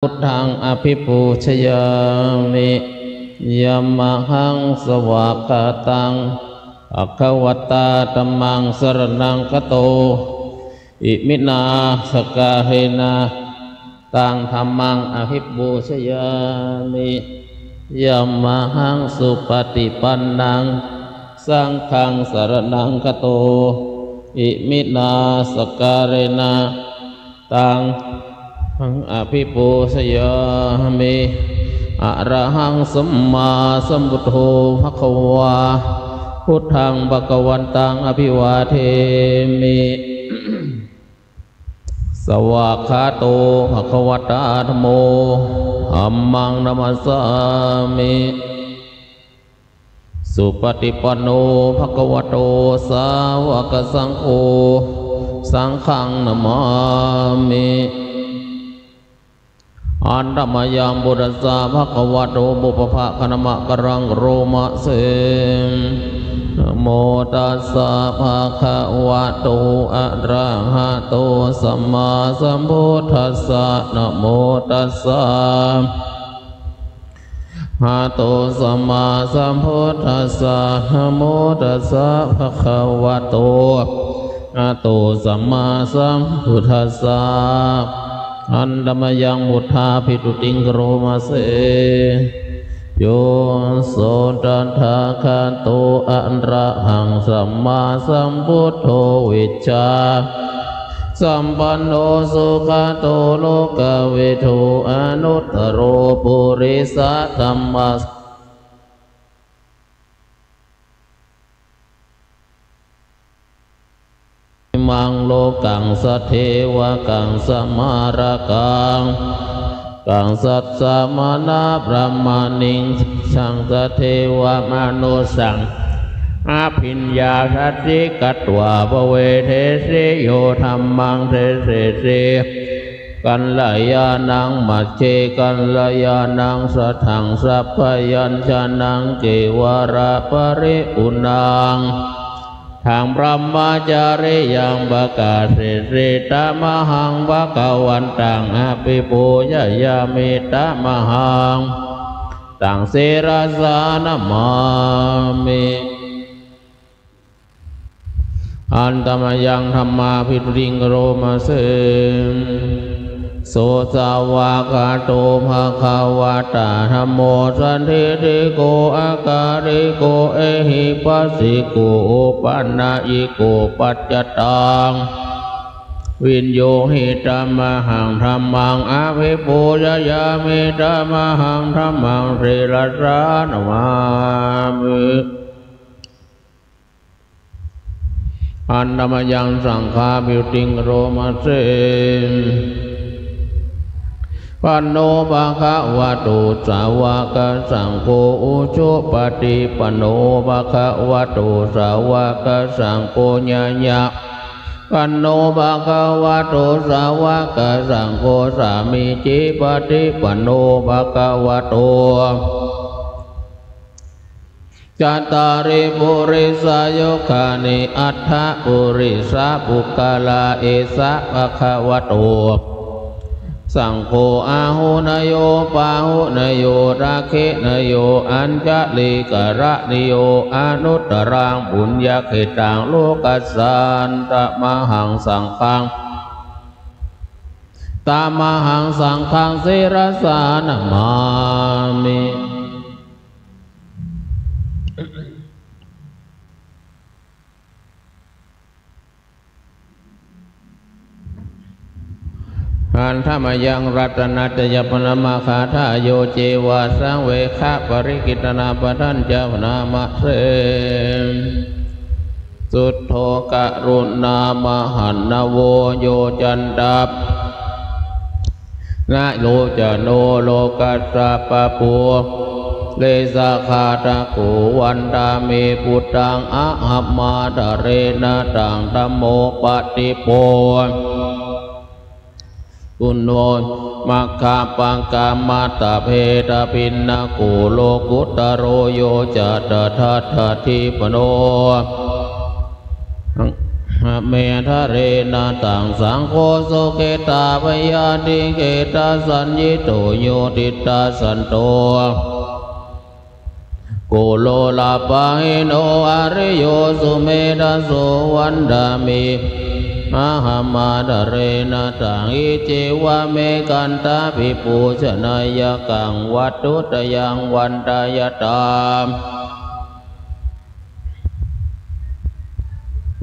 พุทธังอภิปูชยามิยัมมหังสวากาตังอัคขวัตตาธัมมังสรณังคโตอิมินาสกาเหนะตังธัมมังอภิปูชยามิยัมมหังสุปฏิปันนังสังฆังสรณังคโตอิมินาสกาเหนะตังอภิปูชยามิอะระหังสัมมาสัมพุทโธภควาพุทธังภวันตังอภิวาเทมิสวากขาโตภควตาธัมโมธัมมังนัมสสามิสุปฏิปันโนภควโตสาวกสังโฆสังฆังนะมามิอันธรรมยังบุตสาภควโตบุปภะคณมะกรังโรมะเสมโมตัสสะภะคะวะโตอะระหะโตสัมมาสัมพุทธัสสะนะโมตัสสะหะโตสัมมาสัมพุทธัสสะนะโมตัสสะภะคะวะโตอะโตสัมมาสัมพุทธัสสะอันธรรมยังมุทาภิตุติงโรมาเสโยโสตันทาคันโตอะระหังสัมมาสัมพุทโธวิชชาสัมปันโนสุขโตโลกเวทุอนุตตโรปุริสธัมมัสมังโลกังสัทเทวะกังสมาระกังกังสัตสมานาพระมานิงสังสัทเทวะมนุสังอาภิญญาสัตติกัตวาภเวเทสิโยธัมมังเทเสสิกัลยาณังมัจเจกัลยาณังสัทธังสัพพยัญชนะเกวระปริปุนังทางพระมจาริยังบกาเสสิตามหังภควันตังอภิปูชยามิตามหังตังเสรสานะมามิอันตมยังธรรมาภิตุติงโรมาเสโสสาวากาโตภควตาธัมโมสันทิฏฐิโกอาการิโกเอหิปัสสิโกอุปันนายิโกปัจจตังวินโยหิธัมมหังธัมมังอภิปูชยามิธัมมหังธัมมังเสรสานะมามิอันธรรมยังสังฆาภิตุติงโรมาเสปันโนภะคะวะโตสาวกสังโฆอุชุปฏิปันโนภะคะวะโตสาวกสังโฆญะญะปันโนภะคะวะโตสาวกสังโฆสามิจิปฏิปันโนภะคะวะโตจัตตาริปุริสโยคานิอัฏฐปุริสปุคคลาเอสะภะคะวะโตสังโฆอาหุนโยปาหุนโยราเคนโยอัญจลิกระนิโยอนุตตรังปุญญเขตังโลกัสสันตมหังสังฆังตามหังสังฆังเสรสานะมามิอันธรรมยังรัตนัตยปนามาคาทาโยเจวาสังเวคะปริกิตนาปทัญจานามะเสสุทโธกรุณามหันนโวโยจันตัปนะโลจโนโลกัสสะปะปูเลสะคาตะโกวันตามิพุทธังอะหัมมาตะเรนะตังธัมโมปฏิโปกุณโนมัคคาปังกามาตาเพตาปินนาโกโลกุตโรโยจัตถาทิปโน เมทะเรนะตังสังโฆสุเกตาปยาติเกตาสัญญิโตโยติตาสันโตโกโลลาปะหิโนอริโยสุเมธาสุวันดามิมหามาดเรนะตังอิเจวะเมกันตาภิปูชนายกังวัตถุตยังวันตายตาม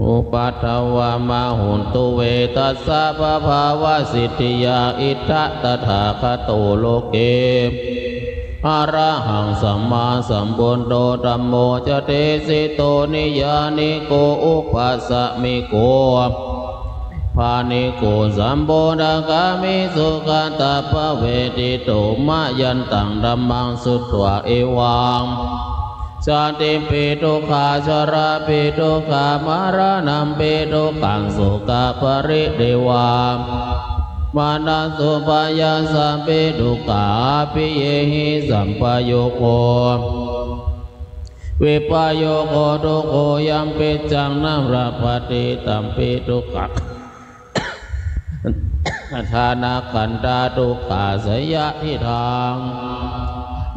อุปัฏฐวามะหุนตุเวตัสสะภะภาวะสิทธิยาอิทธะตถาคโตโลเกอระหังสัมมาสัมพุทโธธัมโมจะเตสิโตนิยานิโกอุปัสสมิโกภานิโกสัมโพธกามิสุขตาภเวทิโตมายันตังธัมมังสุตวะเอวังชาติปิทุกขาชราปิทุกขามรณะปิทุกขังสุขปริเดวามานาสุปายาสัมปิทุกขาปิเยหิสัมปโยโควิปโยโคทุกโขยัมปิจังนัมระปฏิตัมปิทุกขะทานาคันตาทุกขาสยะทิทาง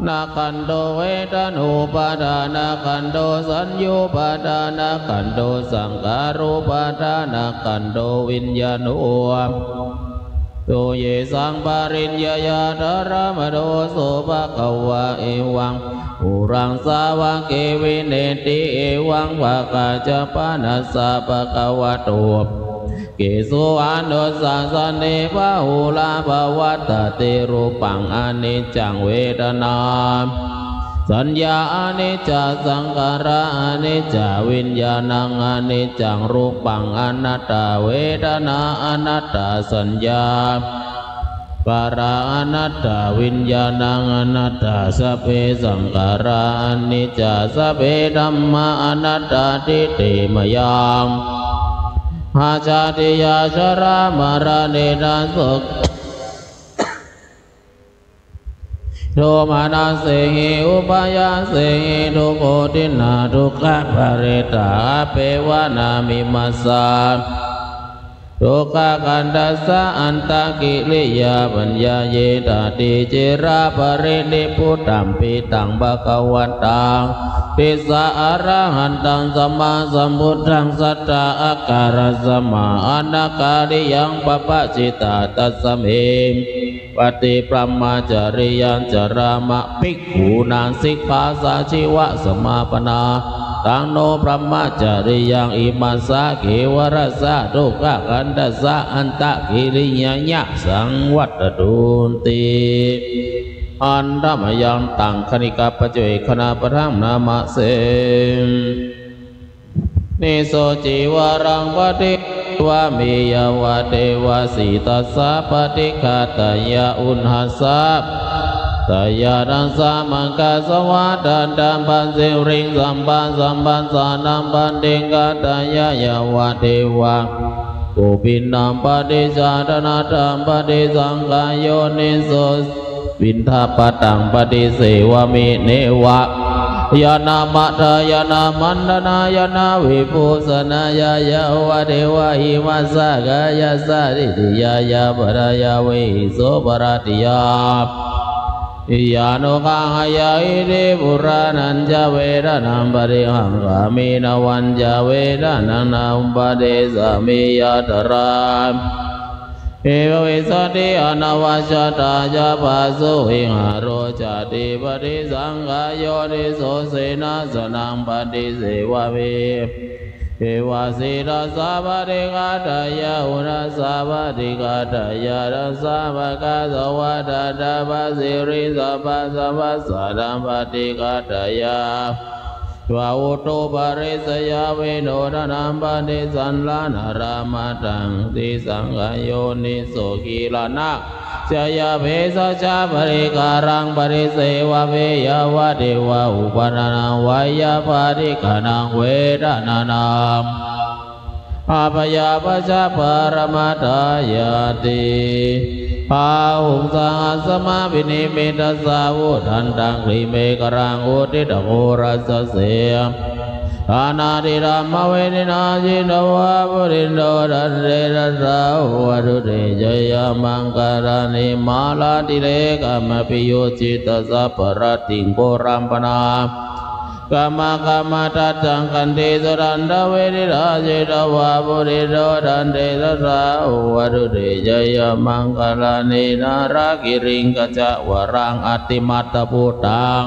นาคันโตเวทนูปาทานาคันโตสัญญูปาทานาคันโตสังขารุปาทานาคันโตวิญญาณุโตเยสังปาริญญาญาธารมโตโสภะคะวะเอวังอุรังสาวะเกวิเนติเอวังภะกาจะปานัสสะภะคะวะโตเกสุอานุสัสสะเนปะหุลาภวัตติรูปังอนิจจังเวทนาสัญญาอนิจจสังขาราอนิจจวิญญาณังอนิจจังรูปังอนัตตาเวทนาอนัตตาสัญญาปาราอนัตตาวิญญาณังอนัตตาสัพเพสังขาราอนิจจสัพเพธัมมาอนัตตาทิฏฐิมยังหาชาติยาชรามรณะนาสุขโทมานาเสหิอุปายาเสหิทุกโขตินาทุกขะภริตาเปวานามิมัสสาทุกขกันตัสสะอันตกิริยาปัญญาเยตติจิราปรินิพุตตัมปิตังภะคะวันตังติสสะอรหันตังสัมมาสัมพุทธังสัตตะอาการสัมมาอนาคาริยังปปะจิตาตัสสะเมปฏิปรมาจาริยัญจารามะภิกขุนังสิกขาสาชิวะสมาปนาตังโนพระมจาริยังอิมัสสะเกวรัสสะทุกขกันตัสสะอันตะกิริยญะสังวัตตุนติอันธรรมยังตังคณิกาปจเจคณาปทังนามะเสนิโสจิวารังปฏิวามิยวะเทวะสีตัสสะปฏิฆาตายะอุณหัสสะตายานังสามังกาสวัสดันตัมปันสิริงสัมปันสานัมปันเดงกาตายะยวะเทวะกุปินัมปฏิจาตนาตัมปฏิสังขายโยนิโสวินทาปตังปฏิเสวะมิเนวะยานามะทายานามันดนายานาวิปุสนายายาวะเทวะหิมัสสะกายาสาริติยายาปรายาเวหิโสปราติยาอิยานุขังหายาอิริปุรานันจเวรนัมปริหังกามินวันจเวรนังนัมปะเดสามิยาตรามเอววิสติอนาวาชตาจาปาสุหิงหาโรจติปฏิสังขายโยนิโสเสนาสนังปฏิเสวะเวเอวาสีราสาปฏิกาตายาอุราสาปฏิกาตายาราสาปกาสวัตตาปสิริสัพพะสัพพะสานังปฏิกาตายาวาอุโตปาริสยาเวโนทนัมปฏิสันลานารามาตังติสังขโยนิโสกิลานะจยาเภสัจาปริการังปริเสวะเวยวะเทวะอุปนานังวายาปาริกานังเวทนานังอาภยาปัจจปรมาตายาติภาหุงสังสมาวินิมิตสาวุทันตังคริเมกรังอุติตโหรัสเส อานาติรามเวนินาจิตวะปุรินโดดันเรรัสสาวะดุเรจยมังการานิมาลาติเลกามปิโยจิตสัพพรติงโกรัมปนากามากามาตัดจังกันเทสรันดาเวนิราจิตวะปุริโดดันเรรัสสาวะดุเรจยมังการานินารากิริงกัจจวรังอติมัตตพุตัง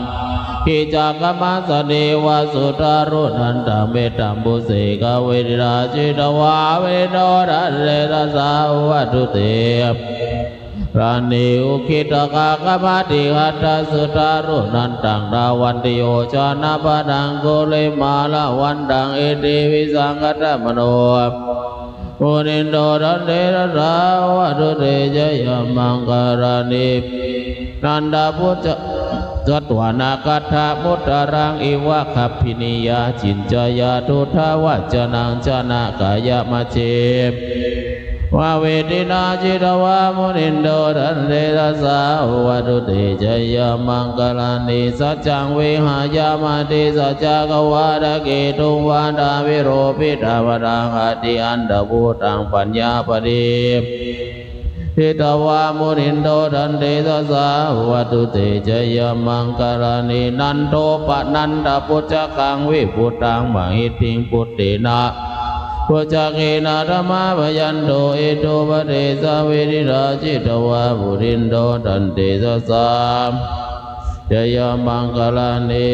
กิจักมัสเดวะสุตารุนันตเมตัมบุเสกเวนิราจิตวะเวโนดันเรรัสสาวะดุเตรานิอุคิตกากมาติหัตถสุตารุนันตังดาวันติโยชนะปะดังโกเลมาลาวันดังเอติวิสังกัตมโนปุรินโดดันเดรัสสาวะดุเตจยมังการานินันดาพุทธจัตวานาคัตถามุตตรังอิวะคัพพินิยาจินจายาทุทาวัจนังชนะกายมัจเจวะเวทินาจิตวะมุนินโดดันเดรัสสาวะดุเตจยมังกลานิสัจจังเวหายามาติสัจจกวาดเกตุวาดาวิโรปิตาวรังอติอันดาภูตังปัญญาปฏิทิตวามุนินโดดันเดรัสสาวะดุเตจยมังกลานินันโตปะนันดาปุจจกังวิพุตังมหิทิงพุตตินะปุจจเกนะธรรมะพยันโตเอโตปะเทสะเวริราจิตวะปุรินโดดันเดรัสสาจยมังกลานิ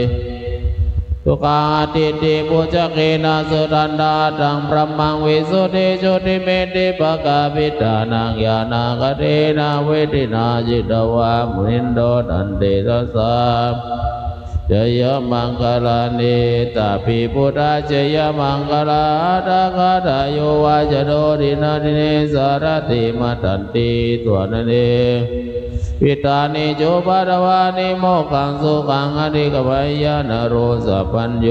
ทุกขาติติปุจจเกนะสุตันดาตังพระมังวิสุทธิจุติเมติปะกาปิตานังญาณกเทนะเวทินาจิตวะมุนินโดดันเดรัสสาจยมังกลานิตาปิพุทธาจยมังกลาตากาตโยวาจโดดินาดิเนสารติมาตันติตัวนันเอปิตานิโจปารวานิโมขังสุขังอธิกภัยนโรสัพพัญโย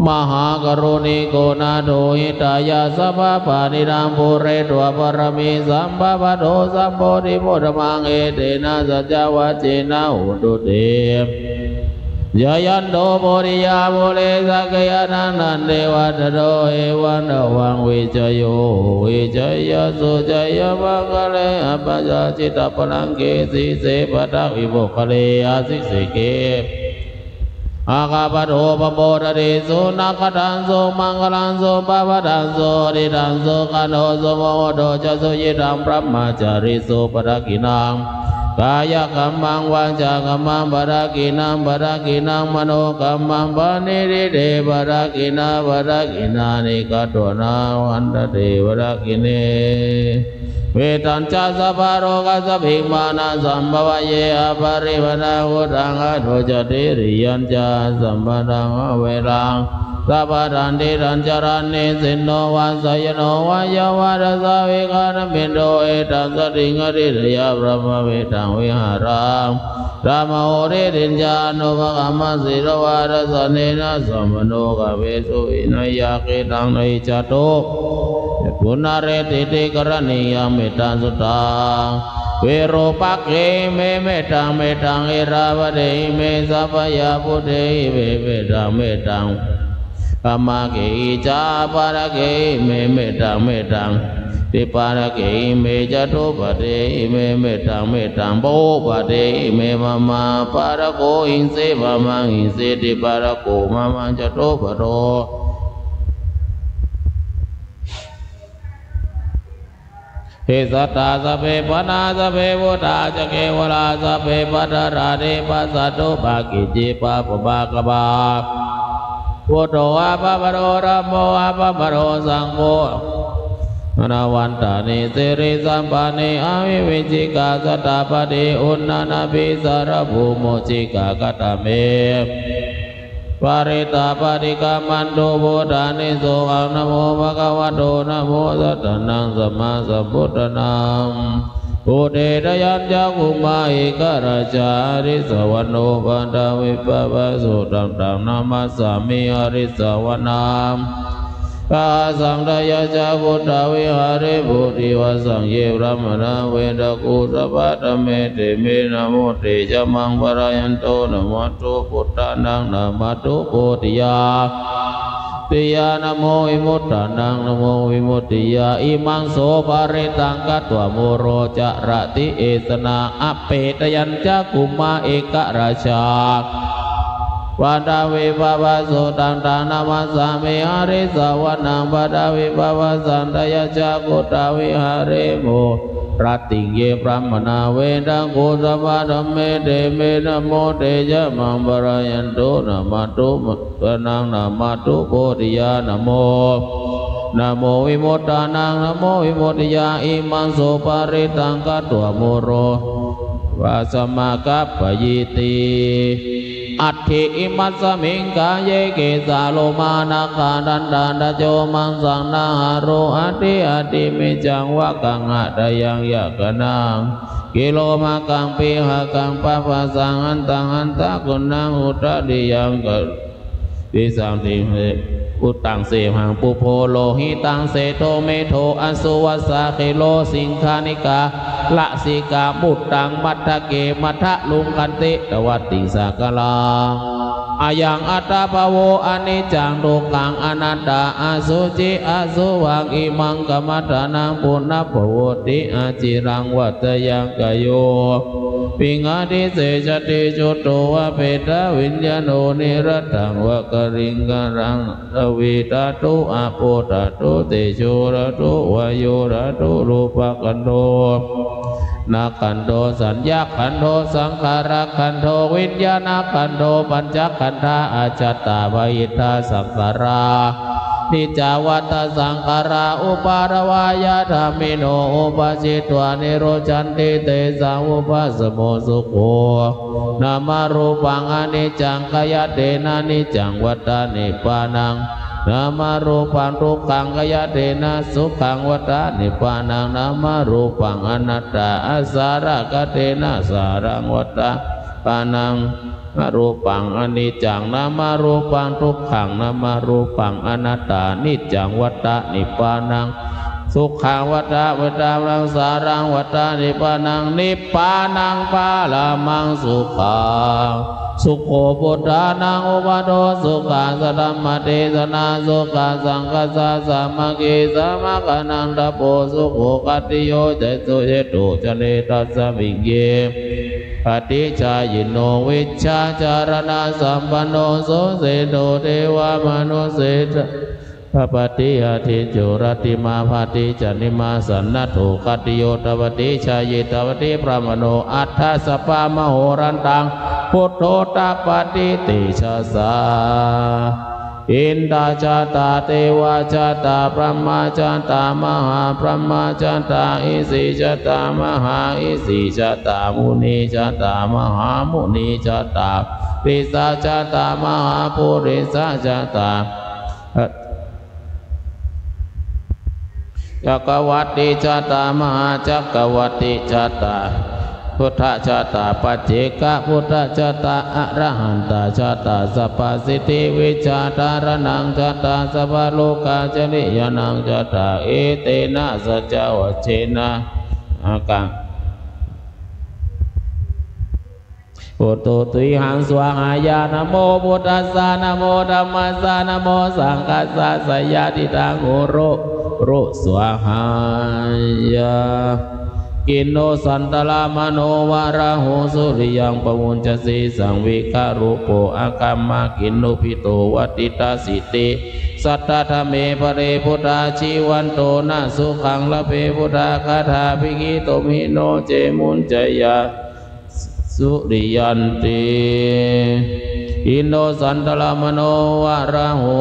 มหากรุณิโกนาโดหิตายาสัพพะนิรังปุเรตวะปรมิสัมภวโดสัมโพธิโพธมังเอเตนะสัจจวัจเจนะอุตุเตยายันโดโพธิยาโมเลสักยานันนันเดวัตโตเอวันวังวิจโยวิจยสุจยมังกเลอปัจจิตปนังเกสีเสปะทะวิโภคเลอาสิเสเกอากาปโตปโมทะเดสุนักขันโสมังคลังโสปะปะทังโสดิทังโสกันโหโสโมโดจะโสยิตังพระมาจาริโสปะทะกินังกายกัมมังวาจากัมมังบารากินังมโนกัมมังปานิริเดบารากินานิกัตโตนาวันตเตบารากิเนเวตัญจาสัพพะโรกัสสะภิมานาสัมภวเยอปาริวนาหุตังอโทจติริยัญจาสัมปทังอเวรังสัพพะทันติรัญจารันเนสินโนวัสยโนวายวัสสะวิกานมินโดเอตัสสะติงอริยะพระมเวทังวิหารังธรรมโอริริญญานุภกัมมสิรวารสเนนะสัมมโนกเวสุอินยาเกตังนิจโตปุณเรติติกรณียเมตตาสุตังเวโรปักเกเมเมตังเอราภเดเมสัพพยาพุทเทเวเมตังกามเกจาปารเกเมเมตังติปารเกเมจตุปเทเมเมตังโบปเทเมมะมาปารโกอินเสมะมังอินเสติปารโกมะมังจตุปโรเฮสัตตาสเปปนาสเปวุตาจเกวราสเปปัตราเดปัสสะโตภากิจิปะปะบากบาพุทโธอะปะปะโรธัมโมอะปะปะโรสังโฆอนาวันตานิสิริสัมปานิอาวิวิจิกาสตาปะเดอุณนานาภิสารภูโมจิกากตเมปาริตาปาริกามันโตโบธานิโสอังนโมภะคะวะโตนะโมสัตตะนังสัมมาสัมพุทธนังอุเทตยัญจะกุมาอิกราชาริสวโนปันตวิปปะสุตังตังนามัสสามิอริสวนาม กาสังดายาจาพุทธวิหาริบุติวสังเยพระมณเวทกุสะปัตเมติเมนะโมติจมังปรายันโตนะโมตุพุทธานังนะโมตุโพธิยาติยานะโมวิมุตตานังนะโมวิมุตติยาอิมังโสภาริตังกัตวโมโรจะระติเอสนาอเปตยัญจะกุมาเอกราชาปัตวิภวะโสตังตานามัสสามิหาริสาวนังปัตวิภวะสันตยาจักุตวิหาริโมรัตติเยพระมนาเวทังโกสภะธัมเมเตเมนะโมเตยะมังปรายันโตนะมะตุปะนังนะมะตุโพธิยานะโมนะโมวิมุตตานังนะโมวิมุตติยาอิมังโสปาริตังกัตวโมโรวาสมากัปปยิติอัตถิอิมัสสมิงกาเยเกสาโลมานาคาดันดานะโจมังสังนาหารุอัตติอัตติมิจังวะกังอะดายังยะกนังกิโลมากังปิหะกังปะปะสังอันตังอันตะกุณังอุตติยังกะปิสังติอุตังเสหังปุโพโลหิตังเสโทเมโทอสุวัสสะคิโลสิงคานิกาละสิกามุตตังมัทธเกมัทะลุงกันติตวัตติสักลังอายังอัตตาภโวอนิจจังทุกขังอนัตตาอสุจิอสุวังอิมังกมัฏฐานังปุณณภโวติอาจิรังวัตยังกโยปิงาทิเสจติจุตโตวะเปตะวิญญาโนนิรัตถังวะกริงกังทวิตาตุอาโปตาตุเตโชระตุวายโยระตุรูปะกันโตนาคันโตสัญญาคันโตสังขารคันโตวิญญาณคันโตปัญจขันธาอาจตตาวิยิตาสังขารานิจาวัตสังขาราอุปารวายาธรรมิโนอุปจิตวานิโรจันติเตสังอุปสโมสุโขนามารูปังอนิจจังกายเตนะนิจจังวัฏนิพพานังนามารูปังทุกขังกายเตนะสุขังวัฏนิพพานังนามารูปังอนัตตาอาสาระกเตนะสารังวัฏปานังนารูปังอนิจจังนามารูปังทุกขังนามารูปังอนัตตานิจจังวัฏนิพพานังสุขังวัฏวัฏรังสารังวัฏนิพพานังนิพพานังปาลามังสุขังสุโขพุทธานังอุปโตสุขังสัทธมเทศนาสุขังสังฆสะสัมมากิสัมมากันังตโพสุโขกัตติโยเจตุเจตุจเนตัสสะวิเยปฏิชายิโนวิชาจารณะสัมปันโนโสเสโตเทวามนุเสตพระปฏิหาทิจุรติมาภาติจนิมาสันนัตถุกัตติโยตปฏิชายิตปฏิพระมโนอัฏฐสปามโหรันตังพุทโธตปฏิติชาสาอินทาจาตาเทวาจาตาพระมาจาตามหาพระมาจาตาอิสิจาตามหาอิสิจาตามุนีจาตามหามุนีจาตาปิสาจาตามหาปุริสาจาตาจักวัตติจาตามหาจักวัตติจาตาพุทธจาตาปัจเจกพุทธจาตาอรหันตจาตาสัพพสิทธิวิชาตารนังจาตาสัพพโลกาจริยานังจาตาเอเตนะสัจจวัชเชนะอากังพุทโธตุหังสวางายานะโมพุทธัสสะนะโมธัมมัสสะนะโมสังฆัสสะสยาติตังโหโรโรสวหายากินโนสันตลามโนวาราหูสุริยังปวุญจสีสังวิคารุโปอาคัมมากินโนพิโตวัติตาสิติสัทธธรรมเมปะเรพุทธาชีวันโตนะสุขังละเพพุทธาคาถาภิกิโตมิโนเจมุนจยาสุริยันติอินโนสันตลามโนวาราหู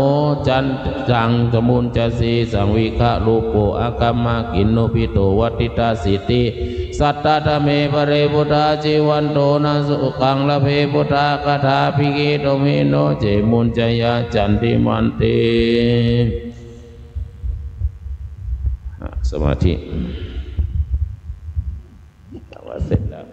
จันจังสมุนจสีสังวิคารูปโปอาคัมมากินโนพิโตวัติตาสิติสัตตะธเมปะเรพุทธาจีวันโตนะสุขังละเพพุทธาคาถาภิกิโตมิโนเจมุนจยาจันติมันติสมาธิเสร็จแล้ว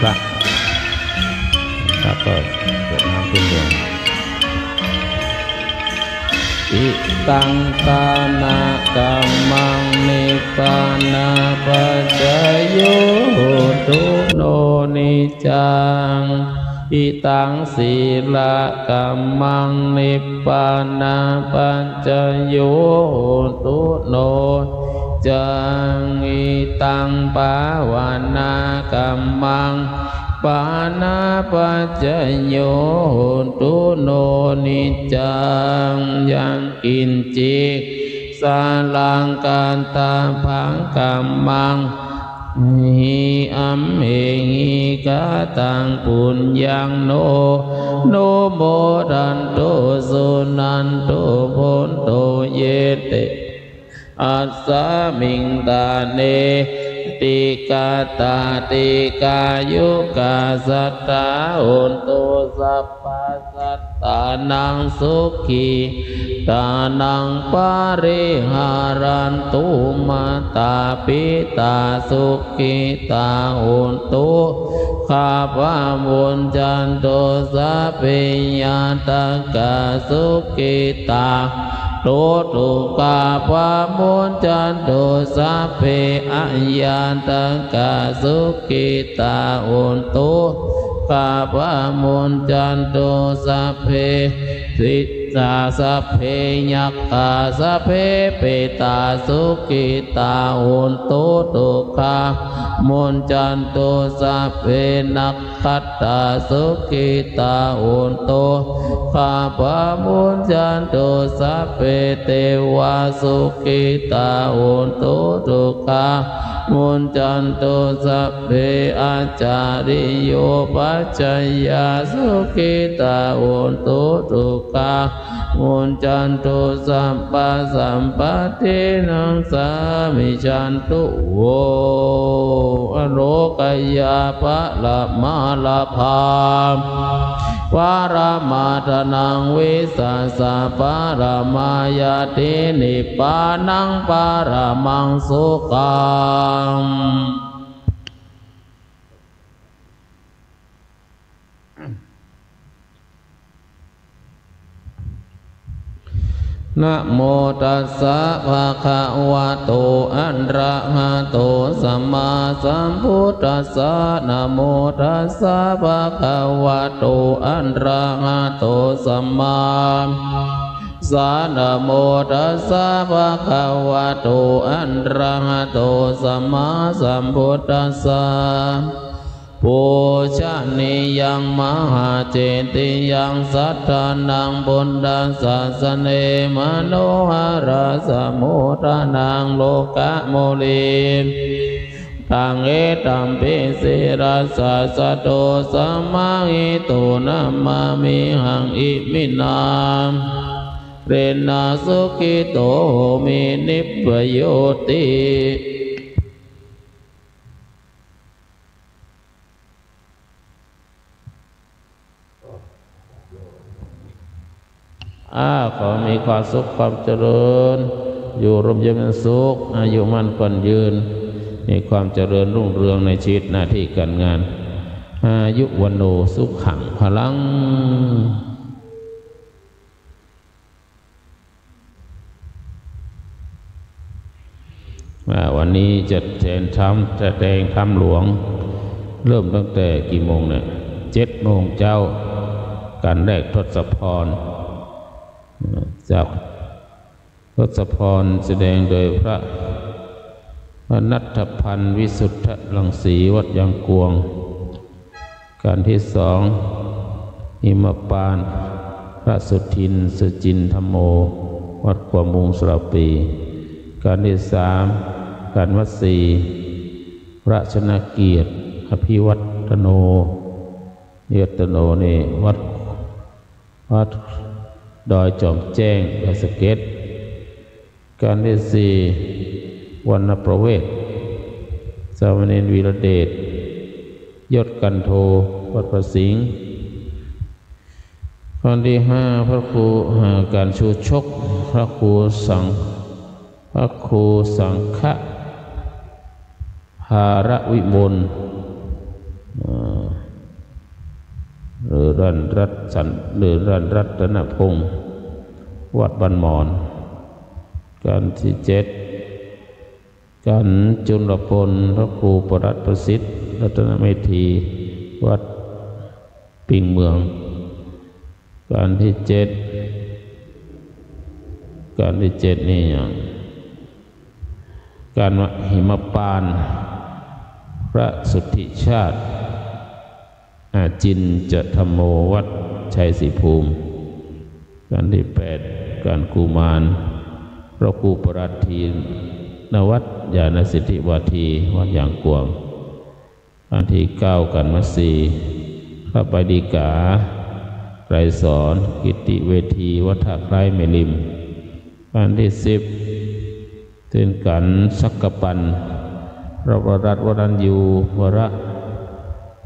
พระครับก็เกิดน้ำขึ้นเดือนอิตังตานากรรมังนิพพานาปัจจโยตุโนนิจังอิตังศีลกรรมังนิพพานาปัจจโยตุโนจังอิตังภาวานากรรมังปานาปัจจโยตุโนนิจังยังกินจิสาลังกันตาภังกัมมังหิอัมเหหิกาตังปุญญังโนโมดันโตสุนันโตพุนโตเยติอัสสมิงตาเนติกาตาติกายุกาสัตตาอุนตุสัพพสัตตานังสุขีตานังปาริหารันตุมาตาปิตาสุขีตาอุนตุข้าพระบุญจันโตสัพเพญาตกาสุขีตาโตตุกาปะมุนจันโตสัพเพอัญญาตกาสุขิตาอุนตุกาปะมุนจันโตสัพเพสิตาสัพเพยักขะสัพเพเปตาสุขิตาอุนตุตุกามุนจันโตสัพเพนักขัตตาสุขิตาอุนตุข้าพระมุนจันโตสัพเพเทวาสุขิตาอุนตุตุกา มุนจันตุสัพเพอาจาริโยปัจจยาสุขิตาโอนตุทุกขามุนจันตุสัมปะสัมปตินังสามิจันตุโวอโลกยาปะละมาลาภาวารามาทนังวิสัสสะปารามายาตินิพพานังปารามังสุขังนะโมตัสสะภะคะวะโตอะระหะโตสัมมาสัมพุทธัสสะนะโมตัสสะภะคะวะโตอะระหะโตสัมมานะโมตัสสะภะคะวะโตอะระหะโตสัมมาสัมพุทธัสสะปูชนียังมหาเจติยังสัทธานังบุญดังสัสเนมโนหะราสมุทานังโลกะโมลีตังเอตัมปิสิราสะสะโตสัมมาหิโตนะมามิหังอิมินาเรนะสุขิโตมินิพพโยติขอมีความสุขความเจริญอยู่ร่มเย็นเป็นสุขอายุมั่นขวัญยืนมีความเจริญรุ่งเรืองในชีวิตหน้าที่การงานอายุวันโนสุขขังพลังวันนี้จะแสดงธรรมหลวงเริ่มตั้งแต่กี่โมงเนี่ย7 โมงเจ้าการแรกทศพรจากทศพรแสดงโดยพระณัฐพันธ์วิสุทธรังสีวัดยางกวงการที่2หิมปานพระสุทินสุจินธรรมโมวัดขวามุงสระปีการที่3การวัด4พระชนะเกียรติอภิวัตโนเยตโนนี่วัดดอยจอมแจ้งดอยสะเก็ดการที่4วรรณประเวศสามเณรวีระเดชยศกันโทวัดประสิงห์การที่5พระครูการชูชกพระครูสังฆภารวิมลหรือรันรัตนพงศ์วัดบ้านหมอนการที่7การจุลพลพระครูประรัตประสิทธิ์รัตนเมธีวัดปิงเมืองการที่7นี่อย่างการหิมปานพระสุทธิชาติจินจะธรรมโมวัดชัยศรีภูมิการที่8การกุมารพระครูประรัตทีนวัดญาณสิทธิวาทีวัดยางกวงการที่9การมัสสีพระปฏิกาไกรสอนกิติเวทีวัดท่าไคร้เมลิมการที่10เป็นกันสักกปันพระประรัตวรัญยูวระ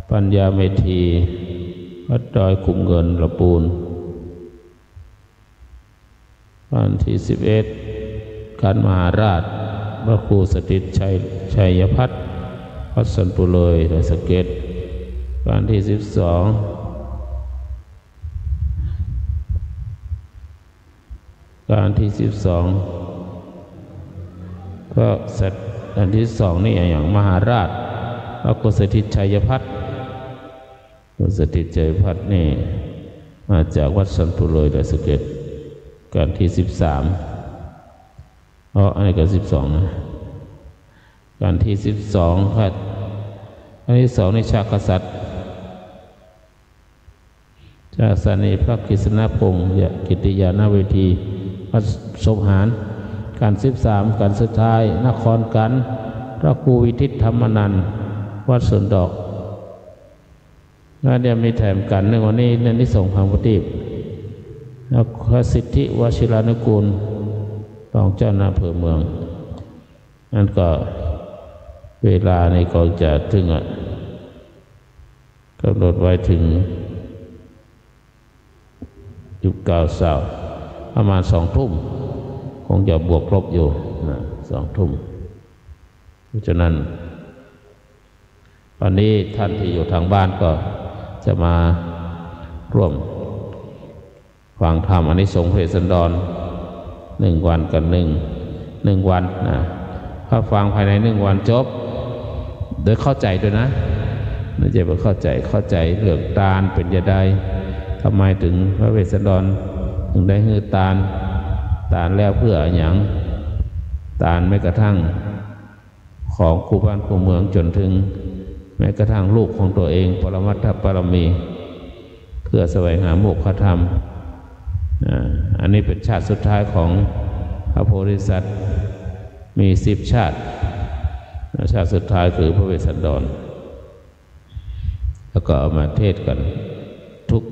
ปัญญาเมธีวัดดอยขุมเงินละปูนวันที่11การมหาราชพระครูสถิตชัยพัฒน์วัดสันปุเลยดอยสะเก็ดวันที่12การที่12ก็เสร็จอันที่2นี่อย่างมหาราชพระครูสถิตชัยพัฒน์สถิตชัยพัฒน์นี่มาจากวัดสันปุเลยดอยสะเก็ดการที่13อันนี้ก็12นะการที่12ครับอันที่2ในชาติกษัตริย์จากสนีพระกฤษณพงศ์กิติยานาเวทีวัดศพหารการ13การสุดท้ายนครกัน พระครูวิทิตธรรมนันท์วัดสวนดอกงานเดียวมีแถมกันในวันนี้เน้นที่ส่งพังปฏิบแล้วพระสิทธิวชิรานุกูลรองเจ้าหน้าอำเภอเมืองนั่นก็เวลาในก็จะถึงกำหนดไว้ถึง19:00ประมาณ20:00คงจะบวกครบอยู่20:00เพราะฉะนั้นวันนี้ท่านที่อยู่ทางบ้านก็จะมาร่วมฟังธรรมอานิสงส์พระเวสสันดร1 วันกับหนึ่งวันนะถ้าฟังภายใน1 วันจบโดยเข้าใจด้วยนะไม่ใช่ว่าเข้าใจเรื่องตาลเป็นยังไงทำไมถึงพระเวสสันดรถึงได้ฮือตาลแล้วเพื่ออย่างตาลไม่กระทั่งของครูบ้านครูเมืองจนถึงแม้กระทั่งลูกของตัวเองปรมัตถบารมีเพื่อแสวงหาโมกขธรรมอันนี้เป็นชาติสุดท้ายของพระโพธิสัตว์มี10 ชาติสุดท้ายคือพระเวสสันดรแล้วก็เอามาเทศกันทุก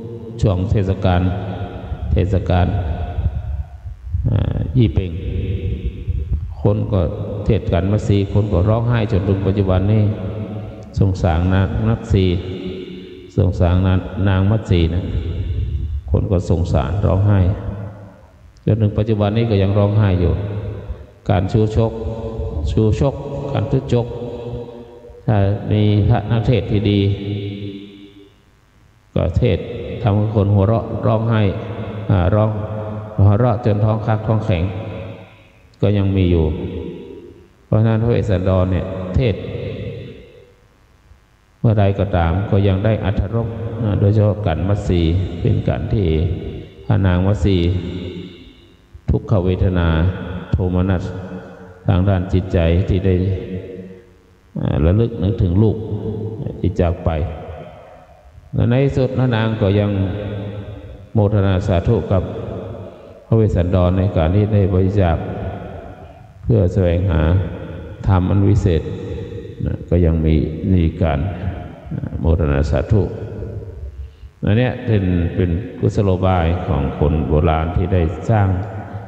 ช่วงเทศกาลยี่เป่งคนก็เทศกันมา4 คนก็ร้องไห้จนถึงปัจจุบันนี้สงสารนักสีสงสารนางมัตสีนะคนก็สงสารร้องไห้จนถึงปัจจุบันนี้ก็ยังร้องไห้อยู่การชูชกการทุจกถ้ามีพระนักเทศที่ดีก็เทศทำให้คนหัวเราะร้องไห้ร้องหัวเราะจนท้องคักท้องแข็งก็ยังมีอยู่เพราะฉะนั้นพระเวสสันดรเนี่ยเทศเมื่อใดก็ตามก็ยังได้อรรถรสโดยเฉพาะกันมัตสีเป็นการที่พระนางมัตสีทุกขเวทนาโทมนัสทางด้านจิตใจที่ได้ระลึกนึกถึงลูกที่จากไปและในที่สุดพระนางก็ยังโมทนาสาธุกับพระเวสสันดรในการที่ได้บริจาคเพื่อแสวงหาธรรมอันวิเศษก็ยังมีการโมทนาสาธุอันนี้เป็นกุศโลบายของคนโบราณที่ได้สร้าง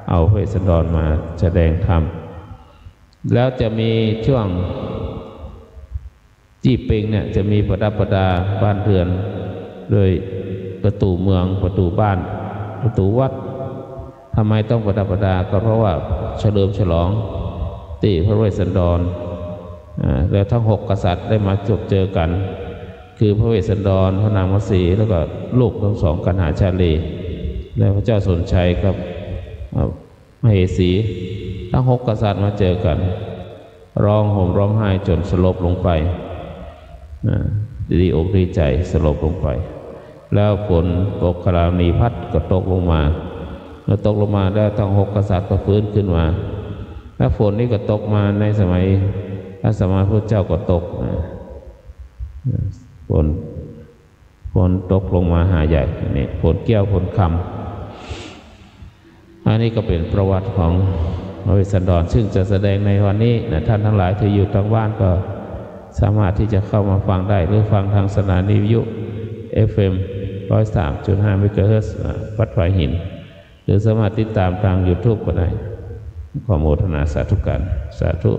เอาพระเวสสันดรมาแสดงธรรมแล้วจะมีช่วงจี้เป่งเนี่ยจะมีประดับประดาบ้านเรือนโดยประตูเมืองประตูบ้านประตูวัดทำไมต้องประดับประดาก็เพราะว่าเฉลิมฉลองที่พระเวสสันดรแล้วทั้ง6 กษัตริย์ได้มาเจอกันคือพระเวสสันดรพระนางมัตสีแล้วก็ลูกทั้ง2กันหาชาลีและพระเจ้าสนชัยกับมเหสีทั้ง6 กษัตริย์มาเจอกันร้องห่มร้องไห้จนสลบลงไปดีอกดีใจสลบลงไปแล้วฝนตกกราณีพัดก็ตกลงมาเมื่อตกลงมาแล้วทั้ง6 กษัตริย์ก็ฟื้นขึ้นมาแล้วฝนนี้ก็ตกมาในสมัยพระสัมมาสัมพุทธเจ้าก็ตกฝนตกลงมาหาใหญ่นี่ฝนแก้วฝนคำอันนี้ก็เป็นประวัติของพระเวสสันดรซึ่งจะแสดงในวันนี้นะท่านทั้งหลายที่อยู่ทางบ้านก็สามารถที่จะเข้ามาฟังได้หรือฟังทางสถานีวิทยุ FM 103.5 เมกะเฮิรตซ์วัดฝายหินหรือสามารถติดตามทาง YouTube ก็ได้ขอโมทนาสาธุการสาธุ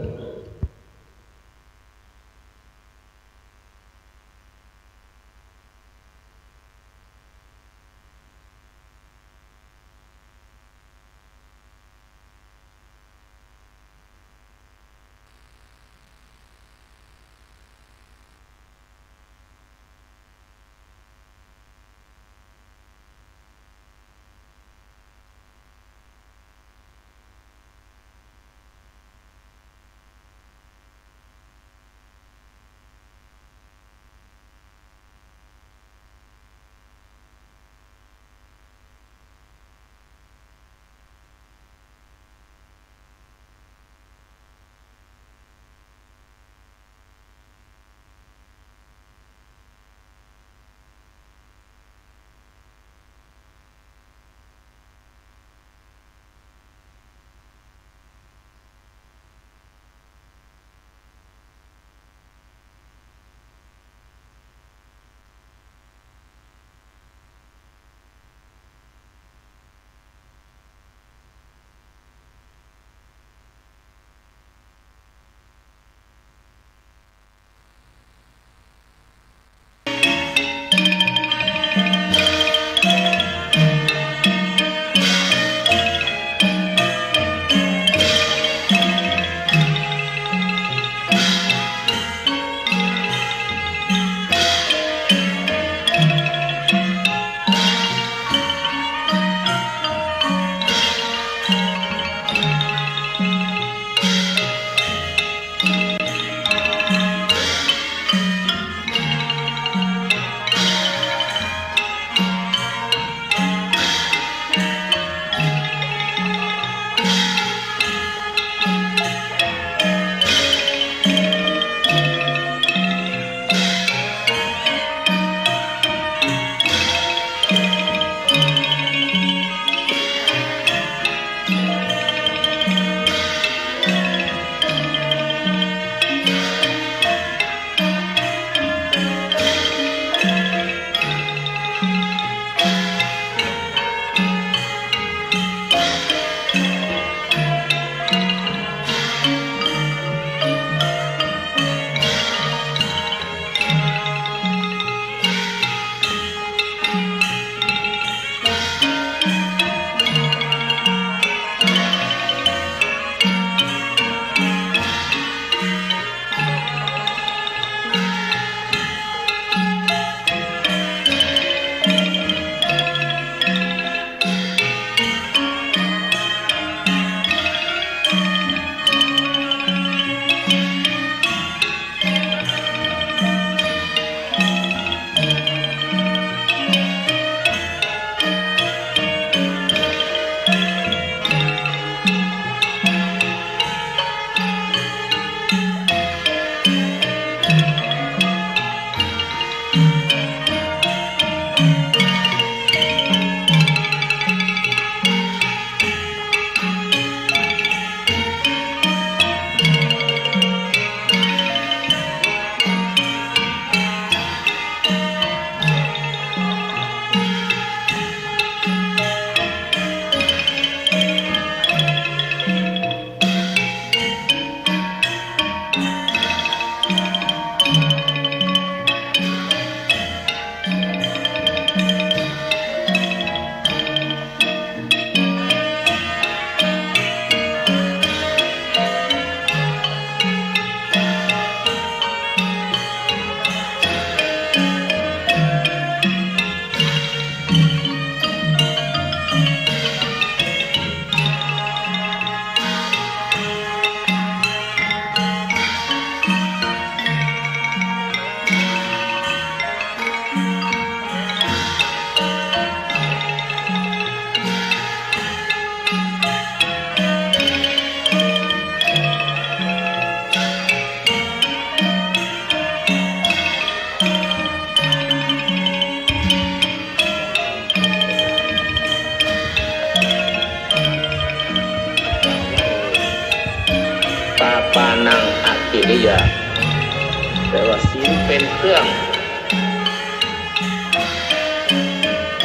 แต่ว่าศีลเป็นเครื่อง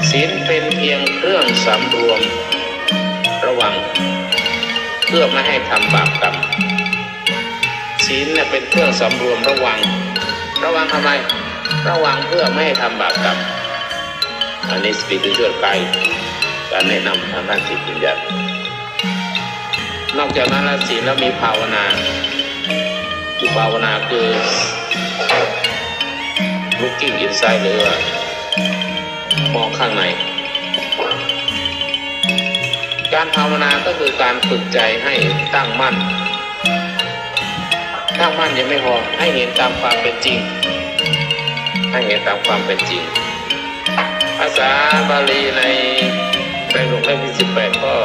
ศีลเป็นเพียงเครื่องสำรวมระวังเพื่อไม่ให้ทำบาปกรรมศีลเนี่ยเป็นเครื่องสำรวมระวังทำไมระวังเพื่อไม่ให้ทำบาปกรรมอันนี้สปิริตชวลไกด์การแนะนำทางด้านจิตวิญญาณนอกจากนั้นแล้วศีลแล้วมีภาวนาคือภาวนาคือ looking inside หรือว่ามองข้างในการภาวนาก็คือการฝึกใจให้ตั้งมั่นยังไม่พอให้เห็นตามความเป็นจริงภาษาบาลีในไตรปิฎกเล่มที่18ข้อ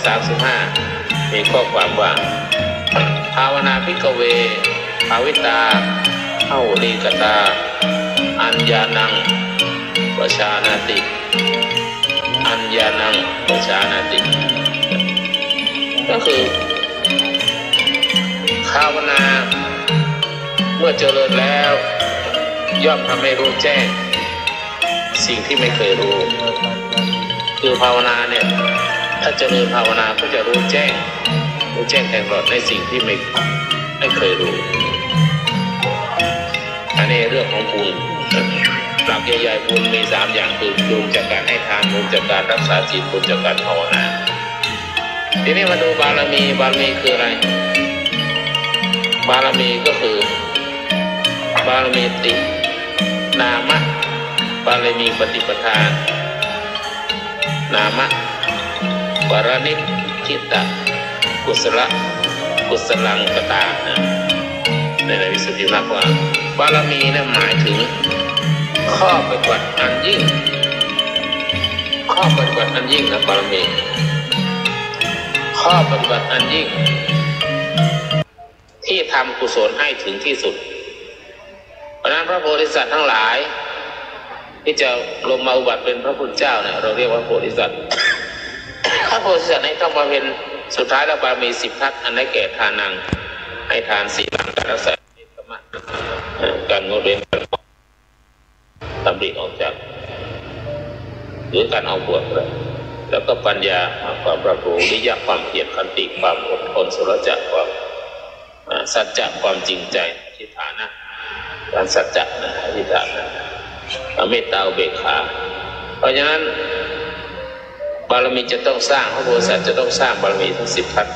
135มีข้อความว่าภาวนาภิกขเวภาวิตาเอ้าลีกตาอัญญานังวชานาติอัญญานังวชานาติก็คือภาวนาเมื่อเจริญแล้วย่อมทำให้รู้แจ้งสิ่งที่ไม่เคยรู้คือภาวนาเนี่ยถ้าเจริญภาวนาก็จะรู้แจ้งแทงตลอดในสิ่งที่ไม่เคยรู้อันนี้เรื่องของบุญหลักใหญ่ๆบุญมี3อย่างคือบุญจากการให้ทานบุญจากการรักษาศีลบุญจากการภาวนาทีนี้มาดูบารมีคืออะไรบารมีก็คือบารมีตินามะบารมีปฏิปทานามะวรณิจิตตกุศลังกตาในวิสุทธิมรรคว่าบารมีนั้นหมายถึงข้อปฏิบัติอันยิ่งนะบารมีข้อปฏิบัติอันยิ่งที่ทำกุศลให้ถึงที่สุดเพราะนั้นพระโพธิสัตว์ทั้งหลายที่จะลงมาอุบัติเป็นพระพุทธเจ้าเนี่ยเราเรียกว่าโพธิสัตว์พระโพธิสัตว์ในต้องมาเป็นสุดท้ายแล้วบารมี10ทัศอันได้แก่ทานังให้ทานศีลังการรักษาการงดเว้นตำริออกจากหรือการเอาบวชแล้วก็ปัญญาความรับรู้วิริยะความเพียรขันติความอดทนสุรจะความสัจจะความจริงใจอธิษฐานนะการสัจจะนะอธิษฐานนะเมตตาอุเบกขาเพราะฉะนั้นบารมีจะต้องสร้างพระโพธิสัตว์จะต้องสร้างบารมีทั้ง10ทัศ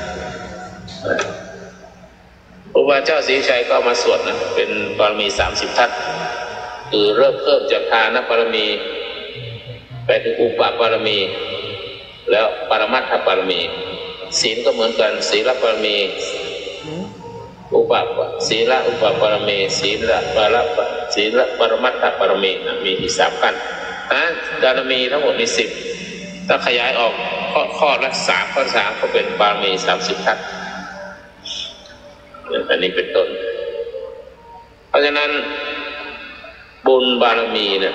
ครูบาเจ้าศรีชัยก็มาสวดนะเป็นบารมี30ทัศคือเริ่มเพิ่มจากทานบารมีไปถึงอุปบารมีแล้วปรมัตถบารมีศีลก็เหมือนกันศีลบารมีศีลอุปบารมีศีลปรมัตถบารมีมีอีก3ขั้นบารมีทั้งหมดมี10ถ้าขยายออกข้อละ3ข้อ3ก็เป็นบารมี30ทัศอันนี้เป็นต้นเพราะฉะนั้นบุญบารมีเนี่ย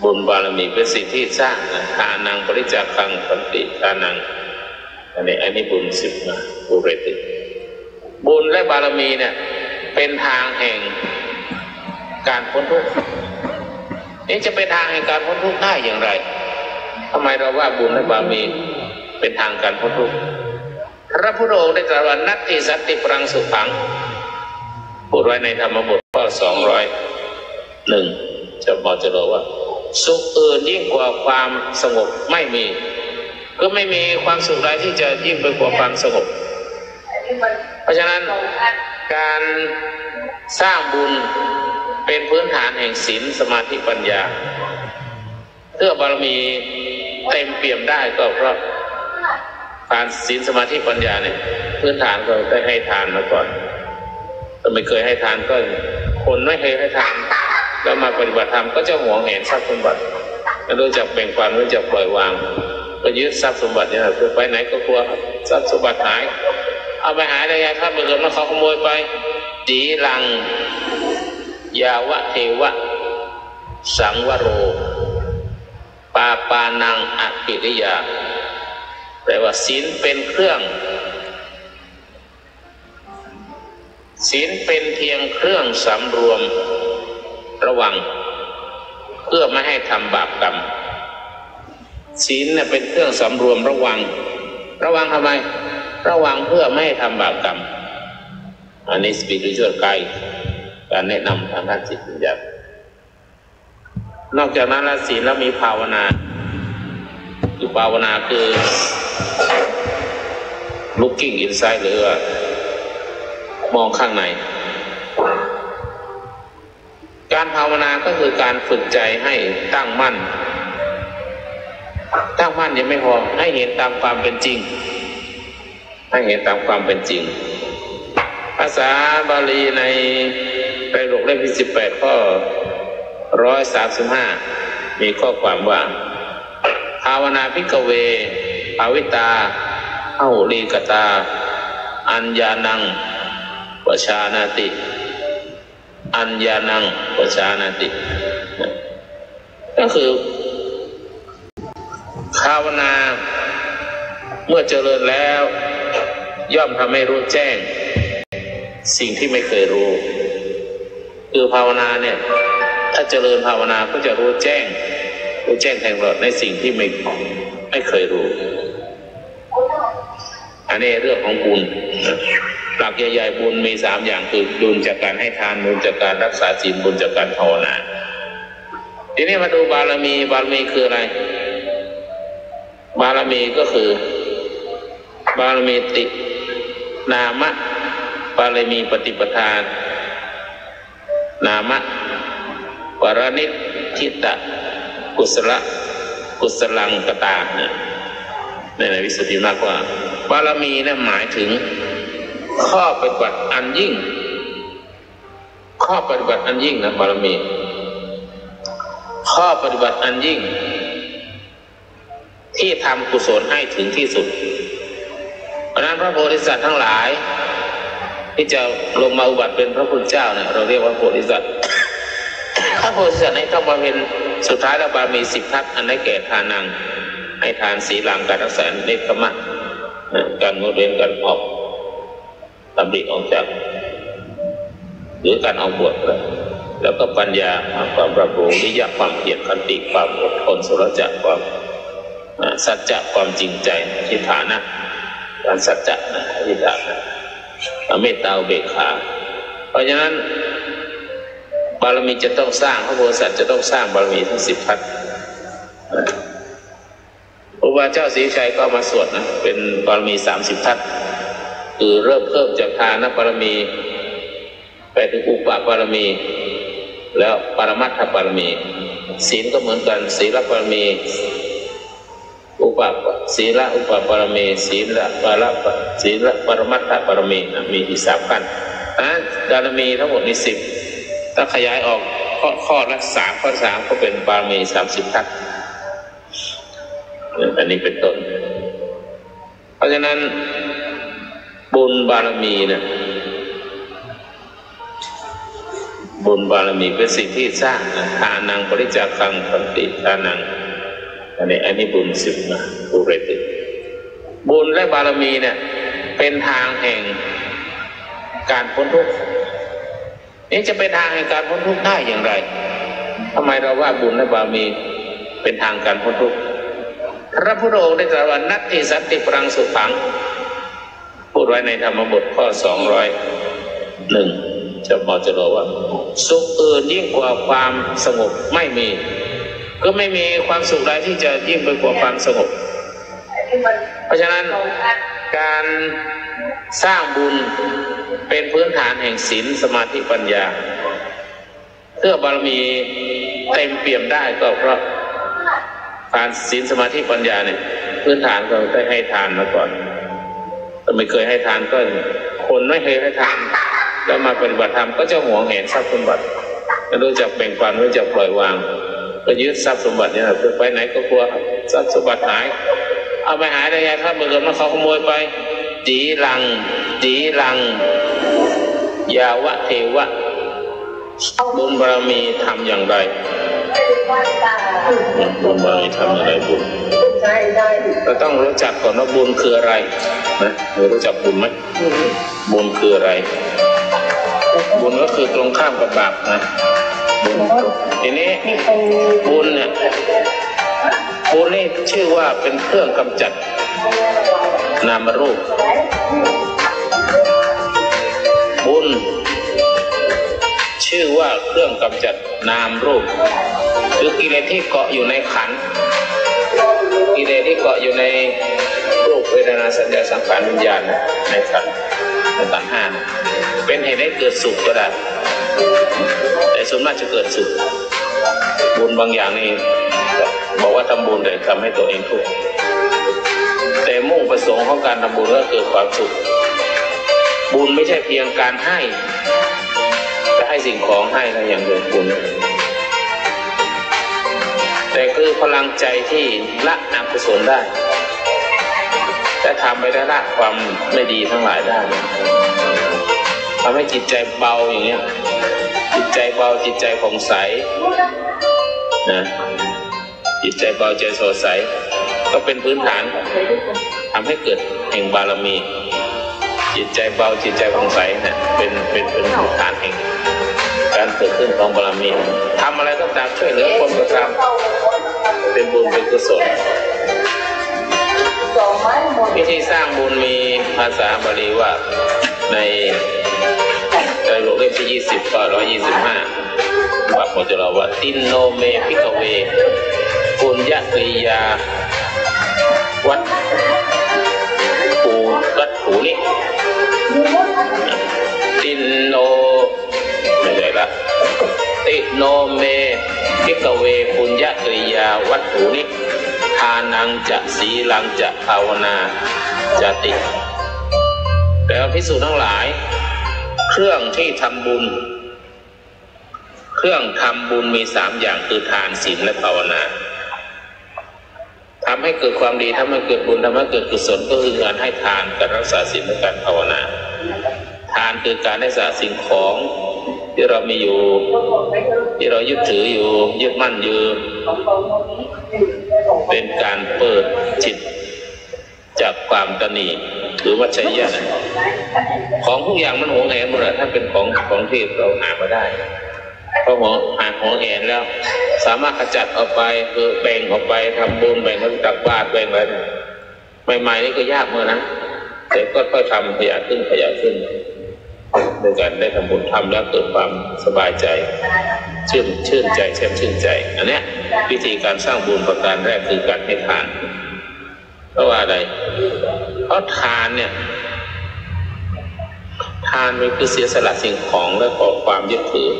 บุญบารมีเป็นสิ่งที่สร้างทานังปริจาคังขันติทานังอันนี้บุญ10นะบุเรติบุญและบารมีเนี่ยเป็นทางแห่งการพ้นทุกข์นี่จะเป็นทางแห่งการพ้นทุกข์ได้อย่างไรทำไมเราว่าบุญและบารมีเป็นทางการพ้นทุกข์พระพุทธองค์ได้ตรัสว่านัตติสัตติปรังสุขังพูดไว้ในธรรมบทข้อ201จะบอกจะบอกว่าสุขอื่นยิ่งกว่าความสงบไม่มีก็ไม่มีความสุขใดที่จะยิ่งไปกว่าความสงบเพราะฉะนั้นการสร้างบุญเป็นพื้นฐานแห่งศีลสมาธิปัญญาเพื่อบารมีเต็มเปี่ยมได้ก็เพราะการศีลสมาธิปัญญาเนี่ยพื้นฐานก็ได้ให้ทานมาก่อนถ้าไม่เคยให้ทานก็คนไม่เคยให้ทานแล้วมาปฏิบัติธรรมก็จะหวงแหนทรัพย์สมบัติไม่รู้จักแบ่งปันไม่รู้จักปล่อยวางก็ยึดทรัพย์สมบัติเนี่ยคือไปไหนก็กลัวทรัพย์สมบัติหายเอาไปหายได้ไงถ้าบังเอิญว่าเขาขโมยไปจีรังยาวะเทวะสังวโรปาปานังอภิริยาแปลว่าศีลเป็นเครื่อง ศีลเป็นเพียงเครื่องสำรวมระวังเพื่อไม่ให้ทำบาปกรรมศีลเนี่ยเป็นเครื่องสำรวมระวังทำไมระวังเพื่อไม่ให้ทำบาปกรรมอันนี้สปิริตชวลไกด์การแนะนำทางด้านจิตวิญญาณนอกจากนั้นแล้วศีลแล้วมีภาวนาคือภาวนาคือ looking inside หรือว่ามองข้างในการภาวนาก็คือการฝึกใจให้ตั้งมั่นยังไม่พอให้เห็นตามความเป็นจริงภาษาบาลีในไตรปิฎกเล่มที่18ข้อ135มีข้อความว่าภาวนาภิกขเวภาวิตาอหุลีกตาอัญญานังวชานาติอัญญานังวชานาติก็คือภาวนาเมื่อเจริญแล้วย่อมทำให้รู้แจ้งสิ่งที่ไม่เคยรู้คือภาวนาเนี่ยถ้าเจริญภาวนาก็จะรู้แจ้งแทงตลอดในสิ่งที่ไม่เคยรู้อันนี้เรื่องของบุญหลักใหญ่ๆบุญมี3อย่างคือบุญจากการให้ทานบุญจากการรักษาศีลบุญจากการภาวนาทีนี้มาดูบารมีคืออะไรบารมีก็คือบารมีตินามะบารมีปฏิปทานนามะปรณิทิตะกุศลังกตาในวิสุทธิมรรคว่าบารมีนั้นหมายถึงข้อปฏิบัติอันยิ่งนะบารมีข้อปฏิบัติอันยิ่งที่ทำกุศลให้ถึงที่สุดเพราะนั้นพระโพธิสัตว์ทั้งหลายที่จะลงมาอุบัติเป็นพระพุทธเจ้าเนี่ยเราเรียกว่าโพธิสัตว์พระโพธิสัตว์ในต้องมาเป็นสุดท้ายแล้วบารมี10ทัศอันได้แก่ทานังให้ทานศีลังการรักษาเนคขมะการงดเว้นการออกตำริออกจากหรือการเอาบวชแล้วก็ปัญญาความรับรู้วิริยะความเพียรขันติความอดทนสุรจะความสัจจะความจริงใจทิฏฐานะการสัจจะทิฏฐานะเมตตาอุเบกขาเพราะฉะนั้นบารมีจะต้องสร้างพระโพธิสัตว์จะต้องสร้างบารมีทั้ง10ทัศครูบาเจ้าศรีวิชัยก็มาสวดนะเป็นบารมี30ทัศคือเริ่มเพิ่มจากทานบารมีไปถึงอุปบารมีแล้วปรมัตถบารมีศีลก็เหมือนกันศีลบารมีศีลอุปบารมีศีลปรมัตถบารมีมีอีก3ขั้นบารมีทั้งหมดนี้10ถ้าขยายออกข้อละ3ข้อ3ก็เป็นบารมี30ทัศอันนี้เป็นต้นเพราะฉะนั้นบุญบารมีเนี่ยบุญบารมีเป็นสิ่งที่สร้างทานังบริจาคังขันติทานังอันนี้บุญ10นะบุเรติบุญและบารมีเนี่ยเป็นทางแห่งการพ้นทุกข์นี่จะเป็นทางแห่งการพ้นทุกข์ได้อย่างไรทำไมเราว่าบุญและบารมีเป็นทางการพ้นทุกข์พระพุทธองค์ได้ตรัสว่านัตถิสันติปรังสุขังพูดไว้ในธรรมบทข้อ201จะบอกว่าสุขอื่นยิ่งกว่าความสงบไม่มีก็ไม่มีความสุขใดที่จะยิ่งไปกว่าความสงบเพราะฉะนั้นการสร้างบุญเป็นพื้นฐานแห่งศีลสมาธิปัญญาเพื่อบารมีเต็มเปี่ยมได้ก็เพราะการศีลสมาธิปัญญาเนี่ยพื้นฐานก็ได้ให้ทานมาก่อนถ้าไม่เคยให้ทานก็คนไม่เคยให้ทานแล้วมาปฏิบัติธรรมก็จะหวงแหนทรัพย์สมบัติไม่รู้จักแบ่งปันไม่รู้จักปล่อยวางก็ยึดทรัพย์สมบัติเนี่ยไปไหนก็กลัวทรัพย์สมบัติหายเอาไปหายได้ไงถ้าเมื่อกี้มันเขาขโมยไปจีลังยาวะเทวะบุญบารมีทำอย่างไรบุญบารมีทำอย่างไรบุญเราต้องรู้จักก่อนว่าบุญคืออะไรนะรู้จักบุญไหมบุญคืออะไร บุญก็คือตรงข้ามกับบาปนะบุญทีนี้บุญเนี่ยบุญนี่ชื่อว่าเป็นเครื่องกำจัดนามรูปบุญชื่อว่าเครื่องกำจัดนามรูปคือกิเลสที่เกาะอยู่ในขันธ์กิเลสที่เกาะอยู่ในรูปเวทนาสัญญาสังขารวิญญาณในขันธ์ในขันธ์ห้าเป็นเหตุให้เกิดสุขก็ได้แต่ส่วนมากจะเกิดสุขบุญบางอย่างนี่บอกว่าทำบุญแต่ทำให้ตัวเองทุกข์แต่มุ่งประสงค์ของการทำบุญก็เกิดความสุขบุญไม่ใช่เพียงการให้จะให้สิ่งของให้อะไรอย่างเดียวบุญแต่คือพลังใจที่ละอกุศลได้จะทำไปได้ละความไม่ดีทั้งหลายได้ทำให้จิตใจเบาอย่างเงี้ยจิตใจเบาจิตใจผ่องใสนะจิตใจเบาใจสดใสก็เป็นพื้นฐานทำให้เกิดแห่งบารมีจิตใจเบาจิตใจผ่องใสเนี่ยเป็นพื้นฐานแห่งการเกิดขึ้นของบารมีทำอะไรก็ตามช่วยเหลือคนก็ตามเป็นบุญเป็นกุศลวิธีสร้างบุญมีภาษาบาลีว่าในไตรปิฎกเล่มที่20ข้อ125ว่าพระเจ้าว่าตินโนเมภิกขเวปุญญกริยาวัตถุนิตินโนไม่ใช่ละติโนเมภิกขเวปุญญกริยาวัตถุนิทานังจะสีลังจะภาวนาจะติแต่ว่าภิกษุทั้งหลายเครื่องที่ทำบุญเครื่องทำบุญมี3อย่างคือทานศีลและภาวนาทำให้เกิดความดีทำให้เกิดบุญทำให้เกิดกุศลก็คือการให้ทานการรักษาศีลและการภาวนาทานคือการรักษาสิ่งของที่เรามีอยู่ที่เรายึดถืออยู่ยึดมั่นอยู่เป็นการเปิดจิตจากความตนีหรือวัชยะของทุกอย่างมันหวงแหนหมดถ้าเป็นของที่เราหามาได้พอหาของแหนแล้วสามารถขจัดออกไปคือแบ่งออกไปทำบุญแบ่งให้ตักบาตรแบ่งอะไรใหม่ๆนี่ก็ยากเมื่อนะแต่ก็ค่อยๆทำขยันขึ้นด้วยกันได้ทำบุญทำแล้วเกิดความสบายใจชื่นใจแช่มชื่นใจอันนี้วิธีการสร้างบุญประการแรกคือการให้ทานเพราะว่าอะไรเพราะทานเนี่ยทานมันคือเสียสละสิ่งของและขอความยึดถือ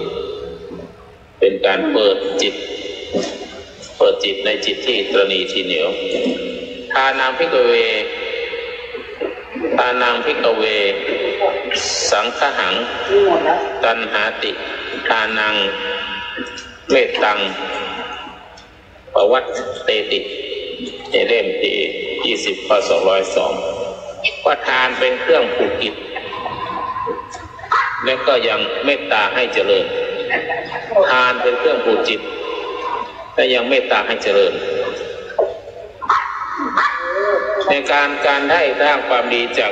เป็นการเปิดจิตในจิตที่ตระหนี่ทีเหนียวทานังภิกขเวสังฆหังตัณหาติทานังเมตตังปวัตเตติในเล่มที่20ข้อ202ว่าทานเป็นเครื่องผูกจิตและก็ยังเมตตาให้เจริญทานเป็นเครื่องผูกจิตและยังเมตตาให้เจริญในการได้สร้างความดีจาก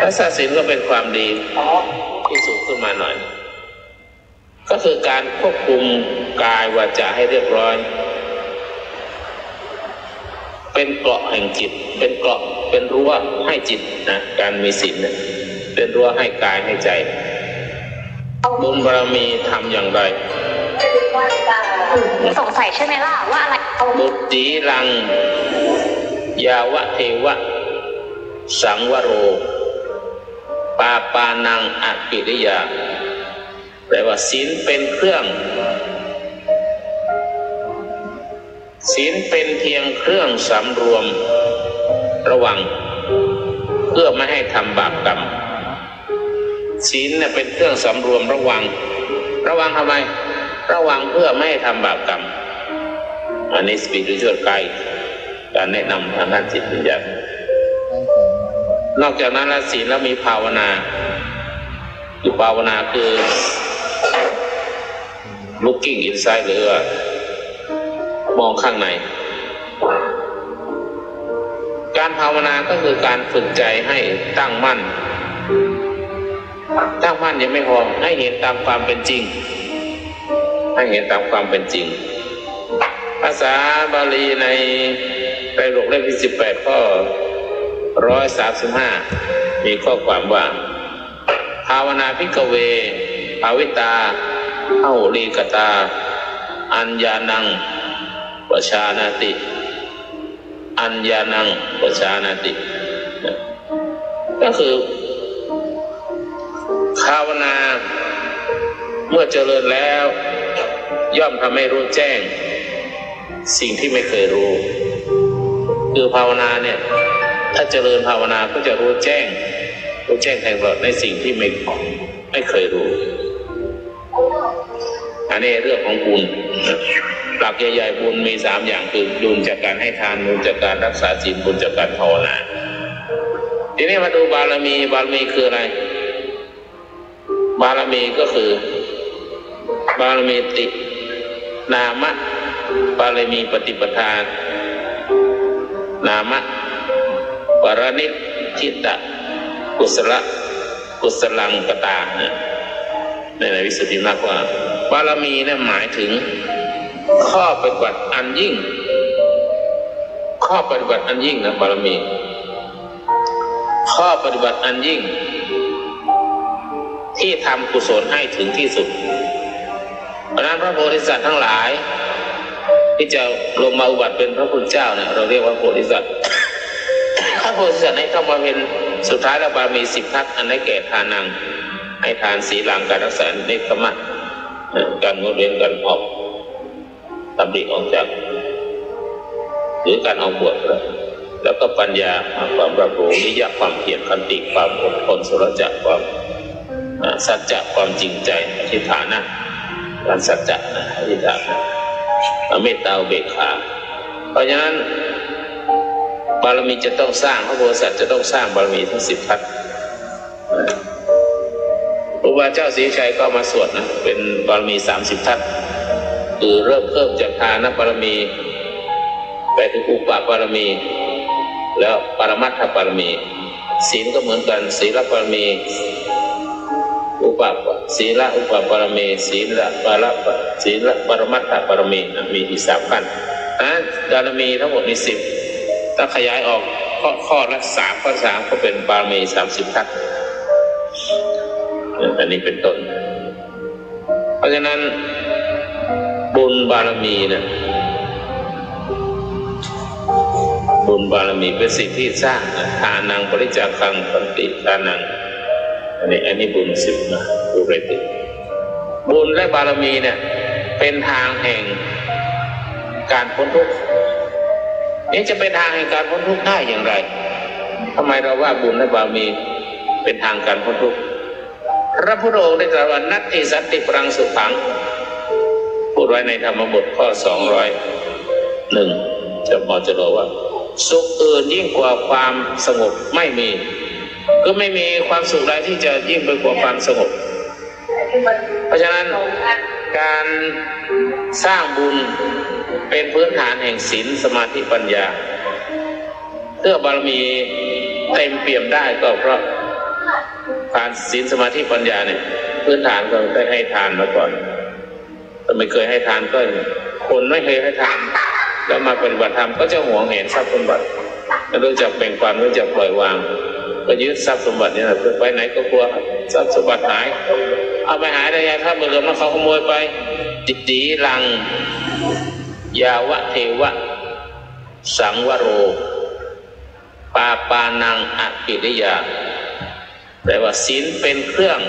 รักษาศีลก็เป็นความดีที่สูงขึ้นมาหน่อยก็คือการควบคุมกายวาจาให้เรียบร้อยเป็นเกราะแห่งจิตเป็นเกราะเป็นรั้วให้จิตนะการมีศีลเป็นรั้วให้กายให้ใจบุญบารมีทำอย่างไรสงสัยใช่ไหมล่ะว่าอะไรบุตรีลังยาวะเทวะสังวโรปาปานังอภิริยาแปลว่าศีลเป็นเครื่องศีลเป็นเพียงเครื่องสำรวมระวังเพื่อไม่ให้ทำบาปกรรมศีลเนี่ยเป็นเครื่องสำรวมระวังทำไมระวังเพื่อไม่ให้ทำบาปกรรมอันนี้สปิริตชวลไกด์การแนะนำทางด้านจิตวิญญาณนอกจากนั้นแล้วศีลแล้วมีภาวนาคือภาวนาคือ looking inside หรือว่ามองข้างในก การภาวนาก็คือการฝึกใจให้ตั้งมั่นยังไม่พอให้เห็นตามความเป็นจริงให้เห็นตามความเป็นจริงภาษาบาลีในไตรปิฎกเล่มที่18ข้อ135มีข้อความว่าภาวนาภิกขเวภาวิตาเฮาลีกตาอัญญานังปชานาติอัญญานังปชานาติก็คือภาวนาเมื่อเจริญแล้วย่อมทำให้รู้แจ้งสิ่งที่ไม่เคยรู้คือภาวนาเนี่ยถ้าเจริญภาวนาก็จะรู้แจ้งแทงตลอดในสิ่งที่ไม่เคยรู้อันนี้เรื่องของบุญหลักใหญ่ๆบุญมี3อย่างคือบุญจากการให้ทานบุญจากการรักษาศีลบุญจากการภาวนาทีนี้มาดูบารมีคืออะไรบารมีก็คือบารมีตินามะบารมีปฏิปทานามะปรณิทิตะกุศลังกตาในวิสุทธิมรรคว่าบารมีเนี่ยหมายถึงข้อปฏิบัติอันยิ่งนะบารมีข้อปฏิบัติอันยิ่งที่ทำกุศลให้ถึงที่สุดเพราะนั้นพระโพธิสัตว์ทั้งหลายที่จะลงมาอุบัติเป็นพระพุทธเจ้าเนี่ยเราเรียกว่าโพธิสัตว์พระโพธิสัตว์ให้เข้ามาเป็นสุดท้ายแล้วบารมี10ทัศอันได้แก่ทานังให้ทานศีลังการรักษาเนคขมะการงดเว้นการออกตำหนิออกจากหรือการเอาบวชแล้วก็ปัญญาความรับรู้วิริยะความเพียรขันติความอดทนสุรจะความสัจจะความจริงใจอธิษฐานะการสัจจะอธิษฐานะเมตตาอุเบกขาเพราะฉะนั้นบารมีจะต้องสร้างพระโพธิสัตว์จะต้องสร้างบารมีทั้ง10ทัศครูบาเจ้าศรีชัยก็มาสวดนะเป็นบารมี30ทัศคือเริ่มเพิ่มจากทานบารมีไปถึงอุปบารมีแล้วปรมัตถบารมีศีลก็เหมือนกันศีลบารมีศีลอุปบารมีศีลปรมัตถบารมีมีอีก3ขั้นบารมีทั้งหมดมี10ถ้าขยายออกข้อละ3ข้อ3ก็เป็นบารมี30ทัศอันนี้เป็นต้นเพราะฉะนั้นบุญบารมีเนี่ยบุญบารมีเป็นสิ่งที่สร้างทานังบริจาคังขันติทานังอันนี้บุญ10นะดูเลยติบุญและบารมีเนี่ยเป็นทางแห่งการพ้นทุกข์นี่จะเป็นทางแห่งการพ้นทุกข์ได้อย่างไรทำไมเราว่าบุญและบารมีเป็นทางการพ้นทุกข์พระพุทธองค์ได้ตรัสว่านัตถิสันติปรังสุขังพูดไว้ในธรรมบทข้อ201จะบอกว่าสุขอื่นยิ่งกว่าความสงบไม่มีก็ไม่มีความสุขใดที่จะยิ่งไปกว่าความสงบเพราะฉะนั้นการสร้างบุญเป็นพื้นฐานแห่งศีลสมาธิปัญญาเพื่อบารมีเต็มเปี่ยมได้ก็เพราะการศีลสมาธิปัญญาเนี่ยพื้นฐานก็ได้ให้ทานมาก่อนถ้าไม่เคยให้ทานก็คนไม่เคยให้ทานแล้วมาปฏิบัติธรรมก็จะหวงเห็นทรัพย์สมบัติไม่รู้จักแบ่งปันไม่รู้จักปล่อยวางก็ยึดทรัพย์สมบัตินี่แหละไปไหนก็กลัวทรัพย์สมบัติหายเอาไปหายได้ยังถ้าเมื่อแล้วเขาขโมยไปติตีลังยาวะเทวะสังวโรปาปานังอปิริยาแปลว่าศีลเป็นเครื่อง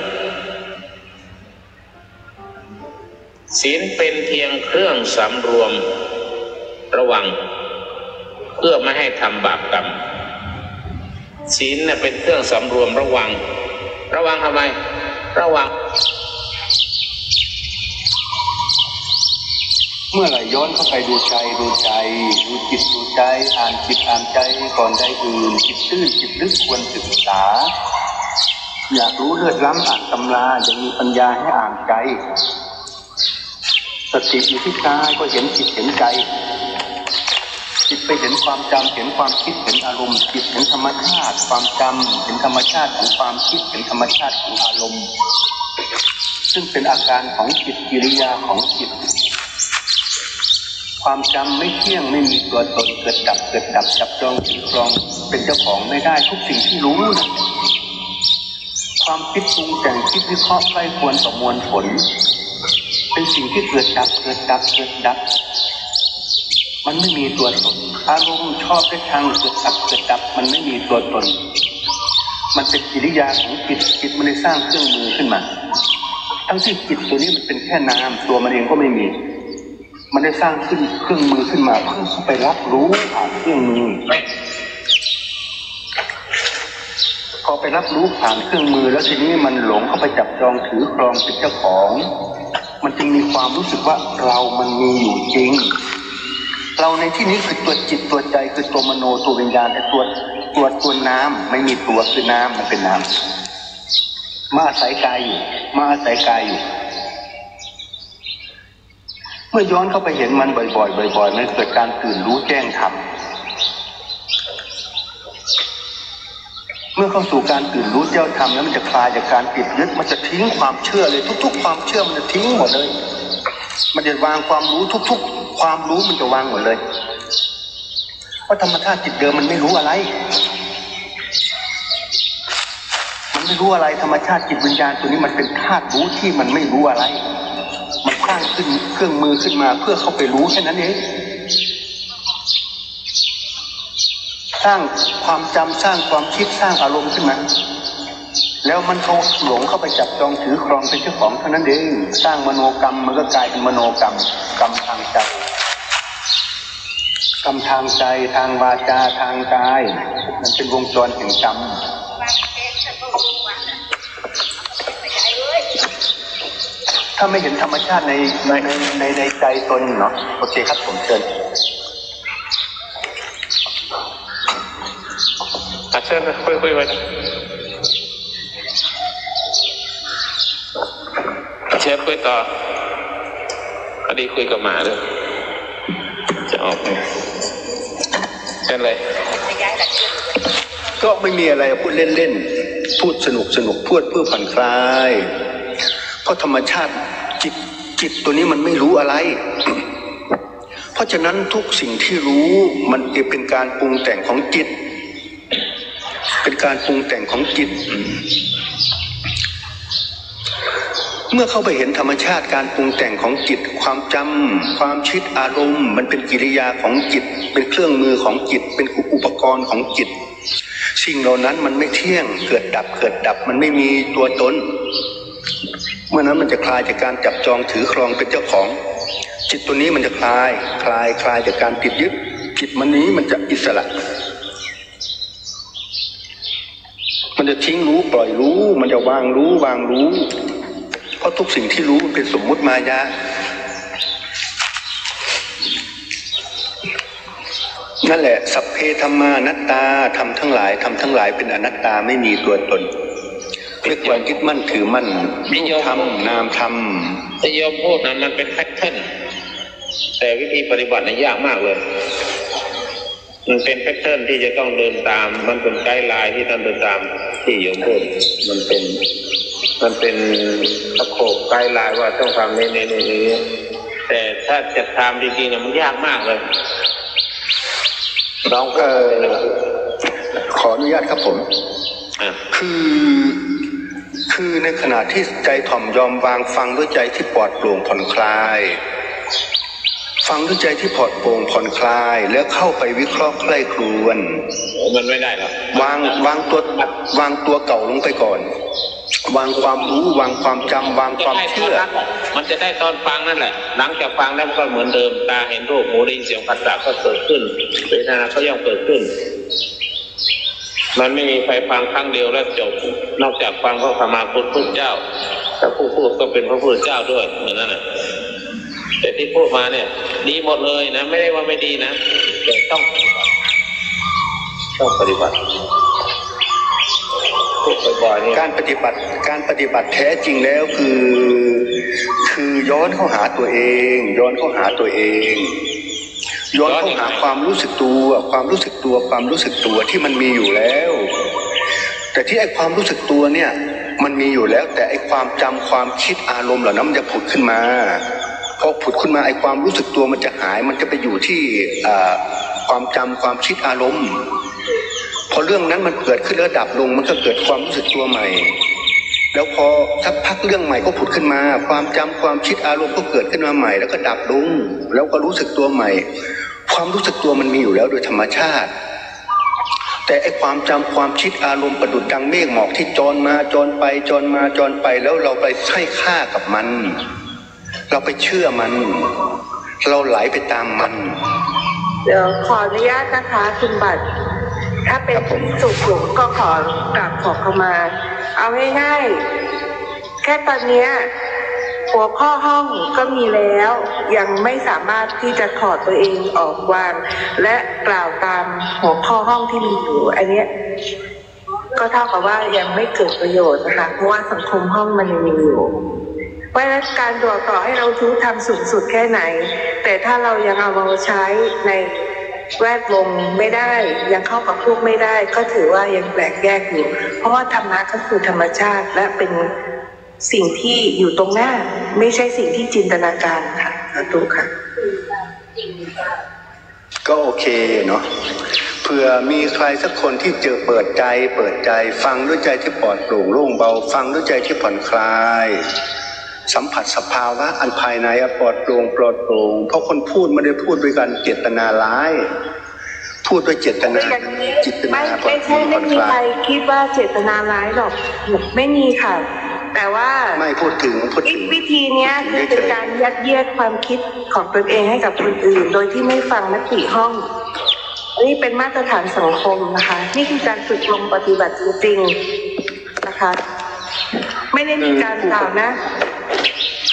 ศีลเป็นเพียงเครื่องสำรวมระวังเพื่อไม่ให้ทำบาปกรรมศีลเนี่ยเป็นเครื่องสำรวมระวังทำไมระวังเมื่อไหร่ย้อนเข้าไปดูใจดูจิตดูใจอ่านจิตอ่านใจก่อนใดอื่นจิตตื้นจิตลึกควรศึกษาอยากรู้เลือดล้ำอ่านตำรายังมีปัญญาให้อ่านใจสติอยู่ที่กายก็เห็นจิตเห็นใจ จิตไปเห็นความจำเห็นความคิดเห็นอารมณ์จิตเห็นธรรมชาติความจำเห็นธรรมชาติของความคิดเห็นธรรมชาติของอารมณ์ซึ่งเป็นอาการของจิตกิริยาของจิตความจำไม่เที่ยงไม่มีตัวตนเกิดดับจับจองถือครองเป็นเจ้าของไม่ได้ทุกสิ่งที่รู้นะความคิดปรุงแต่งคิดวิเคราะห์ใคร่ควรประมวลผลเป็นสิ่งที่เกิดดับมันไม่มีตัวตนอารมณ์ชอบได้ชังเกิดดับมันไม่มีตัวตนมันเป็นกิริยาของจิตมันได้สร้างเครื่องมือขึ้นมาทั้งที่จิตตัวนี้มันเป็นแค่นามตัวมันเองก็ไม่มีมันได้สร้างขึ้นเครื่องมือขึ้นมาเพื่อไปรับรู้ผ่านเครื่องมือพอไปรับรู้ผ่านเครื่องมือแล้วทีนี้มันหลงเข้าไปจับจองถือครองเป็นเจ้าของมันจึงมีความรู้สึกว่าเรามันมีอยู่จริงเราในที่นี้คือตัวจิตตัวใจคือตัวมโนตัววิญญาณแต่ตัวน้ำไม่มีตัวคือน้ำมันเป็นน้ำมาอาศัยกายอยู่เมื่อย้อนเข้าไปเห็นมันบ่อยๆมันเกิดการตื่นรู้แจ้งธรรมเมื่อเข้าสู่การตื่นรู้แจ้งธรรมแล้วมันจะคลายจากการติดยึดมันจะทิ้งความเชื่อเลยทุกๆความเชื่อมันจะทิ้งหมดเลยมันจะวางความรู้ทุกๆความรู้มันจะวางหมดเลยเพราะธรรมชาติจิตเดิมมันไม่รู้อะไรธรรมชาติจิตวิญญาณตัวนี้มันเป็นธาตุรู้ที่มันไม่รู้อะไรมันสร้างขึ้นเครื่องมือขึ้นมาเพื่อเข้าไปรู้แค่นั้นเองสร้างความจำสร้างความคิดสร้างอารมณ์ขึ้นมาแล้วมันเขาหลงเข้าไปจับจองถือครองเป็นเจ้าของเท่านั้นเองสร้างมโนกรรมมันก็กลายเป็นมโนกรรมกรรมทางใจกรรมทางใจทางวาจาทางกายมันเป็นวงจรแห่งกรรมถ้าไม่เห็นธรรมชาติในใจตนเนาะโอเคครับผมเชิญเชิญนะคุยไว้เชฟคุยต่อพอดีคุยกับหมาด้วยจะออกไหมเช่นไรก็ไม่มีอะไรพูดเล่นๆพูดสนุกพูดเพื่อผ่อนคลายเพราะธรรมชาติจิตตัวนี้มันไม่รู้อะไร เพราะฉะนั้นทุกสิ่งที่รู้มันจะเป็นการปรุงแต่งของจิตเป็นการปรุงแต่งของจิตเมื่อเข้าไปเห็นธรรมชาติการปรุงแต่งของจิตความจำความคิดอารมณ์มันเป็นกิริยาของจิตเป็นเครื่องมือของจิตเป็นอุปกรณ์ของจิตสิ่งเหล่านั้นมันไม่เที่ยงเกิดดับมันไม่มีตัวตนเมื่อนั้นมันจะคลายจากการจับจองถือครองเป็นเจ้าของจิตตัวนี้มันจะคลายจากการติดยึดจิตมันนี้มันจะอิสระมันจะทิ้งรู้ปล่อยรู้มันจะวางรู้เพราะทุกสิ่งที่รู้มันเป็นสมมุติมายานั่นแหละสัพเพธัมมานัตตาทำทั้งหลายเป็นอนัตตาไม่มีตัวตนเรียกว่ายึดมั่นถือมั่นรูปธรรมนามธรรมที่โยมพูดนั้นมันเป็นแพทเทิร์นแต่วิธีปฏิบัติเนี่ยยากมากเลยมันเป็นแพทเทิร์นที่จะต้องเดินตามมันเป็นไกด์ไลน์ที่ต้องเดินตามที่โยมพูดมันเป็นตะโขบไกด์ไลน์ว่าต้องทำนี้แต่ถ้าจะทำจริงๆเนี่ยมันยากมากเลยน้องขออนุญาตครับผมคือในขณะที่ใจถ่อมยอมวางฟังด้วยใจที่ปลอดโปร่งผ่อนคลายฟังด้วยใจที่ปลอดโปร่งผ่อนคลายแล้วเข้าไปวิเคราะห์ใคร่ครวญมันไม่ได้หรอกวางตัวเก่าลงไปก่อนวางความรู้วางความจำวางความเชื่อมันจะได้ตอนฟังนั่นแหละหลังจากฟังแล้วก็เหมือนเดิมตาเห็นรูปหูได้ยินเสียงผัสสะก็เกิดขึ้นเวทนาก็ย่อมเกิดขึ้นมันไม่มีใครฟังครั้งเดียวแล้วจบนอกจากฟังพระสัมมาสัมพุทธเจ้าแต่ผู้พูดก็เป็นพระพุทธเจ้าด้วยเหมือนนั้นน่ะแต่ที่พูดมาเนี่ยดีหมดเลยนะไม่ได้ว่าไม่ดีนะแต่ต้องปฏิบัติการปฏิบัติแท้จริงแล้วคือย้อนเข้าหาตัวเอง ย้อนเข้าหาความรู้สึกตัวความรู้สึกตัวความรู้สึกตัวที่มันมีอยู่แล้วแต่ที่ไอ้ความรู้สึกตัวเนี่ยมันมีอยู่แล้วแต่ไอ้ความจำความคิดอารมณ์เหล่านั้นมันจะผุดขึ้นมาพอผุดขึ้นมาไอ้ความรู้สึกตัวมันจะหายมันจะไปอยู่ที่ความจำความคิดอารมณ์พอเรื่องนั้นมันเกิดขึ้นแล้วดับลงมันก็เกิดความรู้สึกตัวใหม่แล้วพอสักพักเรื่องใหม่ก็ผุดขึ้นมาความจำความคิดอารมณ์ก็เกิดขึ้นมาใหม่แล้วก็ดับลงแล้วก็รู้สึกตัวใหม่ความรู้สึกตัวมันมีอยู่แล้วโดยธรรมชาติแต่ไอ้ความจำความคิดอารมณ์ประดุจดังเมฆหมอกที่จรมาจรไปจรมาจรไปแล้วเราไปให้ค่ากับมันเราไปเชื่อมันเราไหลไปตามมันเดี๋ยวขออนุญาตนะคะคุณบัตรถ้าเป็นสุขผมก็ขอกราบขอเข้ามาเอาง่ายๆแค่ตอนนี้หัวข้อห้องก็มีแล้วยังไม่สามารถที่จะถอดตัวเองออกวางและกล่าวตามหัวข้อห้องที่มีอยู่อันนี้ก็เท่ากับว่ายังไม่เกิดประโยชน์นะคะเพราะว่าสังคมห้องมันยังมีอยู่เพราะฉะนั้นการตัวต่อให้เราทุกทำสูงสุดแค่ไหนแต่ถ้าเรายังเอามาใช้ในแวดวงไม่ได้ยังเข้ากับพวกไม่ได้ก็ถือว่ายังแปลกแยกอยู่เพราะว่าธรรมะก็คือธรรมชาติและเป็นสิ่งที่อยู่ตรงหน้าไม่ใช่สิ่งที่จินตนาการค่ะสาธุค่ะก็โอเคเนาะเผื่อมีใครสักคนที่เจอเปิดใจฟังด้วยใจที่ปลอดโปร่งโล่งเบาฟังด้วยใจที่ผ่อนคลายสัมผัสสภาวะอันภายในปลอดโปร่งเพราะคนพูดไม่ได้พูดด้วยการเจตนาร้ายพูดด้วยเจตนาไม่ใช่ไม่มีใครคิดว่าเจตนาร้ายหรอกไม่มีค่ะแต่ว่าไม่พูดถึงวิธีนี้คือเป็นการยัดเยียดความคิดของตนเองให้กับคนอื่นโดยที่ไม่ฟังมติห้องนี่เป็นมาตรฐานสังคมนะคะนี่คือการฝึกลงปฏิบัติจริงๆนะคะไม่ได้มีการกล่าวนะ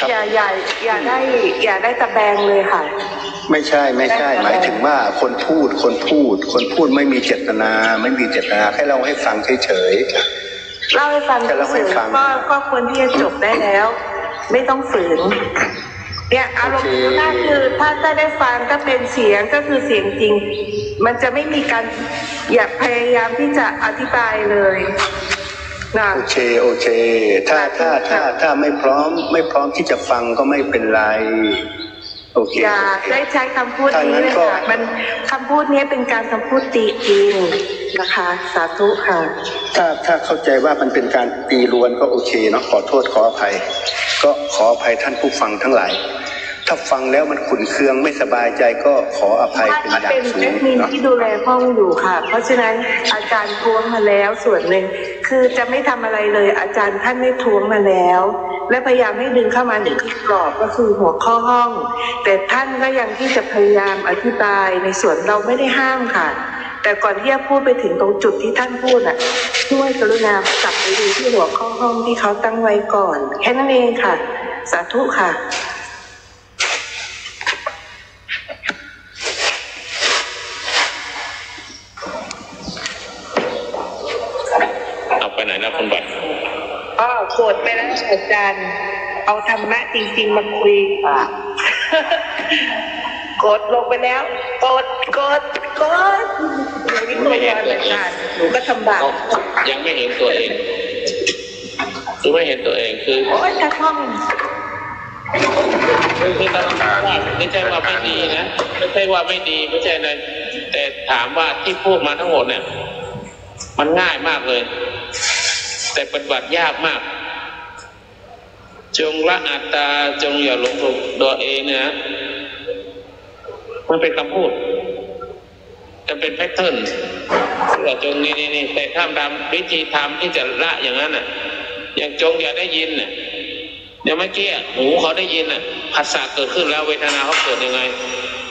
อย่าได้ตะแบงเลยค่ะไม่ใช่หมายถึงว่าคนพูดไม่มีเจตนาแค่เล่าให้ฟังเฉยเล่าให้ฟังก็ควรที่จะจบได้แล้วไม่ต้องฝืนเนี่ยอารมณ์น่าคือถ้าได้ฟังก็เป็นเสียงก็คือเสียงจริงมันจะไม่มีการอยากพยายามที่จะอธิบายเลยโอเคถ้าไม่พร้อมที่จะฟังก็ไม่เป็นไรโอเคอย่าได้ใช้คำพูดนี้เลยค่ะมันคำพูดนี้เป็นการคำพูดตีจริงนะคะสาธุค่ะถ้าเข้าใจว่ามันเป็นการตีรวนก็โอเคเนาะขอโทษขออภัยก็ขออภัยท่านผู้ฟังทั้งหลายถ้าฟังแล้วมันขุ่นเคืองไม่สบายใจก็ขออภัยเป็นอย่างสูงเป็นแอดมินที่ดูแลห้องอยู่ค่ะเพราะฉะนั้นอาจารย์ท้วงมาแล้วส่วนหนึ่งคือจะไม่ทำอะไรเลยอาจารย์ท่านไม่ท้วงมาแล้วและพยายามให้ดึงเข้ามาในที่กรอบก็คือหัวข้อห้องแต่ท่านก็ยังที่จะพยายามอธิบายในส่วนเราไม่ได้ห้ามค่ะแต่ก่อนที่จะพูดไปถึงตรงจุดที่ท่านพูดช่วยกรุณากลับไปดูที่หัวข้อห้องที่เขาตั้งไว้ก่อนแค่นั้นเองค่ะสาธุค่ะเอาไปไหนนะคุณบัตรโกรธไปแล้วอาจารย์เอาธรรมะจริงๆมาคุยกดลงไปแล้วกดนี่ตัวย้อนอาจารย์หนูก็ทำบาปยังไม่เห็นตัวเองคือไม่เห็นตัวเองคือโอ๊ยถ้าท่องคือตั้งไม่ใช่ว่าไม่ดีนะไม่ใช่ว่าไม่ดีไม่ใช่นะแต่ถามว่าที่พูดมาทั้งหมดเนี่ยมันง่ายมากเลยแต่ปฏิบัติยากมากจงละอัตตาจงอย่าหลงตัวเองเนี่ยมันเป็นคำพูดจะเป็นแพทเทิร์นแต่จงนี่แต่ถ้าทำวิธีทำที่จะละอย่างนั้นน่ะอย่างจงอย่าได้ยินน่ะอย่างเมื่อกี้หูเขาได้ยินน่ะภาษาเกิดขึ้นแล้วเวทนาเขาเกิดยังไง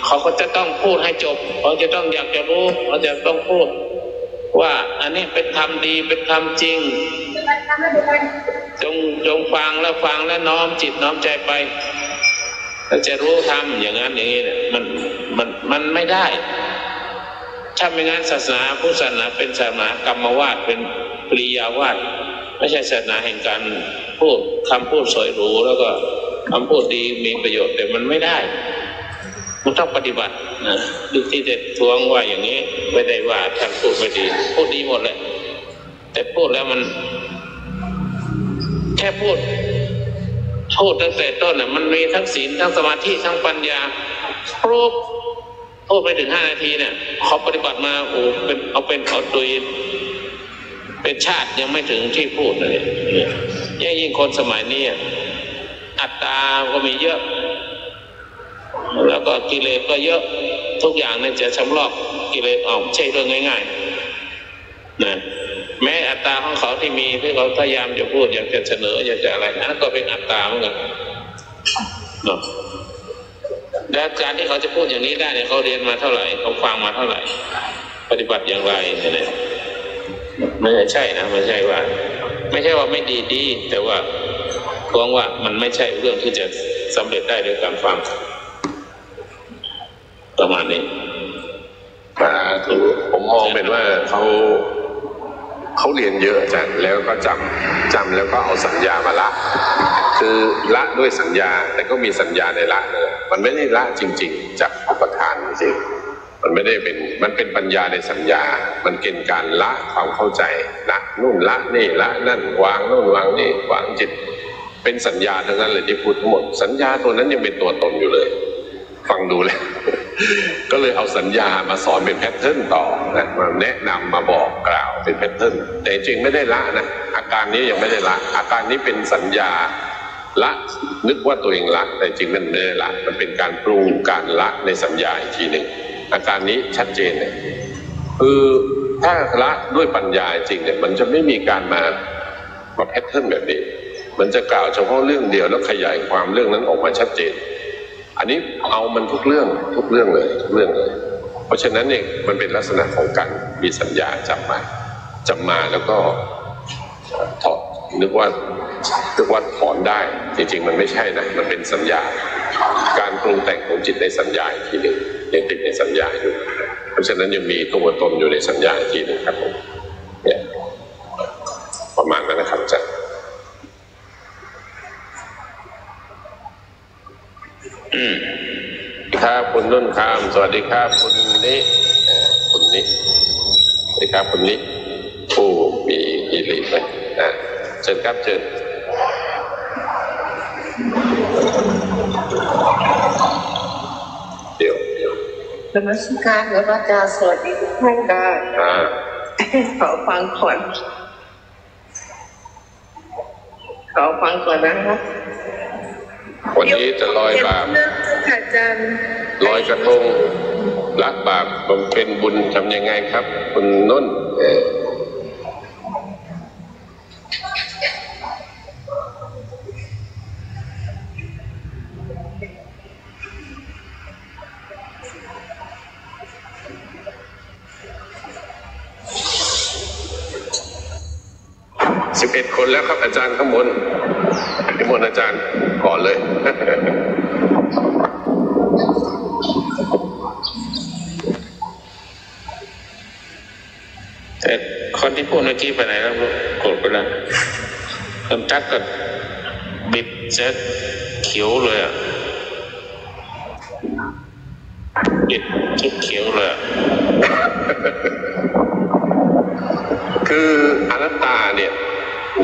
เขาก็จะต้องพูดให้จบเขาจะต้องอยากจะรู้เขาจะต้องพูดว่าอันนี้เป็นธรรมดีเป็นธรรมจริงจงฟังแล้วน้อมจิตน้อมใจไปเราจะรู้ธรรมอย่างนั้นอย่างนี้เนี่ยมันไม่ได้ถ้าไม่งั้นศาสนาพุทธศาสนาเป็นศาสนากรรมวาทเป็นปริยาวาทไม่ใช่ศาสนาแห่งการพูดคำพูดสวยหรูแล้วก็คำพูดดีมีประโยชน์แต่มันไม่ได้ มันต้องปฏิบัตินะดูที่เด็ดทวงว่าอย่างนี้ไม่ได้ว่าท่านพูดไม่ดีพูดดีหมดเลยแต่พูดแล้วมันแค่พูดตั้งแต่ต้นน่ะมันมีทั้งศีลทั้งสมาธิทั้งปัญญาพูดไปถึง5 นาทีเนี่ยเขาปฏิบัติมาโอ้เป็นเอาตุยเป็นชาติยังไม่ถึงที่พูดเลยยิ่งคนสมัยนี้อัตตาก็มีเยอะแล้วก็กิเลสก็เยอะทุกอย่างเนี่ยจะชำลอกกิเลสออกใช่เรื่องง่ายๆนะแม้อัตตาของเขาที่มีที่เขาพยายามจะพูดอยากจะเสนออยากจะอะไรนั่นก็เป็นอัตตาเหมือนกันเนาะและการที่เขาจะพูดอย่างนี้ได้เนี่ยเขาเรียนมาเท่าไหร่เขาฟังมาเท่าไหร่ปฏิบัติอย่างไรเนี่ยไม่ใช่นะไม่ใช่ว่าไม่ดีแต่ว่าทวงว่ามันไม่ใช่เรื่องที่จะสำเร็จได้ด้วยการฟังประมาณนี้ผมมองเป็นว่าเขาเรียนเยอะอาจารย์แล้วก็จำแล้วก็เอาสัญญามาละคือละด้วยสัญญาแต่ก็มีสัญญาในละเลยมันไม่ได้ละจริงๆจากอุปทานจริงมันไม่ได้มันเป็นปัญญาในสัญญามันเป็นการละความเข้าใจละนู่นละนี่ละนั่นวางนู่นวางนี่วางจิตเป็นสัญญาทั้งนั้นเลยที่พูดทั้งหมดสัญญาตัวนั้นยังเป็นตัวตนอยู่เลยฟังดูแล้วก็เลยเอาสัญญามาสอนเป็นแพทเทิร์นต่อนะมาแนะนำมาบอกกล่าวเป็นแพทเทิร์นแต่จริงไม่ได้ละนะอาการนี้ยังไม่ได้ละอาการนี้เป็นสัญญาละนึกว่าตัวเองละแต่จริงมันไม่ได้ละมันเป็นการปรุงการละในสัญญาอีกทีหนึ่งอาการนี้ชัดเจนเลยคือถ้าละด้วยปัญญาจริงเนี่ยมันจะไม่มีการมาแพทเทิร์นแบบนี้มันจะกล่าวเฉพาะเรื่องเดียวแล้วขยายความเรื่องนั้นออกมาชัดเจนอันนี้เอามันทุกเรื่องเลยเพราะฉะนั้นเองมันเป็นลักษณะของการมีสัญญาจำมาแล้วก็ถอดนึกว่าถอนได้จริงๆมันไม่ใช่นะมันเป็นสัญญาการปรุงแต่งของจิตในสัญญาอีกทีหนึ่งยังติดในสัญญาอยู่เพราะฉะนั้นยังมีตัวตนอยู่ในสัญญาอีกทีหนึ่งครับผมเนี่ยประมาณนั้นนะครับอาจารย์ครับคุณนุ่นคามสวัสดีครับคุณนิสวัสดีครับคุณนิผู้มีอิริไหมเชิญครับเชิญเดี๋ยวน มัสการและพระอาจารย์สวัสดีทุกท่านค่ะขอฟังก่อนนะครับวันนี้จะลอยบาปลอยกระทงละบาปบำเพ็ญบุญทำยังไงครับคุณนุ่น11 คนแล้วครับอาจารย์ข้างบนนิมนต์อาจารย์ก่อนเลยแต่คนที่พูดเมื่อกี้ไปไหนแล้วกดไปแล้วคนทักก็บิดจะเขียวเลยบิดชุดเขียวเลยคืออนัตตาเนี่ย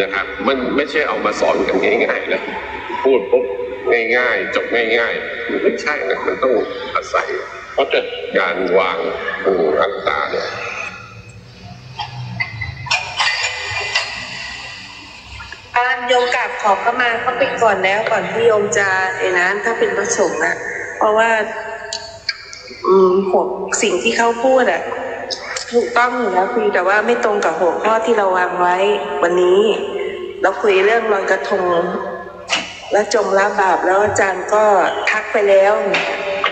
นะครับมันไม่ใช่เอามาสอนกันง่ายๆนะพูดปุ๊บง่ายๆจบง่ายๆไม่ใช่นะมันต้องอาศัยเพราะการวางอนัตตาเนี่ยโยมกราบขอเข้ามาเขาไปก่อนแล้วก่อนที่โยมจะนั้นถ้าเป็นประสงค์นะเพราะว่าหัวสิ่งที่เขาพูดถูกต้องอยู่แล้วคือแต่ว่าไม่ตรงกับหัวข้อที่เราวางไว้วันนี้เราคุยเรื่องลอยกระทงและจมละบาปแล้วอาจารย์ก็ทักไปแล้ว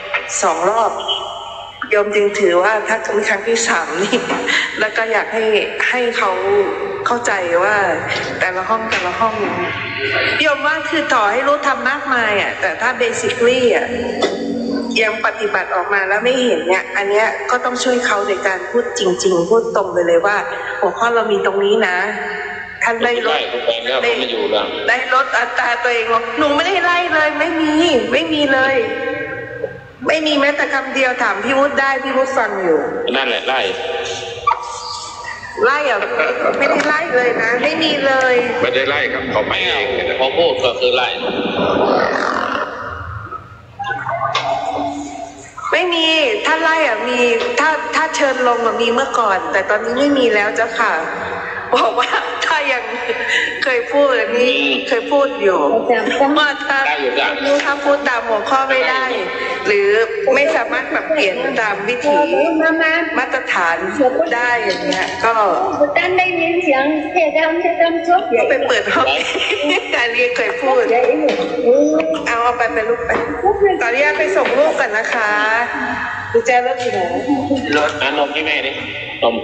2 รอบโยมจึงถือว่าทักเป็นครั้งที่3นี่แล้วก็อยากให้เขาเข้าใจว่าแต่ละห้องโยมว่าคือต่อให้รู้ทำมากมายแต่ถ้าเบสิคลี่ยังปฏิบัติออกมาแล้วไม่เห็นเนี่ยอันเนี้ยก็ต้องช่วยเขาในการพูดจริงๆพูดตรงไปเลยว่าหัวข้อเรามีตรงนี้นะท่านได้ลดอัตราตัวเองหนูไม่ได้ไล่เลยไม่มีเลย ไม่มีแม้แต่คำเดียวถามพี่วุฒิได้พี่วุฒิฟังอยู่นั่นแหละไล่อ่ะไม่ได้ไล่เลยนะไม่มีเลยไม่ได้ไล่ครับเขาไปเองเขาพูดก็คือไล่ไม่มีถ้าไล่อ่ะมีถ้าเชิญลงอ่ะมีเมื่อก่อนแต่ตอนนี้ไม่มีแล้วเจ้าค่ะบอกว่าถ้ายังเคยพูดอันนี้เคยพูดอยู่ว่าถ้าพูดตามหัวข้อไม่ได้หรือไม่สามารถปรับเปลี่ยนตามวิถีมาตรฐานได้อย่างเงี้ยก็ได้ยินเสียงไปเปิดห้องการเรียนเคยพูดเอาไปเป็นลูกไปตอนนี้ไปส่งลูกกันนะคะดูแจรถอยู่ไหนรถนมให้แม่ดินม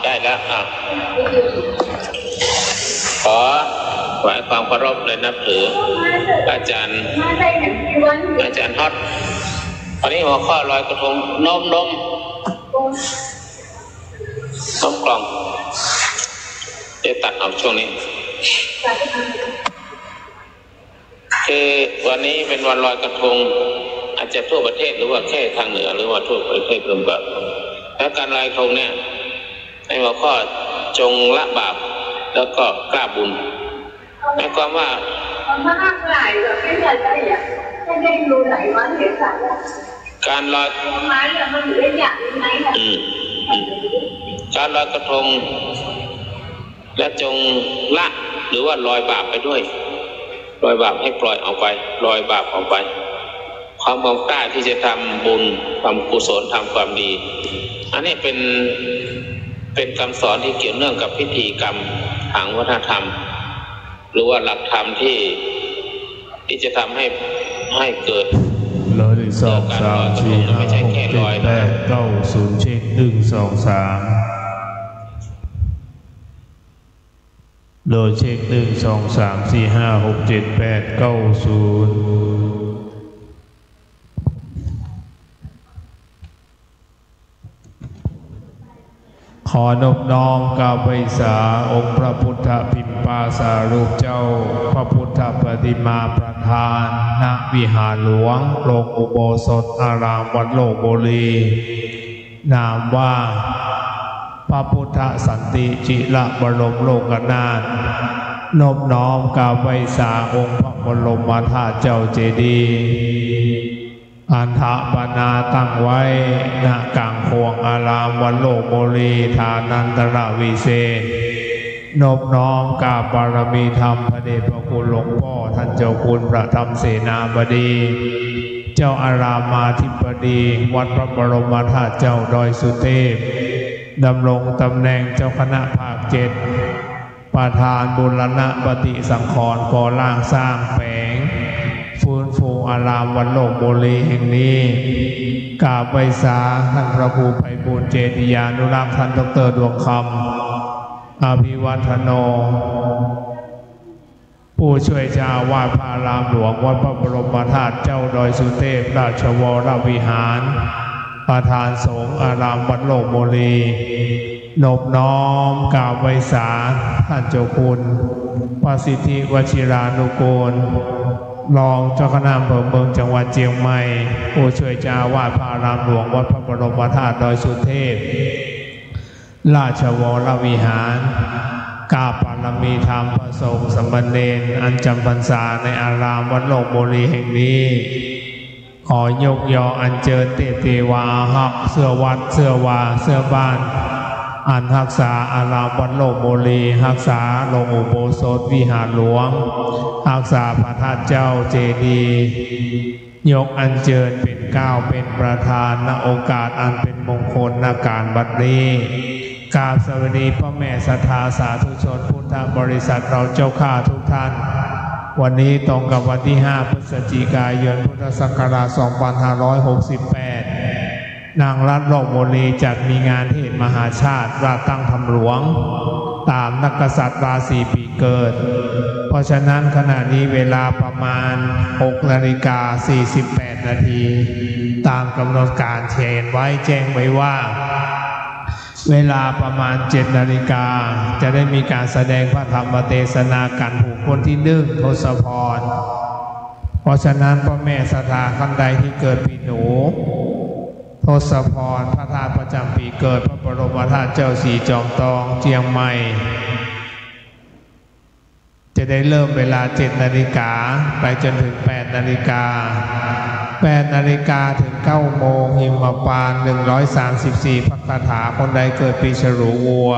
ได้แล้วขอถวายความเคารพและนับถืออาจารย์ฮอตตอนนี้หัวข้อลอยกระทงนมกล่องจะตัดออกช่วงนี้คือวันนี้เป็นวันลอยกระทงอาจจะทั่วประเทศหรือว่าแค่ทางเหนือหรือว่าทั่วประเทศรวมกันแล้วการลอยกระทงเนี่ยในหัวข้อจงละบาปแล้วก็กล้าบุญหมายความว่าการลอยกระทงและจงละหรือว่าลอยบาปไปด้วยลอยบาปให้ปล่อยออกไปลอยบาปออกไปความกล้าที่จะทำบุญทำกุศลทำความดีอันนี้เป็นคำสอนที่เกี่ยวเนื่องกับพิธีกรรมทางวัฒนธรรมหรือว่าหลักธรรมที่จะทำให้เกิด1 2 3 4 5 6 7 8 9 0เช็ค1 2 3โดยเช็ค1 2 3 4 5 6 7 8 9 0ขอนอบน้อมกราบไหว้สาองค์พระพุทธพิมพาสารูปเจ้าพระพุทธปฏิมาประธานณวิหารหลวงโรงอุโบสถอารามวัดโลกบุรีนามว่าพระพุทธสันติจิรบรมโลกนาถนอบน้อมกราบไหว้สาองค์พระบรมธาตุเจ้าเจดีย์อันทะปนาตั้งไว้ณกลางพวงอารามวัดโลกบุรีทานันตระวิเศษนอบน้อมกราบบารมีธรรมพระเดชพระคุณหลวงพ่อท่านเจ้าคุณพระธรรมเสนาบดีเจ้าอารามาธิบดีวัดพระบรมธาตุเจ้าดอยสุเทพดำรงตำแหน่งเจ้าคณะภาค7ประธานบูรณปฏิสังขรณ์ก่อร่างสร้างแฝงฟื้นฟูอารามวัดโลกบุรีแห่งนี้กราบไหว้สาท่านพระครูไพบูลย์เจติยานุรักษ์ท่านดร.ดวงคำอภิวัฒโนผู้ช่วยเจ้าวาดพระอารามหลวงวัดพระบรมธาตุเจ้าดอยสุเทพราชวรวิหารประธานสงฆ์อารามวัดโลกบุรีนอบน้อมกราบไหว้สาท่านเจ้าคุณประสิทธิวชิรานุกูลรองเจ้าคณะอำเภอเมืองจังหวัดเชียงใหม่ผู้ช่วยเจ้าวาดพระอารามหลวงวัดพระบรมธาตุดอยสุเทพราชวรวิหารกราบบารมีธรรมพระสงฆ์สามเณรอันจำพรรษาในอารามวัดโลกบุรีแห่งนี้ขอยกยออัญเชิญเทวาหักเสื้อวัดเสื้อวาเสื้อบ้านอันรักษาอารามวัดโลกบุรีรักษาโรงอุโบสถวิหารหลวงรักษาพระธาตุเจ้าเจดีย์ยกอัญเชิญเป็นเก้าเป็นประธานณโอกาสอันเป็นมงคลณการบัดนี้กราบสวัสดีพ่อแม่ศรัทธาสาธุชนพุทธบริษัทเราเจ้าข้าทุกท่านวันนี้ตรงกับวันที่5 พฤศจิกายนพุทธศักราช 2568นางรัตน์โลกบุรีจัดมีงานเทศมหาชาติราตั้งธรรมหลวงตามนักกษัตริย์ราศีปีเกิดเพราะฉะนั้นขณะนี้เวลาประมาณ 6:48 นาทีตามกำหนดการเชนไว้แจ้งไว้ว่า เวลาประมาณ7 นาฬิกาจะได้มีการแสดงพระธรรมเทศนาการผูกคนที่1ทศพรเพราะฉะนั้นพ่อแม่ศรัทธาท่านใดที่เกิดปีหนูทศพรพระธาตุประจำปีเกิดพระบรมธาตุเจ้าสีจอมทองเชียงใหม่จะได้เริ่มเวลา7 นาฬิกาไปจนถึง8 นาฬิกา8 นาฬิกาถึง9 โมงหิมพานต์134พระคาถาคนใดเกิดปีฉลูวัว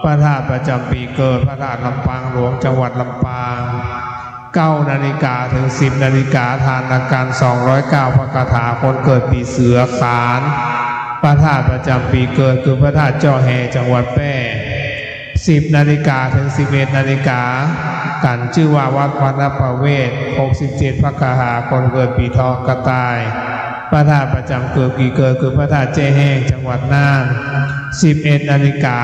พระธาตุประจำปีเกิดพระธาตุลำปางหลวงจังหวัดลำปาง9 นาฬิกาถึง10 นาฬิกาทานอาการ209พระคาถาคนเกิดปีเสือขานพระธาตุประจำปีเกิดคือพระธาตุเจ้าแห่จังหวัดแพร่10 นาฬิกาถึง11 นาฬิกากันชื่อว่าวัดวัดประเวศ67พระคาถาคนเกิดปีทองกระต่ายพระธาตุประจำเกิดปีเกิดคือพระธาตุเจ้แห้งจังหวัดน่าน11 นาฬิกา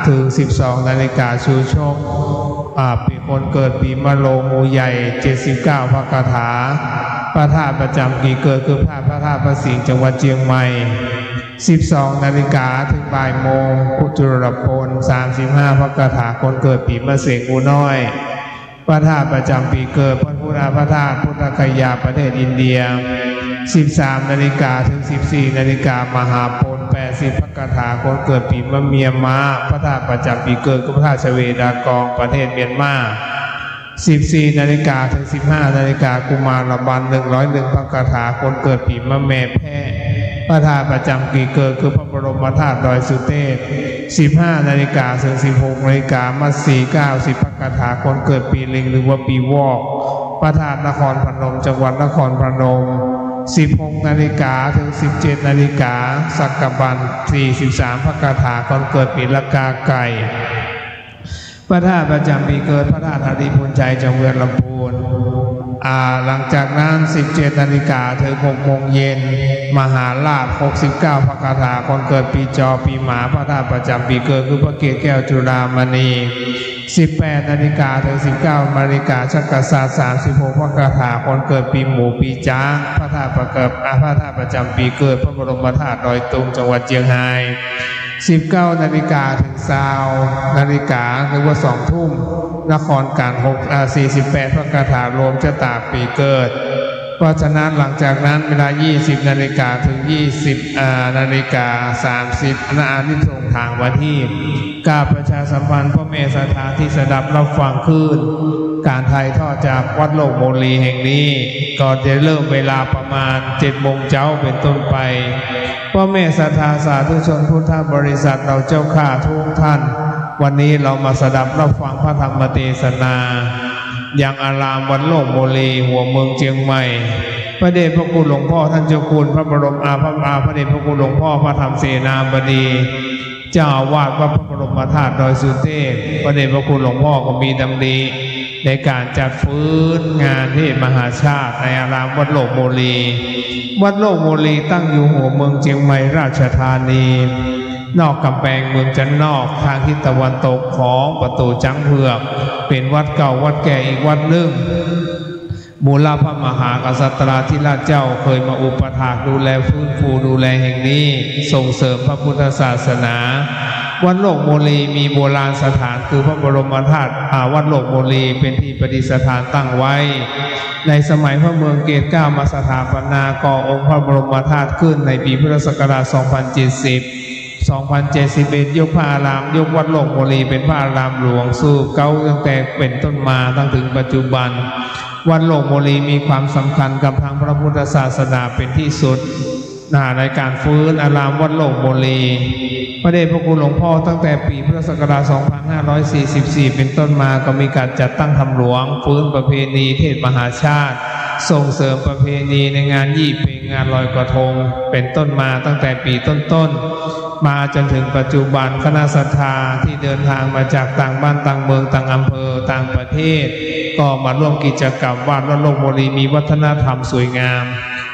ถึง12 นาฬิกาชูชกปีคนเกิดปีมะโรงงูใหญ่79พระคาถาพระธาตุประจำปีเกิดคือพระธาตุพระสิงห์จังหวัดเชียงใหม่12 นาฬิกาถึงบ่ายโมงพุทธจุลพล35พระคาถาคนเกิดปีมะเสงงูน้อยพระธาตุประจำปีเกิดพระพุทธพระธาตุพุทธคยาประเทศอินเดีย13 นาฬิกาถึง14 นาฬิกามหาพล80พระคาถาคนเกิดปีมะเมียมาพระธาตุประจำปีเกิดคือพระธาตุชเวดากองประเทศเมียนมา14 นาฬิกาถึง15 นาฬิกากุมารบัล101พระคาถาคนเกิดปีมะแม่แพร่พระธาตุประจำปีเกิดคือพระบรมธาตุดอยสุเทพ15 นาฬิกาถึง16 นาฬิกามัสสี90พระคาถาคนเกิดปีลิงหรือว่าปีวอกพระธาตุนครพนมจังหวัดนครพนม16 นาฬิกาถึง17 นาฬิกาสักกบัน43พระคาถาคนเกิดปีละกาไก่พระธาตุประจำปีเกิดพระธาตุหริพุนชัยจังหวัดลำพูนหลังจากนั้น17 นาฬิกาถึง6 โมงเย็นมหาราช69พระคาถาคนเกิดปีจอปีหมาพระธาตุประจำปีเกิดคือพระเกศแก้วจุฬามณี18 นาฬิกาถึง19 นาฬิกาชักกษัตริย์36พระคาถาคนเกิดปีหมูปีจ้าพระธาตุประจำปีเกิดพระบรมธาตุดอยตุงจังหวัดเชียงราย19 นาฬิกาถึง20 นาฬิกาหรือว่า2 ทุ่มนครการ48พระคาถารวมชะตาปีเกิดเพราะฉะนั้นหลังจากนั้นเวลา20 นาฬิกาถึง20 นาฬิกา30อานิสงส์ทางวันที่การประชาสัมพันธ์พ่อแม่ศรัทธาที่สดับรับฟังขึ้นการถ่ายทอดจากวัดโลกโมลีแห่งนี้ก็จะเริ่มเวลาประมาณ7 โมงเช้าเป็นต้นไปพ่อแม่ศรัทธาสาธุชนพุทธบริษัทเราเจ้าข้าทุกท่านวันนี้เรามาสดับรับฟังพระธรรมเทศนาอย่างอารามวัดโลกโมลีหัวเมืองเชียงใหม่พระเดชพระคุณหลวงพ่อท่านเจ้าคุณพระบรมพระเดชพระคุณหลวงพ่อพระธรรมเสนาบดีเจ้าอาวาสวัดพระบรมธาตุดอยสุเทพพระเดชพระคุณหลวงพ่อก็มีดำริในการจัดฟื้นงานเทศมหาชาติในอารามวัดโลกโมลีวัดโลกโมลีตั้งอยู่หัวเมืองเชียงใหม่ราชธานีนอกกำแพงเมืองจันนอกทางทิศตะวันตกของประตูจังเผือกเป็นวัดเก่าวัดแก่อีกวัดหนึ่งมูลพระมหากษัตริย์ธิราชเจ้าเคยมาอุปถากดูแลฟื้นฟูดูแลแห่งนี้ส่งเสริมพระพุทธศาสนาวัดโลกโมลีมีโบราณสถานคือพระบรมธาตุวัดโลกโมลีเป็นที่ประดิษฐานตั้งไว้ในสมัยพระเมืองเกศเก้ามาสถาปนาก่อองค์พระบรมธาตุขึ้นในปีพุทธศักราช2071ยกพระอารามยกวัดโลกโมลีเป็นพระอารามหลวงสู่เก่าตั้งแต่เป็นต้นมาตั้งถึงปัจจุบันวัดโลกโมลีมีความสำคัญกับทางพระพุทธศาสนาเป็นที่สุดในการฟื้นอารามวัดโลกโมลีพระเดชพระคุณหลวงพ่อตั้งแต่ปีพุทธศักราช2544เป็นต้นมาก็มีการจัดตั้งธรรมหลวงฟื้นประเพณีเทศมหาชาติส่งเสริมประเพณีในงานยี่เป็งงานลอยกระทงเป็นต้นมาตั้งแต่ปีต้นมาจนถึงปัจจุบันคณะศรัทธาที่เดินทางมาจากต่างบ้านต่างเมืองต่างอำเภอต่างประเทศก็มาร่วมกิจกรรมวัดโลกโมลีมีวัฒนธรรมสวยงาม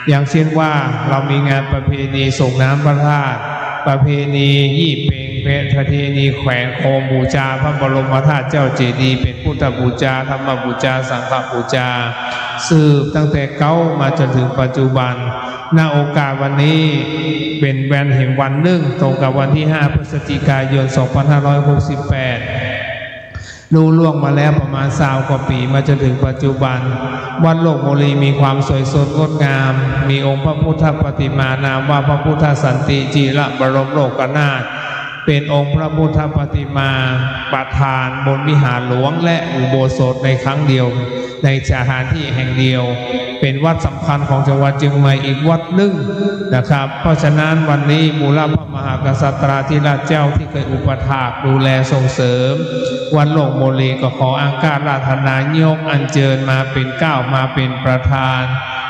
อย่างเช่นว่าเรามีงานประเพณีส่งน้ำพระธาตุ ประเพณียี่เปงประเพณีแขวนโคมบูชาพระบรมธาตุเจ้าเจดีย์เป็นพุทธบูชาธรรมบูชาสังฆบูชาสืบตั้งแต่เก่ามาจนถึงปัจจุบันณโอกาสวันนี้เป็นวันแห่งวันหนึ่งตรงกับวันที่5 พฤศจิกายน 2568ดูล่วงมาแล้วประมาณ20 กว่าปีมาจนถึงปัจจุบันวัดโลกโมลีมีความสวยสดงดงามมีองค์พระพุทธปฏิมานามว่าพระพุทธสันติจีระบรมโลกนาถเป็นองค์พระพุทธปฏิมาประธานบนวิหารหลวงและอุโบสถในครั้งเดียวในสถานที่แห่งเดียวเป็นวัดสำคัญของจังหวัดเชียงใหม่อีกวัดหนึ่งนะครับเพราะฉะนั้นวันนี้มูลพระมหากษัตริย์ธิราชเจ้าที่เคยอุปถากดูแลส่งเสริมวัดโลกโมลีก็ขออังคาราธนายกอัญเชิญมาเป็นเก้ามาเป็นประธาน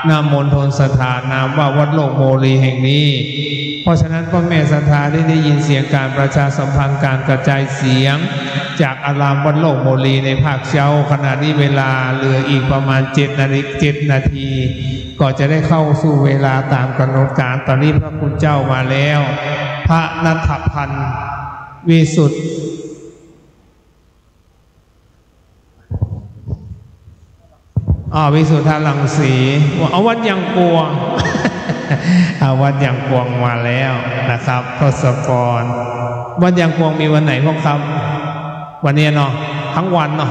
นามณฑลสถานนามว่าวัดโลกโมลีแห่งนี้เพราะฉะนั้นพ่อแม่ศรัทธาได้ยินเสียงการประชาสัมพันธ์การกระจายเสียงจากอารามวัดโลกโมลีในภาคเช้าขณะนี้เวลาเหลืออีกประมาณ7 นาทีก็จะได้เข้าสู่เวลาตามกำหนดการตอนนี้พระคุณเจ้ามาแล้วพระณัฐพันธ์วิสุทธิ์วิสุทธาลังสีเอาวัดยังกวง เอาวัดยังกวงมาแล้วนะครับทศพรวัดยังกวงมีวันไหนพวกครับวันนี้เนาะทั้งวันเนาะ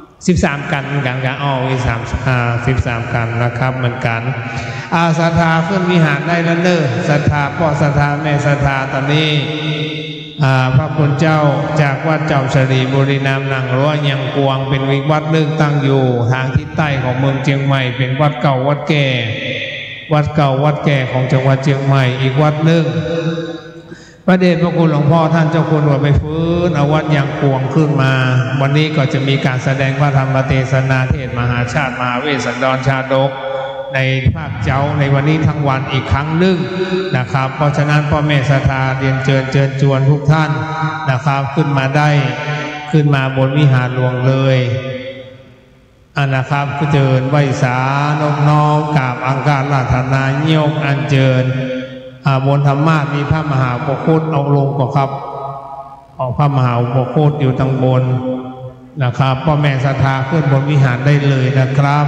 13 กันเหมือนกันมี13 กันนะครับเหมือนกันศรัทธาขึ้นวิหารได้แล้วเนอะศรัทธาพ่อศรัทธาแม่ศรัทธาตอนนี้พระคุณเจ้าจากวัดเจ้าชรีบุรีนามนางรั้วยังกวงเป็นวัดหนึ่งตั้งอยู่ทางทิศใต้ของเมืองเชียงใหม่เป็นวัดเก่าวัดแก่วัดเก่าวัดแก่ของจังหวัดเชียงใหม่อีกวัดหนึ่งพระเดชพระคุณหลวงพ่อท่านเจ้าคุณวัดไปฟื้นเอาวัดยังกวงขึ้นมาวันนี้ก็จะมีการแสดงพระธรรมเทศนาเทศมหาชาติมหาเวสสันดรชาดกในภาคเจ้าในวันนี้ทั้งวันอีกครั้งหนึ่งนะครับเพราะฉะนั้นพ่อแม่ศรัทธาเรียนเชิญชวนทุกท่านนะครับขึ้นมาบนวิหารหลวงเลยนะครับเชิญไหว้สานอบน้อมกราบอังคาราธนายกอัญเชิญบนธรรมาสน์มีพระมหาอุปคุตเอาลงก็ครับออกพระมหาอุปคุตอยู่ทางบนนะครับพ่อแม่ศรัทธาขึ้นบนวิหารได้เลยนะครับ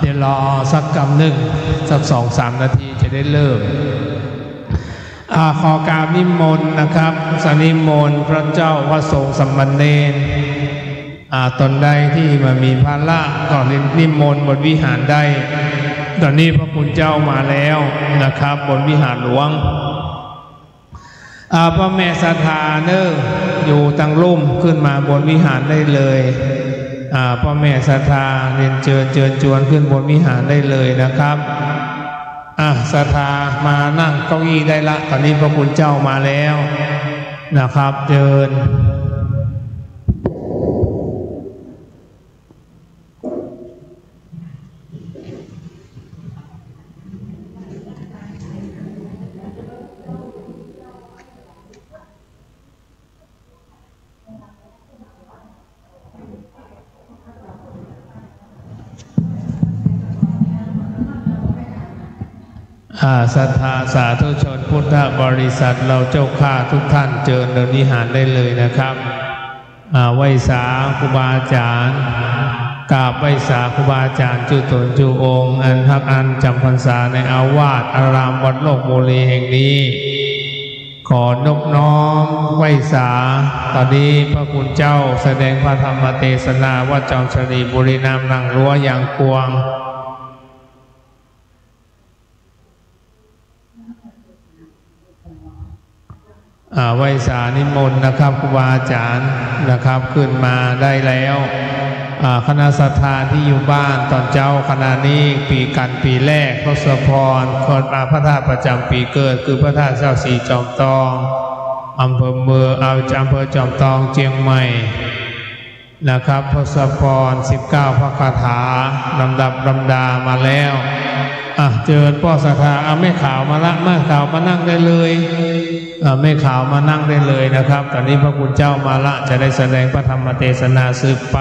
เดี๋ยวรอสักกำหนึ่งสัก2-3 นาทีจะได้เริ่มขอกราบนิมนต์นะครับสนิมนต์พระเจ้าพระสงฆ์สามเณรตนใดที่มามีภาระก็เรียนนิมนต์บนวิหารได้ตอนนี้พระคุณเจ้ามาแล้วนะครับบนวิหารหลวงพระแม่ศรัทธาเนออยู่ตั้งร่มขึ้นมาบนวิหารได้เลยพ่อแม่ศรัทธาเรียนเชิญชวนขึ้นบนวิหารได้เลยนะครับศรัทธามานั่งเก้าอี้ได้ละตอนนี้พระคุณเจ้ามาแล้วนะครับเชิญ ศรัทธาสาธุชนพุทธบริษัทเราเจ้าข้าทุกท่านเจริญในนิหารได้เลยนะครับไหว้สาครูบาอาจารย์กราบไหว้สาครูบาอาจารย์จุตนจุองค์อันพักอันจำพรรษาในอาวาสอารามวัดโลกบุรีแห่งนี้ขอนบน้อมไหว้สาตอนนี้พระคุณเจ้าแสดงพระธรรมเทศนาว่าจอมชลีบุรีนามนางรั้วอย่างกวงไหว้สานิมนต์นะครับครูบาอาจารย์นะครับขึ้นมาได้แล้วคณะศรัทธาที่อยู่บ้านตอนเจ้าคณะนี้ปีกันปีแรกทศพรคนพระธาตุประจำปีเกิดคือพระธาตุเจ้าสีจอมทองอำเภอเมืองอำเภอจอมทองเชียงใหม่นะครับทศพร19พระคาถาลำดับลำดามาแล้วเจริญพ่อศรัทธาไม่ข่าวมาละไม่ข่าวมานั่งได้เลยไม่ข่าวมานั่งได้เลยนะครับตอนนี้พระคุณเจ้ามาละจะได้แสดงพระธรรมเทศนาสืบไป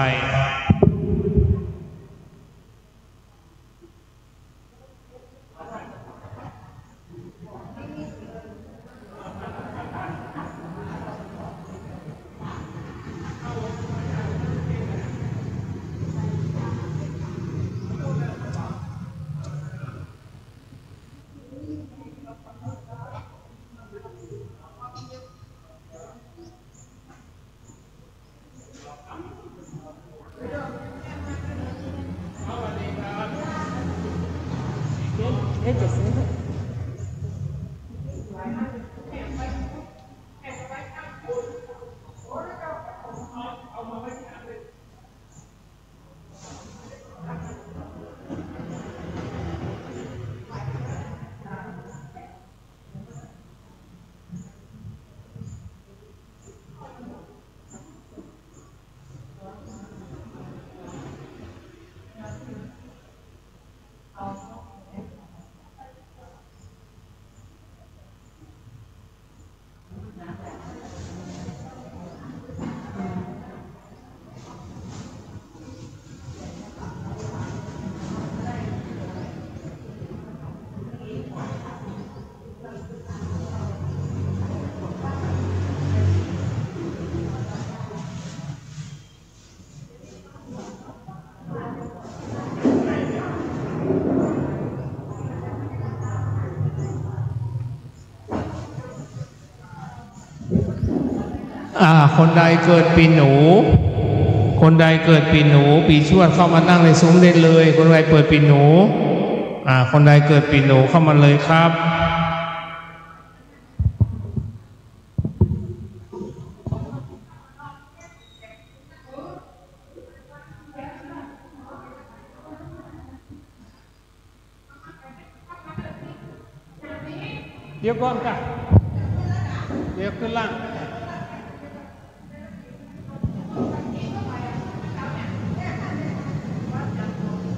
คนใดเกิดปีหนูคนใดเกิดปีหนูปีชวดเข้ามานั่งในซุ้มได้เลยคนใดเปิดปีหนูคนใดเกิดปีหนูเข้ามาเลยครับเดี๋ยวก่อนค่ะเดี๋ยวขึ้นล่าง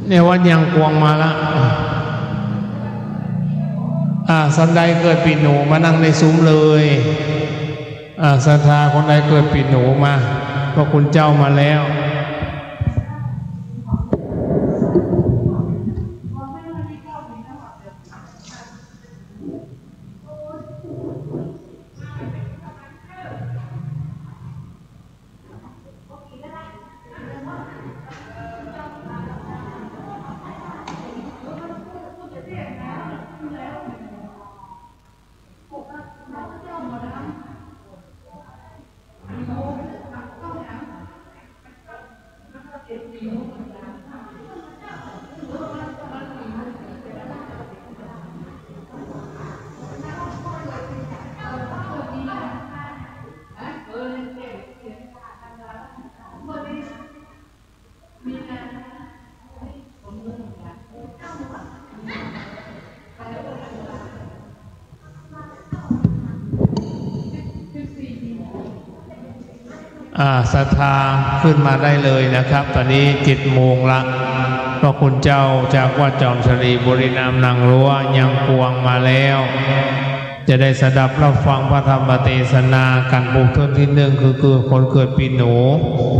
เนี่ยวัดยังกวงมาละสันใดเกิดปีหนูมานั่งในซุ้มเลยศรัทธาคนใดเกิดปีหนูมาพระคุณเจ้ามาแล้วศรัทธาขึ้นมาได้เลยนะครับตอนนี้7 โมงละพระคุณเจ้าจากวัดจอมชลีบุรีนามนางรั้วยังกวงมาแล้วจะได้สดับรับฟังพระธรรมเทศนากันบุคคลที่1คือคนเกิดปีหนู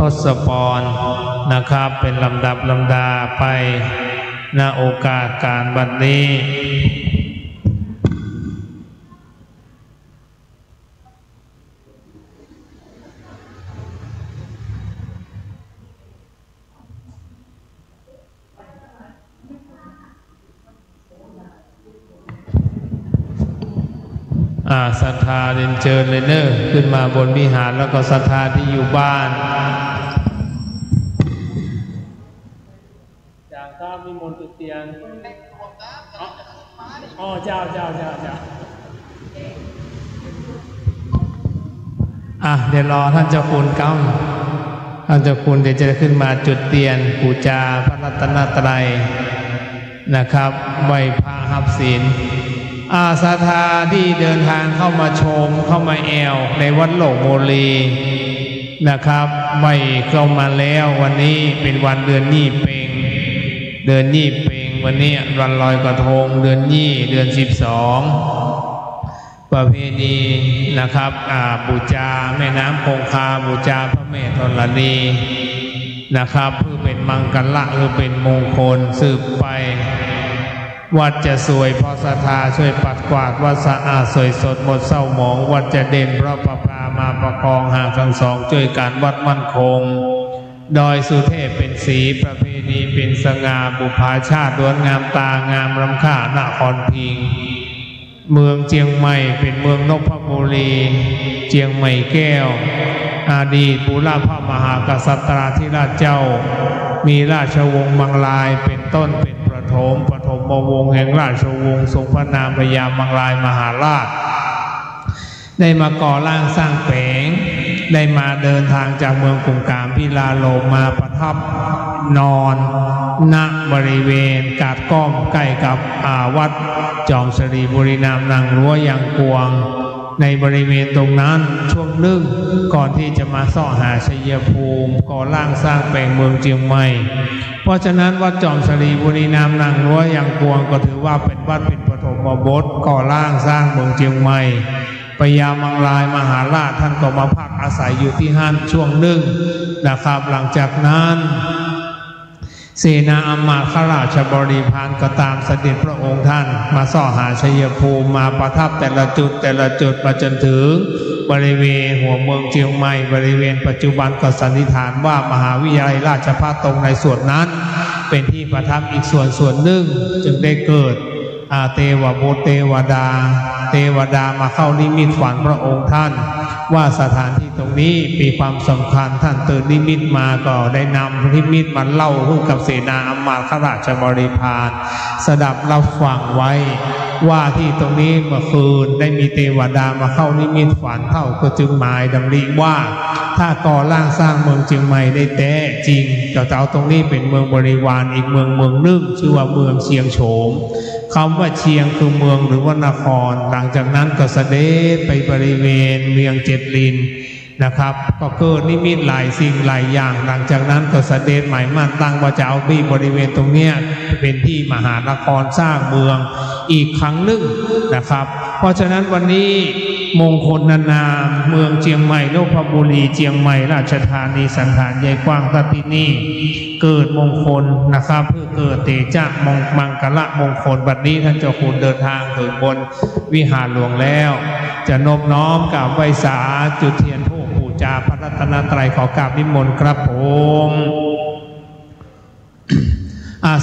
ทศพรนะครับเป็นลำดับลำดาไปณโอกาสการบัดนี้ ศรัทธาเรียนเชิญเลยเนอะขึ้นมาบนวิหารแล้วก็ศรัทธาที่อยู่บ้านจากข้ามีมนต์ตุเตียนอ๋อเจ้าเดี๋ยวรอท่านเจ้าคุณก้ำท่านเจ้าคุณเดี๋ยวจะขึ้นมาจุดเตียนบูชาพระรัตนตรัยนะครับไหว้พระหับศีลศรัทธาที่เดินทางเข้ามาชมเข้ามาแอวในวัดโลกโมลีนะครับไม่เข้ามาแล้ววันนี้เป็นวันเดือนยี่เปงวันนี้วันลอยกระทงเดือนยี่เดือน12ประเพณีนะครับบูชาแม่น้ำคงคาบูชาพระแม่ธรณีนะครับเพื่อเป็นมังกรเพื่อเป็นมงคลสืบไปวัดจะสวยเพราะศรัทธาช่วยปัดกวาดวัดสะอาดสวยสดหมดเศร้าหมองวัดจะเด่นเพราะประปามาประคองหาทั้งสองช่วยการวัดมั่นคงดอยสุเทพเป็นสีประเพณีเป็นสง่าบุพาชาติล้วนงามตางามรำค่านครพิงเมืองเจียงใหม่เป็นเมืองนพบุรีเจียงใหม่แก้วอดีตบุรพมหากษัตริย์ธิราชเจ้ามีราชวงศ์มังลายเป็นต้นเป็นปฐมวงศ์แห่งราชวงศ์ทรงพระนามพญามังลายมหาราชได้มาก่อร่างสร้างแผงได้มาเดินทางจากเมืองกรุงกามพิลาโลมาประทับนอนณบริเวณกาดก้อมใกล้กับวัดจอมสรีบุรีนามนางรั้วยังกวงในบริเวณตรงนั้นช่วงนึ่งก่อนที่จะมาเสาะหาชัยภูมิก่อร่างสร้างแปลงเมืองเชียงใหม่เพราะฉะนั้นวัดจอมสรีบุรีนามนางรั้วยังกวงก็ถือว่าเป็นวัดเป็นปฐมบทก่อร่างสร้างเมืองเชียงใหม่พญามังลายมหาราชท่านก็มาพักอาศัยอยู่ที่ฮั่นช่วงหนึ่งนะครับหลังจากนั้นเสนาอำมาตย์ข้าราชบริพารก็ตามเสด็จพระองค์ท่านมาเสาะหาชัยภูมิมาประทับแต่ละจุดมาจนถึงบริเวณหัวเมืองเชียงใหม่บริเวณปัจจุบันก็สันนิษฐานว่ามหาวิทยาลัยราชภัฏตรงในส่วนนั้นเป็นที่ประทับอีกส่วนหนึ่งจึงได้เกิดเทวบุตรเทวดามาเข้านิมิตฝันพระองค์ท่านว่าสถานที่ตรงนี้มีความสำคัญท่านตื่นนิมิตมาก็ได้นำนิมิตมาเล่าให้กับเสนาอำมาตย์ข้าราชบริพารสดับรับฟังไว้ว่าที่ตรงนี้เมื่อคืนได้มีเทวดามาเข้านิมิตฝันเท่าก็จึงหมายดำริว่าถ้าก่อร่างสร้างเมืองเชียงใหม่ได้แท้จริงจะเอาตรงนี้เป็นเมืองบริวารอีกเมืองนึงชื่อว่าเมืองเชียงโฉมคำว่าเชียงคือเมืองหรือว่านครหลังจากนั้นก็เสด็จไปบริเวณเมืองเจ็ดลินนะครับก็เกิดนิมิตหลายสิ่งหลายอย่างหลังจากนั้นก็เสด็จหมายมั่นตั้งว่าจะเอาที่บริเวณตรงเนี้ยเป็นที่มหานครสร้างเมืองอีกครั้งหนึ่งนะครับเพราะฉะนั้นวันนี้มงคลนานาเมืองเชียงใหม่นพบุรีเชียงใหม่ราชธานีสันฐานใหญ่กว้างทัตินีเกิดมงคลนะครับเพื่อเกิดเตจามังกรมงคลบัดนี้ท่านเจ้าคุณเดินทางถึงบนวิหารหลวงแล้วจะนอบน้อมกับไหว้สาจุดเทียนผู้บูชาพระรัตนตรัยขอกราบนิมนต์ครับผม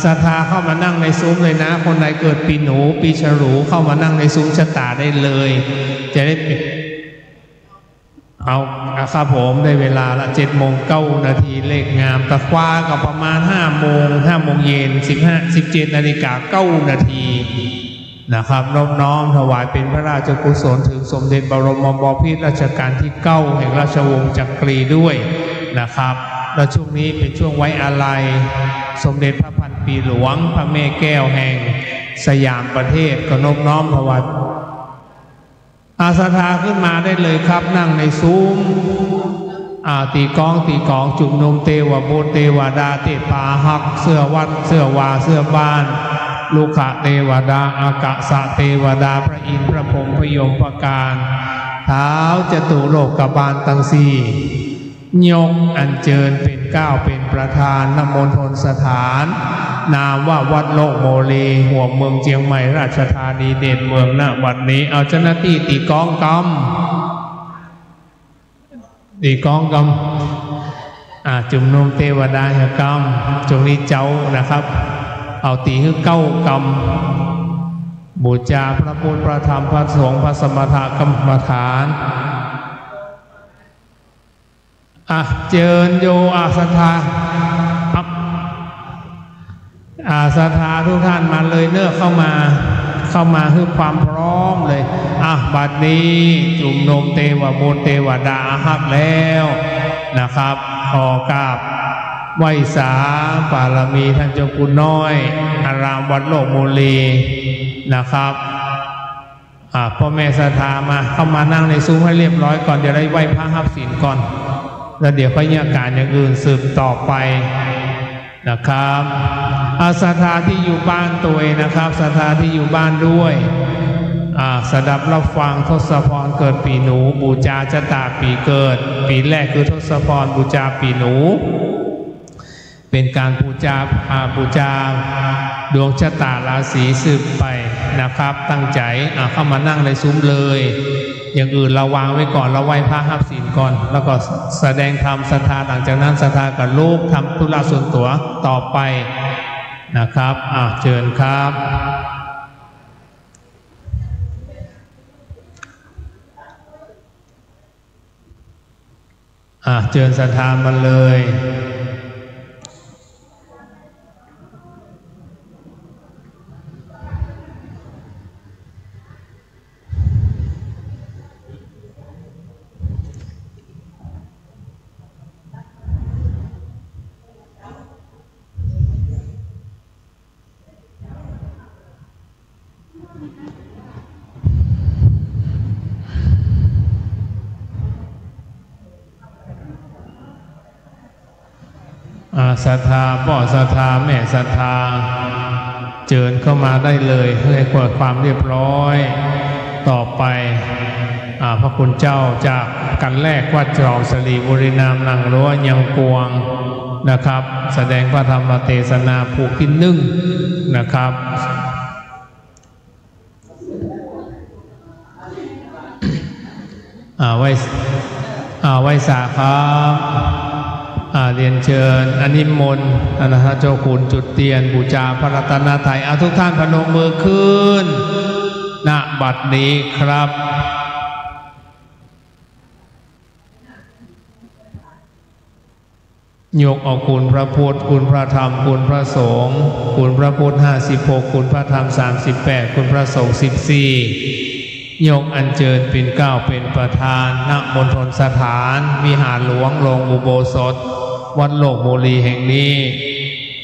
ศรัทธาเข้ามานั่งในซุ้มเลยนะคนใดเกิดปีหนูปีฉลูเข้ามานั่งในซุ้มชะตาได้เลยจะได้เอาครับผมได้เวลาละ7:09 นาทีเลขงามตะคว้าก็ประมาณ5 โมงเย็น17 นาฬิกา 9 นาทีนะครับน้อมถวายเป็นพระราชกุศลถึงสมเด็จบรมบพิตรรัชกาลที่ 9แห่งราชวงศ์จักรีด้วยนะครับและช่วงนี้เป็นช่วงไว้อาลัยสมเด็จพระพันปีหลวงพระแม่แก้วแห่งสยามประเทศก็น้อมถวายศรัทธาขึ้นมาได้เลยครับนั่งในซุ้มตีกองจุ่มนมเทวบุตรเทวดาเทพาหักเสื้อวัดเสื้อวาเสื้อบ้านลูกขเทวดาอากาศเทวดาพระอินทร์พระพรหมพยมประการเท้าจตุโลกบาลตังสียกอัญเชิญเป็นเก้าเป็นประธานนมณฑลสถานนามว่าวัดโลกโมลีหัวเมืองเชียงใหม่ราชธานีเด่นเมืองณวันนี้เอาเจ้าหน้าที่ตีกองกำจุ่มนมเทวดาเหกรรมจงนี้เจ้านะครับเอาตีคือเก้าก บูชาพระพุทธพระธรรมพระสงฆ์พระสมถกรรมฐานเจิญโยศรัทธาศรัทธาทุกท่านมาเลยเนื้อเข้ามาคือความพร้อมเลยบัดนี้จุ่มนมเทวบุตรเทวดาฮักแล้วนะครับขอกราบไหว้สาบารมีท่านเจ้าคุณน้อยอารามวัดโลกโมลีนะครับพ่อแม่ศรัทธามาเข้ามานั่งในซุ้มให้เรียบร้อยก่อนเดี๋ยวได้ไหว้พระหับศีลก่อนแล้วเดี๋ยวค่อยเนี่ยการอย่างอื่นสืบต่อไปนะครับศรัทธาที่อยู่บ้านตัวเองนะครับศรัทธาที่อยู่บ้านด้วยสดับรับฟังทศพรเกิดปีหนูบูชาชะตาปีเกิดปีแรกคือทศพรบูชาปีหนูเป็นการบูชาดวงชะตาราศีสืบไปนะครับตั้งใจเข้ามานั่งในซุ้มเลยอย่างอื่นเราวางไว้ก่อนเราไหว้พระหับศีลก่อนแล้วก็แสดงธรรมศรัทธาหลังจากนั้นศรัทธากับลูกทำธุระส่วนตัวต่อไปนะครับเชิญครับเชิญศรัทธามาเลยศรัทธาพ่อศรัทธาแม่ศรัทธาเชิญเข้ามาได้เลยเพื่อให้เกิดความเรียบร้อยต่อไปพระคุณเจ้าจากกันแรกวัดจองสรีบุรีนามนางรั้วยังกวงนะครับแสดงพระธรรมเทศนาผูกที่นึ่งนะครับไว้สาครับเรียนเชิญอนิมนต์นะครับเจ้าคุณจุดเทียนบูชาพระรัตนตรัยทุกท่านพนมมือขึ้นณบัดนี้ครับยกเอาคุณพระพุทธคุณพระธรรมคุณพระสงฆ์คุณพระพุทธ56คุณพระธรรม38คุณพระสงฆ์14ยกอัญเชิญปิ่นเกล้าเป็นประธานณมณฑลสถานวิหารหลวงโรงอุโบสถวัดโลกโมลีแห่งนี้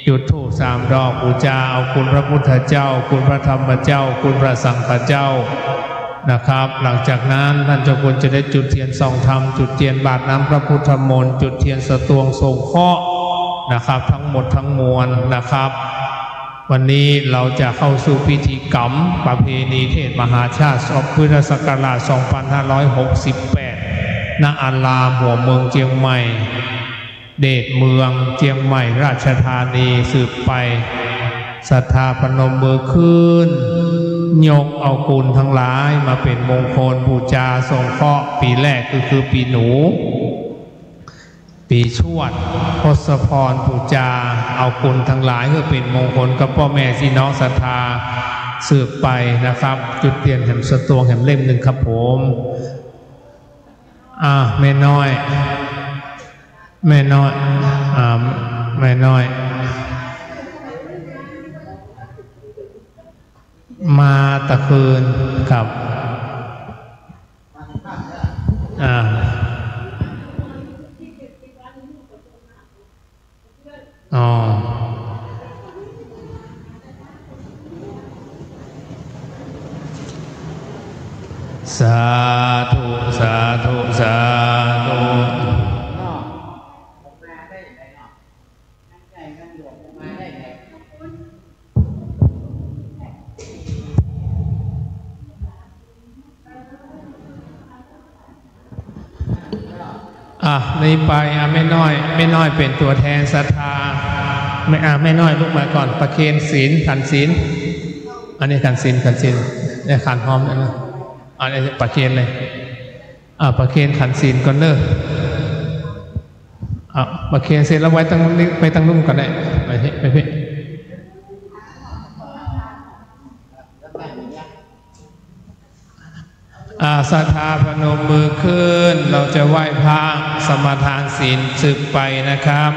จุดธูป3 ดอกบูชาเอาคุณพระพุทธเจ้าคุณพระธรรมเจ้าคุณพระสังฆเจ้านะครับหลังจากนั้นท่านเจ้าคุณจะได้จุดเทียนส่องธรรมจุดเทียนบาทน้ำพระพุทธมนต์จุดเทียนสตวงทรงเคราะห์นะครับทั้งหมดทั้งมวลนะครับวันนี้เราจะเข้าสู่พิธีกรรมประเพณีเทศมหาชาติพุทธศักราช 2568 ณ อารามหัวเมืองเชียงใหม่เดชเมืองเชียงใหม่ราชธานีสืบไปศรัทธาพนมมือขึ้นยกเอาคุณทั้งหลายมาเป็นมงคลบูชาทรงเคราะห์ปีแรกคือปีหนูปีชวดทศพรบูชาเอาคุณทั้งหลายเพื่อเป็นมงคลกับพ่อแม่พี่น้องศรัทธาสืบไปนะครับจุดเทียนแห่งสตวงแห่งเล่ม 1ครับผมแม่น้อยแม่น้อยมาตะคืนครับสาธุสาธุสาธุนี่ไปไม่น้อยเป็นตัวแทนศรัทธาไม่น้อยลุกมาก่อนประเคนศีลขันศีลอันนี้ขันศีลเนี่ยขันหอมนะอันนี้ประเคนเลยประเคนขันศีลก่อนเนอะประเคนเสร็จแล้วไว้ตั้งนี้ไปตั้งรุ่มก่อนได้ไปพี่ ศรัทธาพนมมือขึ้นเราจะไหว้พระสมาทานศีลสืบไปนะครับ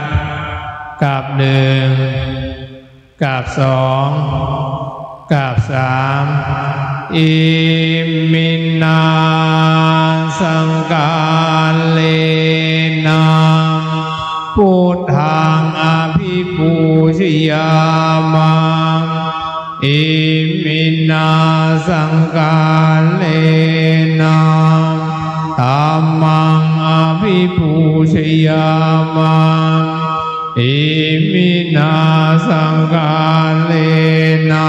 กราบหนึ่งกราบสองกราบสามอิมินาสังกาเลนะพุทธังอภิปูชยามาอิมินาสังกาเลนะธัมมังอภิปูชยามาอิมินาสังกาเลนะ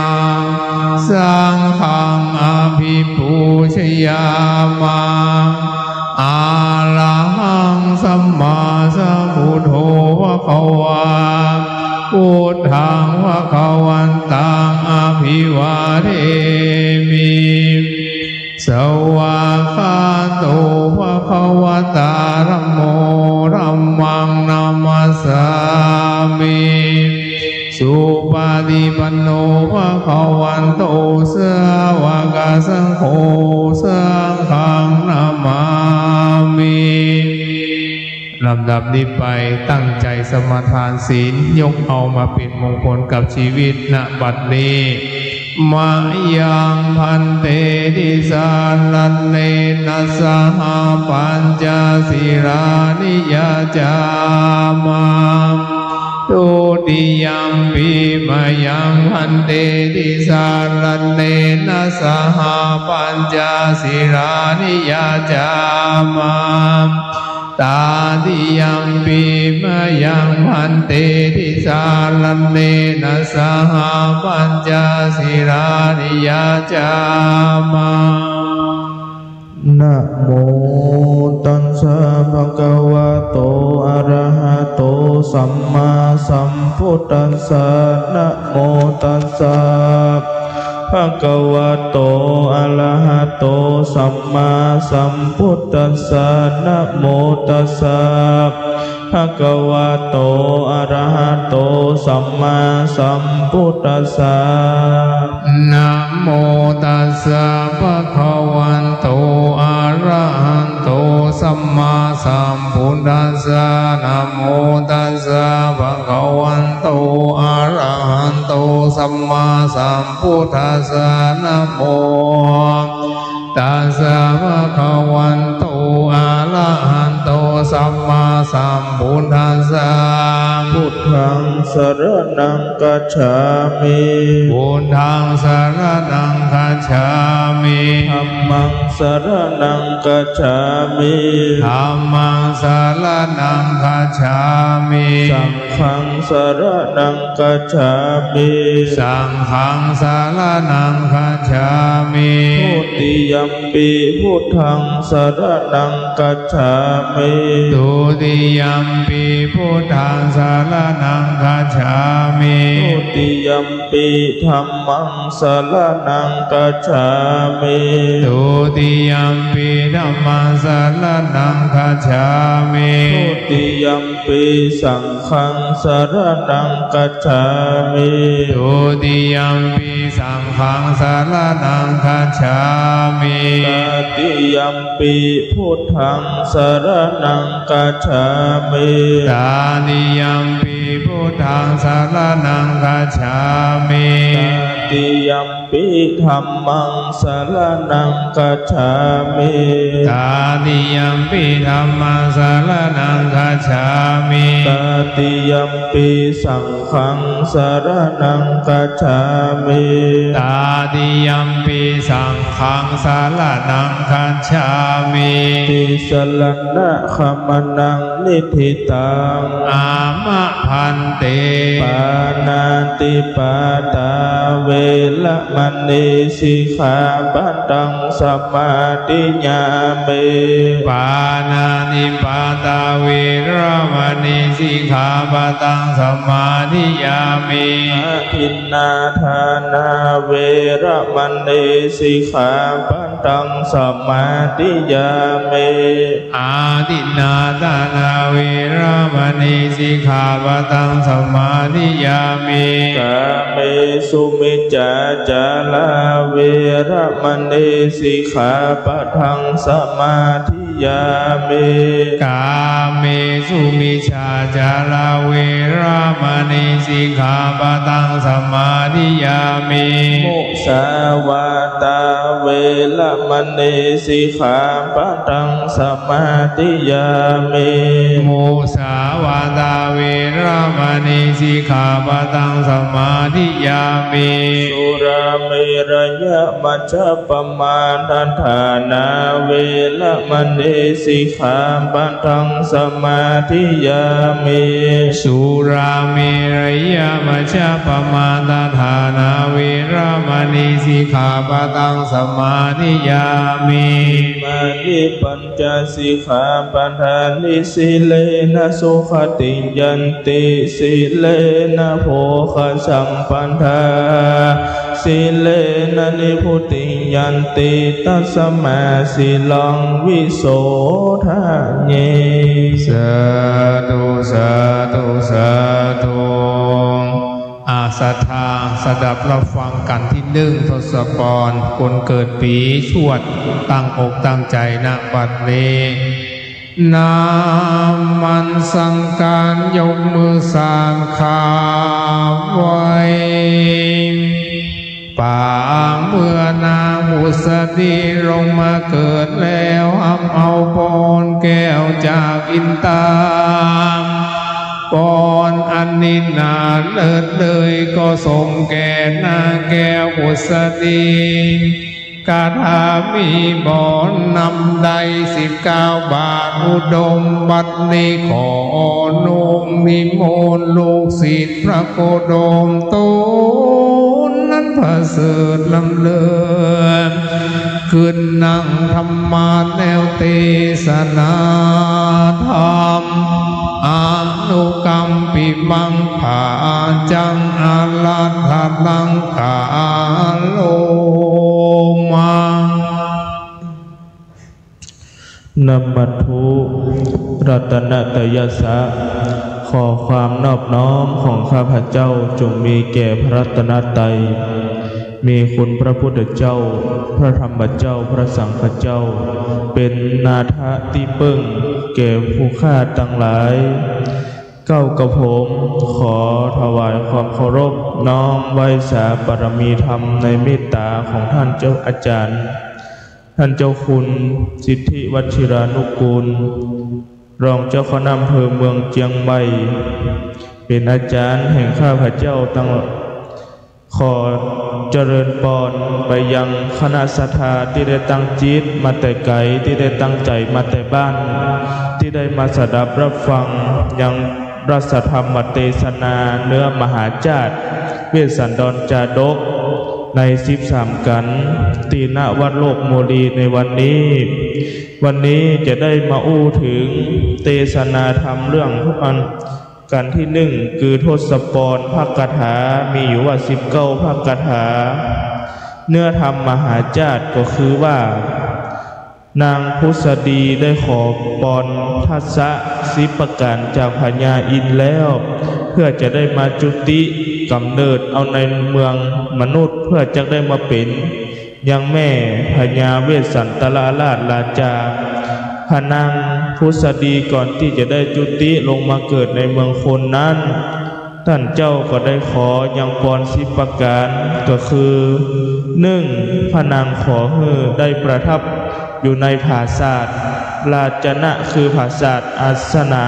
สังฆังอภิปูชยามาอะระหังสัมมาสัมพุทโธภควาพุทธังภควันตังอภิวาเทมิสวากขาโตภควตาธัมโมธัมมังนามัสสามิสุปฏิปันโนภวันโตสาวกสังโฆสังฆังนามามิลำดับนี้ไปตั้งใจสมาทานศีลยกเอามาเป็นมงคลกับชีวิตณบัดนี้มายังพันเตติสารันเนนะสหปัญจศีรานิยจามาตุติยัมปิมายังพันเตติสารันเนนะสหปัญจศีรานิยจามาตาติยัมปิมายังพันเตติสารันเนนะสหปัญจศีรานิยจามานะโมตัสสะภะคะวะโตอะระหะโตสัมมาสัมพุทธัสสะนะโมตัสสะภะคะวะโตอะระหะโตสัมมาสัมพุทธัสสะนะโมตัสสะภะคะวะโตอะระหะโตสัมมาสัมพุทธัสสะนะโมตัสสะภะคะวันโตอะระหะโตสัมมาสัมพุทธัสสะนะโมตัสสะภะคะวันโตอะระหะโตสัมมาสัมพุทธัสสะนะโมตัสสะภะคะวันโตอะระหะโตสัมมาสัมพุทธัสสะพุทธังสรณังคัจฉามิพุทธังสรณังคัจฉามิธัมมังสรณังคัจฉามิธัมมังสรณังคัจฉามิสังฆังสรณังคัจฉามิสังฆังสรณังคัจฉามิทุติยัมปิพุทธังสรณังคัจฉามิทุติยัมปิพุทธังสรณังคัจฉามิทุติยัมปิธัมมังสรณังคัจฉามิทุติยัมปิธัมมังสรณังคัจฉามิทุติยัมปิสังฆังสรณังคัจฉามิทุติยัมปิสังฆังสรณังคัจฉามิตติยัมปิพุทธังสรณังคัจฉามิตาติยัมปิพุทธังสรณังคัจฉามิตติยัมปิธัมมังสรณังคัจฉามิตาติยัมปิธัมมังสรณังคัจฉามิตติยัมปิสังฆังสรณังคัจฉามิตาติยัมปิสังฆังสรณังคัจฉามิติสรณะขมนังนิธิตังอามะพันเตปานาติปาตาเวละมณีสิกขาปัตตังสมาธิญามิปานาติปาตาเวระมณีสิกขาปัตตังสมาธิญามิอาทินนาทานาเวระมณีสิกขาปัตตังสมาธิญามิอาทินนาทานาเวระมณีสิกขาปัตตังสมาธิญามิกาเมสุมิจจาจา ลาเวรมณีสิกขาปะทังสมาธิยามิกาเมสุมิชาจาราเวรมณีสิกขาปะทังสมาธิยามิมุสาวาตาเวรมณีสิกขาปะทังสมาธิยามิมุสาวาตาเวรมณีสิกขาปะทังสมาธิยามิสุราเมรยะมัชฌัปมาทานาเวรมณีสิกขาปะทังสมาธิยามิสุราเมรยะมัชฌัปมาทานาเวรมณีสิกขาปะทังสมาธิยามิมานิปัญจสิกขาปะทานิสิเลนะสุขติยันติสิเลนะโภคสัมปันธาสิเลนะนิพุติยันติตัสมาสิลังวิโสทะเยสาธุสาธุสาธุอาศรัทธาสดับรับฟังกันที่1ทศกรคนเกิดปีชวดตั้งอกตั้งใจณบัดนี้นามันสังการยกมือสานขาไว้ป่าเมื่อนางบุษดีลงมาเกิดแล้วอับเอาปอนแก้วจากอินตามปอนอันนินาเลิศเลยก็สมแก่นางแก้วบุษดีกาถามีบอนนำได้19 บาทอุดมบัดนี้ขอนุ่มนิมนต์ลูกศิษย์พระโคดมตูนนั้นประเสริฐลำเลิศขึ้นนั่งธรรมาแนวเทศนาธรรมอนุกรรมปิมังผาจังอาลัตถลังกาโลมานัมมัทุรัตนตยัสสะขอความนอบน้อมของข้าพเจ้าจงมีแก่พระรัตนตรัยมีคุณพระพุทธเจ้าพระธรรมเจ้าพระสังฆเจ้าเป็นนาถที่ปึ้งแก่ผู้ฆ่าทั้งหลายเก้ากระผมขอถวายความเคารพน้อมไว้สาบารมีธรรมในเมตตาของท่านเจ้าอาจารย์ท่านเจ้าคุณสิทธิวชิรานุกูลรองเจ้าคณะอำเภอเมืองเชียงใหม่เป็นอาจารย์แห่งข้าพเจ้าตั้งขอเจริญพรไปยังคณะศรัทธาที่ได้ตั้งจิตมาแต่ไกลที่ได้ตั้งใจมาแต่บ้านที่ได้มาสดับรับฟังยังรัสธรรมเทศนาเนื้อมหาจาตุเวสสันดรจาดกใน13 กันตีณวัดโลกโมลีในวันนี้จะได้มาอู้ถึงเทศนาธรรมเรื่องทุกอันกันที่1คือทศพรภคถามีอยู่ว่า19ภคถาเนื้อธรรมมหาจาตุก็คือว่านางพุษดีได้ขอปอนทัสสะ10 ประการจากพญาอินทร์แล้วเพื่อจะได้มาจุติกำเนิดเอาในเมืองมนุษย์เพื่อจะได้มาเป็นยังแม่พญาเวสสันตราราชาพนางพุษดีก่อนที่จะได้จุติลงมาเกิดในเมืองคนนั้นท่านเจ้าก็ได้ขอยังปอน10 ประการก็คือ 1. พนางขอให้ได้ประทับอยู่ในปราสาทราชนะคือปราสาทอาสนะ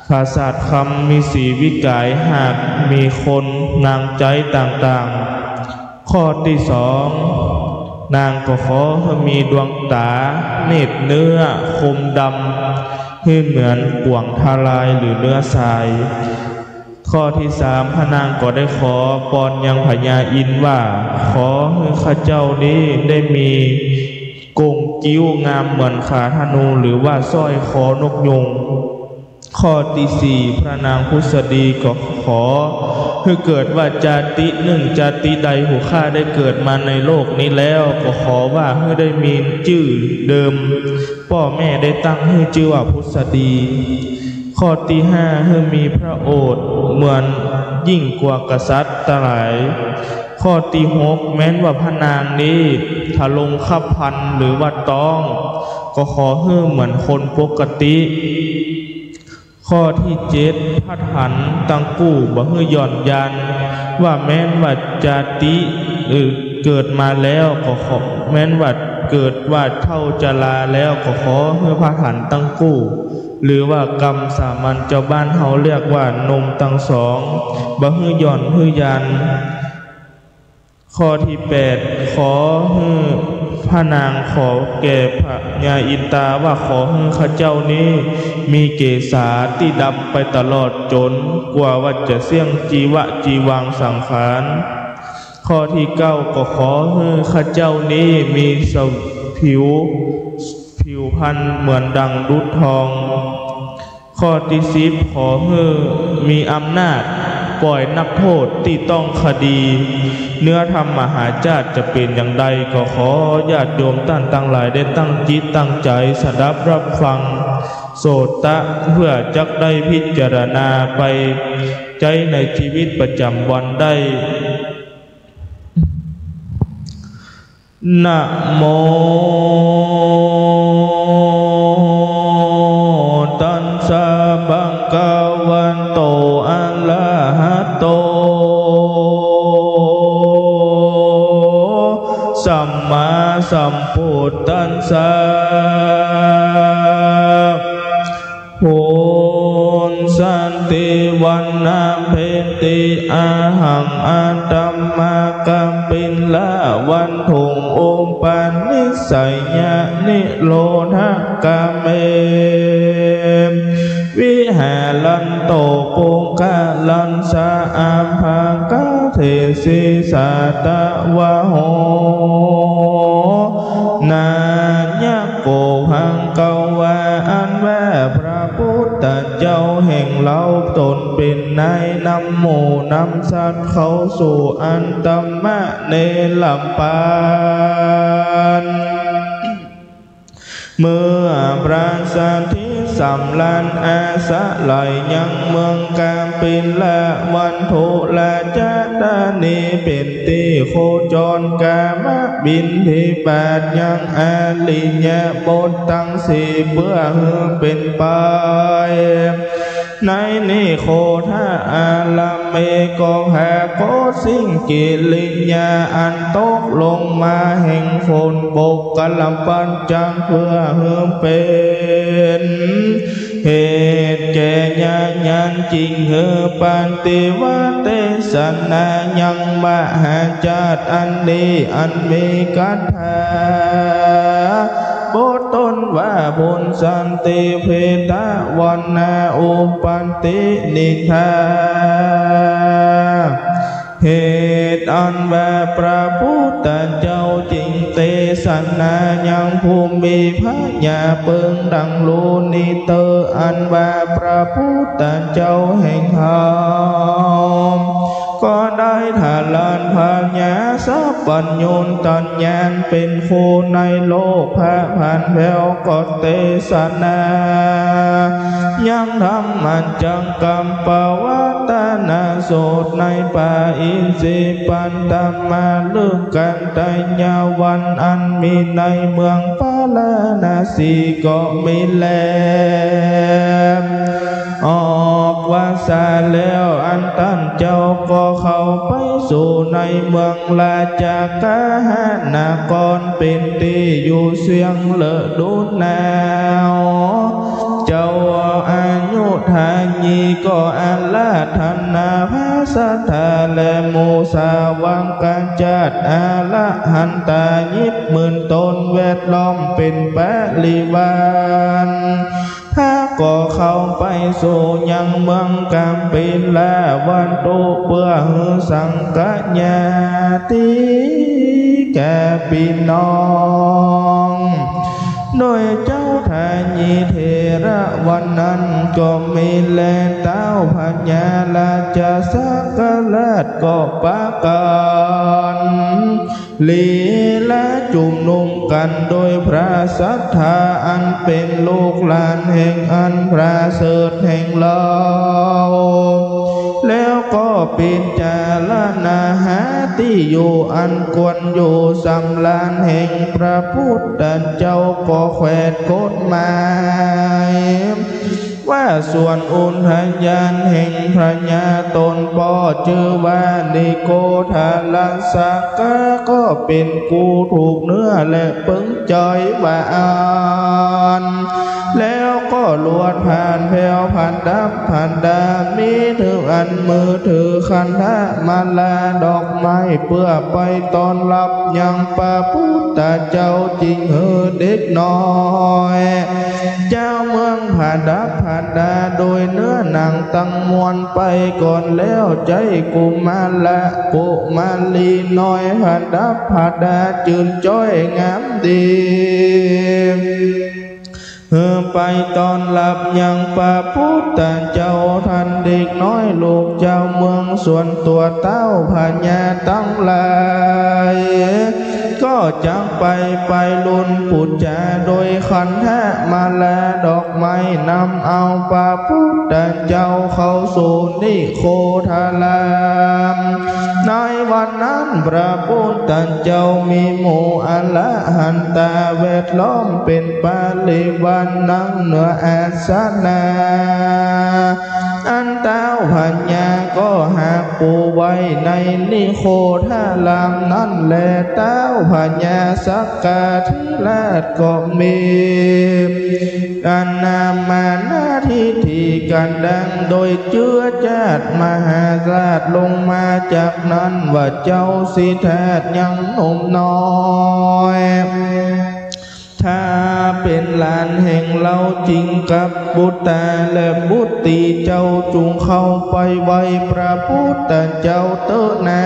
ปราสาทคำมีสีวิกายหากมีคนนางใจต่างๆข้อที่ 2นางก็ขอให้มีดวงตาเนตรเนื้อคมดำให้เหมือนป่วงทลายหรือเนื้อทรายข้อที่ 3พระนางก็ได้ขอปอนยังพญาอินทร์ว่าขอให้ข้าเจ้านี้ได้มีกงกิ้วงามเหมือนขาธนูหรือว่าสร้อยคอนกยุงข้อที่ 4พระนางพุษดีก็ขอให้เกิดว่าจาติ1จาติใดผู้ข้าได้เกิดมาในโลกนี้แล้วก็ขอว่าให้ได้มีชื่อเดิมพ่อแม่ได้ตั้งให้ชื่อว่าพุษดีข้อที่ 5ให้มีพระโอษฐ์เหมือนยิ่งกว่ากษัตริย์ทั้งหลายข้อ ข้อที่6แม้นว่าพระนางนี้ถ้าลงขับพันหรือว่าต้องก็ขอให้เหมือนคนปกติข้อที่7พระหันตังกู้บ่ให้ย่อนยันว่าแม้นว่าจาติเกิดมาแล้วก็ขอแม้นว่าเกิดว่าเท่าจราแล้วก็ขอให้พระหันตังกู้หรือว่ากรรมสามัญเจ้าบ้านเฮาเรียกว่านมตังสองบ่ให้ย่อนให้ยันข้อที่8ขอให้พระนางขอแก่พระญาอินตาว่าขอให้ข้าเจ้านี้มีเกศาที่ดำไปตลอดจนกว่าว่าจะเสี่ยงจีวะจีวังสังขารข้อที่9ก็ขอให้ข้าเจ้านี้มีผิวพรรณเหมือนดังดุจทองข้อที่10ขอให้มีอำนาจปล่อยนักโทษที่ต้องคดีเนื้อธรรมมหาจาตุจะเป็นอย่างใดก็ขอญาติโยมท่านทั้งหลายได้ตั้งจิตตั้งใจสดับรับฟังโสตะเพื่อจักได้พิจารณาไปใจในชีวิตประจำวันได้นะโมตัสสะภะคะวะโตอะระหะโตสัมมาสัมพุทธัสสะโหนสันติวันนาเพติอาหังอาตัมมากัมปินละวันทุงโอมปานิสัยญานิโรธกาเมวิหาลันโตปุงกะลันสะอาภากะเทศิสาตะวะโหนาญะโกหังเกวะอันแวพระพุทธเจ้าแห่งเราตนเป็นนายนำหมู่นำสัตว์เข้าสู่อันตมะเนลำปานเมื่อพระสันทิสำลันอาสะไหลยังเมืองกามปินละวันโทละจัตานีเป็นตีโคจรกามบินทิปาดยังอาลิญะบทตั้งสี่เบื่อเป็นไปในนิโคทาอาลาเมกองแหกโคสิ่งกิลิญาอันตกลงมาแห่งฝนบกกะลำปันจังเพื่อเป็นเหตุแก่ญาญาณจริงปันติวะเตสนายังมหาจาตอันนี้อันมีกัตถาบทต้นว่าบุญสันติเพตะวันนาอุปันตินิทาเหตุอันว่าพระพุทธเจ้าจริงเตสนายังภูมิพระญาเปิงดังลูนิเตออันว่าพระพุทธเจ้าแห่งธรรมก็ได้ทาลานพาญาสัพพัญญูตัญญาณเป็นคู่ในโลกพระพันแผ่วก็เตสนายังธรรมันจังกัมปวัตนาโสดในป่าอินทรีปันตมาลึกกันไตญาวันอันมีในเมืองปาลานาสีก็มีแลออกวาสาแล้วอันตันเจ้าก็เข้าไปสู่ในเมืองลาจากาหานากรเป็นที่อยู่เสียงเลอดูหนาวเจ้าอายุทานีก็อาลาธนาภาสัทธาและมูสาวังการจัดอาละหันตายิบหมื่นตนแวดล้อมเป็นปริวารถ้าก็เข้าไปสู่ยังเมืองกามปินละวันตุเพื่อสังกัญญาติแก่พี่น้องโดยเจ้าทายีเทระวันนั้นก็มีแลเต้าพญาลาจะสักกะลาดก็ปะกันลีละจุ่มนุมกันโดยพระสัทธาอันเป็นลูกหลานแห่งอันพระเสด็จแห่งเราแล้ว ก็เป็นจารณาหาที่อยู่อันควรอยู่สำลานแห่งพระพุทธเจ้าก็แขวนกฎหมายว่าส่วนอุทยานแห่งพระญาตนบ่ชื่อว่านิโกทาลัสสกะก็เป็นกูถูกเนื้อและปึงจอยว่าอ่านแล้วก็ลวดผ่านแผ่วผ่านดับผ่านดามีถืออันมือถือขันธะมาลาดอกไม้เพื่อไปต้อนรับยังพระพุทธเจ้าจริงเด็กน้อยเจ้าเมืองผ่านดับผ่านดาโดยเนื้อหนังตั้งมวลไปก่อนแล้วใจกุมาละกุมาลีน้อยผ่านดับผ่านดาจืนจ้อยงามดีไปตอนหลับยังพระพุทธเจ้าท่านเด็กน้อยลูกเจ้าเมืองส่วนตัวเต้าพญาตั้งหลายก็จังไปลุนปุจจาโดยขันธะมาลาดอกไม้นำเอาพระพุทธเจ้าเข้าสู่นิโคทารามในวันนั้นพระพุทธเจ้ามีหมู่อรหันตาเวทล้อมเป็นปาลิวันนั่งเหนืออาสนะอันเต้าพญาก็หากปูไว้ในนิโคทารามนั่นแหละเต้าพญาสักกะทิราชก็มีการนามานาทิฏฐิกันดังโดยเชื้อชาติมหาราชลงมาจากนั้นว่าเจ้าสิทธัตถ์ยังหนุ่มน้อยถ้าเป็นหลานแห่งเราจริงกับบุตรและบุตรีเจ้าจุงเข้าไปไว้พระพุทธเจ้าเตนา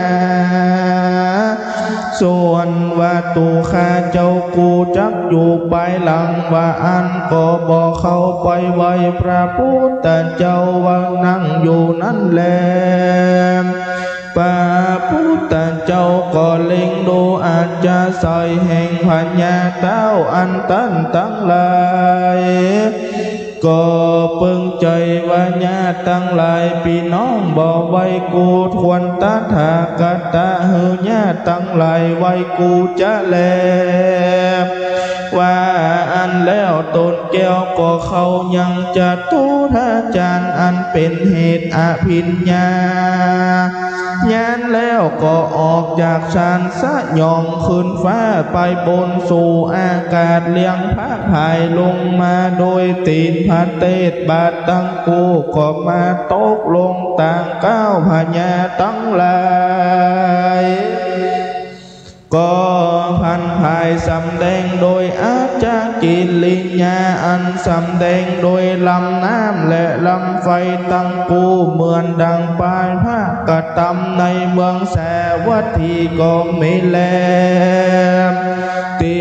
ส่วนว่าตูข้าเจ้ากูจักอยู่ไปหลังว่าอันก็บอกเข้าไปไว้พระพุทธเจ้าว่านั่งอยู่นั่นแหละพระพุทธเจ้าก็เล็งดูอาจจะใส่แห่งพญาเต้าอันตันตั้งหลายก็ปึงใจว่าญาติตั้งหลายพี่น้องบอกไว้กูควรตถาคตเฮือญาติตั้งหลายไว้กูจะแลว่าอันแล้วตนแก้วก็เขายังจะทุทาจารย์อันเป็นเหตุอภิญญาญาณแล้วก็ออกจากฌานสะยองขึ้นฟ้าไปบนสู่อากาศเลี้ยงพระภายลงมาโดยตีนพระเตศบาทตั้งกูก็มาตกลงต่างก้าวพญาตั้งหลายก็พันภายสำแดงโดยอาจารย์กิริยาอันสำแดงโดยลำน้ำและลำไฟตั้งกูเหมือนดังปลายพระกระตำในเมืองแสวัตถีก็มีแลตี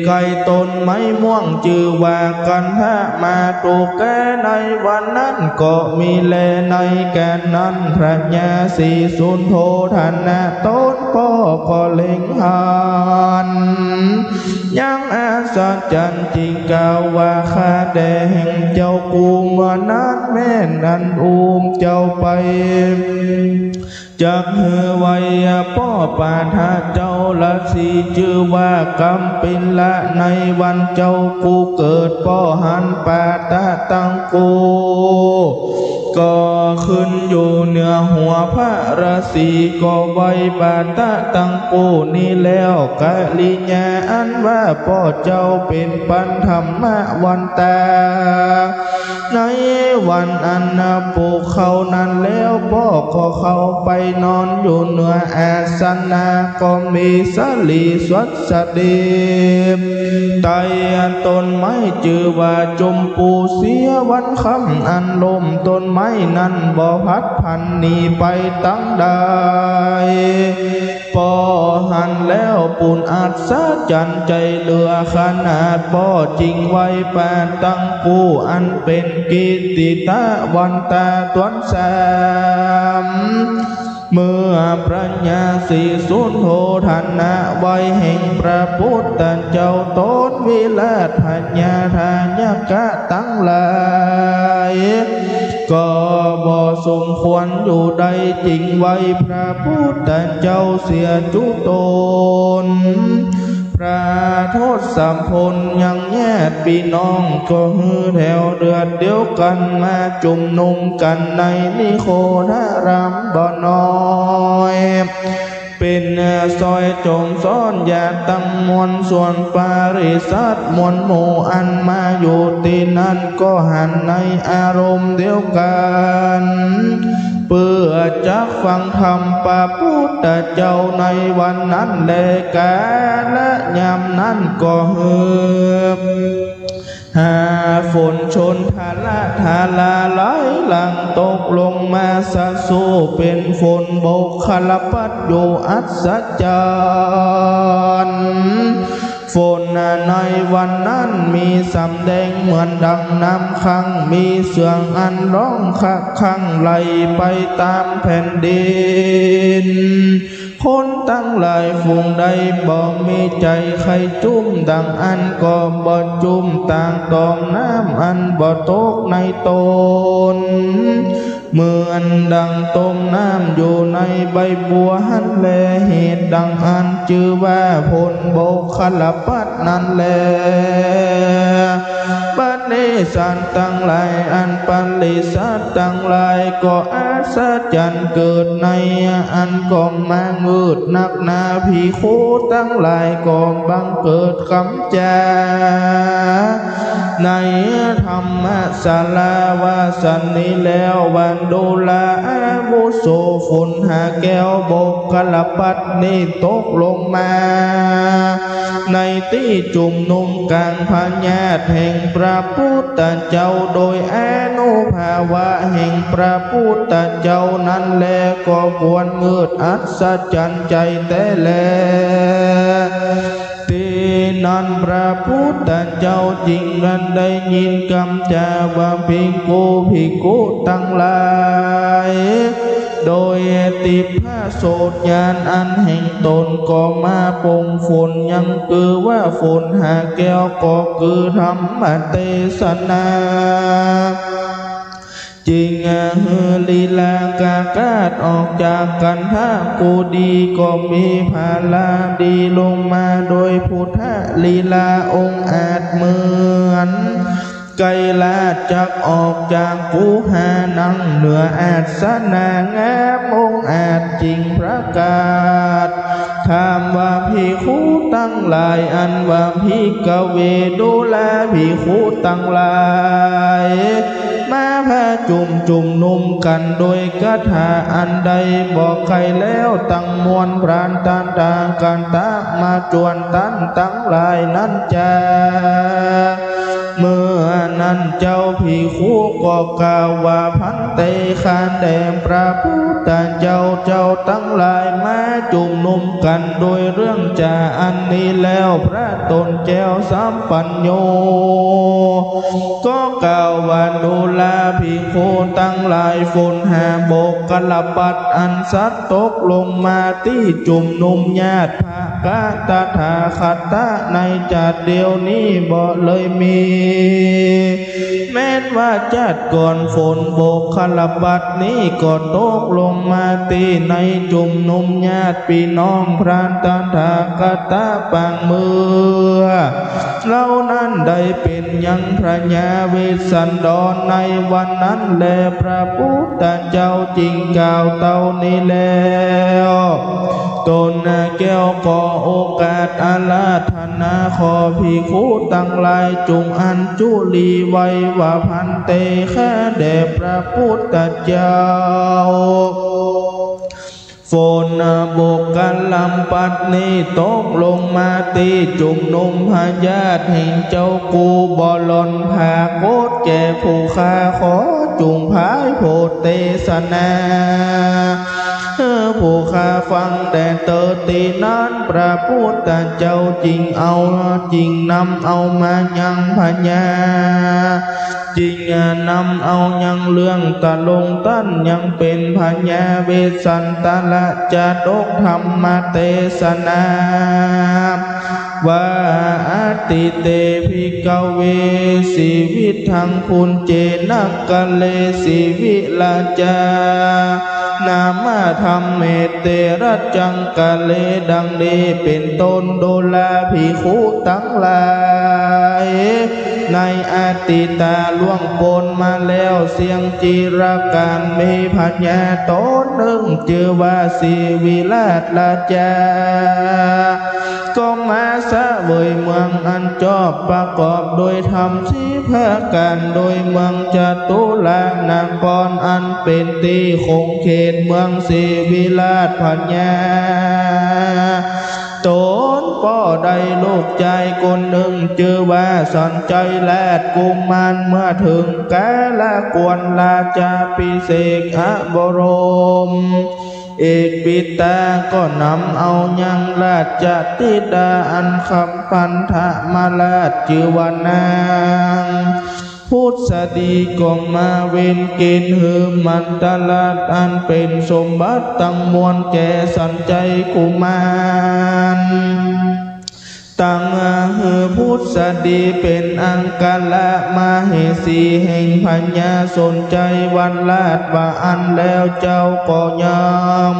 ไก่ต้นไม้ม่วงจือว่ากันพระมาตูแกในวันนั้นก็มีแลในแกนั้นพระญาสีสุนโธธนาต้นก็เล็งหันยังอาศจรรย์จริงกล่าวว่าข้าแด่แห่งเจ้ากูเมื่อนั้นแม่นันเจ้าไปจากเฮือไว้พ่อปาทาเจ้าละสีชื่อว่ากำปินละในวันเจ้ากูเกิดพ่อหันปาตาตังกูก็ขึ้นอยู่เหนือหัวพระราศีก็ไว้ปาตาตังกูนี่แล้วกะลิญาอันว่าพ่อเจ้าเป็นปันธรรมวันตาในวันอันปูเขานั้นแล้วพ่อก็เข้าไปนอนอยู่เหนืออาสนะก็มีสลีสวัสดีไต่ต้นไม้ชื่อว่าจมปูเสียวันคำอันลมต้นไม้นั้นบ่พัดพันหนีไปตั้งใดพอหันแล้วปูนอาจสะจันใจเหลือขนาดบ่จริงไว้แปดตั้งกูอันเป็นกิติตะวันตาตวนแสมเมื่อพระญาสีสุนโธธนะไว้แห่งพระพุทธเจ้าต้นวิราชพญาทายกะตั้งหลาย ก็บ่สมควรอยู่ใดจริงไว้พระพุทธเจ้าเสียจุตนพระโทษสามพลยังแยกพี่น้องก็ฮือแถวเดือดเดียวกันมาจุ่มนุมกันในนิโคทารามบ่น้อยเป็นซอยจมซ้อนยาตั้งมวลส่วนปาริสัตมวลหมู่อันมาอยู่ที่นั่นก็หันในอารมณ์เดียวกันเพื่อจะฟังธรรมพระพุทธเจ้าในวันนั้นแลกาและยามนั้นก็ฮือหาฝนชนทาลาไหลหลังตกลงมาสะสู้เป็นฝนโบกขลปัดอยู่อัศจรรย์ฝนในวันนั้นมีสำแดงเหมือนดังน้ำขังมีเสียงอันร้องคักขังไหลไปตามแผ่นดินคนตั้งหลายฝูงใดบ่มีใจใครจุ่มดังอันก็บ่จุ่มต่างตองน้ำอันบ่ตกในตนเหมือนดังต้มน้ำอยู่ในใบบัวหันแลเหตุดังอันชื่อว่าผลโบกขลปัดนั่นแลบัดนี้สันตั้งหลายอันปัลิสัตตั้งหลายก็อาศจรรย์เกิดในอันก็มาเงิดนักนาภิกขุตั้งหลายก็บังเกิดคำจาในธรรมศาลาวาสันนี้แล้ววันดูลาบุโสฝนหาแก้วโบกขลปัดนี่ตกลงมาในที่จุ่มนุมกลางพญาตแห่งพระพุทธเจ้าโดยอนุภาวะแห่งพระพุทธเจ้านั้นแลก็ควรเงิดอัศจรรย์ใจแต่แลนั้นพระพุทธเจ้าจริงกันได้ยินคำจาว่าภิกขุทั้งหลายโดยติพระโสดญาณอันแห่งตนก็มาปงฝนยังคือว่าฝนหาแก้วก็คือธรรมเทศนาจริงลีลากากาศออกจากกันถ้ากูดีก็มีภาลาดีลงมาโดยพุทธลีลาองค์อาจเหมือนไกลาจักออกจากกูหานังเหนืออาจสนางามองค์อาจจริงประกาศถามว่าภิกขุตั้งหลายอันว่าภิกขเวดูแลภิกขุตั้งหลายมาพาจุ่มนุมกันโดยคาถาอันใดบอกใครแล้วตั้งมวลพรานตันตากันตามาจวนตันตั้งหลายนั้นจ้าเมื่อนั้นเจ้าภิกขุก็กล่าวว่าพันเตขานแด่พระพุทธเจ้าตั้งหลายมาจุ่มนุมกันโดยเรื่องจาอันนี้แล้วพระตนเจ้าสัมปัญโยก็กล่าวว่าดูลาภิกขุตั้งหลายฝนหาโบกกลปัดอันสัตตกลงมาที่จุ่มนุมญาติภาคตถาคตในจัดเดียวนี้บ่เลยมีแม้นว่าจัดก่อนฝนโบกขลปัดนี้ก็ตกลงมาตีในจุ่มนุมญาติพี่น้องพรานตถาคตปางเมือเหล่านั้นได้เป็นยังพระญาเวสสันดรในวันนั้นแลพระพุทธเจ้าจริงกล่าวเท่านี้แล้วตนแก้วขอโอกาสอาราธนาขอภิกขุตั้งหลายจงอัญจุลีไว้ว่าพันเตแค่แด่พระพุทธเจ้าฝนโบกกันลำปัดนี้ตกลงมาตีจุ่มนุมพญาติแห่งเจ้ากูบ่หล่นผาโคตแก่ผู้ข้าขอจุงพายโพธิเทศนาผู้ข้าฟังแต่เติตีนั้นพระพุทธเจ้าจริงนำเอามายังพญาจริงนำเอายังเรื่องตะลงตั้นยังเป็นพญาเวสสันตละจะดกธรรมเทศนา วาอาติเตภิกเวสีวิทังพุนเจนักกะเลสีวิลาจนามาธรรมเมเตระจังกะเลดังนี้เป็นต้นโดลาภิกขุทั้งหลายในอดีตาล่วงพ้นมาแล้วเสียงจิรการมีพัญญาตนหนึ่งชื่อว่าสีวิลาศราชาก็มาสะเวยเมืองอันจอบประกอบโดยธรรมสีพาการโดยเมืองจตุรานครอันเป็นตีคงเขตเมืองสีวิลาศพัญญาตนป่อได้ลูกใจคนหนึ่งชื่อว่าสันใจแลดกุมารเมื่อถึงกาลกวนราชาพิเศษบรมเอกปิตาก็นำเอายังราชธิดาอันคำพันธมาราชชื่อว่านางพุทธดีก็มาเว้นเกณฑ์หือมันตลาดอันเป็นสมบัติตั้งมวลแก่สันใจกุมารตั้งหือพุทธดีเป็นอังกาละมาเหสีแห่งพัญญาสนใจวันลาดว่าอันแล้วเจ้าก็ยอม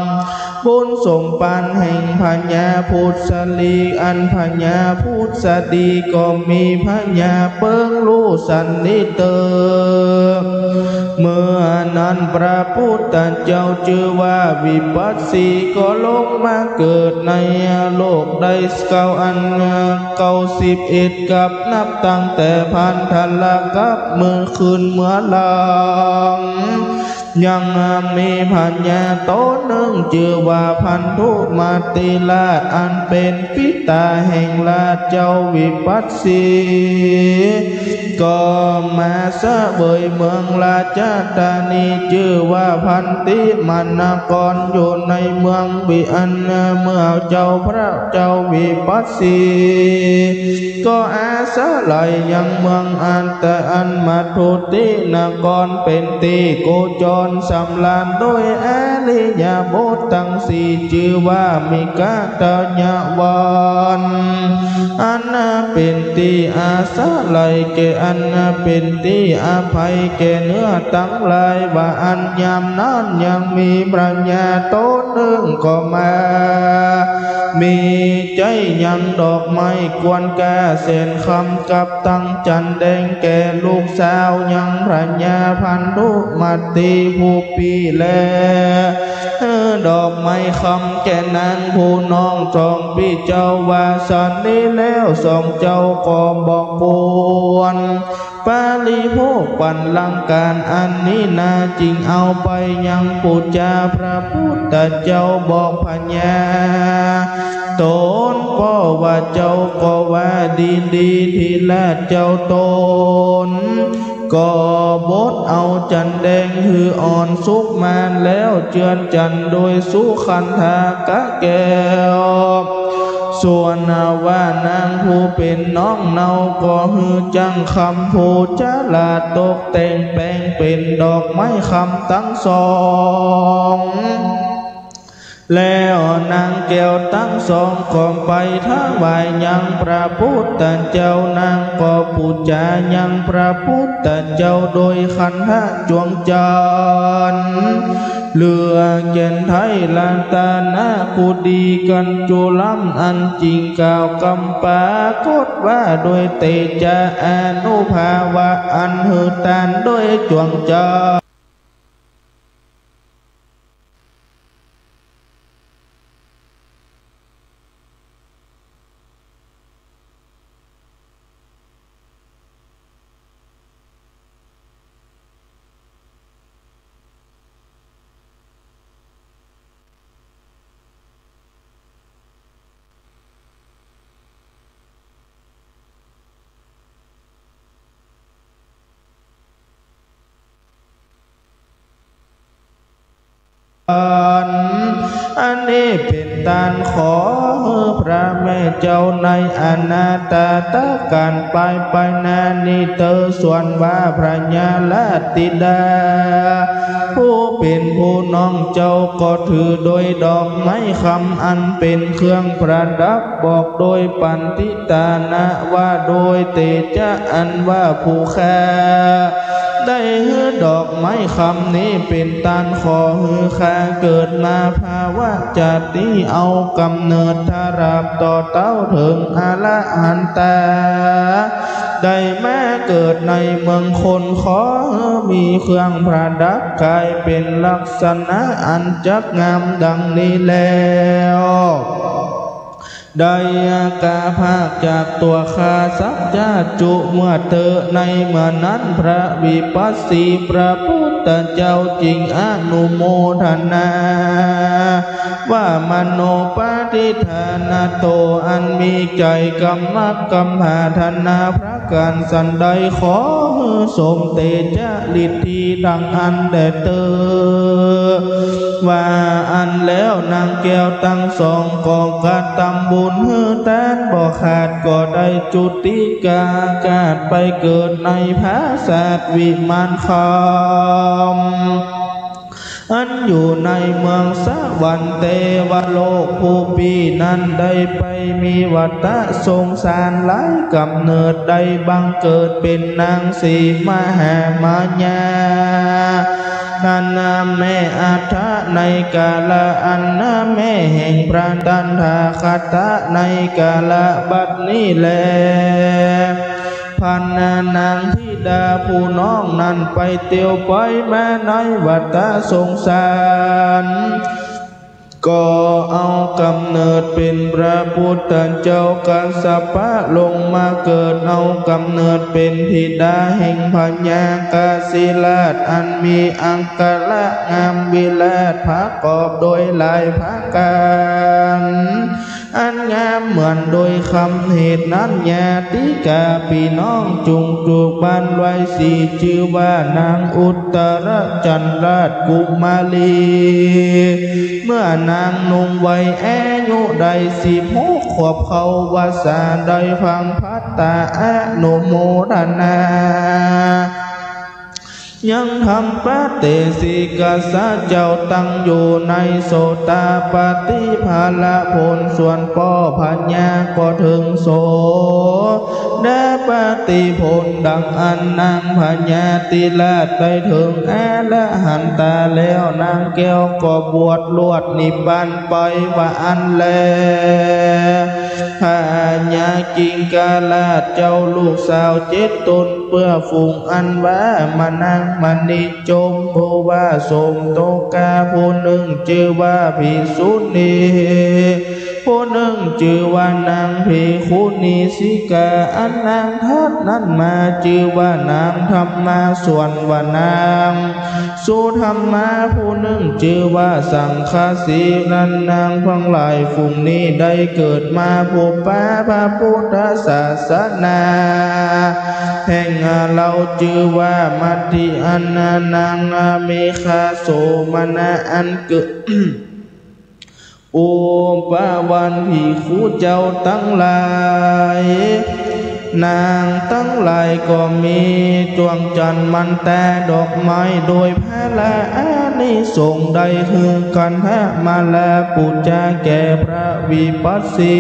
บุญสมปันแห่งพัญญาพุทธลีอันพัญญาพุทธดีก็มีพัญญาเปิ้งรู้สันนิเตเมื่อนั้นพระพุทธเจ้าชื่อว่าวิปัสสีก็ลงมาเกิดในโลกได้91กับนับตั้งแต่พันธละกับเมื่อคืนเมื่อหลังยังมีพัญญาโตหนึ่งชื่อว่าพันธุมาติราชอันเป็นปิตาแห่งราชเจ้าวิปัสสีก็มาสะเบยเมืองราชธานีชื่อว่าพันติมานกรอยู่ในเมืองวิอันเมื่อเจ้าพระเจ้าวิปัสสีก็อาศัยไหลยังเมืองอันตะอันมาทุตินกรเป็นตีโกจรสำลานโดยอริยบททั้งสี่ชื่อว่ามิกาตญวันอันเป็นตีอาศัยไหลแก่อันเป็นตีอภัยแก่เนื้อทั้งหลายว่าอันยามนั้นยังมีปัญญาโตหนึ่งก็มามีใจยังดอกไม้กวนกาเส้นคำกับตั้งจันแดงแก่ลูกสาวยังพระญาพันธุมาติผู้ปีแลดอกไม้คำแก่นางผู้น้องสองพี่เจ้าว่าสันนี้แล้วสองเจ้าก็บอกปวนปาลิโภคปันลังการอันนี้นาจริงเอาไปยังปุจจาพระพุทธเจ้าบอกพญาตนก็ว่าเจ้าก็ว่าดีที่ละเจ้าตนก็บดเอาจันแดงหืออ่อนสุกมาแล้วเจือนจันโดยสุขันธากะแก้วส่วนว่านางผู้เป็นน้องเนาก็หือจังคำผู้จะลาตกแต่งแปลงเป็นดอกไม้คำทั้งสองแล้วนางแก้วทั้งสองก็ไปถวายยังพระพุทธเจ้านางก็ปูจายังพระพุทธเจ้าโดยขันธจวงจันทร์เลือเย็นไทยลานตานากูดีกันจุลัมอันจริงกล่าวกำปากดว่าโดยเตจาอนุภาวะอันหือตานโดยจวงจันทร์อันนี้เป็นตานขอ พระแม่เจ้าในอนาตาตาการไปนานิเตอส่วนว่าพระญาลติดาผู้เป็นผู้น้องเจ้าก็ถือโดยดอกไม้คำอันเป็นเครื่องประดับบอกโดยปันติตานะว่าโดยเตจาอันว่าผู้แค่ได้ฮือดอกไม้คำนี้เป็นตานขอฮือค่าเกิดมาภาวะจัตติเอากำเนิดทาราบต่อเต้าถึงอรหันตาได้แม้เกิดในเมืองคนขอมีเครื่องประดับกายเป็นลักษณะอันจักงามดังนี้แล้วได้กาภาคจากตัวข้าสัจจจุเมื่อเธอในเมื่อนั้นพระวิปัสสีพระพุทธเจ้าจริงอนุโมทนาว่ามโนปฏิฐานาโตอันมีใจกรรมกรรมฐานาพระการสันใดขอสมเตจาฤทธิดังอันแด่เธอว่าอันแล้วนางแก้วตั้งสองก็กระทำบุญเฮือแตนบ่ขาดก็ได้จุติกากาศไปเกิดในพระศาสวิมานคำอันอยู่ในเมืองสวรรค์เทวโลกผู้ปีนั้นได้ไปมีวัฏสงสารหลายกำเนิดได้บังเกิดเป็นนางสีมหามายานานาแม่อัฏฐะในกาลอันนาแม่แห่งพระตัณหาคตะในกาลบัดนี้แลพันนางธิดาผู้น้องนั้นไปเตียวไปแม่ในวัฏสงสารก็เอากำเนิดเป็นพระพุทธเจ้ากัสสปะลงมาเกิดเอากำเนิดเป็นธิดาแห่งพญากาศิราชอันมีอังคละงามวิลาศประกอบโดยหลายพระการอันงามเหมือนโดยคำเหตุนั้นญาติกาพี่น้องจุงจูบบ้านไว้สี่ชื่อว่านางอุตรจันราชกุมารีเมื่อนางนุ่งวัยอายุได้16 ขวบเขาวาสาได้ฟังพัตตาอนุโมทนายังทำปฏิสิกาสะเจ้าตั้งอยู่ในโสตาปฏิภาละผลส่วนป่อพัญญาก็ถึงโสได้ปฏิผลดังอันนางพัญญาติลาได้ถึงอรหันตาแล้วนางแก้วก็บวชลวดนิพพานไปว่าอันแลพัญญากิงกาลาเจ้าลูกสาว7 ตนเพื่อฝูงอันว่ามานั่งมณิจมผู้ว่าสมโตกาผู้หนึ่งชื่อว่าภิกษุณีผู้หนึ่งชื่อว่านางภิกขุณีสิกาอันนางทัดนั้นมาชื่อว่านางธรรมาส่วนว่านางสุธรรมาผู้หนึ่งชื่อว่าสังฆสีนั้นนางทั้งหลายฝูงนี้ได้เกิดมาพบพระพุทธศาสนาแห่งเราชื่อว่ามัตติอันนางเมฆาโสมนะอันเกิดโอปะวันภิกขุเจ้าทั้งหลายนางทั้งหลายก็มีดวงจันทร์มันแต่ดอกไม้โดยพระละอานิสงส์ใดคือกันหะมาลาปุจจาแก่พระวิปัสสี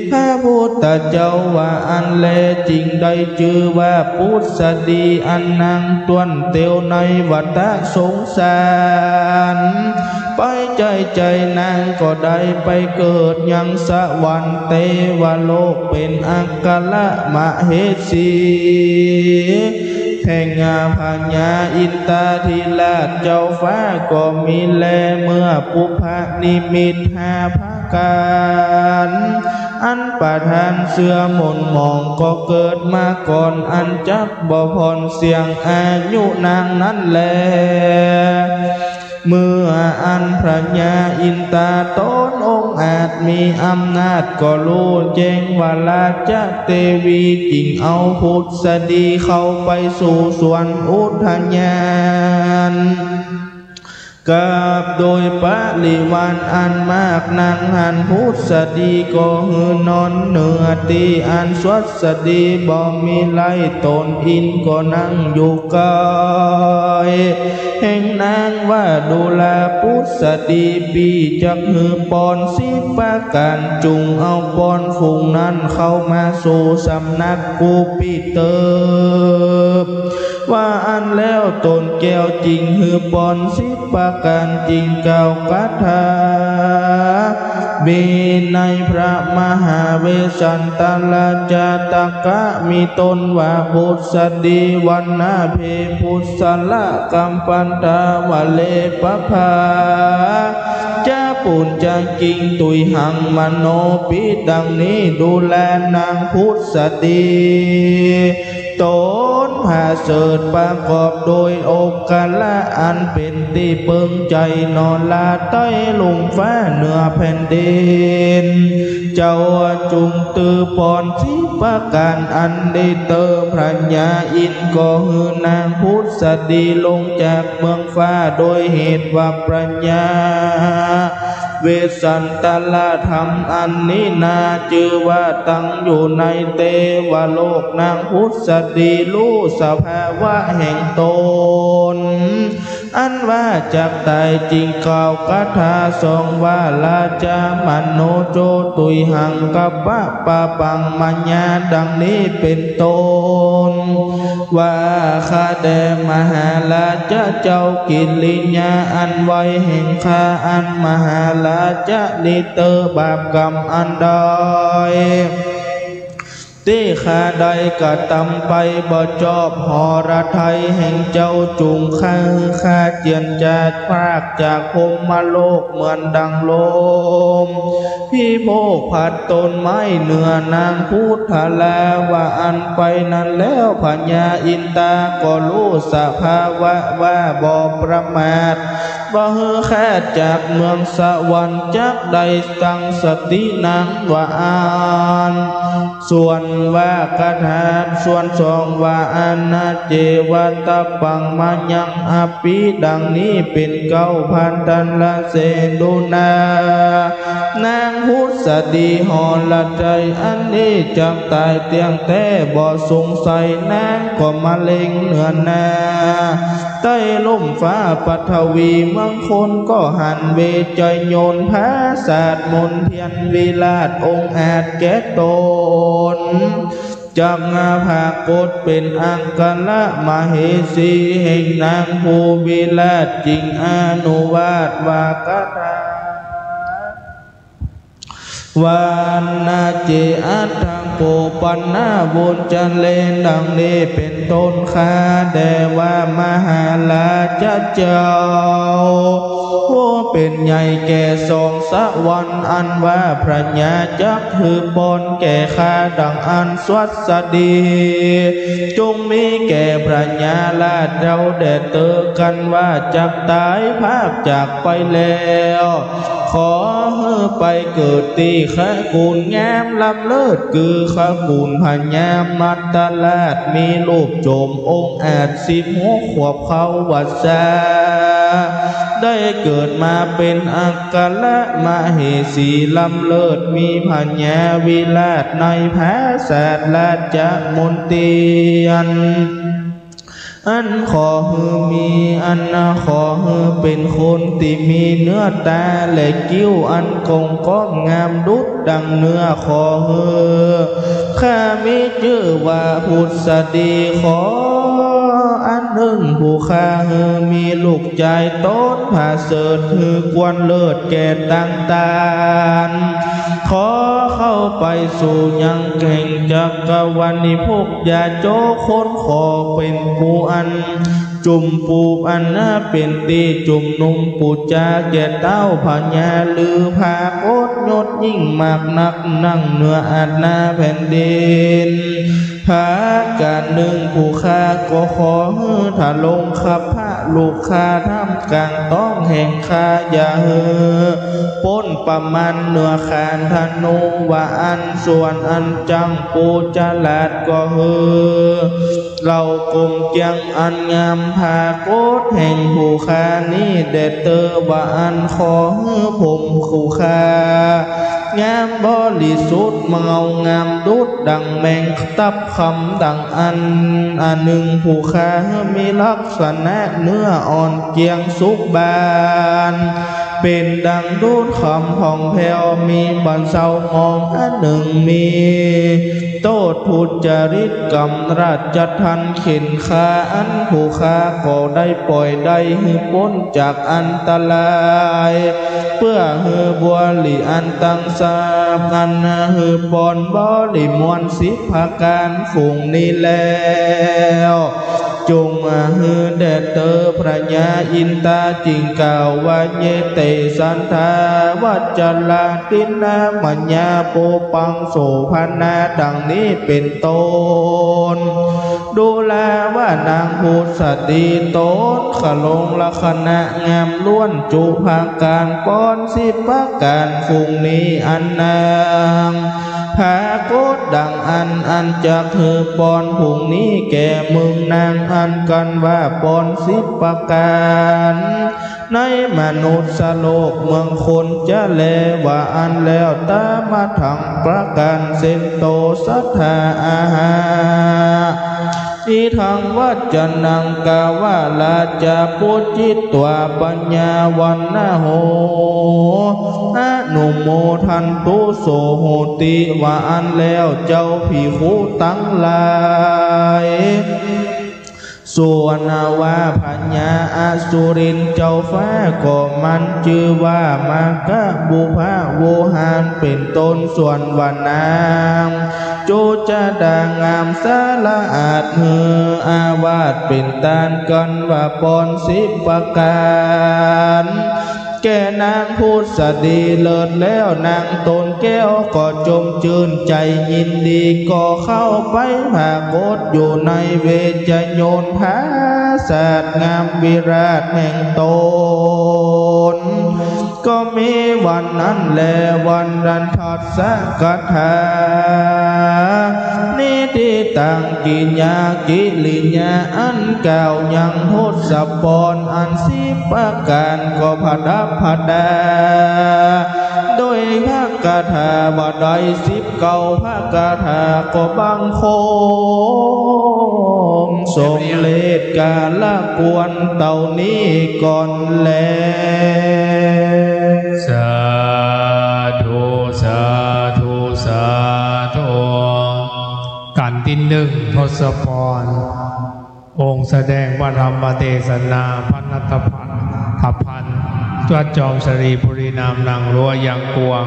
พระพุทธเจ้าว่าอันแลจริงได้ชื่อว่าพุทธดีอันนางตวนเตียวในวัฏสงสารไปใจนางก็ได้ไปเกิดยังสวรรค์เทวโลกเป็นอัครมเหสีแห่งพญาอินตาธิราชเจ้าฟ้าก็มีแลเมื่อปุพนิมิต5 ประการอันประทานเสื้อมนมองก็เกิดมาก่อนอันจักบ่พรเสียงอายุนางนั้นแลเมื่ออันพระญาอินตาตนองค์อาจมีอำนาจก็รู้แจ้งว่าราชเทวีจริงเอาพุทธดีเข้าไปสู่สวนอุทยาน กับโดยปริวารอันมากนางหันพุทธดีก็หือนอนเหนือตีอันสวัสดีบ่มีไล่ตนอินก็นั่งอยู่กายแห่งนางว่าดูแลพุทธดีปีจักหือปอนสิประการจุงเอาปอนฝูงนั้นเข้ามาสู่สำนักกูปีเติบว่าอันแล้วตนแก้วจริงหือปอนสิประการจริงเก่ากัทาบีในพระมหาเวสสันตลาจาตกะมีตนว่าพุทธดีวันนาเพพุทธละกัมปันตาวะเลปะภาจะปุญจะกิงตุยหังมโนปิดังนี้ดูแลนางพุทธดีตนพาเสดประกอบโดยโอกาละอันเป็นที่เปิงใจนอนลาใต้ลงฟ้าเหนือแผ่นดินเจ้าจุงตือปอนสิประการอันได้เตอพระญาอินก็หือนางพุทธดีลงจากเมืองฟ้าโดยเหตุว่าปรัญญาเวสสันตลาธรรมอันนี้นาชื่อว่าตั้งอยู่ในเทวโลกนางพุทธดีรู้สภาวะแห่งตนอันว่าจากตายจริงกล่าวคาถาสองว่าลาจามโนโจตุยหังกัปปะปะปังมัญญาดังนี้เป็นต้นว่าข้าแด่มหาลาจเจ้ากิริญาอันไวแห่งข้าอันมหาลาจนิเตอบาปกรรมอันใดที่ข้าใดกระทำไปบ่ชอบหรไทยแห่งเจ้าจุงข้าเจียนจากพากจากพมโลกเหมือนดังลมพี่โมกผัดต้นไม้เหนือนางพุทธลาว่าอันไปนั้นแล้วพญาอินตาก็รู้สภาวะว่าบ่ประมาทบ่ฮือแค่จากเมืองสวรรค์จักใดตั้งสตินางว่าอ่านส่วนว่ากถาส่วนสองว่าอนาเจวัตปังมายังอภิดังนี้เป็น9,000 ตันละเสดุนานางพุทธดีหอละใจอันนี้จักตายเตียงแต่บ่สงสัยนางก็มาเล็งเหนือนาใต้ล่มฟ้าปัทวีเมืองคนก็หันเวใจโยนพระศาสตร์มนเทียนวิลาศองค์อาจแก่ตนจักงาภากฏเป็นอังกละมเหสีแห่งนางภูวิลาศจริงอนุวาสวากถาวานนาเจอัตถังโปปันนาบุญจันเลนดังนี้เป็นต้นข้าแด่ว่ามหาลาจเจ้าผู้เป็นใหญ่แก่สองสวรรค์อันว่าพระญาจักคือบนแก่ข้าดังอันสวัสดีจงมีแก่พระญาลาเราแด่เตอกันว่าจักตายภาคจากไปแล้วขอให้ไปเกิดตีข้ากูลงามลำเลิศคือข้ากูลพญามัตตลาดมีรูปโจมองค์อาจ16 ขวบเขาวัดสาได้เกิดมาเป็นอักลมเหสีลำเลิศมีพญาวิลาศในพระศาสตร์ราชมนเทียนอันขอฮือมีอันขอฮือเป็นคนที่มีเนื้อตาและคิ้วอันคงก้องงามดุจดังเนื้อขอฮือข้ามีชื่อว่าพุทธดีขออันหนึ่งผู้ข้าฮือมีลูกใจต้นผาเสดฮือควรเลิศแก่ต่างๆขอเข้าไปสู่ยังแห่งจักรวรรณิภพอย่าโจคนขอเป็นผู้อันจุ่มปูอันน่าเป็นตีจุ่มนุ่มปูจาแก่เต้าพญาลือพาโคตรยศยิ่งมากนักนั่งเหนืออาณาแผ่นดินพาการหนึ่งผู้ข้าก็ขอถ้าลงขับพระ ลูกค้าทำกลางต้องแห่งคาอย่าเฮอป้นประมาณเนื้อขานธนูว่าอันส่วนอันจังปูจลาดก็เฮอเรากลมเจียงอันงามพาโกดแห่งผู้คานี้เดเตอว่าอันขอเฮอผมคู่คางามบริสุทธิ์เงางามดุดดังแมงตับคำดังอันหนึ่งผู้ค้ามีลักษณะเนื้ออ่อนเกียงสุกบานเป็นดังดูดคำผ่องแผ้วมีบันเศร้ามองอันหนึ่งมีโตดพูดจริตกำราชทันเข็นขาอันผู้ค้าก็ได้ปล่อยได้ให้พ้นจากอันตรายเพื่อให้บัวหลีอันตั้งสาบอันให้บอนบ่หลีมวนสิภาการฝูงนี้แล้วจงฮือเดเตอพระญาอินตาจิงกล่าวว่าเยเตสันทาวัจจลาตินามัญญาโปปังโสภนาดังนี้เป็นต้นดูแลว่านางพุทธดีโตขลงลักษณะงามล้วนจุภาการป้อนสิบประการฟุงนี้อันนางพาโกดดังอันจากเธอปอนผงนี้แก่มึงนางอันกันว่าปอนสิบประการในมนุษย์สโลกเมืองคนจะแลว่าอันแล้วตามาถังประการเซนโตสัทธาอาหาอีทังวัจจนังกาวาลาจาปุจิตตัวปัญญาวันนาโหอนุโมทันตุโสโหติว่าอันแล้วเจ้าผีคูตั้งหลายส่วนว่าพัญญาอสุรินเจ้าฟ้าก็มันชื่อว่ามากะบุพะโวหารเป็นต้นส่วนวานางโจจะดางามสาละอาจเฮออาวาสเป็นตานกันว่าปอนสิบประการแก่นางพุทธดีเลิศแล้วนางตนแก้วก็จมจืนใจยินดีก็เข้าไปผากดอยู่ในเวจโยนภาศาสงามวิราชแห่งตนก็มีวันนั้นแลวันดันทัศกถานิติตังกิญญากิลิญญาอันเก่ายังทศพรอันสิบประการก็พดับพดาโดยพระคาถาบ่ได้สิบเก่าพระคาถาก็บังคมสมเลศกาละกวนเต่านี้ก่อนแลสาธุสาธุสาธุกันที่หนึ่งทศพรองค์แสดงพระธรรมเทศนาพระนัตพันธ์ตัวจอมสรีบุรีนามนางรั้วยังกวง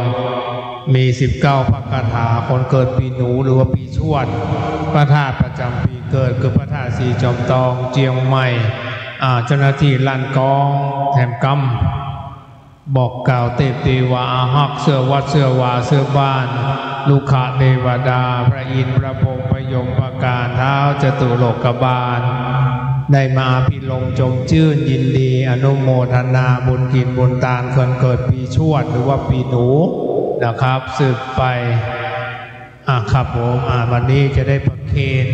มี19พระคาถาคนเกิดปีหนูหรือว่าปีชวดพระธาตุประจำปีเกิดคือพระธาตุสีจอมทองเจียงใหม่เจ้าหน้าที่ลั่นกองแถมกำบอกกล่าวเตปเทวาอาหักเสื้อวัดเสื้อวาเสื้อบ้านลูกขะเทวดาพระอินทร์พระพรหมพระยมพระการเท้าจตุโลกบาลได้มาพิลมจมชื่นยินดีอนุโมทนาบุญกินบุญตาลคนเกิดปีชวดหรือว่าปีหนูนะครับสืบไปครับผมวันนี้จะได้ประเคน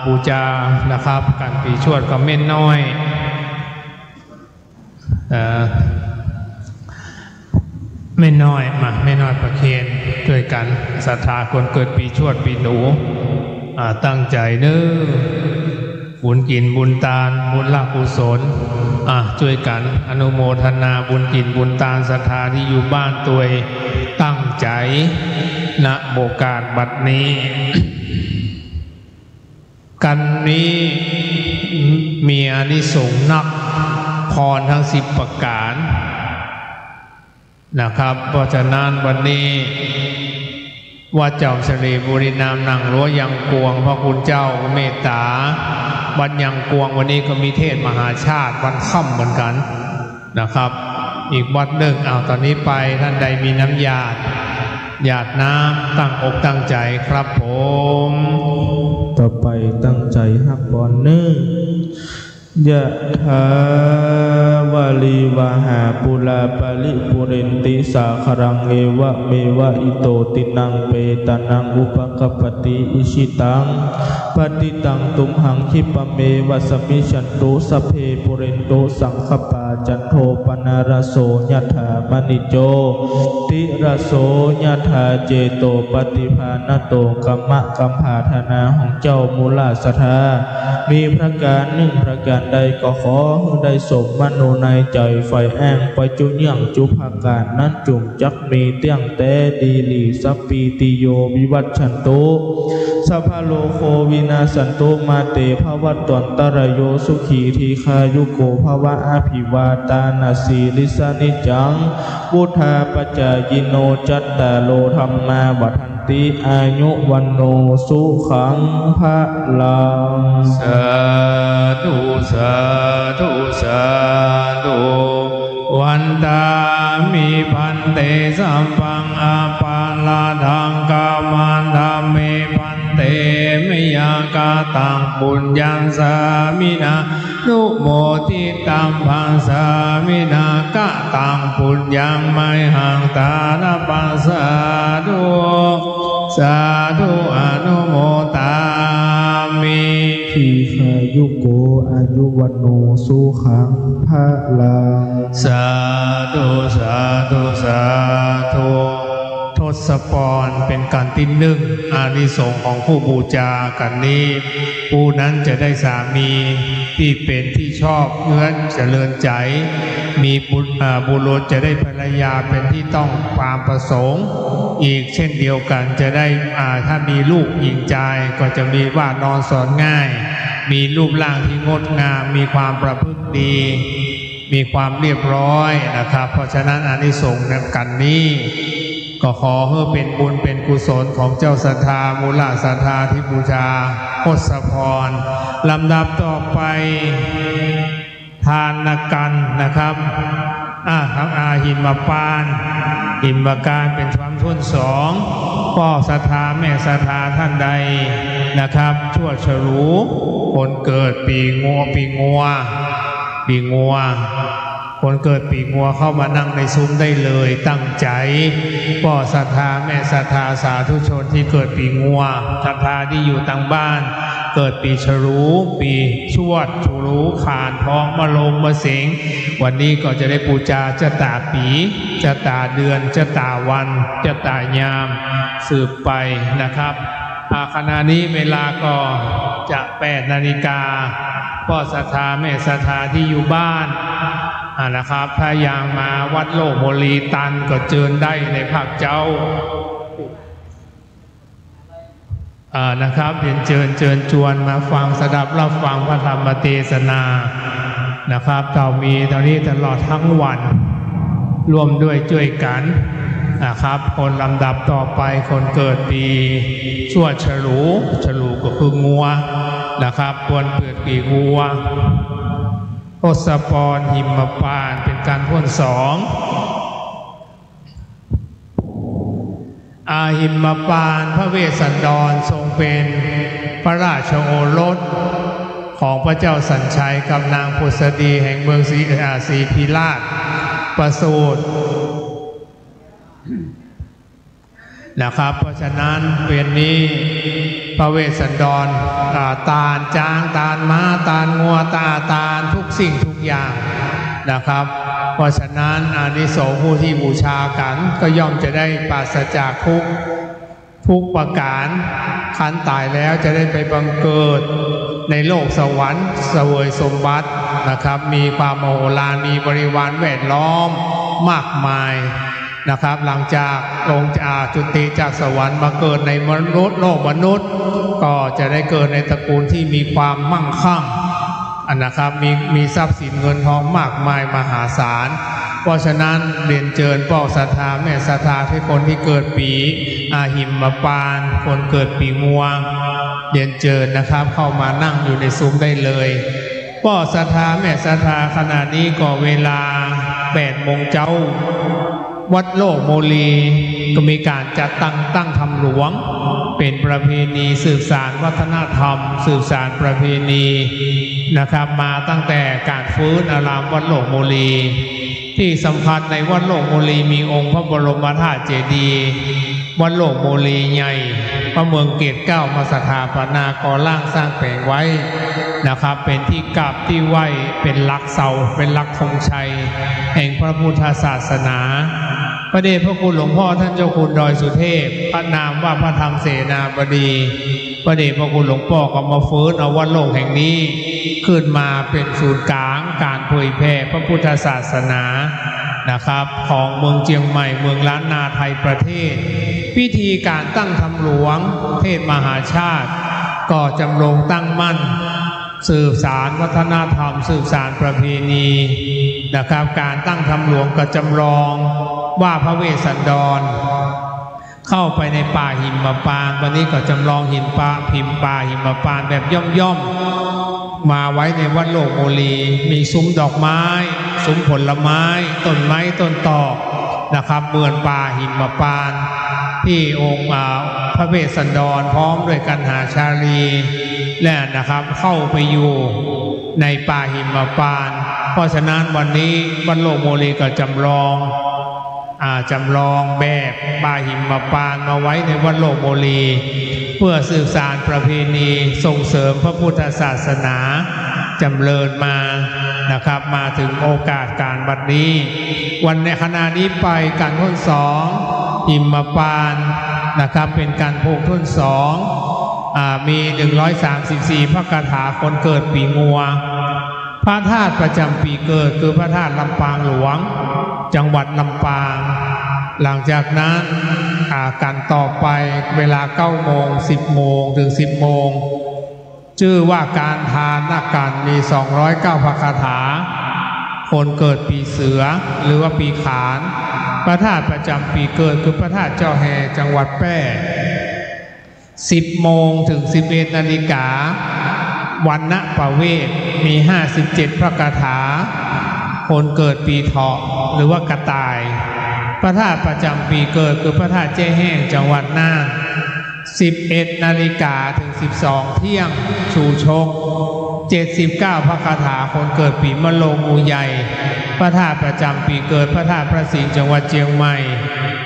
บูชานะครับการปีชวดก็เม่นน้อยไม่น้อยประเคนด้วยกันศรัทธาคนเกิดปีชวดปีหนูตั้งใจเด้อบุญกินบุญตาลบุญละกุศลช่วยกันอนุโมทนาบุญกินบุญตาลศรัทธาที่อยู่บ้านตัวตั้งใจณโอกาสบัดนี้ กันนี้มีอานิสงส์นักพรทั้ง10ประการนะครับเพราะฉะนั้นวันนี้ว่าเจ้าเสรีบุรีนามนางรั้วยังกวงพระคุณเจ้าเมตตาวันยังกวงวันนี้ก็มีเทศมหาชาติวันค่ำเหมือนกันนะครับอีกวัดหนึ่งตอนนี้ไปท่านใดมีน้ำหยาดน้ำตั้งอกตั้งใจครับผม ต ต่อไปตั้งใจฮักบอลเนื้อยะถาวาลีวาหาปุราปาลิปุเรนติสาครังเอวะเมวะอิโตตินังเปตานังอุปกปติอิชิตังปฏิตังตุมหังคิปะเมวะสมิชันตุสเพปุเรนโตสังคปาจันโทปนารโสยะถามณิโจติระโสยะถาเจโตปฏิภาณโตกัมมะกัมภาธนาของเจ้ามูลสัทธามีพระการหนึ่งประการใดก็ขอได้สมมโนในใจไฟแองไปจุยังจุภาการนั้นจุงจักมีเตียงแต่ดีลีสัพปีติโยวิวัชชันโตสัพพโลโควินาสันโตมาเตภวัตตนตรโยสุขีทีคายุโกภวะอภิวาตานาสีลิสานิจังพุทธาปัจจายโนจัตตาโลธรรมาวัฏันติอายุวันโนสุขังภะลังสาธุสาธุสาธุวันตามิพันเตสัมปังอาปาลาทังกามันธรรมพันเตมยากาตังปุญญังสามินานุโมทิตัมพังสามินากะตังปุญญังไมหังตาลปัสสาธุสาธุอนุโมตามิทีคายุโกอายุวันโนสุขังภะลังสาธุสาธุสาธุทศพรเป็นการที่หนึ่งอานิสงส์ของผู้บูชากันนี้ผู้นั้นจะได้สามีที่เป็นที่ชอบเอื้อนเจริญใจมีบุรุษจะได้ภรรยาเป็นที่ต้องความประสงค์อีกเช่นเดียวกันจะได้ถ้ามีลูกหญิงใจก็จะมีว่านอนสอนง่ายมีรูปร่างที่งดงามมีความประพฤติดีมีความเรียบร้อยนะครับเพราะฉะนั้นอานิสงส์ในกันนี้ก็ขอให้เป็นบุญเป็นกุศลของเจ้าศรัทธามูลศรัทธาที่บูชาทศพรลำดับต่อไปทานกันนะครับทั้งหิมปานหิมการเป็นความทุนสองพ่อศรัทธาแม่ศรัทธาท่านใดนะครับชั่วฉลูคนเกิดปีงัวคนเกิดปีงัวเข้ามานั่งในซุ้มได้เลยตั้งใจพ่อศรัทธาแม่ศรัทธาสาธุชนที่เกิดปีงัวศรัทธาที่อยู่ต่างบ้านเกิดปีฉลูปีชวดฉลูขานทองมะโรงมะเสงวันนี้ก็จะได้บูชาจะตาปีจะตาเดือนจะตาวันจะตายามสืบไปนะครับขณะนี้เวลาก็จะ8 นาฬิกาพ่อศรัทธาแม่ศรัทธาที่อยู่บ้านนะครับถ้าอย่างมาวัดโลกโมลีตันก็เจิญได้ในภาคเจ้านะครับเรียนเชิญชวนมาฟังสดับรับฟังพระธรรมเทศนานะครับเรามีตอนนี้ตลอดทั้งวันร่วมด้วยช่วยกันนะครับคนลำดับต่อไปคนเกิดปีชวดฉลูก็คืองัวนะครับคนเกิดปีงัวทศพรหิมปานเป็นการพ่นสองหิมปานพระเวสสันดรทรงเป็นพระราชโอรสของพระเจ้าสัญชัยกับนางพุทธดีแห่งเมืองศรีพิราชประสูตินะครับเพราะฉะนั้นเป็นนี้พระเวสสันดรตาลจ้างตาลม้าตาลงัวตาลทุกสิ่งทุกอย่างนะครับเพราะฉะนั้นอานิสงส์ผู้ที่บูชากันก็ย่อมจะได้ปราศจากทุกประการขันตายแล้วจะได้ไปบังเกิดในโลกสวรรค์เสวยสมบัตินะครับมีความโมโหลานมีบริวารแวดล้อมมากมายนะครับหลังจากลงจากจุติจากสวรรค์มาเกิดในมนุษย์โลกมนุษย์ก็จะได้เกิดในตระกูลที่มีความมั่งคั่งนะครับมีทรัพย์สินเงินทองมากมายมหาศาลเพราะฉะนั้นเรียนเชิญพ่อศรัทธาแม่ศรัทธาที่คนที่เกิดปีหิมปานคนเกิดปีงัวเรียนเชิญนะครับเข้ามานั่งอยู่ในซุ้มได้เลยพ่อศรัทธาแม่ศรัทธาขณะนี้ก็เวลา8 โมงเช้า วัดโลกโมลีก็มีการจัดตั้งธรรมหลวงเป็นประเพณีสืบสานวัฒนธรรมสืบสานประเพณีนะครับมาตั้งแต่การฟื้นอารามวัดโลกโมลีที่สำคัญในวัดโลกโมลีมีองค์พระบรมธาตุเจดีย์วัดโลกโมลีใหญ่พระเมืองเกศเก้ามาสถาปนาก่อร่างสร้างแปลงไว้นะครับเป็นที่กราบที่ไหว้เป็นหลักเสาเป็นหลักธงชัยแห่งพระพุทธศาสนาพระเดชพระคุณหลวงพ่อท่านเจ้าคุณดอยสุเทพพระนามว่าพระธรรมเสนาบดีพระเดชพระคุณหลวงพ่อก็มาฟื้นเอาวัดโลกแห่งนี้ขึ้นมาเป็นศูนย์กลางการเผยแผ่พระพุทธศาสนานะครับของเมืองเชียงใหม่เมืองล้านนาไทยประเทศพิธีการตั้งธรรมหลวงเทศมหาชาติก็จำลงตั้งมั่นสืบสารวัฒนธรรมสืบสารประเพณีนะครับการตั้งธรรมหลวงก็จำลองว่าพระเวสสันดรเข้าไปในป่าหิมพานต์วันนี้ก็จำลองหิมป่าหิมพานต์แบบย่อมมาไว้ในวัดโลกโมลีมีซุ้มดอกไม้ซุ้มผลไม้ต้นไม้ต้นตอกนะครับเบือนป่าหิมพานต์ที่องค์พระเวสสันดรพร้อมด้วยกันหาชาลีและนะครับเข้าไปอยู่ในป่าหิมพานต์เพราะฉะนั้นวันนี้วัดโลกโมลีก็จำลองแบบป่าหิมพานต์มาไว้ในวัดโลกโมลีเพื่อสืบสานประเพณีส่งเสริมพระพุทธศาสนาจำเริญมานะครับมาถึงโอกาสการบัดนี้วันในขณะนี้ไปการทุ่นสองหิมพานต์นะครับเป็นการโพกทุ่นสองมี134พระคาถาคนเกิดปีงัวพระธาตุประจำปีเกิดคือพระธาตุลำปางหลวงจังหวัดลำปางหลังจากนั้นการต่อไปเวลา9 โมง 10 โมงถึง 10 โมงชื่อว่าการทานนักการมี209พระคาถาคนเกิดปีเสือหรือว่าปีขานพระธาตุประจำปีเกิดคือพระธาตุเจ้าแห่จังหวัดแพร่10 โมงถึง 11 นาฬิกาวันณประเวทมี57พระคาถาคนเกิดปีเถาะหรือว่ากระต่ายพระธาตุประจำปีเกิดคือพระธาตุแจ้แห้งจังหวัดน่าน11 นาฬิกาถึง 12 เที่ยงชูชก79พระคาถาคนเกิดปีมะโรงงูใหญ่พระธาตุประจำปีเกิดพระธาตุพระสิงห์จังหวัดเชียงใหม่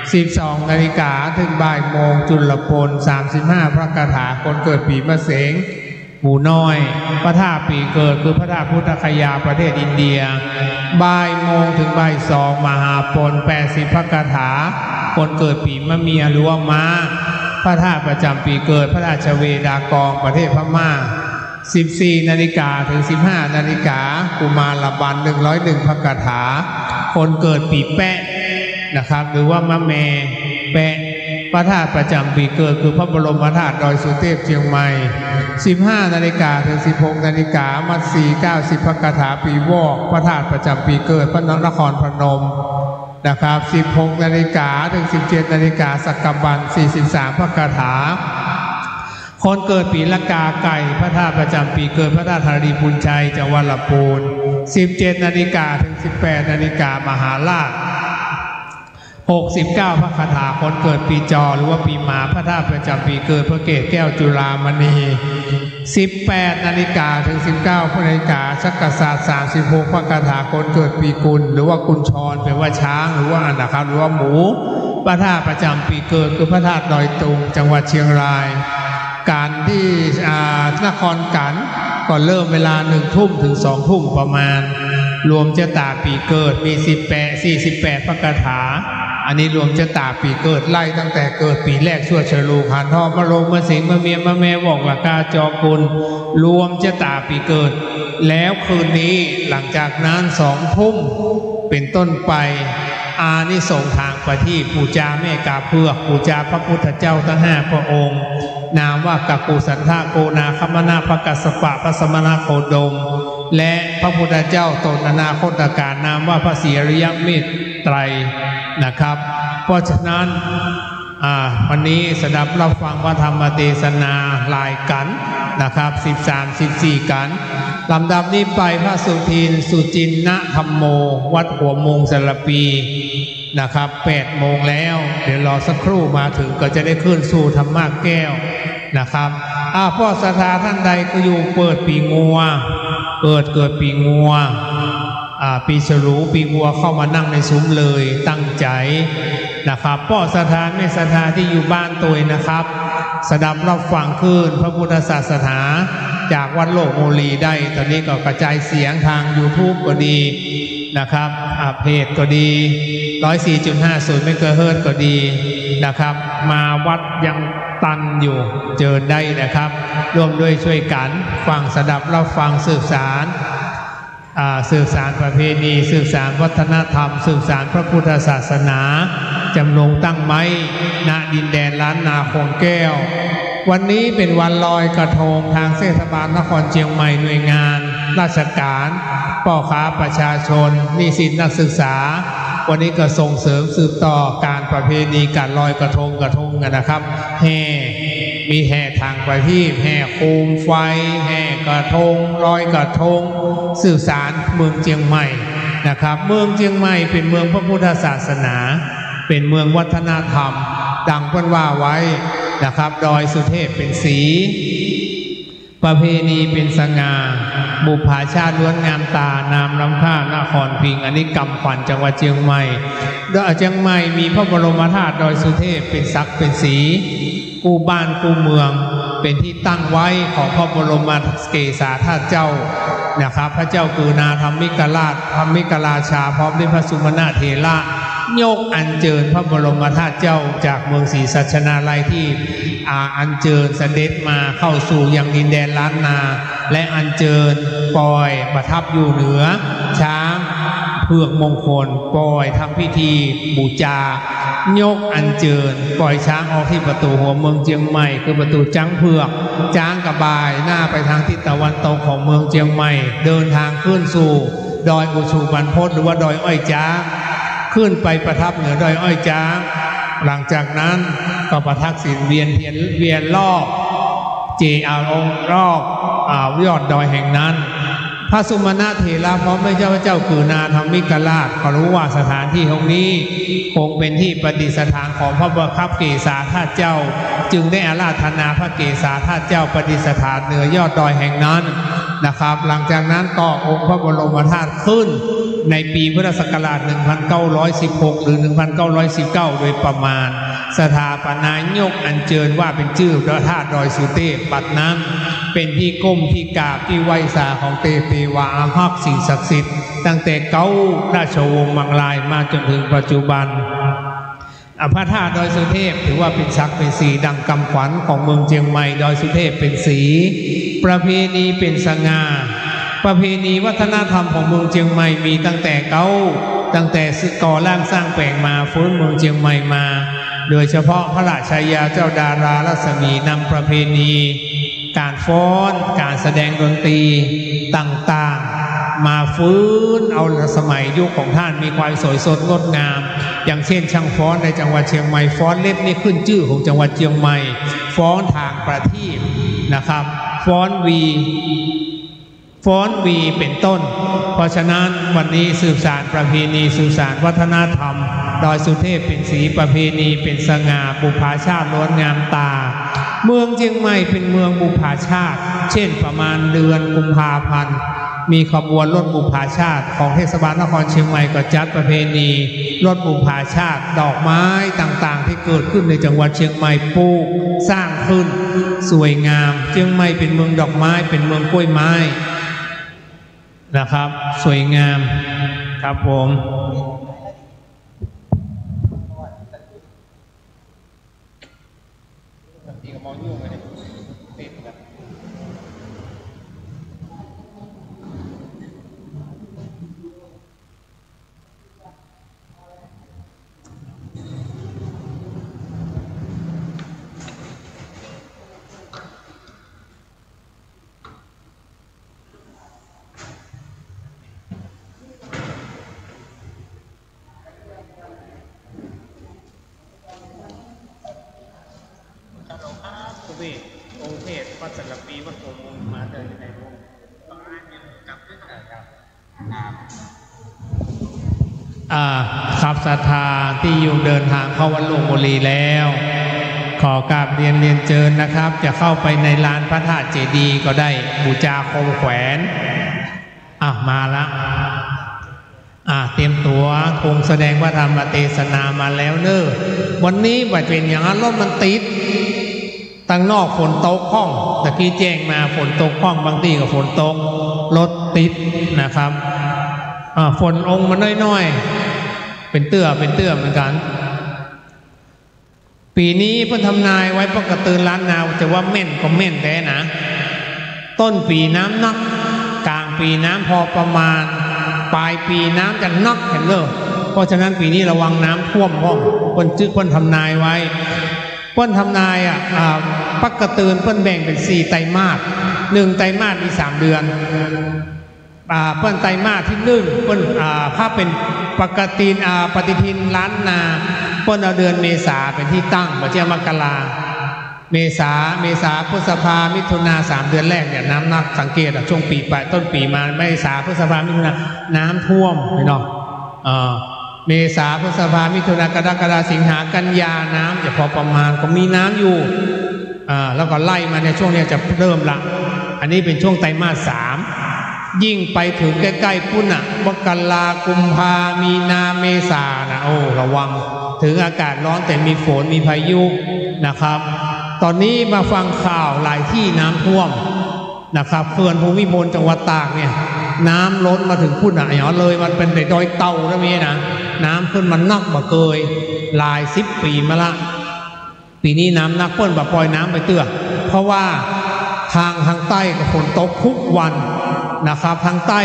12 นาฬิกาถึงบ่ายโมงจุลพล35พระคาถาคนเกิดปีมะเสงหมู่น้อยพระธาตุปีเกิดคือพระธาตุพุทธคยาประเทศอินเดียบ่ายโมงถึงบ่าย2มหาพล80พระคาถาคนเกิดปีมะเมียหรือว่าม้าพระธาตุประจำปีเกิดพระราชเวดากองประเทศพม่า14 นาฬิกาถึง 15 นาฬิกากุมารบัน101พระคาถาคนเกิดปีแปะนะครับหรือว่ามะแมแปะพระธาตุประจำปีเกิดคือพระบรมธาตุดอยสุเทพเชียงใหม่15 นาฬิกาถึง 16 นาฬิกามัดสี90พระคาถาปีวอกพระธาตุประจำปีเกิดพระนครพนมนะครับ16 นาฬิกาถึง 17 นาฬิกาสักกบัน43พระคาถาคนเกิดปีละกาไก่พระธาตุประจำปีเกิดพระธาตุธารีพุนชัยจังหวัดลำพูน17 นาฬิกาถึง 18 นาฬิกามหาราช69พระคาถาคนเกิดปีจอหรือว่าปีหมาพระธาตุประจำปีเกิดพระเกศแก้วจุฬามณี18 นาฬิกาถึง 19 นาฬิกาชักกษัตริย์36พระคาถาคนเกิดปีกุลหรือว่ากุญชรแปลว่าช้างหรือว่านะครับหรือว่าหมูพระธาตุประจำปีเกิดคือพระธาตุดอยตุงจังหวัดเชียงรายการที่นครกันก็เริ่มเวลา1 ทุ่มถึง 2 ทุ่มประมาณรวมชะตาปีเกิดมี48พระคาถาอันนี้รวมชะตาปีเกิดไล่ตั้งแต่เกิดปีแรกชั่วฉลูขันทองมะโรงมะสิงมะเมียมะแม่วอกละกาจอกุลรวมชะตาปีเกิดแล้วคืนนี้หลังจากนั้น2 ทุ่มเป็นต้นไปอานิสงส์ทางประทีปปูชาแม่กาเพือกปูชาพระพุทธเจ้าทั้ง5 พระองค์นามว่ากักกุสันทะโกนาคมนาพระกัสสปะพระสมณโคดมและพระพุทธเจ้าตนอนาคตการนามว่าพระศรีอริยเมตไตรนะครับเพราะฉะนั้นวันนี้สดับรับฟังพระธรรมเทศนาหลายกันนะครับ13-14กันลำดับนี้ไปพระสุทินสุจินนะธรรมโมวัดหัวมงสระปี นะครับ8 โมงแล้วเดี๋ยวรอสักครู่มาถึงก็จะได้ขึ้นสู่ธรรมะแก้วนะครับพ่อศรัทธาท่านใดก็อยู่เปิดปีงัวเกิดปีงัวปีฉลูปีงัวเข้ามานั่งในซุ้มเลยตั้งใจนะครับพ่อศรัทธาแม่ศรัทธาที่อยู่บ้านตัวนะครับสดับรับฟังขึ้นพระพุทธศาสนาจากวัดโลกโมลีได้ตอนนี้ก็กระจายเสียงทาง YouTube ก็ดีนะครับเพจก็ดี 104.50 เมกะเฮิรตซ์ก็ดีนะครับมาวัดยังตันอยู่เจอได้นะครับร่วมด้วยช่วยกันฟังสดับรับฟังสืบสารประเพณีสืบสารวัฒนธรรมสืบสารพระพุทธศาสนาจำลงตั้งไม้ณดินแดนล้านนาคงแก้ววันนี้เป็นวันลอยกระทงทางเทศบาลนครเชียงใหม่หน่วยงานราชการพ่อค้าประชาชนนิสิตนักศึกษาวันนี้ก็ส่งเสริมสืบต่อการประเพณีการลอยกระทงกันนะครับแห่มีแห่ทางประทีปแห่โคมไฟแห่กระทงลอยกระทงสื่อสารเมืองเชียงใหม่นะครับเมืองเชียงใหม่เป็นเมืองพระพุทธศาสนาเป็นเมืองวัฒนธรรมดังเพิ่นว่าไว้นะครับดอยสุเทพเป็นสีประเพณีเป็นสง่าบุพชาติล้วนงามตานามล้ำค่านครพิงอันนี้กำขวัญจังหวัดเชียงใหม่โดยเชียงใหม่มีพระบรมธาตุดอยสุเทพเป็นศักดิ์เป็นสีกูบ้านกูเมืองเป็นที่ตั้งไว้ของพระบรมเกศาธาตุเจ้านะครับพระเจ้ากือนาธรรมิกราชาพร้อมด้วยพระสุมาณเถระยกอัญเชิญพระบรมธาตุเจ้าจากเมืองศรีสัชนาลัยที่อัญเชิญเสด็จมาเข้าสู่ยังดินแดนล้านนาและอัญเชิญปล่อยประทับอยู่เหนือช้างเผือกมงคลปล่อยทำพิธีบูชายกอัญเชิญปล่อยช้างออกที่ประตูหัวเมืองเชียงใหม่คือประตูจ้างเผือกจ้างกระบายหน้าไปทางทิศตะวันตกของเมืองเชียงใหม่เดินทางขึ้นสู่ดอยอุชูบรรพตหรือว่าดอยอ้อยจ้าขึ้นไปประทับเหนือดอยอ้อยจ้าหลังจากนั้นก็ประทักษิณเวียนรอบองค์รอบยอดดอยแห่งนั้นพระสุมาณเถระพร้อมด้วยพระเจ้ากือนาธรรมิกราชเขารู้ว่าสถานที่ตรงนี้คงเป็นที่ประดิษฐานของพระบัพเกศาธาตุเจ้าจึงได้อาราธนาพระเกศาธาตุเจ้าประดิษฐานเหนือยอดดอยแห่งนั้นนะครับหลังจากนั้นก็องค์พระบรมธาตุขึ้นในปีพุทธศักราช 1916 หรือ 1919 โดยประมาณสถาปนายกอัญเชิญว่าเป็นชื่อพระธาตุดอยสุเทพปัดนั้นเป็นที่ก้มที่กราบที่ไหว้สาของเทวาอาภักดิ์สิ่งศักดิ์สิทธิ์ตั้งแต่เก้าราชวงศ์มังลายมาจนถึงปัจจุบันพระธาตุดอยสุเทพถือว่าเป็นศักดิ์เป็นสีดังกำขวัญของเมืองเชียงใหม่ดอยสุเทพเป็นสีประเพณีเป็นสง่าประเพณีวัฒนธรรมของเมืองเชียงใหม่มีตั้งแต่ก่อร่างสร้างแปลงมาฟื้นเมืองเชียงใหม่มาโดยเฉพาะพระราชายาเจ้าดารารัศมีนำประเพณีการฟ้อนการแสดงดนตรีต่างๆมาฟื้นเอาสมัยยุคของท่านมีความสวยสดงดงามอย่างเช่นช่างฟ้อนในจังหวัดเชียงใหม่ฟ้อนเล็บนี่ขึ้นชื่อของจังหวัดเชียงใหม่ฟ้อนทางประทีปนะครับฟ้อนวีเป็นต้นเพราะฉะนั้นวันนี้สืบสานประเพณีสืบสานวัฒนธรรมดอยสุเทพเป็นสีประเพณีเป็นสง่าบุพชาติล้วนงามตาเมืองเชียงใหม่เป็นเมืองบุพชาติเช่นประมาณเดือนกุมภาพันธ์มีขบวนรถบุพชาติของเทศบาลนครเชียงใหม่ก็จัดประเพณีรถบุพชาติดอกไม้ต่างๆที่เกิดขึ้นในจังหวัดเชียงใหม่ปลูกสร้างขึ้นสวยงามเชียงใหม่เป็นเมืองดอกไม้เป็นเมืองกล้วยไม้นะครับสวยงามครับผมองค์เทพวัดสลับปีวัดโพมุนมาเดินในวงตอนนั้นยังกลับด้วยกันครับ ขับศรัทธาที่อยู่เดินทางเข้าวัดหลวงบุรีแล้วขอกราบเรียนเชิญนะครับจะเข้าไปในลานพระธาตุเจดีย์ก็ได้บูชาคมแขวนมาละเตรียมตัวคงแสดงพระธรรมเทศนามาแล้วเนอะวันนี้บัดเป็นอย่างนั้นรถมันติดตั้งนอกฝนตกห้องตะกี้แจ้งมาฝนตกห้องบางทีก็ฝนตกรถติดนะครับฝนองค์มันน้อยๆเป็นเตื้อเหมือนกันปีนี้เพิ่นทำนายไว้ปกติล้านนาจะว่าแม่นก็แม่นแท้นะต้นปีน้ำนักกลางปีน้ำพอประมาณปลายปีน้ำจะนักเห็นเลยเพราะฉะนั้นปีนี้ระวังน้ำท่วมห้องเพิ่นทำนายไว้เพิ่นทำนายปกติเพิ่นแบ่งเป็น4ไตรมาส1ไตรมาสมี3เดือนเพิ่นไตรมาสที่1เพิ่นถ้าเป็นปฏิทินล้านนาเพิ่นเอาเดือนเมษาเป็นที่ตั้งบัดเจ้ามกราเมษาพฤษภามิถุนา3เดือนแรกเนี่ยน้ำนักสังเกตช่วงปีปลายต้นปีมาเมษาพฤษภามิถุนาน้ำท่วมเนาะเมษาพฤษภามิถุนากรกฎาสิงหากันยาน้ำจะพอประมาณก็มีน้ำอยู่แล้วก็ไล่มาในช่วงนี้จะเริ่มละอันนี้เป็นช่วงไตรมาส3ยิ่งไปถึงใกล้ๆพุ่นมกรากุมภามีนาเมษานะโอ้ระวังถึงอากาศร้อนแต่มีฝนมีพายุนะครับตอนนี้มาฟังข่าวหลายที่น้ำท่วมนะครับเขื่อนภูมิพลจังหวัดตากเนี่ยน้ำล้นมาถึงพุ่นเลยมันเป็นดอยเต่าแล้วมีนะน้ำขึ้นมันนักบ่เคยหลาย10 ปีมาละปีนี้น้ำนักเพิ่นบ่ปล่อยน้ำไปเตื้อเพราะว่าทางใต้ก็ฝนตกทุกวันนะครับทางใต้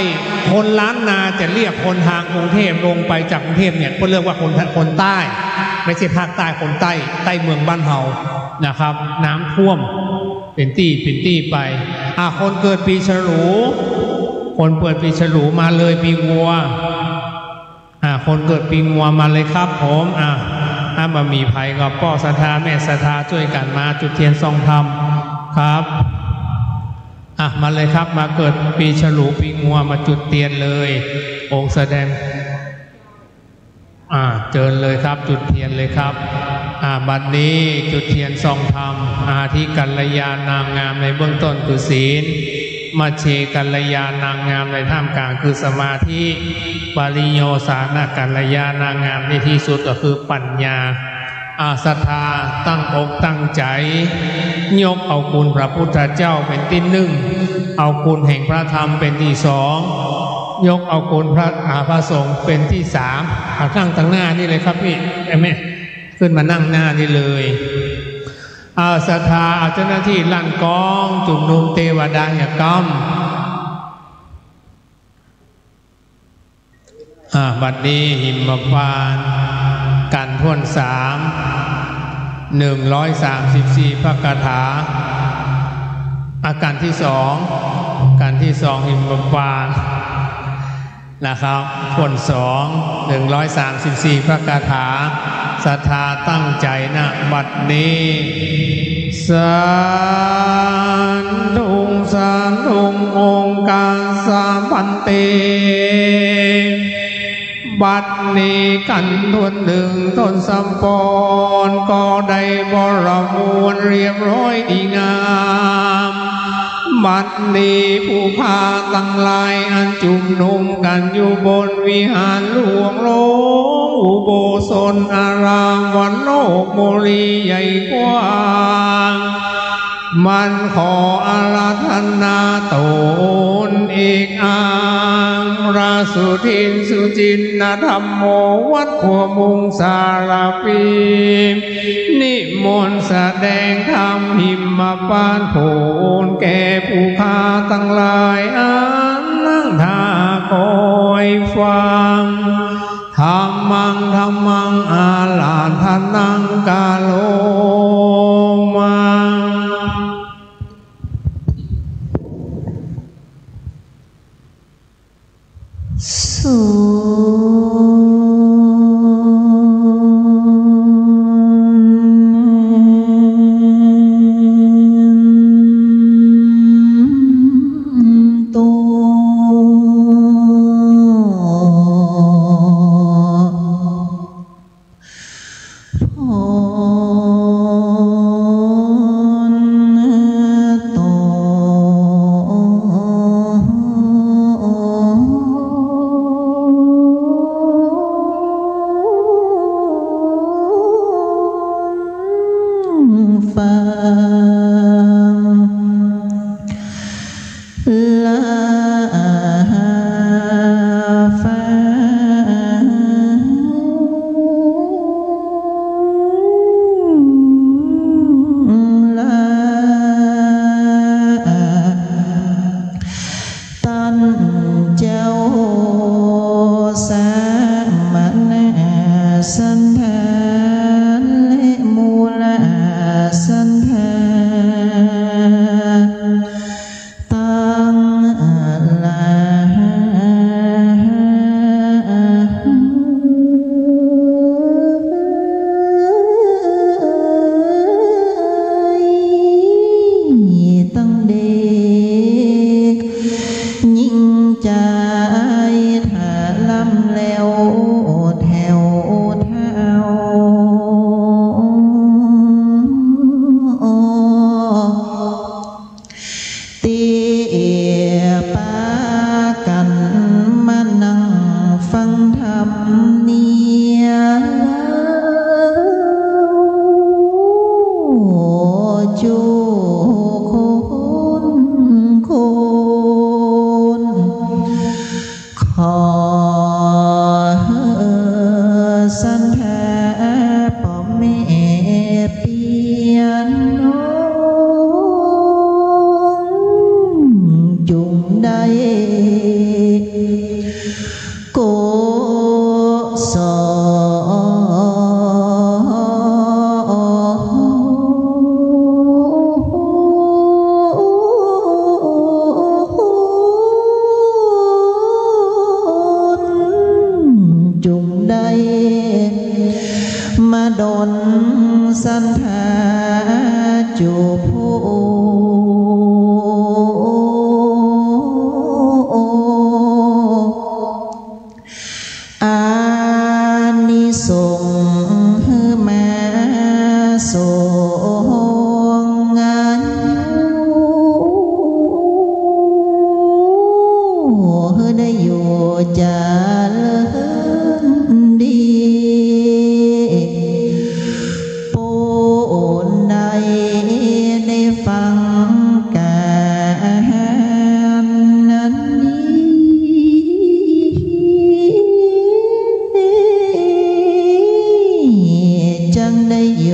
คนล้านนาจะเรียกคนทางกรุงเทพลงไปจากกรุงเทพเนี่ยก็เรียกว่าคนใต้ไม่ใช่ภาคใต้คนใต้เมืองบ้านเฮานะครับน้ำท่วมเป็นตี้ไปคนเกิดปีฉลูคนเปิดปีฉลูมาเลยปีวัวคนเกิดปีงัวมาเลยครับผมมามีภัยก็พ่อศรัทธาแม่ศรัทธาช่วยกันมาจุดเทียนส่องธรรมครับมาเลยครับมาเกิดปีฉลูปีงัวมาจุดเทียนเลยองค์แสดงเจิญเลยครับจุดเทียนเลยครับบัดนี้จุดเทียนส่องธรรมที่กัลยาณนางงามในเบื้องต้นคือศีลมาเชกัลยาณนางงามในท่ามกลางคือสมาธิปริโยสานะกัลยาณนางงามในที่สุดก็คือปัญญาศรัทธาตั้งอกตั้งใจยกเอาคุณพระพุทธเจ้าเป็นที่หนึ่งเอาคุณแห่งพระธรรมเป็นที่สองยกเอาคุณพระสงฆ์เป็นที่สามตั้งตั้งหน้านี่เลยครับพี่แม่ขึ้นมานั่งหน้านี่เลยศรัทธาเจ้าหน้าที่ลั่นกองจุ่มนุมเทวดาอย่ากรรมบัดนี้หิมพานต์กันท่วน134พระคาถาการที่สองหิมพานต์นะครับคน134พระคาถาศรัทธาตั้งใจนะบัดนี้สาธุองค์การสามพันเตบัดนี้กันทวน1ต้นสัมปอนก็ได้บริบูรณ์เรียบร้อยดีงามบัดนี้ผู้พาตั้งหลายอันจุ่มนุมกันอยู่บนวิหารหลวงโลอุโบสถอารามวันโลกโมลีใหญ่กว้างมันขออาราธนาตนเอกราสุทินสุจินนาธรรมโมวัดขัวมุงสารปีนิมนต์แสดงธรรมหิมปานโผลแก่ผู้ค้าทั้งหลายนั่งท่าคอยฟังธรรมังอาลาธนังกาโลมังสุโต เจริญดีโปรดได้ฟังการนั้นจังได้โย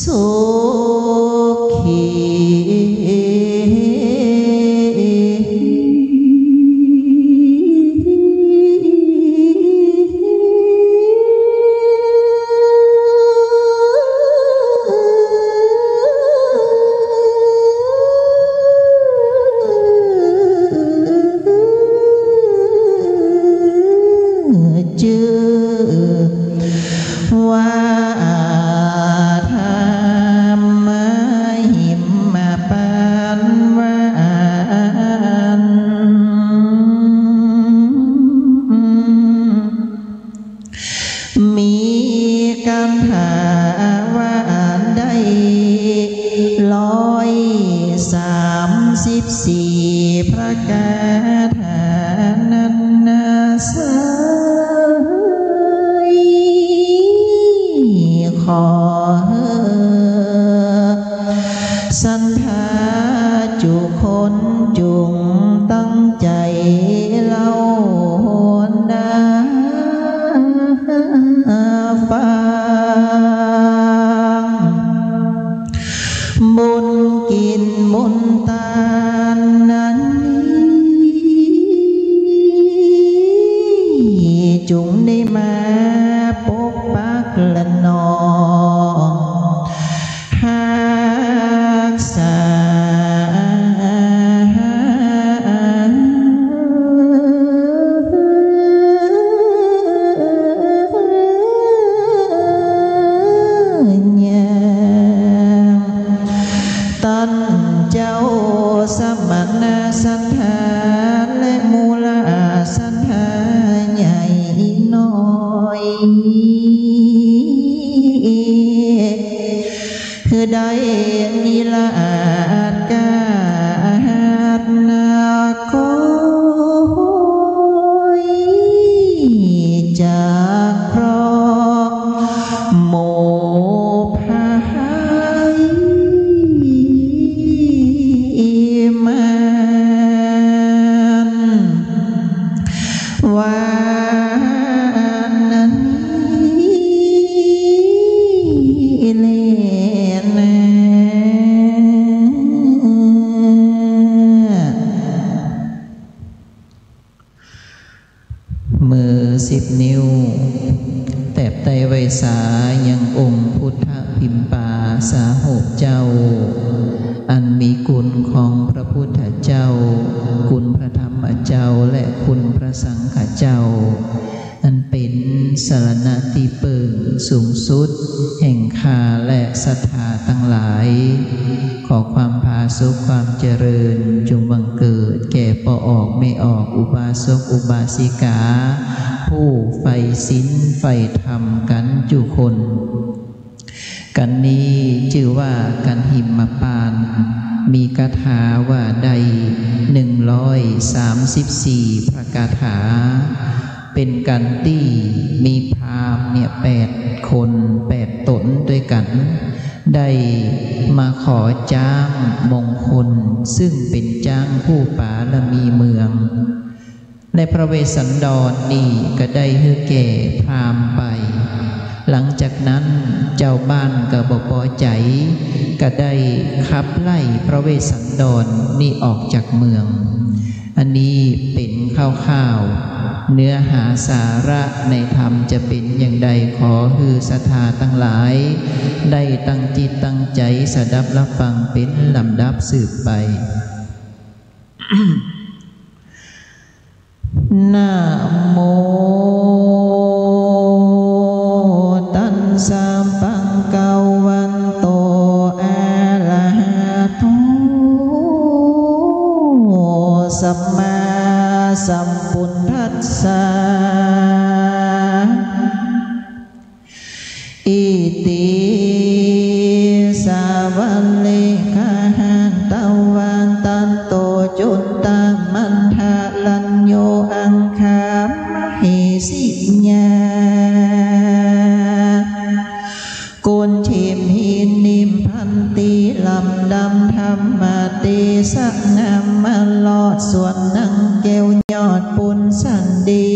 สุขีว่าธรรมหิมมาปานวานมีการถามว่าได้134พระคาถานั้นสขอสันทาจุคนจุงตั้งใจเล่านาฟังบุญกินบุญตานั้นจุงได้มาปกปักละนองรักษาตันเจ้าสมณสันธาและมูลสันธาใหญ่น้อยคือได้นิลาดกาดนาคอยจากเพราะโมภายมันว่านั้นเลนมือ10 นิ้วแตบไตไวสายังองค์พุทธพิมปาสาโหบเจ้าอันมีคุณของพระพุทธเจ้าคุณพระธรรมเจ้าและคุณพระสังฆเจ้าอันเป็นสรณะที่เปิ่งสูงสุดแห่งคาและศรัทธาทั้งหลายขอความพาสุขความเจริญจงบังเกิดแก่ปออกไม่ออกอุบาสกอุบาสิกาผู้ใฝ่ศีลใฝ่ธรรมกันจุคนกันนี้ชื่อว่ากันหิมปานมีคาถาว่าใด134พระคาถาเป็นกันที่มีพราหมณ์เนี่ย8 คน 8 ตนด้วยกันได้มาขอจ้างมงคลซึ่งเป็นจ้างผู้ปาละมีเมืองในพระเวสสันดรนี่ก็ได้ให้แก่พราหมณ์ไปหลังจากนั้นเจ้าบ้านก็บ่พอใจก็ได้ขับไล่พระเวสสันดรนี่ออกจากเมืองอันนี้เป็นข้าวๆเนื้อหาสาระในธรรมจะเป็นอย่างใดขอฮือศรัทธาทั้งหลายได้ตั้งจิตตั้งใจสดับรับฟังเป็นลำดับสืบไป นะโมตัสสะภะคะวะโตอะระหะโตสัมมาสัมพุทธัสสะอิติสาวะเลกะหันตะวันตันโตจุตตะมันท ดำธรรมตีสักงามมาลอดส่วนนังแก้วยอดปุณสันดี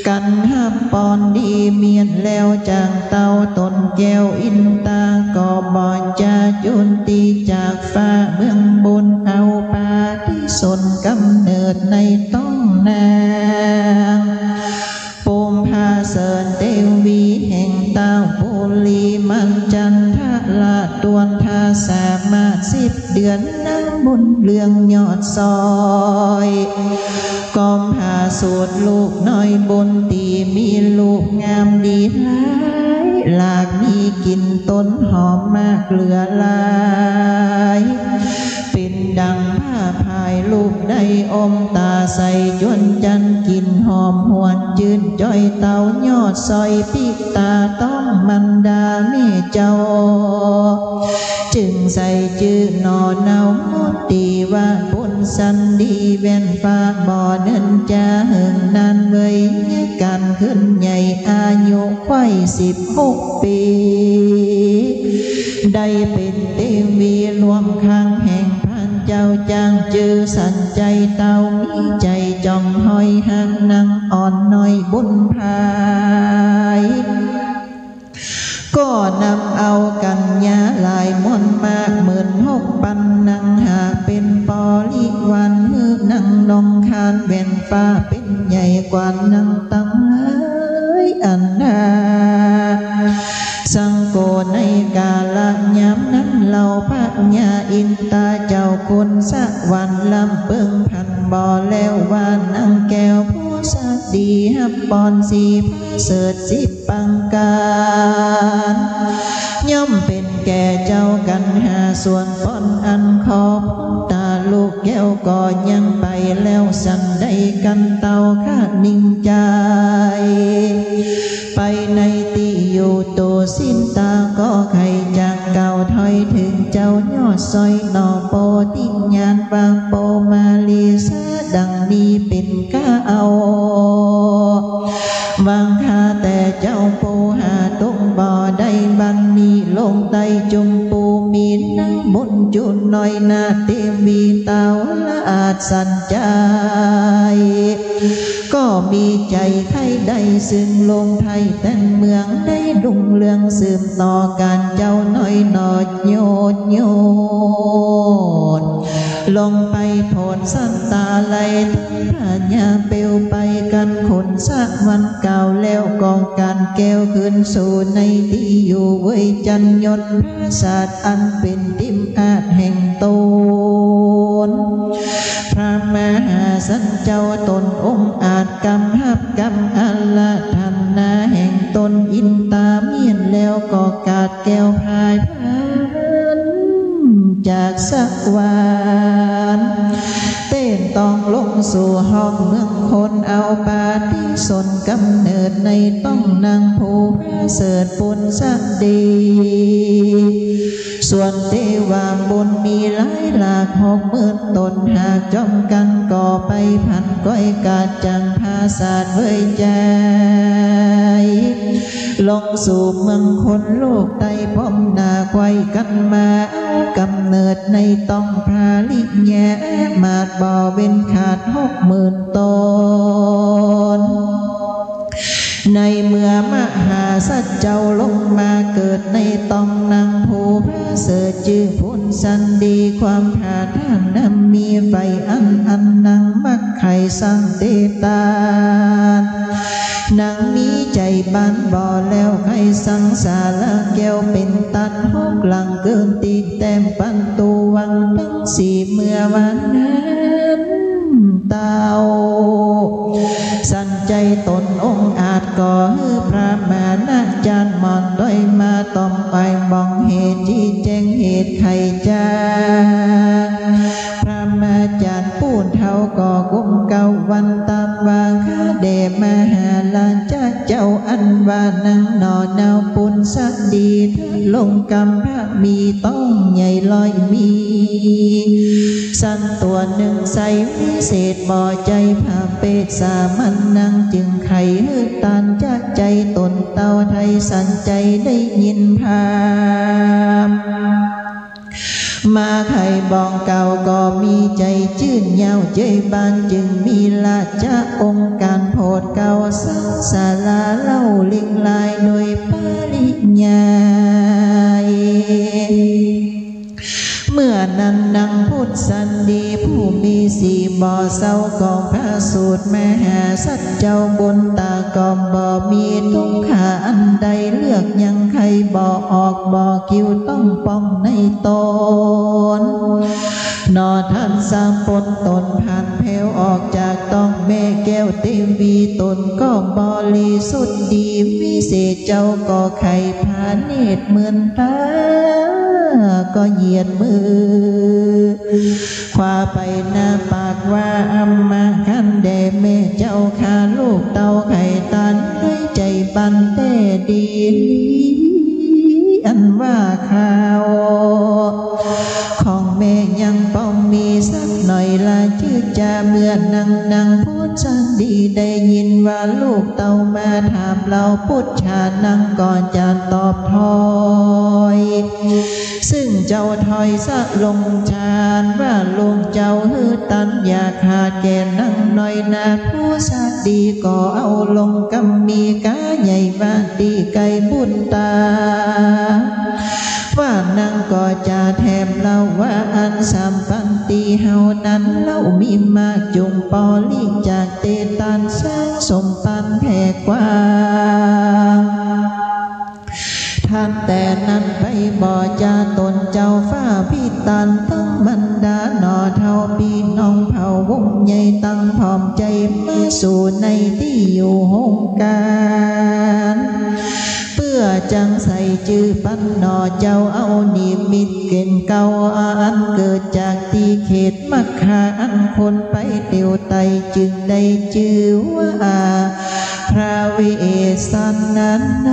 กันหับปอนดีเมียนแล้วจางเตาต้นแก้วอินตาก็บอจะจุนตีจากฟ้าเมืองบุญเอาปาที่สนกำเนิดในต้องนางปูมพาเสริญเทวีแห่งเต้าปุลีมันจันทละตวนทาสามารถ10 เดือนนั่งบนเรืองยอดซอยกอมพาสูตรลูกน้อยบนตีมีลูกงามดีหลายหลากมีกินต้นหอมมากเหลือหลายเป็นดังผ้าพายลูกได้อมตาใสจวนจันกินหอมหวนจืนจ้อยเตายอดซอยปิกตาต้องมันดาเมเจ้าจึงใส่จื้อนอเนามุตีว่าบุญสันดีเว้นฟ้าบ่อเนินจะหึงนานเบยกันขึ้นใหญ่อายุไข่16 ปีได้เป็นเทวีรวมข้างแห่งพันเจ้าจางจือสันใจเต้ามีใจจองหอยหักนางอ่อนน้อยบุญพายก็นำเอากันยาลายมนมาก16,000ปันนังหาเป็นปอลิวันฮือนังลงคานเว้นฟ้าเป็นใหญ่กว่านังตังเอ้ยอันนาสังโกในกาลยามนั้นเราพักญาอินตาเจ้าคุณสักวันลำเบิ่งพันบ่อแล้วว่านังแก้วผู้สักดีฮับปอนสีพระเสด10 ปังการย่อมเป็นแก่เจ้ากันหาส่วนปอนอันขอบตาลูกแก้วก็ยังไปแล้วสันได้กันเตาข้านิ่งใจไปในที่อยู่ตัวสิ้นตาก็ใครจากเก่าถอยถึงเจ้ายอดซอยนอโปติญาณบางโปมาลีสาดังนี้เป็นก้าเอาวางคาแต่เจ้าปูหาตุ้งบ่อได้บันนี้ลงไตจุมปูมีนั่งบนจุนน้อยนาเตมีเตาละอาจสันใจก็มีใจใครได้ซึ่งลงไทยแต่เมืองได้รุ่งเรืองสืบต่อการเจ้าน้อยนอดโยดโยดลงไปโผลสันตาไหลพระญาเปลวไปกันคนสักวันเก่าแล้วกองการแก้วขึ้นสู่ในที่อยู่เว้ยจันยนต์พระศาสตร์อันเป็นติมอาจแห่งตนพระมหาสันเจ้าตนองค์อาจกำหับกำอัลละทันนาแห่งตนอินตาเมียนแล้วก็กาดแก้วพายพันจากสักวันเต้นต้องลงสู่ห้องเมืองคนเอาปาที่สนกำเนิดในต้องนางผู้พระเสริฐปุณสักดีส่วนเทวาบุญมีหลายหลาก60,000 ตนหากจอมกันก่อไปพันก้อยกาดจังภาษาเว้ยใจลงสู่เมืองคนโลกไตป้อมนาควายกันมากำเนิดในต้องพาลิแย่มาดบ่อเว้นขาด60,000 ตนในเมื่อมหาสัจเจ้าลงมาเกิดในต้องนางผู้พระเสริฐชื่อพุนสันดีความผาดท่านนั้นมีไฟอันนางมักไข่สังเตตานางมีใจบ้านบ่อแล้วไข่สังสารแก้วเป็นตัน6 หลังเกินตีแต้มปันตูวังทั้ง4เมื่อวันนั้นเตาสันใจตนองค์อาจก่อฮือพระมานาจารย์มอนด้อยมาต้อมไปมองเหตุที่แจ้งเหตุไขจาพระมาจารย์ปูนเท่าก่อกุ้มเก่าวันตามวางคาเดมหาลานจัก เจ้าอันว่านังนอนาวปุนสักดีถ้าลงกำพระมีต้องใหญ่ลอยมีสั้นตัวหนึ่งใส่วิเศษบ่อใจผ้าเป็ดสามัญนังจึงไข่ฮืดตันจากใจตนเต้าไทยสันใจได้ยินพามมาไข่บองเก่าก็มีใจจื่นยาวใจบานจึงมีราชาองค์การโพดเก่าสังสาราเล่าลิงลายโดยปริญญาเมื่อนั้นนังพุทธสันดีผู้มีสีบ่อเศร้ากองพระสูตรมหาสัจเจ้าบนตากอมบ่มีทุกขาอันใดเลือกยังใครบ่ออกบ่คิวต้องป้องในตนนอท่านสามปนตนผ่านเพวออกจากต้องแม่แก้วเทวีตนก็บริสุทธิ์ดีวิเศษเจ้าก็ไข่พาเนตรเหมือนตาก็เหยียดมือคว้าไปหน้าปากว่าอัมมาคันแด่แม่เจ้าข้าลูกเต้าไข่ตันด้วยใจบันแต่ดีอันว่าข่าวของแม่ยังป้องมีสักหน่อยละชื่อจะเมื่อนังพูดสันดีได้ยินว่าลูกเต้ามาถามเราพุทธชานังก่อนจะตอบถอยซึ่งเจ้าถอยสะลงชานว่าลุงเจ้าฮือตันอยากขาดแก่นั่งหน่อยนาผู้สักดีก็เอาลงกำมีกาใหญ่บ้านดีไก่บุญตาว่านั่งก็จะแถมเล่าว่าอันสามปันตีเฮานั้นเล่ามีมากจุงปอลีจากเตตันสร้างสมปันแผ่กว้างท่านแต่นั้นไปบ่อจาตนเจ้าฟ้าพิตันตั้งบรรดาหนอเท่าพี่น้องเผ่าวงใหญ่ตั้งพร้อมใจมาสู่ในที่อยู่หงการเพื่อจังใส่จื้อปันหนอเจ้าเอานิมิตเก่นเก่าอันเกิดจากที่เขตมักคาอันคนไปเตียวไตจึงได้ชื่อว่าพระวิเอสันนันโน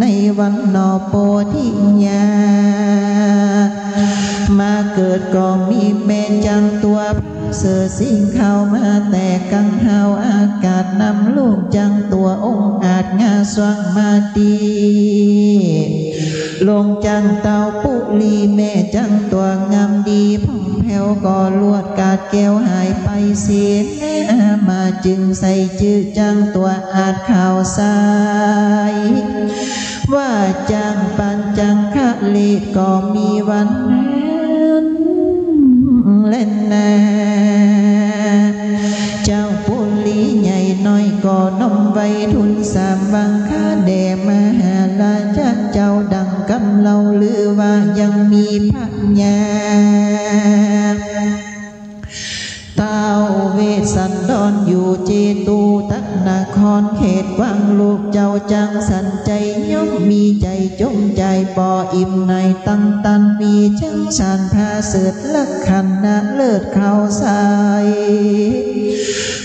ในวันนอโปธิญามาเกิดก็มีแม่จังตัวเสือสิงเข้ามาแต่กังหาวอากาศนำลูกจังตัวองค์อาจงาสว่างมาดีลงจังเต่าปุลีแม่จังตัวงามดีผ่องแผ้วก็ลวดกาดแก้วหายไปเสียมาจึงใส่จื้อจังตัวอาจข่าวสายว่าจังปันจังคะเลก็มีวันเล่นนาเจ้าปุลีใหญ่น้อยก็น้อมไว้ทุนสามวังค่าแด่มหาราชเจ้าดังกำเล่าลือว่ายังมีพระญาเต้าเวสสันดรอยู่เจตูทักนครเขตวังลูกเจ้าจังสันใจย่อมมีใจจงใจบ่ออิ่มในตั้งตันมีจังสานพาเสดลักขันนาเลิศเข้าใส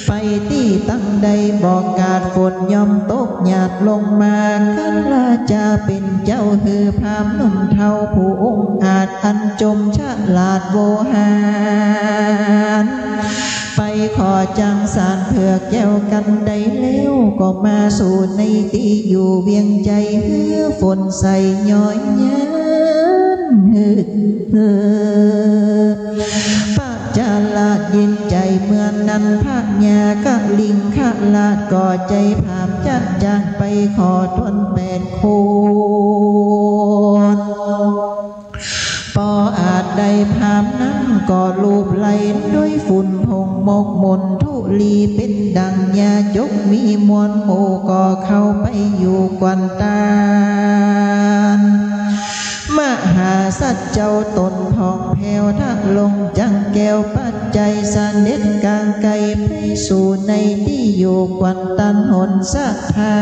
ไปที่ตั้งใดบอกกาดฝนย่อมตกหยาดลงมากันละจะเป็นเจ้าคือพามนุ่มเท่าผู้องค์อาจอันจมฉลาดโวหารไปขอจังสารเผือกแก้วกันได้แล้วก็มาสู่ในที่อยู่เวียงใจเฮือฝนใส่ย้อยยันป้าจาลาดยินใจเมื่อนั้นพระญากะลิงขลาดก่อใจผามจัดจางไปขอทน8 คนปออาจได้พามนั้นก็ลูบไหลด้วยฝุ่นพงมกมนทุลีเป็นดังยาจกมีมวลหมู่ก็เข้าไปอยู่กวนตามหาสัจเจ้าตนพองแผ่วทักลงจังแก้วปัจจัยสานเด็ดกลางไกลไปสู่ในที่อยู่กวนตันหนสักทา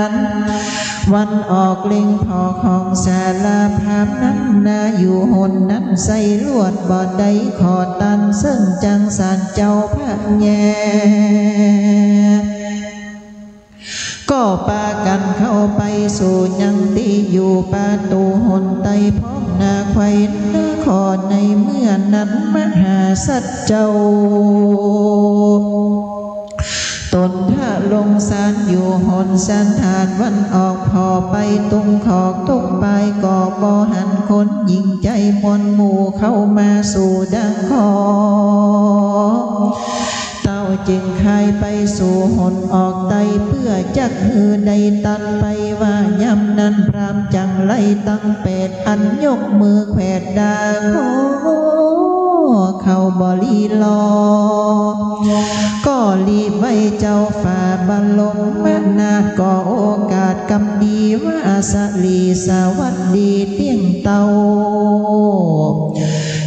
น วันออกเล็งพอของสาลาภาพนั้นนาอยู่หนนั้นใส่ลวดบ่อใดขอตันซึ่งจังสารเจ้าพระแย่ก็ปากันเข้าไปสู่ยังที่อยู่ประตูหนไตพร้อมนาไขว้นาขอในเมื่อนั้นมหาสัจเจ้าตนถ้าลงสารอยู่หนสันทานวันออกพอไปตุงขอกตุกไปก่อบ่หันคนยิ่งใจมวลหมู่เข้ามาสู่ดังขอเต้าจึงคายไปสู่หนออกไตเพื่อจักหือใดตันไปว่ายำนั้นพรามจังไล่ตั้งเป็ดอันยกมือแขวดดาโคเข้าบริลอก็รีบไว้เจ้าฝ่าบาลงแม่นาก็โอกาสกำดีว่าสลีสวัสดีเตี้ยงเตา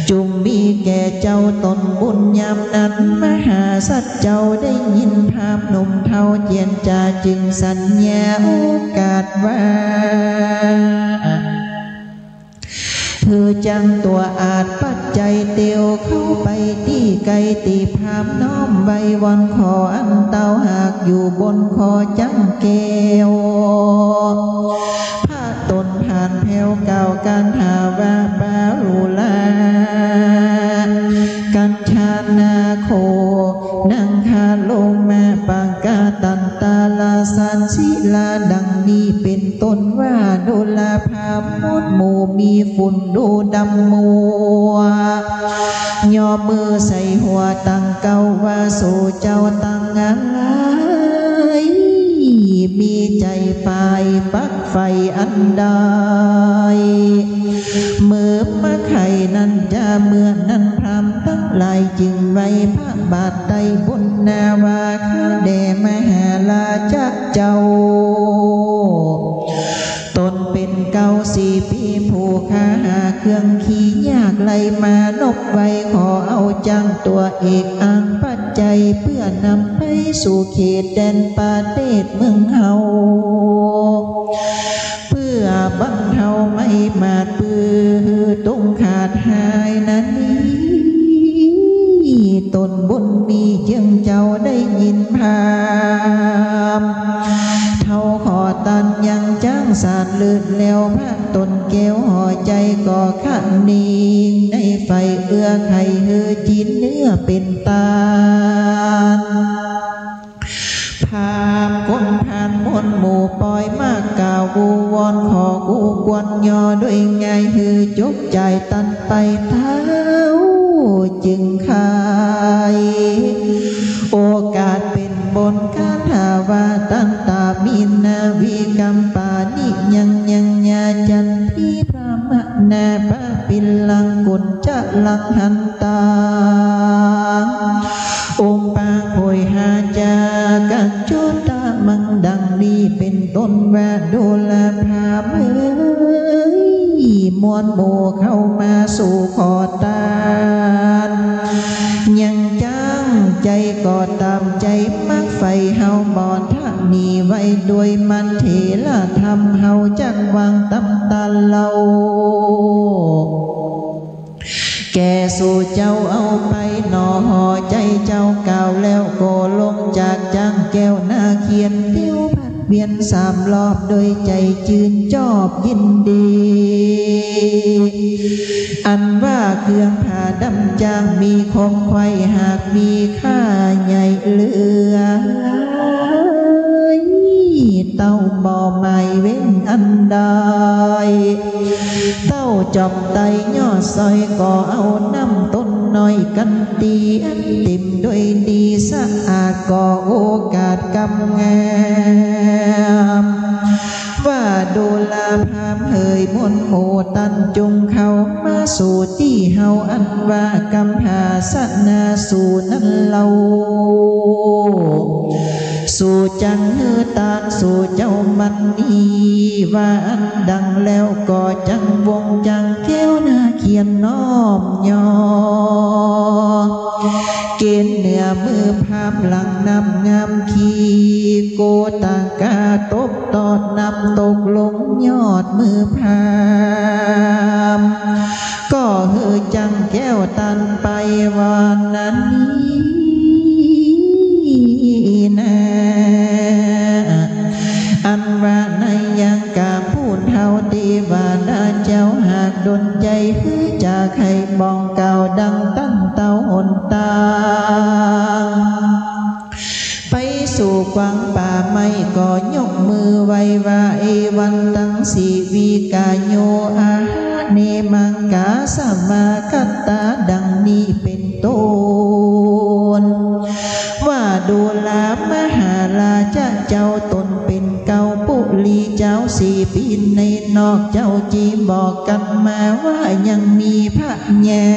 จุมมีแก่เจ้าตนบุญยามนั้นมหาสัจเจ้าได้ยินภาพหนุ่มเทาเจียนจาจึงสัญญาโอกาสว่าคือจังตัวอาจปัจจัยเตียวเข้าไปที่ไกลตีพามน้อมใบวันขออันเต้าหากอยู่บนคอจังเกวผ้าตนผ่านแผ่วเก่าการหาว่าบาลูลากันชานาโคนังคาโลมาปังกาตันตาลาสันศิลาดังนี้เป็นต้นว่าดูลาภาพมดหมู่มีฝุ่นดูดำมัวย่อมือใส่หัวตั้งเก้าว่าสู่เจ้าตั้งอะไรมีใจไฟปักไฟอันใดเมื่อมาไข่นั้นจะเมื่อนั้นพรำตั้งหลายจึงไว้พระบาทใดบุญนาวาข้าแด่มหาลาจักเจ้าตนเป็นเก่าสี่ปีผู้ค้าหาเครื่องขี่ยากไล่มานบไว้ขอเอาจังตัวเอกอ้างปัจจัยเพื่อนำไปสู่เขตแดนประเทศเมืองเฮาเพื่อบรรเทาไม่มาดปื้อตุ้งขาดหายนั้นตนบุญมีเจียงเจ้าได้ยินพามเท่าขอตันยังจ้างสาดลืดแล้วพระตนแก้วห่อใจก่อขันนิ่งในไฟเอื้อไข่เฮือจีนเนื้อเป็นตาพามคนผ่านมวลหมู่ปล่อยมากกล่าวกูวอนขอกูกวนย่อด้วยไงฮือจกใจตันไปเท้าจึงคายโอกาสเป็นบนคาถาวาตันตามินาวิกัมปานิยังญาจันทิพระมนาปะปิลังกุญจะลังหันตาองค์ปาโคยหาจากันโจตามังดังนี้เป็นต้นแวดโดลาภาพมวลโบเข้ามาสู่ขอตานยังจังใจก็ตามใจมักไฟเฮาบอนท่านีไว้ด้วยมันเถระทำเฮาจังวางตำตาเล่าแก่สู่เจ้าเอาไปหนอห่อใจเจ้าเก่าแล้วก็ลงจากจังแก้วนาเขียนเที่ยวพัดเวียนสามรอบโดยใจจืนจอบยินดีอันว่าเครื่องผ้าดำจางมีคมไข่หากมีค่าใหญ่เหลือเต้าบ่อไม่เว้นอันใดเต้าจอบไตย่อซอยก็เอาน้ำต้นน้อยกันตีอันติ่มด้วยดีสะอาดก็โอกาสกำงามว่าดูลาภามเฮยมนโหตันจุงเข้ามาสู่ที่เฮาอันว่ากำหาสนาสู่นั้นเล่าสู่จังเฮือตานสู่เจ้ามันนี ว่าอันดังแล้วก็จังวงจังแก้วหน้าเขียนน้อมยอเกณฑ์เหนือมือภาพหลังนำงามขีโกตากาตบตอดนำตกลงยอดมือภาพก็เฮือจังแก้วตันไปวันนั้นนี้นะอันว่าในยังกาพูดเท่าดีว่าดาเจ้าหากดนใจฮือจากให้บองเก่าดังตั้งเต้าหนตาไปสู่กวางป่าไม่ก็ยกมือไว้ว่าเอวันตั้งสีวีกาโยอาเนมังกาสมาคัตตาดังนี้เป็นต้นว่าดูลามหาราชเจ้าตนเป็นเก่าปุลีเจ้าสี่ปีในนอกเจ้าจีบอกกันมาว่ายังมีพระแย่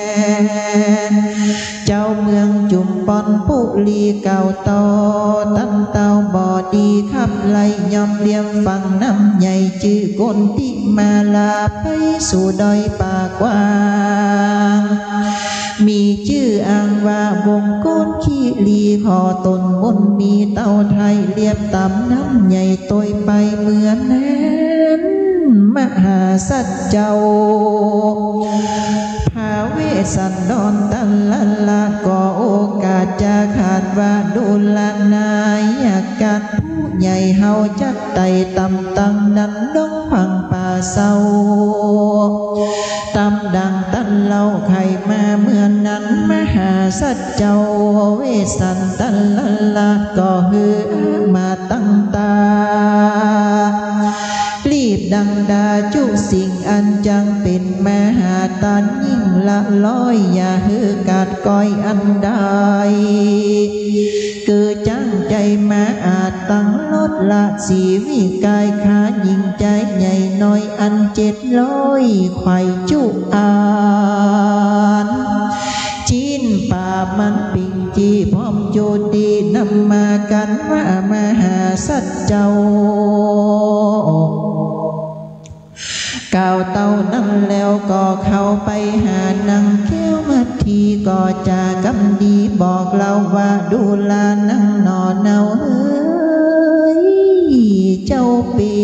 เจ้าเมืองจุมปอนปุลีเก่าโตตั้นเต้าบอดีขับไล่ยอมเลี้ยมฟังน้ำใหญ่จื้อกนติมาลาไปสู่ดอยป่ากว้างมีชื่ออ้างว่าวงโกนขี้ลีขอตนบนมีเต้าไทยเรียบตำน้ำใหญ่ตยไปเหมือนนั้นมหาสัจเจ้าภาเวสันดรตันละก็โอกาสจะขาดว่าดูลนายอยากกัดผู้ใหญ่เฮาจักไต่ตำตังนั้นดงพังป่าเศร้าตำดังตันเล่าไข่มาเมื่อนั้นมหาสัจเจ้าเวสันตันละก็ฮือมาตั้งตารีบดังดาจุสิ่งอันจังเป็นมหาตานยิ่งละร้อยอย่าฮือกาดก้อยอันใดคือจังใจมาอาจตั้งลดละสีวิกายขายิ่งใจใหญ่น้อยอัน700ไข่จุอ่านจีนป่ามันปิงจีพร้อมโยดีนำมากันว่ามหาสัจเจ้าก่าวเต้านั่นแล้วก็เข้าไปหานางแก้วมาทีก็จะกำดีบอกเราว่าดูลานั่งนอนเนาเอ้ยเจ้าปี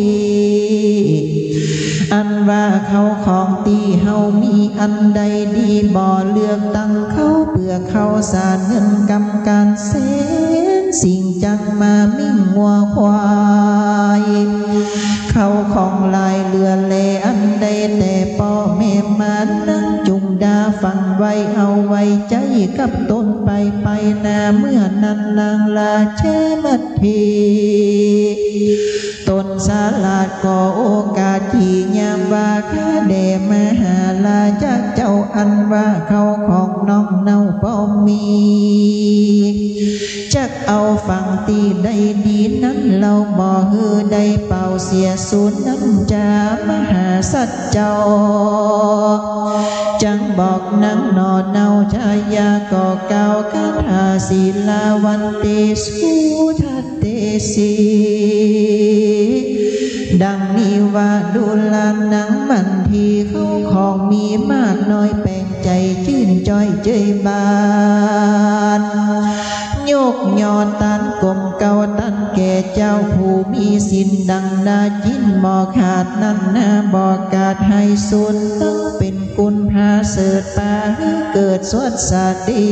อันว่าเขาของตีเฮามีอันใดดีบ่เลือกตั้งเขาเพื่อเขาสารเงินกำการเส้นสิ่งจังมามิ่งงัวควายเขาของลายเรือเลอันใดแต่พ่อแม่มานั่งจุงดาฟังไว้เอาไว้ใจกับต้นไปนาเมื่อนั้นนางลาเชมัดทีต้นสาลาดก็โอกาสที่ยามว่าข้าเดมหาลาจากเจ้าอันว่าเขาของน้องเน่าพ่อมีจักเอาฟังตีได้ดีนั้นเราบ่ฮือได้เป่าเสียสูญนั้นจามหาสัจเจ้าจังบอกนังนอเนาชายาก็เก่าคาถาศิลาวันเตสุทัตเตสีดังนี้ว่าดูลานังมันทีเขาของมีมากน้อยแปลงใจชื่นจ้อยเจยบานโยกยอตันกลมเก่าตันแก่เจ้าผู้มีสินดังนาจินบ่ขาดนั้นนาบ่กาดให้สุนตั้งเป็นกุลพาเสดป่าเกิดสวดสาดี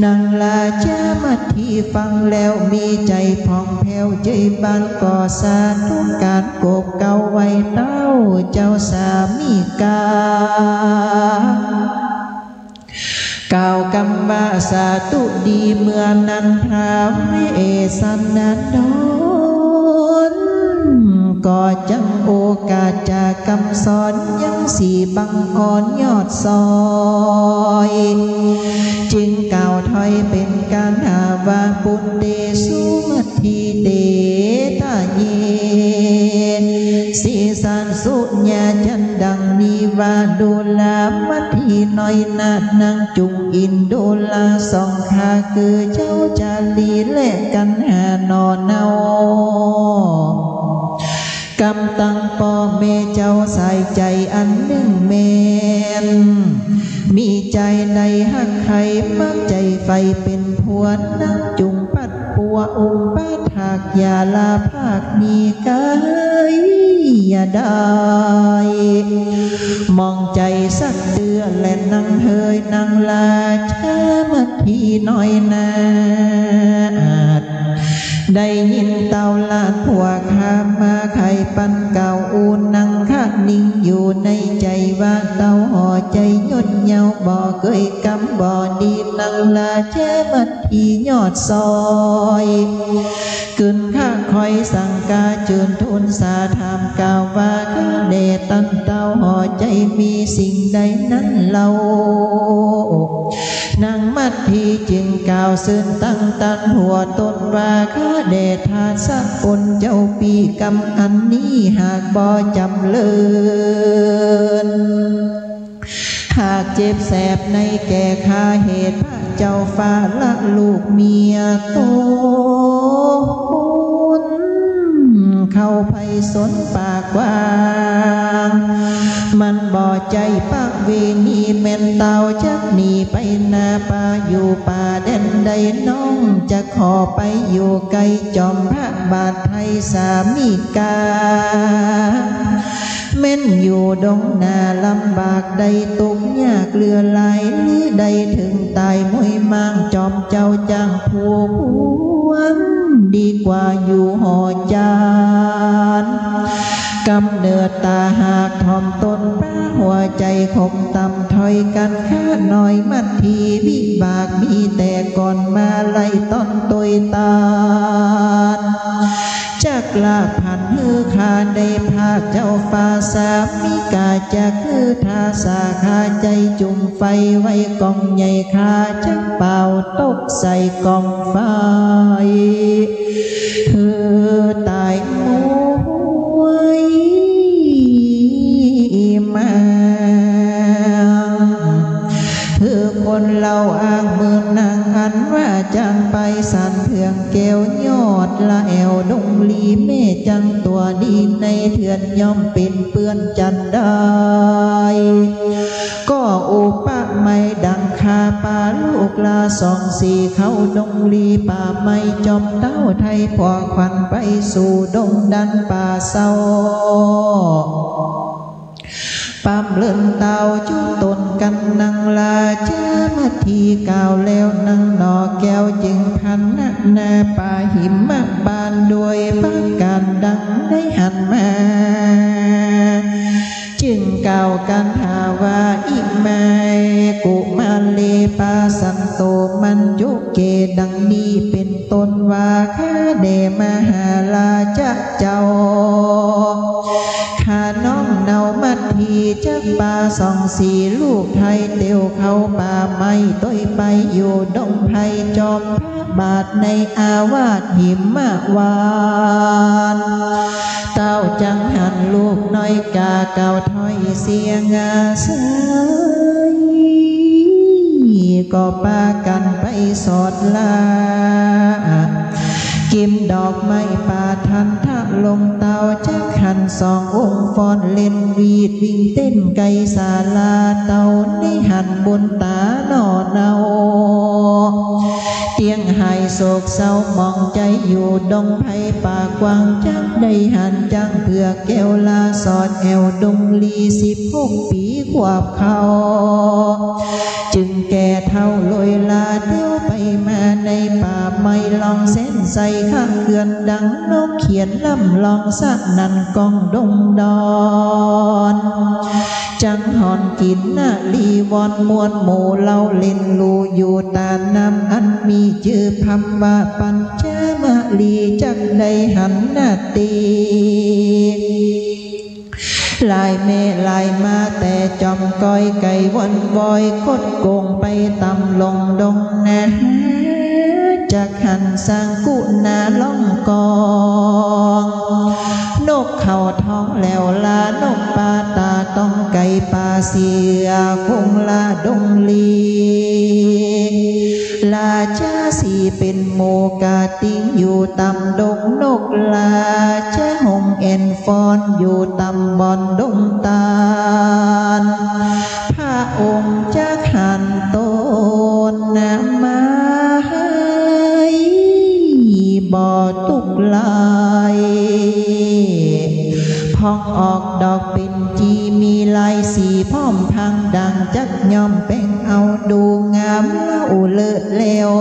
นางลาจามาที่ฟังแล้วมีใจผ่องแผ้วใจบานก่อสาธุการโกบเก่าไว้เต้าเจ้าสามีกากล่าวคำว่าสาธุดีเมื่อนั้นพระเวสสันดรก็จังโอกาสจากคำสอนยังสีบังอ่อนยอดซอยจึงกล่าวถอยเป็นการหาว่าปุตเตสุมัทธิเตตาเยสีสันสุญญาจันดังนี้ว่าดูลามัทธิน้อยนาดนางจุงอินดูลาสองขาคือเจ้าจาลีและกันหานอนเนา ใส่ใจอันหนึ่งแมนมีใจในหักใครมักใจไฟเป็นผัวนักจุงปัดปัวองค์ป้าถากอย่าลาภาคนี้กายอย่าได้มองใจสักเดือและนั่งเฮยนั่งลาช้ามาทีหน่อยนาได้ยินเต่าลานผัวข้ามาไข่ปันเก่าอูนั่งข้านิ่งอยู่ในใจว่าเต่าห่อใจย่นเยาบ่เคยกำบ่ดีนั่งลาแช่มัดที่ยอดซอยกึนข้าคอยสั่งกาจืนทุนสาถามกล่าวว่าข้าเดตันเต่าห่อใจมีสิ่งใดนั้นเล่านางมัดทีจึงกล่าวซื่นตั้งตันหัวตนว่าข้าเดชทาสักคนเจ้าปีกรรมอันนี้หากบ่จำเลินหากเจ็บแสบในแก่ข้าเหตุพระเจ้าฟ้าละลูกเมียโตเข้าไปสนปากกว้างมันบ่ใจปักเวนีแม่นเต่าจักหนีไปนาป่าอยู่ป่าแดนใดน้องจะขอไปอยู่ไกลจอมพระบาทไทยสามีกาแม่นอยู่ดงนาลำบากใดตุกยากเรือไหลหรือใดถึงตายมวยมั่งจอมเจ้าจ้างผู้พวนดีกว่าอยู่หอจานกำเนิดตาหากทอมตนป้าหัวใจคมต่ำถอยกันข้าหน่อยมัดทีวิบากมีแต่ก่อนมาไล่ต้นตุยตาจักลาพันฮือขาได้ภาคเจ้าฟ้าสามิกาจักคือทาสาขาใจจุ่มไฟไว้กองใหญ่ขาจักเป่าตกใส่กองไฟคือตายมวยมาคือคนเราอ้างมือนางอันว่าจังไปสันเถืองแก้วยอดละแอวดงลีเมจังตัวดีในเถื่อนย่อมเป็นเปื้อนจันได้ก็อุปะไม่ดังคาป่าลูกลาสองสี่เขาดงลีป่าไม่จอมเต้าไทยพวกควันไปสู่ดงดันป่าเศร้าปั๊มเลื่อนเต่าจุตนกันนังลาเจ้ามาทีกาวแล้วนังนอแก้วจึงพันนักนาป่าหิมะบานด้วยปักการดังได้หันมาจึงกล่าวกันหาว่าอิมากุมาเลปาสันโตมันยุเกดังนี้เป็นต้นว่าข้าเดมหาลาจักเจ้าข้าน้องเนามัดทีจักป่าสองสีลูกไทยเตียวเข้าป่าไม่ต้อยไปอยู่ดงไทยจอมพระบาทในอาวาสหิมะวานเต้าจังหันลูกน้อยกาเก่าถอยเสียงอาสายก็ปากันไปสอดลากิมดอกไม้ป่าทันทะลงเตาจักหันสององค์ฟอนเล่นวีดวิ่งเต้นไกศาลาเตาในหันบนตาหน่อเนาเตียงหายโศกเศร้ามองใจอยู่ดงไผ่ป่ากว้างจักได้หันจังเพื่อแก้วลาสอดแอวดงลี16 ปีขวบเขาจึงแก่เท่าลอยลาเที่ยวไปมาในป่าไม่ลองเส้นใส่ข้างเขื่อนดังนกเขียนล่ำลองสักนันกองดงดอนจังหอนกินนาลีวอนมวนหมู่เล่าเล่นลูอยู่ตาน้ำอันมีชื่อพัมว่าปัญจมะลีจักได้หันนาตีลายเมลายมาแต่จอมก้อยไก่วนวอยคดโกงไปตำลงดงนะจากหันสร้างกุนาล่องกองนกเขาท้องแล้วลานกปาตาต้องไก่ปาเสียคงลาดงลีลาจ้าสีเป็นโมกาติ้งอยู่ตำดงนกลาจ้าหงแอ นฟอนอยู่ตำบอนดงตาลพระองค์จะขันโตนนามาบ่อตุกลายพองออกดอกเป็นจีมีลายสีพร้อมพังดังจักย่อมแป้งเอาดูงามเล่าเลิศเลว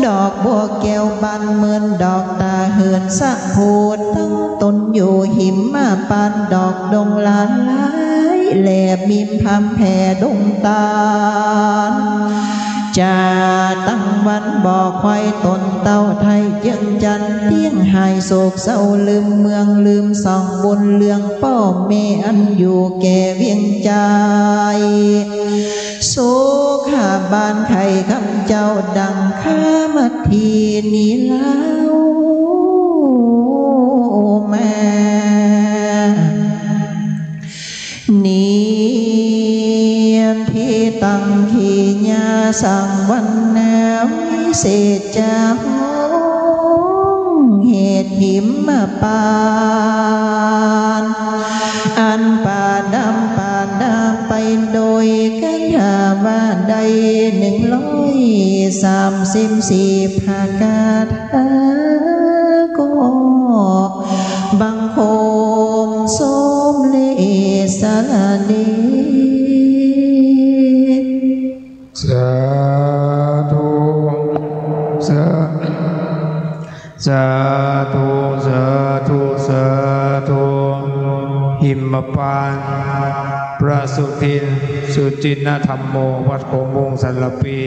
ดอกบัวแก้วบานเหมือนดอกตาเหือนสะโพดตั้งตนอยู่หิมมาปานดอกดงลานลายแหลบมีพำแผ่ดงตาลจะตั้งวันบอกควายตนเต้าไทยเจียงจันเตี้ยงหายโศกเศร้าลืมเมืองลืมส่องบนเลืองป้อเมอันอยู่แก่เวียงใจโศขาบานไข่คำเจ้าดังข้ามาทีนี้แล้วแม่ที่ตั้งขีญาสั่งวันแนววิเศษจะห้องเหตุหิมมาปานอันป่าดำไปโดยกันหาว่าใด134ภากาถาก็บังคมสมเลสารเดสาธุสาธุสาธุสาธุหิมพานต์พระสุทินสุจินธรรมโมวัดโคงวงสันลปี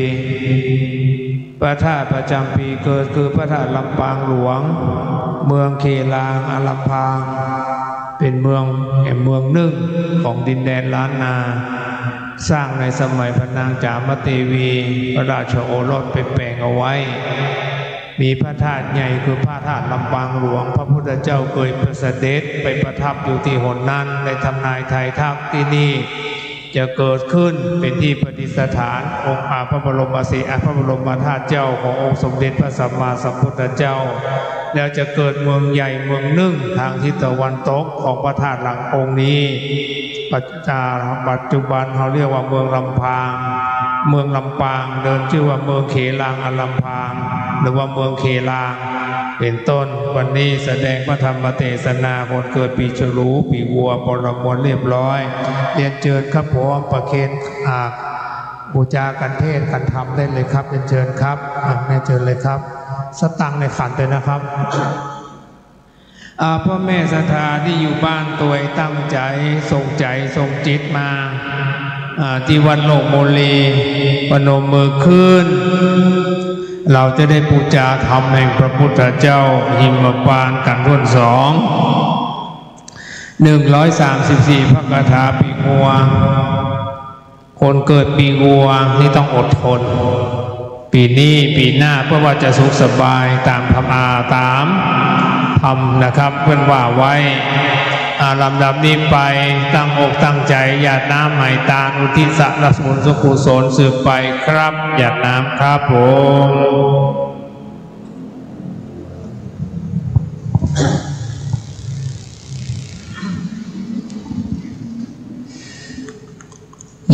พระธาตุประจำปีเกิดคือพระธาตุลำปางหลวงเมืองเคลางอลำพางเป็นเมืองแห่งเมืองหนึ่งของดินแดนล้านนาสร้างในสมัยพระนางจามเทวีพระราชโอรสไปแปลงเอาไว้มีพระธาตุใหญ่คือพระธาตุลำปางหลวงพระพุทธเจ้าเคยเสด็จไปประทับอยู่ที่หนนั้นในทำนายไทยทักที่นี่จะเกิดขึ้นเป็นที่ประดิษฐานองค์พระบรมศรีพระบรมธาตุเจ้าขององค์สมเด็จพระสัมมาสัมพุทธเจ้าแล้วจะเกิดเมืองใหญ่เมืองหนึ่งทางทิศตะวันตกของพระธาตุหลังองค์นี้ปัจจุบันเขาเรียกว่าเมืองลำพางเมืองลำปางเดิมชื่อว่าเมืองเขลางอลำพางหรือว่าเมืองเขลางเป็นต้นวันนี้แสดงพระธรรมเทศนาคนเกิดปีฉลูปีวัวปรมวลเรียบร้อยเรียนเชิญครับผมประเคนบูชากันเทศกันธรรมได้เลยครับเรียนเชิญครับเรียนเชิญเลยครับสตังในขันเลยนะครับพ่อแม่ศรัทธาที่อยู่บ้านตัวตั้งใจส่งจิตมาที่วัดโลกโมลีปนมมือขึ้นเราจะได้บูชาธรรมแห่งพระพุทธเจ้าหิมพานต์กันรุ่น134พระคาถาปีงัวคนเกิดปีงัวนี่ต้องอดทนปีนี้ปีหน้าเพื่อว่าจะสุขสบายตามธรรมตามธรรมนะครับเพื่อนว่าไว้ลำดับนี้ไปตั้งอกตั้งใจหยาดน้ำไหมตาอุทิศสรรสมุนสุขุศลสืบไปครับหยาดน้ำครับผม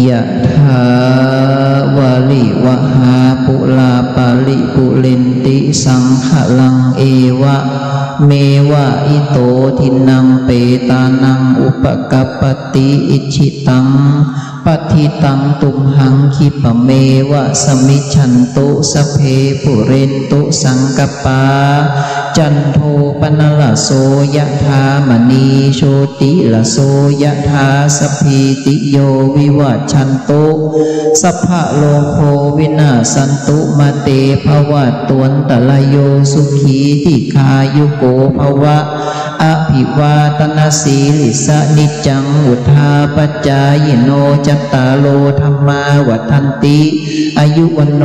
ยะถาวาลิวะหาปุลาปาลิปุเรนติสังขลังเอวะเมวะอิโตทินังเปตานังอุปกัปปติอิชิตังปัฏฐิตังตุมหังคิปะเมวะสมิจฉันตุสเพปุเรนตุสังกปาจันโทปนลโสยะถามณีโชติลโสยะถาสพีติโยวิวัชชันตุสัพพะโลโภวินาสันตุมาเตภวัตตวนตะโยสุขีติคายุโกภวะอภิวาตนาสีลิสะนิจังอุทาปัจจายโนจั ตาโลธรรมาวัฏันติอายุวันโน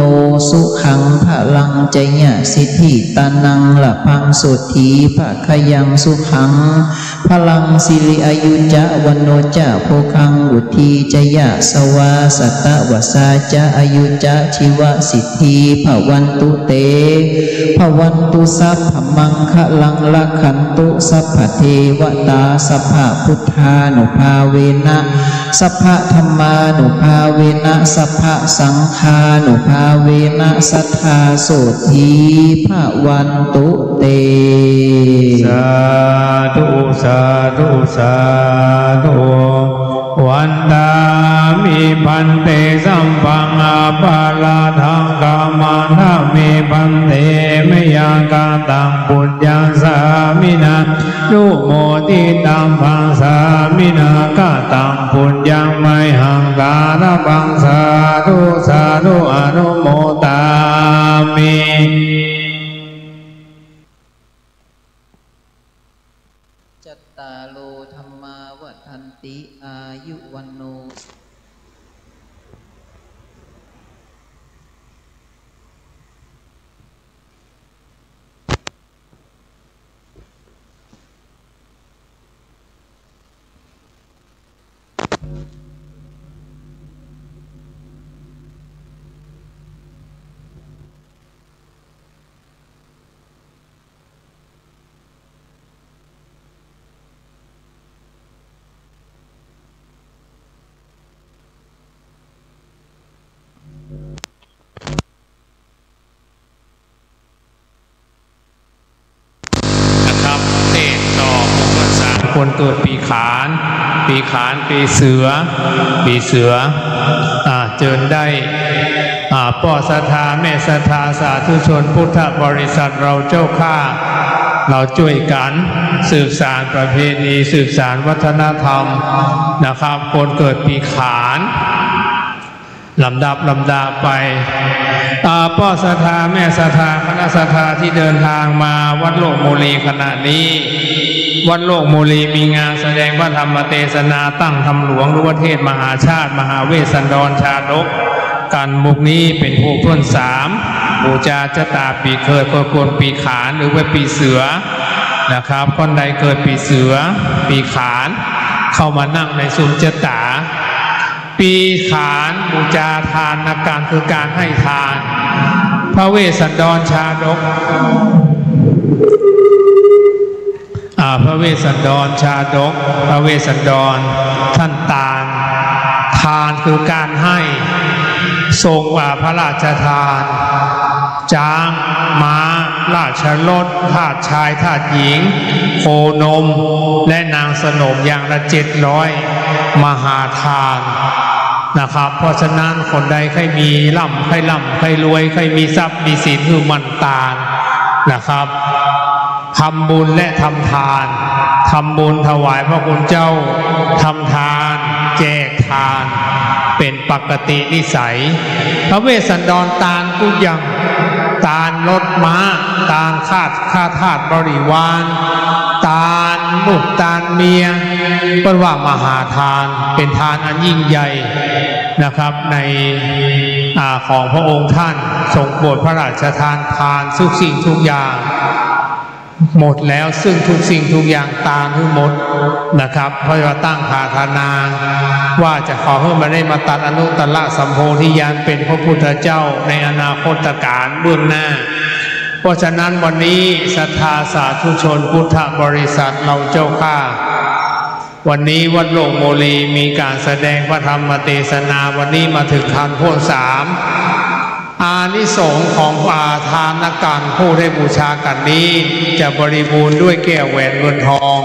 สุขังพลังใจญะสิทธิตานังละพังสุธีภะขยังสุขังพลังสิริอายุจะวันโนจะโภคังวุธีจยะสวาสัตตวสาจะอายุจะชีวสิทธิภวันตุเตภวันตุสัพพมังคะลังละขันตุสัพพเทวตาสัพพพุทธานุภาเวนะสัพพธรรมานุภาเวนะสัพพสังฆานุภาเวนะสัทธาโสธีภวันตุเตสาธุสาธุสาธุวันตามิพันเตสัมปังอาปาลาทังกามานามิพันเตมยังกาตังปุญญาสามินานุโมทิตังพังสามินากาตังปุญญังไมหังการังสาธุสาธุอนุโมตามิจัตตาโลธรรมาวัฏันติอายุวันโนคนเกิดปีขานปีเสือเจิญได้ป่อศรัทธาแม่ศรัทธาสาธุชนพุทธบริษัทเราเจ้าข้าเราช่วยกันสืบสานประเพณีสืบสานวัฒนธรรมนะครับคนเกิดปีขานลำดับไปป่อศรัทธาแม่ศรัทธาคณะศรัทธาที่เดินทางมาวัดโลกโมลีขณะนี้วัดโลกโมลีมีงานแสดงพระธรรมเทศนาตั้งธรรมหลวงหรือว่าเทศมหาชาติมหาเวสสันดรชาดกกันมุกนี้เป็นผู้เพื่อนสามบูชาชะตาปีเกิดคนควรปีขานหรือว่าปีเสือนะครับคนใดเกิดปีเสือปีขานเข้ามานั่งในซุ้มชะตาปีขานบูชาทานนักการคือการให้ทานพระเวสสันดรชาดกพระเวสสันดรชาดกพระเวสสันดรท่านทานคือการให้ทรงพระราชทานช้างม้าราชรถทาสชายทาสหญิงโคนมและนางสนมอย่างละ700มหาทานนะครับเพราะฉะนั้นคนใดใครมีใครรวยใครมีทรัพย์มีสินคือมันตาลนะครับทำบุญและทำทานทำบุญถวายพระคุณเจ้าทำทานแจกทานเป็นปกตินิสัยพระเวสสันดรตานทุกอย่างตานรถม้าตานฆ่าทาสบริวารตานลูกตานเมียเป็นว่ามหาทานเป็นทานอันยิ่งใหญ่นะครับในของพระองค์ท่านทรงโปรดพระราชทานทานทุกสิ่งทุกอย่างหมดแล้วซึ่งทุกสิ่งทุกอย่างตามทั้งหมดนะครับเพราะว่าตั้งปรารถนาว่าจะขอให้มาได้มาตัดอนุตตรสัมโพธิญาณเป็นพระพุทธเจ้าในอนาคตการเบื้องหน้าเพราะฉะนั้นวันนี้ศรัทธาสาธุชนพุทธบริษัทเราเจ้าข้าวันนี้วัดโลกโมลีมีการแสดงพระธรรมเทศนาวันนี้มาถึงทานโพธิ3อานิสงส์ของทานการผู้ได้บูชากันนี้จะบริบูรณ์ด้วยแก้วแหวนเงินทอง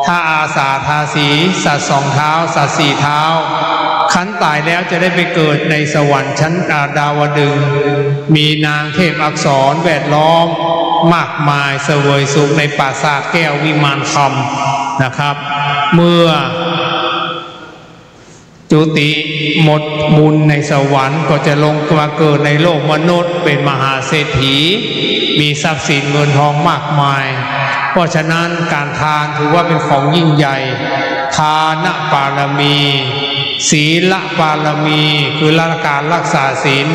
ถ้าอาสาทาสีสัตว์2 เท้าสัตว์4 เท้าขันตายแล้วจะได้ไปเกิดในสวรรค์ชั้นดาวดึงส์มีนางเทพอักษรแวดล้อมมากมายเสวยสุขในปราสาทแก้ววิมานคำนะครับเมื่อจุติหมดบุญในสวรรค์ก็จะลงมาเกิดในโลกมนุษย์เป็นมหาเศรษฐีมีทรัพย์สินเงินทองมากมายเพราะฉะนั้นการทานถือว่าเป็นของยิ่งใหญ่ทานบารมี ศีลบารมีคือการรักษาศีล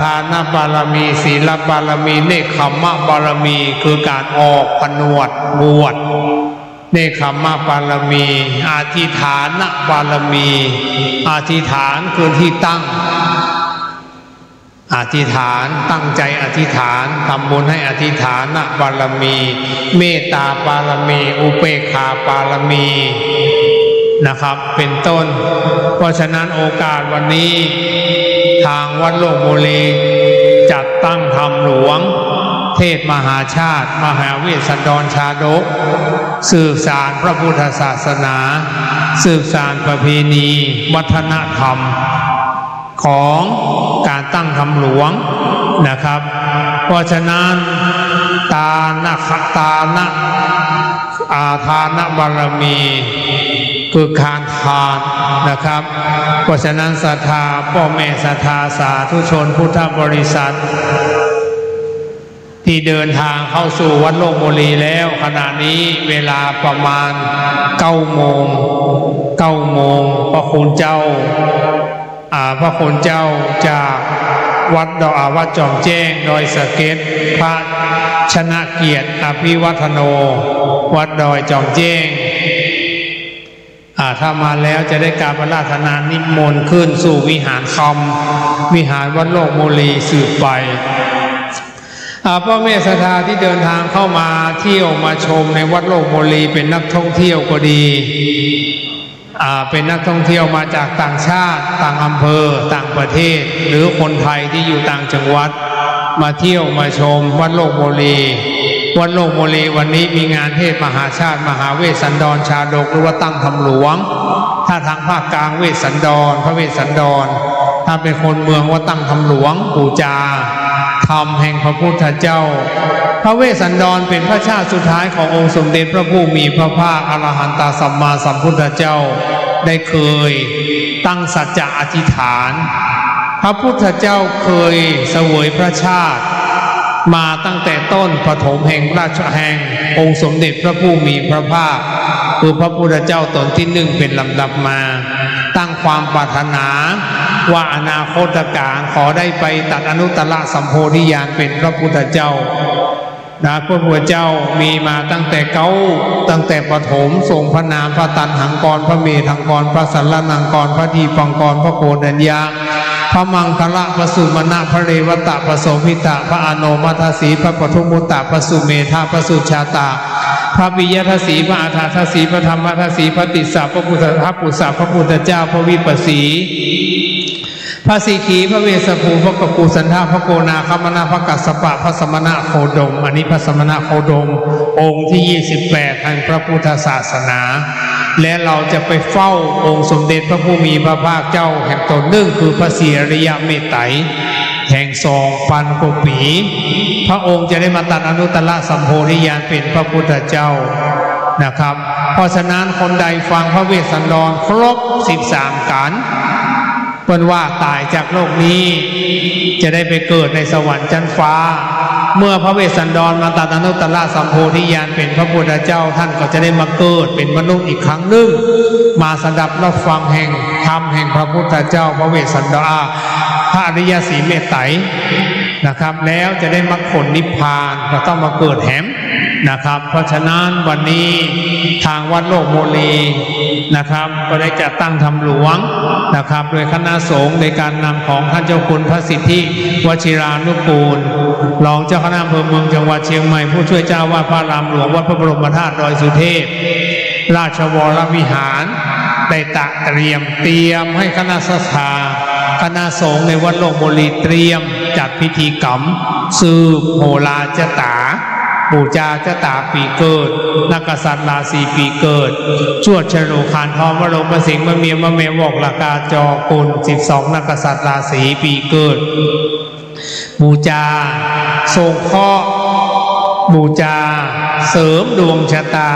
ทานบารมีศีลบารมีเนคขมะบารมีคือการออกผนวดบวชเนคขมะบารมีอธิษฐานบารมีอธิษฐานคือที่ตั้งอธิษฐานตั้งใจอธิษฐานทำบุญให้อธิษฐานบารมีเมตตาบารมีอุเบกขาบารมีนะครับเป็นต้นเพราะฉะนั้นโอกาสวันนี้ทางวัดโลกบุรีจัดตั้งธรรมหลวงเทศมหาชาติมหาเวสสันดรชาดกสืบสานพระพุทธศาสนาสืบสานประเพณีวัฒนธรรมของการตั้งธรรมหลวงนะครับเพราะฉะนั้นทานบารมีคือการทานนะครับเพราะฉะนั้นศรัทธาพ่อแม่ศรัทธาสาธุชนพุทธบริษัทที่เดินทางเข้าสู่วัดโลกบุรีแล้วขณะนี้เวลาประมาณ9 โมงพระคุณเจ้าจากวัดจอมแจ้งดอยสะเก็ดพระชนะเกียรติอภิวัฒโนวัดดอยจอมแจ้งถ้ามาแล้วจะได้การพระราชทานนิมนต์ขึ้นสู่วิหารคำวิหารวัดโลกบุรีสืบไปพ่อแม่ศรัทธาที่เดินทางเข้ามาเที่ยวมาชมในวัดโลกบุรีเป็นนักท่องเที่ยวก็ดีเป็นนักท่องเที่ยวมาจากต่างชาติต่างอำเภอต่างประเทศหรือคนไทยที่อยู่ต่างจังหวัดมาเที่ยวมาชมวัดโลกบุรีวัดโลกบุรีวันนี้มีงานเทศมหาชาติมหาเวสสันดรชาดกหรือว่าตั้งธรรมหลวงถ้าทางภาคกลางเวสสันดรพระเวสสันดรถ้าเป็นคนเมืองว่าตั้งธรรมหลวงปูจาธรรมแห่งพระพุทธเจ้าพระเวสสันดรเป็นพระชาติสุดท้ายขององค์สมเด็จพระผู้มีพระภาคอรหันตสัมมาสัมพุทธเจ้าได้เคยตั้งสัจจะอธิษฐานพระพุทธเจ้าเคยเสวยพระชาติมาตั้งแต่ต้นปฐมแห่งราชแห่งองค์สมเด็จพระผู้มีพระภาคคือพระพุทธเจ้าตนที่1เป็นลำดับมาตั้งความปรารถนาว่าอนาคตการขอได้ไปตัดอนุตตรสัมโพธิญาณเป็นพระพุทธเจ้าพระพุทธเจ้ามีมาตั้งแต่ปฐมทรงพระนามพระตันหังกรพระเมธังกรพระสัลลนังกรพระทีปังกรพระโกณัญญาพระมังคละพระสุมาณะพระเรวตะพระโสภิตะพระอโนมัทสีพระปทุมุตตะพระสุเมธาพระสุชาตาพระปิยทัสสีพระอาถาทัสสีพระธรรมทัสสีพระติสสะพระพุทธพระปุษสะพระพุทธเจ้าพระวิปัสสีพระสีขีพระเวสสภูพระกกูสันทาพระโกนาคมนาพระกัสสปะพระสมณะโคดมอันนี้พระสมณะโคดมองค์ที่28แห่งพระพุทธศาสนาและเราจะไปเฝ้าองค์สมเด็จพระผู้มีพระภาคเจ้าแห่งตน1คือพระศรีอริยเมตไตรแห่ง2,000 กว่าปีพระองค์จะได้มาตัดอนุตตรสัมโพธิญาณเป็นพระพุทธเจ้านะครับเพราะฉะนั้นคนใดฟังพระเวสสันดรครบ13กันเป็นว่าตายจากโลกนี้จะได้ไปเกิดในสวรรค์ชั้นฟ้าเมื่อพระเวสสันดรมาตัดอนุตตรสัมโพธิญาณเป็นพระพุทธเจ้าท่านก็จะได้มาเกิดเป็นมนุษย์อีกครั้งหนึ่งมาสดับรับฟังแห่งธรรมแห่งพระพุทธเจ้าพระเวสสันดรพระอริยสีเมตไตรนะครับแล้วจะได้มรรคผลนิพพานก็ต้องมาเกิดแหมนะครับเพราะฉะนั้นวันนี้ทางวัดโลกบุรีนะครับก็ได้จัดตั้งธรรมหลวงนะครับโดยคณะสงฆ์ในการนำของท่านเจ้าคุณพระสิทธิวชิรานุกูลรองเจ้าคณะอำเภอเมืองจังหวัดเชียงใหม่ผู้ช่วยเจ้าวาดพระรามหลวงวัดพระบรมธาตุดอยสุเทพราชวรวิหารได้เตรียมให้คณะศรัทธาคณะสงฆ์ในวัดโลกบุรีเตรียมจัดพิธีกรรมสืบโหราจตาบูชาชะตาปีเกิดนักษัตริย์ราศีปีเกิดชวดฉลูคานทองวโรมสิงห์มะเมียมะเมวอกลากาจอกุล12นักษัตริย์ราศีปีเกิดบูชาทรงเคราะห์บูชาเสริมดวงชะตา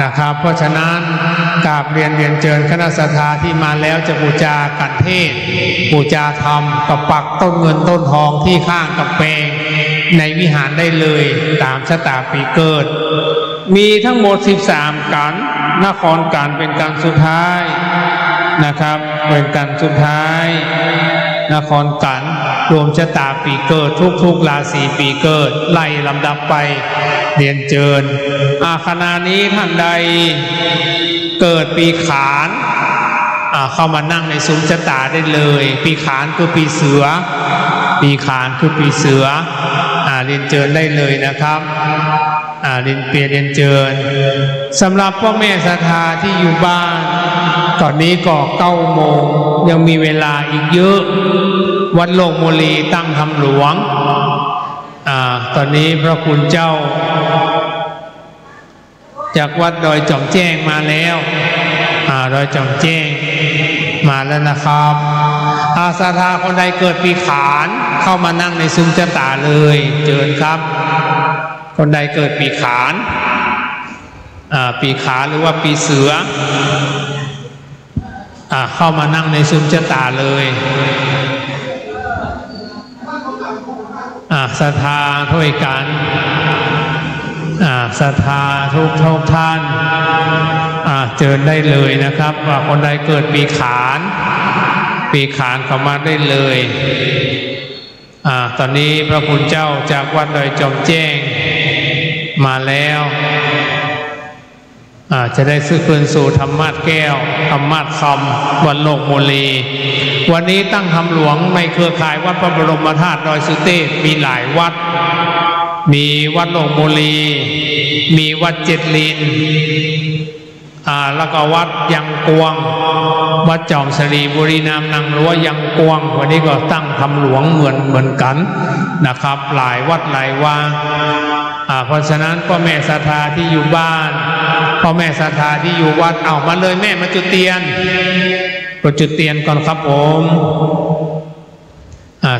นะครับเพราะฉะนั้นกราบเรียนเชิญคณะศรัทธาที่มาแล้วจะบูชากันเทศบูชาธรรมกับปักต้นเงินต้นทองที่ข้างกับแปลงในวิหารได้เลยตามชะตาปีเกิดมีทั้งหมด13กันนครการเป็นการสุดท้าย นะครับเป็นการสุดท้ายนครกันรวมชะตาปีเกิดทุกราศีปีเกิดไล่ลำดับไปเรียนเจิญขณะนี้ท่านใดเกิดปีขานเข้ามานั่งในซุ้มชะตาได้เลยปีขานคือปีเสือปีขานคือปีเสือเรียนเจิญได้เลยนะครับเรียนเจิญสำหรับพ่อแม่ศรัทธาที่อยู่บ้านตอนนี้ก็9 โมงยังมีเวลาอีกเยอะวัดโลกโมลีตั้งธรรมหลวงตอนนี้พระคุณเจ้าจากวัดดอยจอมแจ้งมาแล้วดอยจอมแจ้งมาแล้วนะครับศรัทธาคนใดเกิดปีขานเข้ามานั่งในซุ้มชะตาเลยเชิญครับคนใดเกิดปีขานปีขานหรือว่าปีเสือเข้ามานั่งในซุ้มชะตาเลยศรัทธาถ้วยกันศรัทธาทุกท่านเชิญได้เลยนะครับว่าคนใดเกิดปีขานเข้ามาได้เลยตอนนี้พระคุณเจ้าจากวัดดอยจอมแจ้งมาแล้วจะได้ซื้อคืนสู่ธรรมาสแก้วธรรมาสคำวัดโลกโมลีวันนี้ตั้งธรรมหลวงในเครือข่ายวัดพระบรมธาตุดอยสุเทพมีหลายวัดมีวัดโลกโมลีมีวัดเจ็ดลินแล้วก็วัดยังกวงวัดจอมสรีบุรีนามนางรั้วยังกวงวันนี้ก็ตั้งธรรมหลวงเหมือนกันนะครับหลายวัดหลายว่าเพราะฉะนั้นพ่อแม่ศรัทธาที่อยู่บ้านพ่อแม่ศรัทธาที่อยู่วัดเอามาเลยแม่มาจุดเทียนก็จุดเทียนก่อนครับผม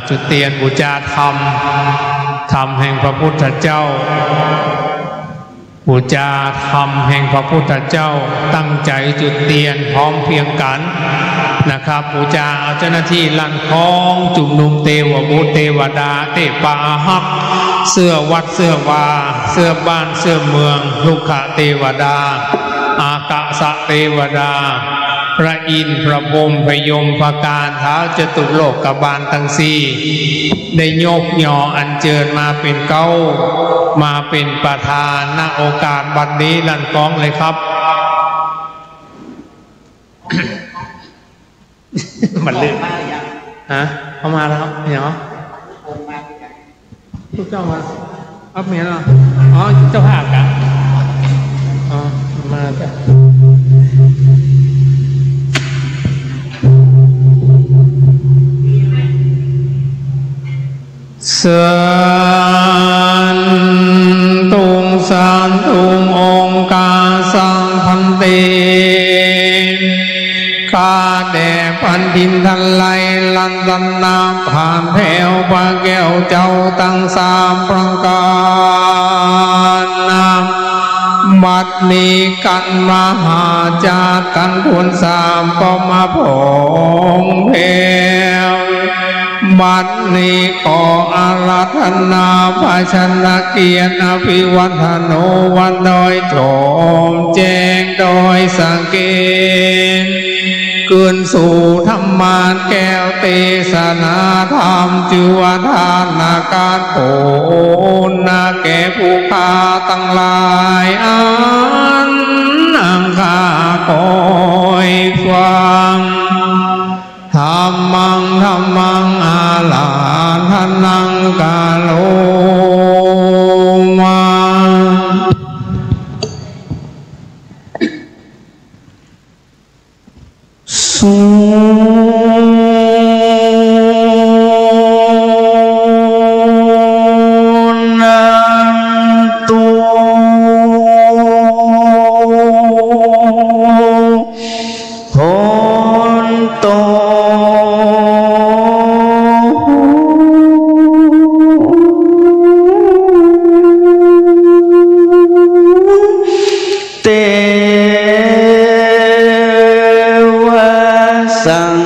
จุดเทียนบูชาธรรมแห่งพระพุทธเจ้าบูชาธรรมแห่งพระพุทธเจ้าตั้งใจจุดเทียนพร้อมเพียงกันนะครับบูชาเอาเจ้าหน้าที่ลั่นคล้องจุ่มนุมเทวบุตรเทวดาเทพาหักเสื้อวัดเสื้อวาเสื้อบ้านเสื้อเมืองลูกขเทวดาอากาศเทวดาพระอินทร์พระพรหมพยมพการท้าวจตุโลกบาลทั้งสี่ได้ยกย่ออัญเชิญมาเป็นเก้ามาเป็นประธานณโอกาสบัดนี้ลั่นกล้องเลยครับ มันลืมเข้ามาแล้วครับเนาะทุกเจ้ามาอัพเมียเหรอเจ้าภาพกันมาจ้ะสานตุงองค์กาสังพันเตกาแด่พันดินทันไลลันตันน้ำผ่านแผ่วปลาแก้วเจ้าตั้ง3 ประการบัดนี้กันมหาจากันทวน3ก็มาพงเพวบัดนี้ขออาราธนาภาชนะเกียรติอภิวัฒโนวันดอยโฉมแจ้งโดยสังเกตคืนสู่ธรรมานแก้วเทศนาธรรมจือว่าทานนาการโผนาแก่ผู้ข้าตั้งหลายอันอังคาคอยฟังธรรมังอาลาทนังกาโลมาสุนันตุโหนโตเตสัง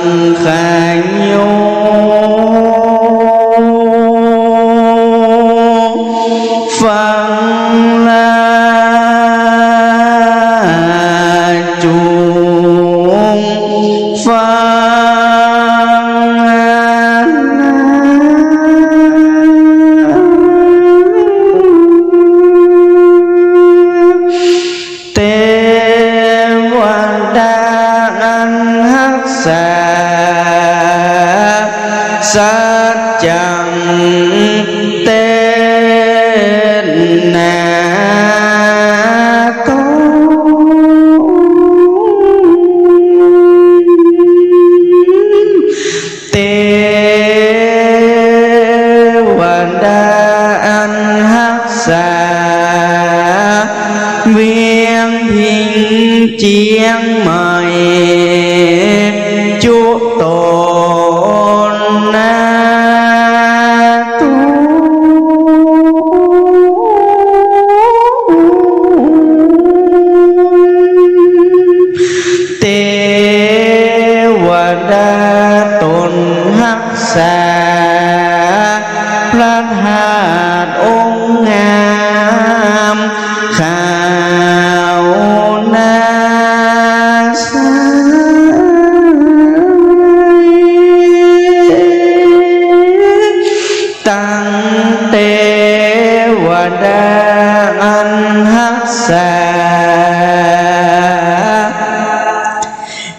ขารโยฟังลาจุงฟั พิงเจียงใหม่จุโตนาตุเทวดาตนรักษาพระธาตุองค์งามข้าวนาสายตั้งเทวดาอันรักษา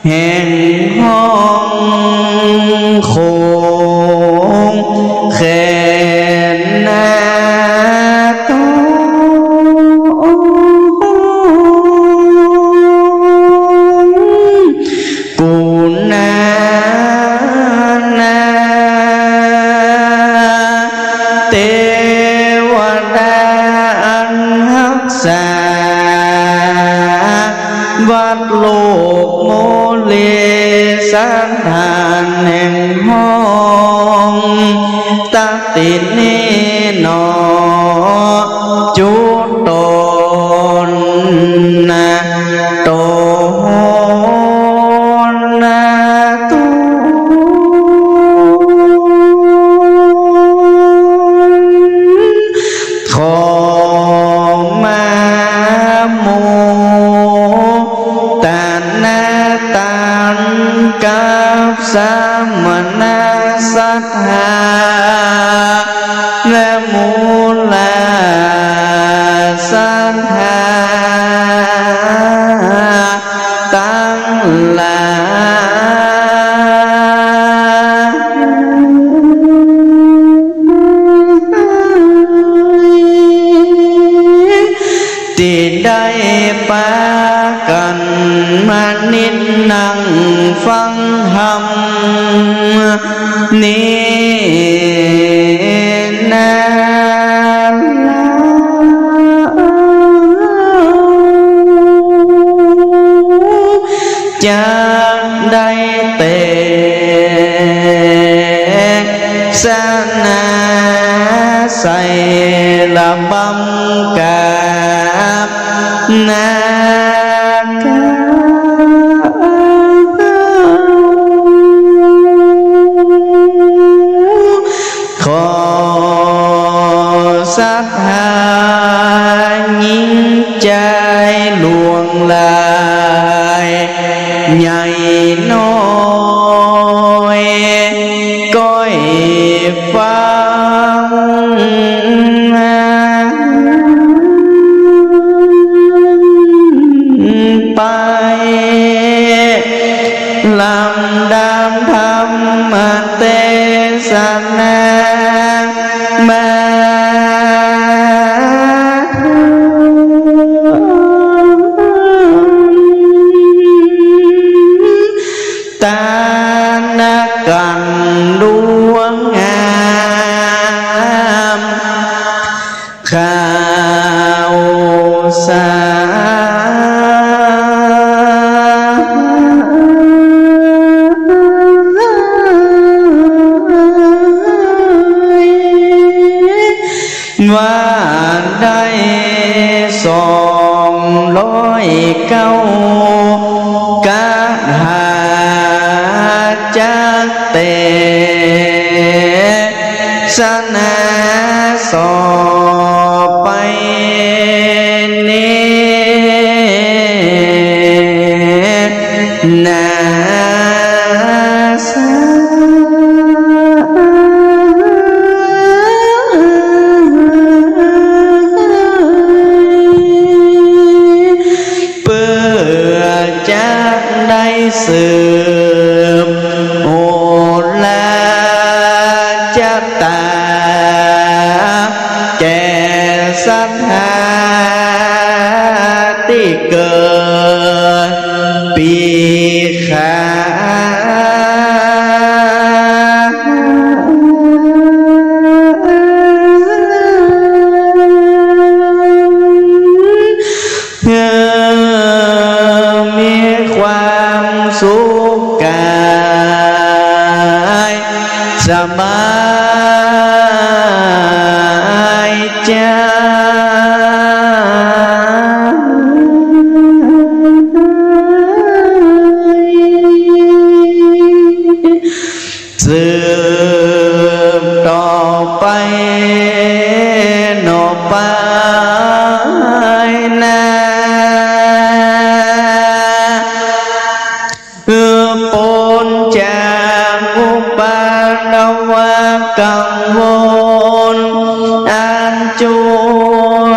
แห่งห้องโคงแขนนาโตกุณานาเทวดาอันรักษาวัดโลกโมเลสันธานแห่งห้องตัดติเนนอจุตนนาโตนาตุขอมาโมตานาตันกับสามนาสัทธาและมูลาสัทธาตั้งหลายที่ได้ปากันมานิดนั่งฟังธรรมนี้นาจะได้เตสนาใส่ละบำกาบนาขอศรัทธายิ่งใจลวงลายใหญ่น้อยก้อยฟังไปลำดำธรรมเทศนามาตานากันดวงงามข้าวสว่าได้209กะหาจักเตสนาสอบไปนี้นาสืบโอลาจะตาแก่ศรัทธาที่เกิดปีขาเ ความสุขกายสบายใจสืบต่อไปหนอไปนาปนจากอุปาทวะกังวลอันจัว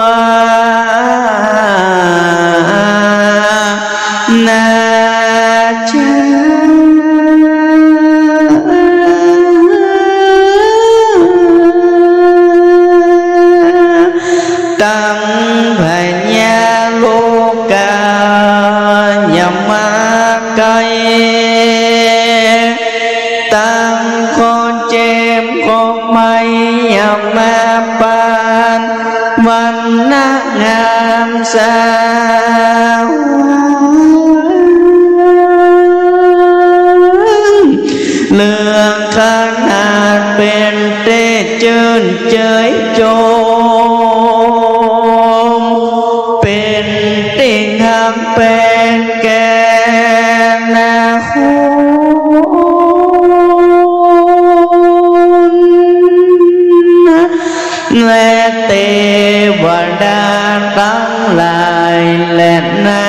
นาจตั้งพญาโลกายมาไกลตั้งคนเจ็บของไม่ยามาปานวันนักงามสาวเรื่องขนาดเป็นเตเจิญเจยโจมเป็นติ่งหางเป็นแก่นาคุณและเทวดาทั้งหลายและนา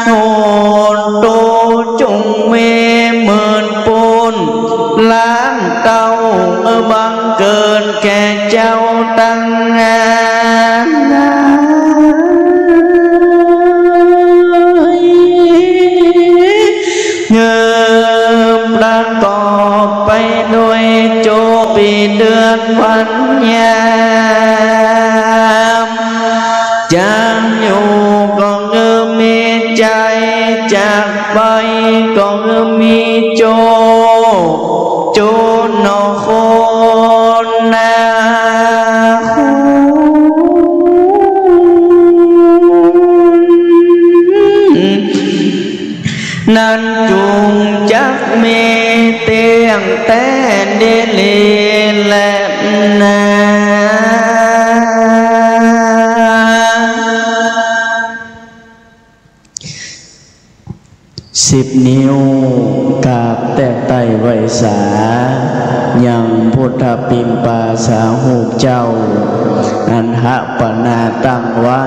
โหนโตจงเมหมื่นปูนล้านเต้าบังเกิดแก่เจ้าตั้งงานเงินประกอบไปด้วยโจปีเดือนวันยามจางอยู่ก็เงินมีใจจากไปก็เงินมีโจนอคนนานั้นจุงจักเมเตียงแต่เดลีและนา10 นิ้วกาบแต่ไตไวสายังพุทธปิมปาสาหูเจ้าอันหะปนาตั้งไว้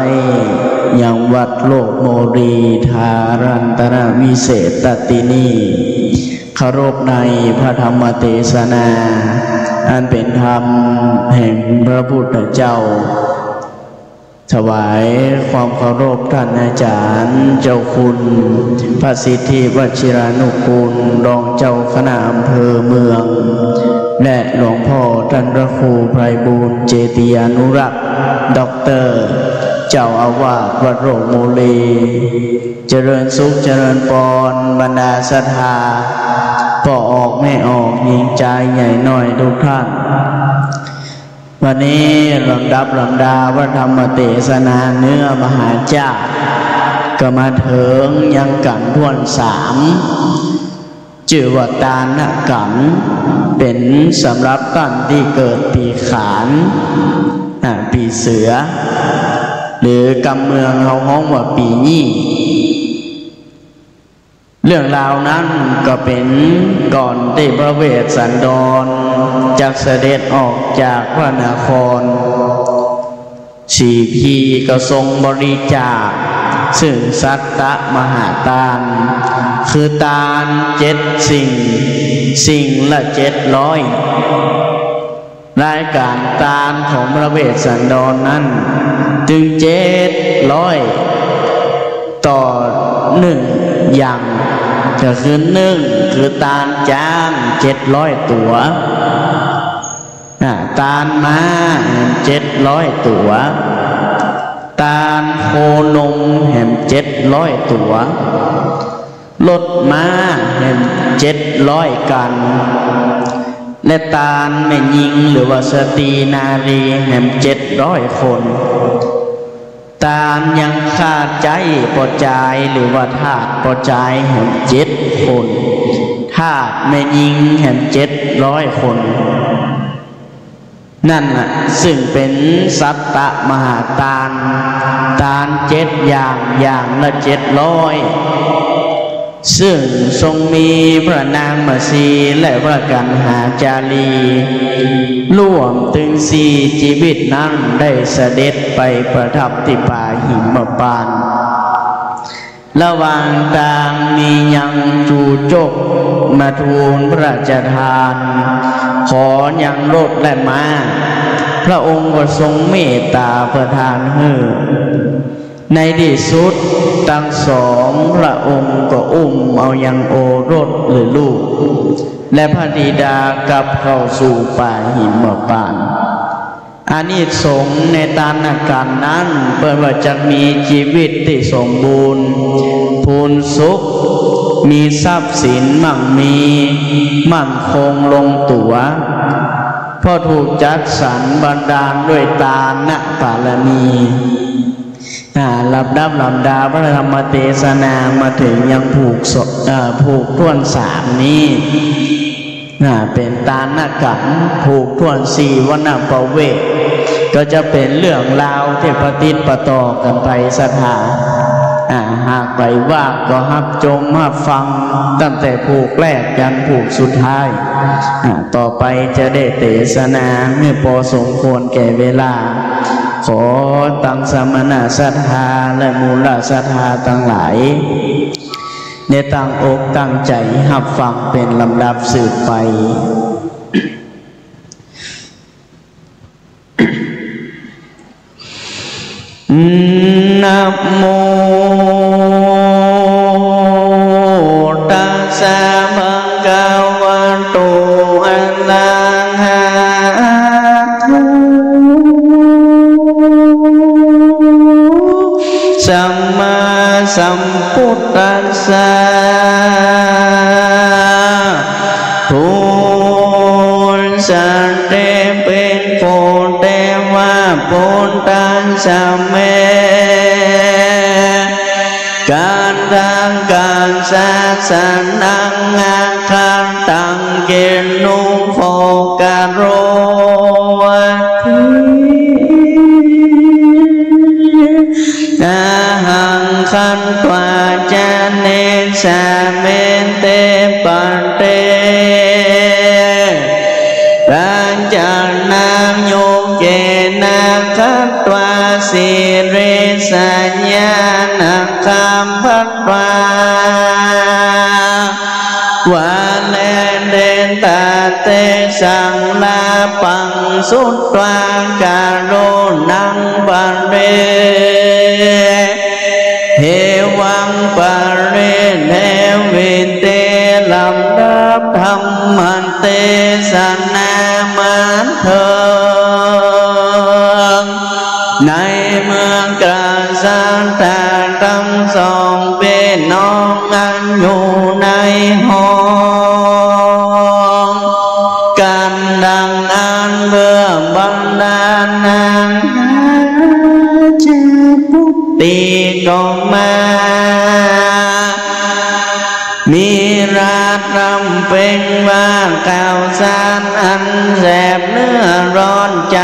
ยังวัดโลกโมรีธารันตรวิเศษตตินีเคารพในพระธรรมเทศนาอันเป็นธรรมแห่งพระพุทธเจ้าถวายความเคารพท่านอาจารย์เจ้าคุณพระสิทธิวชิรานุกูลรองเจ้าคณะอำเภอเมืองและหลวงพ่อท่านพระครูไพบูลย์เจติยานุรักษ์ด็อกเตอร์เจ้าอาวาสวัดโรกโมลีเจริญสุขเจริญปอนบรรดาศรัทธาพ่อออกแม่ออกหญิงใจใหญ่น้อยทุกท่านวันนี้ลำดับลำดาพระธรรมเทศนาเนื้อมหาเจ้าก็มาถึงยังกันท่วน3ชื่อว่าตาลกันเป็นสำหรับท่านที่เกิดปีขานปีเสือหรือกำเมืองเขาห้องว่าปียี่เรื่องราวนั้นก็เป็นก่อนที่พระเวสสันดรจากเสด็จออกจากพระนครสีพีก็ทรงบริจาคซึ่งสัตตมหาทานคือทาน7 สิ่งละ700รายการทานของพระเวสสันดรนั้นจึง700ต่อ1อย่างก็คือ1คือตาลจ้าง700 ตัวตาลม้า700 ตัวตาลโคนมแห่ง700 ตัวรถม้าแห่ง700 กันและตาลแม่หญิงหรือว่าสตรีนารีแห่ง700 คนต ตามยังขาดใจปดใจหรือว่าธาตุปดใจแห่ง7 คนธาตุแม่ยิงแห่ง700 คนนั่นน่ะซึ่งเป็นสัตตมหาทาน7 อย่างละ700ซึ่งทรงมีพระนางมาสีและพระกันหาจารีร่วมถึง4 ชีวิตนั้นได้เสด็จไปประทับที่ป่าหิมพานต์ระหว่างทางมียังจูจกมาทูลพระราชทานขอยังรถและม้าพระองค์ก็ทรงเมตตาประทานให้ในที่สุดทั้งสองพระองค์ก็อุ้มเอายังโอรสหรือลูกและพระธิดากลับเข้าสู่ป่าหิมพานต์อานิสงส์ในตานการนั้นเพื่อว่าจะมีชีวิตที่สมบูรณ์พูนสุขมีทรัพย์สินมั่นคงลงตัวเพราะถูกจัดสรรบันดาลด้วยทานบารมีลำดาพระธรรมเทศนามาถึงยังผูกท่วน3นี้เป็นตาหน้ากันผูกท่วน4 วันประเวทก็จะเป็นเรื่องราวที่ปฏิปต่อกันไปสถาหากไปว่าก็ฮับจมฮับฟังตั้งแต่ผูกแรกยันผูกสุดท้ายต่อไปจะได้เทศนาให้พอสมควรแก่เวลาขอตั้งสมณศรัทธาและมูลศรัทธาทั้งหลายในตั้งอกตั้งใจหับฟังเป็นลำดับสืบไปนะโมตัสสะภะคะวะโตอะระหะโตสัมมาสัมพุทธัสสะทูลสัตย์เป็นโพเทวะพุทธัสสะเมการดังการศาสนาอาคันตังเกนุโภกโรนาหังคันตวาจาเนสาเมนเตปันเตรัญจานามโยเกนาคัตวาสิเรสัญญาณคัมภัตวาวาเลเดนตาเตสังลาปังสุตวาการโรนังปันเรเทวังปะเรเนวิเตลำดับธรรมันเตสนามันเถิงในเมืองกราสันตาทั้งสองเป็นน้องอันอยู่ในห้องกันดังอันเบื่อบันดาลนางจะพุทธิก็มามีราตรำเป็นว่าข่าวสารอันแสบเนื้อร้อนใจ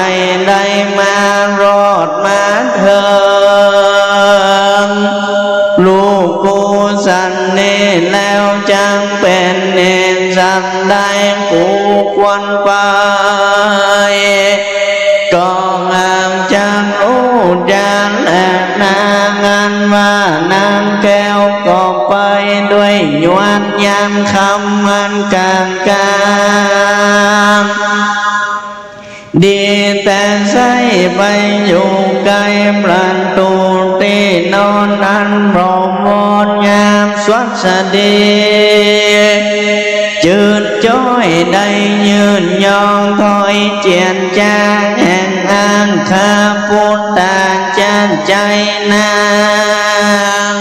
ได้มารอดมาเถิงลูกกูสันนี่แล้วจังเป็นเนรสันได้กูควรไปก็งามจังรู้จังและนางอันว่านางแก้วก็ไปด้วยยวนยามคำมันกลางกลางดีแต่ใส่ไปอยู่ไกลปราตูที่นอนอันพร้อมวอนยามสวัสดีจืดจ้อยได้ยืนยองถอยเจียนจางแห่งอ้างข้าพุทธาจารย์ใจนาง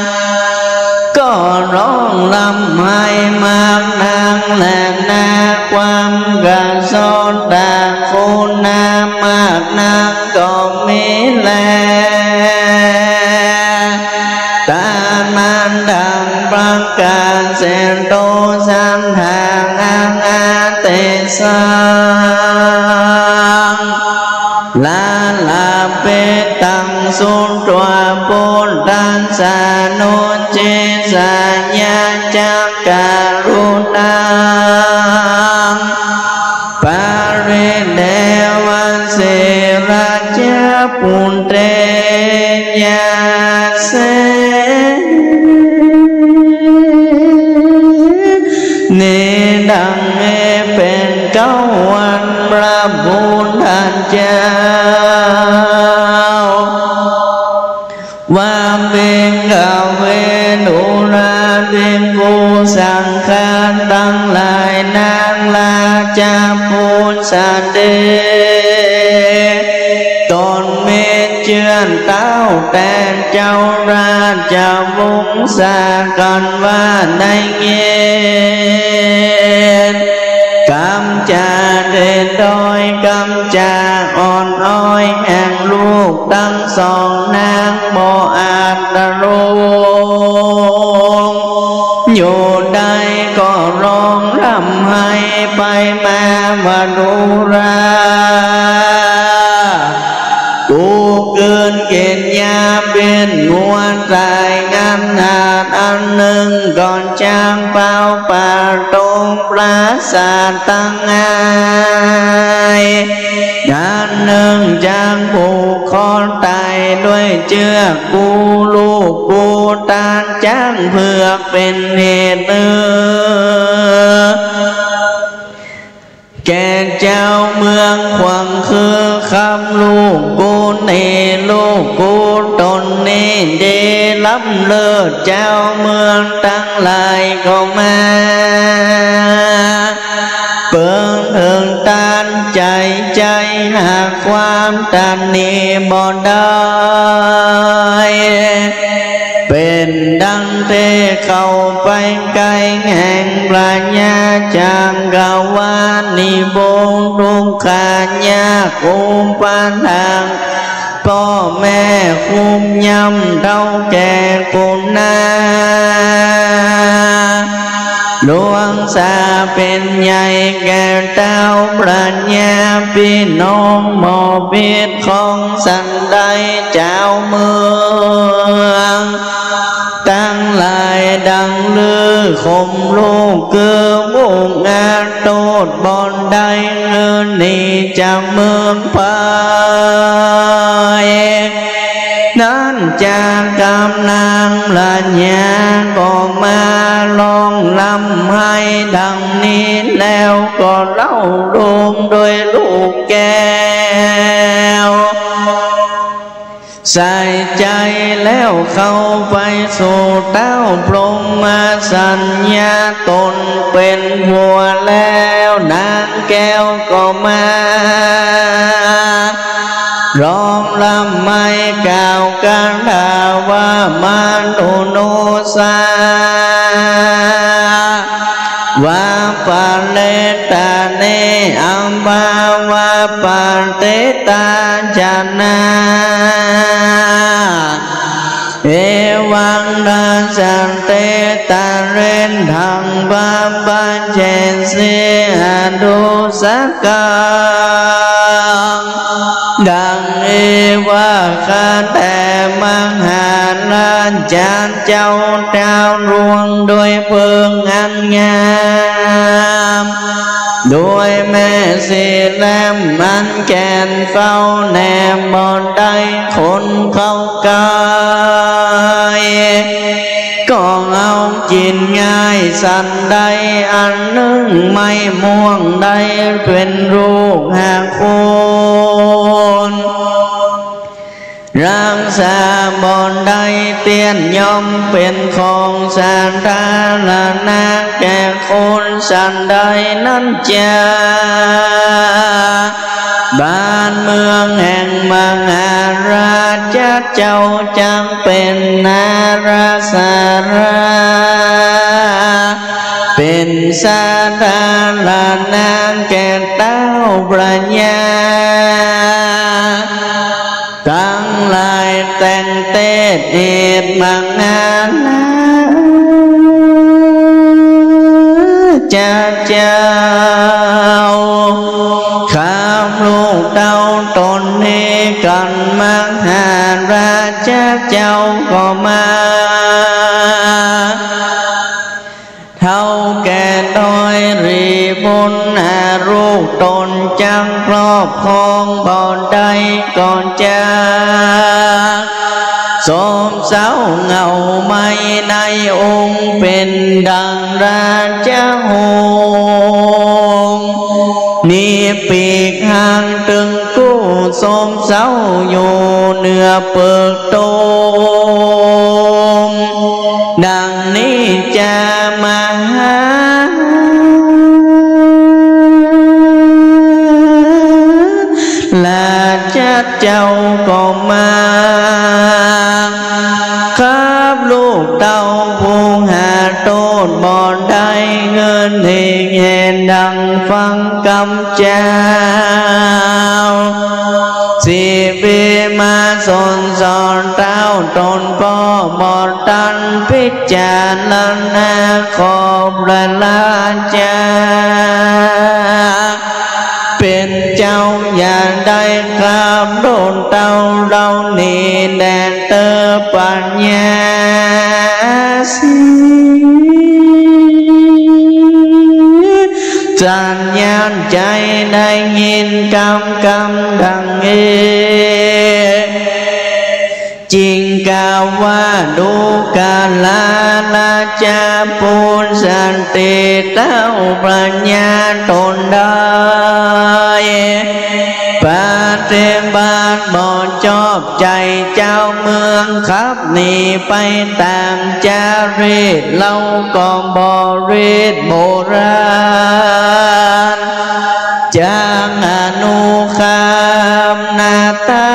ก็ร้องลำให้มากนางและนาความกระสอนต่างคุณนามากนางก็มีแล านดังประกาศเสโตสันทางอาเตสังลาลาเปตังสุตวะปุตตังสานุเจสัญญาจักการุณังปาริเดวันเสราชปุณเตยาเสเนดังเป็นเก้าวันพระบุญท่านเจ้าว่าเป็นกาเวนุราเป็นผู้สังขารตั้งหลายนางลาจาพูนสันเดตนเมเจือนเต้าแต่เจ้าราชวงศ์สากันว่าในเงียนกำจาเด็ดดอยกำจาอ่อนอ้อยแห่งลูกทั้งสองนางโมอาตรูอยู่ใดก็ร้องรำให้ไปมาว่าดูรากูเกินเกณฑ์ยาเป็นหัวใจงามนาดอันหนึ่งก่อนจางเป่าป่าตรงปราสาทตั้งงายอันหนึ่งจางผูกคอตายด้วยเชือกกูลูกกูตาจ้างเพื่อเป็นเหตุแก่เจ้าเมืองขวังคือคำลูกกูนี่ลูกกูตนนี่เดล้ำเลิศเจ้าเมืองตั้งหลายก็มาเปิงถึงตันใจหาความตันนี้บ่ได้เป็นดังเทเข้าไปไกลแห่งปราญญาจังกวานิบงทุกขาญาคุมปันทางพ่อแม่คุมยำเท่าแก่กุณาหลวงสาเป็นใหญ่แก่เต้าปราญญาพี่น้องหมอพิษของสันใดเจ้าเมืองตั้งหลายดังลือคมลูกเกือบุกงานโตดบอนได้เงินนี่จากเมืองไปนั้นจากกำนางละญาก็มาลองลำให้ดังนี้แล้วก็เล่าดมโดยลูกแก้วใส่ใจแล้วเข้าไปสู่เต้าพรหมสัญญาตนเป็นหัวแล้วนางแก้วก็มาร้องลำไม่กล่าวกันด่าว่ามันโนสาว่าปาเลตาเนอัมบาวาปาเตตาจานาเอวังดาสันเตตาเรนทังบาบาเจนเสียดุสกังดังเอวาคาแต่มังหาราชาเจ้าดาวรวงโดยเพิงอันงามโดยแม่สีแลมมันแกนเฝ้าแนมบอนได้คนเข้ากายก็เอากินง่ายสันใดอันหนึ่งไม่ม่วงใดเป็นลูกหากคนรังสาบอนใดเตียนยอมเป็นของสาธารณะแก่คนสันใดนั้นจะบ้านเมืองแห่งมหาราชเจ้าจังเป็นนาราสาราเป็นสาธารณะแก่เต้าปราญญาตั้งหลายแต่งเตศเหตุมังงาน เจ้าก็มาเท่าแก่ด้อยรีบุญรูปตนจังครอบครองบ่อนใดก่อนจะสมเสาเงาไม่ในองค์เป็นดังราชหงส์นี่ปีกหางตึงกู้สมเสาอยู่เหนือเปิกโตมดังนี้จะมาหาลาจัดเจ้าก็มาครับลูกเต้าผู้หาโตดบ่อนได้เงินเองเห็นดังฟังกำเจ้าสิปีมาสนสอนเต้าตนพ่อบอดตันพิจารณาขอบละลาจาเป็นเจ้าอย่างใดครับโดนเต้าเรานี่แดนเตอปัญญาสีสัญญาณใจได้ยินกำดังจริงกล่าวว่าดูกาลาลาจาปูนสันติเต้าปัญญาตนได้ปฏิบัติบ่ชอบใจเจ้าเมืองขับหนีไปตามจารีตเราก็บริษโบราณจางอนุคามนาตา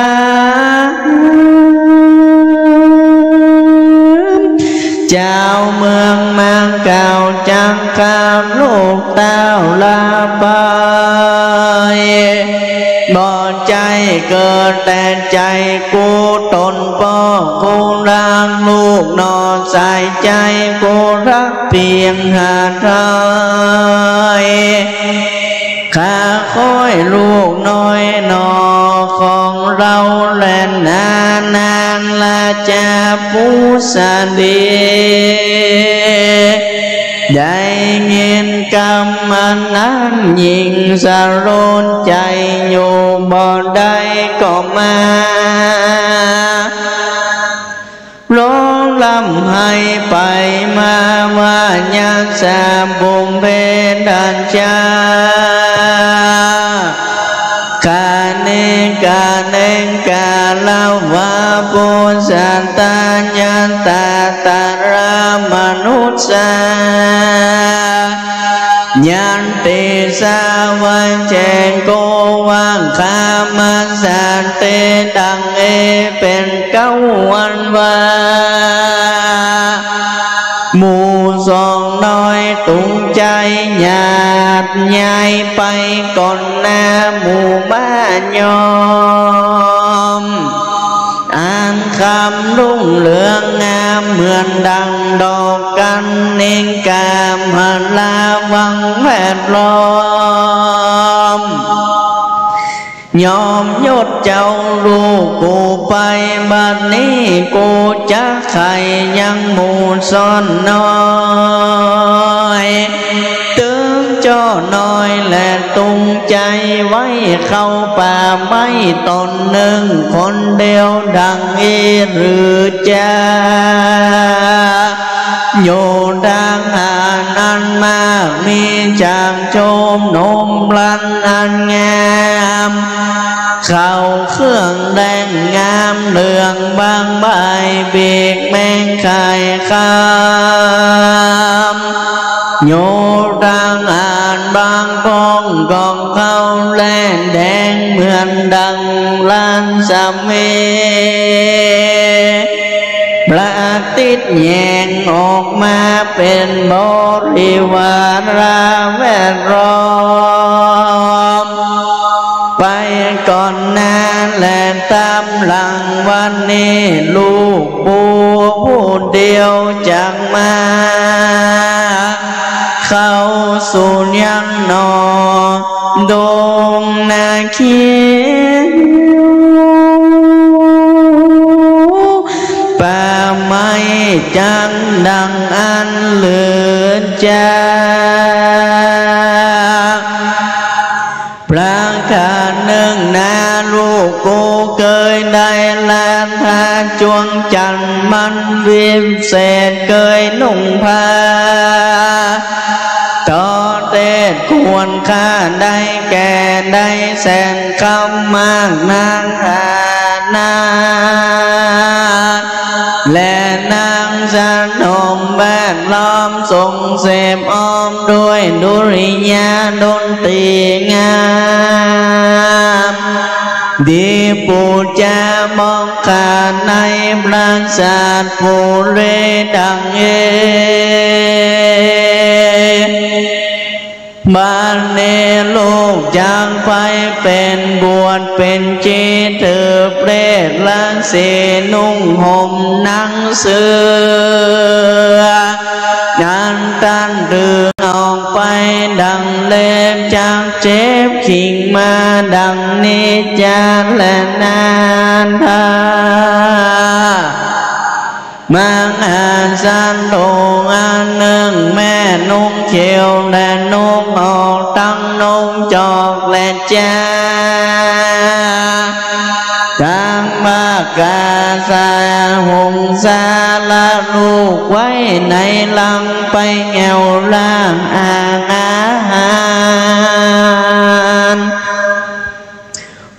เจ้าเมืองเมืองเก่าจังคามลูกเต้าลาไปบ่ใจเกิดแต่ใจกูตนพ่อกูรักลูกนอนใส่ใจกูรักเพียงหาไทยข้าคอยลูกน้อยนอของเราแลนานละจะผู้สดีได้เงินกรรมนั้นยิ่งสะรุนใจอยู่บ่ได้ก็มาร้องลำให้ไปมาว่ายังสาบุมเพดันชาคาเนกาลาวาปุสันตายันตาตารามนุษสายันติสาวันเจงโกวังคามาสันเตดังเป็นเก้าวันวาหมู่สองน้อยตุงใจหยาดใหญ่ไปก่อนหน้าหมู่บ้านยอมอ่านคำรุ่งเรืองงามเหมือนดังดอกกันเองกามหันลาวังแวดล้อมยอมยศเจ้าลูกกูไปบัดนี้กูจะไขยังหมู่ซ่อนน้อยตึงจ้อน้อยและตุงใจไว้เข้าป่าไม่ตนหนึ่งคนเดียวดังหรือจะโยดังหานันมากมีจางชมนมลันอันงามเขาเครื่องแดงงามเหลืองบางใบเบีกแมงไข่คามโยดังอ่านบางกองกองเขาแล่นแดงเหมือนดังลานสามีพระอาทิตย์แยงออกมาเป็นบริวารราแวดล้อมไปก่อนหน้าและตามหลังวันนี้ลูกปูผู้เดียวจากมาเข้าสู่ยังนอดงนาคี ไม่จังดังอันเหลือจากพระกาหนึ่งนาลูกกูเคยได้แลนทาจวงจันทร์มันวิมเศษเคยนุ่งผ้าต่อเตศควรค่าได้แก่ได้แสนคำมากนางอาณาและนางสนมแวดล้อมส่งเสพอ้อมด้วยดุริยาดนตรีงามดีปูจามองขาในปราสาทภูเรดังบ้านเนลูกจางไปเป็นบวชเป็นจีเธอเปรตละเสนุ่งห่มหนังเสืองานตันเรืองออกไปดังเล็บจากเจ็บขิงมาดังนิจาและนานทามังอาสันโตอันหนึ่งแม่นุ่งเขียวและนุ่งออกตั้งนุ่งจอกและจ้าทั้งมากาสาหงสาละลูกไว้ในลังไปแงวล่างอาหาร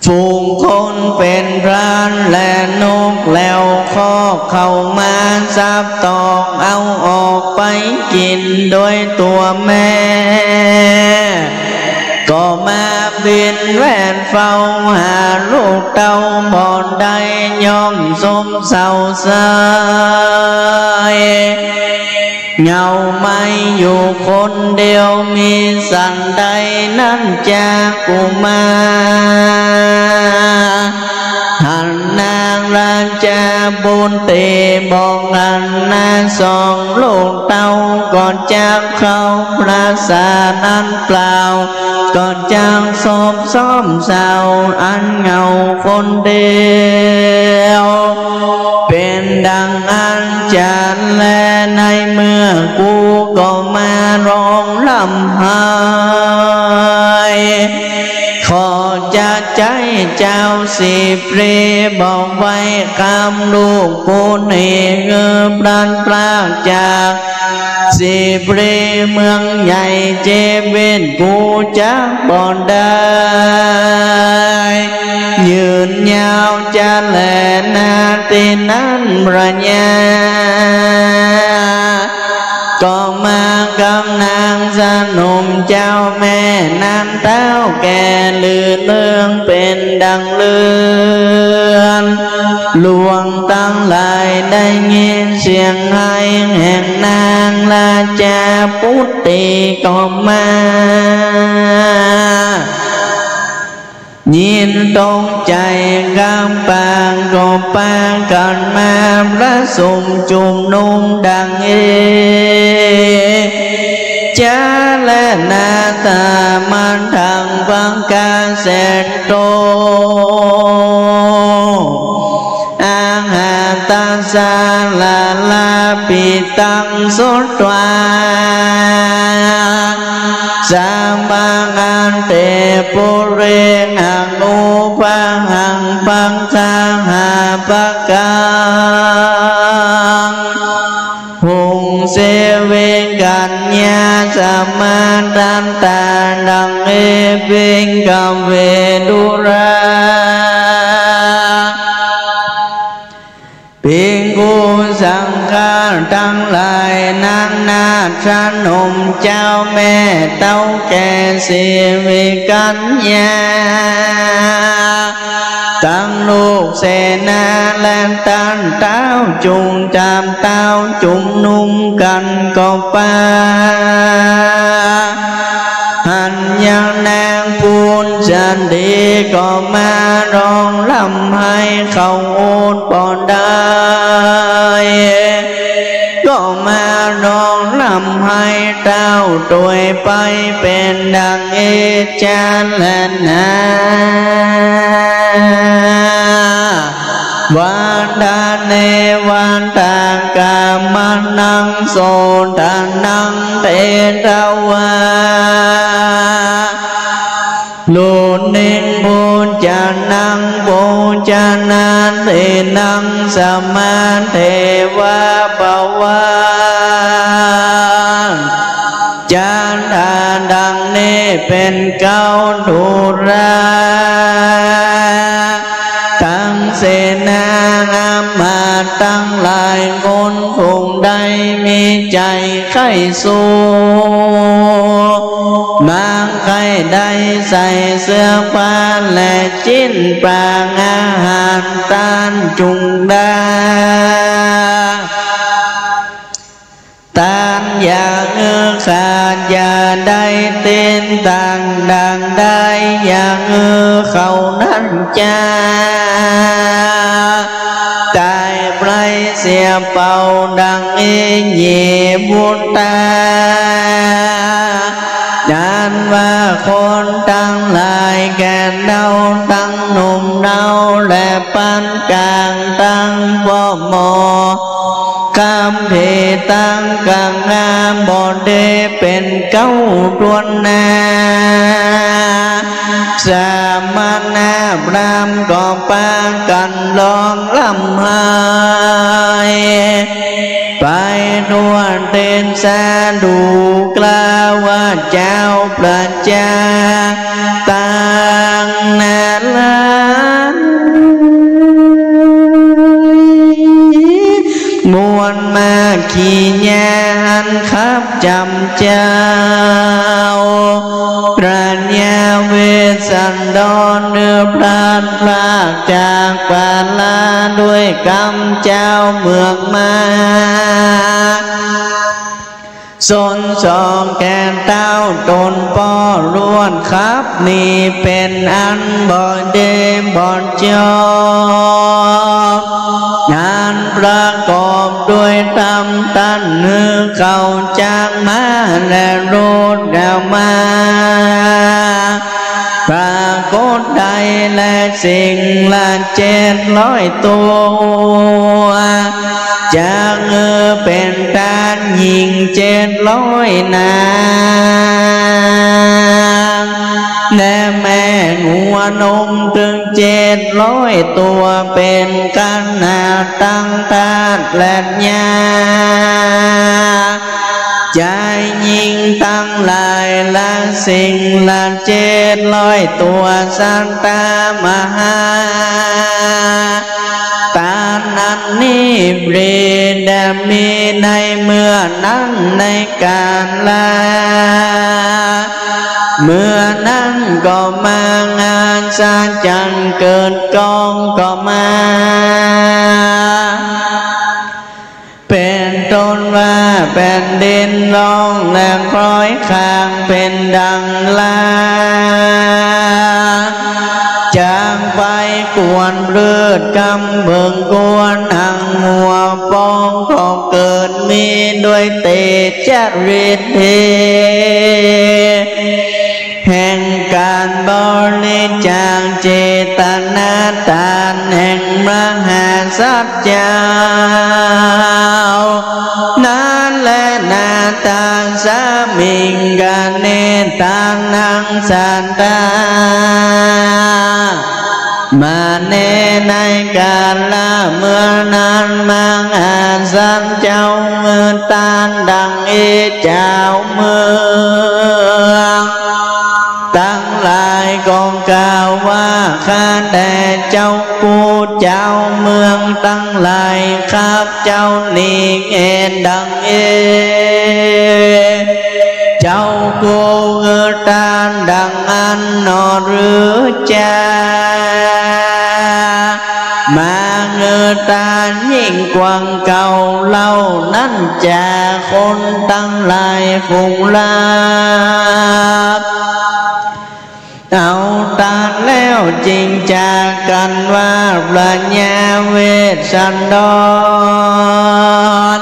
ฝูงคนเป็นพรานและนกแล้วคอกเข้ามาซับตอกเอาออกไปกินโดยตัวแม่ก็มาบินแวดเฝ้าหาลูกเต้าบ่ได้ยอมสมเศร้าเสยเงาไม่อยู่คนเดียวมีสั่งใดนั้นจากกุมารหันนางราชาบุญตีบอกกันนาสองลูกเต้าก่อนจากเขาปราสาทนั้นเปล่าก่อนจากศพซ้อมเศร้าอันเงาคนเดียวเป็นดังอันจันและในเมื่อกูก็มาร้องลำไห้ขอจะใจเจ้าสิปรีบอกไว้คำลูกกูนี่เงือบรันปรากจากสิปรีเมืองใหญ่เจเวนกูจะบ่ได้ยืนยาวจะแลนาตีนั้นประญาก็มากำนางสนมเจ้าแม่น้ำเต้าแก่ลือเลืองเป็นดังเลือนหลวงตั้งหลายได้ยินเสียงให้แห่งนางราชาพุทธิก็มายินตกใจกำปางก็ปากันมาประสุมจุมนุมดังจ้าและนาตามันทางฟังการเสร็จโตอาหาตาสาลาลาปิตังสุตวาสามังอันเตปุเรหังอุปังหังปังคาหาปะกังหุงเสเวกัญญาสมาดันตาดังเอเวงกัมเวดุราปิงกูสังฆาทั้งหลายนางนาชนมเจ้าแม่เต้าแก่สิวิกัญญาตั้งลูกเสนาและตันเต้าจุงจามเต้าจุงนุ่มกันก็ปาหันยังนางพูนจันดีก็มาร้องลำให้เขาโอดปอนได้ก็มาร้องลำให้เต้าตัวไปเป็นดังเอจานและนา วันดาเนวันตากามานังโสทานังเตตวาลุนิงบูจานังบูจานาเตนังสมาเทวะปวาจานทาดังนี้เป็นเก้าดุราทั้งเสนาอามาตย์ตั้งหลายคนคงได้มีใจใคร่สู้บางใครได้ใส่เสื้อผ้าและจิ้นปลางอาหารตานจุงดาตานอย่าขาดอย่าได้เต้นต่างดังได้อย่าเขานั้นจ้าตายไปเสียเป่าดังเย่บุตตาจานว่าคนตั้งหลายแก่เดาตั้งหนุ่มเดาและปานกลางตั้งบ่หมอคำเพตั้งกลางงามบ่ได้เป็นเก้าดวนนาสามานาพรามก็ปากันลองลำหายไปนวลเต้นสาดูกล่าวว่าเจ้าประจาต่างนาลามวนมาขี่ยานขับจำเจ้าพระญาเวสสันดรเนื้อพลาดพลากจากปาลาด้วยกรรมเจ้าเมืองมาสนสองแก่นเต้าตนป้อล้วนครับนี่เป็นอันบ่เดบ่จองานประกอบด้วยตำตันเนื้อเข้าจากมาและโรดเดามาปรากฏใดและสิ่งละ700 ตัวจากเป็นตาหญิง700 นางและแม่งัวนมถึง700 ตัวเป็นกันนาตั้งตาและญาใจยิ่งตั้งหลายละสิ่งละ700 ตัวสันตามหาตานั้นนี้เปรดมีในเมื่อนั้นในการลาเมื่อนั้นก็มางานสาจันเกิดกองก็มาเป็นต้นว่าเป็นดินร้องและคล้อยข้างเป็นดังลาจางไปกวนเลือดกำเบิ่งกวนหังหัวปองก็เกิดมีด้วยเตจริตเทแห่งการบริจาคเจตนาทานแห่งมหาสัจเจ้านั้นและนาตาสามิงกาเนตานังสันตามาเนในกาลเมื่อนั้นมังอาสันเจ้าเมืองตานดังเจ้าเมืองตั้งหลายกองกล่าวว่าข้าแต่เจ้ากูเจ้าเมืองตั้งหลายครับเจ้านิ่งเอ็นดังเจ้ากูตานดังอันนอหรือจ้ามาเงือตานยิ่งกว่างเก่าเล่านั้นจะคนตั้งหลายฟุงลาบเอาตาแล้วจริงจากกันว่าพระญาเวสสันดร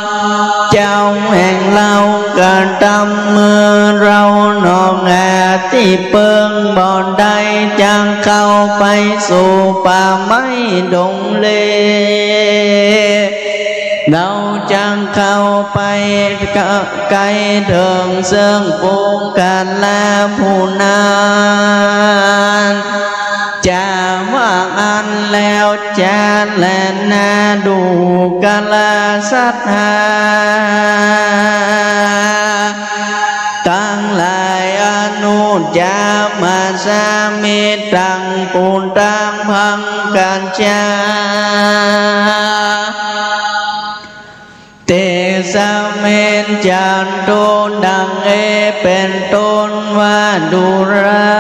เจ้าแห่งเรากระทำเมื่อเรา นองอาที่เปิงบ่อนใดจังเข้าไปสู่ป่าไม้ดงเลเราจังเข้าไปไกลเถิงเสื่องปูงกันและผู้นานจะว่าอันแล้วจะแลนาดูกาลสัทธาตั้งหลายอนุจามาสามิตังปูนตังพังกันจาเตสเมนจันโดนดังเป็นต้นว่าดุรา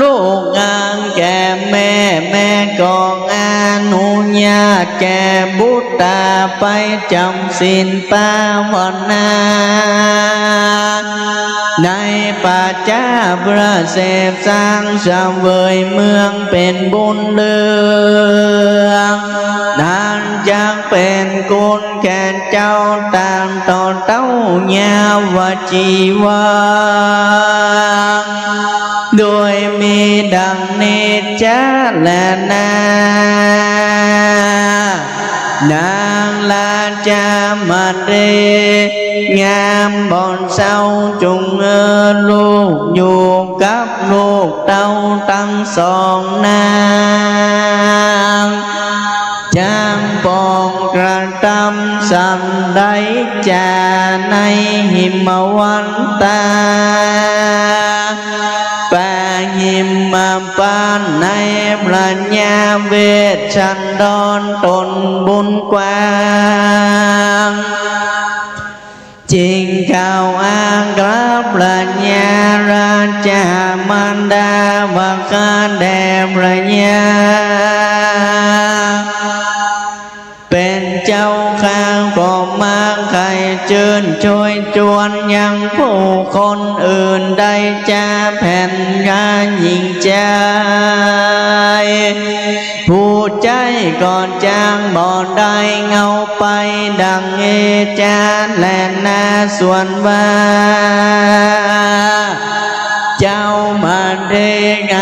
ลูกงานแก่แม่กองอนุญาตแก่บุตรไปจำศีลภาวนาในปัจจาประเสพสร้างสเวยเมืองเป็นบุญเลืองนั้นจังเป็นกุลแก่เจ้าตามต่อเต้ายาวจีวาโดยมีดังนี้จ้าและนานางลาจามาเรงามบ่อนเศร้าจุงลูกอยู่กับลูกเต้าตั้งสองนางจางปองกระทำสันใดจาในหิมวันตาปาหิมมาปานในปรัญญาเวชชันดรตนบุญกว้างจริงข่าวอ้างกราบปรัญญาราชามารดาวาคาแด่ปรัญญาเป็นเจ้าข้างก็มาใครเชิญช่วยจวนยังผู้คนอื่นได้จ้าแผ่นงานยิ่งใจผู้ใจก่อนจางบ่ได้เงาไปดังจานและนาส่วนว่าเจ้ามาเดไง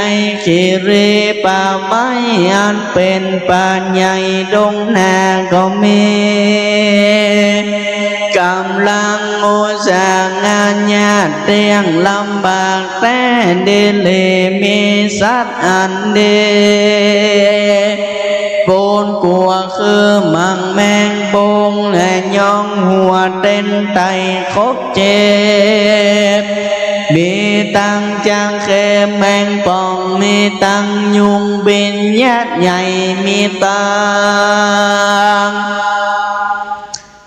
ขีรีป่าไม้อันเป็นป่าใหญ่ดงนาก็มีกำลังอุตสาหงานยากเตียงลำบากแต่เดเลมีสัตว์อันเดปูนกลัวคือมังแมงปงและย่องหัวเต้นไตคบเจ็บมีตังจางเขแมงป่องมีตังยุงบินยัดใหญ่มีตัง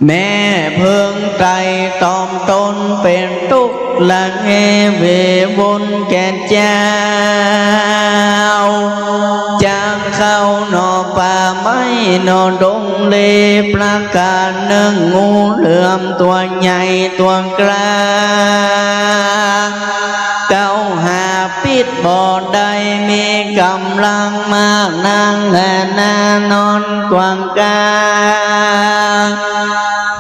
แม่เพิ่งไตตอมตนเป็นทุกข์ละเงเววนแก่เจ้าจางเข้าหนอป่าไม้หนอดงเลประกาศหนึ่งงูเหลือมตัวใหญ่ตัวกลางเก้าหาปิดบ่อใดมีกำลังมากนางและนานอนกวางกา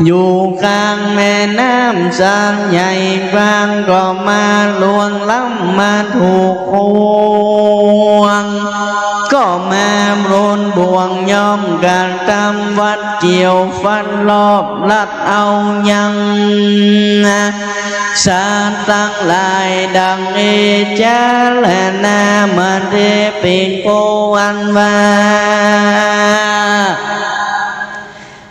อยู่ข้างแม่น้ำสางใหญ่บางก็มาลวงล้ำมาถูกห่วงก็มาโรนบ่วงย่อมการตามวัดเกี่ยวฟันรอบลัดเอายังสารตั้งหลายดังเอจาและนามาเรปิงโปวันวา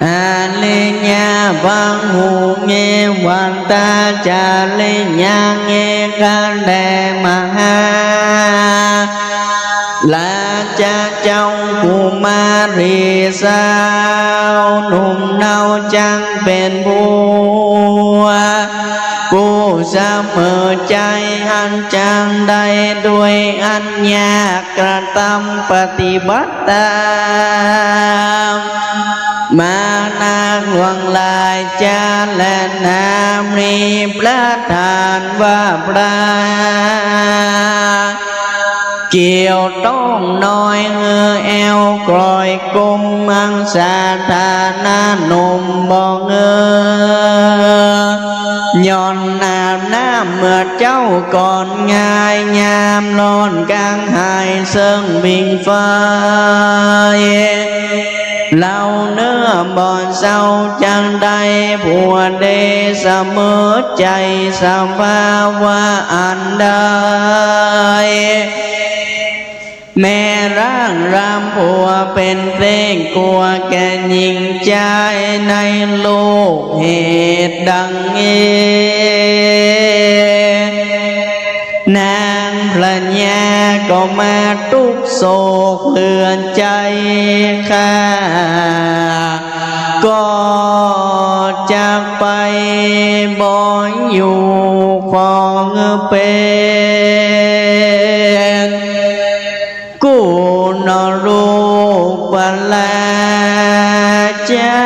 อาเลญาบังหูเงวันตาจาเลญาเงกันแดมหาลาจะเจ้ากุมารีสาวหนุ่มเนาจังเป็นบัวผู้เสมอใจอันจังได้ด้วยอัญญากระทำปฏิบัติตามมานาหลวงลายจาและนามีประทานว่าปลาเกี่ยวต้องน้อยแอวกลอยกลมมังสาธานาหนุ่มบ่เงอ ย้อนอาบน้ำเมื่อเจ้าก่อนง่ายยามร้อนกลางหายเซิงบิงไฟเราเนื้อบ่อนเศร้าจังใดผัวเดเสมอใจสภาวะอันใดแม่ร่างรำผัวเป็นเพลงกลัวแก่หญิงใจในโลกเหตุดังนางพระญาก็มาทุกโศกเลือนใจข้าก็จากไปบ่อยู่ของเป็นกูนรูปลาจา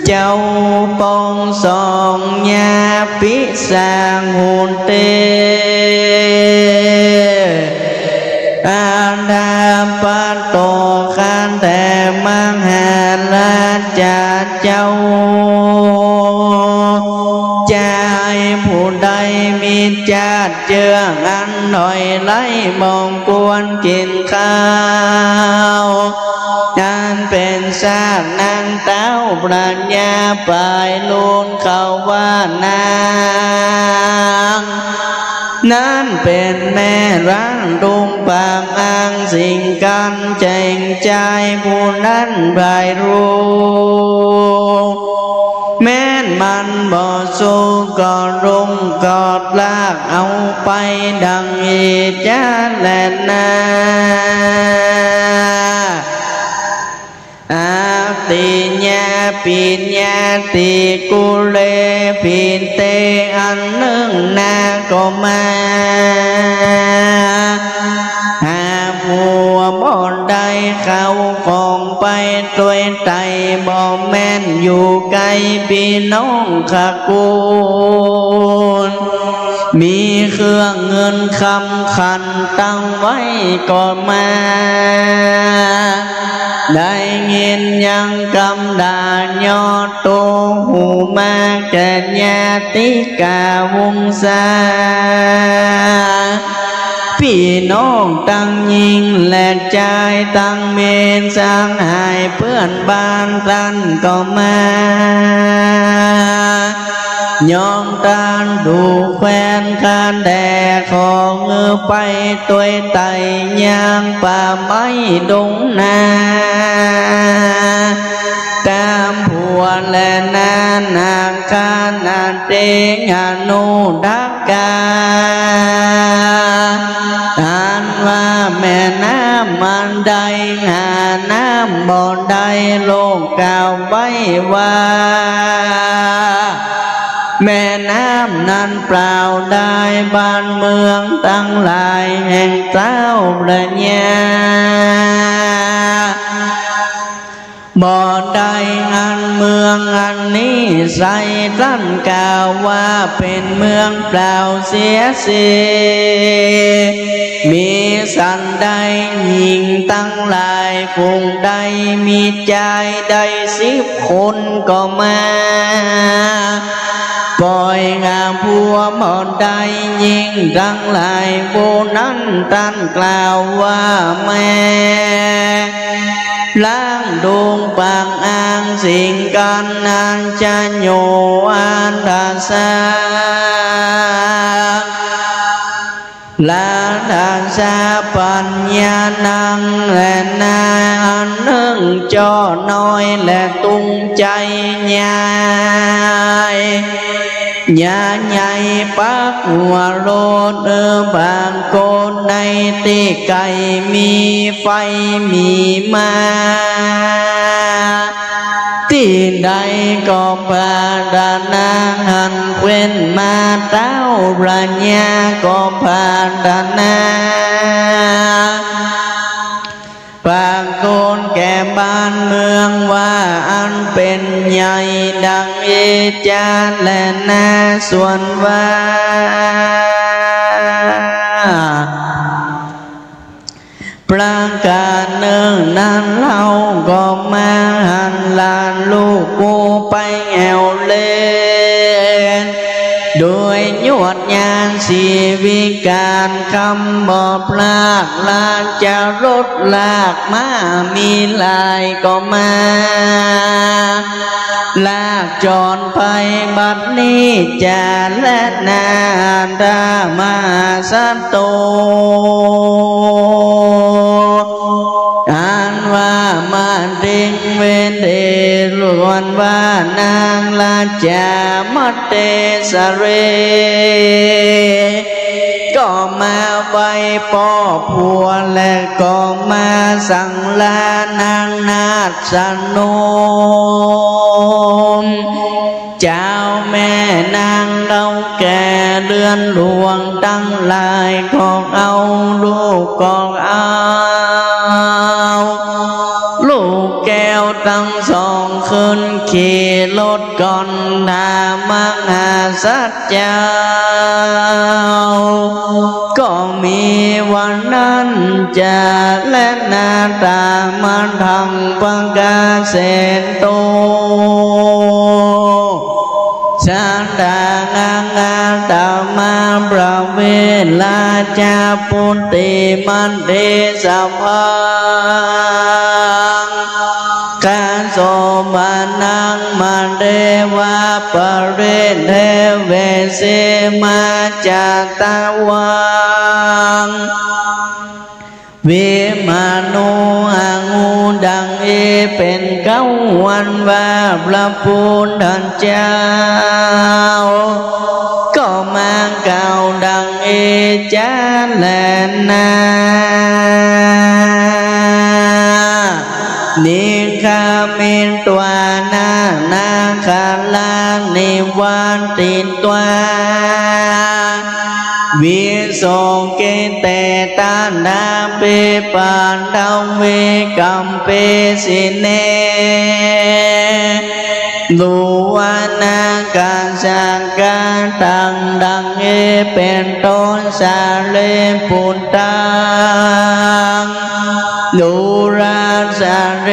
เจ้าปองสองญาปิสางหุนเตอาดาปัตโตขันแต่มังหาราชาเจ้าใจผู้ใดมีจาดเจืออันหน่อยไล่มองกวนกินข้าวนั่นเป็นซากนางเต้าปรัญญาปลายลูนเขาว่านางนั่นเป็นแม่ร่างดุงปางอ้างสิ่งกันแจงใจผู้นั้นใบรู้แม่นมันบ่สู้ก็รุงกอดลากเอาไปดังอีจาแลนาอาติญาปิญญาติกุเลปินเตอันหนึ่งนาก็มาหาผัวบ่ได้เข้าของไปด้วยใจบ่แม่นอยู่ไกลพี่น้องขกูลมีเครื่องเงินคำขันตั้งไว้ก่อนมาได้ยินยังกำดายอดโตหูมาแก่ญาติกาวงศาพี่น้องตั้งยิงและใจตั้งเมนสร้างหายเพื่อนบ้านท่านก็มายอมตานดูแควนคานแดดของไปตัวไตยางป่าไม้ดงนาตามผัวและนานางคานนาเตงานุดักกาอ่านว่าแม่น้ำมันใดหาน้ำบ่อใดโลกกล่าวไว้ว่าแม่น้ำนั้นเปล่าได้บ้านเมืองตั้งหลายแห่งเจ้าประญาบ่อใดอันเมืองอันนี้ใส่ท่านกล่าวว่าเป็นเมืองเปล่าเสียสิมีสันใดหญิงตั้งหลายคงใดมีใจใด10 คนก็มาปล่อยงามผัวหมดใดยิ่งทั้งหลายโบนั้นท่านกล่าวว่าแม่ล้างดวงปางอ้างสิ่งกันนานจะโยอันดาสาลาดาสาปัญญานังและนาอันหนึ่งจอน้อยและตุ้งใจใหญ่ญาใหญ่ปักหัวโลดบางโกนในตีไก่มีไฟมีมาที่ใดก็ปาดานางหันเคว้นมาเต้าประญาก็ปาดานาปากโกนแก่บ้านเมืองว่าอันเป็นใหญ่ดังเอจาและนาส่วนว่า ประการหนึ่งนั้นเราก็มาหันลานลูกกูไปแอวเล่นโดยยวดยานสีวิการคำบอกลากลากจะรถลากมามีลายก็มาลากจรไปบัดนี้จะและนาดามาสัตโตอ่านว่ามาดิงเวนเดล้วนว่านางลาจามัตเตสเรก็มาไว้ป่อผัวและก็มาสั่งลานางนาฏสนุมเจ้าแม่นางเราแก่เรือนหลวงตั้งหลายของเอาลูกของเอาลูกแก้วตั้งสองขึ้นขี่รถก่อนทามหาสัจเจ้าก็มีวันนั้นจะและนาตามันทำปังกาเสนโตฉันดางางาตามาประเวลาจาปุติมันเดสัมพังการโสมานังมันเดวะปะเรเทเวเสมาจาตาวังวิมานุอางูดังเอเป็นเก้าวันว่าพระพุทธเจ้าก็มาเก่าดังเอจาแลนานิคามินตัวนาคาลานิวันติตัววิโสเกเตตานาเปปันดาเวกัมเปสิเนลูวานาการสังการตังดังเอเป็นต้นสาเลปุตตังลูราสาเร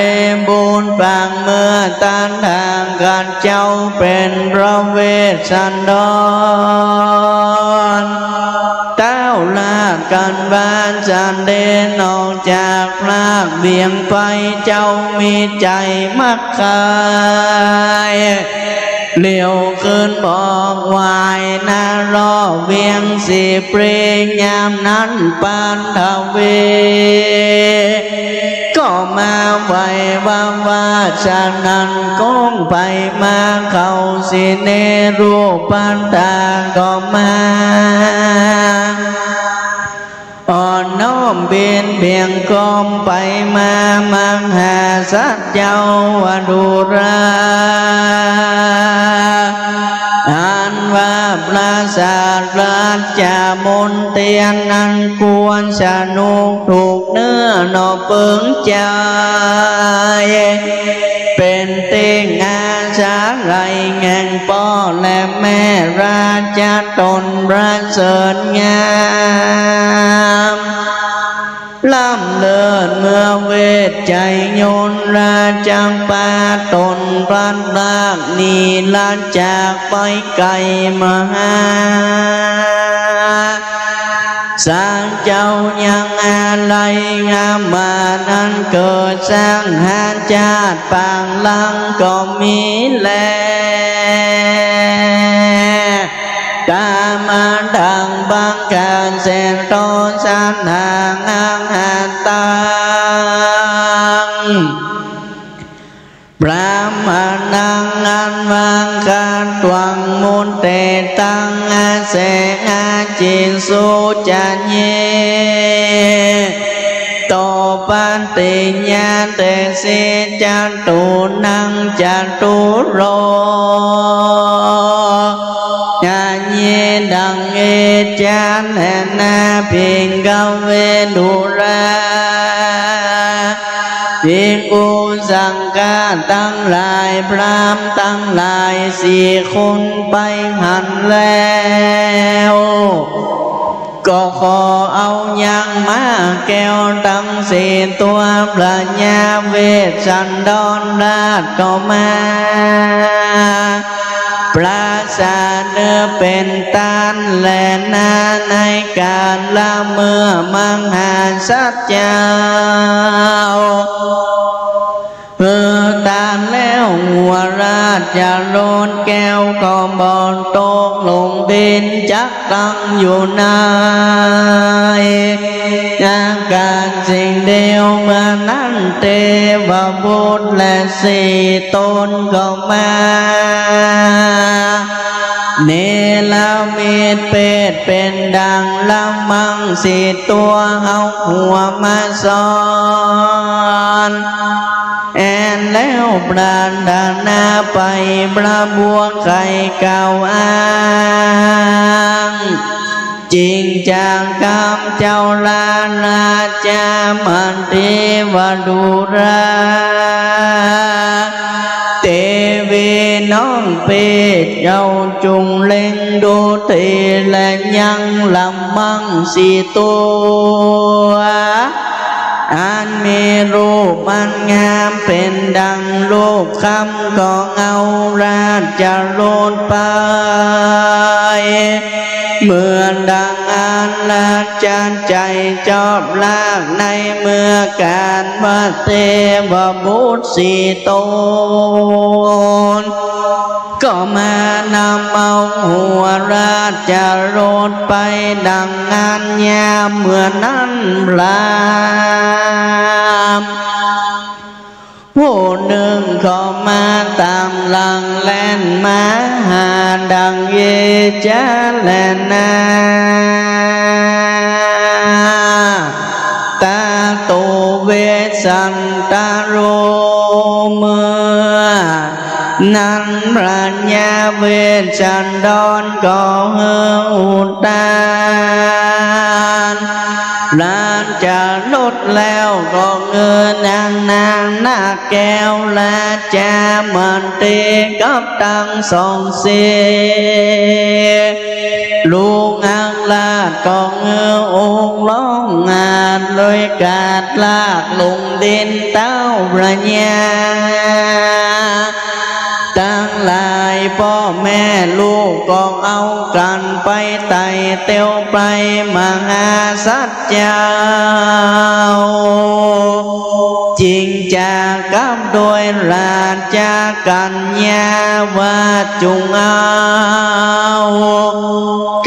บุญปังเมื่อตันทางการเจ้าเป็นพระเวสสันดรเต้าลากันบ้านจันเดนออกจากพลากเบี่ยงไปเจ้ามีใจมักคายเลี้ยวขึ้นบอกวายนารอเวียงสีเปรยยามนั้นปานทเวก็มาไว้ว่าฉะนั้นก้องไปมาเขาสิเนรูปันตาก็มาอ่อนน้อมเบียนเบียงกอมไปมามังหาสัจเจ้าวดุราอันว่าปราศาสตราจามนเตียนนั้นควรสนุกถูกเนื้อนอเปิงใจเป็นเต็งอาสาไรแงงพ่อและแม่ราชาตนประเสริฐงามล้ำเลิศเมื่อเวทใจโยนราจังปาตนพันรากนีลาจากไปไกลมหาสร้างเจ้ายังอะไรงามมานั้นเกิดสร้างหาชาติปางลังก็มีแลกามาดังบางการเสนโตสันหางหาตังพระมานังอันวังการตวังมุนเตตังอาเสงอาจินสุจันเยโตปันติญาเตสิจันตุนังจันตุโรญาเยดังเอจานแหนาพิงกเวดุราพิงอุสังกาตั้งหลายพรามตั้งหลายสี่คนไปหันแล้ว ก็ขอเอายังมาแก้วตั้งสี่ตัวพระญาเวสสันดรราชก็มาปราศาสเนื้อเป็นตานและนาในการละเมื่อมังหาสัจเจ้าตานแล้วหัวราชจะโลนแก้วก็บอนตกลงดินจักตั้งอยู่ในอาการสิ่งเดียวเมื่อนั้นเทวบุตรและสี่ตนก็มาเนรมิตเป็ดเป็นดังละมังสี่ตัวเอาหัวมาซ้อนแอนแล้วปราดานาไปประบวงไข่เก่าอ้างจริงจากคำเจ้าลานาจามันเทวดูราเทวีน้องเป็ดเจ้าจุงเล็งดูทีและยังลำมังสี่ตัวอันมีรูปมันงามเป็นดังรูปคำก็เอาราชจะโลดไปเหมือนดังอันราชใจจอบลากในเมื่อการมาเทวบุตรสี่ตนก็มานำเอาหัวราชจะโลดไปดังงานยามเมื่อนั้นลามผู้หนึ่งก็มาตามหลังแล่นมาหาดังเยจาแลนาตาโตเวสันตาโรเมื่อนั้นพระญาเวสสันดรก็เฮืออุตานร้านจะลดแล้วก็เงินนางหน้าแก้วและจะมันเตกับตั้งสองเสียลูกอังลาดก็เงือองร้องงานเลยกาดลากลงดินเต้าพระญาตั้งหลายพ่อแม่ลูกก็เอากันไปไต่เตียวไปมหาสัจเจ้าจริงจากกับโดยราชกัญญาว่าจุงเอา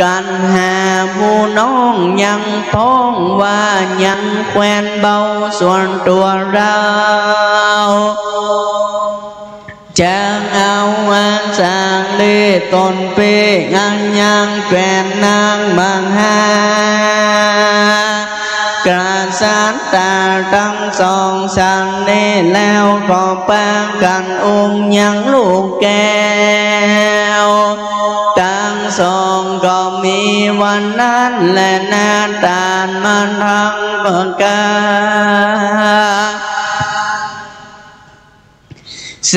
กันหาผู้น้องยังพ้องว่ายังแควนเบาส่วนตัวเราจะเอาวางสร้างดีตนเปงานยังแก่นางบังหากระสานตาทั้งสองสันนี้แล้วก็ปางกันยังลูกแก้วทั้งสองก็มีวันนั้นและนาตาลมันทั้งประการเส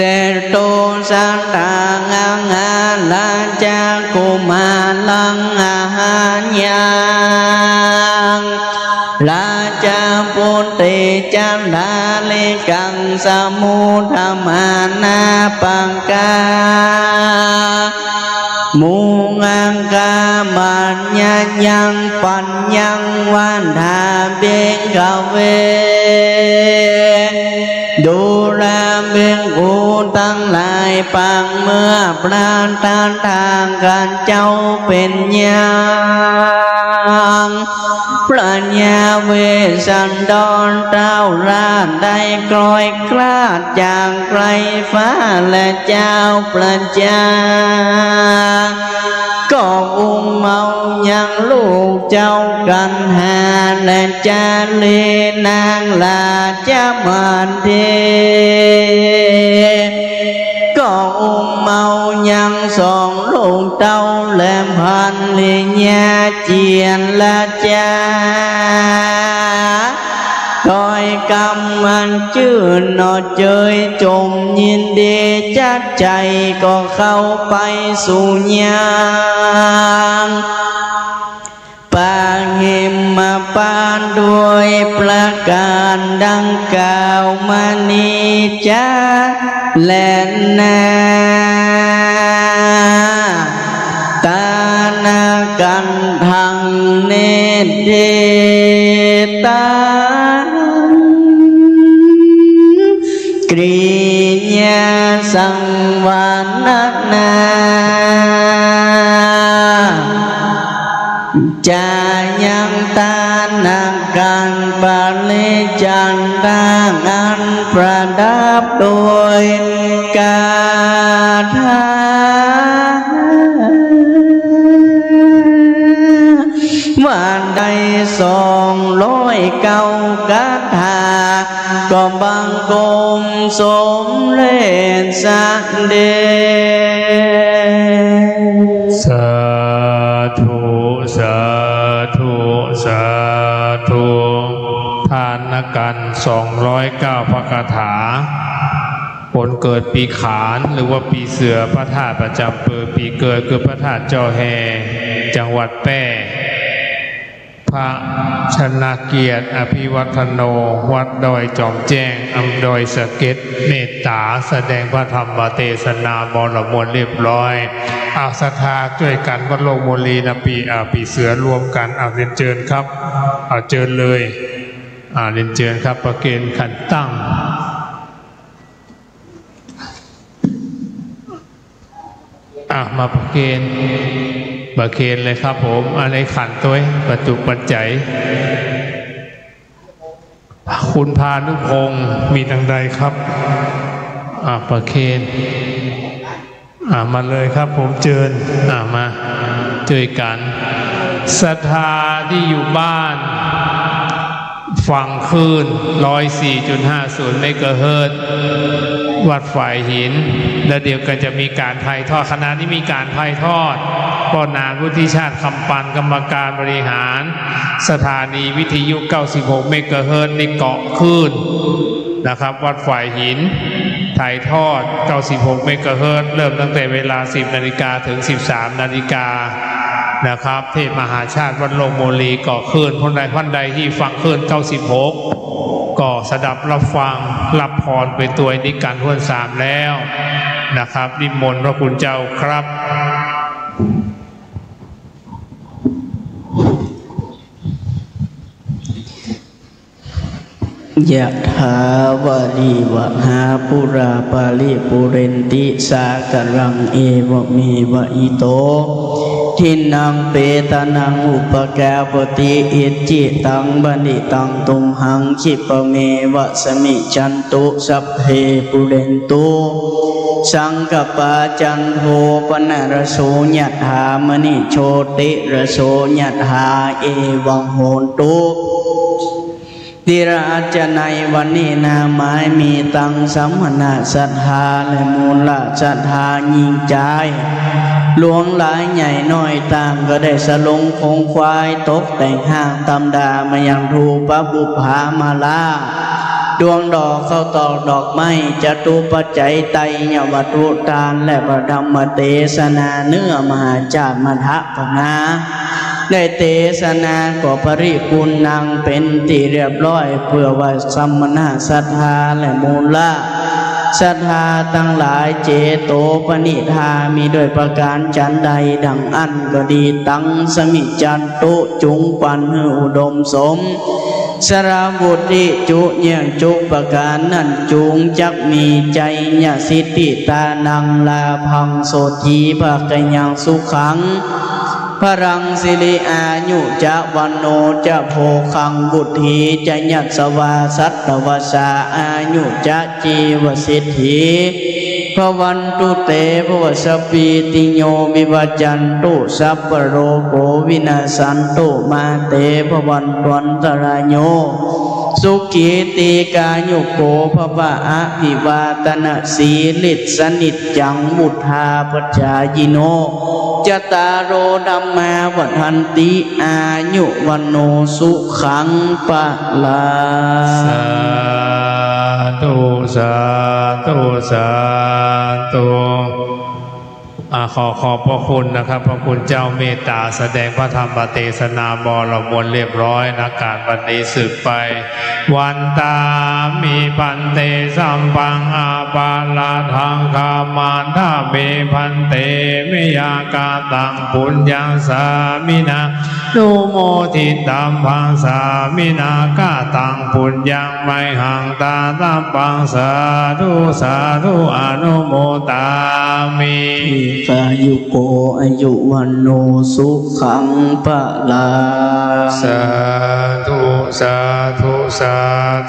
ตุสันตางางาลาจากุมาลังอาหารยังราชาปุติจันดาลิกังสมุทมานาปังกามุงังกามัญญายังปัญญังวันทาเบงกเวดูแลเบียงกูตั้งหลายปังเมื่อปราณทานทางกันเจ้าเป็นยังพระญาเวสสันดรเต้าราชได้กลอยกล้าจากไกลฟ้าและเจ้าประจาก็เมายังลูกเจ้ากันหาและจาลีนางลาจะมันเทก็เมายังสองลูกเต้าแหลมพันลิญาเจียนละจาคอยกำมันชื่อนอเจยจมยินดีจัดใจก็เข้าไปสู่ญาณปาง มาปานด้วยประการดังกล่าวมานี้จ้าและนาตานากันทังเนเดตากริยาสังวานนาจายังตานาการปาลิจันทางอันประดับโดยกาถาวันใด209 กาถาก็บังกรมสมเด็จสัตเดสาธุสาธุสาธุทานกัน209 พระคาถาผลเกิดปีขานหรือว่าปีเสือพระธาตุประจำปีเกิดคือพระธาตุเจ้าแฮจังหวัดแพร่พระชนะเกียรติอภิวัฒโนวัดดอยจอมแจ้งอำดอยสะเก็ดเมตตาแสดงพระธรรมเทศนาบรมวลเรียบร้อยอาศรัทธาช่วยกันวัดโลกโมลีนะปีเสือรวมกันเรียนเชิญครับเชิญเลยเรียนเชิญครับประเคนขันตั้งมาประเคนเลยครับผมอะไรขันตัวปัจจุปัจจัยคุณพานุพงศ์มีทางใดครับประเคนมาเลยครับผมเชิญมาเจอกันศรัทธาที่อยู่บ้านฟังคลื่น 104.50 เมกะเฮิรตซ์วัดฝ่ายหินและเดี๋ยวก็จะมีการถ่ายทอดคณะนี้มีการถ่ายทอดป้อนานวุฒิชาติคำปันกรรมการบริหารสถานีวิทยุ96 เมกะเฮิรตซ์ในเกาะคลื่นนะครับวัดฝ่ายหินถ่ายทอด96 เมกะเฮิรตซ์เริ่มตั้งแต่เวลา 10 นาฬิกาถึง 13 นาฬิกานะครับเทพมหาชาติวัดโลกโมลีเกาะคลื่นท่านใดที่ฟังคลื่น96ก็สดับรับฟังรับพรเป็นตัวนิการทวน3แล้วนะครับนิมนต์พระคุณเจ้าครับยะถาวาลีวะหาปุราปาลิปุเรนติสากรังเอวะเมวะอิโตทินังเปตานังอุปกาปติอิจิตังบันิตังตุมหังคิปเมวะสมิจันตุสัพเพปุเรนตุสังกปาจันโทปนรโสยถามณิโชติรโสยถาเอวังโหนตุติราจในวันนี้นาหมายมีตังสัมมนาศรัทธาและมูลศรัทธายิ่งใจหลวงหลายใหญ่น้อยต่างก็ได้สลงคงควายตกแต่งห้างตำดามายังทูปบุพามาลาดวงดอกเข้าตอกดอกไม้จตุปัจจัยไตยวัตถุทานและพระธรรมเทศนาเนื้อมหาจารย์มทะพนาได้เทศนาก็ปริปุณังเป็นที่เรียบร้อยเพื่อว่าสัมมนาศรัทธาและมูลศรัทธาทั้งหลายเจโตปณิธามีด้วยประการจันใดดังอันก็ดีตั้งสมิจันตุจุงปันอุดมสมสราบุตริจุเยี่ยงจุประการนั้นจุงจักมีใจญาสิทธิตานังลาพังโสทีภาคยังสุขังพรังสิริอายุจะวันโนจะโพคังบุตรีจะยัตสวาสัตวสาอายุจะจีวสิทธิพวันตุเตภวสปีติโยวิวัจจันตุสัพพโรโกวินาสันตุมาเตภวันตวันตรายโยสุขีติกายุโกภวะอภิวาตนะสีลิสนิจจังมุทาปัจจายโนจตารโรธัมมาวัฏันติอายุวันโนสุขังปะลาสาธุสาธุสาธุ ขอบพระคุณนะครับพระคุณเจ้าเมตตาแสดงพระธรรมเทศนาบรมวลเรียบร้อยนะการวันนี้สืบไปวันตามีพันเตสัมปังอาปาลาทังคามาทาเมพันเตมิยากาตังปุญญังสามินานุโมทิตัมพังสามินากาตังปุญญังไมหังตาตัมปังสาธุสาธุอนุโมตามิสายุโกอายุวันโนสุขังปะลาสาธุสาธุสา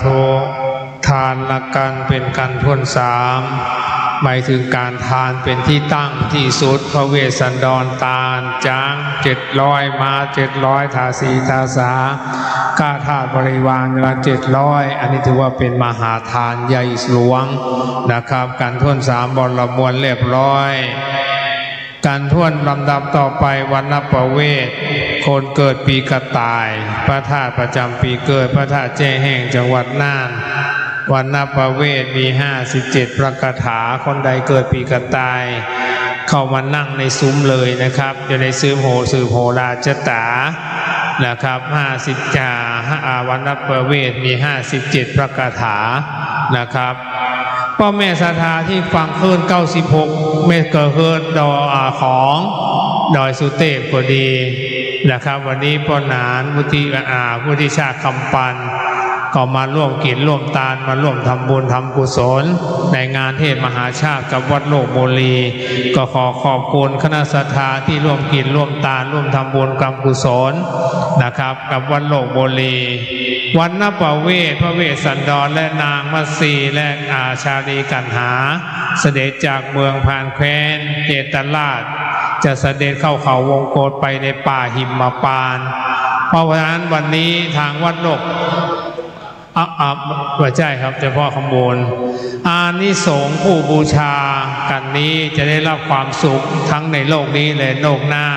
ธุทานละกันเป็นกันทวนสามหมายถึงการทานเป็นที่ตั้งที่สุดพระเวสสันดรตาลจาง700มา700ทาสีทาสาข้าทาสบริวารละ700อันนี้ถือว่าเป็นมหาทานใหญ่หลวงนะครับการทวนสามบรมวลเรียบร้อยการทวนลำดับต่อไปวันณประเวทคนเกิดปีกระต่ายพระธาตุประจำปีเกิดพระธาตุแจ้แห่งจังหวัดน่านวันณประเวทมี57พระคาถาคนใดเกิดปีกระต่ายเข้ามานั่งในซุ้มเลยนะครับจะได้สืบโหราชตานะครับวันณประเวทมี57พระคาถานะครับพ่อแม่ศรัทธาที่ฟังคลื่น96เมกะเฮิรตซ์ของดอยสุเทพก็ดีนะครับวันนี้พ่อหนานวุฒิชาติคำปันก็มาร่วมกินร่วมทานมาร่วมทำบุญทำกุศลในงานเทศมหาชาติกับวัดโลกโมลีก็ขอขอบคุณคณะศรัทธาที่ร่วมกินร่วมทานร่วมทำบุญกรรมกุศลนะครับกับวัดโลกโมลีวันณประเวทพระเวสสันดรและนางมัตสีและชาลีกันหาเสด็จจากเมืองพานแคว้นเจตราชจะเสด็จเข้าเขาวงโกฏไปในป่าหิมพานต์เพราะฉะนั้นวันนี้ทางวัดโลกว่าใช่ครับเฉพาะขบวนอานิสงส์ผู้บูชากันนี้จะได้รับความสุขทั้งในโลกนี้และโลกหน้า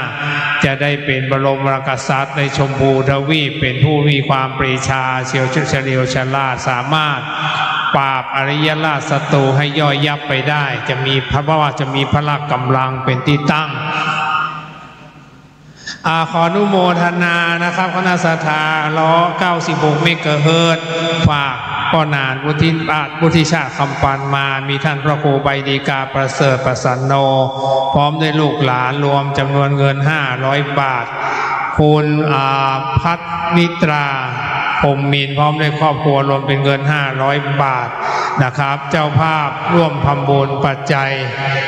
จะได้เป็นบรมกษัตริย์ในชมพูทวีปเป็นผู้มีความปรีชาเฉียวเฉลียวฉลาดสามารถปราบอริยราชศัตรูให้ย่อยยับไปได้จะมีพละกำลังเป็นที่ตั้งขออนุโมทนานะครับคณะศรัทธา96เมกะเฮิรตซ์ฝากพ่อนานวุฒิชาติคำปันมามีท่านพระครูใบดีกาประเสริฐประสันโนพร้อมด้วยลูกหลานรวมจำนวนเงิน500 บาทคุณพัฒนิตราพรหมมินพร้อมด้วยครอบครัวรวมเป็นเงิน500 บาทนะครับเจ้าภาพร่วมทำบุญปัจจัย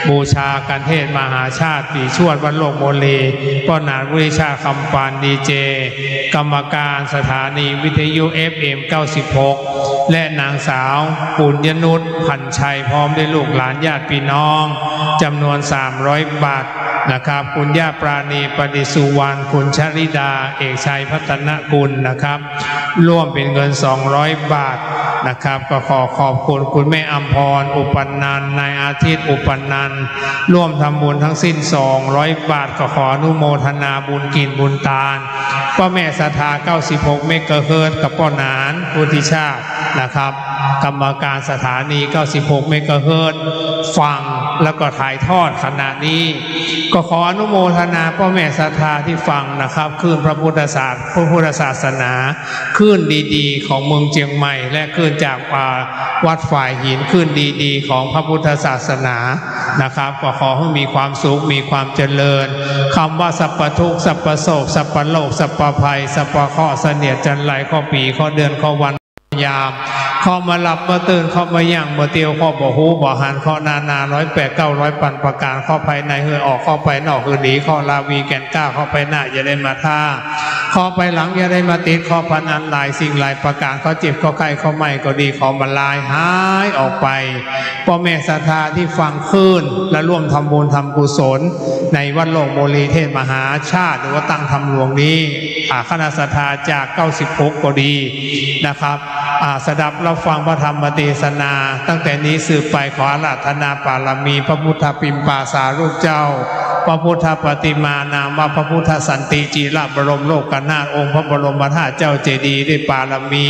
บูชาการเทศมหาชาติปีชวดวัดโลกโมลีพ่อหนานวุฒิชาติคำปันดีเจกรรมการสถานีวิทยุ FM 96และนางสาวปุญญนุชพันชัยพร้อมด้วยลูกหลานญาติพี่น้องจำนวน300 บาทนะครับคุณย่าปราณีปฏิสุวรรณคุณชลิดาเอกชัยพัฒนกุลนะครับร่วมเป็นเงิน200 บาทนะครับก็ขอขอบคุณคุณแม่อัมพรอุปนันท์นายอาทิตย์อุปนันท์ร่วมทำบุญทั้งสิ้น200 บาทก็ขออนุโมทนาบุญกินบุญทานพ่อแม่ศรัทธา96เมกะเฮิรตซ์กับพ่อหนานวุฒิชาตินะครับกรรมการสถานี96เมกะเฮิรตซ์ฟังแล้วก็ถ่ายทอดขณะนี้ก็ขออนุโมทนาพ่อแม่ศรัทธาที่ฟังนะครับคลื่นพระพุทธศาสนาคลื่นดีๆของเมืองเชียงใหม่และคลื่นจากวัดฝ่ายหินคลื่นดีๆของพระพุทธศาสนานะครับก็ขอให้มีความสุขมีความเจริญคำว่าสัพพทุกข์สัพพโศกสัพพโลกสัพพภัยสัพพเคราะห์เสนียดจันไรข้อปีข้อเดือนข้อวันยามข้อมาหลับมาตื่นข้อมาย่างมาเตียวข้อบ่หูบ่หันข้อนา108 900ปันประการข้อภายในเฮือออกข้อภายนอกคือหนีข้อลาวีแก่นก้าข้อไปหน้าอย่าได้มาท่าข้อไปหลังอย่าได้มาติดข้อพันอันหลายสิ่งหลายประการข้อเจ็บข้อไข้ข้อไม่ก็ดีข้อมาลายหายออกไปพ่อแม่ศรัทธาที่ฟังคลื่นและร่วมทำบุญทำกุศลในวัดโลกโมลีเทศมหาชาติหรือว่าตั้งธรรมหลวงนี้คณะศรัทธาจาก96ก็ดีนะครับสดับรับฟังพระธรรมเทศนาตั้งแต่นี้สืบไปขออาราธนาบารมีพระพุทธปิมปาสารูปเจ้า พระพุทธปฏิมานามว่าพระพุทธสันติจีรบรมโลกนาถองค์พระบรมธาตุเจ้าเจดีย์ด้วยบารมี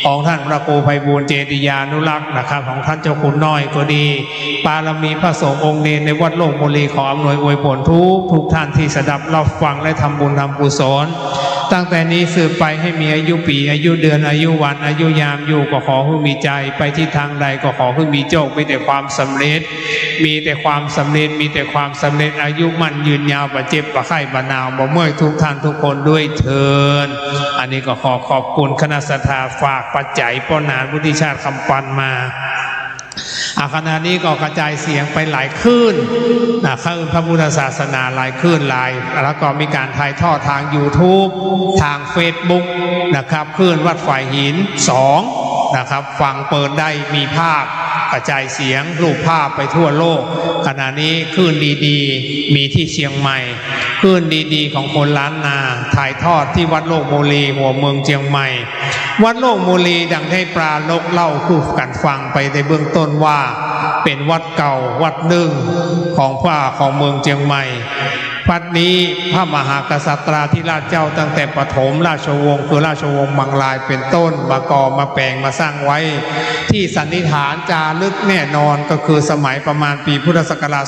ของท่านพระครูไพบูลย์เจติยานุรักษ์นะครับของท่านเจ้าคุณน้อยก็ดีบารมีพระสงฆ์องค์เนรในวัดโลกบุรีขออำนวยอวยผลทุกท่านที่สดับรับฟังและทำบุญทำกุศลตั้งแต่นี้สืบไปให้มีอายุปีอายุเดือนอายุวันอายุยามอยู่ก็ขอให้มีใจไปที่ทางใดก็ขอให้มีโชคมีแต่ความสำเร็จมีแต่ความสำเร็จมีแต่ความสำเร็จอายุมั่นยืนยาวบ่เจ็บบ่ไข้บ่หนาวบ่เมื่อยทุกท่านทุกคนด้วยเถิดอันนี้ก็ขอบคุณคณะสัตยาฝากปัจจัยป้อนานวุฒิชาติคำปันมาขณะนี้ก็กระจายเสียงไปหลายคลื่นคลื่นพระพุทธศาสนาหลายคลื่นหลายแล้วก็มีการถ่ายทอดทาง YouTube ทาง Facebook นะครับคลื่นวัดฝ่ายหิน2นะครับฟังเปิดได้มีภาพกระจายเสียงรูปภาพไปทั่วโลกขณะนี้คลื่นดีๆมีที่เชียงใหม่คลื่นดีๆของคนล้านนาถ่ายทอดที่วัดโลกโมลีหัวเมืองเชียงใหม่วัดโลกโมลีดังให้ปลาลกเล่าคู่กันฟังไปในเบื้องต้นว่าเป็นวัดเก่าวัดหนึ่งของพระของเมืองเชียงใหม่วัดนี้พระมหากษัตริย์ธิราชเจ้าตั้งแต่ปฐมราชวงศ์คือราชวงศ์มังลายเป็นต้นมาก่อมาแปลงมาสร้างไว้ที่สันนิษฐานจารึกแน่นอนก็คือสมัยประมาณปีพุทธศักราช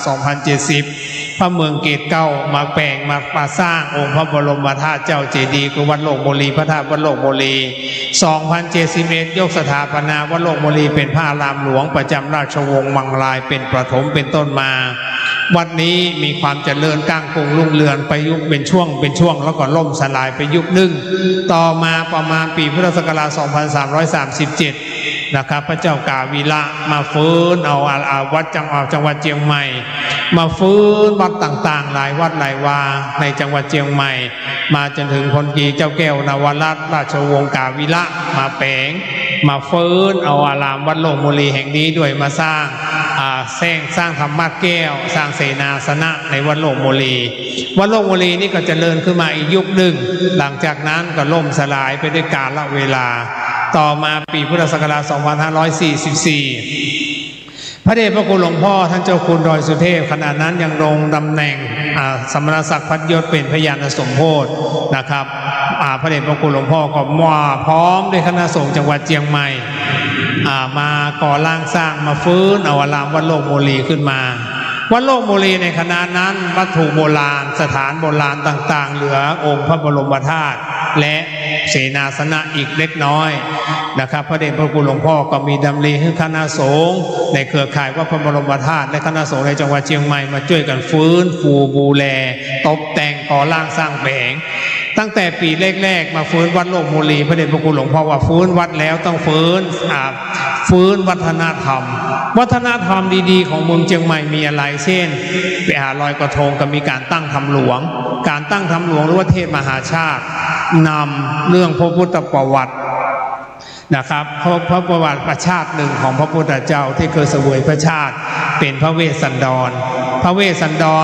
2070 พระเมืองเกตเก้ามาแปลงมาสร้างองค์พระบรมธาตุเจ้าเจดีย์คือวัดโลกโมลีพระธาตุวัดโลกโมลี 2071 ยกสถาปนาวัดโลกโมลีเป็นพระอารามหลวงประจำราชวงศ์มังลายเป็นประถมเป็นต้นมาวัดนี้มีความเจริญก้างกงรุ่งเรืองไปยุคเป็นช่วงแล้วก็ล่มสลายไปยุคหนึ่งต่อมาประมาณปีพุทธศักราช 2337 นะครับพระเจ้ากาวีระมาฟื้นเอาวัดจังหวัดเชียงใหม่มาฟื้นวัดต่างๆหลายวัดหลายวาในจังหวัดเชียงใหม่มาจนถึงพลกีเจ้าแก้วนวรัตน์ราชวงศ์กาวีระมาแปลงมาฟื้นเอาอารามวัดโลกโมลีแห่งนี้ด้วยมาสร้างธรรมะแก้วสร้างเสนาสนะในวัดโลกโมลีวัดโลกโมลีนี่ก็เจริญขึ้นมาอีกยุคหนึ่งหลังจากนั้นก็ล่มสลายไปด้วยกาลเวลาต่อมาปีพุทธศักราช 2544 พระเดชพระคุณหลวงพ่อท่านเจ้าคุณดอยสุเทพขณะนั้นยังลงตำแหน่งสมณศักดิ์พัดยศเป็นพยานสมโภชนะครับพระเดชพระคุณหลวงพ่อก็มาพร้อมด้วยคณะสงฆ์จังหวัดเชียงใหม่มาก่อร่างสร้างมาฟื้นเอาอารามวัดโลกโมลีขึ้นมาวัดโลกโมลีในขณะนั้นวัตถุโบราณสถานโบราณต่างๆเหลือองค์พระบรมธาตุและเสนาสนะอีกเล็กน้อยนะครับพระเดชพระคุณหลวงพ่อก็มีดำริให้คณะสงฆ์ในเครือข่ายวัดพระบรมธาตุและคณะสงฆ์ในจังหวัดเชียงใหม่มาช่วยกันฟื้นฟูบูแลตกแต่งก่อร่างสร้างแผงตั้งแต่ปีแรกๆมาฟื้นวัดโลกโมลีพระเดชพระคุณหลวงพ่อว่าฟื้นวัดแล้วต้องฟื้นวัฒนธรรมดีๆของเมืองเชียงใหม่มีอะไรเช่นไปหาลอยกระทงก็มีการตั้งธรรมหลวงการตั้งธรรมหลวงหรือว่าเทศมหาชาตินำเรื่องพระพุทธประวัตินะครับพระประวัติประชาติหนึ่งของพระพุทธเจ้าที่เคยเสวยพระชาติเป็นพระเวสสันด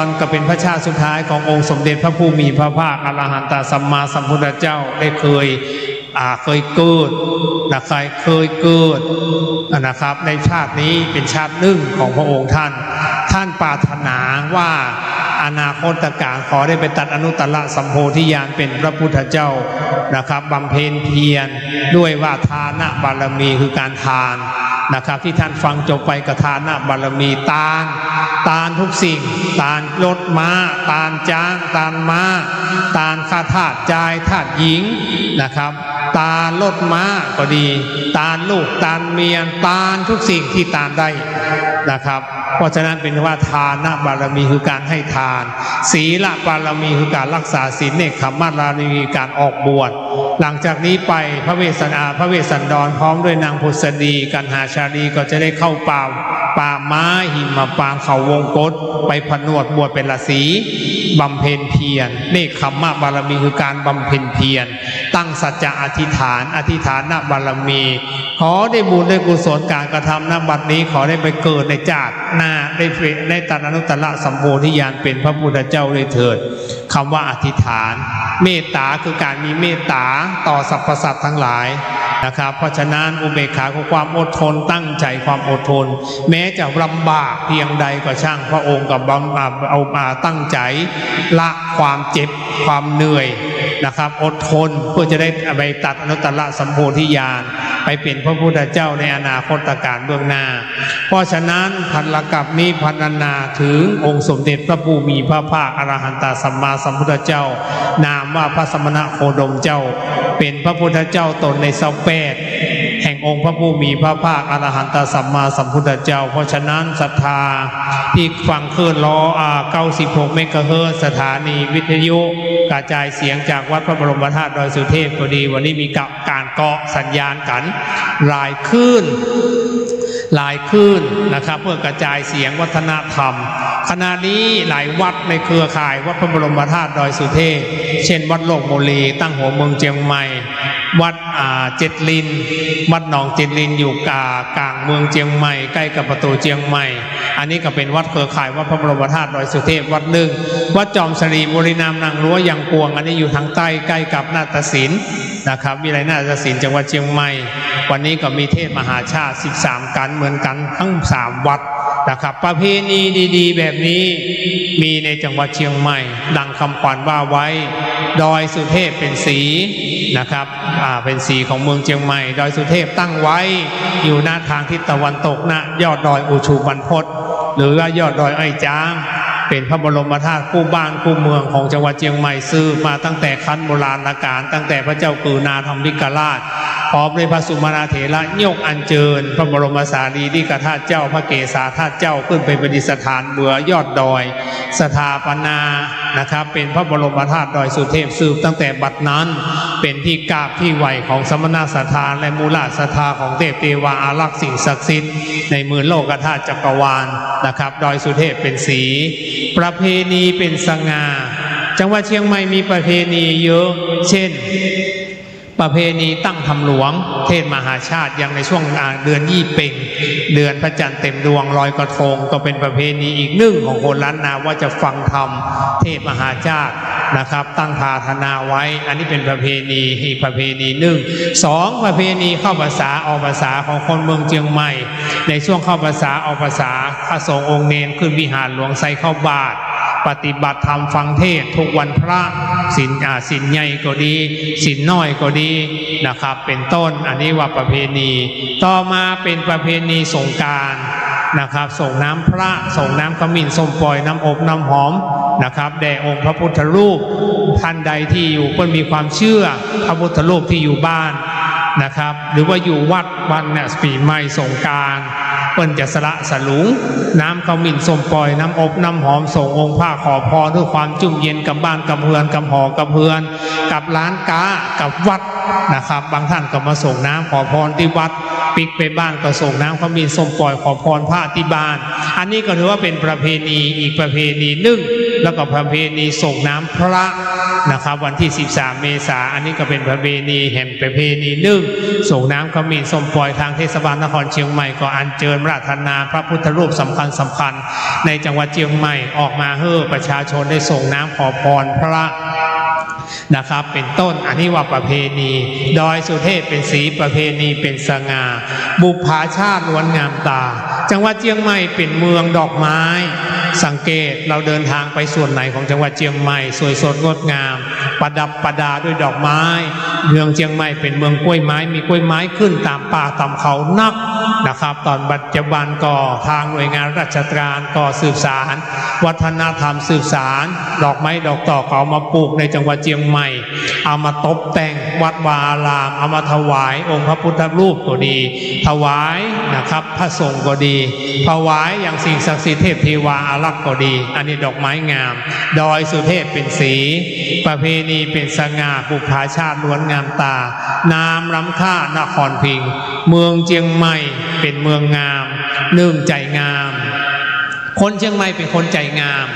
รก็เป็นพระชาติสุดท้ายขององค์สมเด็จพระผู้มีพระภาคอรหันตสัมมาสัมพุทธเจ้าได้เคยเกิดนะครับในชาตินี้เป็นชาติหนึ่งของพระองค์ท่านปรารถนาว่าอนาคตการขอได้ไปตัดอนุตตรสัมโพธิญาณเป็นพระพุทธเจ้านะครับบำเพ็ญเพียรด้วยว่าทานบารมีคือการทานนะครับที่ท่านฟังจบไปกับทานบารมีตานทุกสิ่งตานรถม้าตานจ้างตานม้าตานข้าทาสชายทาสหญิงนะครับตานรถม้าก็ดีตานลูกตานเมียตานทุกสิ่งที่ตานได้นะครับเพราะฉะนั้นเป็นว่าทานบารมีคือการให้ทานศีลบารมีคือการรักษาศีลเนกขัมมบารมีการออกบวชหลังจากนี้ไปพระเวสสันดรพร้อมด้วยนางพุทธดีกันหาชาลีก็จะได้เข้าป่าไม้หิมพานต์เขาวงกฏไปผนวดบวชเป็นฤาษีบำเพ็ญเพียรเนกขัมมบารมีคือการบำเพ็ญเพียรตั้งสัจจะอธิษฐานบารมีขอได้บุญได้กุศลการกระทำณบัดนี้ขอได้ไปเกิดในชาติหน้าได้ตัดอนุตตรสัมโพธิญาณเป็นพระพุทธเจ้าเลยเถิดคำว่าอธิษฐานเมตตาคือการมีเมตตาต่อสรรพสัตว์ทั้งหลาย นะครับเพราะฉะนั้นอุเบกขาคือความอดทนตั้งใจความอดทนแม้จะลำบากเพียงใดก็ช่างพระองค์ก็เอามาตั้งใจละความเจ็บความเหนื่อยนะครับอดทนเพื่อจะได้ไปตัดอนุตตรสัมโพธิญาณไปเป็นพระพุทธเจ้าในอนาคตการเบื้องหน้าเพราะฉะนั้นพันละกับนี้พรรณนาถึงองค์สมเด็จพระผู้มีพระภาคอรหันตสัมมาสัมพุทธเจ้านามว่าพระสมณโคดมเจ้าเป็นพระพุทธเจ้าตนใน28แห่งองค์พระผู้มีพระภาคอรหันตสัมมาสัมพุทธเจ้าเพราะฉะนั้นศรัทธาที่ฟังคลื่นล้อ96 เมกะเฮิรตซ์สถานีวิทยุกระจายเสียงจากวัดพระบรมธาตุดอยสุเทพก็ดีวันนี้มีการเกาะสัญญาณกันหลายคลื่นนะครับเพื่อกระจายเสียงวัฒนธรรมขณะนี้หลายวัดในเครือข่ายวัดพระบรมธาตุดอยสุเทพเช่นวัดโลกโมลีตั้งหัวเมืองเชียงใหม่วัดเจ็ดลินวัดหนองเจ็ดลินอยู่กลางเมืองเชียงใหม่ใกล้กับประตูเชียงใหม่อันนี้ก็เป็นวัดเครือข่ายวัดพระบรมธาตุดอยสุเทพวัดหนึ่งวัดจอมสรีบุรีนามนางรั้วยังกวงอันนี้อยู่ทางใต้ใกล้กับนาฏศิลป์นะครับวิไลนาฏศิลป์จังหวัดเชียงใหม่วันนี้ก็มีเทศมหาชาติ13กันเหมือนกันทั้ง3วัดนะครับประเพณีดีๆแบบนี้มีในจังหวัดเชียงใหม่ดังคำขวัญว่าไว้ดอยสุเทพเป็นสีนะครับเป็นสีของเมืองเชียงใหม่ดอยสุเทพตั้งไว้อยู่หน้าทางทิศตะวันตกณยอดดอยอุชูบรรพตหรือว่ายอดดอยไอ้จ้างเป็นพระบรมธาตุคู่บ้านคู่เมืองของจังหวัดเชียงใหม่ซื้อมาตั้งแต่ขั้นโบราณกาลตั้งแต่พระเจ้ากือนาถมิกราชพร้อมด้วยพระสุมาณาเถระยกอัญเชิญพระบรมสารีริกธาตุเจ้าพระเกศาธาตุเจ้าขึ้นไปประดิษฐานเบื้อยอดดอยสถาปนานะครับเป็นพระบรมธาตุดอยสุเทพสืบตั้งแต่บัดนั้นเป็นที่กราบที่ไหวของสมณศรัทธาและมูลศรัทธาของเทพเทวาอารักษ์สิ่งศักดิ์สิทธิ์ในหมื่นโลกธาตุจักรวาลนะครับดอยสุเทพเป็นสีประเพณีเป็นสง่าจังหวัดเชียงใหม่มีประเพณีเยอะเช่นประเพณีตั้งธรรมหลวงเทศมหาชาติอย่างในช่วงเดือนยี่เป่งเดือนพระจันทร์เต็มดวงลอยกระทงก็เป็นประเพณีอีกหนึ่งของคนล้านนาว่าจะฟังธรรมเทศมหาชาตินะครับตั้งพาธนาไว้อันนี้เป็นประเพณีอีกประเพณีหนึ่ง2ประเพณีเข้าพรรษาออกพรรษาของคนเมืองเชียงใหม่ในช่วงเข้าพรรษาออกพรรษาพระสงฆ์องค์เนรขึ้นวิหารหลวงใส่เข้าบาตรปฏิบัติธรรมฟังเทศทุกวันพระศีลใหญ่ก็ดีศีลน้อยก็ดีนะครับเป็นต้นอันนี้ว่าประเพณีต่อมาเป็นประเพณีสงกรานต์นะครับส่งน้ำพระส่งน้ำขมิ้นส้มปล่อยน้ำอบน้ำหอมนะครับแด่องค์พระพุทธรูปท่านใดที่อยู่เพื่อมีความเชื่อพระพุทธรูปที่อยู่บ้านนะครับหรือว่าอยู่วัดวันเนี่ยปีใหม่สงกรานต์เปิ้นจะสละสลุงน้ำขมิ้นส้มปล่อยน้ำอบน้ำหอมส่งองค์พระขอพรด้วยความจุ่มเย็นกับบ้านกับเฮือนกับหอกับเฮือนกับร้านค้ากับวัดนะครับบางท่านก็มาส่งน้ำขอพรที่วัดปิกไปบ้านก็ส่งน้ำขมิ้นส้มปล่อยขอพรพระที่บ้านอันนี้ก็ถือว่าเป็นประเพณีอีกประเพณีหนึ่งแล้วก็ประเพณีส่งน้ำพระนะครับวันที่13 เมษายนอันนี้ก็เป็นประเพณีแห่งประเพณีหนึ่งส่งน้ำขมิ้นส้มปล่อยทางเทศบาลนครเชียงใหม่ก็อัญเชิญราธนาพระพุทธรูปสำคัญในจังหวัดเชียงใหม่ออกมาให้ประชาชนได้ส่งน้ำขอพรพระนะครับเป็นต้นอันนี้ว่าประเพณีดอยสุเทพเป็นสีประเพณีเป็นสง่าบุพชาติล้วนงามตาจังหวัดเชียงใหม่เป็นเมืองดอกไม้สังเกตเราเดินทางไปส่วนไหนของจังหวัดเชียงใหม่สวยสดงดงามประดับประดาด้วยดอกไม้เมืองเชียงใหม่เป็นเมืองกล้วยไม้มีกล้วยไม้ขึ้นตามป่าตามเขานักนะครับตอนปัจจุบันก็ทางหน่วยงานราชการก็สืบสานวัฒนธรรมสืบสานดอกไม้ดอกต่อเขามาปลูกในจังหวัดเชียงใหม่เอามาตกแต่งวัดวาอารามเอามาถวายองค์พระพุทธรูปก็ดีถวายนะครับพระสงฆ์ก็ดีถวายอย่างสิ่งศักดิ์สิทธิ์เทพเทวาอารักษ์ก็ดีอันนี้ดอกไม้งามดอยสุเทพเป็นสีประเพณีเป็นสง่าบุพชาติล้วนงามตานามล้ำค่านครพิงค์เมืองเชียงใหม่เป็นเมืองงามเนื่องใจงามคนเชียงใหม่เป็นคนใจงาม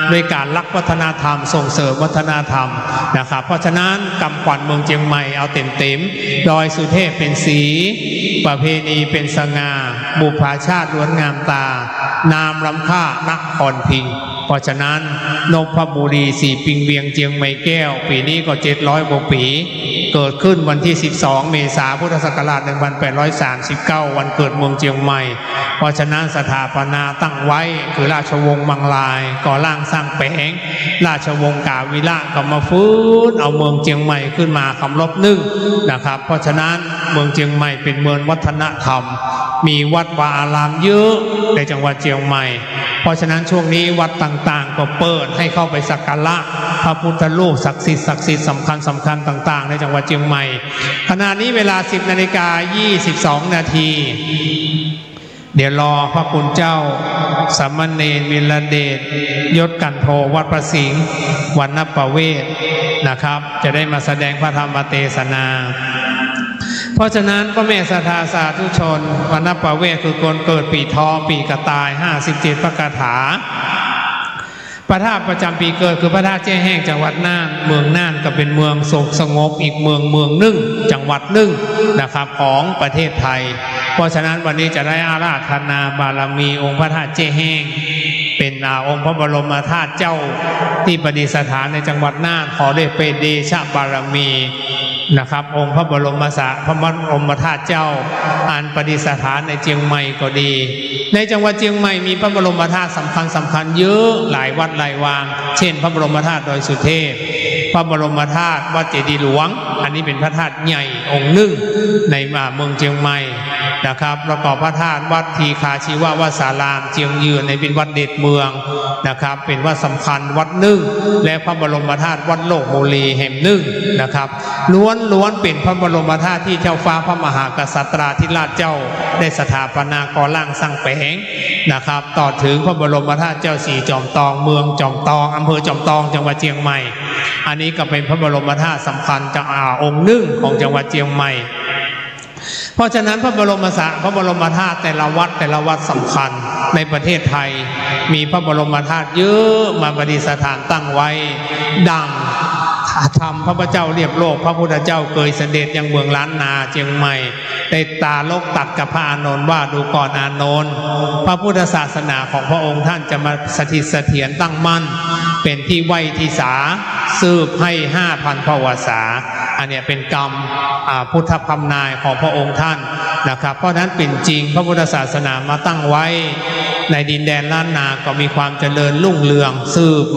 โดยการรักวัฒนธรรมส่งเสริมวัฒนธรรมนะครับเพราะฉะนั้นกำขวัญเมืองเชียงใหม่เอาเต็มดอยสุเทพเป็นสีประเพณีเป็นสง่าบุพชาติล้วนงามตานามล้ำค่านครพิงค์ เพราะฉะนั้นนพบุรีสีปิงเวียงเจียงใหม่แก้วปีนี้ก็700 กว่าปีเกิดขึ้นวันที่12 เมษายนพุทธศักราช1839วันเกิดเมืองเจียงใหม่เพราะฉะนั้นสถาปนาตั้งไว้คือราชวงศ์มังลายก่อร่างสร้างแผงราชวงศ์กาวิระก็มาฟื้นเอาเมืองเจียงใหม่ขึ้นมาคำรบนึ่งนะครับเพราะฉะนั้นเมืองเจียงใหม่เป็นเมืองวัฒนธรรมมีวัดวาอารามเยอะในจังหวัดเชียงใหม่เพราะฉะนั้นช่วงนี้วัดต่างๆก็เปิดให้เข้าไปสักการะพระพุทธรูปศักดิ์สิทธิ์สำคัญต่างๆในจังหวัดเชียงใหม่ขณะนี้เวลา 10:22 นาทีเดี๋ยวรอพระคุณเจ้าสามเณรวิรเดชยศกันโทวัดประสิงห์วันนประเวศนะครับจะได้มาแสดงพระธรรมเทศนาเพราะฉะนั้นพระแม่ศรัทธาสาธุชนวันนประเวศคือคนเกิดปีทอปีกระต่าย57พระคาถาพระธาตุประจำปีเกิดคือพระธาตุแจ้แห้งจังหวัดน่านเมืองน่านก็เป็นเมืองสงบอีกเมืองหนึ่งจังหวัดหนึ่งนะครับของประเทศไทยเพราะฉะนั้นวันนี้จะได้อาราธนาบารมีองค์พระธาตุแจ้แห้งเป็นองค์พระบรมธาตุเจ้าที่ประดิษฐานในจังหวัดน่านขอได้เป็นเดชะบารมีนะครับองค์พระบรมธาตุเจ้าอันประดิษฐานในเชียงใหม่ก็ดีในจังหวัดเชียงใหม่มีพระบรมธาตุสำคัญเยอะหลายวัดหลายวางเช่นพระบรมธาตุดอยสุเทพพระบรมธาตุวัดเจดีย์หลวงอันนี้เป็นพระธาตุใหญ่องค์หนึ่งในเมืองเชียงใหม่นะครับแล้วก็พระธาตุวัดทีคาชีวะวัดสารามเจียงยืนในเป็นวัดเด็ดเมืองนะครับเป็นวัดสำคัญวัดหนึ่งและพระบรมธาตุวัดโลกโมลีแห่งหนึ่งนะครับล้วนเป็นพระบรมธาตุที่เจ้าฟ้าพระมหากษัตริย์ธิราชเจ้าได้สถาปนาก่อร่างสร้างแผงนะครับต่อถึงพระบรมธาตุเจ้าสีจอมทองเมืองจอมทองอำเภอจอมทองจังหวัดเชียงใหม่อันนี้ก็เป็นพระบรมธาตุสำคัญจากองค์หนึ่งของจังหวัดเชียงใหม่เพราะฉะนั้นพระบรมธาตุแต่ละวัดสำคัญในประเทศไทยมีพระบรมธาตุเยอะมาประดิษฐานตั้งไว้ดังธรรมพระพุทธเจ้าเรียบโลกพระพุทธเจ้าเคยเสด็จยังเมืองล้านนาเชียงใหม่ได้ตาโลกตัดกับพระอานนท์ว่าดูก่อนอานนท์พระพุทธศาสนาของพระองค์ท่านจะมาสถิตเสถียรตั้งมั่นเป็นที่ไว้ที่สาสืบให้ 5,000 พระวาสาอันนี้เป็นกรรมพุทธพำนายของพระองค์ท่านนะครับเพราะนั้นเป็นจริงพระพุทธศาสนามาตั้งไว้ในดินแดนล้านนาก็มีความเจริญรุ่งเรืองสืบ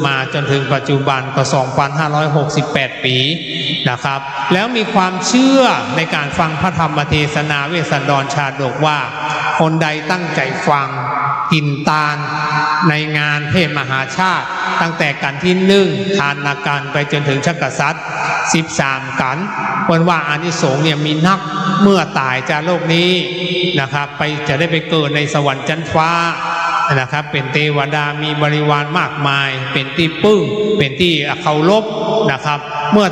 มาจนถึงปัจจุบันก็ 2,568 ปีนะครับแล้วมีความเชื่อในการฟังพระธรรมเทศนาเวสสันดรชาดกว่าคนใดตั้งใจฟังกินตาลในงานเทศมหาชาติตั้งแต่กันที่1ทานนาการไปจนถึงชักกษัตริย์13กันคนว่าอานิสงส์เนี่ยมีนักเมื่อตายจากโลกนี้นะครับไปจะได้ไปเกิดในสวรรค์ชั้นฟ้านะครับเป็นเทวดามีบริวารมากมายเป็นที่ปึ้งเป็นที่เคารพนะครับเมื่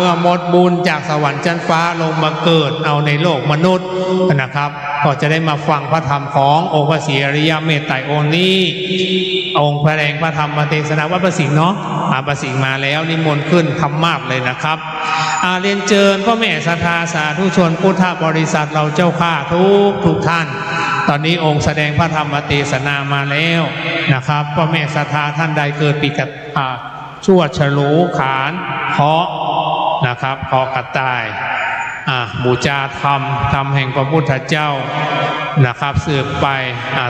อหมดบุญจากสวรรค์ชั้นฟ้าลงมาเกิดเอาในโลกมนุษย์นะครับก็จะได้มาฟังพระธรรมขององค์พระศรีอริยเมตไตรองค์นี้องค์แสดงพระธรรมเทศนาวัดประสิงห์เนาะประสิงห์มาแล้วนิมนต์ขึ้นทำมากเลยนะครับเรียนเชิญพ่อแม่ศรัทธาสาธุชนพุทธบริษัทเราเจ้าข้าทุกท่านตอนนี้องค์แสดงพระธรรมเทศนามาแล้วนะครับพ่อแม่ศรัทธาท่านใดเกิดปีกชั่วฉลูขานเคาะนะครับเคาะกระต่ายบูชาธรรมแห่งพระพุทธเจ้านะครับสืบไป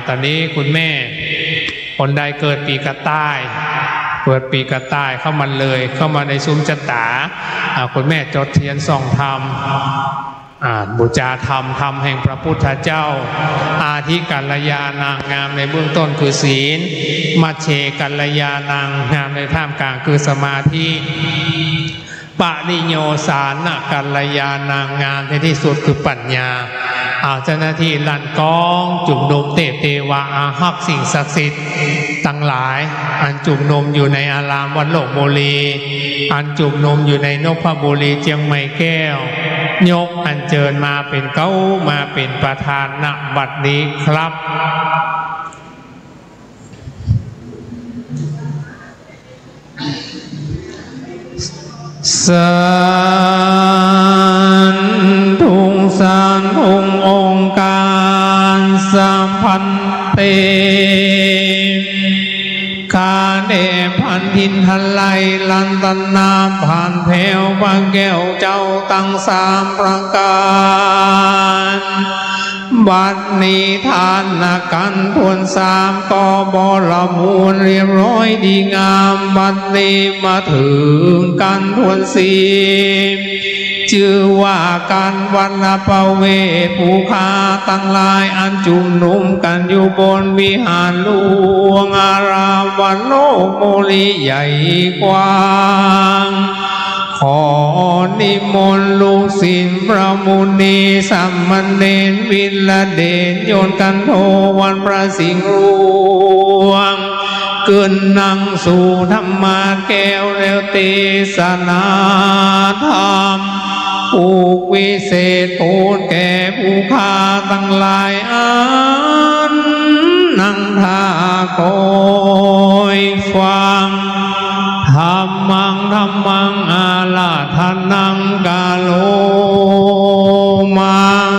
ตอนนี้คุณแม่คนใดเกิดปีกระต่ายเข้ามาเลยเข้ามาในซุ้มจัตตาคุณแม่จดเทียนส่องธรรมบูชาธรรมแห่งพระพุทธเจ้าอาทิกัลยานางงามในเบื้องต้นคือศีลมัชเชกัลยานางงามในท่ามกลางคือสมาธิปริโยสานกัลยานางงามในที่สุดคือปัญญาเจ้าหน้าที่ลั่นกองจุ่มนมเทวาอาหักสิ่งศักดิ์สิทธิ์ทั้งหลายอันจุ่มนมอยู่ในอารามวัดโลกโมลีอันจุ่มนมอยู่ในนพบุรีเชียงใหม่แก้วยกอัญเชิญมาเป็นเก้ามาเป็นประธานณบัดนี้ครับสานทุงองค์การสัมพันเต ทินทันไลลันตันนาผ่านแผ่วบางแก้วเจ้าตั้งสามประการบัดนี้ทานนักกันทวนสามก็บละมูลเรียบร้อยดีงามบัดนี้มาถึงกันทวนสี่ชื่อว่าการวันละประเวทผู้ค้าตั้งหลายอันจุ่มนุมกันอยู่บนวิหารหลวงอารามวันโลกโมลีใหญ่กว้างขอนิมนต์ลูกศิษย์พระมุนีสัมมันเนรวิลเดชโยนกันโทวันพระสิงห์หลวงเกินนั่งสู่ธรรมาแก้วแล้วเทศนาธรรมผูกวิเศษโปรดแก่ผู้ค้าทั้งหลายอันนั่งท่าคอยฟังธรรมังอาลาทานังกาโลมัง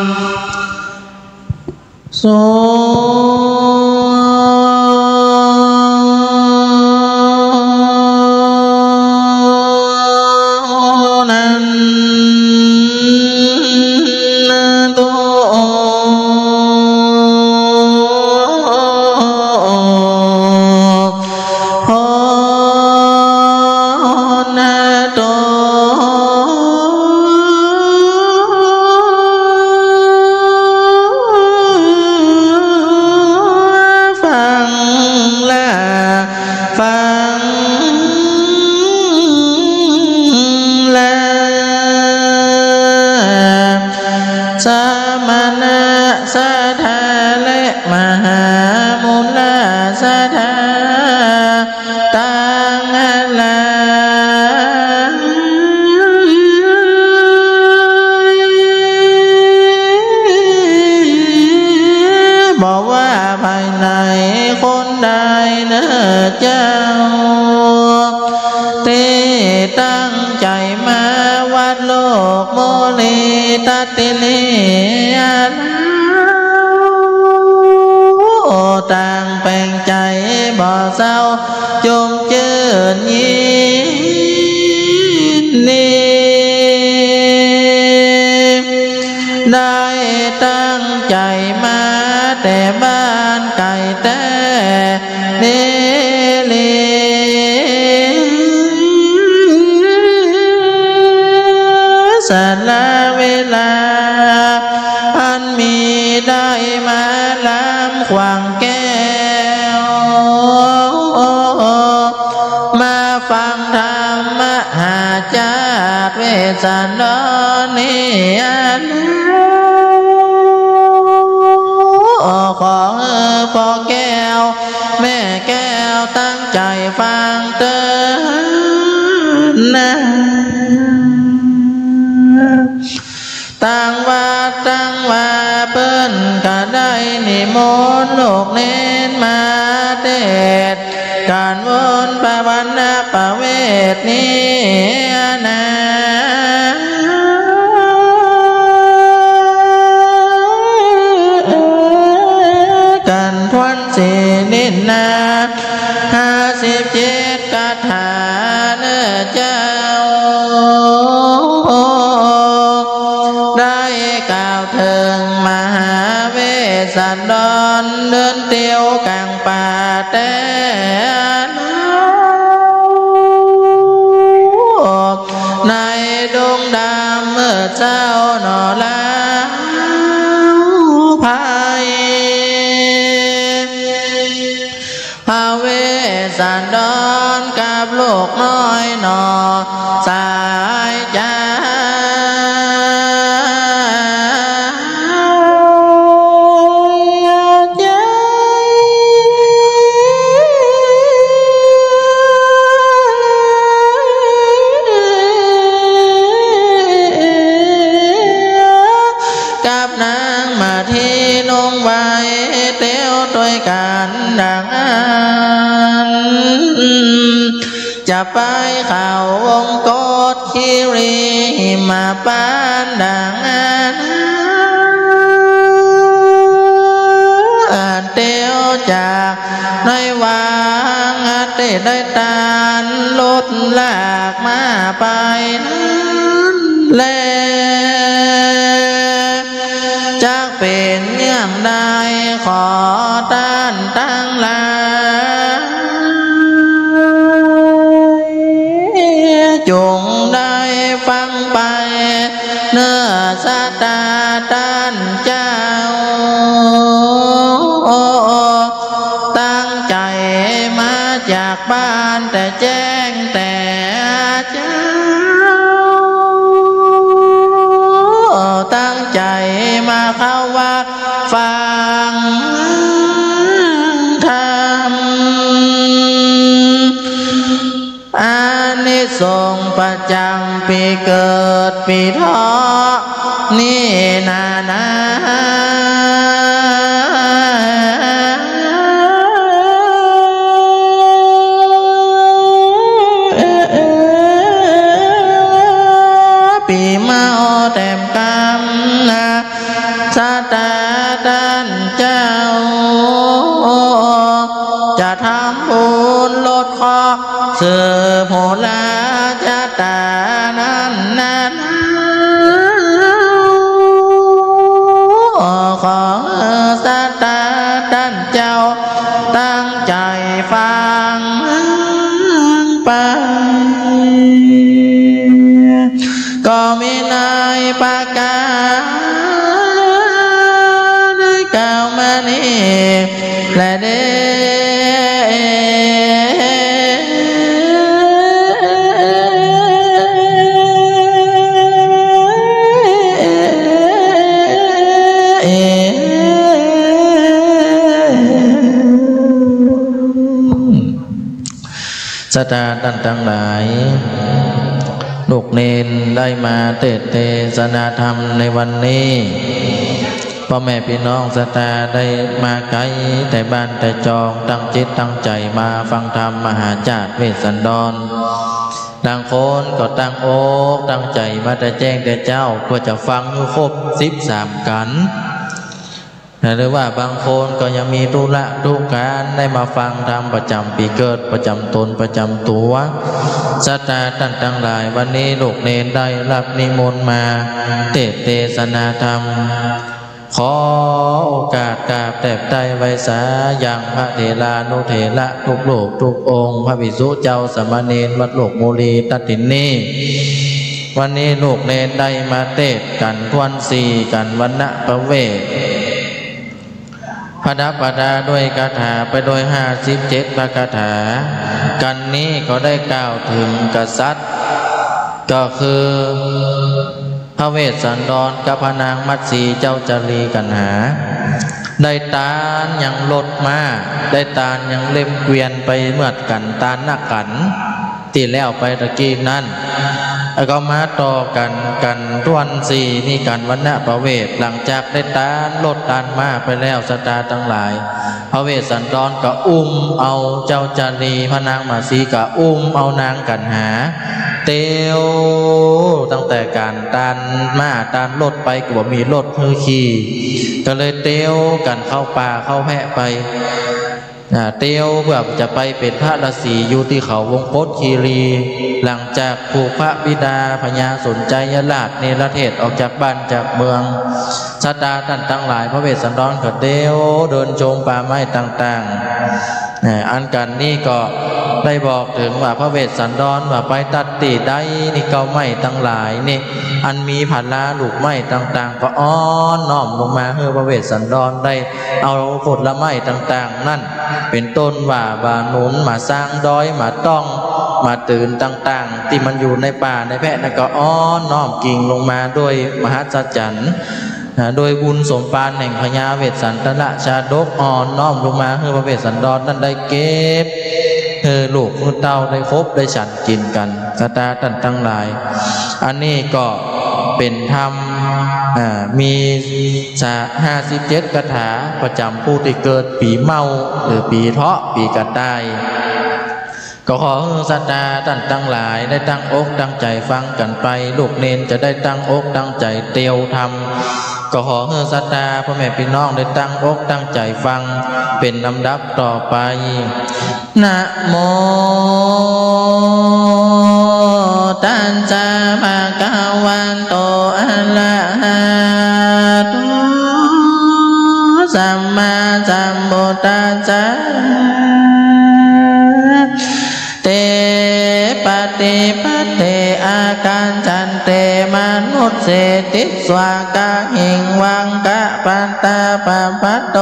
โสต่างแปลงใจบ่เศร้าจมเจือนยินดีได้ตั้งใจมาแต่บ้านไก่แต่เนลีสละเวลาอันมีได้มาลำขวางแก้วมาฟังธรรมหาจากเวสสันดรนี้ขอพ่อแก้วแม่แก้วตั้งใจฟังเถิดนะตั้งว่าเปิ้นก็ได้นิมนต์ลูกเน้นมาเทศการวนภาวนาประเวทนี้นะกันทวนสีนินนา57คาถาเนื้อเจ้าได้กล่าวถึงมหาเวสสันดรเดินเที่ยวกลางป่าแต่ในดงดำเมื่อเจ้าหนอลาภัยพระเวสสันดรกับลูกน้อยหนอสายใจกับนางมาที่นงไว้เตี้ยวด้วยกันดังจะไปเข้าวงกฏคีรีมาปานดังเตี้ยวจากในวังเตได้ตาน ดลากมาไปนั้นแลจักเป็นเงื่อนใดขอต้านตั้งหลายจงได้ฟังไปเนื้อสาตาต้านเจ้าตั้งใจมาจากบ้านแต่แจ้งแต่เจ้าตั้งใจมาเข้าว่าฟังธรรมอานิสงส์ประจำปีเกิดปีเถาะนี่นานาปีมาอแต้มกรรมนะชาตาด้านเจ้าจะทำบุญลดเคราะห์สืบโหราชาตานั้นนั้นของชาตาด้านเจ้าตั้งใจฟังไปก็มีนายปากาได้กล่าวมานี้และเด้สตาท่านทั้งหลายลูกเนนได้มาเทศนาธรรมในวันนี้พ่อแม่พี่น้องสตาได้มาไกลแต่บ้านแต่จองตั้งจิตตั้งใจมาฟังธรรมมหาจารย์เวสสันดรต่างคนก็ตั้งอกตั้งใจมาแต่แจ้งแต่เจ้าเพื่อจะฟังอยู่ครบ13 กันหรือว่าบางคนก็ยังมีธุระทุกการได้มาฟังธรรมประจำปีเกิดประจำตนประจำตัวศรัทธาท่านทั้งหลายวันนี้ลูกเนรได้รับนิมนต์มาเทศนาธรรมขอโอกาสกราบแทบใจไว้สาอย่างพระเถรานุเถระทุกโลกทุกองค์พระภิกษุเจ้าสามเณรวัดโลกโมลีตัดถินนี้วันนี้ลูกเนรได้มาเทศกันทวน4กันวรรณประเวทพระดับประดาด้วยคาถาไปโดย57 พระคาถากันนี้ก็ได้กล่าวถึงกษัตริย์ก็คือพระเวสสันดรกับพระนางมัตสีเจ้าจารีกันหาได้ตาลยังลดมาได้ตาลยังเล่มเกวียนไปเมื่อกันตาลนักกันที่แล้วไปตะกี้นั้นแล้วก็มาต่อกันทวน4นี่กันวรรณประเวทหลังจากได้ตาลลดตาลมาไปแล้วสตาทั้งหลายพระเวสสันดรก็อุ้มเอาเจ้าจารีพระนางมัตสีก็อุ้มเอานางกันหาเตียวตั้งแต่การตานมาตานรถไปก็บ่มีรถมือขี่ก็เลยเตียวกันเข้าป่าเข้าแพะไปเตียวเพื่อจะไปเป็นพระฤาษีอยู่ที่เขาวงพฏคีรีหลังจากผูกพระบิดาพญาสนใจยราชเนรเทศออกจากบ้านจากเมืองชาตาท่านทั้งหลายพระเวสสันดรก็เตียวเดินชมป่าไม้ต่างๆอันกันนี่ก็ได้บอกถึงว่าพระเวสสันดรว่าไปตัดตีได้นี่เกาไม้ทั้งหลายนี่อันมีผันลาลูกไม้ต่างๆก็อ้อนน้อมลงมาเพื่อพระเวสสันดรได้เอาผลไม้ต่างๆนั่นเป็นต้นว่าบานุนมาสร้างดอยมาต้องมาตื่นต่างๆที่มันอยู่ในป่าในแพะนั่นก็อ้อนน้อมกิ่งลงมาด้วยมหัศจรรย์โดยบุญสมปานแห่งพญาเวสสันตระชาดกอ่อนน้อมลงมาเพื่อพระเวสสันดรนั้นได้เก็บลูกมือเต้าได้ครบได้ฉันกินกันสตาท่านทั้งหลายอันนี้ก็เป็นธรรมมี57 คาถาประจำผู้ที่เกิดปีเมาหรือปีเถาะปีกระต่ายก็ขอศรัทธาท่านทั้งหลายได้ตั้งอกตั้งใจฟังกันไปลูกเนนจะได้ตั้งอกตั้งใจเตียวทำก็ขอศรัทธาพ่อแม่พี่น้องได้ตั้งอกตั้งใจฟังเป็นลำดับต่อไปนะโม ตัสสะภะคะวะโตอะระหะโตสัมมาสัมพุทธัสสะเตปฏิปัตติอาการจันเตมนุษเสติสวากะหิงวังกะปันตาปะพัตโต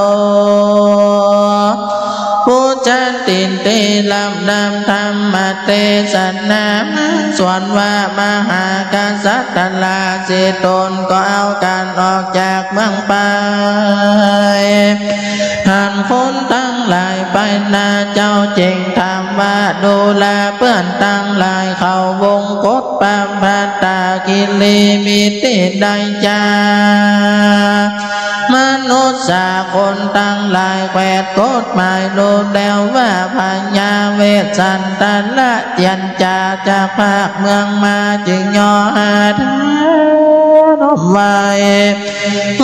พุจันตินเตลำดำธรรมเตสันนาส่วนว่ามหากษัตริย์ลาสิตนก็เอาการออกจากเมืองไปหันคนทั้งหลายไปนาเจ้าเจงทำว่าดูแลเพื่อนทั้งหลายเขาวงกฏปะพัตตากิเลมิติได้จามนุษย์สาคนทั้งหลายแขวดกฎหมายดูแล้วว่าพญาเวสสันตละเตียนจาจากภาคเมืองมาจึงย่อหาทานบไว้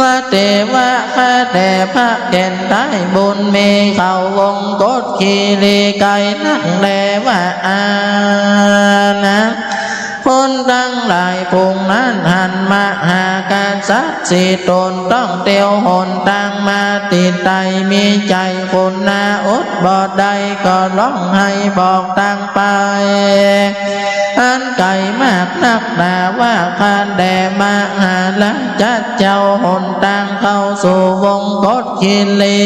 ว่าเทวะข้าแต่พระเด่นได้บุญมีเขาวงกฏขีรีไก่นักแลว่าอานะคนทั้งหลายพุงนั้นหันมาหาการสัตสิตนต้องเตียวหนทางมาติดใจมีใจคนนาอดบ่ได้ก็ร้องให้บอกทางไปอันไก่มากนักหนาว่าคานแด่มาหาละจัดเจ้าหนทางเข้าสู่วงกฏขีรี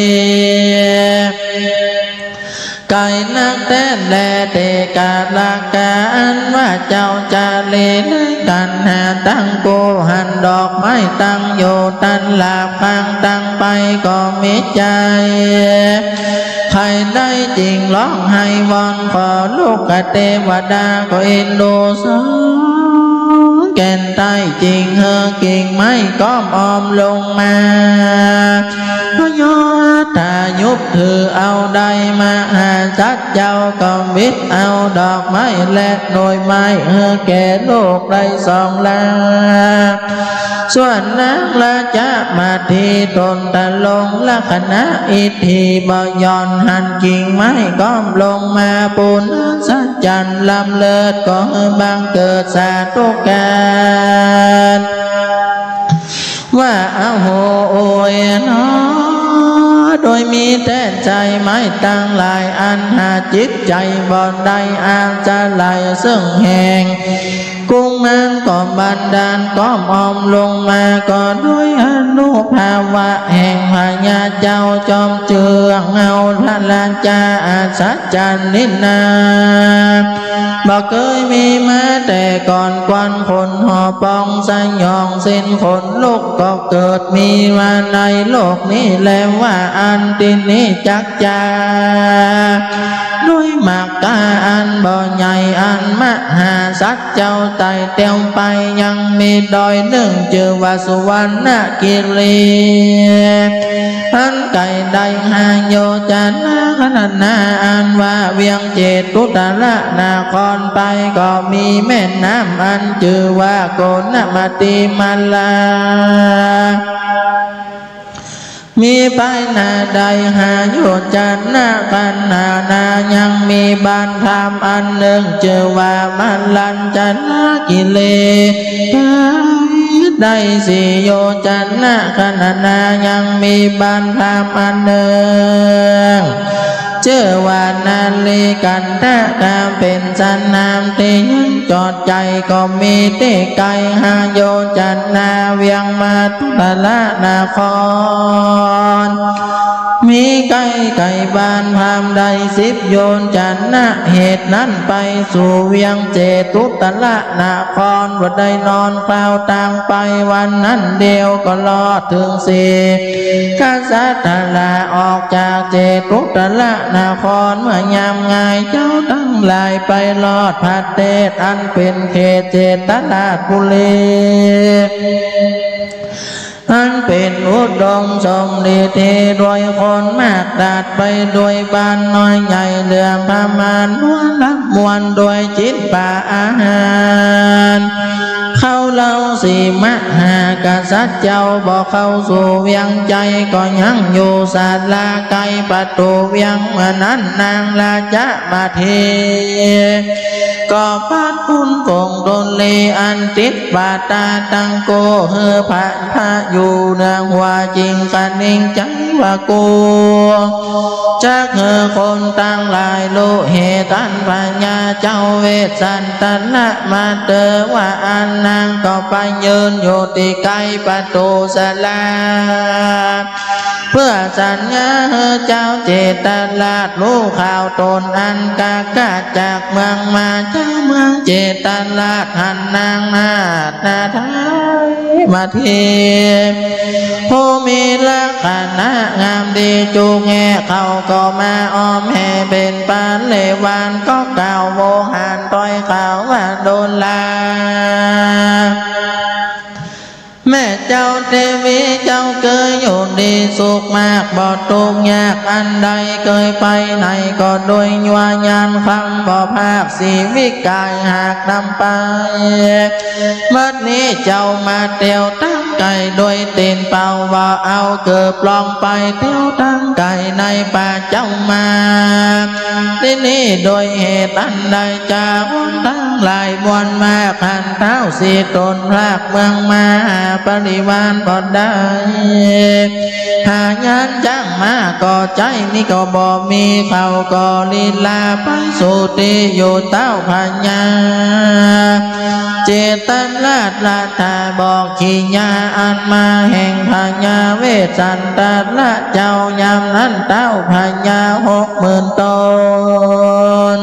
ไก่นักแท้แลเตกาลาการว่าเจ้าจะเล่นกันหาตั้งโกหันดอกไม้ตั้งโยตันลาพังตั้งไปก็มีใจใครได้จริงร้องให้วอนขอลูกกเทวดาก็เอ็นดูสงแก่นใต้จริงเฮอกิ่งไม้ก้อมออมลงมาพยอตายุบถือเอาใดมาหาจัดเจ้าก็วิทเอาดอกไม้และหน่วยไม้เฮอแก่ลูกได้สองลาส่วนนางละจะมาทีตนตะลงละคณะอิทธิบยอนหันกิ่งไม้ก้อมลงมาปุณสัจจันลำเลิศก็บังเกิดสาธุการว่าอาโหโอยนอโดยมีแต่ใจไม่ตั้งหลายอันหาจิตใจบ่ได้อาจจะไหลซึ่งแห่งกุ้งนั้นก็บันดาลก็มอมลงมาก็ด้วยอนุภาวะแห่งพญาเจ้าจอมเจืองเอาพระลาจาอาสัจจันนินาบ่เคยมีมาแต่ก่อนควันคนหอปองสยองสิ้นคนลูกก็เกิดมีมาในโลกนี้แล้วว่าอันตินี้จักจาด้วยมากกาอันบ่ใหญ่อันมหาสัจเจ้าไต่เตียวไปยังมีดอยหนึ่งชื่อว่าสุวรรณกิรีอันไก่ได้หาโยจันขนาดนาอันว่าเวียงเจตุตระนาครไปก็มีแม่น้ำอันชื่อว่าโกนมาติมาลามีไปนาใดหาโยจันนาคันนายังมีบ้านธรรมอันหนึ่งชื่อว่ามัลลัญจันกิเลได้สี่โยจันนาคันนายังมีบ้านธรรมอันหนึ่งชื่อว่านาลีกันทะกาเป็นสันนามที่จอดใจก็มีที่ไกลหาโยจันนาเวียงมาตุละนาครมีไก่บ้านพามใด10โยนจันนะเหตุนั้นไปสู่เวียงเจตุตละนาครว่าได้นอนเฝ้าต่างไปวันนั้นเดียวก็รอดถึง4ข้าสัตลาออกจากเจตุตละนาครเมื่อยามง่ายเจ้าทั้งหลายไปรอดพัดเตศอันเป็นเขตเจตลาปุรีอันเป็นอุดมสมดีที่ด้วยคนมากดาดไปด้วยบ้านน้อยใหญ่เหลือประมาณม้วนรับมวลด้วยจิตป่าอาหาร เข้าเล่าสีมหากษัตริย์เจ้าบอกเข้าสู่เวียงใจก็ยังอยู่ศาลาไกลประตูเวียงเมื่อนั้นนางราชมาเทก็ปัดปุ้นคงโดนเลอันติดบาตาตังโกเฮอพระอยู่เนืองว่าจริงกันเองจังว่ากูจากเฮอคนตั้งหลายโลเหตันปัญญาเจ้าเวสสันตนะมาเตอว่าอันนางก็ไปยืนอยู่ที่ไกลประตูศาลาเพื่อสัญญาเจ้าเจตลาดรู้ข่าวตนอันกากาจากเมืองมาเจ้าเมืองเจตลาดหันนางนาดนาไทยมาเทียบผู้มีลักษณะงามดีจูงแง่เขาก็มาอ้อมแห่เป็นปานเลวานก็กล่าวโวหารต้อยข่าวว่าโดนลาแม่เจ้าเทวีเจ้าเคยอยู่ดีสุขมากบ่ทุกข์ยากอันใดเคยไปไหนก็โดยยัวยานคำบ่ภาคสีวิกายหากนำไปเมื่อนี้เจ้ามาเตียวตั้งไก่โดยตีนเป่าว่าเอาเกือบลองไปเตียวตั้งไก่ในป่าเจ้ามาที่นี่โดยเหตุอันใดจากตั้งหลายมวลมากหันเท้าสีตนพรากเมืองมาปริวานบ่ได้หายานจ้างมาก็ใจนี่ก็บ่มีเขาก็ลีลาไปสู่ที่อยู่เต้าพญาเจตันลาดลาทาบอกขีญาอันมาแห่งพญาเวสสันตละเจ้ายามนั้นเต้าพญา60,000 ตน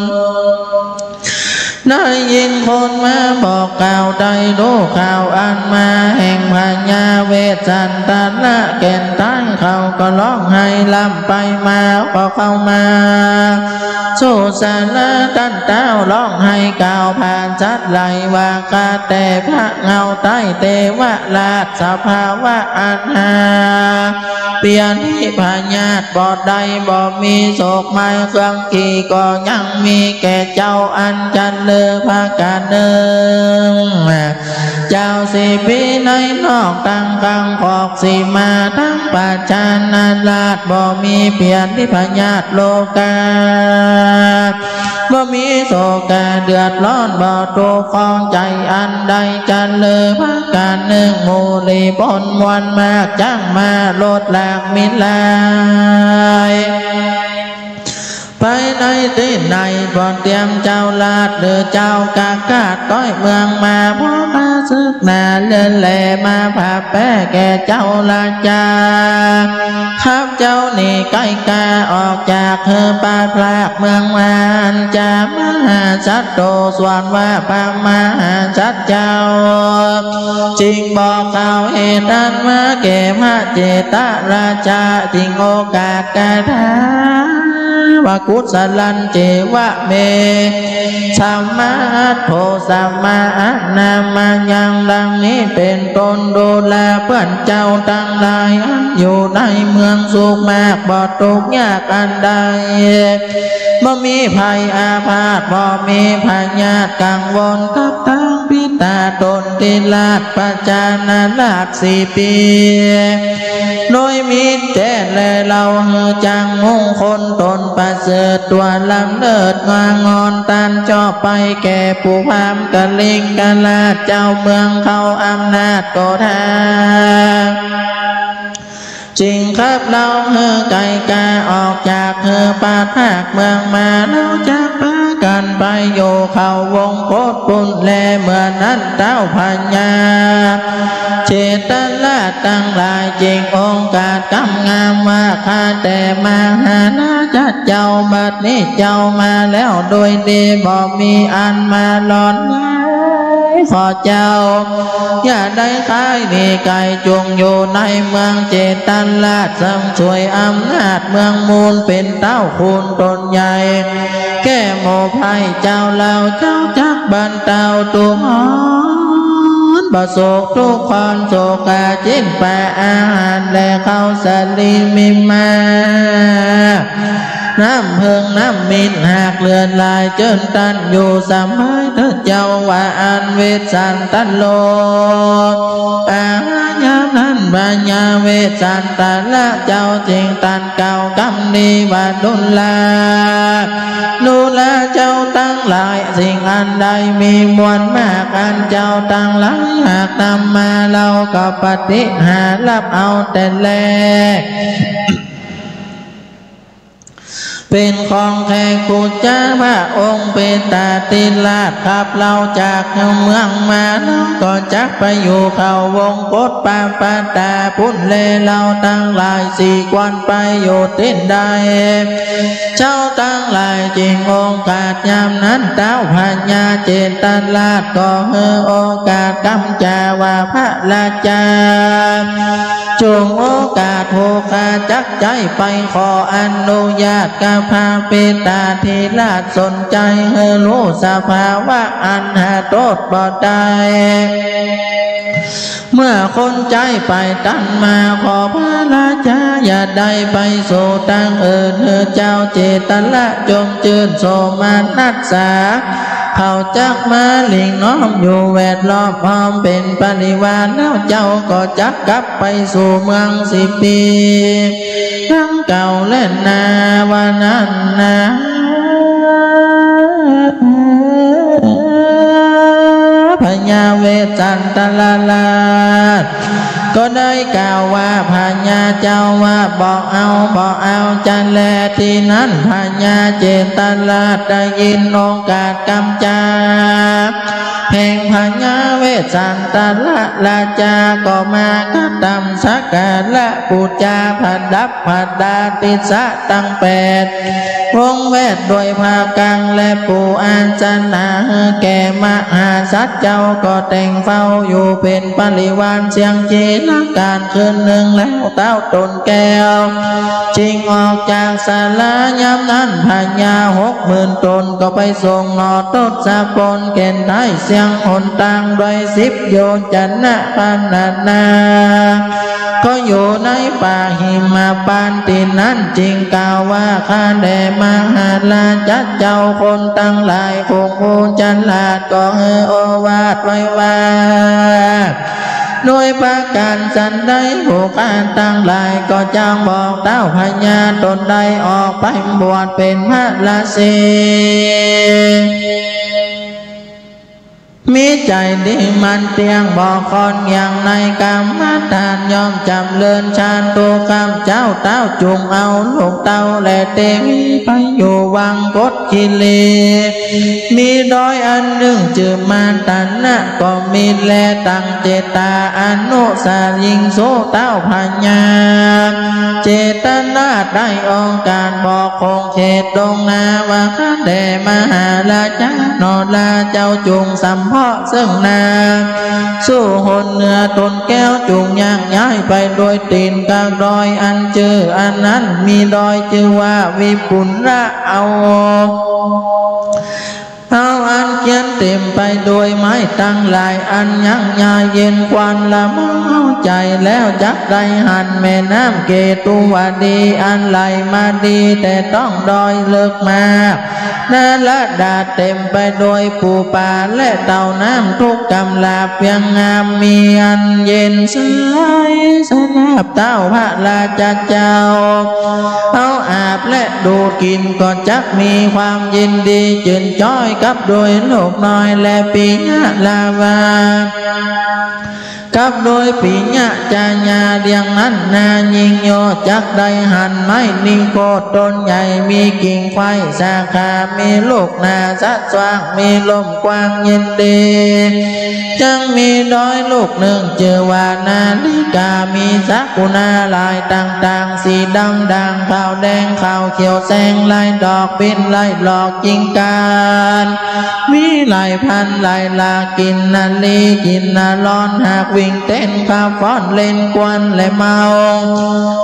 ได้ยินคนมาบอกกล่าวได้รู้ข่าวอันมาแห่งพญาเวสสันตละแก่นตั้งเขาก็ร้องไห้ลำไปมาก็เข้ามาสู่ศาลากันเต้าร้องไห้กล่าวผ่านชัดไหลว่ากาแต่พระเงาใต้เทวราชสภาวะอันหาเปลี่ยนที่พญาตบ่ได้บ่มีโศกไม้เครื่องขี่ก็ยังมีแก่เจ้าอันจันเลือพาการเดิมเจ้าสิปีในนอกตั้งกังขอกสิมาทั้งปัจจานาราชบ่มีเปลี่ยนที่พญาตโลกาบ่มีโศกาเดือดร้อนบ่ทุกข์ของใจอันใดจันเลือพาการหนึ่งมูลีปนมวลมากจ้างมาลดแหลกมิลายไปในที่ไหนบ่เตรียมเจ้าลาดหรือเจ้ากากาดก้อยเมืองมาพอมาซึกหน้าเลื่อนแหลมาผ่าแป้แก่เจ้าลาจาครับเจ้านี่ใกล้กาออกจากเธอป่าพลากเมืองมานจามหาชัดโตส่วนว่าปามหาชัดเจ้าจริงบอกข่าวเหตุนั้นมาเก็บพระเจตราชาจริงโอกาสกาถาวากุศลันเจวะเมสัมมาโทสัมมานามายังดังนี้เป็นตนดูแลเพื่อนเจ้าทั้งหลายอยู่ในเมืองสุขมากบ่ทุกข์ยากอันใดบ่มีภัยอาพาธบ่มีพยาธิกังวลกับทั้งพิตาตนติลาดปัจจานาราช4 ปีโดยมีแจ้และเราหือจังมงคลตนประเสริฐตัวลำเลิศงางอนตันจอบไปแก่ผู้พามกะลิงกะลาดเจ้าเมืองเขาอำนาจโกธาจริงครับเราเฮือไก่กาออกจากเฮือป่าภาคเมืองมาเราจะพากันไปอยู่เขาวงโคตรปุ่นแลเมื่อนั้นเต้าพญาเจตลาดตั้งหลายจริงองค์การกำงามว่าข้าแต่มาหานาจัดเจ้าบัดนี้เจ้ามาแล้วโดยดีบ่มีอันมาหลอนขอเจ้าอย่าได้ขายดีไก่จงอยู่ในเมืองเจตันลาดสำช่วยอำนาจเมืองมูลเป็นเต้าคูณตนใหญ่แก้โมภัยเจ้าเราเจ้าจักบันเตาตุกบ่โศกทุกคนโศกาจิ้นแปะอาหารและข้าวสลีมิมา น้ำเพิงน้ำมินหากเลือนลายเจินตันอยู่สมัยเธอเจ้าว่าอันเวสันตันโลอาญานั้นปัญญาเวสันตันละเจ้าจริงตันเก่ากำดีว่าดุลลาดูแลเจ้าตั้งหลายสิ่งอันใดมีมวลมากอันเจ้าตั้งหลายหากนำมาเราก็ปฏิหารรับเอาแต่แลกเป็นของแขกผู้จ้าพระองค์เป็นตาติลาดขับเราจากเมืองมาแล้วก็จักไปอยู่เข้าวงกฏปาปาตาพุ่นเลเราตั้งหลายสี่กวนไปอยู่ที่ใดเจ้าตั้งหลายจริงโอกาสยามนั้นเต้าพญาเจตลาดก็เฮอโอกาสกำจาว่าพระราชาจงโอกาสโภคาจักใจไปขออนุญาตกับพาเปตาทีราชสนใจเฮรู้สภาวะอันหาโทษบ่ได้เมื่อคนใจไปตั้งมาขอพระราชาอย่าได้ไปโสตั้งเจ้าเจตละจงเจิญโสมานัสสาเขาจักมาหลิงน้อมอยู่แวดล้อมพร้อมเป็นปริวารแล้วเจ้าก็จักกลับไปสู่เมือง10 ปีทั้งเก่าและนาวานันนาพญาเวสันตลาลาชก็ได้กล่าวว่าพญาเจ้าว่าบอกเอาจันแลที่นั้นพญาเจตลาชได้ยินโอกาสกำจาแห่งพญาเวสันตราชาก็มากตำสักการะปูจาผัดดับผัดดาติสะตั้ง8วงแวดโดยภาพกังและปูอัญชนาแก่มหาสัจเจ้าก็แต่งเฝ้าอยู่เป็นปริวารเสียงเจรการคืนหนึ่งแล้วเต้าตนแก้วจิงออกจากศาลายามนั้นพญา60,000 ตนก็ไปส่งนอตดสะปนเกณฑ์ได้เสียงหนต่างด้วย10 โยจันนะปานาก็อยู่ในป่าหิมพานต์ที่นั้นจริงกล่าวว่าข้าแด่มหาราชเจ้าคนตั้งหลายคงผู้จันลาดก็โอวาทไว้ว่าโดยประการสันใดผู้การตั้งหลายก็จางบอกเต้าพญาตนใดออกไปบวชเป็นพระราศีมีใจดีมันเตียงบอกคนอย่างในกรรมฐานยอมจำเลินชาญตัวคำเจ้าเต้าจุงเอาลูกเต้าและเตวีไปอยู่วังกดกิเลสมีดอยอันหนึ่งจื่อมาตันนะก็มีแลตั้งเจตาอนุสายิงโสเต้าพญาเจตนาได้องค์การบอกคงเขตดงนาว่าข้าแด่มหาราชานอลาเจ้าจุงสัมเพาะซึ่งนาสู้หนเนื้อตนแก้วจุงย่างย้ายไปโดยตีนกลางดอยอันเจออันนั้นมีดอยชื่อว่าวิปุณระเอาอันเขียนเต็มไปโดยไม้ตั้งหลายอันยังยาเย็นควันละเมาใจแล้วจักได้หันแม่น้ำเกตุวดีอันไหลมาดีแต่ต้องดอยเลิกมานาละดาเต็มไปโดยปูป่าและเต่าน้ำทุกกำลาเพียงงามมีอันเย็นสลายสนาบเต้าพระราชเจ้าเอาอาบและดูกินก็จักมีความยินดีจื่นจ้อยกับโดยลูกน้อยและปีญะลาวากับโดยปีญะจาญาเรียงนั้นนายิงโยจักได้หันไม้นิโคต้นใหญ่มีกิ่งไฟสาขามีลูกนาสัดสว่างมีลมกว้างยินดีจังมีดอยลูกหนึ่งชื่อว่านาลิกามีสักุณาลายต่างๆสีดำด่างขาวแดงขาวเขียวแสงลายดอกบินลายหลอกจิงการมีลายพันลายลากินนาลีกินนาร้อนหากวิ่งเต้นข้าฟ้อนเล่นกวนและเมา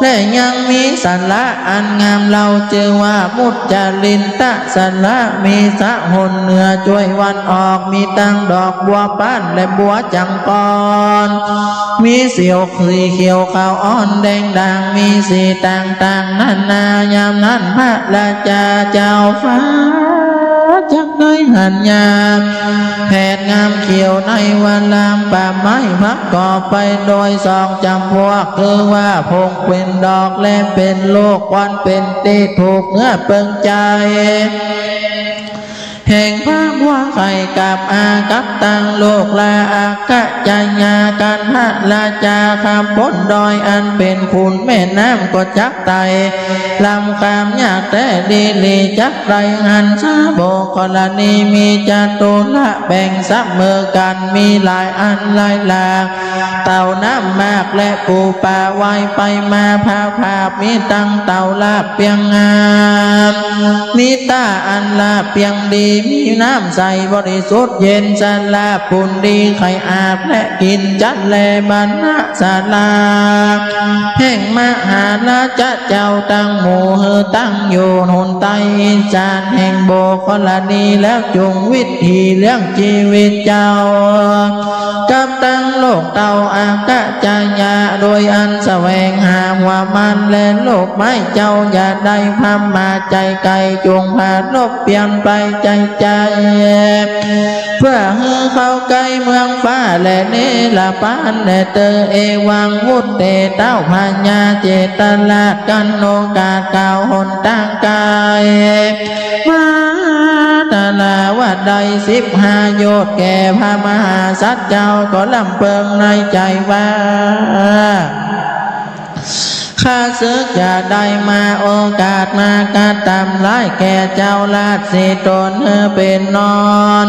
แ และยังมีสาระอันงามเราเจอว่ามุจจารินตะสาระมีสะหนเหนือช่วยวันออกมีตั้งดอกบัวป้านและบัวจังกรมีเสียวสีเขียวขาวอ่อนแดงด่างมีสีต่างๆนานายามนั้นพระราชาเจ้าฟ้าจักได้หันยามแผดงามเขียวในวันลามป่าไม้พักก่อไปโดยสองจำพวกคือว่าพงเป็นดอกและเป็นโลกวันเป็นตีถูกเนื้อเปิงใจแห่งพระบัวไข่กับอากับตังโลกลาอากะจัญญาการพระราชาคำพ้นดอยอันเป็นคุณแม่น้ำก็จักไตลำคำยากแต่ดีลีจักไรหันซาโบกรณีมีจตุละแบ่งซับมือกันมีหลายอันหลายหลากเต่าน้ำมากและปูป่าไวไปมาพาภาพมีตั้งเต่าลาบเปียงงามมีตาอันลาบเปียงดีมีน้ำใสบริสุทธิ์เย็นสลาปุ่นดีไข่อาบและกินจัดแลบรรณสาลาแห่งมหาราชเจ้าตั้งหมู่เฮอตั้งอยู่หนใต้จานแห่งโบกลณีแล้วจงวิธีเลี้ยงชีวิตเจ้ากับตั้งโลกเต่าอากะจายาโดยอันแสวงหาหัวมันและโลกไม้เจ้าอย่าได้พามาใจไกลจงพาลบเปลี่ยนไปใจเพื่อให้เข้าใกล้เมืองฟ้าและเนลปานและเตอเอวังวุฒเตเต้าพญาเจตลาดกันโอกาสกล่าวหนต่างกายมาตลาวัดใด15 โยชน์แก่พระมหาสัจเจ้าก็ลำเพิงในใจว่าข้าศึกจะได้มาโอกาสมากาตำร้ายแก่เจ้าลาดสีตนเป็นนอน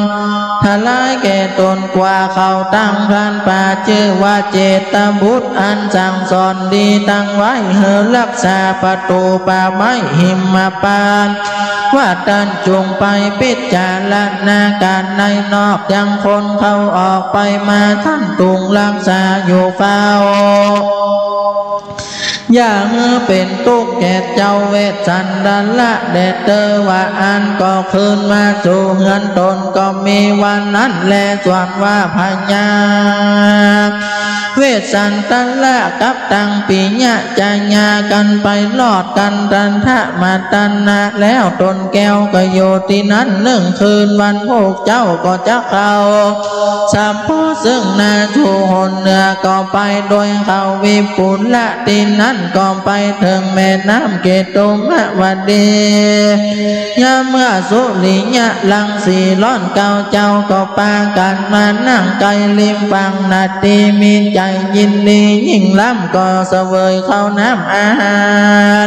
ถ้าร้ายแก่ตนกว่าเขาตั้งพันป่าชื่อว่าเจตบุตรอันสั่งสอนดีตั้งไว้เฮรักษาประตูป่าไม้หิมปานว่าท่านจงไปพิจารณาการในนอกยังคนเข้าออกไปมาท่านตุงรักษาอยู่เฝ้าอย่าเป็นตุกแก่เจ้าเวทสันดาละเดเตอว่าอันก็คืนมาสู่เฮือนตนก็มีวันนั้นแลสวดว่าพญาเวทสันดาละกับตังปิญะจญากันไปลอดกันตันทะมาตันนาแล้วตนแก้วก็โยที่นั้น1 คืนวันพวกเจ้าก็จะเข้าสัพพซึ่งนาทูหนเหนือก็ไปโดยเขาวิปุลละตินั้นก็ไปถึงแม่น้ำเกตุมวัดดียามเมื่อสุริยะลังสีร้อนเก่าเจ้าก็ปากันมานั่งไกลริมฝั่งนาทีมีใจยินดียิ่งล้ำก็เสวยข้าวน้ำอาหาร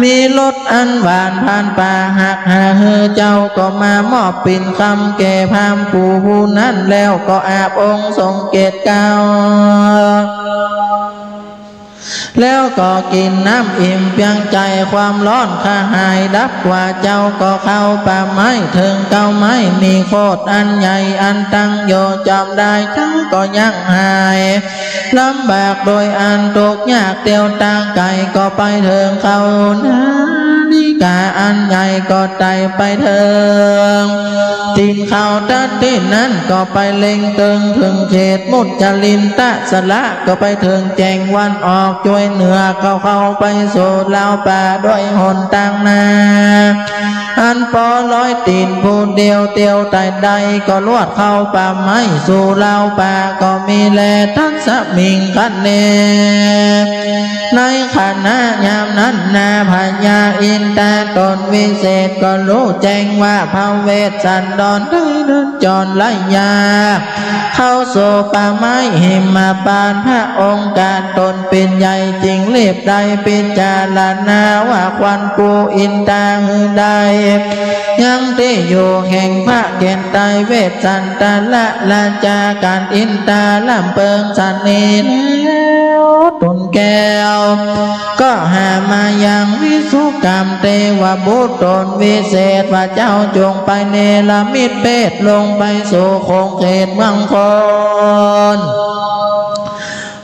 มีรสอันหวานผ่านป่าหักหาเฮอเจ้าก็มามอบปิ่นคำแก่พามผู้นั้นแล้วก็อาบองค์ทรงเกตเก่าแล้วก็กินน้ำอิ่มเพียงใจความร้อนข้าหายดับกว่าเจ้าก็เข้าป่าไม้ถึงเก้าไม้มีโคตรอันใหญ่อันตั้งโยจำได้ทั้งก็ยังหายลำบากโดยอันทุกข์ยากเตียวต่างไก่ก็ไปถึงเขานาฬิกาอันใหญ่ก็ไต่ไปถึงตีนเขาตัดที่นั้นก็ไปเล็งตึงถึงเขตมุจจลินตะสละก็ไปถึงแจงวันออกช่วยเหนือเข้าไปสู่ลาวป่าด้วยหนต่างนาอันปอร้อยตีนผู้เดียวเตียวแต่ใดก็ลวดเข้าป่าไม้สู่ลาวป่าก็มีแลทักษะมิงคันเนในขณะยามนั้นนาพญาอินทร์ตนวิเศษก็รู้แจ้งว่าพระเวสสันดรได้เดินจรไล่ยาเข้าสู่ป่าไม้หิมปานพระองค์การตนเป็นใหญ่จริงรีบได้พิจารณาว่าควันกูอินทร์ได้ยังที่อยู่แห่งพระเกณฑ์ไตเวสสันตะละราชาการอินทร์ลำเปิงสันนิแล้วตุนแก้วก็หามายังวิสุกรรมเทวบุตรตนวิเศษว่าเจ้าจงไปเนรมิตเพศลงไปสู่คงเขตเมืองคน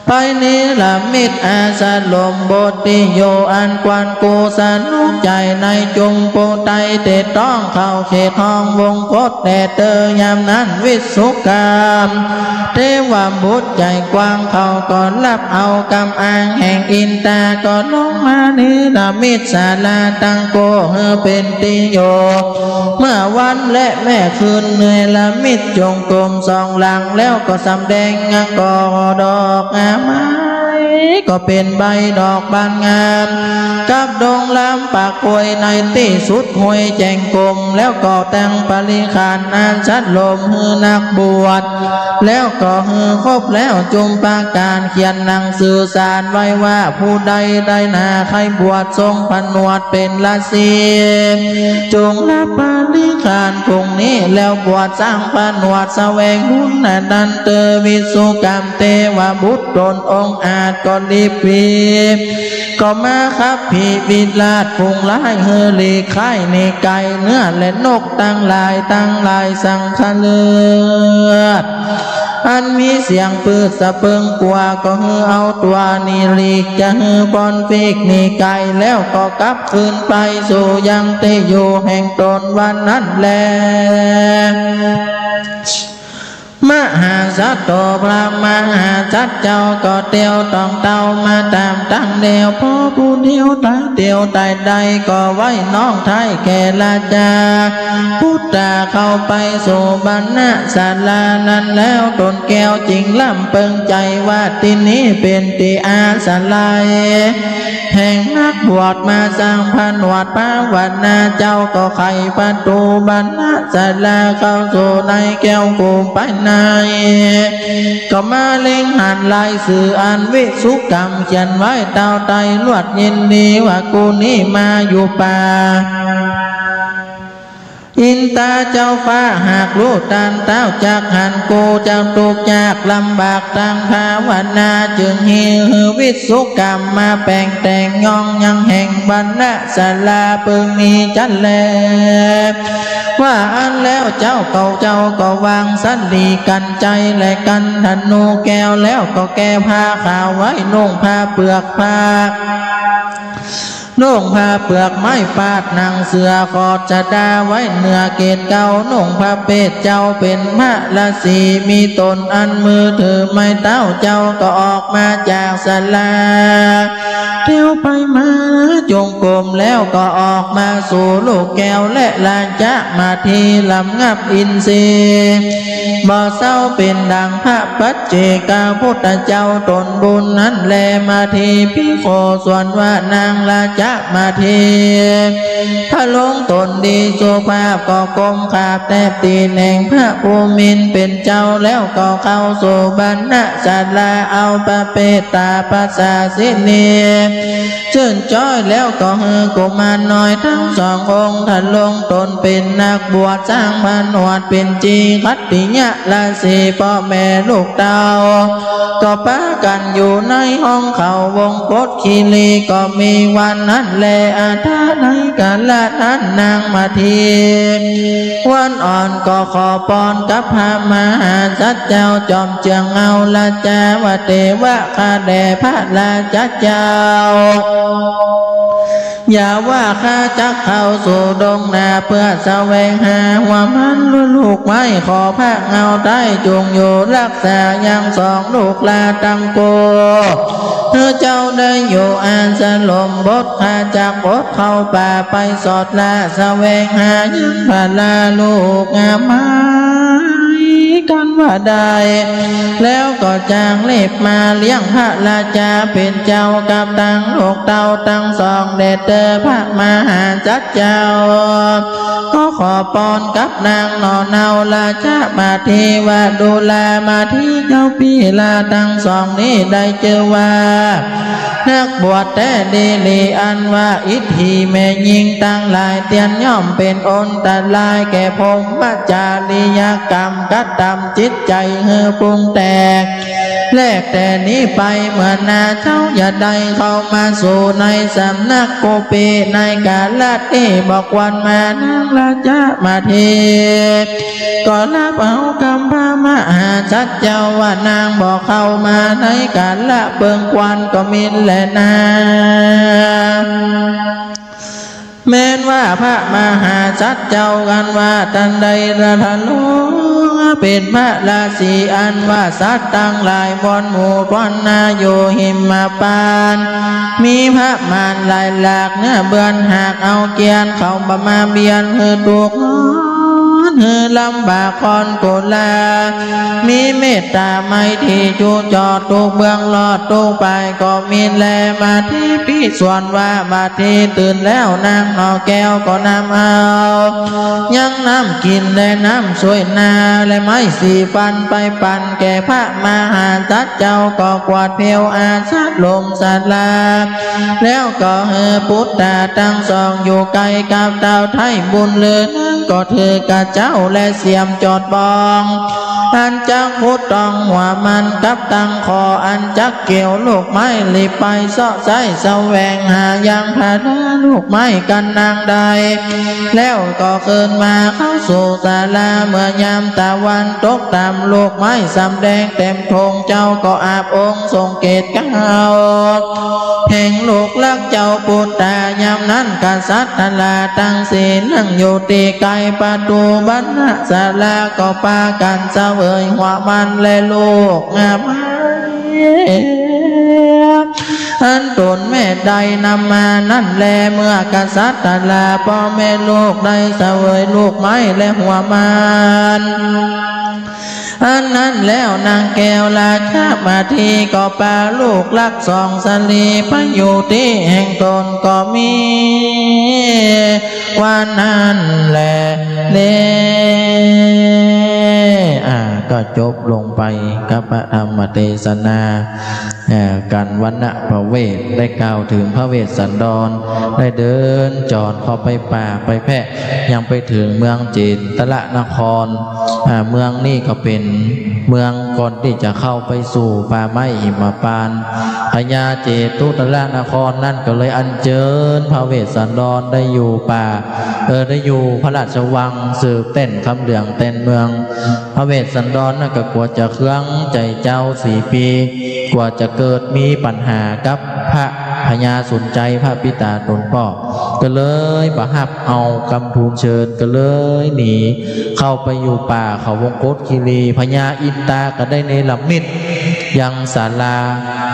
ไป นิรมิตอาสาลมบทติโยอันกวนกูสนุกใจในจุงปูไตเตต้องเข้าเขตห้องวงกฏแต่เตยามนั้นวิสุกามเทวบุตรใจกว้างเขาก่อนรับเอากำอ้างแห่งอินตาก่อนลงมานิรมิตศาลาตั้งโกเฮเป็นติโยเมื่อวันและแม่คืนเหนื่อยละมิตรจงกรมสองหลังแล้วก็สำแดงก่อดอกงามก็เป็นใบดอกบานงามกับดงลำปากควยในที่สุดหวยแจงกลมแล้วก็แต่งปริขานนานชัดลมฮือนักบวชแล้วก็ฮือครบแล้วจุมปาการเขียนหนังสื่อสารไว้ว่าผู้ใดได้นาใครบวชทรงผนวดเป็นราศีจงรับปริขานพรุ่งนี้แล้วบวชสร้างผนวดแสวงบุญนันเตวิสุกรรมเทวบุตรตนองค์อาจก็รีบก็มาครับผีวิลาศพุงร้ายเฮลีไข่ในไก่เนื้อและนกตั้งลายสังขเลือดอันมีเสียงปืดสะเปิงกว่าก็ฮือเอาตัวนีลีกจะฮือบอนฟิกนี่ไก่แล้วก็กลับคืนไปสู่ยังเตอยู่แห่งตนวันนั้นแลมหาสัตโตพระมหาสัตเจ้าก็เตียวต้องเต้ามาตามตั้งเดียวพอผู้เดียวตายเดียวตายใดก็ไว้น้องไทยแก่ละจาพุทธาเข้าไปสู่บรรณศาลานั้นแล้วตนแก้วจริงล่ำเปิงใจว่าที่นี้เป็นที่อาสาลายแห่งนักบวชมาสร้างผนวดภาวนาเจ้าก็ไขประตูบรรณศาลาเข้าสู่ในแก้วกูไปก็มาเล็งหันลายสื่ออันวิสุกรรมเขียนไว้เต้าไตลวดยินดีว่ากูนี้มาอยู่ป่าอินตาเจ้าฟ้าหากรู้ตานเต้าจากหันกูเจ้าตุกยากลำบากทางภาวนาจึงหิววิสุกรรมมาแปลงแต่งยองยังแห่งบรรณศาลาปึงมีจันแลว่าอันแล้วเจ้าก็วางสันดีกันใจและกันธนูแก้วแล้วก็แก้ผ้าขาวไว้นุ่งผ้าเปลือกผ้านุ่งผ้าเปลือกไม้ปาดนางเสือขอดจะดาไว้เนื้อเกศเก่านุ่งผ้าเป็ดเจ้าเป็นพระราศีมีตนอันมือถือไม้เต้าเจ้าก็ออกมาจากศาลาเที่ยวไปมาจงกรมแล้วก็ออกมาสู่ลูกแก้วและลานจะมาทีลำงับอินทรีบ่เศร้าเป็นดังพระปัจเจกพุทธเจ้าตนบุญนั้นแลมาทีพิโคส่วนว่านางราชมาทีพระลงตนดีสุภาพก็กลมขาบแทบตีแหน่งพระภูมินเป็นเจ้าแล้วก็เข้าสู่บรรณศาลาเอาประเปตาภาษาสินีชื่นจ้อยแล้วก็ฮือกุมารน้อยทั้งสององค์ท่านลงตนเป็นนักบวชสร้างผนวดเป็นจีคัตติยะราศีพ่อแม่ลูกเต้าก็ปะกันอยู่ในห้องเขาวงกฏคีรีก็มีวันนั้นแลอาทาในกาลนั้นนางมาทีวันอ่อนก็ขอปอนกับพระมหาสัจเจ้าจอมเจียงเอาละจาวเทวะคาแด่พระราชเจ้าอย่าว่าข้าจะเข้าสู่ดงนาเพื่อแสวงหาหัวมันลูกไม้ขอพระเงาได้จงอยู่รักษายังสองลูกลาตังโกเธอเจ้าได้อยู่อ่านสลมบทข้าจากบทเข้าป่าไปสอดลาแสวงหายังพระลาลูกงามไม้กันว่าได้แล้วก็จางเล็บมาเลี้ยงพระราชาเป็นเจ้ากับตั้งลูกเต้าตั้งสองเดชเตอพระมหาจักเจ้าก็ขอปอนกับนางนอนเนาราชามาทีว่าดูแลมาที่เจ้าพี่ลาตั้งสองนี้ได้เจอว่านักบวชแต่ดีลีอันว่าอิทธิแม่ยิงตั้งหลายเตียนย่อมเป็นอนตรายแก่พงมัจจาริยกรรมกัดดำจิตใจเฮือปรุงแตก แลกแต่นี้ไปเมื่อนาเจ้าอย่าได้เข้ามาสู่ในสำนักโกปีในกาลที่บอกวันมานางราชมาเทก็รับเอาคำพระมหาสัจเจ้าว่านางบอกเข้ามาในกาลเบิ่งควันก็มินแลนาแม้นว่าพระมหาสัจเจ้ากันว่าตันใดระทะลุเป็นพระราศีอันว่าสัตว์ตั้งหลายบอนหมู่ควันนาโยหิมมาปานมีพระมารหลายหลากเนื้อเบือนหากเอาเกียนเข้ามาเบียนหือตุกลำบากคอนโกลามีเมตตาไม่ที่จูจอดตุกเบื้องลอดตุกไปก็มีแลมาที่พี่ส่วนว่ามาที่ตื่นแล้วนางนอแก้วก็นำเอายังน้ำกินและน้ำสวยนาและไม้สีฟันไปปั่นแก่พระมหาสัจเจ้าก็กวาดเพียวอาสัดลมสัตลาแล้วก็เฮพุทธาตั้งสองอยู่ไกลกับดาวไทยบุญเลือก็ถือกระเจ้าและเสียมจอดบองอันจักพุทธต้องหัวมันกับตั้งคออันจักเกี่ยวลูกไม้รีบไปเสาะใจแสวงหายังพาลูกไม้กันนางใดแล้วก็เกินมาเข้าสู่ศาลาเมื่อยามตะวันตกตามลูกไม้สำแดงเต็มธงเจ้าก็อาบองค์ทรงเกตก้าวแห่งลูกลักเจ้าปุตตายามนั้นกษัตริย์ลาตั้งศีลนั่งอยู่ตีไกลประตูบรรณศาลาก็ปากันเสวยหัวมันและลูกงามอันตนแม่ใดนำมานั่นแลเมื่อกษัตริย์ลาพ่อแม่ลูกได้เสวยลูกไม้และหัวมันอันนั้นแล้วนางแก้วราชมาทีก็ปาลูกลักสองสลีไปอยู่ที่แห่งตนก็มีวันนั้นแหละเด้ก็จบลงไปกับพระธรรมเทศนาการวรรณประเวทได้กล่าวถึงพระเวสสันดรได้เดินจอดเข้าไปป่าไปแพะยังไปถึงเมืองจิตรนครเมืองนี้ก็เป็นเมืองก่อนที่จะเข้าไปสู่ป่าไม้หิมพานต์พญาเจตุตรนครนั่นก็เลยอัญเชิญพระเวสสันดรได้อยู่ป่าได้อยู่พระราชวังสืบเต้นคำเหลืองเต้นเมืองพระเวสสันดรนั่นก็กลัวจะเครื่องใจเจ้า4 ปีกว่าจะเกิดมีปัญหากับพระพญาสนใจพระปิตาตนพ่อก็เลยประหับเอาคำทูลเชิญก็เลยหนีเข้าไปอยู่ป่าเขาวงกฏคีรีพญาอินตาก็ได้เนรมิตยังศาลา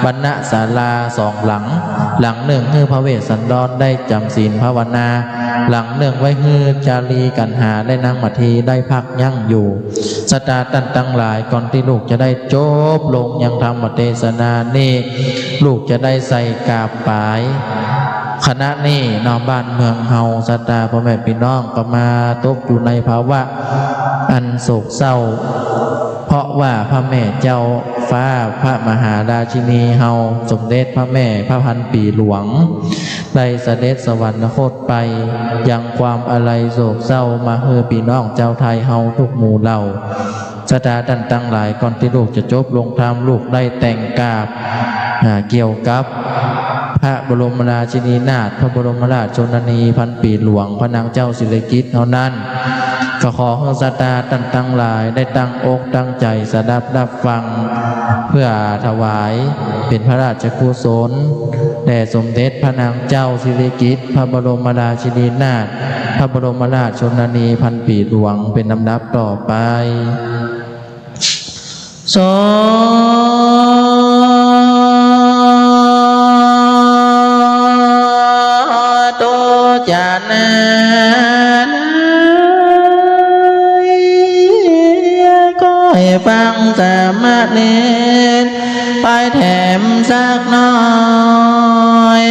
บรรณศาลา2 หลังหลังหนึ่งให้พระเวสสันดรได้จำศีลภาวนาหลังหนึ่งไว้ให้จารีกันหาได้นางมัทีได้พักยั่งอยู่สตาตันตั้งหลายก่อนที่ลูกจะได้จบลงยังธรรมเทศนานี่ลูกจะได้ใส่กาบปายคณะนี้นอกบ้านเมืองเฮาสตาพ่อแม่พี่น้องก็มาตกอยู่ในภาวะอันโศกเศร้าเพราะว่าพระแม่เจ้าฟ้าพระมหาราชินีเฮาสมเด็จพระแม่พระพันปีหลวงได้เสด็จสวรรคตไปยังความอะไรโศกเศร้ามาเฮือพี่น้องเจ้าไทยเฮาทุกหมู่เหล่าสตาดันตั้งหลายก่อนที่ลูกจะจบลงธรรมลูกได้แต่งกาบเกี่ยวกับพระบรมราชินีนาถพระบรมราชชนนีพันปีหลวงพระนางเจ้าสิริกิติ์เท่านั้นก็ขอให้สตาดันตั้งหลายได้ตั้งอกตั้งใจสดับรับฟังเพื่อถวายเป็นพระราชกุศลแด่สมเด็จพระนางเจ้าสิริกิติ์พระบรมราชินีนาถพระบรมราชชนนีพันปีหลวงเป็นลำดับต่อไปจานาก็ให้ฟังสามารถเน้นไปแถมสักหน่อย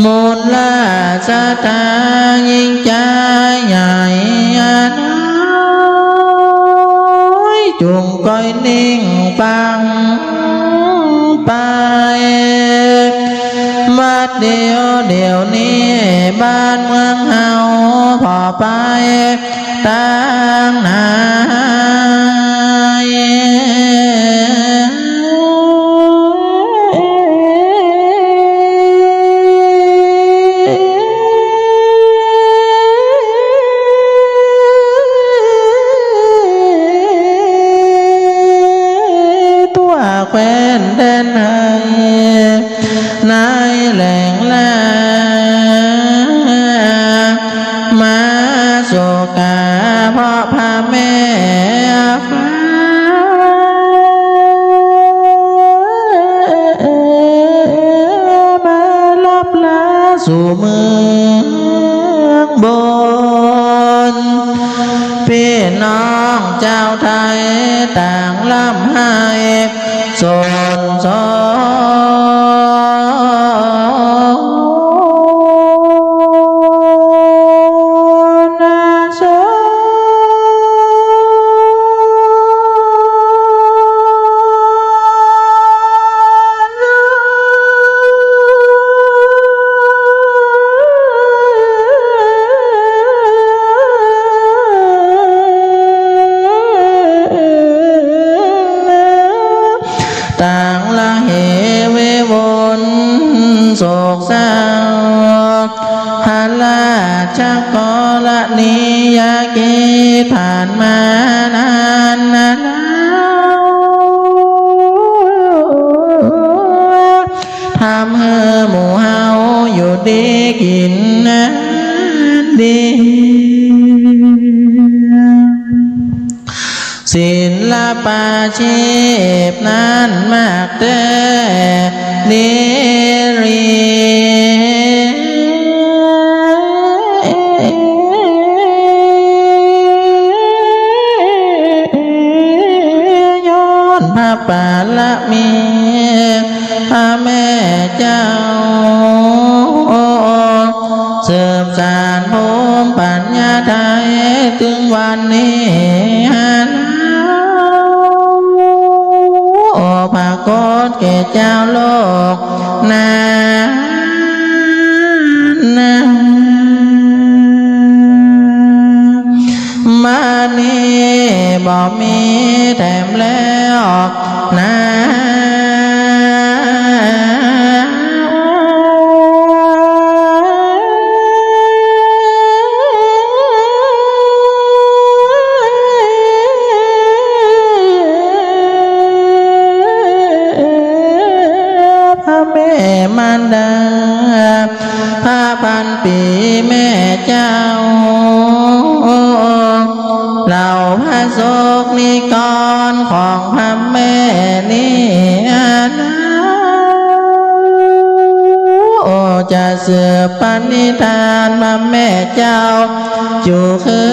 มูลราชธายิ่งใจใหญ่จุงก้อยนิ่งฟังไปบัดเดียวนี้บ้านเมืองเฮาพอไปตั้งนาย แหลงลามาโศกาเพราะพระแม่ฟ้ามาลับลาสู่เมืองบนพี่น้องเจ้าไทยต่างล่ำไห้สนสต่างละเหเววนโศกเศร้าฮาลาชักกรณียากิผ่านมานานทำให้หมู่เฮาอยู่ดีกินดีศิลปาชีพนั้นมากแต่นิรีย้อนพระปาละมีพระแม่เจ้าเสริมสารภูมิปัญญาไทยถึงวันนี้พระโกฏแก่เจ้าโลกนามานี้บ่มีแถมแล้วนะมารดาพระพันปีแม่เจ้าเหล่าพระโศกนิกรของพระแม่นี้จะเสือปณิธานพระแม่เจ้าจูคื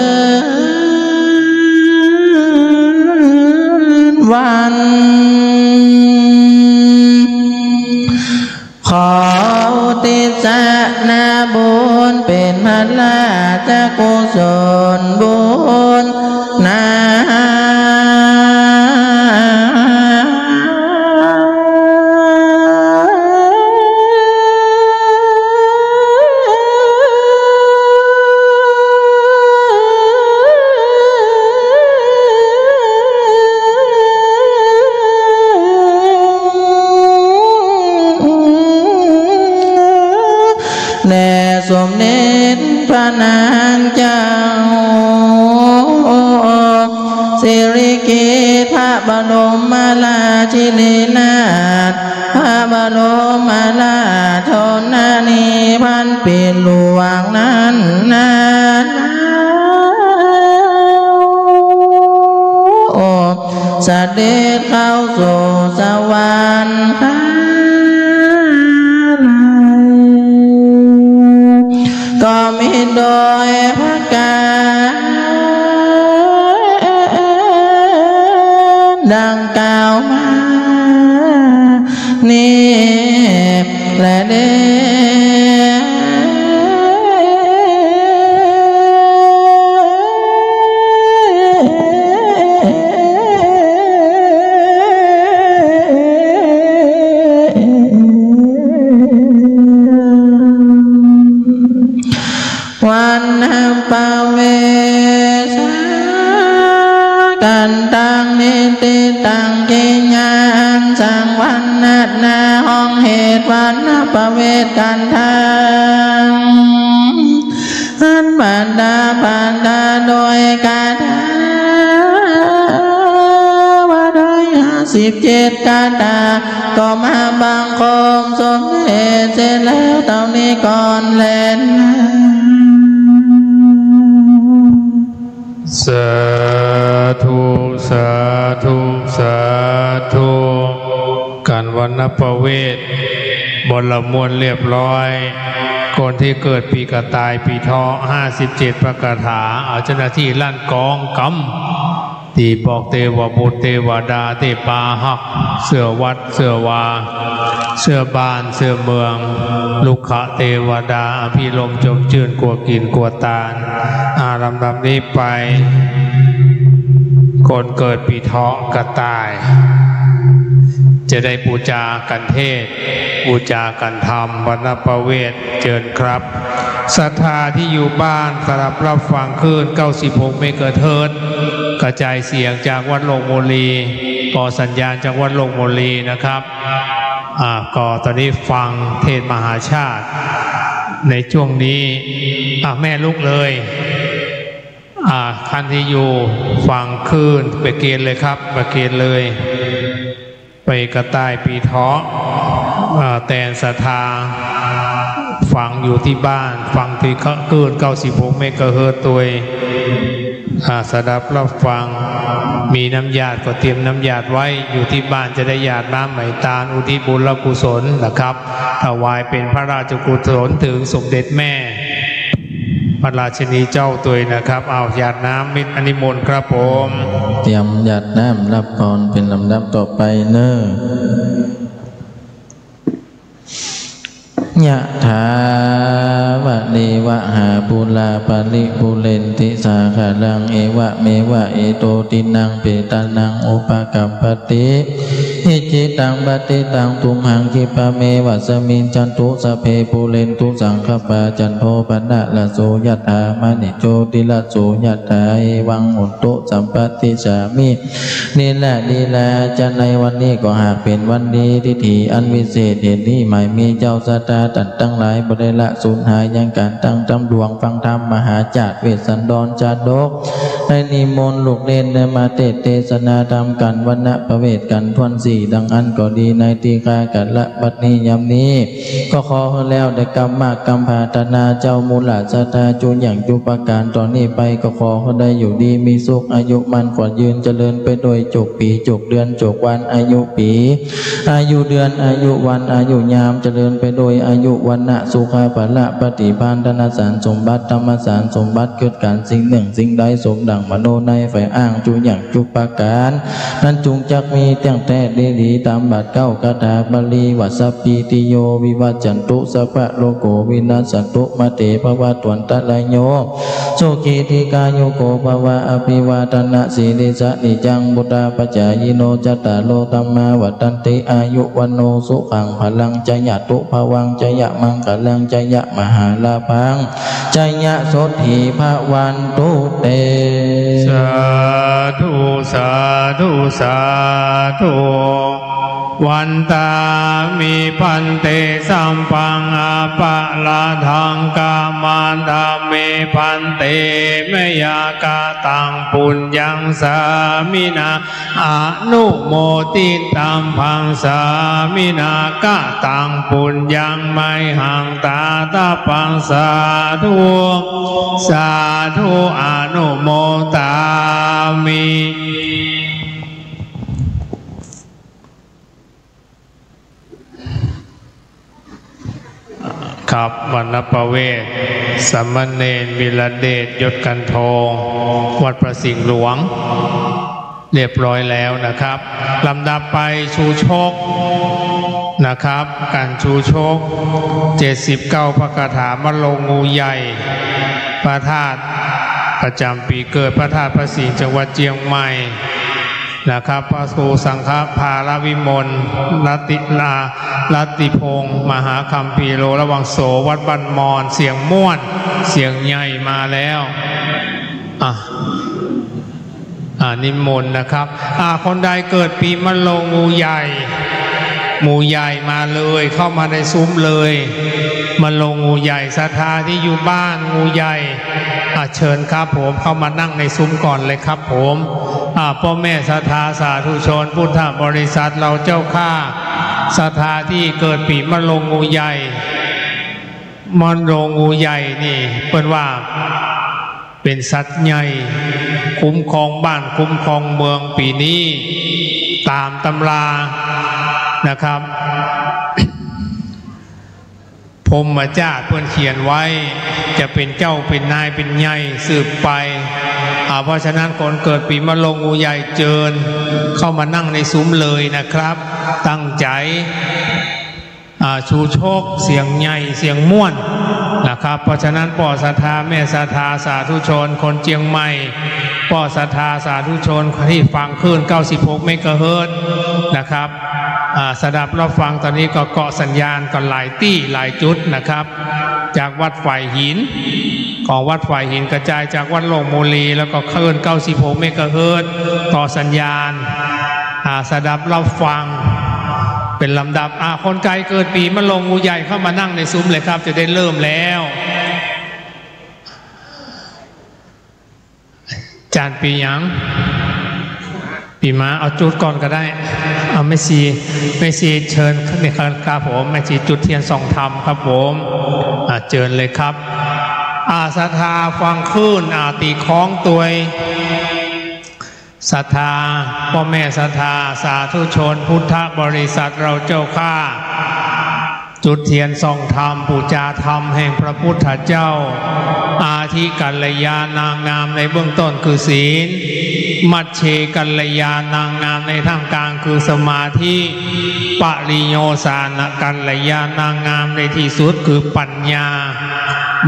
นวันขออุทิศนาบุญเป็นพระราชกุศลบุญนาแด่สมเด็จพระนางเจ้าสิริกิติ์พระบรมราชินีนาถพระบรมราชชนนีพันปีหลวงนั้นเสด็จเข้าสู่สวรรค์ก็มีโดยพระการดังกล่าวมานี่แหละเด้วันปะเวสากันตังนิติตังกิญญาสังวันนัดนาห้องเหตุวันปะเวสกันทางอันบรรดาปันดาโดยกาถาว่าโดย57 กาถา ก็มาบังคมสมเด็จเสร็จแล้วเต่านี้ก่อนแลนสาธุสาธุสาธุการวันณประเวทบนละมวลเรียบร้อยคนที่เกิดปีกระต่ายปีเถาะ57พระคาถาเอาเจ้าหน้าที่ลั่นกองกำตีบอกเทวบุตรเทวดาเทปาหักเสือวัดเสือวาเสือบ้านเสือเมืองลุกขะเทวดาอภิรมจมชื่นกลัวกินกลัวตาลลำดับนี้ไปคนเกิดปีเถาะกระต่ายจะได้บูชากันเทศบูชากันธรรมวันณประเวทเชิญครับศรัทธาที่อยู่บ้านสลับรับฟังคลื่น96เมกะเฮิรตซ์กระจายเสียงจากวัดโลกโมลีก่อสัญญาณจากวัดโลกโมลีนะครับก็ตอนนี้ฟังเทศมหาชาติในช่วงนี้แม่ลุกเลยคันที่อยู่ฟังคลื่นไปเกณฑ์เลยครับไปเกณฑ์เลยไปกระต่ายปีเถาะแตนศรัทธาฟังอยู่ที่บ้านฟังที่คลื่น96เมกะเฮิรตซ์ตัวสดับรับฟังมีน้ำญาติก็เตรียมน้ำญาติไว้อยู่ที่บ้านจะได้ญาติน้ำไหมตาลอุทิศบุญและกุศลนะครับถวายเป็นพระราชกุศลถึงสมเด็จแม่พระราชินีเจ้าตัวนะครับเอาญาติน้ำมิตรอนิมนต์ครับผมเตรียมญาติน้ำรับพรเป็นลำดับต่อไปเนอะยะถาวะเนวะหาปุลาปริปุเรนติสาคารังเอวะเมวะเอโตตินังเปตานังอุปกัปปติอิจิตังปฏิตังตุมหังคิปะเมวะสมินจันตุสเพปุเรนตุสังคปาจันโทปนะละโสยะถามณิโชติละโสยะถาเอวังอุตตุสัมปติสามินี่แหละดีแลจะในวันนี้ก็หากเป็นวันดีทิฏฐิอันวิเศษเหตุนี้หมายมีเจ้าสตาตัดตั้งหลายบริละสูญหายยังการตั้งจำดวงฟังธรรมมหาจารย์เวสสันดรจาดกในนิมนต์ลูกเล่นได้มาเทศนาธรรมกันวันณประเวทกันทวนสี่ดังอันก็ดีในตีฆากันละบัดนี้ยามนี้ก็ขอแล้วได้กรรมมากกรรมพาธนาเจ้ามูลศรัทธาจุอย่างจุปการตอนนี้ไปก็ขอได้อยู่ดีมีสุขอายุมันกว่ายืนเจริญไปโดยจุกปีจุกเดือนจุกวันอายุปีอายุเดือนอายุวันอายุยามเจริญไปโดยอายุวันนะสุขาภละปฏิภาณธนสารสมบัติธรรมสารสมบัติเกิดการสิ่งหนึ่งสิ่งใดสมดังมโนในฝ่ายอ้างจุอย่างจุปการนั้นจุงจักมีเตียงแต่ดีตามบัดเก้ากถาบาลีวัสปีติโยวิวัจจันตุสัพพะโลโกวินาสันตุมเตภวะตวันตะลายโยโชกิธิกาโยโกภวะอภิวาทนะสีลิสะนิจังบุตาปัจจายโนจัตตาโลธัมมาวัฏันติอายุวันโนสุขังพลังจยะตุภวังจยะมังกลังจยะมหาลาภังจยะโสถีภวันตุเตสาธุสาธุสาธุวันตามิพันเตสัมปังอาปะลาทังกามันดามิพันเตเมยากาตังปุญญังสามินาอนุโมติตัมพังสามินากะตังปุญญังไมหังตาตาปังสาธุสาธุอนุโมตามิครับวันณประเวทสามเณรวิรเดชยศกันทองวัดประสิงห์หลวงเรียบร้อยแล้วนะครับลำดับไปชูชกนะครับการชูชก79พระคาถามโลงูใหญ่พระธาตุประจำปีเกิดพระธาตุพระสิงห์จังหวัดเชียงใหม่นะครับพระครูสังฆภาลวิมลรัตติพงศ์มหาคัมภีโรระวังโสวัดบ้านมอนเสียงม่วนเสียงใหญ่มาแล้วนิมนต์นะครับคนใดเกิดปีมะโรงงูใหญ่หมู่ใหญ่มาเลยเข้ามาในซุ้มเลยมะโรงงูใหญ่ศรัทธาที่อยู่บ้านงูใหญ่เชิญครับผมเข้ามานั่งในซุ้มก่อนเลยครับผมพ่อแม่ศรัทธาสาธุชนพุทธบริษัทเราเจ้าข้า ศรัทธาที่เกิดปีมะโรงงูใหญ่นี่เปิ้นว่าเป็นสัตว์ใหญ่คุ้มครองบ้านคุ้มครองเมืองปีนี้ตามตำรานะครับพรหมจาร์เพื่อนเขียนไว้จะเป็นเจ้าเป็นนายเป็นใหญ่สืบไปเพราะฉะนั้นคนเกิดปีมะโรงงูใหญ่เจิญเข้ามานั่งในซุ้มเลยนะครับตั้งใจชูโชคเสียงใหญ่เสียงม่วนนะครับเพราะฉะนั้นป่อศรัทธาแม่ศรัทธาสาธุชนคนเจียงใหม่ป่อศรัทธาสาธุชนที่ฟังคลื่น96 เมกะเฮิรตซ์นะครับสดับรับฟังตอนนี้ก็เกาะสัญญาณกันหลายที่หลายจุดนะครับจากวัดฝ่ายหินของวัดฝ่ายหินกระจายจากวัดโลกโมลีแล้วก็คลื่น96 เมกะเฮิรตซ์ต่อสัญญาณสดับรับฟังเป็นลำดับคนไกลเกิดปีมะโรงงูใหญ่เข้ามานั่งในซุ้มเลยครับจะได้เริ่มแล้วจานปีหยังปีม้าเอาจุดก่อนก็ได้เอาไม่ชีเชิญในครับผมไม่ชีจุดเทียนส่องธรรมครับผมเชิญเลยครับศรัทธาฟังคลื่นตีคล้องตัวศรัทธาพ่อแม่ศรัทธาสาธุชนพุทธบริษัทเราเจ้าข้าจุดเทียนส่องธรรมปูจาธรรมแห่งพระพุทธเจ้าอาทิกัลยานางงามในเบื้องต้นคือศีลมัชเชกัลยานางงามในทางกลางคือสมาธิปริโยสานกัลยานางงามในที่สุดคือปัญญา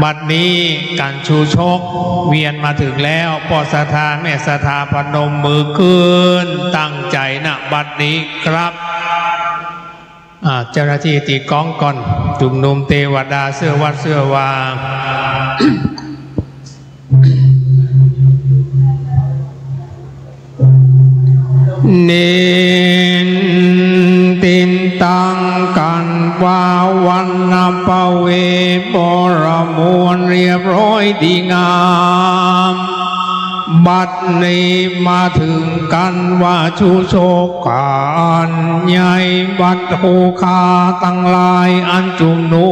บัดนี้การชูโชคเวียนมาถึงแล้วป่อศรัทธาแม่ศรัทธาพนมมือขึ้นตั้งใจนะบัดนี้ครับเจ้าหน้าที่ตีกล้องก่อนจุมนุมเทวดาเสื้อวัดเสื้อวาเนนตินตังกันวาวันนาปเวปรมวลเรียบร้อยดีงามบัดนี้มาถึงกันว่าชูโชคการใหญ่บัดโหคาตั้งหลายอันจุมนุ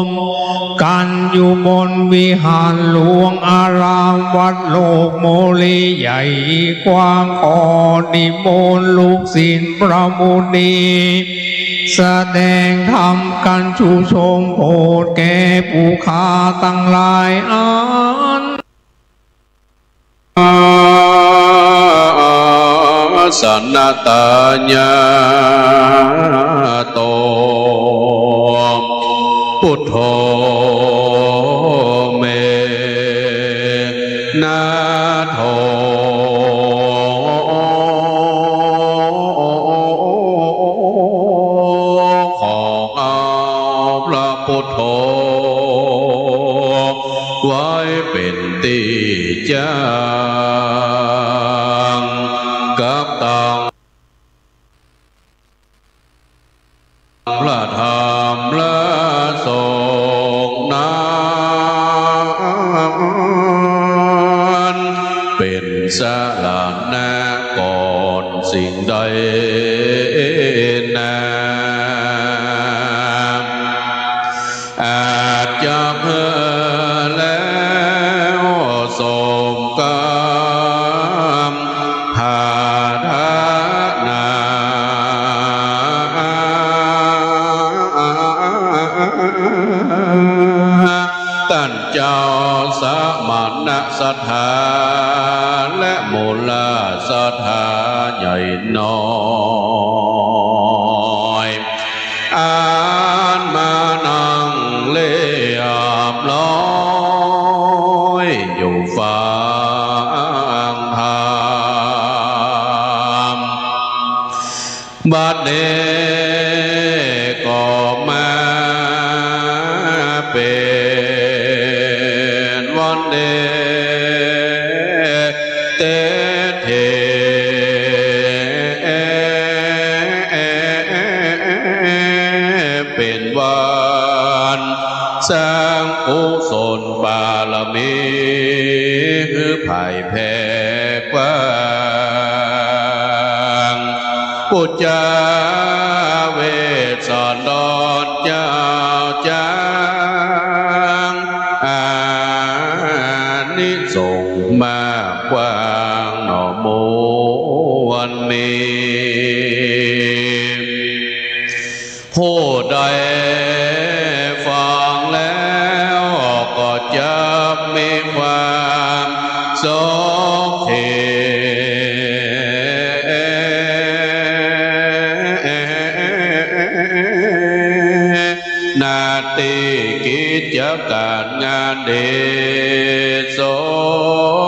มกันอยู่บนวิหารหลวงอารามวัดโลกโมลีใหญ่กว้างขอนิมนต์ลูกศิษย์พระมุนีแสดงธรรมกันชูชมโปรดแก่ผู้ค้าตั้งหลายอันสันนตาญาโตพุทโธเมนะโธขอเอาพระพุทโธไว้เป็นที่จกับตังพระธรรมพระสงฆ์นั้นเป็นสารณะก่อนสิ่งใดนะอาจจะเพื่อแล้วสมกรรมหาธนาตั้นเจ้าสมณศรัทธาและมูลศรัทธาใหญ่น้อยอ่านมานั่งเลียบร้อยอยู่ฟังธรรมบัดนี้ก็มาเป็นวันเดเตเทเป็นวันสร้างกุศลบารมีคือภายแผ่กว้างปุจจาเว กิจการงานเดชส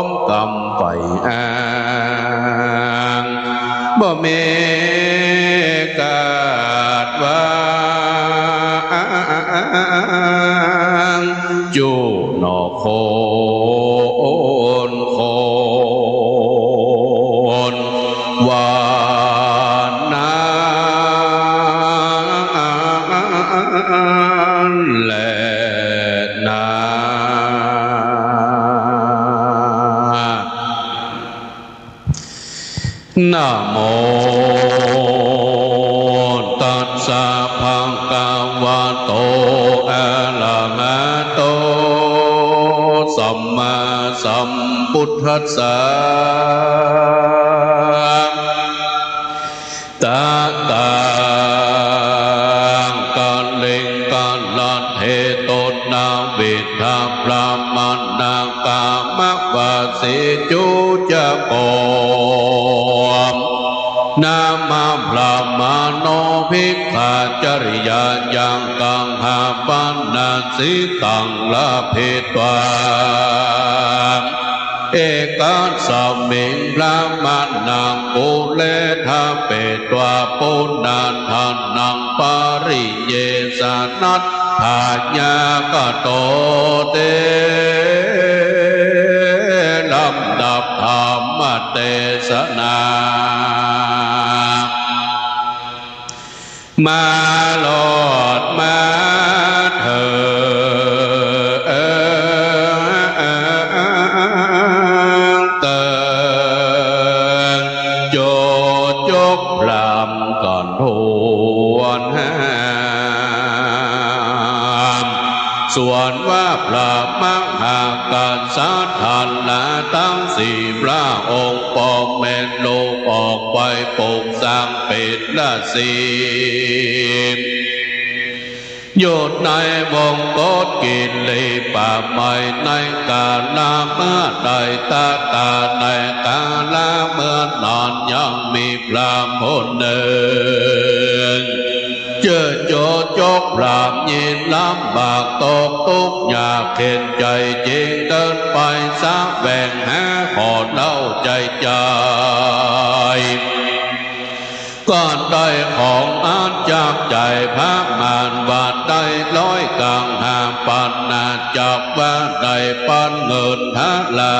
มกรรมไปอ้างบ่เมกาดว่าจูนอโคนโคนวานนาและนานะโมตัสสะภะคะวะโตอะระหะโตสัมมาสัมพุทธัสสะตะตังกัลเลงกัลลันเหตุนาวิทาพระมนากามะวะสิจุจะโกนามาพระมโนภิกขาจริยายังกังหาปันนาสิตังละเพตวาเอกัสสมิงพระมนังปุเลทาเปตวาปุณาทานังปาริเยสนัตถาญากโตเตลำดับธรรมเทศนามาโลดมาเถิดโจจกลำก่อนทวนห้ามส่วนว่าพระมหากษัตริย์ท่านละทั้งสี่พระองค์ปองแม่นโลกออกไปปกสร้างเป็ดละสีโยดในวงกฏกิเลสป่าไม้ในกาลเมื่อใดตาในกาลเมื่อนอนยังมีพระพ้นหนึ่งเจอโจจกพรามยินลำบากตกทุกข์ยากเข็นใจจริงเดินไปสาแบ่งหาขอเล่าใจใจก่อนได้ของอาจจากใจพระมารบาทได้ร้อยกลางหามปันนาจากว่าได้ปันเงินทักลา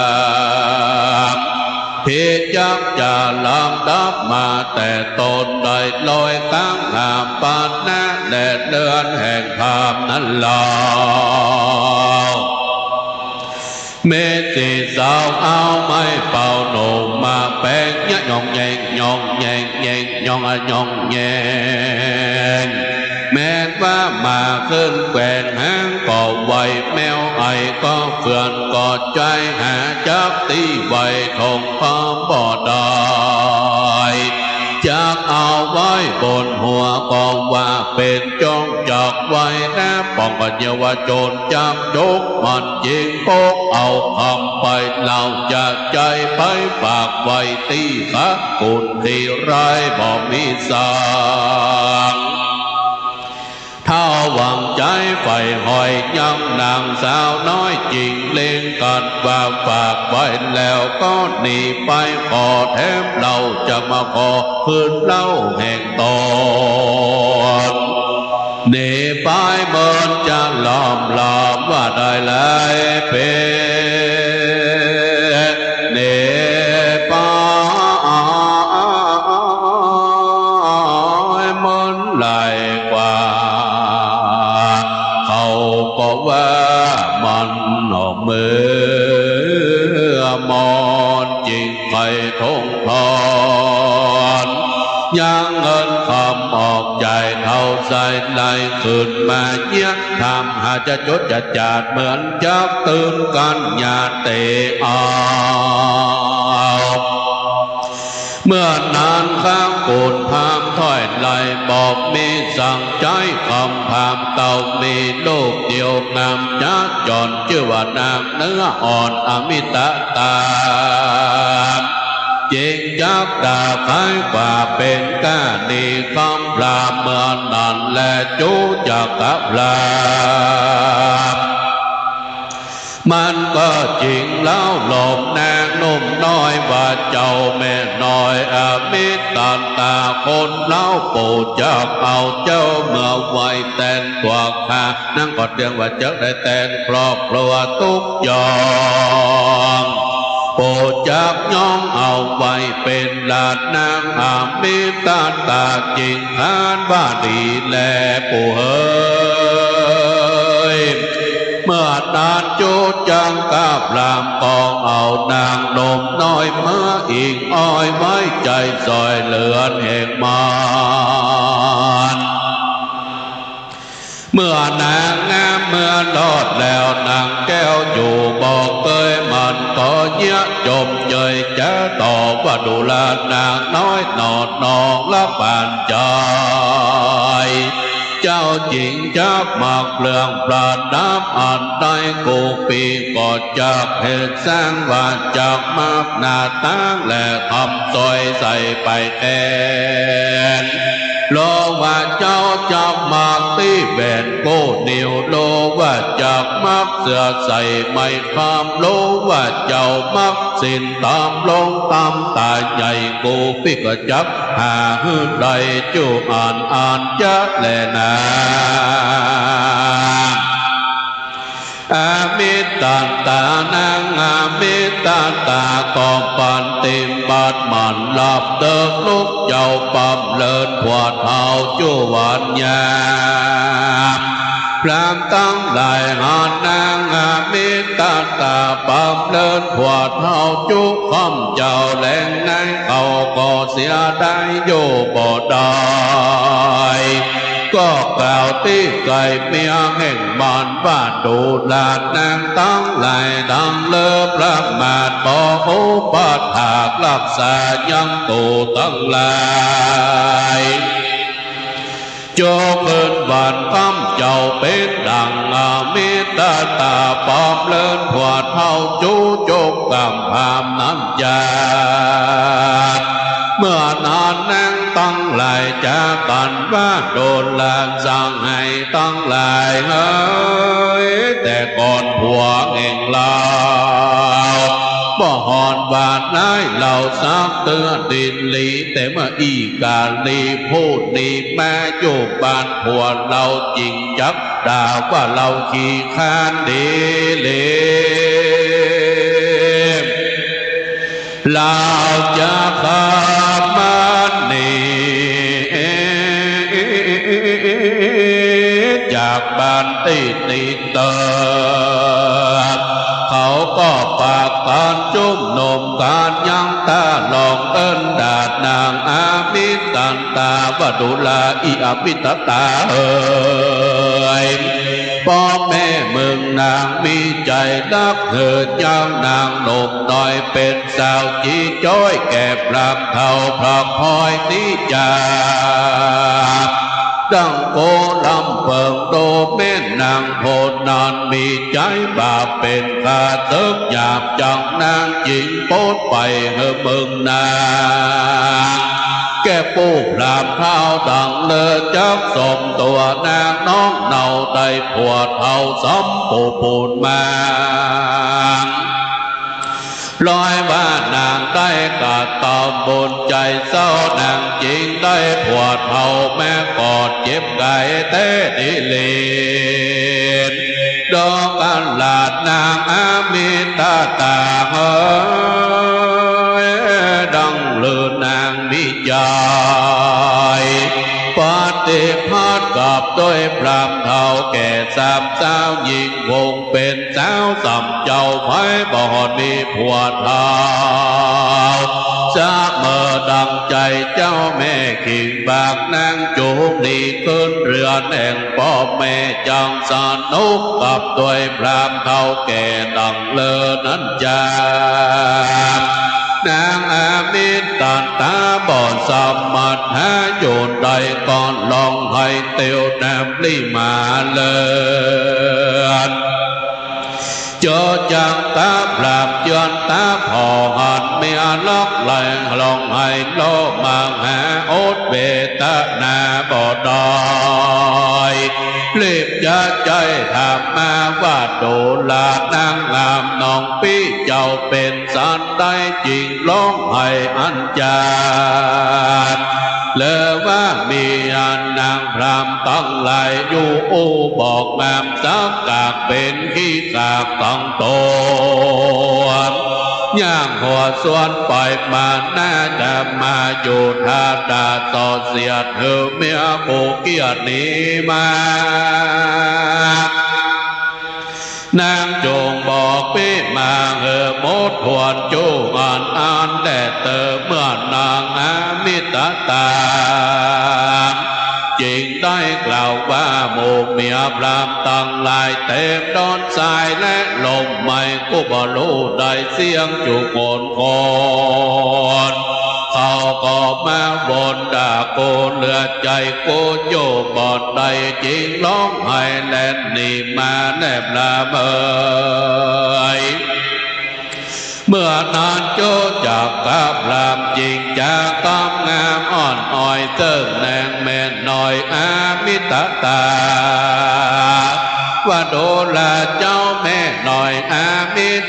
พิจักจะลำดับมาแต่ตนได้ลอยกลางหามปันนาแดดเดือนแห่งธรรมนั้นลาเมติสาวเอาไม้เป่าโนมาแป้งยะยองแยงยองแยงแยงยองยองแยงแม้ว่ามาขึ้นแกว่งหางก็ไวแมวไอก็เฟื่อนก็ใจหาจับตีไวทงพร้อมบ่ได้จากเอาไว้บนหัวก็ว่าเป็นจงจักไว้นะป้องกันเยาวชนจับยกมันยิงพกเอาคำไปเล่าจากใจไปฝากไว้ตีขากุนที่ไรบ่มีสางเท่าหวังใจไฟหอยยังนางสาวน้อยจริงเล่นกันว่าฝากไว้แล้วก็หนีไปขอแถมเราจะมาขอคืนเล่าแห่งตนหนีไปเมินจะล้อมว่าได้เลยเป็นหนีไปมันไหลกว่าเขาก็ว่ามันออกมือมอนจริงไปทงพรยังเงินคำออกใจเท่าใส่ไหลขึ้นมาเยี่ยมทำหาจะจดจะจาดเหมือนจับตื่นกันอย่าเตะออกเมื่อนานข้างปูนพามถ้อยไหลบอกมีสั่งใจคำพามเก่ามีลูกเดียวงามจัดจอนชื่อว่านางเนื้ออ่อนอมิตาตา จิงจักด่าขายกว่าเป็นกาดีคำรามเมื่อนั้นและจูจักกับลามันก็จริงแล้วหลบนางนุ่มน้อยว่าเจ้าแม่น้อยอามิตรตาคนเล่าปู่จักเอาเจ้าเมื่อไว้แต่งกว่าข้านั่งกอดเดืองว่าเจ้าได้แต่งครอบครัวทุกอย่างปู่จักย่องเอาไว้เป็นหลานนางอามิตรตาจริงทานว่าดีแลปู่เอ๋ยเมื่อนานจูจังกาบลามกองเอานางนมน้อยเมื่ออีกอ้อยไว้ใจซอยเหลือนแห่งมานเมื่อนางงามเมื่อรอดแล้วนางแก้วอยู่บอกเคยมันก็เยี่ยจมเยยจะต่อว่าดูแลนางน้อยนอนนองละบานใจเจ้าจริงจักมากเปลืองปราดน้ำอันได้กูปีก็จากเหตุสร้างว่าจากมากหน้าตั้งและทำซอยใส่ไปแทนโลว่าเจ้าจักมากที่แบนโกนิวโลว่าจากมักเสือใส่ไม่ความโลว่าเจ้ามักสินตามลงตามตาใหญ่กูปีก็จักหาหื้อใดจูอ่านจะแลนาอามิตตานางอามิตตากองปันติมบาดมันหลับเดิกลุกเจ้าปั๊มเลินขวดเท้าจูวันยาพรามตั้งได้หานางอามิตตาปั๊มเลินขวดเท้าจูคำเจ้าแหลงในเขาก็เสียได้โยบ่ได้ก็กล่าวที่ไก่เมียแห่งบ้านบ้านดูลาดนางตั้งไหลดังเลิบรักมาดบ่โอปัดหากรักษายังตูตั้งหลายโจเกินวันคำเจ้าเป็นดังอามิตตาปอมเลินขวดเท้าจูโจกกำพามน้ำยาเมื่อนานนั่งตั้งหลายจากกันว่าโดนลางสั่งให้ตั้งหลายเฮ้ยแต่ก่อนผัวเองลาวบ่หอนบาดน้ายเหล่าซักเตือนดินลีแต่เมื่ออีกาลีพูดนีแม่โยบบ้านผัวเราจริงจักด่าว่าเราขี้ข้านดีเลยเราจะข้ามันนี่จากบ้านติเติบเขาก็ปากการจุ่มนมการยังตาลองเอิ้นดาดนางอามิตตาวดุลาอีอามิตตาเอ๋ยพ่อแม่มึงนางมีใจรักเถิดยังนางหนุ่มน้อยเป็นสาวจีจ้อยแก่ปรับเท่าพระคอยนิจาดังโกลำเปิงโตแม่นางโพนานมีใจบาปเป็นข้าศึกหยาบจังนางหญิงโพดไปเฮมึงนางแก่ปูพรามเท้าดังเลิศจักสมตัวนางน้องเนาได้ปวดเท้าสมปูนมาลอยว่านางได้กาดตอมบนใจเศร้านางจริงได้ปวดเท้าแม่กอดเจ็บไก่เต้ดิลีนดอกกันลาดนางอามิตตาเฮยดังเลือนางมิใจปฏิพัทธ์กับด้วยพรามเท่าแก่สามสาวหญิงวงเป็นสาวสำเจ้าไผ่บ่อนมีผัวเท่าจะเมื่อดังใจเจ้าแม่ขิงบากนางจูงดีขึ้นเรือนแห่งพ่อแม่จังสนุกกับด้วยพรามเท่าแก่ดังเลิศนั้นจานางอามิตตาบ่อนสามัดหาโยนใดก่อนลองให้เตียวแนบลีมาเลิศเจอจังตาปราบเจือนตาพอหันเมีย ล็อกไหลลงให้โลมาหาอดเวทนาบ่ได้รีบจะใจทำมาว่าโดลานางงามน้องพี่เจ้าเป็นสันได้จริงร้องให้อันจารเลอว่ามีอันนางพรามตั้งหลายอยู่บอกงามสักกากเป็นขี้กากตั้งโตย่างหัวส่วนปล่อยมาน่าจะมาอยู่ท่าดาต่อเสียเธอเมียผูกเกียรตินี้มานางจงบอกพี่มาหมดหวนจูงอ่านแต่เติมเมื่อนางอามิตตาจริงได้กล่าวว่าหมู่เมียพรามตั้งหลายเต็มดอนทรายและลมไม่กูบ่รู้ได้เสียงจุกนคอนเขาก็มาบนด่าโกเหลือใจโกโยบอดใดจริงร้องไห้แลนนี่มาแนบละเมยเมื่อนานโจจากกับรามจริงจากกำงามอ่อนอ่อยเติมแนงแม่หน่อยอามิตตาว่าโดลาเจ้าแม่หน่อยอามิต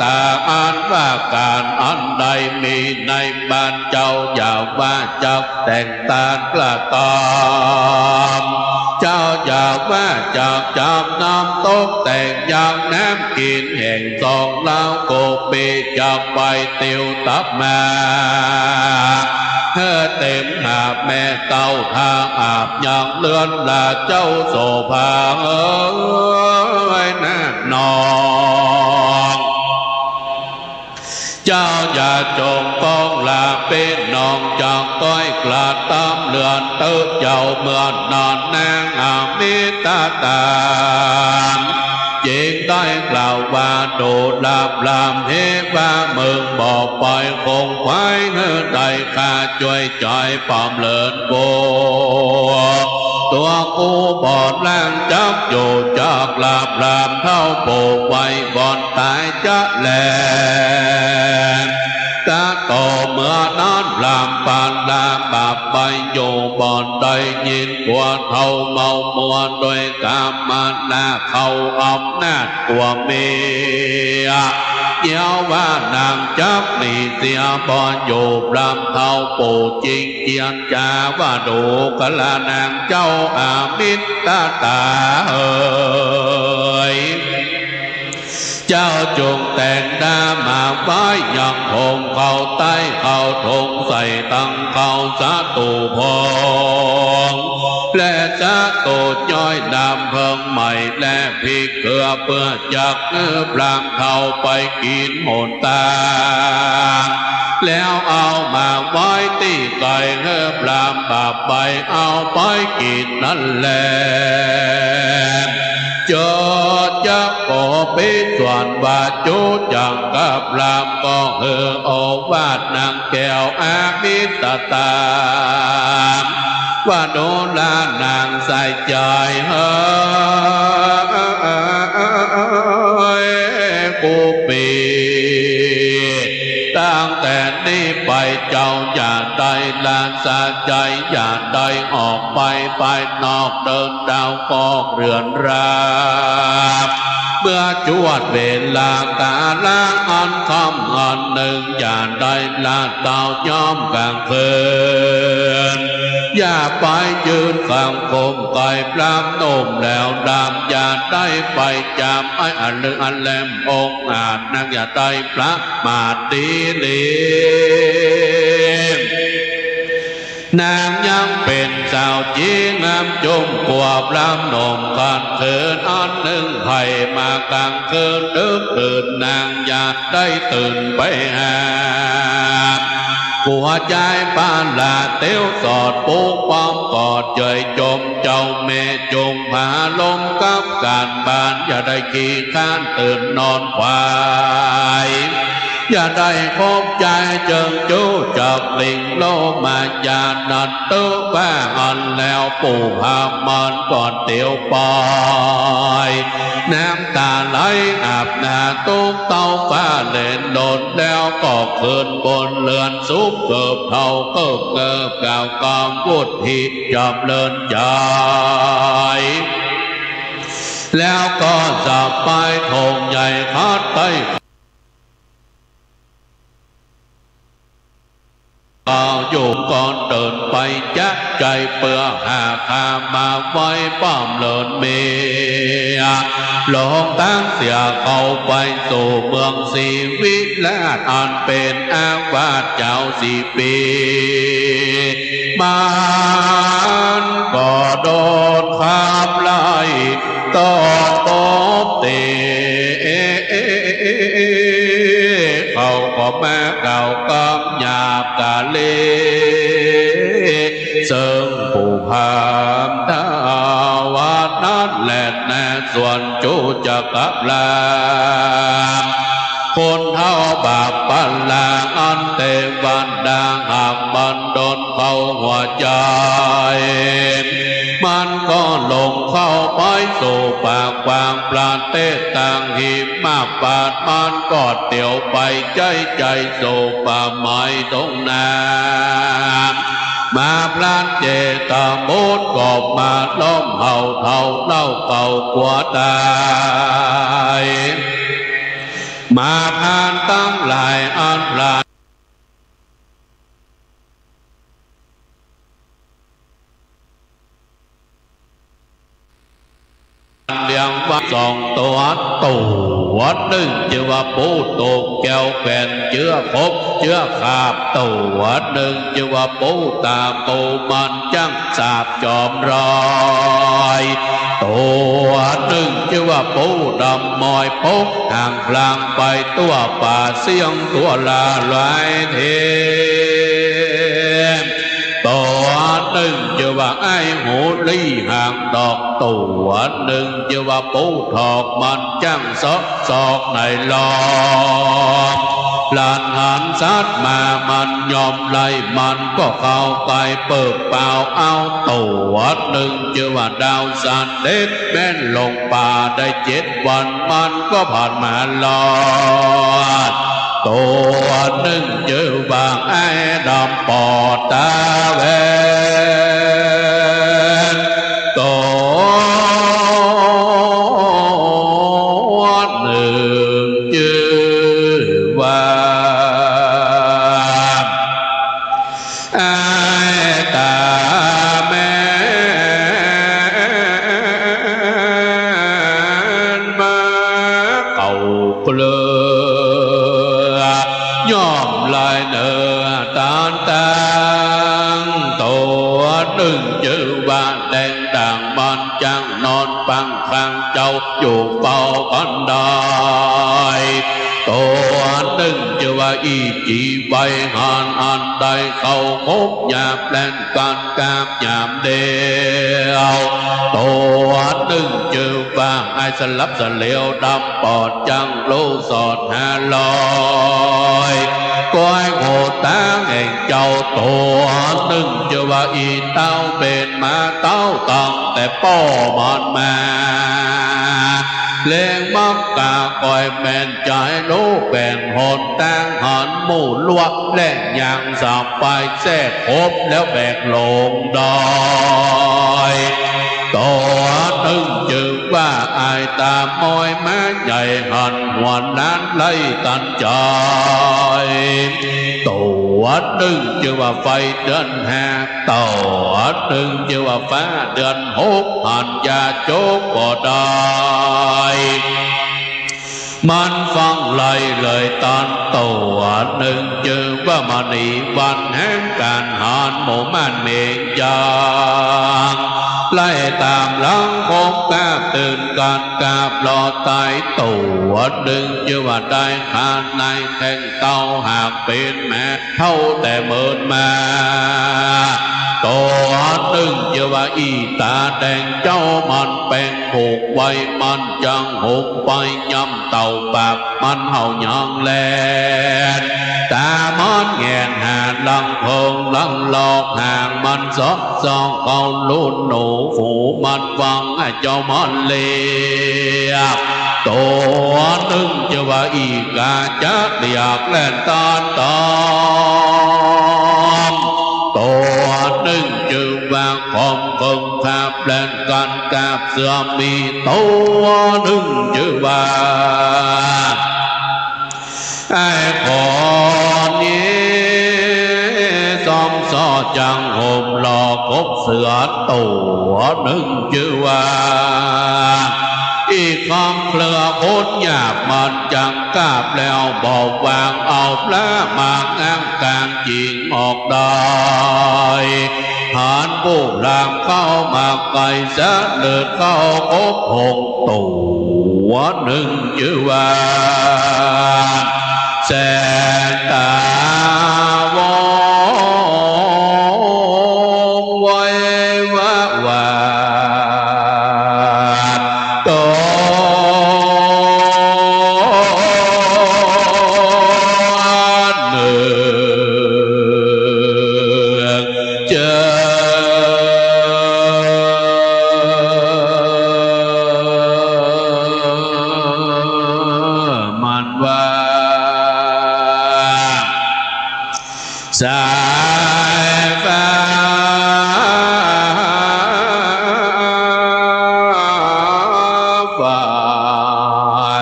ตาอ่านว่าการอันใดมีในบ้านเจ้าอย่าว่าเจ้าแต่งตากระตอมเจ้าอย่าว่าจากจำน้ำตกแต่งอย่างน้ำกินแห่งซองเล้าโกปีจากไปติวตับมาเธอเต็มหาแม่เต้าทางอาบอย่างเลื่อนลาเจ้าโสภาแน่นอนเจ้าอย่าจงต้องลาเป็นน้องจากก้อยกลาดตามเลือนเติบเจ้าเมื่อนอนนางอามิตตาจริงได้กล่าวว่าโดดลาบลามเฮว่าเมืองบอกปล่อยคงไว้เฮือใดข้าช่วยจอยปอมเลินโบตัวกูบอดแรงจับอยู่จากลาบลามเท่าโบไว้บอนตายจะแลตาโตเมื่อนอนลามปานลาบาปไปอยู่บอนได้ยินกว่าเท่าเมามัวโดยกามาหน้าเขาอำนาจกว่าเมียเกี่ยวว่านางจับมีเสียบอนอยู่ลำเท่าปูจริงเจียนจาว่าดูกะละนางเจ้าอามิตตาเอ๋ยเจ้าจงแต่งดามาไว้ยังคงเขาใต้เขาทงใส่ตั้งเขาสาตูพองและสาตูย้อยดำเพิ่งใหม่และพริกเกลือเพื่อจักพรางเขาไปกินหมดตาแล้วเอามาไว้ตีไก่เฮือบรามบาปไปเอาไปกินนั่นแหละจดจะขอเป็นส่วนบาจุจังกับรามก็เฮือโอวาดนางแก้วอามิตตาว่าโดลานางใส่ใจเฮ้ยกูปีตั้งแต่นี้ไปเจ้าอย่าได้ลาสาใจอย่าได้ออกไปนอกเดินดาวกอกเรือนราบเมื่อจวดเวลากาลอันคำอันหนึ่งอย่าได้ลาเต่าย้อมกลางคืนอย่าไปยืนข้างคมไก่ปลามนมแล้วดำอย่าได้ไปจำไอ้อันลึกอันแหลมองอาจนักอย่าได้พระมาดีลีนางยังเป็นสาวจีงามจมกว่าพรามนมกันเถินอันหนึ่งไผ่มากลางคืนดึกดื่นนางอยากได้ตื่นไปหาหัวใจปานลาเตี้ยวสอดปูปอมกอดเจยจมเจ้าแม่จงพาลมกับการบ้านอย่าได้ขี้ข้านตื่นนอนควาย อย่าได้พบใจเจิงจู้จับลิงโลมาญานันตุแว่หันแล้วปู่พามันก่อนเตียวปอยน้ำตาไหลอาบหน้าตุกเต้าฟ้าเล่นโดดแล้วก็ขึ้นบนเรือนสุกเกิบเท่าเกิบเกิบก่าวกองวุฒิจับเลินใจแล้วก็จะไปทงใหญ่คัดไปอยู่ก่อนเดินไปจักใจเปื่อหาข้ามาไว้ป้อมเลินเมียหลงตั้งเสียเข้าไปสู่เมืองสีวิแลอันเป็นอาวาสเจ้า4 ปีมันก็โดนขับไล่ต้องตบตีเขาก็แม่เก่ากำหยาบกะเลซึ่งผู้พามดาวาดนั้นแหละแน่ส่วนจูจะกับลาคนเท่าบาปปันลาอันเตวันดาหากมันโดนเข้าหัวใจมันก็ลงเข้าไปสู่ปากวางปลาเต้ต่างหิมมาปาดมันก็เตี่ยวไปใจสู่ป่าไม้ตรงนามาพลานเจตมุดกบมาล้มเห่าเท่าเล่าเก่ากว่าตายมาผ่านตั้งหลายอันหลายเลี้ยงว่า2 ตัวหนึ่งชื่อว่าปูตกแก้วแผ่นเชื้อคบเชื้อขาบตัวหนึ่งชื่อว่าปูตาปูมันจังสาบจอมรอยตัวหนึ่งชื่อว่าปูดำมอยพกห่างพลางไปตัวป่าเสียงตัวลาลายเทตัวหนึ่งชื่อว่าไอ้หูลี่ห่างดอกตัวหนึ่งชื่อว่าปูถอกมันจังซอกในลองหลานหันซัดมามันยอมไล่มันก็เข้าไปเปิดเปล่าเอาตัวหนึ่งชื่อว่าดาวสันเด็ดแม่นลงป่าได้7 วันมันก็ผ่านมาลอดตัวหนึ่งชื่อว่าไอ้ดำปอดตาแวนตัวหนึ่งชื่อว่าไอ้ตาแม่มาเก่าเกลือย่อมลายเนื้อตานตังตัวหนึ่งชื่อว่าแดงต่างมันจังนอนฟังฟังเจ้าอยู่เฝ้ากันได้ตัวหนึ่งชื่อว่าอีจีใบหานอันใดเข้าพบหยาบแปลนการกาบหยาบเดียวตัวหนึ่งชื่อว่าไอ้สลับสะเหลียวดำปอดจังโลสอดหาลอยก้อยโหตาแห่งเจ้าตัวหนึ่งชื่อว่าอีเต้าเป็นมาเต้าตั้งแต่ป้อมันมาเลี้ยงมักกาคอยแม่นใจลูกแบ่งหนตั้งหันหมู่ลวกแล่งอย่างสับไปแทรกพบแล้วแบกลงดอยตัวหนึ่งชื่อว่าไอ้ตามอยแม่ใหญ่หันหัวนั้นไล่ตันใจตัวหนึ่งชื่อว่าไฟเดือน5ตัวหนึ่งชื่อว่าฟ้าเดือน6หันยาโจกบ่ได้มันฟังไล่เลยตอนตัวหนึ่งชื่อว่ามณีวันแห่งการหานหมู่มันเมงจางไล่ตามหลังคงกาบตื่นการกาบรอตายตัวหนึ่งชื่อว่าได้ขานในแข่งเต้าหากเป็นแม่เท่าแต่เมินมา ตัวหนึ่งจะว่าอีตาแดงเจ้ามันแป้งผูกไว้มันจังหุบไปย่ำเต่าปากมันเห่ายังแลนตามันแงนหาลังเพิงลังหลอกห่างมันซอกซองเขาลุ่นหนูฝูมันฟังให้เจ้ามันเลียบตัวหนึ่งจะว่าอีกาจะเดียกแล่นตานตอมตัวหนึ่งจะว่าคอมคงขับแล่นกันกาบเสือมีตัวหนึ่งจะว่าไอ้คนนี้ซ้อมซ้อจังห่มหลอกกบเสือตัวหนึ่งจะว่าอีกคำเคลือโคตรหยาบมันจังกาบแล้วบอกวางเอาปลามากอ้างกลางจิงออกได้หานผู้รามเข้ามาไกลซะเลือดเข้าคบหงตัวหนึ่งชื่อว่าแสนตาวงไว้ว่าสายฟ้าฝา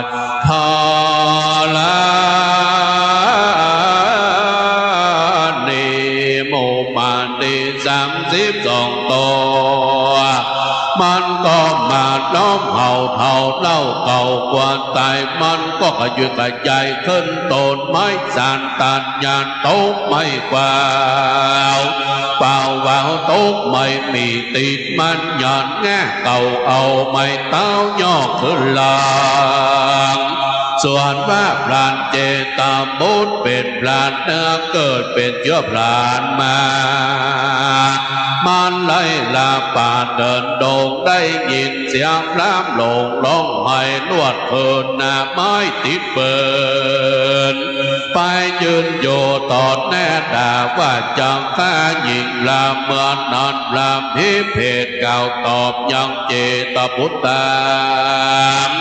ดทอลานีหมู่มันที่32ตัวมันก็มาล้อมเห่าเท่าเล่าเก่ากว่าตายมันก็กระยุกกระจายขึ้นต้นไม้สานตัดยานตกไม่กว่าเปล่าวาวตกไม่มีติดมันหย่อนแง่เก่าเอาไม่เต้าย่อขึ้นหลังส่วนว่าพรานเจตาบุตรเป็นพรานเนื้อเกิดเป็นเชื้อพรานมามันไล่ลาป่าเดินโด่งได้ยินเสียงพรามหลงร้องไห้ลวดเพลินหน้าไม้ติดเปินไปยืนโยตอดแน่ด่าว่าจังข้าหญิงลาเมื่อนอนลามพิเพศเก่าตอบยังเจตพุทธาม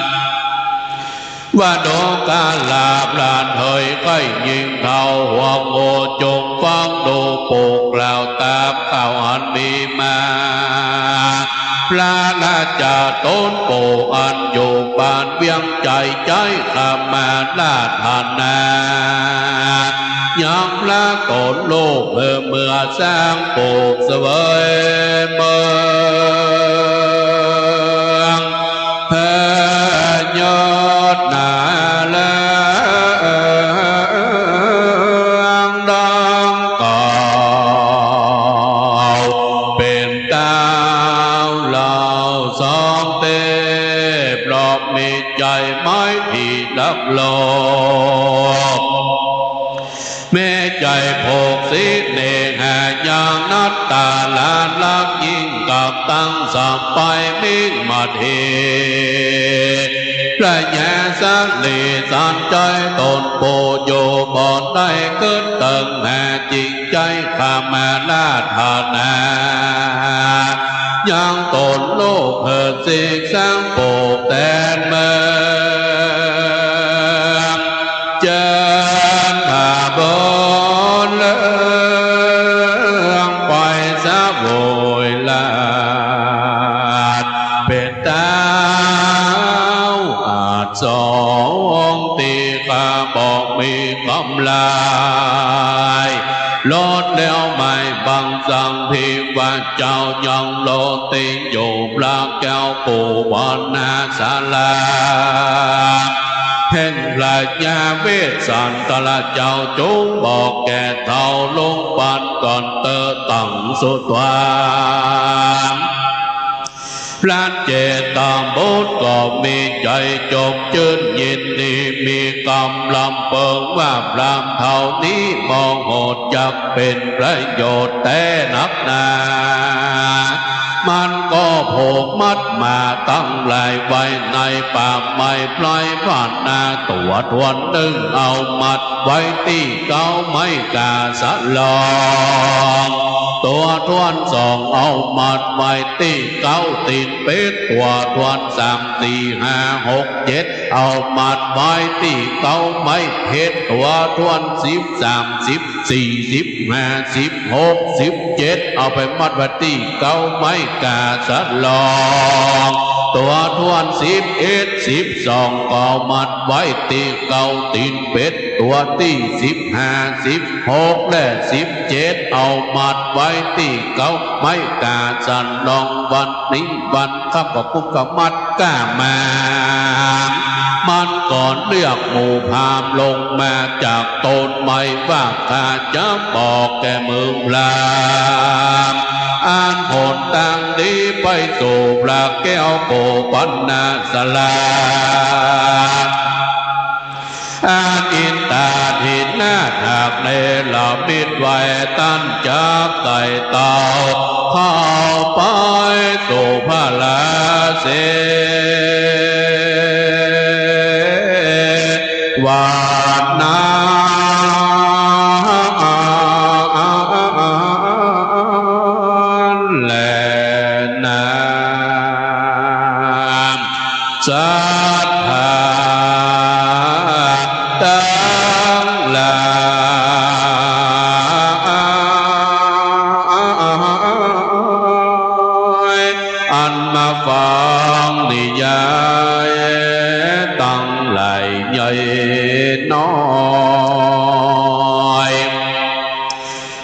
ว่าโดกาลาปราณเฮยใกล้ยิงเท่าหัวโง่จงฟังดูปลูกกล่าวตามข่าวอันมีมาพระราชาต้นโปอันอยู่บ้านเวียงใจใจขามาลาธานายังพระโกนโลกเมื่อสร้างปลูกเสวยเมืองเพยศนาเลืองดังก่าวเป็นดาวเหล่าสองเตปลอบมีใจไม้ที่ดับโลกแม่ใจโผกสีเนหายางนัดตาลานลักยิ่งกับตั้งสับไปมิ่งมาเทพระยาสังลีสันใจตนโปโยบอนได้เกิดตึงแห่จริงใจขามาลาธานายังตนโลกเหิดสิกสร้างโปกแตนเมืองเจนผาบนเลืองปล่อยสะโวยลาดเป็นตาสองตีขาบอกมีกำลายลดแล้วไม่บังสังพิว่าเจ้ายังโลติอยู่พระแก้วปู่บรรณาศาลาแห่งพระยาเวสสันตละเจ้าจงบอกแก่เท่าลงปันก่อนเตอตั้งสุดวา พระเจตบุตรก็มีใจจบจืดยินดีมีกำลังเปิงว่าพรามเท่านี้มองโหดจักเป็นประโยชน์แต่นักหนามันก็ผูกมัดมาตั้งหลายไว้ในปากไม่ปล่อยผ่านนาตัวทวนดึงเอามัดไว้ที่เก้าไม่กาสะลองตัวทวนสองเอามัดไว้ที่เก้าตีนเป็ดตัวทวนสามสี่ห้าหกเจ็ดเอามัดไว้ที่เก้าไม่เพชรตัวทวน13 14 15 16 17เอาไปมัดไว้ที่เก้าไม่กาสะลองตัวทวน11 12ก็มัดไว้ที่เก้าตีนเป็ดตัวที่15 16และ17เอามัดไว้ที่เก้าไม่กาสะลองวันนี้วันข้าพกุกมัดก้ามามันก่อนเลือกหมู่พามลงมาจากต้นไม้ว่าข้าจะบอกแก่มือพรามอ่านผลต่างดีไปสู่พระแก้วโกปันนาสลาอาอินตาทินนาถากในหลับบิดไว้ตั้นจากไก่เต่าเข้าไปสู่พระลาเสวานาและนามสัทธาตั้งหลายอันมาฟังนิยายตั้งหลายใหญ่น้อย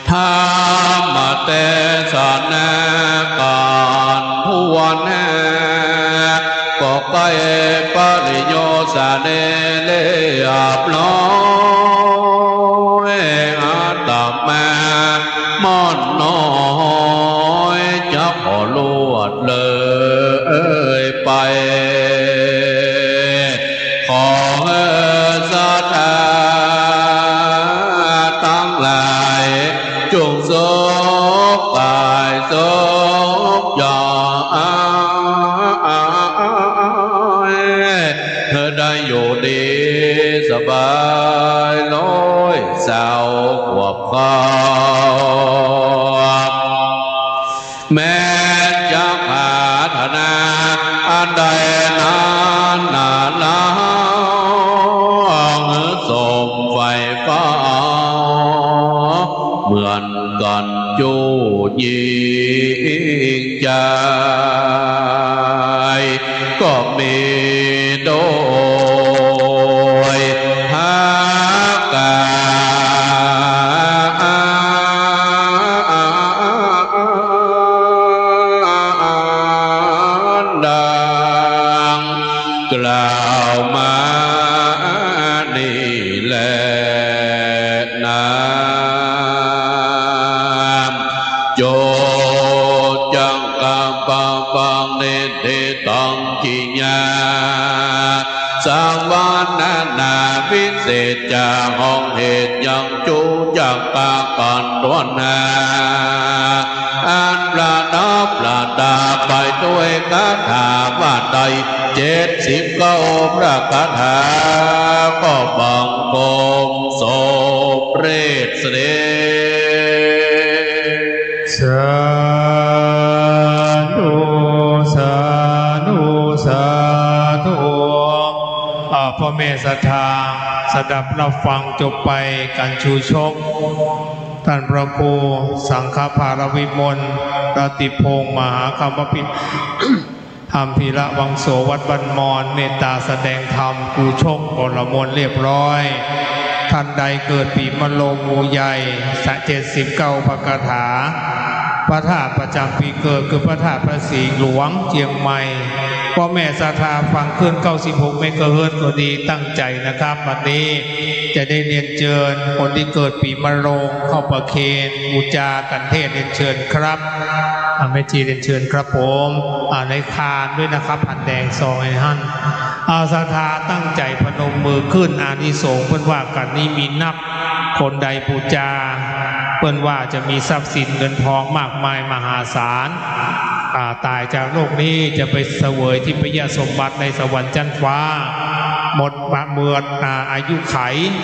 ธรรมเทศนาการผู้วันก็ใกล้ปริโยสาเนเลอาบล้อยอาตมามอนน้อยจะขอลวดเลยไปขอศรัทธาตั้งหลายจงสกกายสกยอเธอได้อยู่ดีสบายลอยเศร้าขวบคอแม้จะขาธนาอันใดนั้นนานแล้วสมไฟฟ้าเหมือนกันจูยิงใจก็มีโดยหากาดังกล่าวมานี่แหละนะโยจังกะปะปังเนเทตังจิญาสังวานานาวิเศษจาห้องเหตุยังจูจักกากันดวนนาอันประดับประดาไปด้วยคาถาว่าใด79พระคาถาก็บังคมโสเปรตเสด็จสาธุสาธุสาธุพ่อแม่ศรัทธาสดับรับฟังจบไปการชูชกท่านพระครูสังฆภารวิมลรติพงศ์มหาคำพิธรรมพีระวังโสวัดบันมอนเมตตาแสดงธรรมกูชกกรมนเรียบร้อยท่านใดเกิดปีมะโรงงูใหญ่79พระคาถาพระธาตุประจำปีเกิดคือพระธาตุพระศรีหลวงเชียงใหม่พ่อแม่ศรัทธาฟังขึ้น96เมกะเฮิรตซ์ก็ดีตั้งใจนะครับวันนี้จะได้เรียนเชิญคนที่เกิดปีมะโรงเข้าประเคนบูชากันเทศเรียนเชิญครับ ไม่จีเรียนเชิญครับผมในคานด้วยนะครับพันแดงซองไอ้ฮั่นศรัทธาตั้งใจพนมมือขึ้นอานิสงส์เพื่อนว่ากันนี้มีนักคนใดบูชาเพื่อนว่าจะมีทรัพย์สินเงินทองมากมายมหาศาลตายจากโลกนี้จะไปเสวยที่พยสมบัติในสวรรค์ชั้นฟ้าหมดเมื่ออายุไข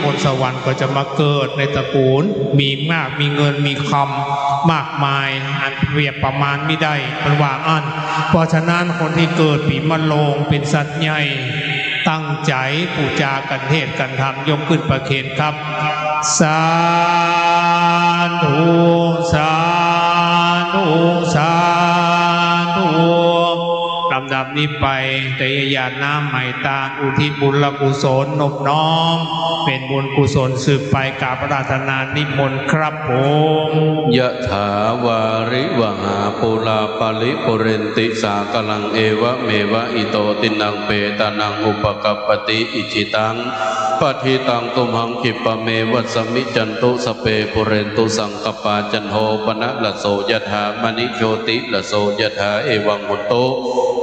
บนสวรรค์ก็จะมาเกิดในตระกูลมีมากมีเงินมีคำมากมายอันเปรียบประมาณไม่ได้เป็นว่าอันเพราะฉะนั้นคนที่เกิดปีมะโรงเป็นสัตว์ใหญ่ตั้งใจปูจากันเทศกันธรรมยกขึ้นประเคนครับสาธุสาธุสาธุลำดับนี้ไปแต่ญาติน้ำใหม่ตาอุทิศบุญกุศลนบน้อมเป็นบุญกุศลสืบไปกราบอาราธนานิมนต์ครับผมยะถาวาริวหาปุราปาริปุเรนติสากลังเอวะเมวะอิโตตินังเปตานังอุปกัปปติอิจิตังปะทิตังตุมหังคิปะเมวัสมิจันตุสเปปุเรนตุสังกปาจันโหปนะละโสยถามณิโชติละโสยถาเอวังมุตโต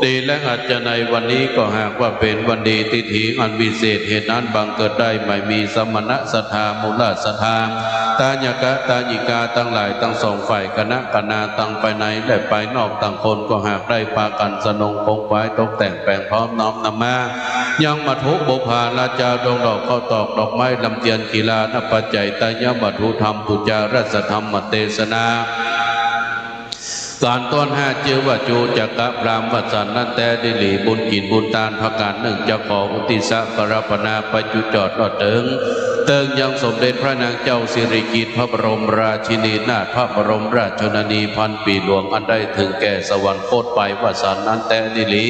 ดีและอาจจะในวันนี้ก็หากว่าเป็นวันดีติถีอันวิเศษเหตุนั้นบังเกิดได้ไม่มีสมณะศรัทธามูลศรัทธาตาญกะตาญิกาตั้งหลายตั้งสองฝ่ายคณะคณาตั้งไปในและไปนอกต่างคนก็หากได้พากันสนงคงไว้ตกแต่งแปลงพร้อมน้อมนำมายังมัทุบุพาราชาดวงดอกเข้าตอกดอกไม้ลำเทียนกีฬานปัจจัยตายมัทุธรรมปุจารัสธรรมเทศนาการต้นห้าเจือว่าจูจักรพรามวัสันนันแต่ดิลีบุญกินบุญตานพระการหนึ่งจะขออุติสะกรปนาไปจุจอดรอดเติงยังสมเด็จพระนางเจ้าสิริกิติ์พระบรมราชินีนาถพระบรมราชชนนีพันปีหลวงอันได้ถึงแก่สวรรคตไปวัสันนันแต่ดิลี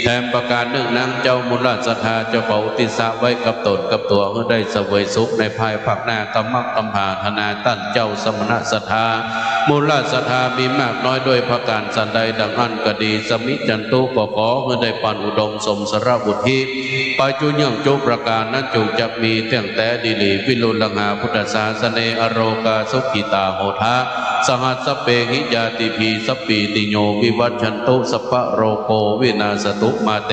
แถมประการหนึ่งนางเจ้ามุลศรัทธาจะขออุติสะไว้กับตนกับตัวเพื่อได้เสวยสุขในภายภาคหน้ากำมักกำหาธนาตั้นเจ้าสมณศรัทธามุลศรัทธามีมากน้อยด้วยประการสันใดดังนั้นก็ดีสมิจันตุก็ขอเพื่อได้ปันอุดมสมสรบุตรไปจุยังจุประการนั้นจงจะมีเตียงแต่ดิลีวิลุลังหาพุทธศาสเนอโรกาสุขิตาโหทะสหัสเปหิยาติพีสปีติโยวิวัชชันตุสัพพะโรโกวินาสตุมาเต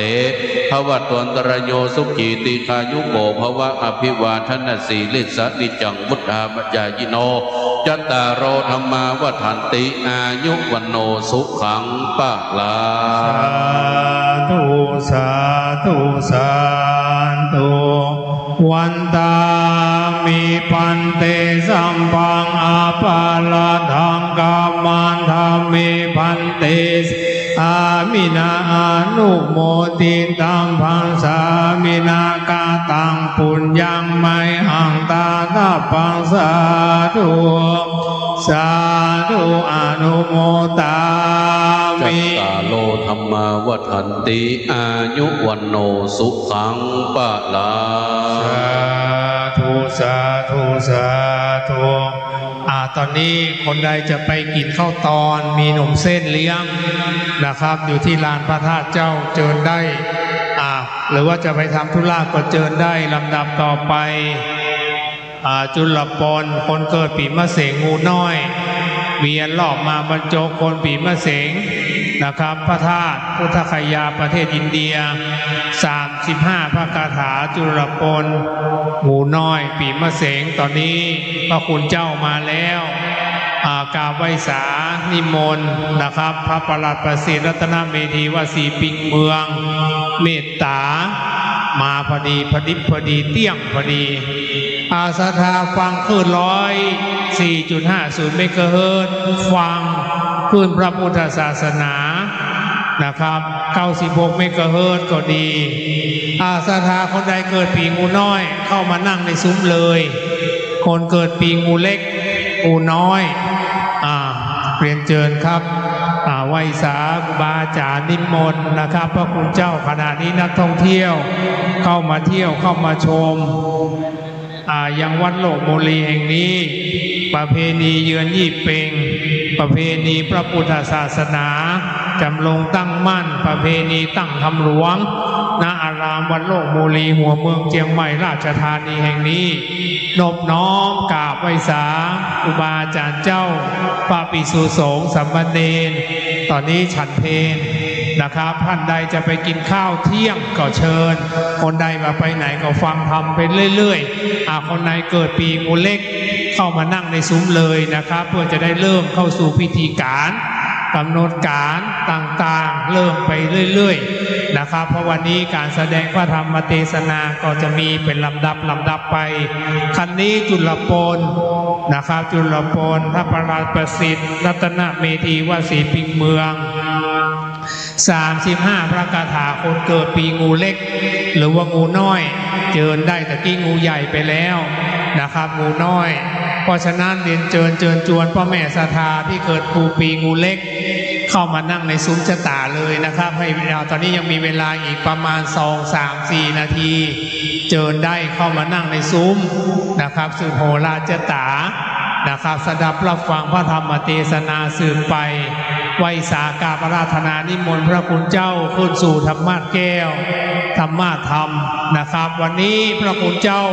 ภวัตวันตรโยสุขีติคายุโกภวะอภิวาทนาสีลิสะนิจังมุตตามัจจายโนจัตตารโรธรรมาวัฏันติอายุวันโนสุขังปะลาสาธุสาธุสาธุวันตามิปันเตสัมปังอาปาลาทังกามันธรรมิปันเตอามินาอนุโมติตังพังสามินากาตังปุญญังไมหังตาตาปังสาธุสาธุอนุโมตามิจัตตาโลธรรมาวัฏันติอายุวันโนสุขังปะลาสาธุสาธุสาธุตอนนี้คนใดจะไปกินข้าวตอนมีหนมเส้นเลี้ยงนะครับอยู่ที่ลานพระธาตุเจ้าเจิญได้หรือว่าจะไปทำธุระก็เจิญได้ลำดับต่อไปจุลปนคนเกิดปีมะเสงงูน้อยเวียนรอบมาบรรจบคนปีมะเสงนะครับพระธาตุพุทธคยาประเทศอินเดีย35พระคาถาจุลปนงูน้อยปีมะเสงตอนนี้พระคุณเจ้ามาแล้วกราบไหว้สานิมนต์นะครับพระประหลัดประสิทธิ์รัตนเมธีวสีปิงเมืองเมตตามาพอดีพอดีเตี้ยงพอดีศรัทธาฟังคลื่น104.50 เมกะเฮิรตซ์ฟังคลื่นพระพุทธศาสนานะครับ96 เมกะเฮิรตซ์ก็ดีศรัทธาคนใดเกิดปีงูน้อยเข้ามานั่งในซุ้มเลยคนเกิดปีงูเล็กงูน้อยเรียนเชิญครับไหว้สาครูบาอาจารย์นิมนต์นะครับพระคุณเจ้าขณะนี้นักท่องเที่ยวเข้ามาเที่ยวเข้ามาชมยังวัดโลกโมลีแห่งนี้ประเพณีเยือนยี่เปงประเพณีพระพุทธศาสนาจำลงตั้งมั่นประเพณีตั้งธรรมหลวงณอารามวัดโลกโมลีหัวเมืองเชียงใหม่ราชธานีแห่งนี้นบน้อมกราบไหว้สาครูบาอาจารย์เจ้าพระภิกษุสงฆ์สามเณร ตอนนี้ฉันเพลนะครับท่านใดจะไปกินข้าวเที่ยงก็เชิญคนใดมาไปไหนก็ฟังธรรมไปเรื่อยๆคนไหนเกิดปีงูเล็กเข้ามานั่งในซุ้มเลยนะครับเพื่อจะได้เริ่มเข้าสู่พิธีการกำหนดการต่างๆเริ่มไปเรื่อยๆนะครับเพราะวันนี้การแสดงพระธรรมเทศนาก็จะมีเป็นลำดับไปคันนี้จุลปนนะครับจุลปนพระประหลัดประสิทธิ์รัตนเมธีวสีปิงเมือง35พระคาถาคนเกิดปีงูเล็กหรือว่างูน้อยเจิญได้ตะกี้งูใหญ่ไปแล้วนะครับงูน้อยเพราะฉะนั้นเรียนเชิญชวนพ่อแม่ศรัทธาที่เกิดปีงูเล็กเข้ามานั่งในซุ้มชะตาเลยนะครับให้เราตอนนี้ยังมีเวลาอีกประมาณ2-3-4 นาทีเจิญได้เข้ามานั่งในซุ้มนะครับสืบโหราชตานะครับสดับรับฟังพระธรรมเทศนาสืบไปไหว้สากาปราธนานิมนต์พระคุณเจ้าขึ้นสู่ธรรมะแก้วธรรมะธรรมนะครับวันนี้พระคุณเจ้า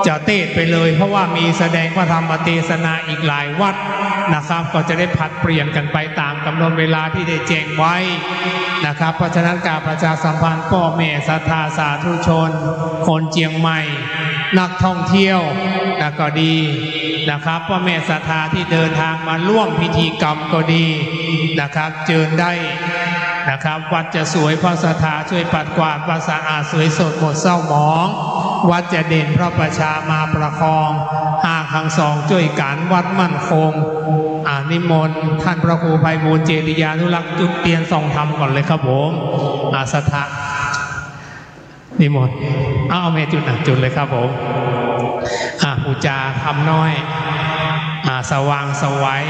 จะเทศไปเลยเพราะว่ามีแสดงพระธรรมเทศนาอีกหลายวัดนะครับก็จะได้ผัดเปลี่ยนกันไปตามกำหนดเวลาที่ได้แจ้งไว้นะครับเพราะฉะนั้นการประชาสัมพันธ์พ่อแม่ศรัทธาสาธุชนคนเชียงใหม่นักท่องเที่ยวก็ดีนะครับพ่อแม่ศรัทธาที่เดินทางมาร่วมพิธีกรรมก็ดีนะครับเชิญได้นะครับวัดจะสวยพระศรัทธาช่วยปัดกวาดวัดสะอาดสวยสดหมดเศร้าหมองวัดจะเด่นพระประชามาประคอง5 ครั้ง 2ช่วยกันวัดมั่นคงนิมนต์ท่านพระครูไพบูลย์เจติยานุรักษ์จุดเตียนส่องธรรมก่อนเลยครับผมศรัทธานิมนต์เอาเมจุดเลยครับผมปูจาทำน้อยสว่างสวัย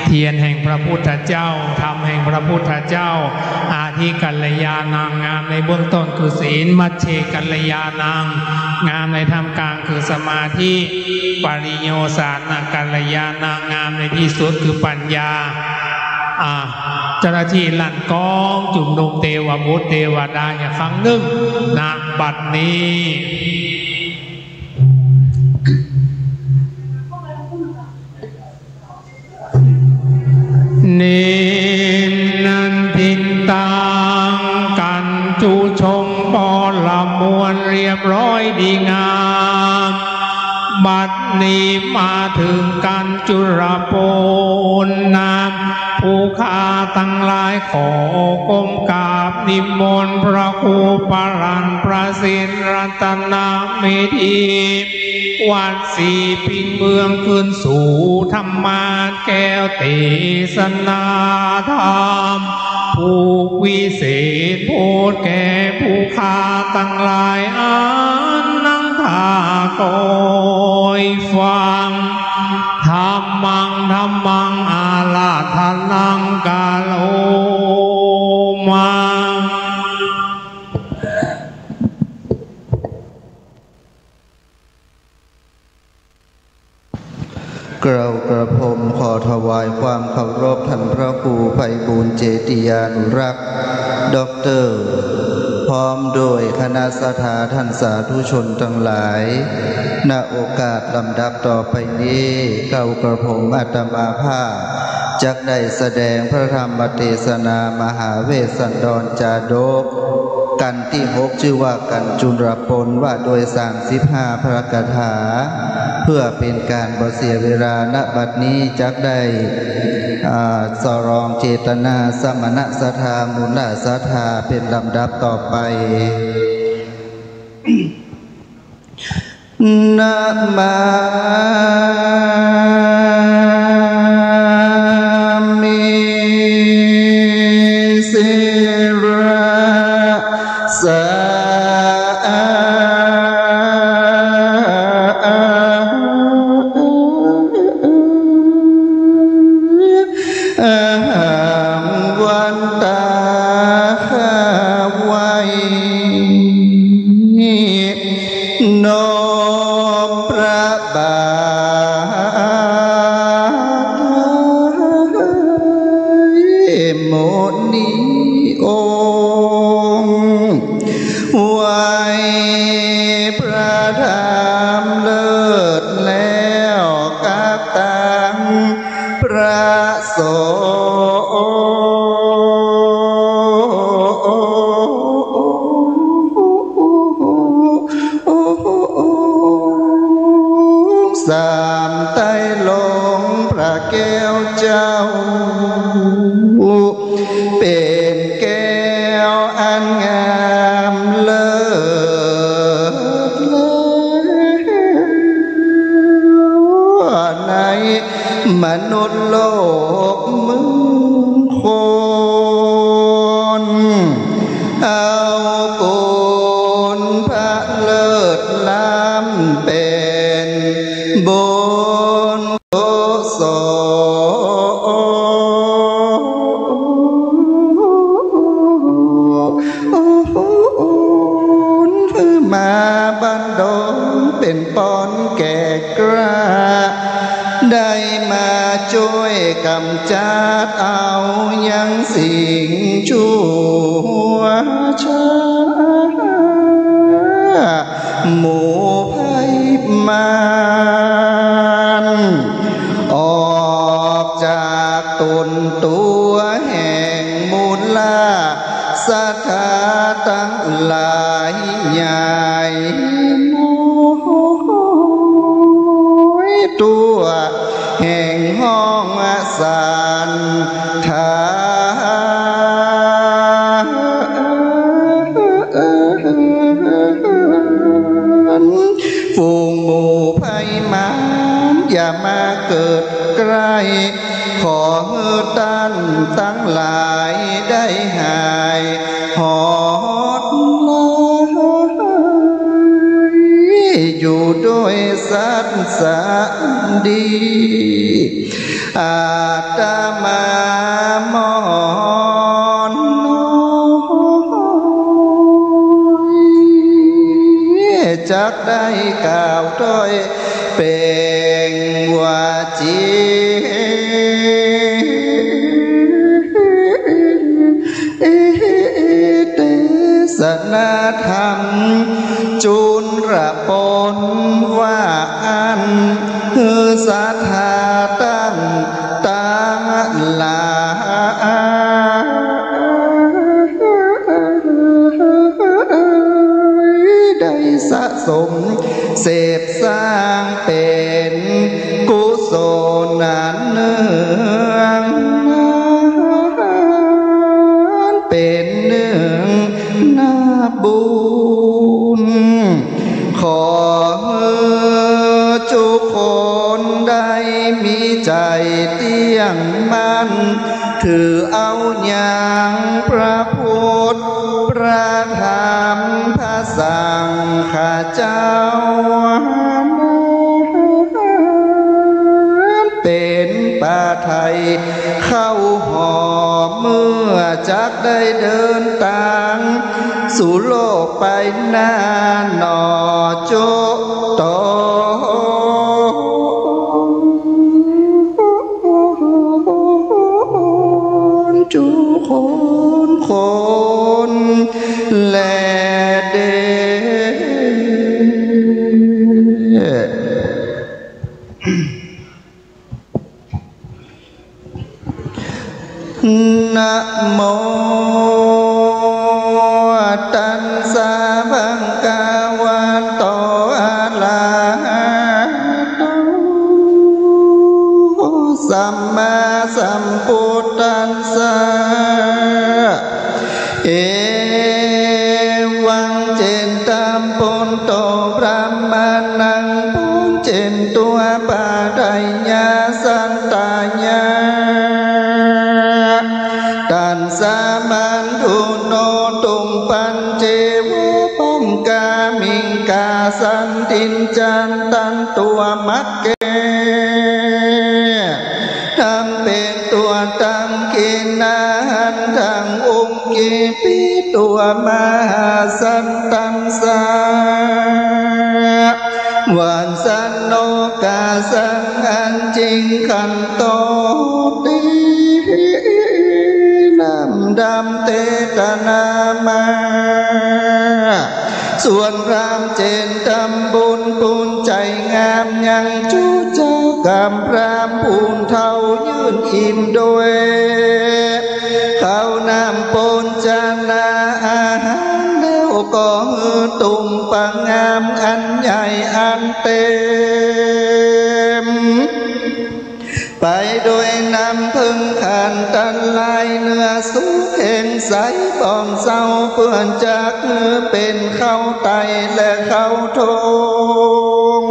เทียนแห่งพระพุทธเจ้าธรรมแห่งพระพุทธเจ้าอาทิกัลยานางงามในเบื้องต้นคือศีลมัชเชกัลยานางงามในท่ามกลางคือสมาธิปริโยสานกัลยานางงามในที่สุดคือปัญญาเจ้าหน้าที่ลั่นกองจุ่มนุมเทวบุตรเทวดาอย่างครั้งหนึ่งณบัดนี้นินันทินตังกันจูชงปอละมวลเรียบร้อยดีงามบัดนี้มาถึงกันจุรโปนนามผู้ข้าตั้งหลายขอก้มกราบนิมนต์พระครูปรันประสิทธิ์รัตนเมธีวัดสีปิงเมืองขึ้นสู่ธรรมาแก้วเทศนาธรรมผู้วิเศษโพธิแก่ผู้ข้าตั้งหลายนั่งท่าคอยฟังธรรมังอาลาธนังกาโลมาเกล้ากระผมขอถวายความเคารพท่านพระครูไพบูลย์เจติยานุรักษ์ด็อกเตอร์พร้อมโดยคณะศรัทธาท่านสาธุชนทั้งหลายณโอกาสลำดับต่อไปนี้เกล้ากระผมอาตมาภาพจักได้แสดงพระธรรมเทศนามหาเวสสันดรจาดกกันที่6ชื่อว่ากันจุลปนว่าโดย35พระคาถาเพื่อเป็นการบ่เสียเวลาณบัดนี้จักได้สรองเจตนาสมณศรัทธามุลศรัทธาเป็นลำดับต่อไปนะมามิสิระสะวันตาไว้นอบพระบาทโมนีองค์ไว้พระธรรมเลิศแล้วกักตังพระสงฆ์ แก้วเจ้าเป็นแก้วอันงามเลิศในมนุษย์โลกมึงคนเอากุลพระเลิศล้ำเป็นบุญกุศลมาบันดลเป็นปอนแก่กล้าได้มาช่วยกำจัดเอายังสิ่งชั่วช้าหมู่ภัยมารออกจากตนตัวแห่งมูลลาสถาตั้งหลายใหญ่ตัวแห่งห้องสันทานฝูงหมู่ภัยมารอย่ามาเกิดใกล้ขอท่านทั้งหลายได้หายหอดอยู่ด้วยสัตย์สันดีอาตมามอนจักได้กล่าวถ้อยเป็นวาจีเทศนาธรรมจุลระปนว่าอันคือศรัทธาตั้งตาลาได้สะสมเสพสร้างเป็นกุศลนั้นเนืองเป็นหนึ่งนาบุญขอทุกคนได้มีใจเที่ยงมั่นถือเอาอย่างพระพุทธพระธรรมพระสังฆเจ้าเป็นป่าไทยเข้าหอเมื่อจักได้เดินทางสู่โลกไปหน้าหนอโจโตจุคนและเดนะโมตัสสะภะคะวะโตอะระหะโตสัมมาสัมพุทธัสสะเอวังเจนตามปุณโตพระมานังปุณเจนตัวปาไดยาสันตายาตันสามันทุโนตุมปันเจวปังกามิงกาสันตินจันตันตัวมักเกทำเป็นตัวตั้งกินนาหันทางองค์กีปีตัวมหาสันตันสาวันสันโนกาสังอันจริงขันโตตีนำดำเตตนามาส่วนรามเจนทำบุญปูนใจงามยังจูเจ้ากำพรามปูนเท่ายืนอิ่มด้วยข้าวนำปูนจานาอาหารแล้วก็ตุ่มปังงามอันใหญ่อันเต็ม ไปโดยนำพึ่งขันตันลายเนื้อสุขแห่งใสบอมเศร้าเพื่อนจากเนื้อเป็นเข้าไตและเข้าทง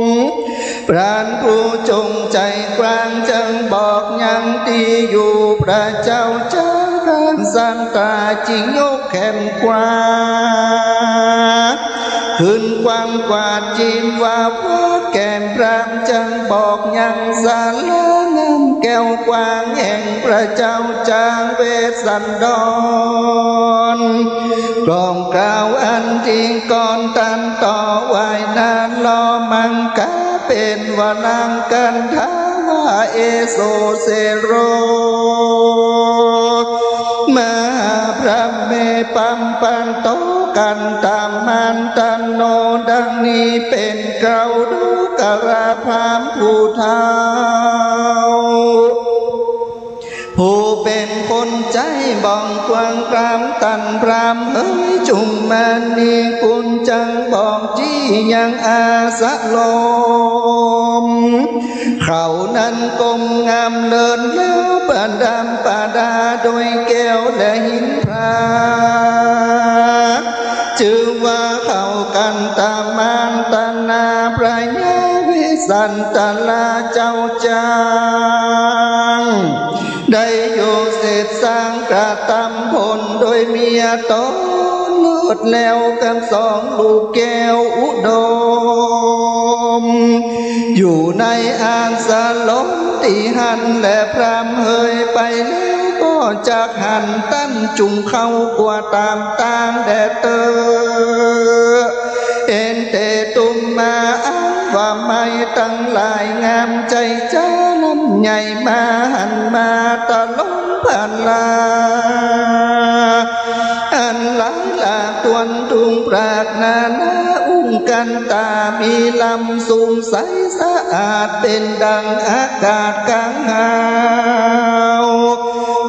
พระผู้จงใจกลางจังบอกยังตีอยู่พระเจ้าจ้าการสันตาจิงยกแขนกว้าขึ้นกว้างกว่าจีนว่าพ่อแก้มพรามจังบอกยังสารงามแก้วกว้างแห่งพระเจ้าจางเวสสันดรกลองกล่าวอันจริงก่อนตันต่อวายนานรอมังกาเป็นวานางกันท้าว่าเอโซเซโรมาพระเมปัมปันโตกันตามมันตันโนดังนี้เป็นเกลาดูกราพรามผู้เท้าผู้เป็นคนใจบ้องกวางกรามตันพรามเฮ้ยจุงมันนีกุญจังบอกจี้ยังอาสะลมเขานั้นกลมงามเลินแล้วปาดำปาดาโดยแก้วและหินพระชื่อว่าเขากันตามานตนาพระยาวิสันตลาเจ้าจางได้อยู่เสร็จสร้างกระทำผลโดยเมียตนเลิศแล้วกันสองลูกแก้วอุดมอยู่ในอ่างสลมตีหันและพรามเฮยไปแล้วก็จากหันตั้นจุงเข้ากว่าตามต่างแดดเตอเอ็นเตตุมมาอ้างว่าไม่ตั้งหลายงามใจจ้าน้ำใหญ่มาหันมาตะล้มผ่านลาอันหลายหลากตวนตุงปรากนานาอุ้งกันตามีลำสูงใสสะอาดเป็นดังอากาศกลางหาว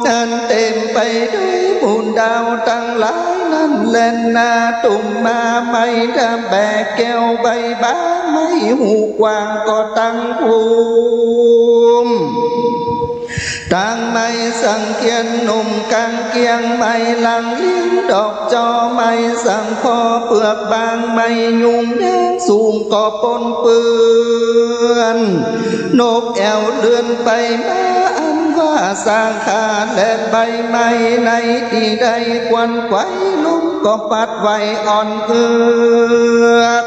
อันเต็มไปด้วยบุญดาวตั้งหลายนั้นเล่นนาตุ่มมาไม่ดำแบกแก้วใบบ้าไม่หูกว้างก็ตั้งภูมิตั้งไม่สังเกียนหนุ่มกางเกียงไม่หลังเลี้ยงดอกจอไม่สังคอเปลือกบางไม่ยุงแดงสูงก็ปนเปื้อนนกแอวเลื่อนไปมาอันว่าสร้างขาดและใบไม้ในที่ใดควันไว้ลุกก็ปัดไว้อ่อนเอือก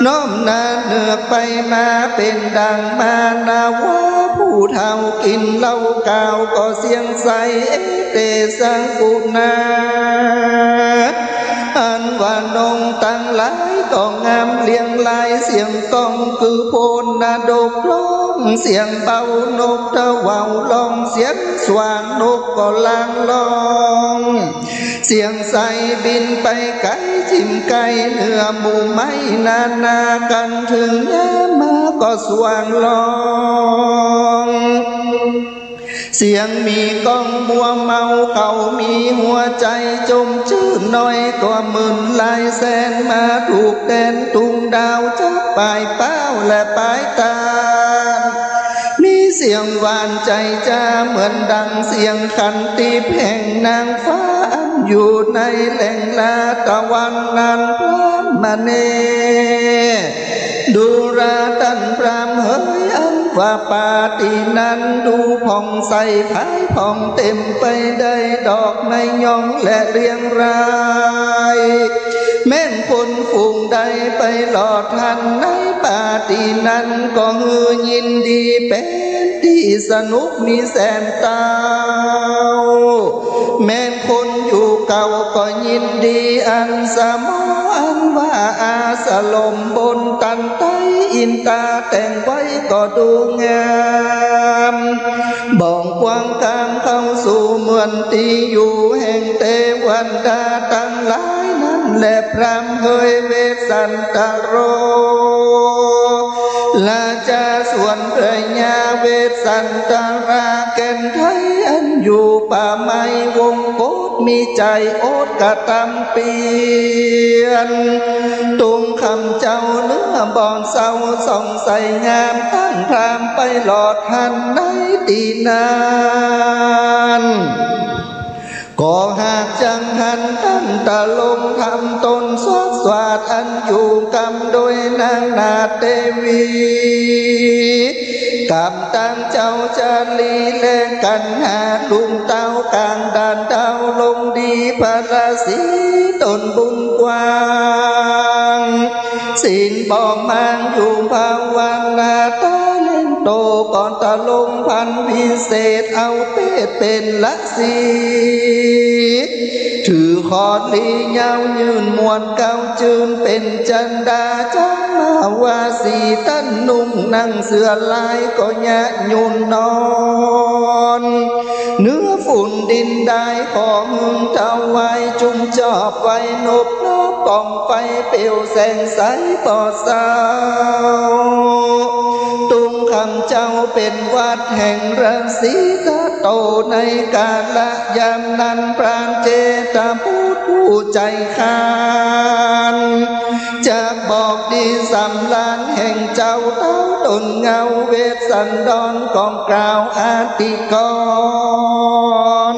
น้อมนาเนือกไปมาเป็นดังมานาว่าผู้เฒ่ากินเหล้ากาวก็เสียงใสเตสังกุนาอันว่านงตั้งหลายก็งามเลียงลายเสียงกองคือโพนนาดกร้องเสียงเบานกตะว่าวลองเสียงสว่างนกก็ลางลองเสียงใสบินไปไกลจิ้มไกลเนื้อหมูไม้นานากันถึงยามมาก็สว่างลองเสียงมีก้องบัวเมาเขามีหัวใจจมชื่นน้อยก็หมื่นลายแสนมาถูกแดนตุงดาวจับปลายเป้าและปลายตามีเสียงหวานใจจ้าเหมือนดังเสียงขันตีแห่งนางฟ้าอันอยู่ในแหล่งลาตะวันนั้นพระมณีดูราตันพรามเฮยอันว่าปาตินั้นดูผ่องใสภายผ่องเต็มไปได้ดอกไม้ยองและเรียงรายแม่นคนฝูงใดไปหลอดทันในปาตินั้นก็ฮือยินดีเป็นที่สนุกมีแสนตาแม่นคนอยู่เก่าก็ยินดีอันสมออันว่าอาสลมบนตันไตอินตาแต่งไว้ก็ดูงามบ่องกว้างกลางเข้าสู่เหมือนตีอยู่แห่งเทวันดาตั้งหลายนั้นและพรามเฮยเวสันตโรลาจาส่วนพระญาเวสันตราแก่นไทยอัน อยู่ป่าไม้วงโคตมีใจโอดกะตำเปลี่ยนตุงคำเจ้าเนื้อบอนเศร้าส่องใสงามตั้งพรามไปหลอดหันในตีนานก็หากจังหันตั้งตะลงทำตนสวดสวาดอันอยู่กรรมโดยนางนาเทวีกรรมตั้งเจ้าจะลีแลกันหาลุงเต้ากลางด่านเต้าลงดีพระราศีตนบุญกว้างศีลบอกมังอยู่ภาวนาตาเล่นโตก่อนตะลงพันพิเศษเอาเป็ดเป็นลักษีถือขอดลีเงายืนมวนเก้าจืนเป็นจันดาจ้ามาวาสีตั้นนุ่งนั่งเสือลายก็ยะยุนนอนเนื้อฝุ่นดินได้ของเท่าไว้จุ่มจอบไว้นบนบกองไฟเปลวแสงใสปอดสาวตุงคำเจ้าเป็นวัดแห่งรังสีตะโตในกาลยามนั้นปราณเจตพูดผู้ใจขานจะบอกดีสำลานแห่งเจ้าเต้าตนเงาเวทสันดรกองกล่าวอาติกร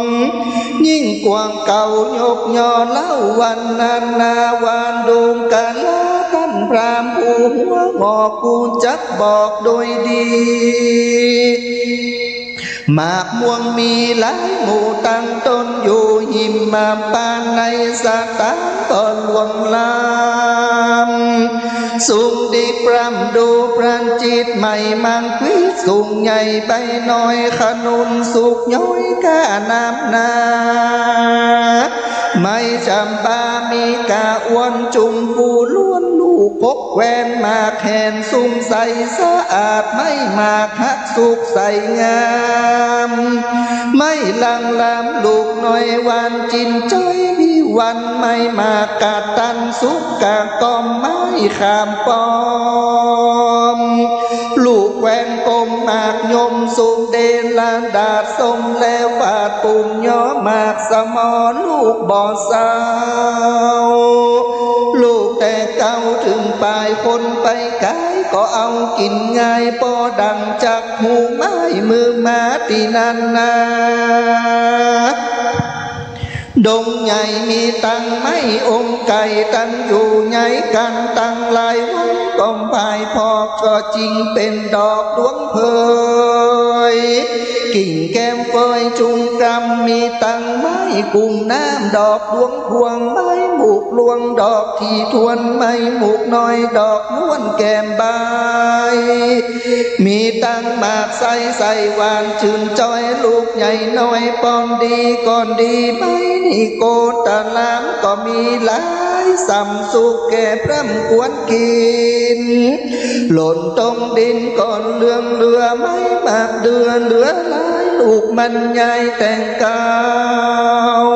ยิ่งกวางเก่ายกย่อเล่าวันนานาวานดวงกาลท่านพรามผู้หัวงอกกูจักบอกโดยดีหมากม่วงมีหลายหมู่ตั้งต้นอยู่หิมมาปานในสตาก็หลวงลำสูงดีปรำดูพรานจิตใหม่มังควิสูงใหญ่ใบน้อยขนุนสุกย้อยก้าน้ำนาไม่จำปามีกาอ้วนจุงปูล้วนลูกกบแวนมากแขนสุ่มใสสะอาดไม่มากฮักสุกใสงามไม่ลังลำลูกน้อยวันจินจ้อยมีวันไม่มากกาตันสุกกากอมไม่ขามปอมลูกแวนกลมมากยมสุกเดนลานดาดสมแล้วบาดปุ่มย้อมากสมอลูกบ่อสาวลูกแต่เก่าถึงปลายคนไปไกลก็เอากินง่ายปอดังจากหูไม้มือมาตีนันนาดงใหญ่มีตั้งไม้องค์ไก่ตั้งอยู่ใหญ่กันตั้งหลายวันกองพายพอกก็จริงเป็นดอกดวงเพยกิ่งแก้มเฟยจุงกำมีตั้งไม้กุ่มน้ำดอกดวงพวงไม้หมูกลวงดอกที่ทวนไม้หมูกน้อยดอกนวลแก้มใบมีตั้งหมากใสหวานชื่นจอยลูกใหญ่น้อยปอนดีก่อนดีไหมนี่โกตะลามก็มีหลายสัมสุกแก่พร่ำกวนกินหล่นตรงดินก่อนเลืองเรือไม่มากเดือเหลือหลายลูกมันใหญ่แต่งกาว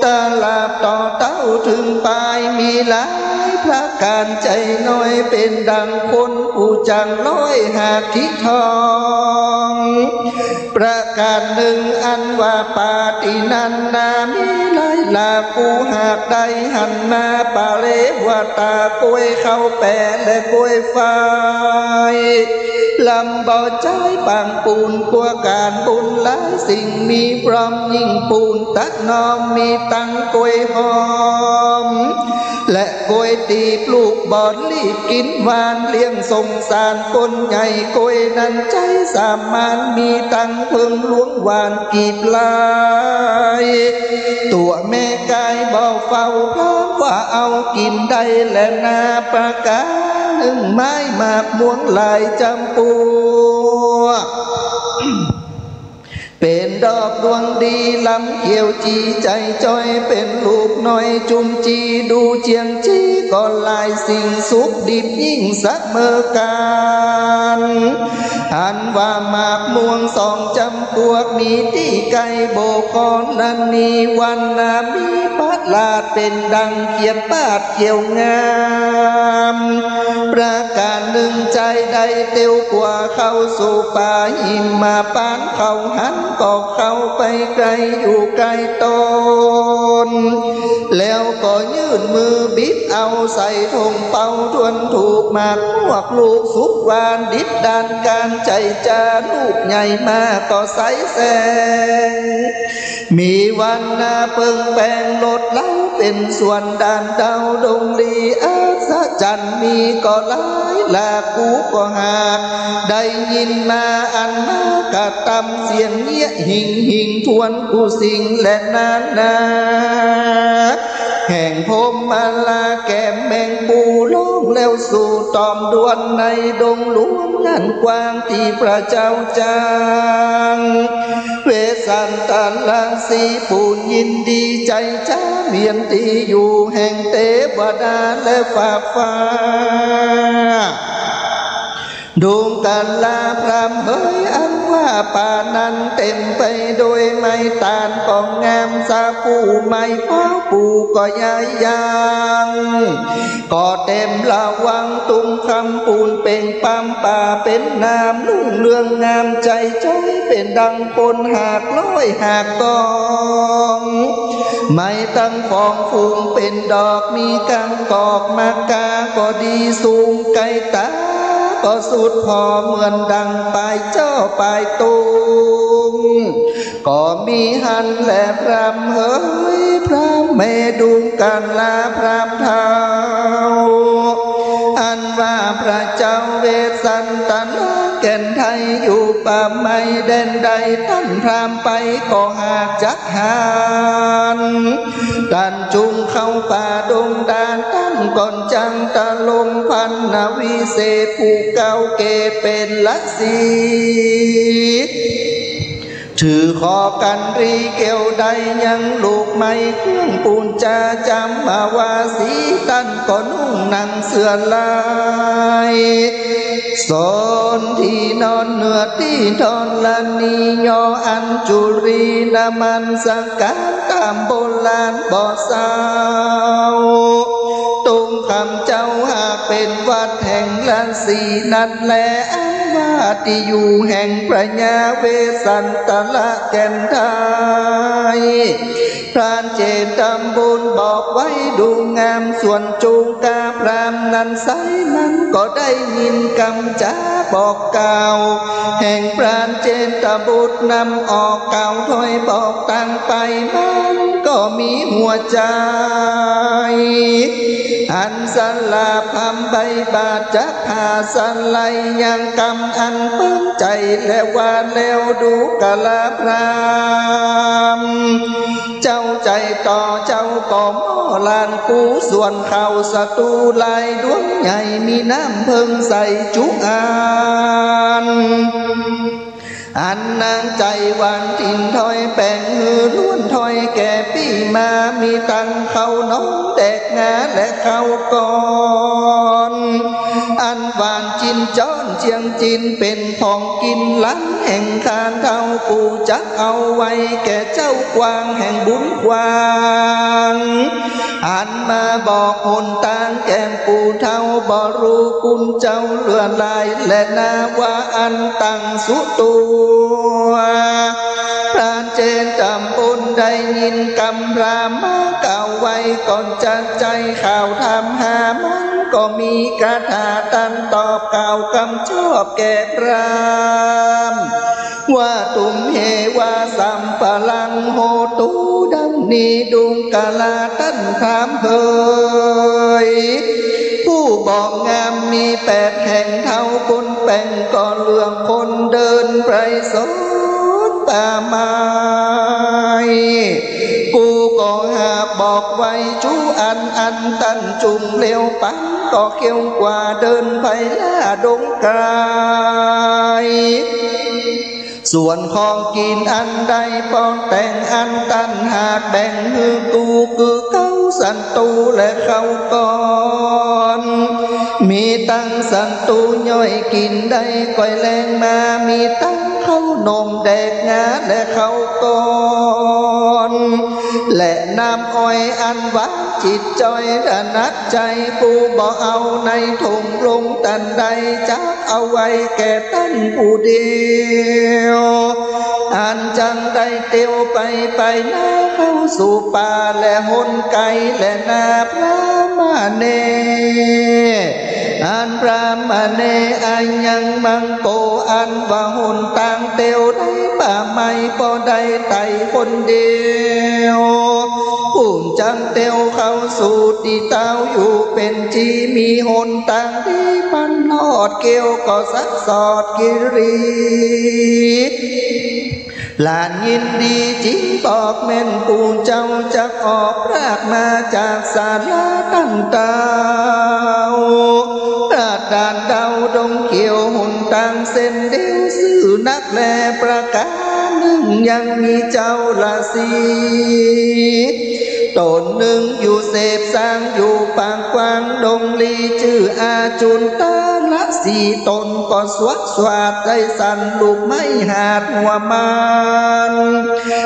ตาลาบต่อเต้าถึงปลายมีหลายพระการใจน้อยเป็นดังคนผู้จังร้อยหากทิทองประการหนึ่งอันว่าปาตินันนามีหลายลากูหากใดหันมาปาเลวตากล้วยเข้าแปะและกล้วยไฟลำบ่อใจปังปูนกลัวการบุญหลายสิ่งมีพร้อมยิ่งปูนตักนอมมีตังกล้วยหอมและกล้วยตีปลูกบอนรีบกินหวานเลี้ยงสงสารคนใหญ่กล้วยนั้นใจสามานมีตังเพิ่งล้วงหวานกีบลายตัวแม่กายเบาเฝ้าพร้อมว่าเอากินได้และนาประกาหนึ่งไม้หมากม่วงลายจำปัวเป็นดอกดวงดีลำเขียวจีใจจอยเป็นลูกน้อยจุมจีดูเจียงจีก็ลายสิ่งสุขดิบยิ่งสักเมื่อการอันว่าหมากม่วงสองจำพวกมีที่ไก่โบกอนนันนีวันนามีปัดลาดเป็นดังเขียบปาดเขียวงามประการหนึ่งใจใดเตียวกว่าเข้าสู่ป่าหิมมาปานเข้าหันก็ เข้าไปไกลอยู่ไกลตนแล้วก็ยื่นมือบิดเอาใส่ธงเป่าทวนถูกหมากพวกลูกสุกวานดิดดานการใจจาลูกใหญ่มาก็ใสแสงมีวันนาเปิงแปงลดเล้าเป็นส่วนด่านดาวดงลีอาสะจันมีก็หลายลากูก็หากได้ยินมาอันมากะตำเสียงเงี้ยหิงทวนกูสิงและนานนาแห่งพมมาลาแก้มแมงปูล้องแล้วสู่ตอมดวนในดงหลวงงานกว้างที่พระเจ้าจางเวสันตันลังสีปูนยินดีใจจ้าเมียนที่อยู่แห่งเทวดาและฟ้าฟ้าดวงกันลาพรำเฮยอันว่าป่านั้นเต็มไปโดยไม้ตาลกองงามสาปูไม้พ้าปูก็ยายยังก็เต็มละวังตุ้มคำปูนเป็นปั๊มป่าเป็นน้ำนุ่งเรืองงามใจจ้อยเป็นดังปนหากร้อยหากกองไม้ตั้งฟองฟูงเป็นดอกมีกังกอกมากาก็ดีสูงไกลตาก็สุดพอเหมือนดังปลายเจ้าปลายตุงก็มีหันและพรำเฮยพระเมดุงกันลาพรำเท้าอันว่าพระเจ้าเวสสันตนาแก่นไทยอยู่ป่าไม้แดนใดท่านพรำไปก็หากจักหานตันจุงเข้าป่าดงดานตั้งก่อนจังตะลงพันนาวิเศษผู้เก่าเกตเป็นลักษีถือขอกันรีเกี่ยวใดยังลูกไม้เครื่องปูนจาจำมาวาสีตันก็นุ่งหนังเสื้อลายสนที่นอนเนื้อที่ทอนลานียออันจุรีนามันสังการตามโบราณบ่อสาวตุงคำเจ้าหากเป็นวัดแห่งลานสีนั่นแหละว่าที่อยู่แห่งพระญาเวสสันตละแก่นไทยพรานเจนตำบุญบอกไว้ดูงามส่วนจูงกาพรามนั้นใสมันก็ได้ยินคำจ้าบอกกล่าวแห่งพรานเจนตบุตรนำออกเก่าถอยบอกตั้งไปมันก็มีหัวใจอันสลาพำใบบาดจักหาสันไลยังกำอันเปิ้งใจและวานแล้วดูกะลาพรามเจ้าใจต่อเจ้าก่อมอลานกูส่วนเข่าศัตรูลายดวงใหญ่มีน้ำเพิ่งใส่จุกอันนางใจวันทินถอยแป่งมือล้วนถอยแก่ปีมามีตังเขาน้องแดกงาและเขาก่อนอันหวานจินจ้อนเชียงจินเป็นของกินล้ำแห่งคานเท่าปูจักเอาไว้แก่เจ้ากวางแห่งบุญกวางอันมาบอกหนทางแก่ปูเท่าบ่รู้คุณเจ้าเลื่อนลายและนาว่าอันตั้งสุตัวพรานเจนจำบุญได้ยินกำรามาเก่าไว้ก่อนจะใจข่าวทำหามันก็มีคาถาตันตอบกล่าวคำชอบแก่พรามว่าตุมเหวาสัมปลังโหตูดังนี้ดุงกาลาตั้นถามเฮยผู้บอกงามมี8 แห่งเท่าคนแป่งก็เรื่องคนเดินไปสนป่าไม้กูก็หากบอกไว้จูอันตันจุ่มเลี้ยวปังก็เขี้ยวกว่าเดินไปล่าดงไกลส่วนของกินอันใดปอนแต่งอันตันหากแบ่งฮือกูคือเขาสันตูและเขาก่อนมีตั้งสันตูย่อยกินได้ก่อยแรงมามีตั้งเขานมแดกงาและเขาก่อน และน้ำอ้อยอันหวานจิตจอยระนัดใจกูบ่เอาในถุงลงตันใดจักเอาไว้แก่ตั้นผู้เดียวอันจังได้เตียวไปนาเข้าสู่ป่าและหนไกลและนาพระมาเนอันพระมาเนอายังมังโกอันว่าหนต่างเตียวได้ป่าไม่ก็ได้ไต่คนเดียวผู้จังเตียวเข้าสู่ที่เต้าอยู่เป็นจีมีหนต่างที่มันลอดเกี่ยวก็สักสอดกิรีหลานยินดีจริงบอกแม่นปูเจ้าจะออกรากมาจากศาลาตั้งเต้าราดด่านเดาดงเขียวหุ่นต่างเส้นเดียวซื่อนักแลประการหนึ่งยังมีเจ้าละสีตนหนึ่งอยู่เสพสร้างอยู่ปางกวางดงลีชื่ออาจุนตาละสีตนก็สวัสดสวัสดใจสั่นลูกไม่หาดหัวมัน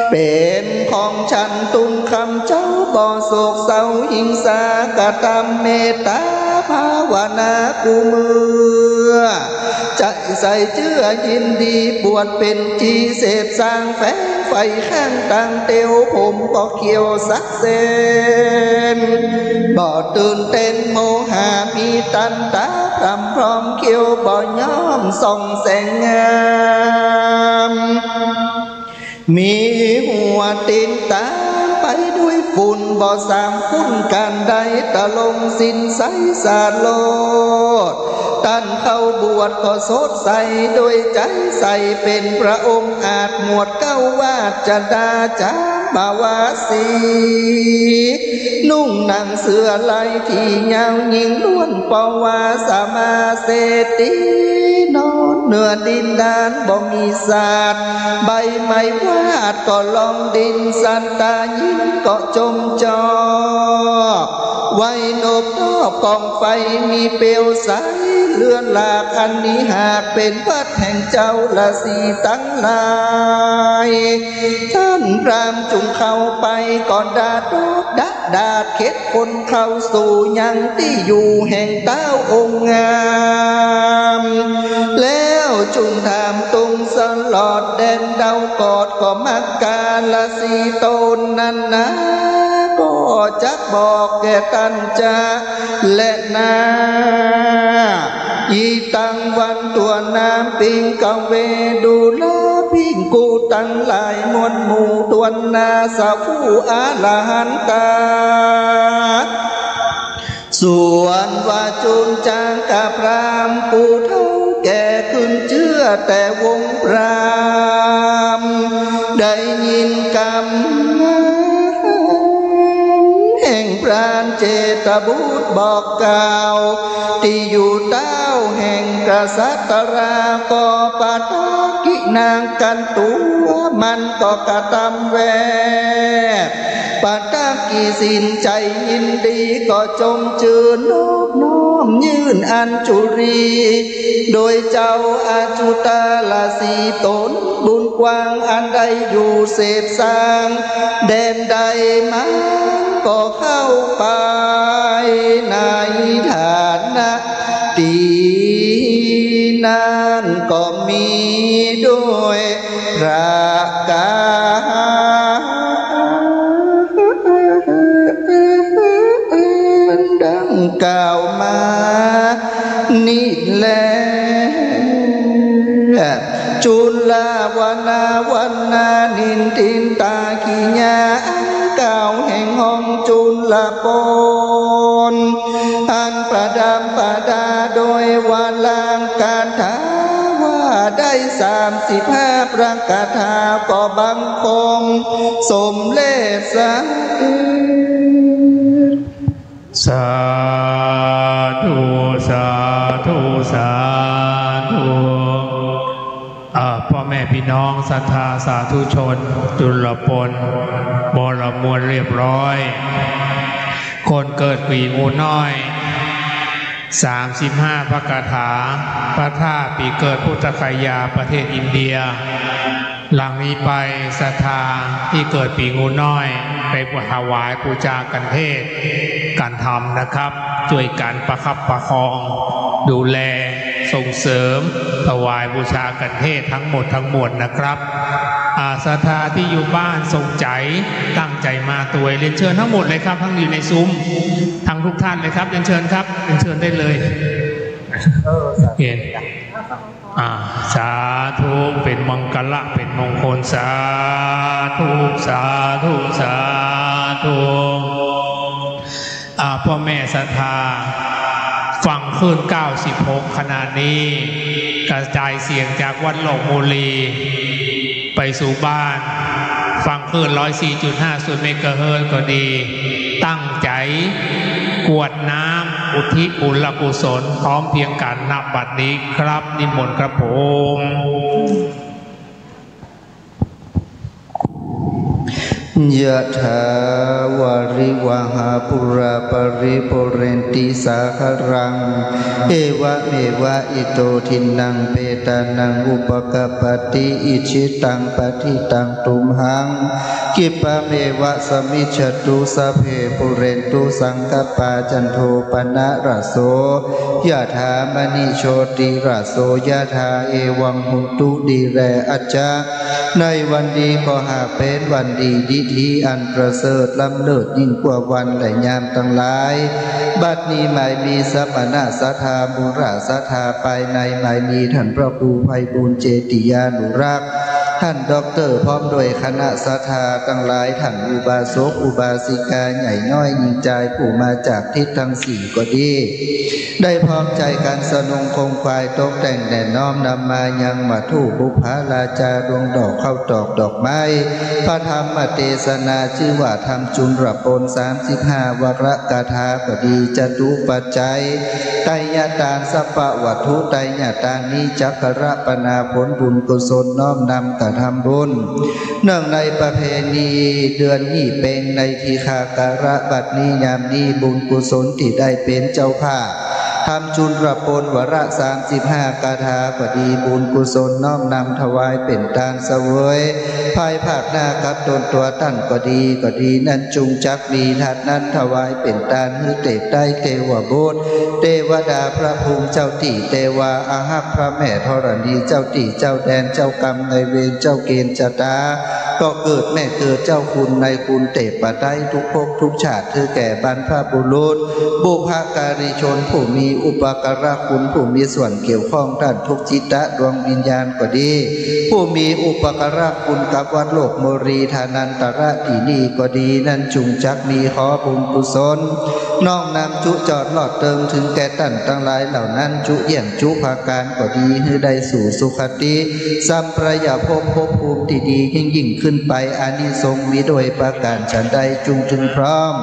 เป็นของฉันตุ้มคำเจ้าบ่โศกเศร้าหิงสากะตำเมตตาภาวนากูเมื่อใจใส่เชื่อยินดีบวชเป็นจีเสพสร้างแฝงไฟข้างต่างเตียวผมก็เขียวสักเส้นบ่ตื่นเต้นโมหะมีตันตาพรำพร้อมเขียวบ่ย้อมส่องแสงงามมีหัวตีนตาไปด้วยฝุ่นบ่สามคุ้นกันใดตะลงสินใสสาดโลดตันเข้าบวชก็สดใสโดยใจใสเป็นพระองค์อาจหมวดเก้าวาจดาจาบาวาสีนุ่งหนังเสื้อลายที่ยาวยิงล้วนปวาสามาเศตีนอนเนื้อดินดานบ่มีศาสตร์ใบไม้วาดก็ลองดินสันตายิงก็จมจอไว้นบนอบกองไฟมีเปลวใสเลื่อนหลากอันนี้หากเป็นวัดแห่งเจ้าละสีตั้งหลายท่านพรามจุงเข้าไปก่อนดาดดาดเข็ดคนเข้าสู่ยังที่อยู่แห่งเต้าองค์งามแล้วจุงถามตุงสลอดแดนเดากอดก็มักกาละสีตนนั้นนะก็จักบอกแก่ตันจาและนาอีตังวันตัวน้ำปิงกังเวดูลาพิงกูตังหลายมวลหมู่ตัวนาสาฟูอาลาหันตาส่วนว่าจุนจางกับพรามกูเท่าแก่ขึ้นเชื่อแต่วงพรามได้ยินกำแห่งพรานเจตบุตรบอกกล่าวที่อยู่เต้าแห่งกษัตราก็ปาตากินางกันตัวมันก็กระทำแวบปาตากิสินใจยินดีก็จงจืนน้อมยื่นอัญจุรีโดยเจ้าอาจุตาลาสีตนบุญกว้างอันใดอยู่เสพสร้างแดนใดมาก็เข้าไปในฐานะตีนั้นก็มีด้วยประการดังกล่าวมานี่แหละจุลาวนาวันนานินทินตาขีญาเก่าแห่งห้องจุลปนอันประดามประดาโดยวาลางการถาว่าได้35ประกาศาก็บังคมสมเลสสาธุสาธุสาธุพ่อแม่พี่น้องศรัทธาสาธุชนจุลปนบรมวลเรียบร้อยคนเกิดปีงูน้อย35พระคาถาพระธาตุปีเกิดพุทธคยาประเทศอินเดียหลังนี้ไปศรัทธาที่เกิดปีงูน้อย ไปถวายบูชากันเทศการทำนะครับช่วยกันประคับประคองดูแลส่งเสริมถวายบูชากันเทศทั้งหมดนะครับศรัทธาที่อยู่บ้านส่งใจตั้งใจมาตัวเรียนเชิญทั้งหมดเลยครับทั้งอยู่ในซุ้มทั้งทุกท่านเลยครับเรียนเชิญครับเรียนเชิญได้เลยเห็นสาธุเป็นมังกรเป็นมงคลสาธุสาธุสาธุพ่อแม่ศรัทธาฟังคลื่น96ขณะนี้กระจายเสียงจากวัดหลอกโมลีไปสู่บ้านฟังคลื่น 104.50 เมกะเฮิรตซ์ก็ดีตั้งใจกวดน้ำอุทิศบุญกุศลพร้อมเพียงกันนับบัดนี้ครับนิมนต์ครับผมยะถาวาริวหาปุราปริปุเรนติสาคารังเอวะเมวะอิโตทินังเปตานังอุปกปติอิชิตังปฏิตังตุมหังกิปะเมวะสมิจฉตุสัพเพปุเรนตุสังกปาจันโทปนะระโสยะถามณิโชติระโสยะถาเอวังหุตุดีแรอัจจาในวันดีก็หาเป็นวันดีดีที่อันประเสริฐล้ำเลิศยิ่งกว่าวันและยามทั้งหลายบัดนี้หมายมีสัพพนะศรัทธาบุราศรัทธาภายในหมายมีท่านพระครูไพบูลย์เจติยานุรักษ์ท่านด็อกเตอร์พร้อมด้วยคณะศรัทธาทั้งหลายท่านอุบาสกอุบาสิกาใหญ่น้อยยิ่งใจผู้มาจากทิศทั้งสี่ก็ดีได้พร้อมใจกันสนงคงควายตกแต่งแด่น้อมนำมายังมาทูบุพาราจาดวงดอกเข้าตอกดอกไม้พระธรรมเทศนาชื่อว่าธรรมจุลปน35วรกถาก็ดีจตุปัจจัยไตรยตานสัพพวัตถุไตรยตานนี้จักรปนาผลบุญกุศลน้อมนำกระทำบุญเนื่องในประเพณีเดือนยี่เพ็งในทีฆาการะบัดนี้ยามนี้บุญกุศลที่ได้เป็นเจ้าภาพทำจุลปนวระ35กถาก็ดีบุญกุศลน้อมนำถวายเป็นทานเสวยภายภาคหน้ากับตนตัวท่านก็ดีนั้นจุงจักมีทัดนั้นถวายเป็นทานให้เทพได้เทวบุตรเทวดาพระภูมิเจ้าที่เทวาอาหักพระแม่ธรณีเจ้าที่เจ้าแดนเจ้ากรรมในเวรเจ้าเกณฑ์ชะตาก็เกิดแม่เกิดเจ้าคุณในคุณเทพปัตไตทุกภพทุกชาติคือแก่บรรพบุรุษบุพการีชนผู้มีอุปการะคุณผู้มีส่วนเกี่ยวข้องด้านทุกจิตตะดวงวิญญาณก็ดีผู้มีอุปการะคุณกับวัดโลกโมรีธานันตระที่นี่ก็ดีนั้นจุงจักมีขอบุญกุศลน้องนำจุจอดหลอดเติมถึงแก่ท่านทั้งหลายเหล่านั้นจุเยี่ยมจุภาการก็ดีให้ได้สู่สุขติสัมปรายภพภูมิที่ดียิ่งขึ้นไปอานิสงส์มีโดยประการฉันใดจุงถึงพร้อม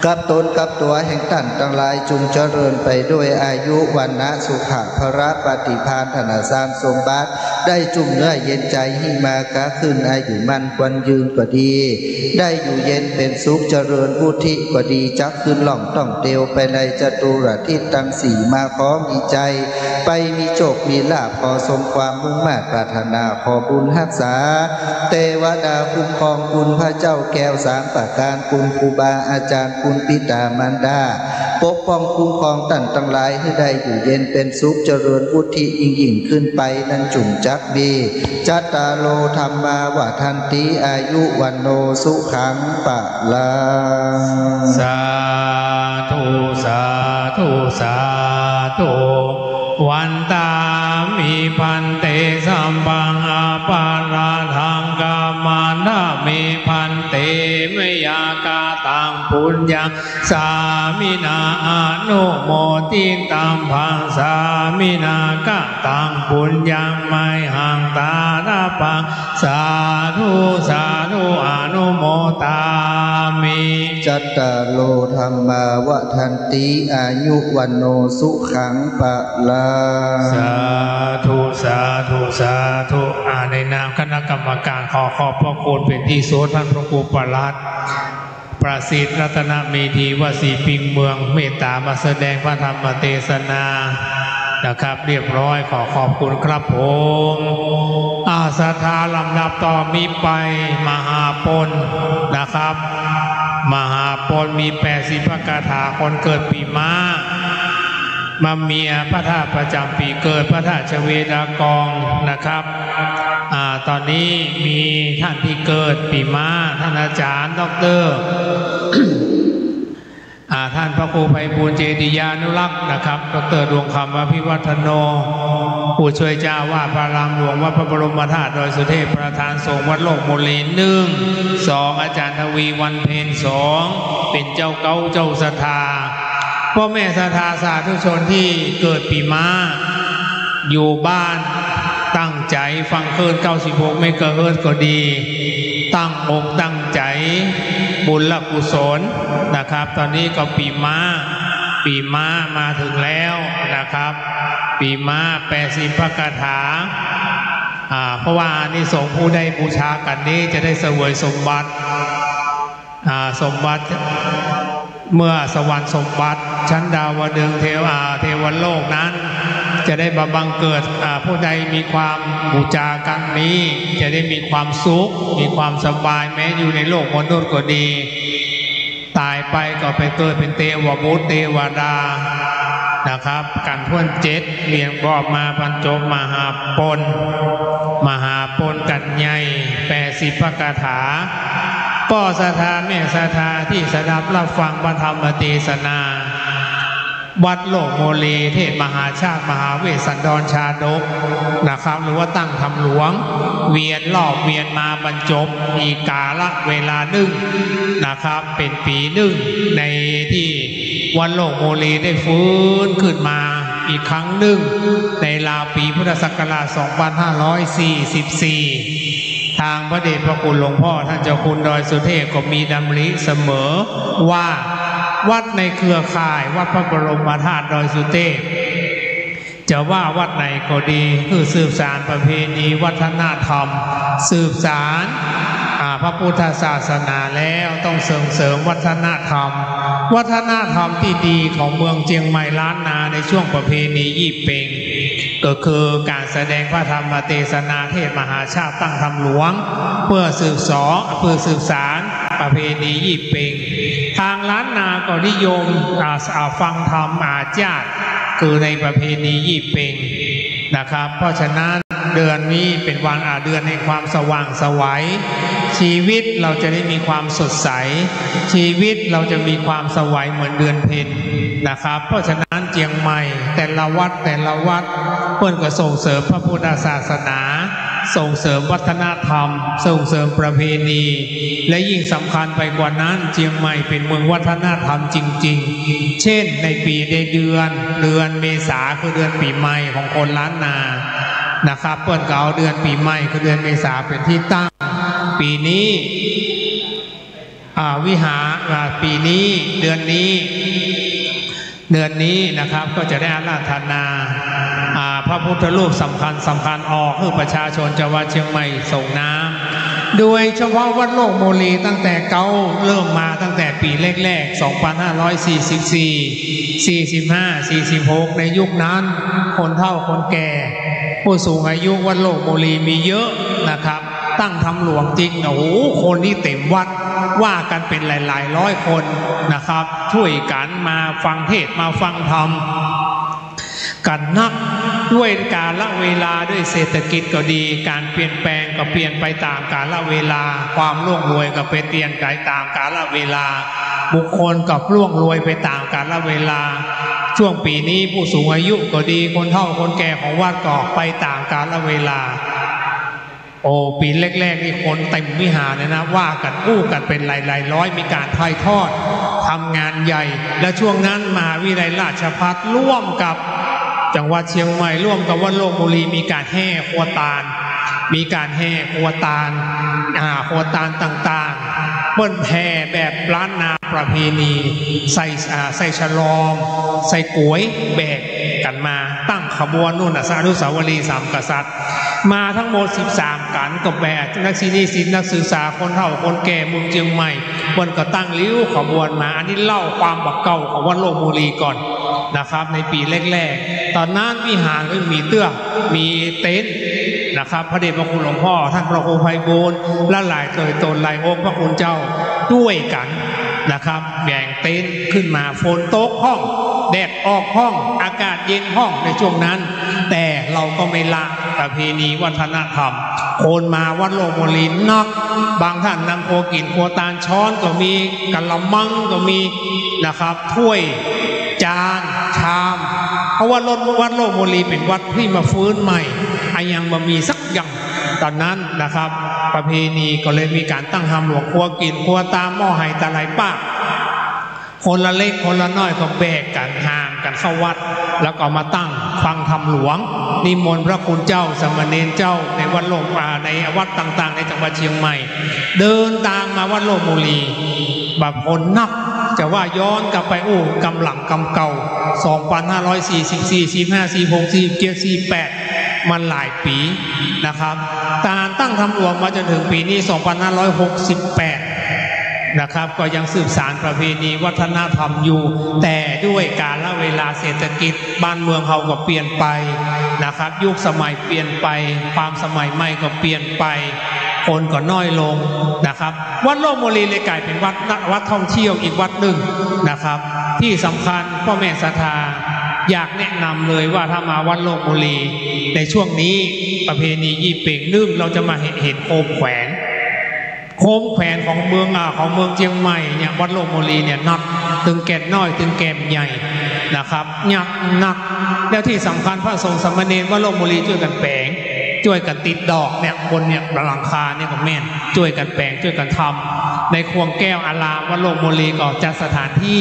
กับตนกับตัวแห่งท่านทั้งหลายจุงเจริญไปด้วยอายุวันนะสุขะพระปฏิภาณธนาสามสมบัติได้จุ่มเนื้อเย็นใจหิมากะขึ้นอายุมันควรยืนก็ดีได้อยู่เย็นเป็นสุขเจริญพุทธิก็ดีจักขึ้นหล่องต้องเตียวไปในจตุรทิศทั้งสี่มาขอมีใจไปมีโชคมีลาภขอสมความมุ่งมั่นปรารถนาขอบุญรักษาเทวดาคุ้มครองคุณพระเจ้าแก้วสามประการคุณครูบาอาจารย์คุณปิตามารดาปกป้องคุ้มครองท่านทั้งหลายให้ได้อยู่เย็นเป็นสุขเจริญพุทธิยิ่งขึ้นไปนั้นจุ่มจักดีจัตตาโลธรรมาวะทันติอายุวันโนสุขังปะลังสาธุสาธุสาธุวันตามิพันเตสัมปังอาปาราทังกามานดามิพันเตมยากาตังปุญญังสามินาอนุโมทิตังพังสามินากะตังปุญญังไมหังตาลาปังสาธุสาธุอนุโมตามิจัตตาโลธรรมาวะทันติอายุวันโนสุขังปะลังสาธุสาธุสาธุในนามคณะกรรมการขอขอบพระคุณเป็นที่สุดท่านพระครูปลัดประสิทธิ์รัตนเมธีวสีปิงเมืองเมตตามาแสดงพระธรรมเทศนา นะครับเรียบร้อยขอขอบคุณครับผมศรัทธาลำดับต่อมีไปมหาปนนะครับมหาปนมี80พระคาถาคนเกิดปีม้ามาเมียพระธาตุประจำปีเกิดพระธาตุชเวดากองนะครับตอนนี้มีท่านที่เกิดปีม้าท่านอาจารย์ดร. ท่านพระครูไพบูลย์เจติยานุรักษ์นะครับดร.ดวงคำอภิวัฒโนผู้ช่วยเจ้าวาดพระรามหลวงวัดพระบรมธาตุดอยสุเทพประธานสงฆ์วัดโลกโมลี1 2อาจารย์ทวีวันเพ็ญ2เป็นเจ้าเก้าเจ้าศรัทธาพ่อแม่ศรัทธาสาธุชนที่เกิดปีม้าอยู่บ้านตั้งใจฟังคลื่น96 เมกะเฮิรตซ์ก็ดีตั้งอกตั้งใจบุญและกุศลนะครับตอนนี้ก็ปีม้ามาถึงแล้วนะครับปีม้า80พระคาถาเพราะว่านี่สงฆ์ผู้ได้บูชากันนี้จะได้เสวยสมบัติเมื่อสวรรค์สมบัติชั้นดาวดึงเทวโลกนั้นจะได้บังเกิดผู้ใดมีความบูชากันนี้จะได้มีความสุขมีความสบายแม้อยู่ในโลกมนุษย์ก็ดีตายไปก็ไปเกิดเป็นเทวบุตรเทวดานะครับกันท่วน7เรียงบอกมาบรรจบมหาปนกันใหญ่80พระคาถาก็ศรัทธาแม่ศรัทธาที่สดับรับฟังพระธรรมเทศนาวัดโลกโมลีเทศมหาชาติมหาเวสสันดรชาดกนะครับหรือว่าตั้งธรรมหลวงเวียนรอบเวียนมาบรรจบอีกาละเวลา1นะครับเป็นปี1ในที่วัดโลกโมลีได้ฟื้นขึ้นมาอีกครั้งหนึ่งในราวปีพุทธศักราช2544ทางพระเดชพระคุณหลวงพ่อท่านเจ้าคุณดอยสุเทพก็มีดำริเสมอว่าวัดในเครือข่ายวัดพระบรมธาตุดอยสุเทพจะว่าวัดไหนก็ดีคือสืบสานประเพณีวัฒนธรรมสืบสานพระพุทธศาสนาแล้วต้องเสริมวัฒนธรรมที่ดีของเมืองเชียงใหม่ล้านนาในช่วงประเพณียี่เป่งก็คือการแสดงพระธรรมเทศนาเทศมหาชาติตั้งธรรมหลวงเพื่อสืบสานประเพณียี่เป่งทางล้านนาก็นิยมฟังธรรมอาจารย์คือในประเพณียี่เป่งนะครับเพราะฉะนั้นเดือนนี้เป็นวันเดือนในความสว่างไสวชีวิตเราจะได้มีความสดใสชีวิตเราจะมีความสวัยเหมือนเดือนเพ็ญนะครับเพราะฉะนั้นเชียงใหม่แต่ละวัดเพื่อนก็ส่งเสริมพระพุทธศาสนาส่งเสริมวัฒนธรรมส่งเสริมประเพณีและยิ่งสำคัญไปกว่านั้นเชียงใหม่เป็นเมืองวัฒนธรรมจริงๆเช่นในปีในเดือนเมษาคือเดือนปีใหม่ของคนล้านนานะครับเพื่อนก็เอาเดือนปีใหม่คือเดือนเมษาเป็นที่ตั้งปีนี้วิหารปีนี้เดือนนี้นะครับก็จะได้อาราธนาพระพุทธรูปสำคัญออกให้ประชาชนจังหวัดเชียงใหม่ส่งน้ำโดยเฉพาะวัดโลกโมลีตั้งแต่เริ่มมาตั้งแต่ปีแรกๆ2544 45 46ในยุคนั้นคนเฒ่าคนแก่ผู้สูงอายุวัดโลกโมลีมีเยอะนะครับตั้งธรรมหลวงจริงโอ้โหคนที่เต็มวัดว่ากันเป็นหลายร้อยคนนะครับช่วยกันมาฟังเทศมาฟังธรรมกันนักด้วยกาลเวลาด้วยเศรษฐกิจก็ดีการเปลี่ยนแปลงก็เปลี่ยนไปตามกาลเวลาความร่วงรวยก็ไปเปลี่ยนไปตามกาลเวลาบุคคลกับร่วงรวยไปตามกาลเวลาช่วงปีนี้ผู้สูงอายุก็ดีคนเฒ่าคนแก่ของวัดก็ไปตามกาลเวลาโอ้ปีแรกๆนี่คนเต็มวิหารเลยนะว่ากันอู้กันเป็นหลายร้อยมีการถ่ายทอดทำงานใหญ่และช่วงนั้นมหาวิทยาลัยราชภัฏร่วมกับจังหวัดเชียงใหม่ร่วมกับวัดโลกบุรีมีการแห่ครัวตาลครัวตาลต่างๆเปิ้นแห่แบบล้านนาประเพณีใส่ฉลอมใส่ก๋วยแบกกันมาตั้งขบวนนู่นอนุสาวรีย์3 กษัตริย์มาทั้งหมด13กันกับแบบนักศิลป์นักศึกษาคนเฒ่าคนแก่เมืองเชียงใหม่เปิ้นก็ตั้งริ้วขบวนมาอันนี้เล่าความบักเก่าของวัดโลกบุรีก่อน นะครับในปีแรกๆตอนนั้นวิหารก็มีเตื้อมีเต็นท์นะครับพระเดชพระคุณหลวงพ่อท่านพระครูไพบูลย์และหลายตนหลายองค์พระคุณเจ้าด้วยกันนะครับแบ่งเต็นท์ขึ้นมาฝนตกห้องแดดออกห้องอากาศเย็นห้องในช่วงนั้นแต่เราก็ไม่ละประเพณีวัฒนธรรมโอนมาวัดโลโมลีนักบางท่านนำโคกินโคตาลช้อนก็มีกะละมังก็มีนะครับถ้วยจานชามเพราะว่าวัดโลโมลีเป็นวัดที่มาฟื้นใหม่ยังมามีสักอย่างตอนนั้นนะครับประเพณีก็เลยมีการตั้งทำหลวงครัวกินครัวตามหม้อไห่ตะไลป้าคนละเล็กคนละน้อยก็แบกกันห่างกันเข้าวัดแล้วก็มาตั้งฟังธรรมหลวงนิมนต์พระคุณเจ้าสมณเณรเจ้าในวัดโลกในวัดต่างๆในจังหวัดเชียงใหม่เดินตามมาวัดโลกบุรีบางคนนับจะว่าย้อนกลับไปกำหลังกำเก่า2544 45 46 47 48มันหลายปีนะครับการตั้งธรรมหลวงมาจนถึงปีนี้2568นะครับก็ยังสืบสานประเพณีวัฒนธรรมอยู่แต่ด้วยกาลเวลาเศรษฐกิจบ้านเมืองเขาก็เปลี่ยนไปนะครับยุคสมัยเปลี่ยนไปความสมัยใหม่ก็เปลี่ยนไปคนก็น้อยลงนะครับวัดโลกโมลีเลยกลายเป็นวัดท่องเที่ยวอีกวัดหนึ่งนะครับที่สำคัญพ่อแม่ศรัทธาอยากแนะนำเลยว่าถ้ามาวัดโลกโมลีในช่วงนี้ประเพณียี่เป่งนึ่งเราจะมาเห็นโคมแขวนของเมืองเชียงใหม่เนี่ยวัดโลกโมลีเนี่ยนักตึงแก่นน้อยตึงแก่นใหญ่นะครับหนักแล้วที่สำคัญพระสงฆ์สามเณรวัดโลกโมลีช่วยกันแปลงช่วยกันติดดอกเนี่ยบนเนี่ยหลังคาเนี่ยก็แม่นช่วยกันแปลงช่วยกันทำในควงแก้วอารามวัดโลกโมลีก็จัดสถานที่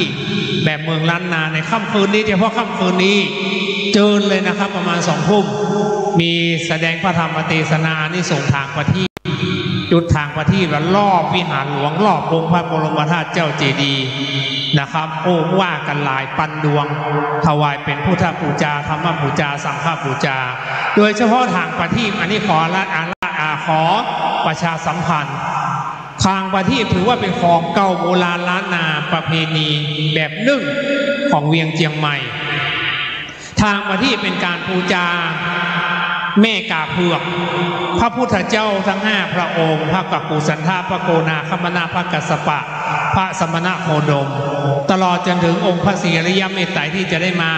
แบบเมืองล้านนาในค่ำคืนนี้เฉพาะค่ำคืนนี้เจอเลยนะครับประมาณ20 ทุ่มมีแสดงพระธรรมเทศนานี่ส่งทางประทีปจุดทางประทีปแล้วรอบวิหารหลวงรอบองค์พระบรมธาตุเจ้าเจดีย์นะครับว่ากันหลายปันดวงถวายเป็นพุทธบูชาธรรมบูชาสังฆบูชาโดยเฉพาะทางประทีปอันนี้ขอประชาสัมพันธ์ทางประทีปถือว่าเป็นของเก่าโบราณล้านนาประเพณีแบบหนึ่งของเวียงเชียงใหม่ทางประทีปเป็นการบูชาแม่กาเผือกพระพุทธเจ้าทั้ง5 พระองค์พระกัปปุสันธาพระโกนาคมนาพระกัสสปะพระสมณโคดมตลอดจนถึงองค์พระศรีอริยเมตไตรที่จะได้มา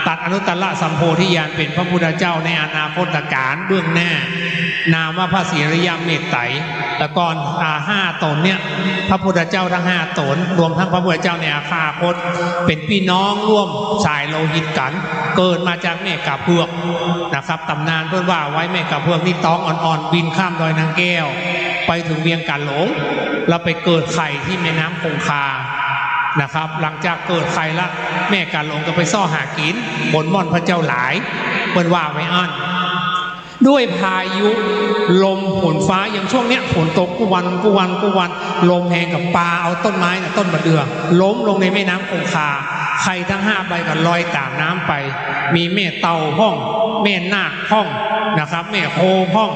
ตัดอนุตตรสัมโพธิญาณเป็นพระพุทธเจ้าในอนาคตการเบื้องหน้านามว่าพระศรีอริยเมตไตรแต่ก่อน5 ตนเนี่ยพระพุทธเจ้าทั้ง5 ตนรวมทั้งพระพุทธเจ้าในอนาคตเป็นพี่น้องร่วมสายโลหิตกันเกิดมาจากแม่กาเผือกนะครับตำนานเพื่อนว่าไว้แม่กาเผือกนี่ต้องอ่อนๆบินข้ามดอยนางแก้วไปถึงเวียงกาหลงแล้วไปเกิดไข่ที่แม่น้ำคงคานะครับหลังจากเกิดไข่ละแม่กาหลงก็ไปซ่อหากินบนม่อนพระเจ้าหลายเปิ้นว่าไว้อันด้วยพายุลมฝนฟ้าอย่างช่วงเนี้ยฝนตกกุวันลมแหงกับปลาเอาต้นไม้น่ะต้นมะเดื่อล้มลงในแม่น้ำคงคาไข่ทั้ง5 ใบก็ลอยตามน้ำไปมีแม่เต่าห้องแม่นาคห้องนะครับแม่โคห้อง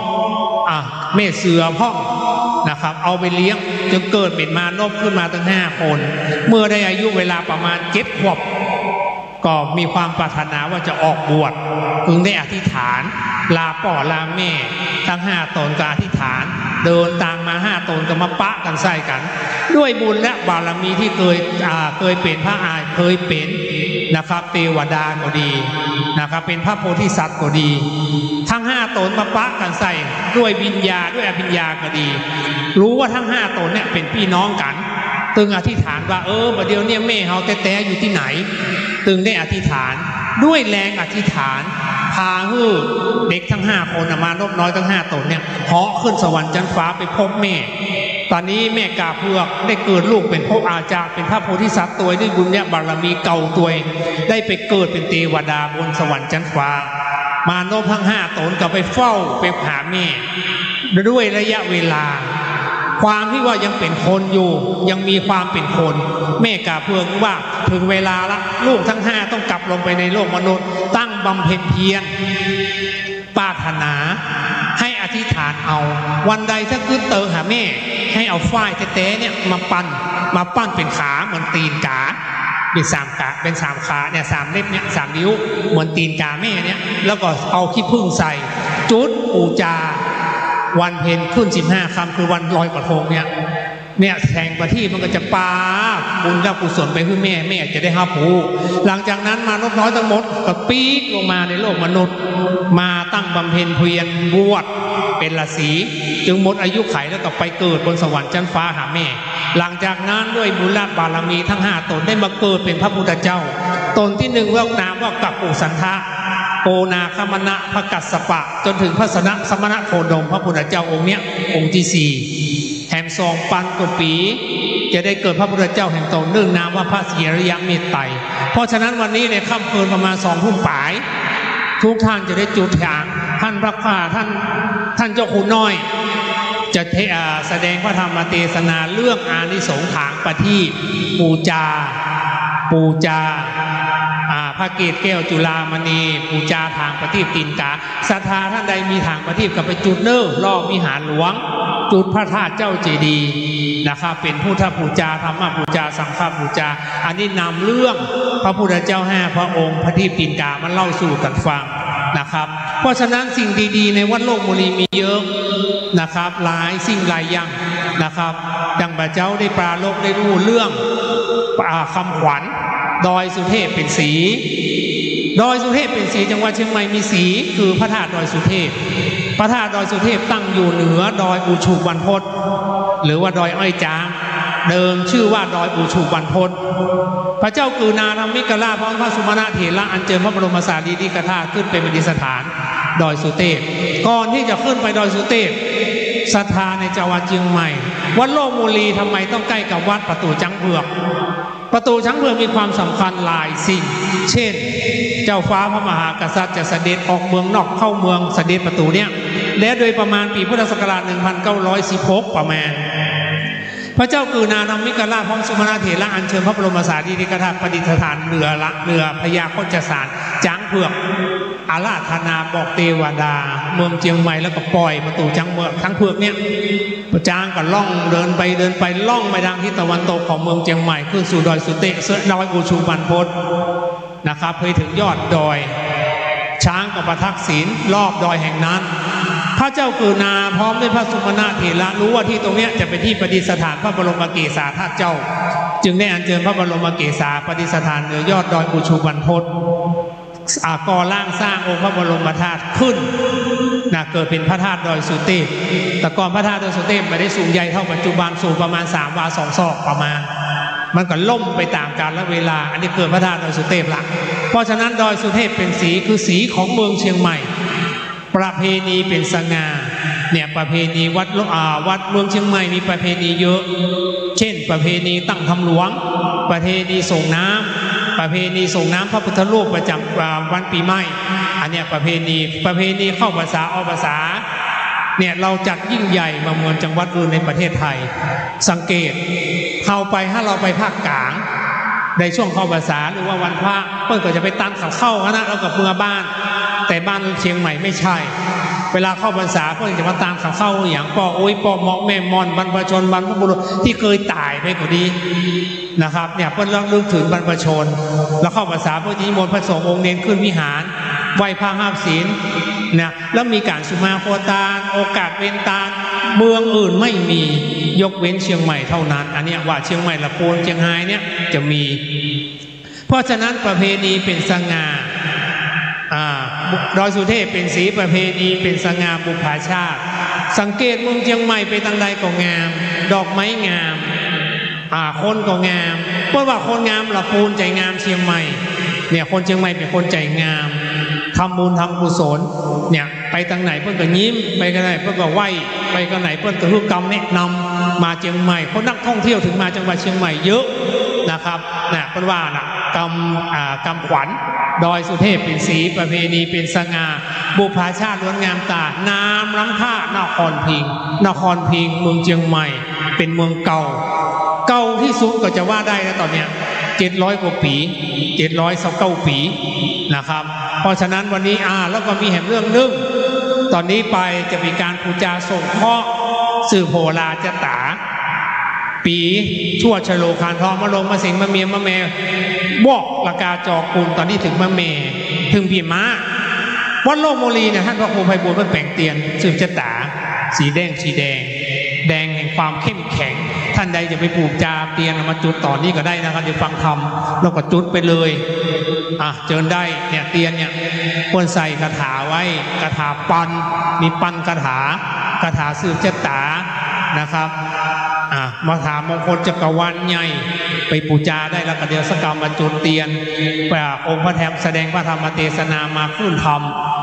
แม่เสือห้องนะครับเอาไปเลี้ยงจนเกิดเป็นมานพขึ้นมาตั้ง5 คนเมื่อได้อายุเวลาประมาณ7 ขวบก็มีความปรารถนาว่าจะออกบวชจึงได้อธิษฐานลาป่อลาแม่ทั้ง5 ตนก็อธิษฐานเดินตามมา5 ตนก็มาปะกันใส่กันด้วยบุญและบารมีที่เคยเป็นพระเคยเป็นนะครับเทวดาก็ดีนะครับเป็นพระโพธิสัตว์ก็ดีทั้ง5 ตนมาปะกันใส่ด้วยวิญญาด้วยอภิญญาก็ดีรู้ว่าทั้ง5 ตนเนี่ยเป็นพี่น้องกันตึงอธิษฐานว่าบัดเดี๋ยวเนี่ยแม่เขาแต่อยู่ที่ไหนตึงได้อธิษฐานด้วยแรงอธิษฐานพาเด็กทั้ง5 คนมานพน้อยทั้ง5 ตนเนี่ยเหาะขึ้นสวรรค์ชั้นฟ้าไปพบแม่ตอนนี้แม่กาเผือกได้เกิดลูกเป็นพระอาจารย์เป็นพระโพธิสัตว์ตัวด้วยบุญเนี่ยบารมีเก่าตัวได้ไปเกิดเป็นเทวดาบนสวรรค์ชั้นฟ้ามานพทั้ง5 ตนก็ไปเฝ้าไปหาแม่ด้วยระยะเวลาความที่ว่ายังเป็นคนอยู่ยังมีความเป็นคนแม่กาเผือกว่าถึงเวลาละลูกทั้ง5ต้องกลับลงไปในโลกมนุษย์ตั้งบำเพ็ญเพียรปรารถนาให้อธิษฐานเอาวันใดถ้าขึ้นเตอหาแม่ให้เอาฝ้ายเต้ๆเนี่ยมาปั้นเป็นขาเหมือนตีนกา เป็น3 ขาเป็น3 ขาเนี่ย3 เล็บเนี่ย3 นิ้วเหมือนตีนกาแม่เนี่ยแล้วก็เอาขี้ผึ้งใส่จุดปูจาวันเพ็ญขึ้น15 ค่ำคือวันลอยกระทงเนี่ยแทงประทีปมันก็จะปาบุญและกุศลไปให้แม่จะได้รับรู้หลังจากนั้นมนุษย์น้อยทั้งหมดก็ปี๊ดลงมาในโลกมนุษย์มาตั้งบำเพ็ญเพียรบวชเป็นฤาษีจึงหมดอายุไขแล้วก็ไปเกิดบนสวรรค์ชั้นฟ้าหาแม่หลังจากนั้นด้วยบุญบารมีทั้ง5 ตนได้มาเกิดเป็นพระพุทธเจ้าตนที่1เรียกนามว่ากัปปุสันทะโอนาคมณะพระกัสสปะจนถึงพระสมณะโคดมพระพุทธเจ้าองค์เนี้ยองค์ที่4แห่ง2,000 กว่าปีจะได้เกิดพระพุทธเจ้าแห่งตนเนื่องนามว่าพระศรีอริยเมตไตรเพราะฉะนั้นวันนี้ในค่ำคืนประมาณ20:00 นทุกท่านจะได้จุดถางท่านพระข้าท่านเจ้าคุณน้อยจะแสดงพระธรรมเทศนาเรื่องอานิสงส์ถางประทีปปูจาพระเกศแก้วจุฬามณีปูจาถางประทีปตีนกาศรัทธาท่านใดมีถางประทีปกับไปจุดเนอรอบวิหารหลวงจุดพระธาตุเจ้าเจดีย์นะครับเป็นพุทธปูจาธรรมปูจาสังฆปูจาอันนี้นำเรื่องพระพุทธเจ้า5 พระองค์ประทีปตีนกามันเล่าสู่กันฟังนะครับเพราะฉะนั้นสิ่งดีๆในวัดโลกบุรีมีเยอะนะครับหลายสิ่งหลายอย่างนะครับดังพระเจ้าได้ปราลบได้รู้เรื่องคำขวัญดอยสุเทพเป็นสีดอยสุเทพเป็นสีจังหวัดเชียงใหม่มีสีคือพระธาตุดอยสุเทพพระธาตุดอยสุเทพตั้งอยู่เหนือดอยอุชุบรรพตหรือว่าดอยอ้อยจางเดิมชื่อว่าดอยอุชุบรรพตพระเจ้ากือนาธรรมิกราชพร้อมพระสุมาณเถระอัญเชิญพระบรมสารีริกธาตุขึ้นเป็นประดิษฐานดอยสุเทพก่อนที่จะขึ้นไปดอยสุเทพศรัทธาในจังหวัดเชียงใหม่วัดโลกบุรีทำไมต้องใกล้กับวัดประตูช้างเผือกประตูช้างเผือกมีความสำคัญหลายสิ่งเช่นเจ้าฟ้าพระมหากษัตริย์จะเสด็จออกเมืองนอกเข้าเมืองเสด็จประตูเนี่ยและโดยประมาณปีพุทธศักราช 1916 ประมาณพระเจ้ากือนาธรรมิกราชพร้อมสุมาณเถระอัญเชิญพระบรมสารีริกธาตุประดิษฐานเหนือพญาโคจสารช้างเผือกอาราธนาบอกเทวดาเมืองเชียงใหม่แล้วก็ปล่อยประตูช้างเผือกเนี่ยประจางก็ล่องเดินไปล่องไปทางทิศตะวันตกของเมืองเชียงใหม่ขึ้นสู่ดอยสุเทพดอยอุชุบรรพตนะครับไปถึงยอดดอยช้างกับประทักษิณรอบดอยแห่งนั้นพระเจ้ากือนาพร้อมด้วยพระสุมาณเถระรู้ว่าที่ตรงนี้จะเป็นที่ประดิษฐานพระบรมเกศาธาตุเจ้าจึงได้อัญเชิญพระบรมเกศาประดิษฐานเหนือยอดดอยอุชุบรรพตก่อร่างสร้างองค์พระบรมธาตุขึ้นเกิดเป็นพระธาตุดอยสุเทพแต่ก่อนพระธาตุดอยสุเทพไม่ได้สูงใหญ่เท่าปัจจุบันสูงประมาณ3 วา 2 ศอกประมาณมันก็ล่มไปตามกาลเวลาอันนี้เกิดพระธาตุดอยสุเทพละเพราะฉะนั้นดอยสุเทพเป็นสีคือสีของเมืองเชียงใหม่ประเพณีเป็นสง่าเนี่ยประเพณีวัดเมืองเชียงใหม่มีประเพณีเยอะเช่นประเพณีตั้งธรรมหลวงประเพณีส่งน้ำประเพณีส่งน้ำพระพุทธรูปประจำวันปีใหม่อันเนี้ยประเพณีเข้าภาษาออกภาษาเนี่ยเราจัดยิ่งใหญ่มาเหมือนจังหวัดอื่นในประเทศไทยสังเกตเข้าไปถ้าเราไปภาคกลางในช่วงเข้าภาษาหรือว่าวันพระเพื่อนก็จะไปตั้งเข้านะแล้วกับเมืองบ้านแต่บ้านเชียงใหม่ไม่ใช่เวลาเข้าพรรษาเพื่อนจะมาตามเข้าอย่างป่อโอ้ยป่อหมอกแม่มอนบรรพชนบรรพบุรุษที่เคยตายไปก็ดีนะครับเนี่ยเพื่อนเรื่องถึงบรรพชนแล้วเข้าพรรษาเพื่อนนิมนต์พระสงฆ์องค์เนรขึ้นวิหารไหว้พระห้าศีลนะแล้วมีการสุมาโคตาโอกาสเว้นตาเมืองอื่นไม่มียกเว้นเชียงใหม่เท่านั้นอันนี้ว่าเชียงใหม่ละโพนเชียงรายเนี่ยจะมีเพราะฉะนั้นประเพณีเป็นสง่าดอยสุเทพเป็นสีประเพณีเป็นสง่าบุพชาติสังเกตเมืองเชียงใหม่ไปทางใดก็งามดอกไม้งามคนก็งามเพราะว่าคนงามละปูนใจงามเชียงใหม่เนี่ยคนเชียงใหม่เป็นคนใจงามทำบุญทำกุศลเนี่ยไปทางไหนเพื่อนก็ยิ้มไปกันไหนเพื่อนก็ไหวไปกันไหนเพื่อนก็รู้กรรมแนะนำมาเชียงใหม่คนนักท่องเที่ยวถึงมาจังหวัดเชียงใหม่เยอะนะครับเนี่ยเป็นว่านะกรรมขวัญดอยสุเทพเป็นสีประเพณีเป็นสง่าบุพชาติล้วนงามตาน้ำล้ำค่านครพิงเมืองเชียงใหม่เป็นเมืองเก่าที่สุดก็จะว่าได้นะตอนเนี้ย700 กว่าปี729 ปีนะครับเพราะฉะนั้นวันนี้แล้วก็มีแห่งเรื่องนึงตอนนี้ไปจะมีการปูจาส่งเคราะห์สื่อโพลาจตา ปีชั่วชโลคานทองมะลงมะเสงมะเมียมะแม่บอกละกาจอกกุลตอนนี้ถึงมะเมถึงพี่ม้าวัดโลกโมลีเนี่ยท่านพระครูไพบูลย์มันแปลงเตียนสืบชะตาสีแดงแดงแห่งความเข้มแข็งท่านใดจะไปปลูกจาเตียนมาจุดต่อนี้ก็ได้นะครับเดี๋ยวฟังธรรมแล้วก็จุดไปเลยเจิญได้เนี่ยเตียนเนี่ยควรใส่คาถาไว้คาถาปันมีปันคาถาสืบชะตานะครับมาถามมงคลจักรวาลใหญ่ไปปูจาได้แล้วก็เดี๋ยวสกรรมมาจุดเตียนไปองค์พระแถมแสดงพระธรรมเทศนามาขึ้นธรรม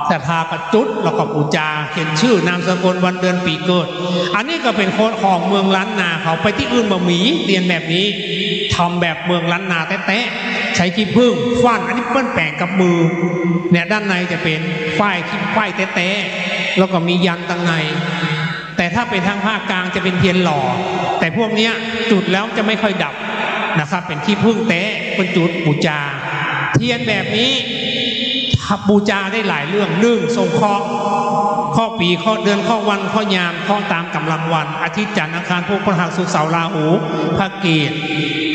ศรัทธากระจุดแล้วก็ปูจาเขียนชื่อนามสกุลวันเดือนปีเกิดอันนี้ก็เป็นโค้ดของเมืองล้านนาเขาไปที่อื่นมาหมีเตียนแบบนี้ทำแบบเมืองล้านนาแต๊ะใช้ขี้ผึ้งฟันอันนี้เปิ้ลแปลงกับมือเนี่ยด้านในจะเป็นฝ้ายแต๊ะแล้วก็มียันตั้งในแต่ถ้าเป็นทางภาคกลางจะเป็นเทียนหล่อแต่พวกนี้จุดแล้วจะไม่ค่อยดับนะครับเป็นขี้ผึ้งแต๊ะเป็นจุดบูชาเทียนแบบนี้บูชาได้หลายเรื่องทรงข้อปีข้อเดือนข้อวันข้อยามข้อตามกำลังวันอาทิตย์จันทร์อังคารพุธพฤหัสศุกร์เสาร์ราหูพระเกศ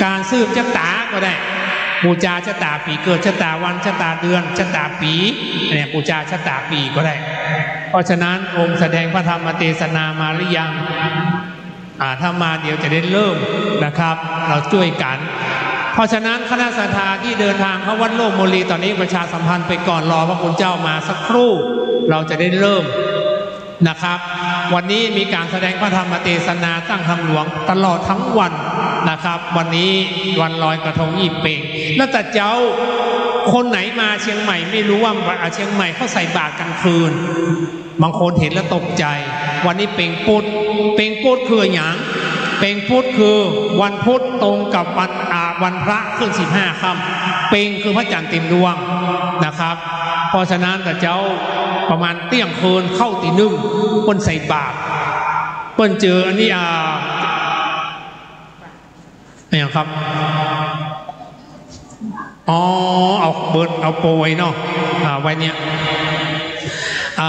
การสืบชะตาก็ได้บูชาชะตาปีเกิดชะตาวันชะตาเดือนชะตาปีเนี่ยบูชาชะตาปีก็ได้เพราะฉะนั้นองค์แสดงพระธรรมเทศนามาหรือยังถ้ามาเดี๋ยวจะได้เริ่มนะครับเราช่วยกันเพราะฉะนั้นคณะศรัทธาที่เดินทางเข้าวัดโลกโมลีตอนนี้ประชาสัมพันธ์ไปก่อนรอพระคุณเจ้ามาสักครู่เราจะได้เริ่มนะครับวันนี้มีการแสดงพระธรรมเทศนาตั้งธรรมหลวงตลอดทั้งวันนะครับวันนี้วันลอยกระทงยี่เป่งแล้วแต่เจ้าคนไหนมาเชียงใหม่ไม่รู้ว่าเชียงใหม่เขาใส่บาตรกลางคืนบางคนเห็นแล้วตกใจวันนี้เป่งพุธคืออย่างเป่งพุธคือวันพุธตรงกับวันพระขึ้น15 ค่ำเป่งคือพระจันทร์เต็มดวงนะครับเพราะฉะนั้นแต่เจ้าประมาณเที่ยงคืนเข้าตี 1เปิ้นใส่บาตรเปิ้นเจออันนี้อย่างครับเอาเบิร์ดเอาโปรไว้เนาะไว้เนี่ย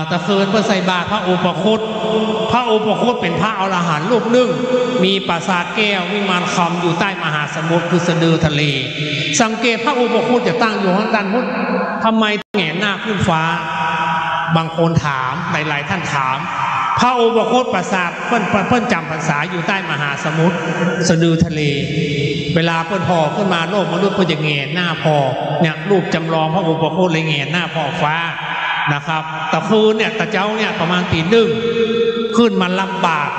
ตะเคินเพื่อใส่บาตรพระอุปคุตเป็นพระอรหันต์รูปหนึ่งมีปราสาทแก้ววิมานคำอยู่ใต้มหาสมุทรคือสะดือทะเลสังเกตพระอุปคุตจะตั้งอยู่ข้างด้านพุทธทำไมแหงหน้าขึ้นฟ้าบางคนถามหลายท่านถามพระอุปคุตปราสาทเพิ่นจำพรรษาอยู่ใต้มหาสมุทรสะดือทะเลเวลาเพิ่นพอขึ้นมาโลกมนุษย์เพิ่นจะแงนหน้าพอเนี่ยรูปจำลองพระอุปคุตเลยแงนหน้าพอฟ้านะครับแต่คืนเนี่ยตะเจ้าเนี่ยประมาณตี 1ขึ้นมาลำบาก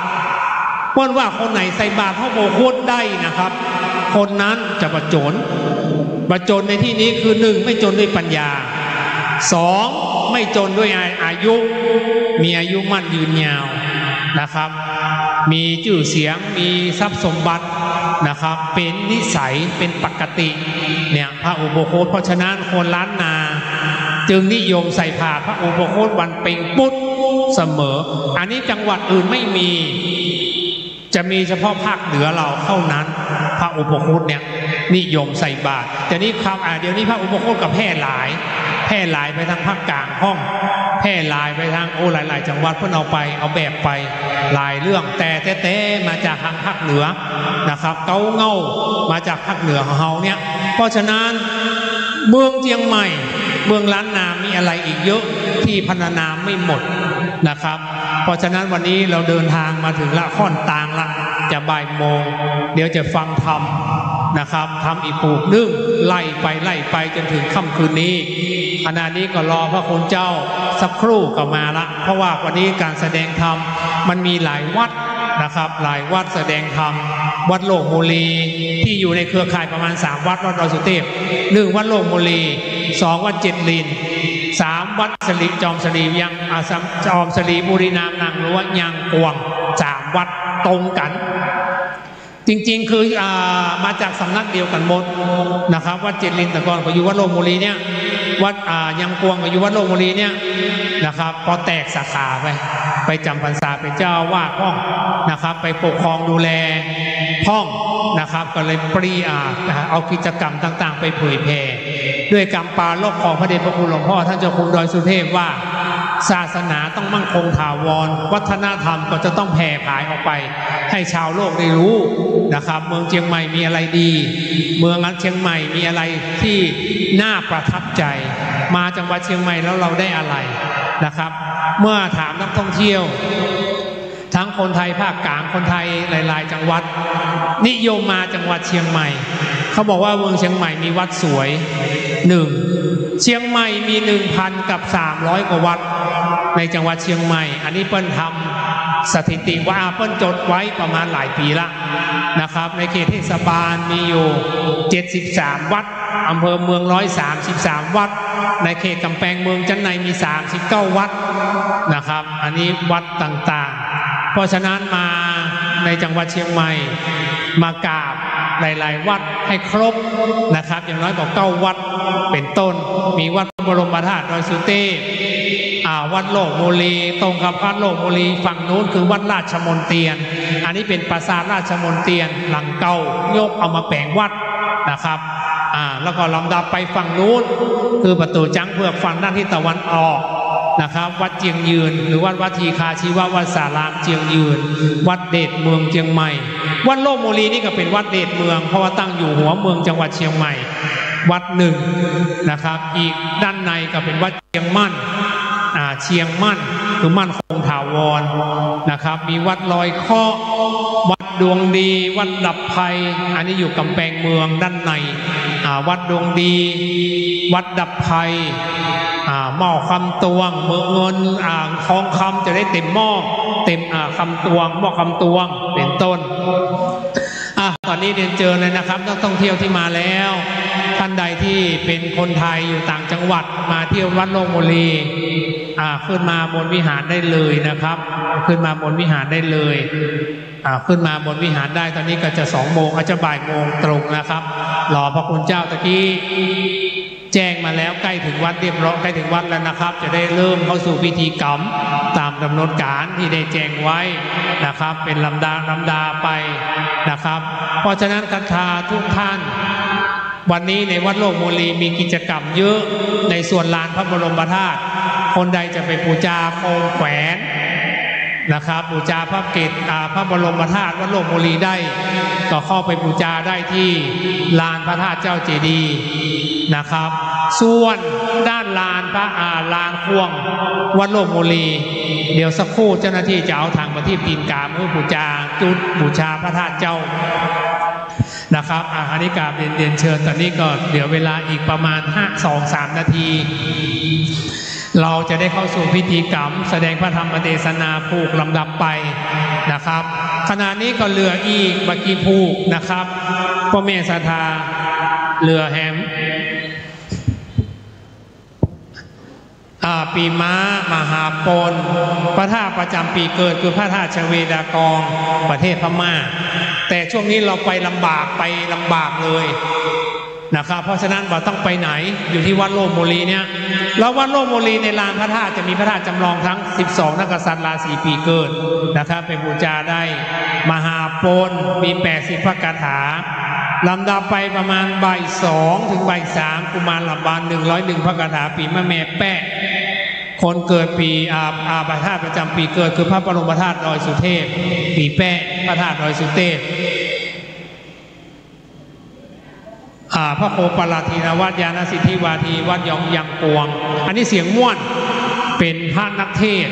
เพิ่นว่าคนไหนใส่บาตรพระอุปคุตได้นะครับคนนั้นจะประจนในที่นี้คือ1ไม่จนด้วยปัญญา2ไม่จนด้วยอายุมีอายุมั่นยืนยาวนะครับมีชื่อเสียงมีทรัพย์สมบัตินะครับเป็นนิสัยเป็นปกติเนี่ยพระอุปคุตเพราะฉะนั้นคนล้านนาจึงนิยมใส่ผ้าพระอุปคุตวันเพ็ญพุธเสมออันนี้จังหวัดอื่นไม่มีจะมีเฉพาะภาคเหนือเราเท่านั้นพระอุปคุตเนี่ยนิยมใส่บาตรแต่นี้ครับเดี๋ยวนี้พระอุปคุตกับแพร่หลายไปทางภาคกลางห้องแพร่หลายไปทางหลายจังหวัดเพื่อเอาแบบไปหลายเรื่องแต่มาจากทางภาคเหนือนะครับเงามาจากภาคเหนือของเราเนี่ยเพราะฉะนั้นเมืองเชียงใหม่เมืองล้านนามีอะไรอีกเยอะที่พรรณนาไม่หมดนะครับเพราะฉะนั้นวันนี้เราเดินทางมาถึงละค่อนต่างละจะบ่ายโมงเดี๋ยวจะฟังธรรมนะครับทำอีกปลูกนึ่งไล่ไปจนถึงค่ำคืนนี้ขณะนี้ก็รอพระคุณเจ้าสักครู่ก็มาละเพราะว่าวันนี้การแสดงธรรมมันมีหลายวัดนะครับหลายวัดแสดงธรรมวัดโลกโมลีที่อยู่ในเครือข่ายประมาณ3วัดวัดดอยสุเทพ1วัดโลกโมลี2วัดเจ็ดลิน3วัดสลีจอมสลียังจอมสลีบุรีนามนางหรือว่ายังกวง3วัดตรงกันจริงๆคือมาจากสำนักเดียวกันหมดนะครับวัดเจ็ดลินแต่ก่อนก็อยู่วัดโลกโมลีเนี่ยวัดยังกวงก็อยู่วัดโลกโมลีเนี่ยนะครับพอแตกสาขาไปจำพรรษาเป็นเจ้าวาดห้องนะครับไปปกครองดูแลห้องนะครับก็เลยเอากิจกรรมต่างๆไปเผยแผ่ด้วยกรรมปาโลกของพระเดชพระคุณหลวงพ่อท่านเจ้าคุณดอยสุเทพว่า ศาสนาต้องมั่นคงถาวรวัฒนธรรมก็จะต้องแผ่ผายออกไปให้ชาวโลกได้รู้นะครับเมืองเชียงใหม่มีอะไรดีเมืองเชียงใหม่มีอะไรที่น่าประทับใจมาจังหวัดเชียงใหม่แล้วเราได้อะไรนะครับเมื่อถามนักท่องเที่ยวทั้งคนไทยภาคกลางคนไทยหลายๆจังหวัดนิยมมาจังหวัดเชียงใหม่เขาบอกว่าเมืองเชียงใหม่มีวัดสวย1เชียงใหม่มี 1,300 กว่าวัดในจังหวัดเชียงใหม่อันนี้เปิ้ลทำสถิติว่าเปิ้ลจดไว้ประมาณหลายปีละนะครับในเขตเทศบาลมีอยู่73วัดอำเภอเมือง133วัดในเขตกำแพงเมืองจันไนมี39วัดนะครับอันนี้วัดต่างๆเพราะฉะนั้นมาในจังหวัดเชียงใหม่มากราบหลายๆวัดให้ครบนะครับอย่างน้อยกว่า9วัดเป็นต้นมีวัดบรมธาตุดอยสุเทพวัดโลกโมลีตรงกับวัดโลกโมลีฝั่งนู้นคือวัดราชมนเทียนอันนี้เป็นปราสาทราชมนเทียนหลังเก่ายกเอามาแปลงวัดนะครับแล้วก็ลำดับไปฝั่งนู้นคือประตูจังเผือกฝั่งด้านที่ตะวันออกนะครับวัดเจียงยืนหรือวัดทีคาชีวะวัดสารามเจียงยืนวัดเดชเมืองเชียงใหม่วัดโลกโมลีนี่ก็เป็นวัดเดชเมืองเพราะว่าตั้งอยู่หัวเมืองจังหวัดเชียงใหม่วัดหนึ่งนะครับอีกด้านในก็เป็นวัดเชียงมั่นเชียงมั่นคือมั่นคงถาวรนะครับมีวัดลอยเคาะวัดดวงดีวัดดับภัยอันนี้อยู่กำแพงเมืองด้านในวัดดวงดีวัดดับภัยหม้อคำตวงเมืองเงินทองคำจะได้เต็มหม้อเต็มคำตวงหม้อคำตวงเป็นต้นตอนนี้เรียนเจอเลยนะครับนักท่องเที่ยวที่มาแล้วท่านใดที่เป็นคนไทยอยู่ต่างจังหวัดมาเที่ยววัดโลกโมลีขึ้นมาบนวิหารได้เลยนะครับขึ้นมาบนวิหารได้เลยขึ้นมาบนวิหารได้ตอนนี้ก็จะ2 โมงอาจจะบ่ายโมงตรงนะครับรอพระคุณเจ้าตะกี้แจ้งมาแล้วใกล้ถึงวัดเรียบร้อยใกล้ถึงวัดแล้วนะครับจะได้เริ่มเข้าสู่พิธีกรรมตามกำหนดการที่ได้แจ้งไว้นะครับเป็นลำดาไปนะครับเพราะฉะนั้นศรัทธาทุกท่านวันนี้ในวัดโลกโมลีมีกิจกรรมเยอะในส่วนลานพระบรมธาตุคนใดจะไปบูชาโคมแขวนนะครับบูชาพระเกศพระบรมธาตุวัดโลกโมลีได้ก็เข้าไปบูชาได้ที่ลานพระธาตุเจ้าเจดีย์นะครับส่วนด้านลานพระลานควงวัดโลกโมลีเดี๋ยวสักครู่เจ้าหน้าที่จะเอาทางประทีปตีนกาเพื่อบูชาจุดบูชาพระธาตุเจ้านะครับอันนี้กราบเรียนเชิญตอนนี้ก็เดี๋ยวเวลาอีกประมาณ2-3 นาทีเราจะได้เข้าสู่พิธีกรรมแสดงพระธรรมเทศนาผูกลำดับไปนะครับขณะนี้ก็เหลืออีกบักกี้ผูกนะครับพ่อแม่ศรัทธาเหลือแฮมปีม้ามหาปนพระธาตุประจำปีเกิดคือพระธาตุชเวดากองประเทศพม่าแต่ช่วงนี้เราไปลำบากเลยนะครับเพราะฉะนั้นเราต้องไปไหนอยู่ที่วัดโลกโมลีเนี่ยแล้ววัดโลกโมลีในลานพระธาตุจะมีพระธาตุจำลองทั้ง12นักษัตริย์ราศีปีเกิดนะครับไปบูชาได้มหาปนมี80พระคาถาลำดับไปประมาณบ่าย2 ถึงบ่าย3กุมารลำบาน101พระคาถาปีมะแม่แปะคนเกิดปีพระธาตุประจำปีเกิดคือพระบรมธาตุดอยสุเทพปีแปะพระธาตุดอยสุเทพพระโคปลาทีนวัดยานสิทธิวาทีวัดยองยังกวงอันนี้เสียงม่วนเป็นพระนักเทศ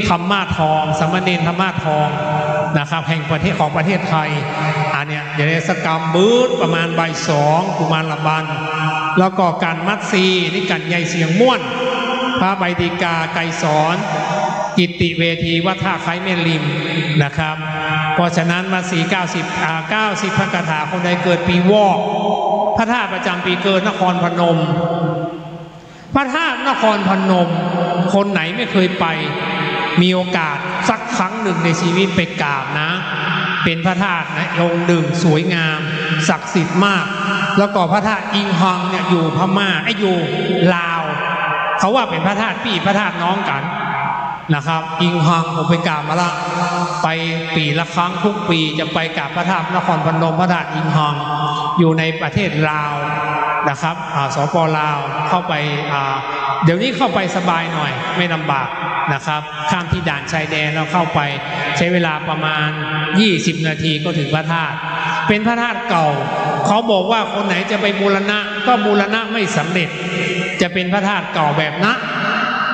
ธรรมะทองสมณเณรธรรมะทองนะครับแห่งประเทศของประเทศไทยอันเนี้ยเดี๋ยวสกรรมบูธประมาณบ่าย2กุมารลำบันแล้วก็การมัดซีนี่กันใหญ่เสียงม่วนพระใบดิกาไกรสอนกิตติเวทีวัดท่าไคแม่ริมนะครับเพราะฉะนั้นมา90พระคาถาคนใดเกิดปีวอกพระธาตุประจำปีเกิดนครพนมพระธาตุนครพนมคนไหนไม่เคยไปมีโอกาสสักครั้งหนึ่งในชีวิตไปกราบนะเป็นพระธาตุนะองค์หนึ่งสวยงามศักดิ์สิทธิ์มากแล้วก็พระธาตุอิงฮังเนี่ยอยู่พม่าอยู่ลาวเขาว่าเป็นพระธาตุพี่พระธาตุน้องกันนะครับอิงฮังผมไปกราบมาละไปปีละครั้งทุกปีจะไปกราบพระธาตุนครพนมพระธาตุอิงฮังอยู่ในประเทศลาวนะครับสป.ลาวเข้าไป เดี๋ยวนี้เข้าไปสบายหน่อยไม่ลำบากนะครับข้ามที่ด่านชายแดนเราเข้าไปใช้เวลาประมาณ20 นาทีก็ถึงพระธาตุเป็นพระธาตุเก่าเขาบอกว่าคนไหนจะไปบูรณะก็บูรณะไม่สำเร็จจะเป็นพระธาตุเก่าแบบ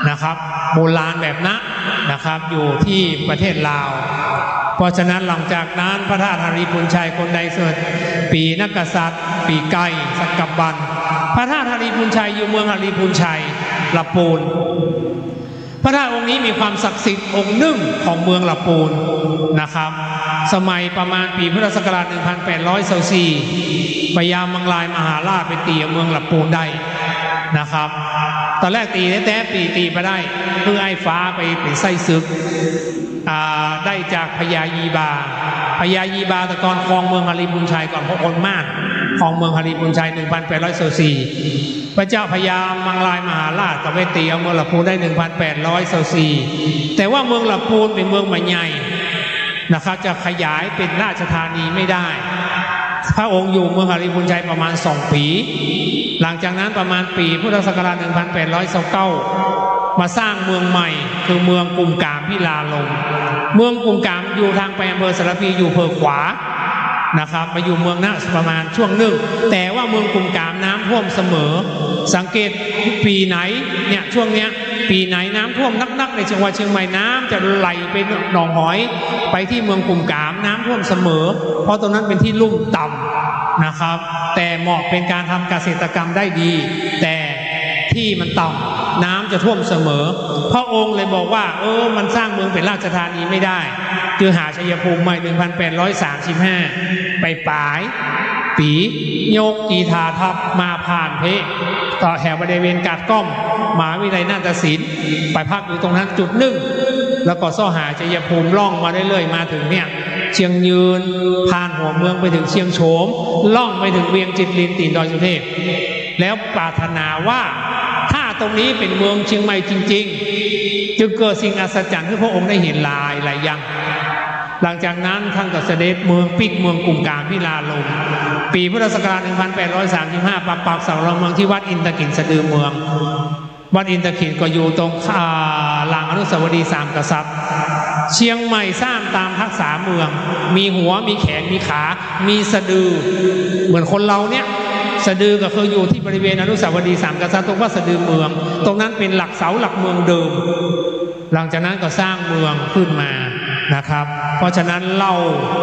นะครับโบราณแบบนะครับอยู่ที่ประเทศลาวเพราะฉะนั้นหลังจากนั้นพระธาตุหริพุนชัยคนใดเกิดปีนักกษัตริย์ปีไก่สักกับบันพระธาตุหริพุนชัยอยู่เมืองหริพุนชัยลำพูนพระธาตุองค์นี้มีความศักดิ์สิทธิ์องค์หนึ่งของเมืองลำพูนนะครับสมัยประมาณปีพุทธศักราช 1824 พญามังลายมหาราชไปตีเมืองลำพูนได้นะครับตอนแรกตีแต่ตีไปได้เพื่อไอ้ฟ้าไปเป็นไส้ศึกได้จากพญายีบาตะกอนครองเมืองหริพุนชัยก่อนพระองค์มากครองเมืองหริพุนชัย 1824 พระเจ้าพญามังลายมหาราชก็ไปตีเอาเมืองลำพูนได้ 1824 แต่ว่าเมืองลำพูนเป็นเมืองใหญ่นะครับจะขยายเป็นราชธานีไม่ได้พระองค์อยู่เมืองหริพุนชัยประมาณ2 ปีหลังจากนั้นประมาณปีพุทธศักราช 1829 มาสร้างเมืองใหม่คือเมืองกุมกามพิลาลมเมืองกุมกามอยู่ทางไปอำเภอสารพีอยู่เพิงขวานะครับมาอยู่เมืองนะประมาณช่วงหนึ่งแต่ว่าเมืองกุมกามน้ำท่วมเสมอสังเกตปีไหนเนี่ยช่วงเนี้ยปีไหนน้ำท่วมนักในจังหวัดเชียงใหม่น้ำจะไหลไปหนองหอยไปที่เมืองกุมกามน้ำท่วมเสมอเพราะตรงนั้นเป็นที่ลุ่มต่ำนะครับแต่เหมาะเป็นการทำเกษตรกรรมได้ดีแต่ที่มันต่ำน้ำจะท่วมเสมอพระองค์เลยบอกว่ามันสร้างเมืองเป็นราชธานีไม่ได้จึงหาชัยภูมิใหม่ 1835 ไปปลายปียกกีทาทัพมาผ่านเพต่อแถวบริเวณกาดก้อมมหาวิทยาลัยนาฏศิลป์ไปพักอยู่ตรงนั้นจุดหนึ่งแล้วก็ซ่อหาชัยภูมิล่องมาเรื่อยๆมาถึงเนี่ยเชียงยืนผ่านหัวเมืองไปถึงเชียงโฉมล่องไปถึงเวียงจิตรลินตีนดอยสุเทพแล้วปรารถนาว่าถ้าตรงนี้เป็นเมืองเชียงใหม่จริงๆจึงเกิดสิ่งอัศจรรย์ที่พระองค์ได้เห็นหลายอย่างหลังจากนั้นท่านก็เสด็จเมืองปิกเมืองกุมกามพิลาลมปีพุทธศักราช 1835 ปักเสาหลักเมืองที่วัดอินทกินสะดือเมืองวัดอินทกินก็อยู่ตรงลานอนุสาวรีย์3 กษัตริย์เชียงใหม่สร้างตามทักษะเมืองมีหัวมีแขนมีขามีสะดือเหมือนคนเราเนี่ยสะดือก็คืออยู่ที่บริเวณอนุสาวรีย์3 กษัตริย์ตรงวัดสะดือเมืองตรงนั้นเป็นหลักเสาหลักเมืองเดิมหลังจากนั้นก็สร้างเมืองขึ้นมานะครับเพราะฉะนั้นเล่า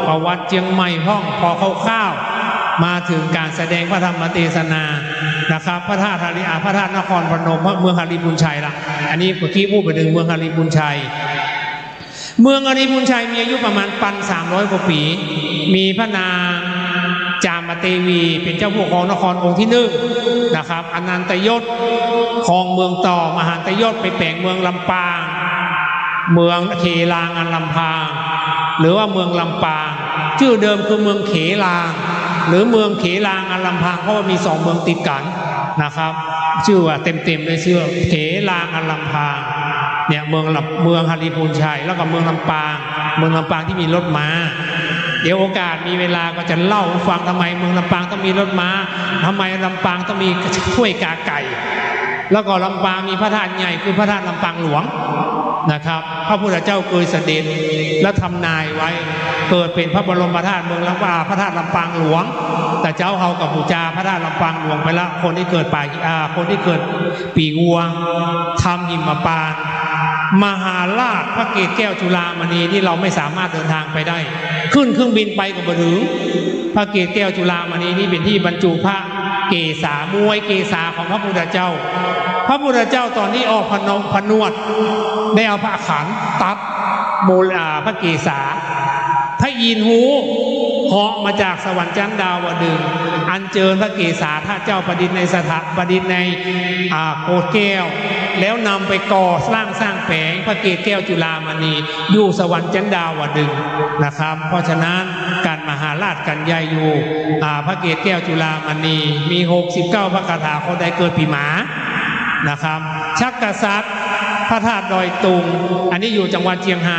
ประวัติเชียงใหม่ห้องพอคร่าวๆมาถึงการแสดงพระธรรมเทศนานะครับพระธาตุพระธาตุนครพนมเมืองหริพุนชัยละอันนี้เมื่อกี้พูดไปถึงเมืองหริพุนชัยเมืองหริพุนชัยมีอายุประมาณ 1,300 กว่าปีมีพระนางจามเทวีเป็นเจ้าผู้ครองนครองค์ที่1นะครับอนันตยศครองเมืองต่อมหันตยศไปแปลงเมืองลำปางเมืองเขลางอันลำพางหรือว่าเมืองลำปางชื่อเดิมคือเมืองเขลางหรือเมืองเขลางอันลำพางเพราะว่ามี2 เมืองติดกันนะครับชื่อว่าเต็มเลยชื่อเขลางอันลำพางเนี่ยเมืองหริพุนชัยแล้วก็เมืองลำปางที่มีรถม้าเดี๋ยวโอกาสมีเวลาก็จะเล่าฟังทำไมเมืองลำปางต้องมีรถม้าทำไมลำปางต้องมีถ้วยกาไก่แล้วก็ลำปางมีพระธาตุใหญ่คือพระธาตุลำปางหลวงนะครับพระพุทธเจ้าเคยเสด็จและทำนายไว้เกิดเป็นพระบรมธาตุเมืองลำปางพระธาตุลำปางหลวงแต่เจ้าเขากับบูชาพระธาตุลำปางหลวงไปละคนที่เกิดปีวัวทำหิมปานมหาราชพระเกศแก้วจุฬามณีที่เราไม่สามารถเดินทางไปได้ขึ้นเครื่องบินไปก็บ่ถึงพระเกศแก้วจุฬามณีนี่เป็นที่บรรจุพระเกศามวยเกศาของพระพุทธเจ้าตอนนี้ออกพนวดได้เอาพระขันตัดโมลาพระเกศาพระอินทร์หูเหาะมาจากสวรรค์ชั้นดาวดึงส์อัญเชิญพระเกศาท่าเจ้าประดิษฐ์ในโกศแก้วแล้วนำไปก่อสร้างแผงพระเกศแก้วจุฬามณีอยู่สวรรค์ชั้นดาวดึงส์นะครับเพราะฉะนั้นการมหาราชกันใหญ่อยู่พระเกศแก้วจุฬามณีมี69 พระคาถาคนใดเกิดปีหมานะครับชักกษัตริย์พระธาตุดอยตุงอันนี้อยู่จังหวัดเชียงร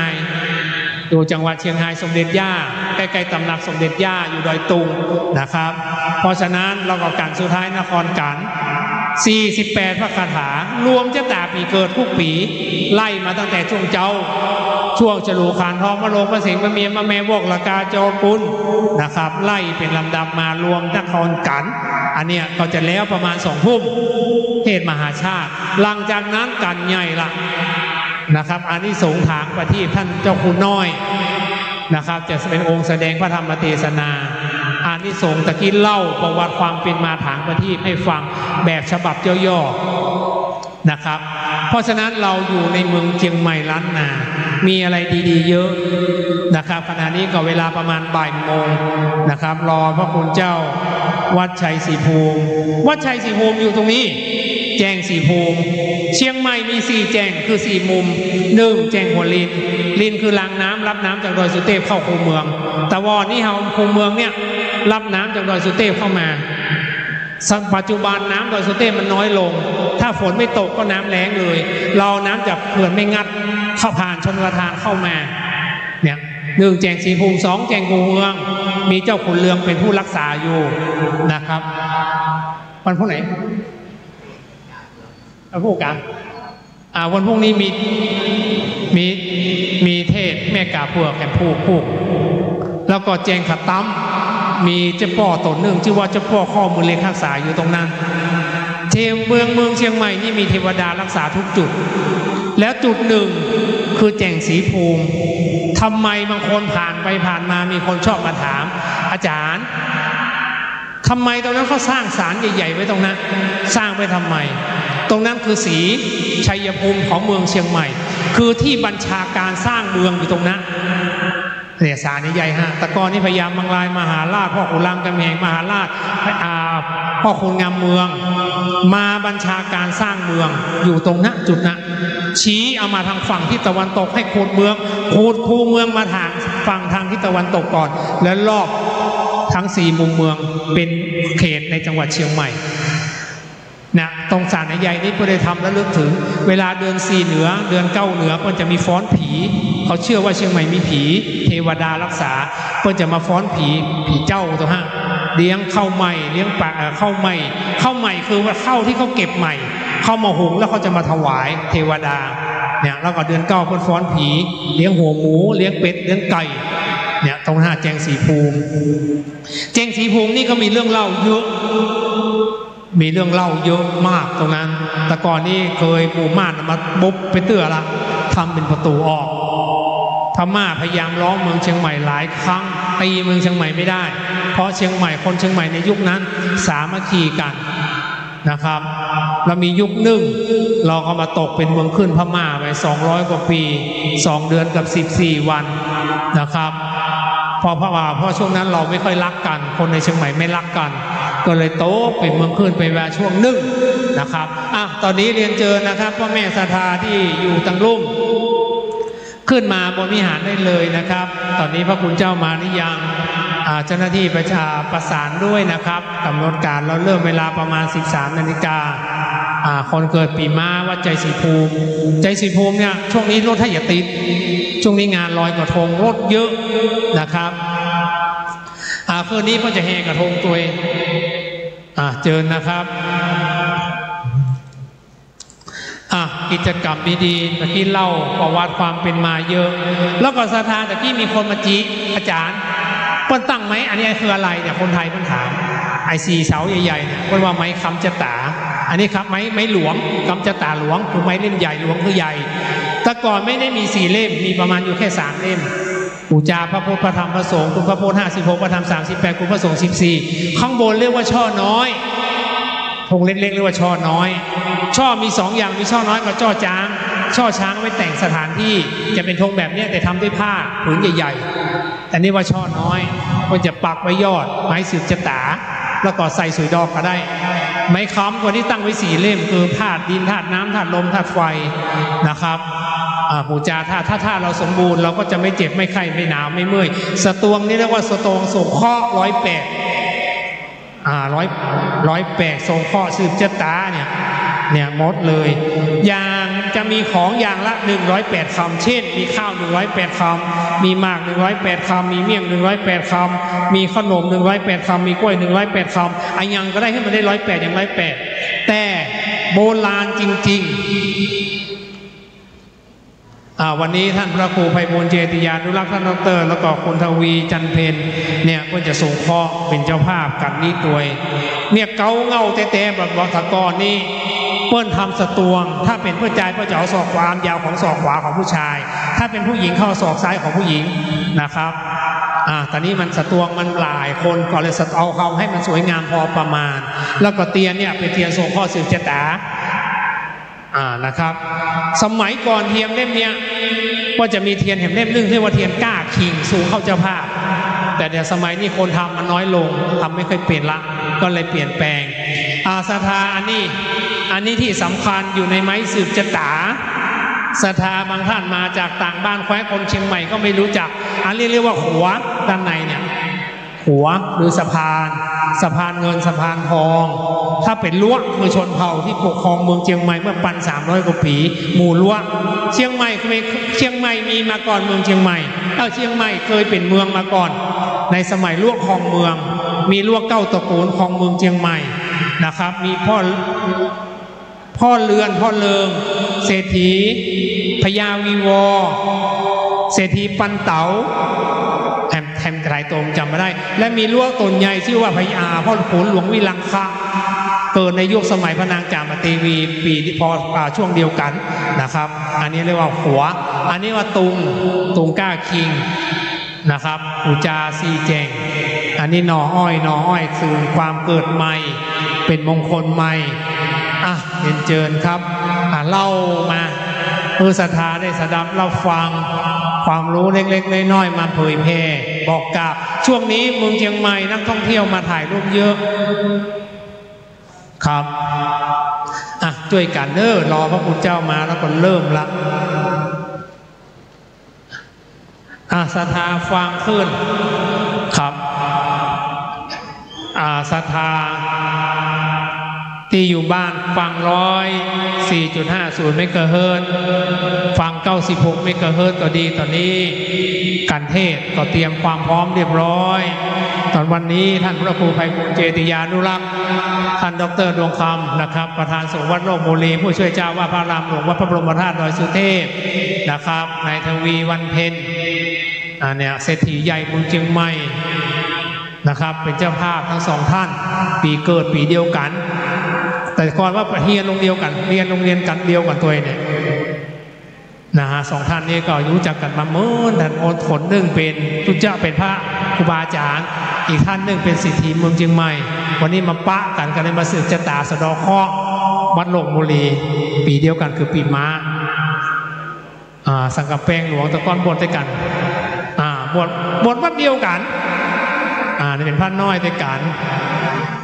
ายสมเด็จย่าใกล้ๆตำหนักสมเด็จย่าอยู่ดอยตุงนะครับเพราะฉะนั้นเราก็การสุดท้ายนครกัน 48พระคาถารวมชะตาปีเกิดทุกปีไล่มาตั้งแต่ช่วงเจ้าช่วงฉลูขานทองมะโรงมะสิงมะเมียมะแม่วกละกาโจปุนนะครับไล่เป็นลำดับมารวมนครกันอันเนี้ยก็จะแล้วประมาณ2 ทุ่มเทศมหาชาติหลังจากนั้นกันใหญ่ละนะครับอานิสงส์ทางประทีปท่านเจ้าคุณน้อยนะครับจะเป็นองค์แสดงพระธรรมเทศนาอานิสงส์ตะกี้เล่าประวัติความเป็นมาทางประทีปให้ฟังแบบฉบับย่อๆนะครับเพราะฉะนั้นเราอยู่ในเมืองเชียงใหม่ล้านนามีอะไรดีๆเยอะนะครับขณะนี้ก็เวลาประมาณบ่ายโมงนะครับรอพระคุณเจ้าวัดชัยศรีภูมิวัดชัยศรีภูมิอยู่ตรงนี้แจ้งศรีภูมิเชียงใหม่มี4แจ้งคือ4มุม1แจ้งหัวลินลินคือรางน้ำรับน้ำจากดอยสุเทพเข้าคูเมืองแต่วอนนี่เฮาคูเมืองเนี่ยรับน้ำจากดอยสุเทพเข้ามาปัจจุบันน้ำดอยสุเทพมันน้อยลงถ้าฝนไม่ตกก็น้ำแล้งเลยเราน้ำจากเขื่อนไม่งัดเข้าผ่านชนประทานเข้ามาเนี่ย1แจ้งศรีภูมิ2แจ้งคูเมืองมีเจ้าขุนเรืองเป็นผู้รักษาอยู่นะครับวันพรุ่งไหนวันพรุ่งกันวันพรุ่งนี้มีเทศแม่กาพวกแห่งผู้แล้วก็แจงขัดตั้มมีเจ้าป่อตนหนึ่งชื่อว่าเจ้าป่อข้อมือเล็กรักษาอยู่ตรงนั้นเมืองเชียงใหม่นี่มีเทวดารักษาทุกจุดแล้วจุดหนึ่งคือแจงศรีภูมิทำไมบางคนผ่านไปผ่านมามีคนชอบมาถามอาจารย์ทำไมตรงนั้นเขาสร้างศาลใหญ่ๆไว้ตรงนั้นสร้างไปทำไมตรงนั้นคือศรีชัยภูมิของเมืองเชียงใหม่คือที่บัญชาการสร้างเมืองอยู่ตรงนั้นเนี่ยศาลใหญ่ๆฮะตะกอนนี่พยายามบางรายมหาราชพ่อขุนรามกำแหงมหาราชพ่อขุนงามเมืองมาบัญชาการสร้างเมืองอยู่ตรงนั้นจุดนั้นชี้เอามาทางฝั่งทิศตะวันตกให้โคดเมืองคูเมืองมาทางฝั่งทางทิศตะวันตกก่อนแล้วรอบทั้ง4มุมเมืองเป็นเขตในจังหวัดเชียงใหม่นะตรงศาลใหญ่นี้ก็ได้ทำแล้วลึกถึงเวลาเดือน4เหนือเดือน9เหนือก็จะมีฟ้อนผีเขาเชื่อว่าเชียงใหม่มีผีเทวดารักษาก็จะมาฟ้อนผีเจ้าตรงฮะเลี้ยงข้าวใหม่เลี้ยงปลาข้าวใหม่คือว่าข้าวที่เขาเก็บใหม่เข้ามาหุงแล้วเขาจะมาถวายเทวดาเนี่ยแล้วก็เดือน9เพิ่นฟ้อนผีเลี้ยงหัวหมูเลี้ยงเป็ดเลี้ยงไก่เนี่ยตรงหน้าแจงศรีภูมินี่ก็มีเรื่องเล่าเยอะมากตรงนั้นแต่ก่อนนี่เคยปู่ม่านมาบุบไปเตื้อละทำเป็นประตูออกพม่าพยายามล้อมเมืองเชียงใหม่หลายครั้งตีเมืองเชียงใหม่ไม่ได้เพราะเชียงใหม่คนเชียงใหม่ในยุคนั้นสามัคคีกันนะครับเรามียุคหนึ่งเราก็มาตกเป็นเมืองขึ้นพม่าไป200 กว่าปี2 เดือนกับ14 วันนะครับเพราะช่วงนั้นเราไม่ค่อยรักกันคนในเชียงใหม่ไม่รักกันก็เลยโตเป็นเมืองขึ้นไปเวลาช่วงหนึ่งนะครับตอนนี้เรียนเจอนะครับพ่อแม่ศรัทธาที่อยู่ตังลุ่มขึ้นมาบนวิหารได้เลยนะครับตอนนี้พระคุณเจ้ามาหรือยังเจ้าหน้าที่ประสานด้วยนะครับกำหนดการเราเริ่มเวลาประมาณ 13 นาฬิกาคนเกิดปีม้าวัดใจศรีภูมิเนี่ยช่วงนี้รถถ้าอย่าติดช่วงนี้งานลอยกระทงรถเยอะนะครับคืนนี้ก็จะแห่กระทงตัวเองเจิญนะครับกิจกรรมดีๆตะกี้เล่าประวัติความเป็นมาเยอะแล้วก็ศรัทธาตะกี้มีคนมาจีอาจารย์เปิ้นตั้งไหมอันนี้คืออะไรเนี่ยคนไทยเปิ้นถาม4 เสาใหญ่ๆเนี่ยเปิ้นว่าไม้คำจะตาอันนี้ครับไม้หลวงคำจะตาหลวงคือไม้เล่มใหญ่หลวงคือใหญ่แต่ก่อนไม่ได้มี4 เล่มมีประมาณอยู่แค่3 เล่มปูจาพระพุทธพระธรรมพระสงฆ์คุณพระพุทธ56พระธรรม38คุณพระสงฆ์14ข้างบนเรียกว่าช่อน้อยธงเล็กๆเรียกว่าช่อน้อยช่อมี2 อย่างมีช่อน้อยกับช่อช้างไว้แต่งสถานที่จะเป็นธงแบบนี้แต่ทำด้วยผ้าผืนใหญ่ๆแต่นี่ว่าช่อน้อยก็จะปักไว้ยอดไม้สืบชะตาแล้วก็ใส่สุยดอกก็ได้ไม้ค้ำตัวนี้ตั้งไว้4 เล่มคือธาตุดินธาตุน้ำธาตุลมธาตุไฟนะครับปูจาถ้าเราสมบูรณ์เราก็จะไม่เจ็บไม่ไข้ไม่หนาวไม่เมื่อยสตวงนี่เรียกว่าสตวงสงเคราะห์108 108ทรงข้อสืบชะตาเนี่ยหมดเลยอย่างจะมีของอย่างละ108 คำเช่นมีข้าว108 คำมีหมาก108 คำมีเมี่ยง108 คำมีขนม108 คำมีกล้วย108 คำยังก็ได้ให้มันได้108อย่าง108แต่ โบราณจริงๆวันนี้ท่านพระครูไพบูลย์เจติยานุรักษ์ท่านดร.แล้วก็คุณทวีจันเพนเนี่ยก็จะส่งเคราะห์เป็นเจ้าภาพกันนี้ด้วยเนี่ยเกาเงาเตะๆแบบวัฒกรนี่เปิ้นทำสตวงถ้าเป็นผู้ชายก็จะเอาศอกความยาวของศอกขวาของผู้ชายถ้าเป็นผู้หญิงเข้าศอกซ้ายของผู้หญิงนะครับตอนนี้มันสตวงมันหลายคนก็เลยเอาเขาให้มันสวยงามพอประมาณแล้วก็เตียนเนี่ยเป็นเตียนส่งข้อสืบชะตานะครับสมัยก่อนเทียมเล่มเนี้ยก็จะมีเทียนเห็มเล่มนึงที่ว่าเทียนก้าคิงสูงเข้าเจ้าภาพแต่เดี๋ยวสมัยนี้คนทำมันน้อยลงทำไม่ค่อยเปลี่ยนละก็เลยเปลี่ยนแปลงศรัทธาอันนี้ที่สำคัญอยู่ในไม้สืบชะตาศรัทธาบางท่านมาจากต่างบ้านแคว้นคนเชียงใหม่ก็ไม่รู้จักอันนี้เรียกว่าหัวด้านในเนี่ยหัวหรือสะพานเงินสะพานทองถ้าเป็นล้วคือชนเผ่าที่ปกครองเมืองเชียงใหม่เมื่อ1,300 กว่าปีหมู่ล้วเชียงใหม่มีมาก่อนเมืองเชียงใหม่เชียงใหม่เคยเป็นเมืองมาก่อนในสมัยล้วครองเมืองมีล้วเก้าตระกูลของเมืองเชียงใหม่นะครับมีพ่อเรือนพ่อเลิงเศรษฐีพญาวีวอเศรษฐีปันเต๋าแถมไตรตรงจำไม่ได้และมีล้วตนใหญ่ชื่อว่าพญาพ่อขุนหลวงวิลังคะเกิดในยุคสมัยพระนางจามเทวีปีที่พอช่วงเดียวกันนะครับอันนี้เรียกว่าหัวอันนี้ว่าตุงก้าคิงนะครับอุจาซีแจงอันนี้หน่ออ้อยคือความเกิดใหม่เป็นมงคลใหม่เรียนเชิญครับเล่ามาศรัทธาได้สดับเล่าฟังความรู้เล็กๆน้อยๆมาเผยแพร่บอกกับช่วงนี้เมืองเชียงใหม่นักท่องเที่ยวมาถ่ายรูปเยอะครับช่วยกันรอพระพุทธเจ้ามาแล้วก็เริ่มละศรัทธาฟังขึ้นครับศรัทธาที่อยู่บ้านฟัง104.50 เมกะเฮิรตซ์ฟัง96 เมกะเฮิรตซ์ก็ดีตอนนี้การเทศก็เตรียมความพร้อมเรียบร้อยตอนวันนี้ท่านพระครูไพบูลย์เจติยานุรักษ์ท่านดร.ดวงคำนะครับประธานสงฆ์วัดโลกบุรีผู้ช่วยเจ้าว่าพระรามหลวงวัดพระบรมธาตุดอยสุเทพนะครับนายทวีวันเพ็ญเนี่ยเศรษฐีใหญ่เมืองเชียงใหม่นะครับเป็นเจ้าภาพทั้งสองท่านปีเกิดปีเดียวกันแต่ก่อนว่าเรียนโรงเรียนกันเรียนโรงเรียนกันเดียวกันตัวเนี่ยสองท่านนี้ก็รู้จักกันมาเมื่อท่านคนหนึ่งเป็นทุเจ้าเป็นพระครูบาอาจารย์อีกท่านหนึ่งเป็นสิทธิเมืองเชียงใหม่วันนี้มาปะกันกันเลยมาสืบชะตาสะดอกเคราะห์วัดหลวงบุรีปีเดียวกันคือปีม้าสังกัดแปลงหลวงตะก้อนบทด้วยกันบทวัดเดียวกันนี่เป็นพระน้อยด้วยกัน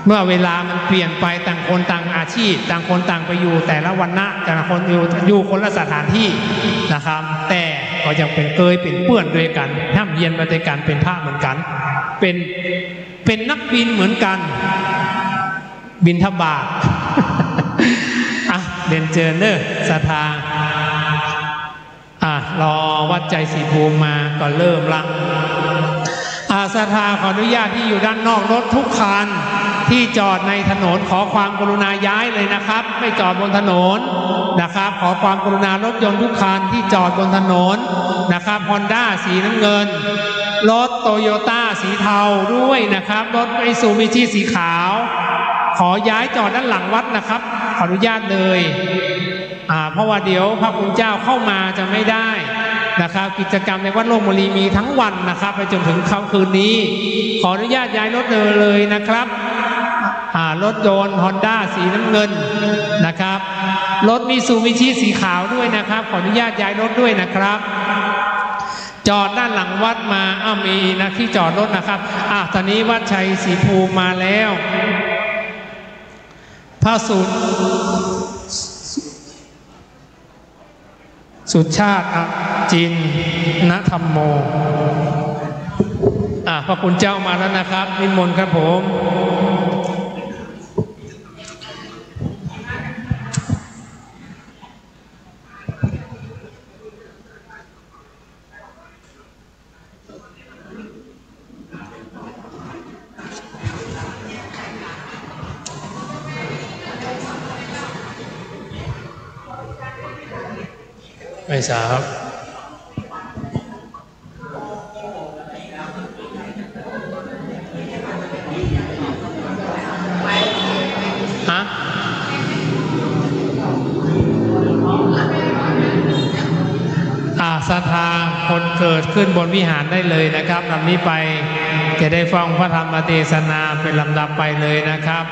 เมื่อเวลามันเปลี่ยนไปต่างคนต่างอาชีพต่างคนต่างไปอยู่แต่ละวรรณะแต่ละคนอยู่คนละสถานที่นะครับแต่ก็ยังเป็นเคยเป็นเพื่อนด้วยกันห้ามเยียนมาด้วยกันเป็นพระเหมือนกันเป็นนักบินเหมือนกันบินทบาทเดินเจอศรัทธารอวัดใจศรีภูมิมาก็เริ่มละศรัทธาขออนุญาตที่อยู่ด้านนอกรถทุกคันที่จอดในถนนขอความกรุณาย้ายเลยนะครับไม่จอดบนถนนนะครับขอความกรุณารถยนต์ทุกคันที่จอดบนถนนนะครับฮอนด้าสีน้ำเงินรถโตโยต้าสีเทาด้วยนะครับรถไอซูมิชิสีขาวขอย้ายจอดด้านหลังวัดนะครับขออนุญาตเลยเพราะว่าเดี๋ยวพระคุณเจ้าเข้ามาจะไม่ได้นะครับกิจกรรมในวัดโลกบุรีมีทั้งวันนะครับไปจนถึงค่ำคืนนี้ขออนุญาตย้ายรถเลยนะครับรถยนต์ฮอนด้าสีน้ำเงินนะครับรถมิซูบิชิสีขาวด้วยนะครับขออนุญาตย้ายรถด้วยนะครับจอดด้านหลังวัดมามีนะที่จอดรถนะครับตอนนี้วัดชัยศรีภูมิมาแล้วพระสุชาติจินนธรรมโมพระคุณเจ้ามาแล้วนะครับนิมนต์ครับผม ไม่ทราบฮะศรัทธาคนเกิดขึ้นบนวิหารได้เลยนะครับลำนี้ไปจะได้ฟังพระธรรมเทศนาเป็นลำดับไปเลยนะครับ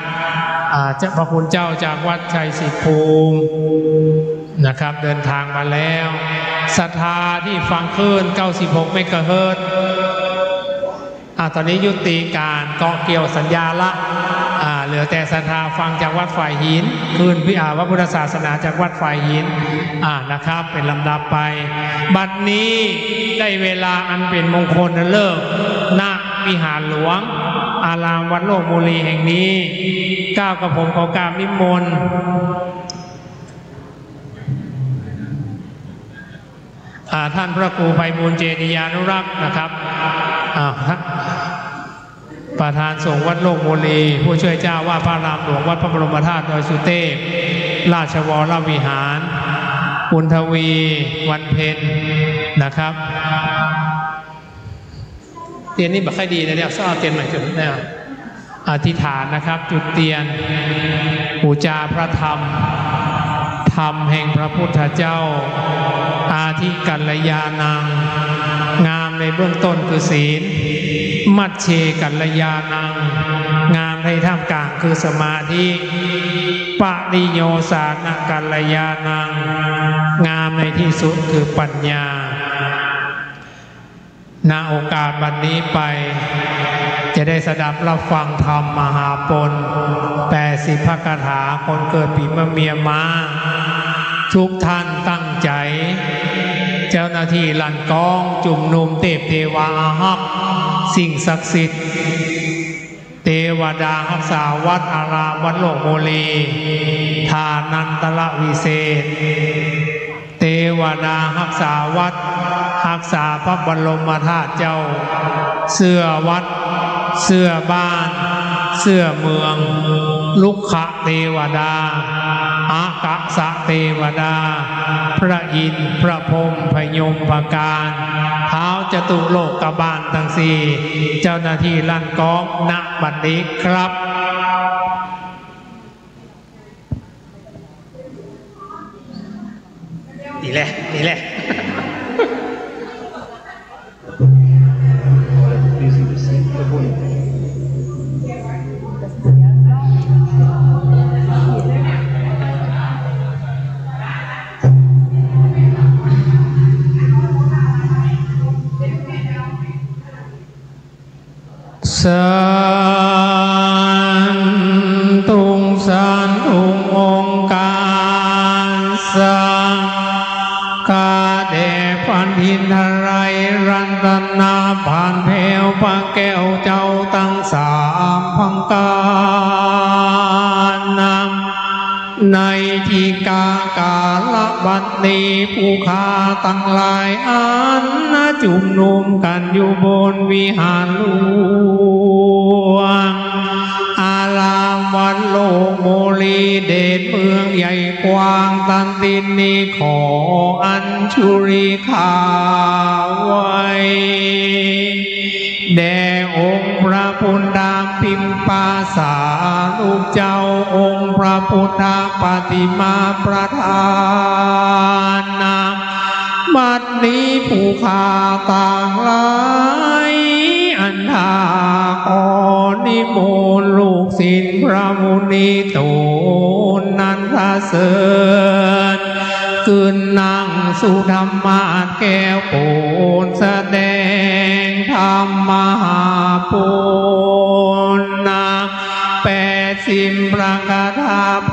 เจ้าพระคุณเจ้าจากวัดชัยศรีภูมินะครับเดินทางมาแล้วศรัทธาที่ฟังคลื่น96เมกะเฮิรตซ์ตอนนี้ยุติการเกาะเกี่ยวสัญญาละเหลือแต่ศรัทธาฟังจากวัดฝ่ายหินคลื่นพิพระพุทธศาสนาจากวัดฝ่ายหินนะครับเป็นลำดับไปบัดนี้ได้เวลาอันเป็นมงคลเลิกณวิหารหลวงอารามวัดโลกบุรีแห่งนี้ก้าวกับผมขอกราบนิมนต์ท่านพระครูไพบูลย์เจติยานุรักษ์นะครับประธานสงฆ์วัดโลกบุรีผู้ช่วยเจ้าว่าพระรามหลวงวัดพระบรมธาตุดอยสุเทพราชวรวิหารปุณทวีวันเพ็ญนะครับเตียนนี้แบบค่อยดีนะเนี่ยซ้อเตียนใหม่จุดเนี่ยอธิษฐานนะครับจุดเตียนบูชาพระธรรมธรรมแห่งพระพุทธเจ้าอาทิกัลยาณังงามในเบื้องต้นคือศีลมัชเชกัลยาณังงามในท่ามกลางคือสมาธิปริโยสานกัลยาณังงามในที่สุดคือปัญญาณโอกาสบัดนี้ไปจะได้สดับรับฟังธรรมมหาปน80 พระคาถาคนเกิดปีมะเมียม้าทุกท่านตั้งใจเจ้าหน้าที่ลั่นกองจุ่มนุมเทพเทวาอาหักสิ่งศักดิ์สิทธิ์เทวดารักษาวัดอารามวัดโลกโมลีทานันตละวิเศษเทวดารักษาวัดรักษาพระบรมธาตุเจ้าเสื้อวัดเสื้อบ้านเสื้อเมืองลุกขะเทวดาอากะสะเทวดาพระอินทร์พระพรหมพยมพการท้าวจตุโลกบาลทั้งสี่เจ้าหน้าที่ลั่นกองณบัดนี้ครับดีแหละดีแหละสันตุงสันตุงองค์การสังกาเดพันธินทรายรัตนาผ่านเพวพระแก้วเจ้าตั้ง3 พังการนำในที่กาลบัดนี้ผู้ค้าตั้งหลายอันจุ่มนุมกันอยู่บนวิหารหลวงอารามวัดโลกโมลีเดชเมืองใหญ่กว้างตันตินนี้ขออัญชุริขาไว้แด่องค์พระพุทธพิมพาสาลูกเจ้าองค์พระพุทธปฏิมาประธานบัดนี้ผู้ข้าต่างหลายอันทาขอนิมนต์ลูกศิษย์พระมุนีโตนันทเสริญขึ้นนั่งสู่ธรรมาสแก้วโปนแสดงธรรมมหาปุณนา80 พระคาถาโป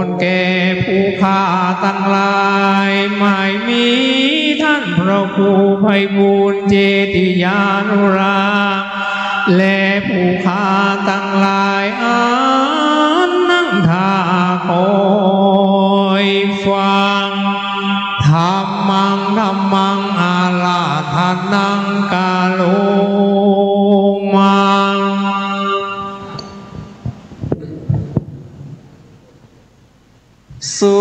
นแก่ผู้ข้าตั้งหลายไม่มีท่านพระครูไพบูลย์เจติยานุรักษ์และผู้ข้าตั้งหลายอันนั่งท่าคอยฟังธรรมังอาลาธนังกาโลมังสุ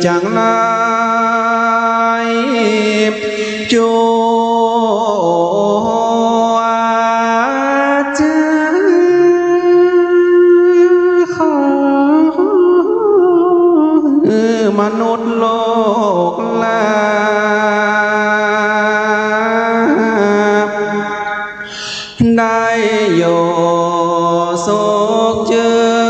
จังไรจูจะขอมนุษย์โลกลาได้โยโศกเจอ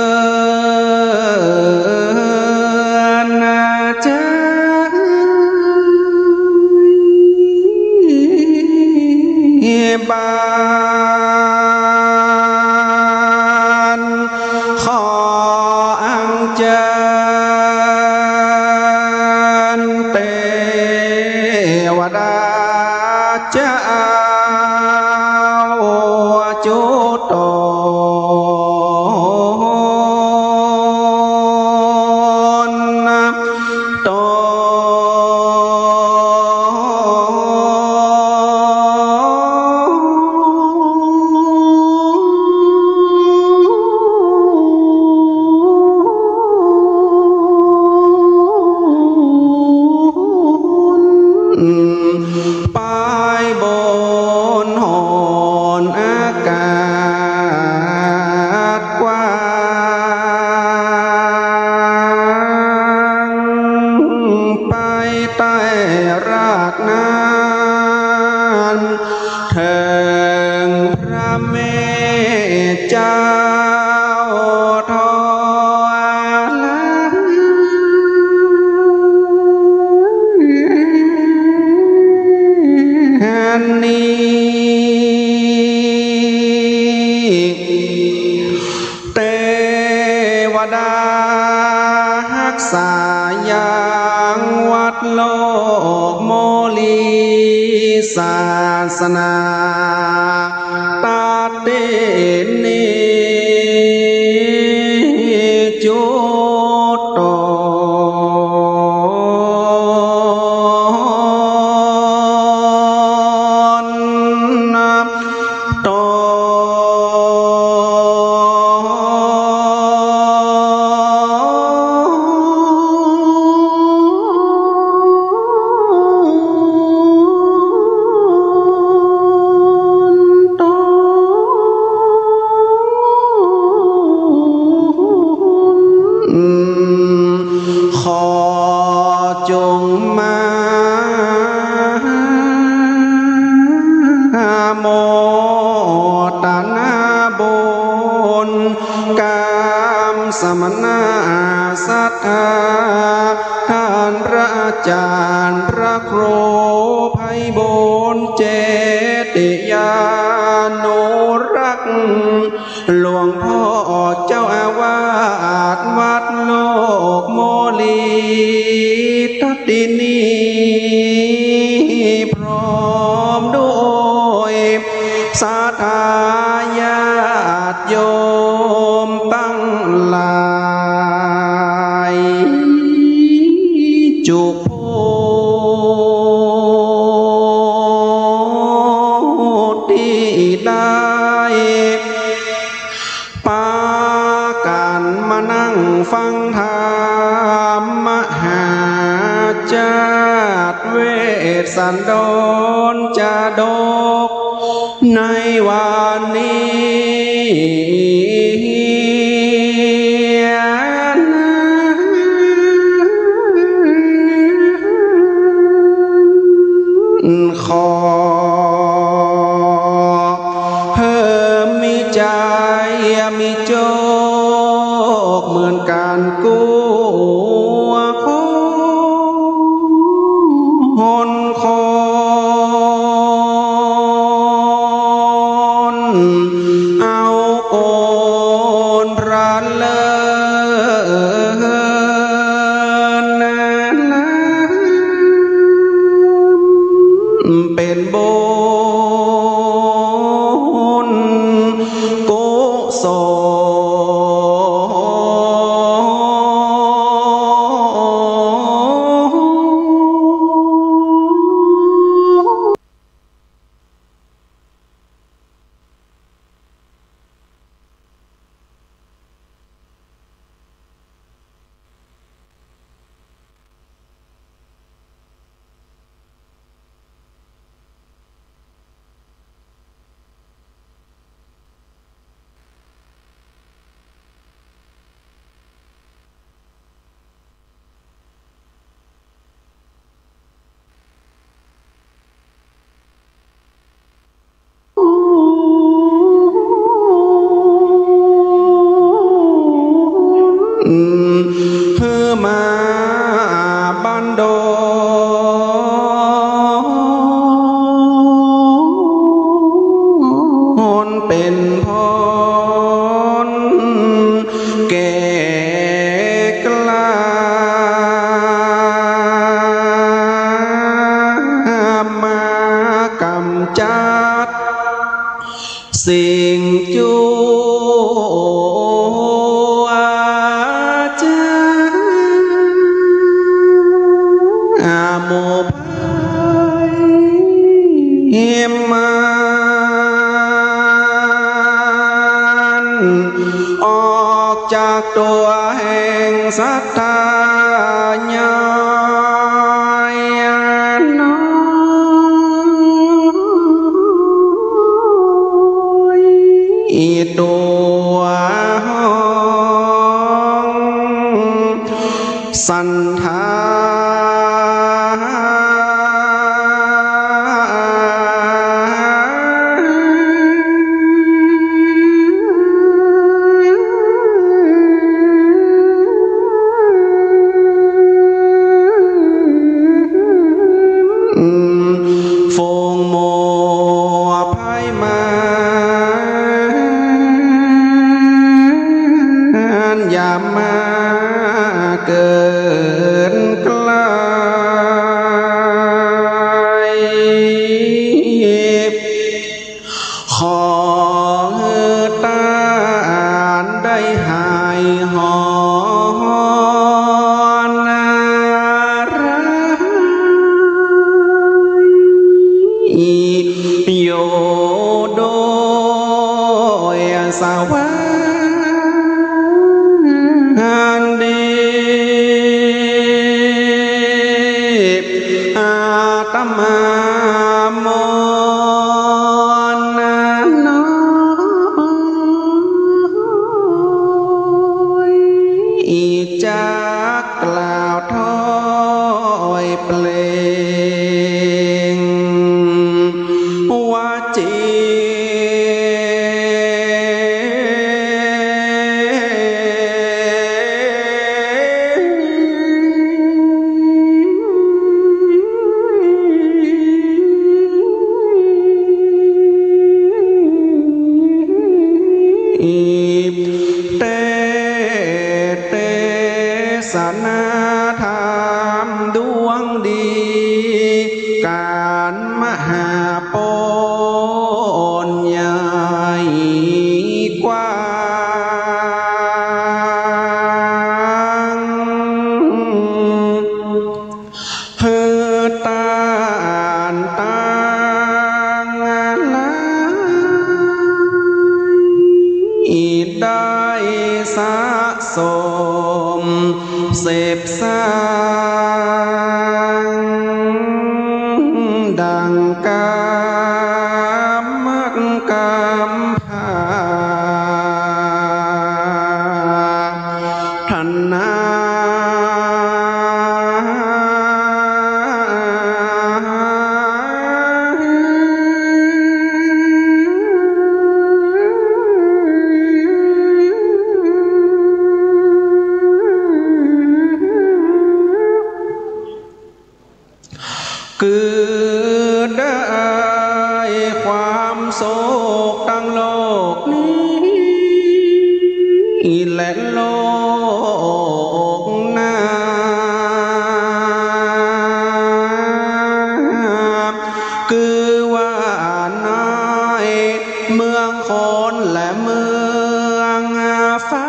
ดารักษาอย่างวัดโลกโมลีศาสนาตาเตนิจุโตสมณะสัทธาท่านพระอาจารย์พระครูไพบูลย์เจติยานุรักษ์หลวงพ่อเจ้าอาวาสวัดโลกโมลีทัตตินีพร้อมด้วยสาธาญาติโยมตั้งหลายจุกโพที่ได้ปากันมานั่งฟังธรรมมหาจารย์เวสสันดรจาดกในวันนี้ขอเพิ่มมีใจมีโจกเหมือนการกู้คนเอาโกนพระเลิศเป็นบุญกุศลเพื่อมาบันดลเป็นพรแก่กล้ามากำจัดสิ่งชั่วโมภัยมันออกจากตัวแห่งศรัทธาญาณตัวห้องสันธาฟงโมภัยมา นอย่ามาเกินไกลขอตานได้หายหอนนารัยโยโดยสาวานเดอาตมามอนนาน้อยอีกจากกล่าวถ้อยเพลงว่าจีเตสนาธรรมดวงดีการมหาปนใหญ่กว้างเฮือตานตางลายได้สะสมเสพสร้างดังกามกำพาทันนาคือได้ความโศกทั้งโลกนี้และโลกหน้าคือว่าน้อยเมืองคนและเมืองฟ้า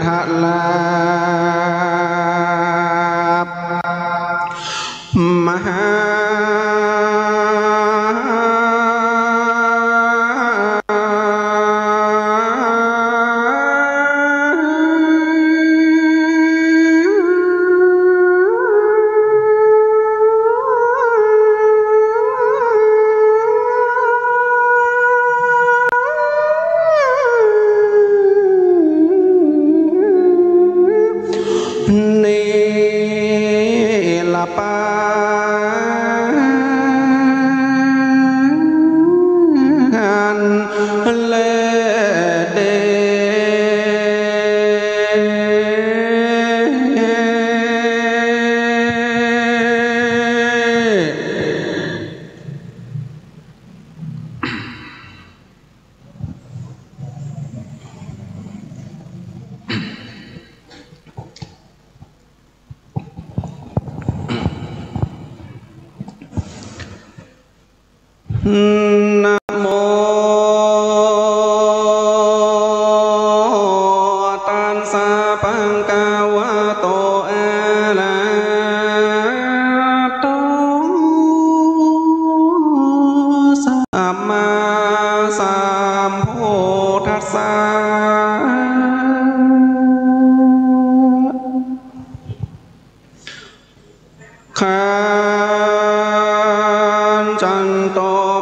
ทะลามหาเนลปานเลเดนะโมตัสสะภะคะวะโตอะระหะโตสัมมาสัมพุทธัสสะจันโต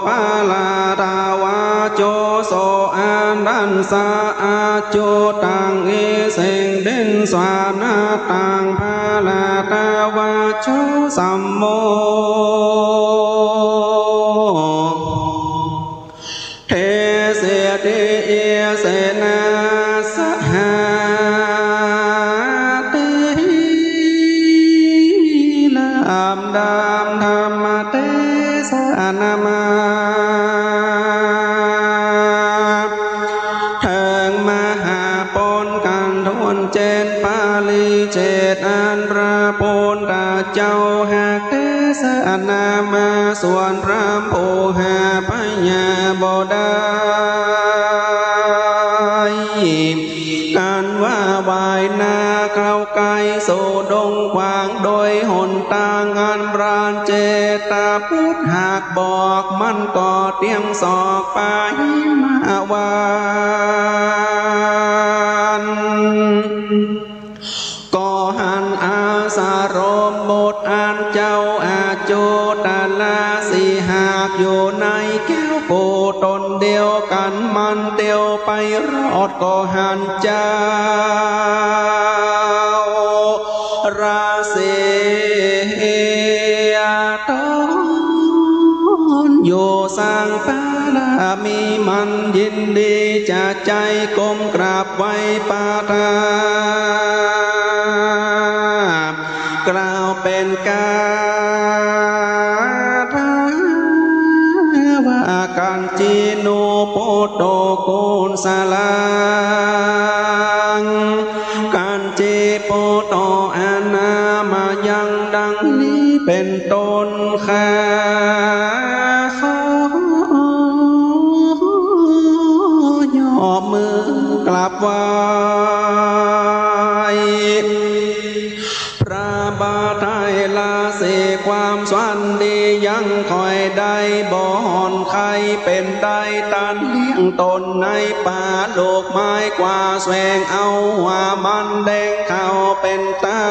ปาลาตาวาโจโสอันดันสาอาโจตังเอเสงเด่นสวานาตังปาลาตาวาโจสัมโมเทเสเดเอเสนาสหาเตลามดามธรรมเตสา นามาเถิงมหาปนกันทวนเจนปาลีเจตอันพระปนตาเจ้าหากเทศนามาส่วนพระโพหาพญาบ่ได้การว่าวายนาเข้าไกลสู่ดงกว้างโดยหนทางอันปราณเจตาพุทธหากบอกมันก็เตียงศอกไปมาวานก็หันอาสารมบทอันเจ้าอาโจตาลาสีหากอยู่ในแก้วโกตนเดียวกันมันเดียวไปรอดก็หันเจ้าราศีตนอยู่สร้างปาลามีมันยินดีจะใจก้มกราบไว้ปาทากล่าวเป็นกาถาว่าการจีโนโปโตโกนสาลังการจีโปโตอานามายังดังนี้เป็นต้นค่ะมือกลับไหวพระบาทไทยลาเสความสวัสดียังคอยได้บ่อนใครเป็นได้ตันเลี้ยงตนในป่าโลกไม้กว่าแสวงเอาหัวมันแดงเข้าเป็นเต้า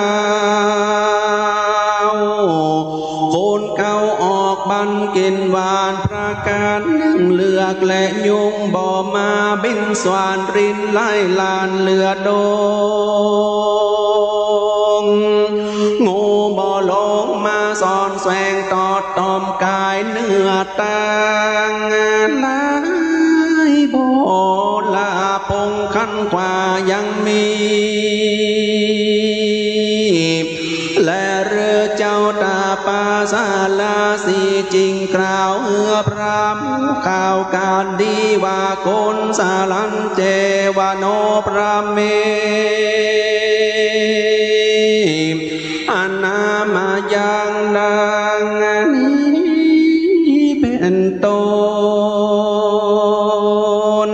คนเข้าออกบันกินหวานประการหนึ่งเลือกและยุงบ่มาบินสวานรินไล่ลานเลือดงงูบ่ลงมาสอนแสงตอดตอมกายเนื้อต่างลายบ่ลาปงขันกว่ายังมีและเรือเจ้าตาปาสาลาสีจริงกล่าวเอื้อพระมุข่าวการดีว่าคนสาลันเจวโนพระเมอานามายังดังนี้เป็นต้น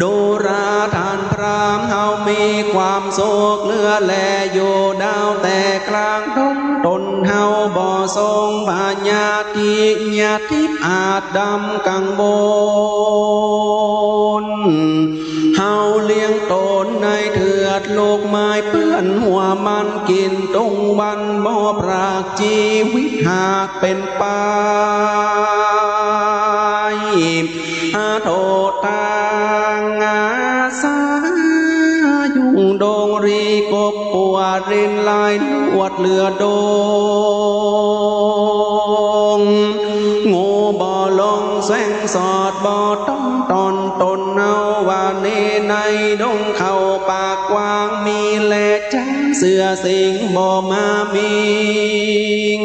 ดูราทานพรามเฮามีความโศกเลือแลอยู่ดาวแต่กลางดงตนเฮาบ่ทรงพญาติญาติอาจดำกังบนเฮาเลี้ยงตนในเถือดลูกไม้เปื้อนหัวมันกินตรงวันบ่ปรากชีวิตหากเป็นไปโทษทางอาสายุ่งโดงรีกบปวดรินลายลวดเลือดงงูบ่ลงแสงสอดบ่ต้องตอนตนเอาว่าเนในดงเข้าปากกว้างมีแลจังเสือสิงบ่มามิง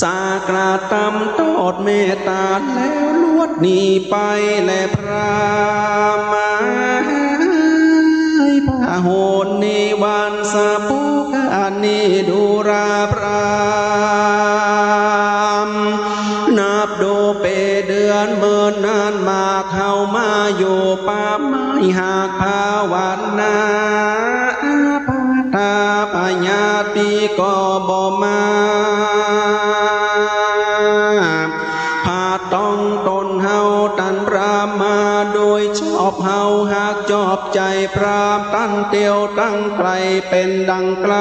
สากราตำโทษเมตตาแล้วลวดหนีไปและพระมาพระโหนนิวันสะปุกานิดูราพรามนับดูเปเดือนเมื่อนานมาเข้ามาอยู่ป่าไม้หากภาวันนาปาตาปญาติก็บ่มาต้องตนเฮาตันพรามมาโดยชอบเฮาหากจอบใจพรามตั้นเตียวตั้งไกลเป็นดังไกล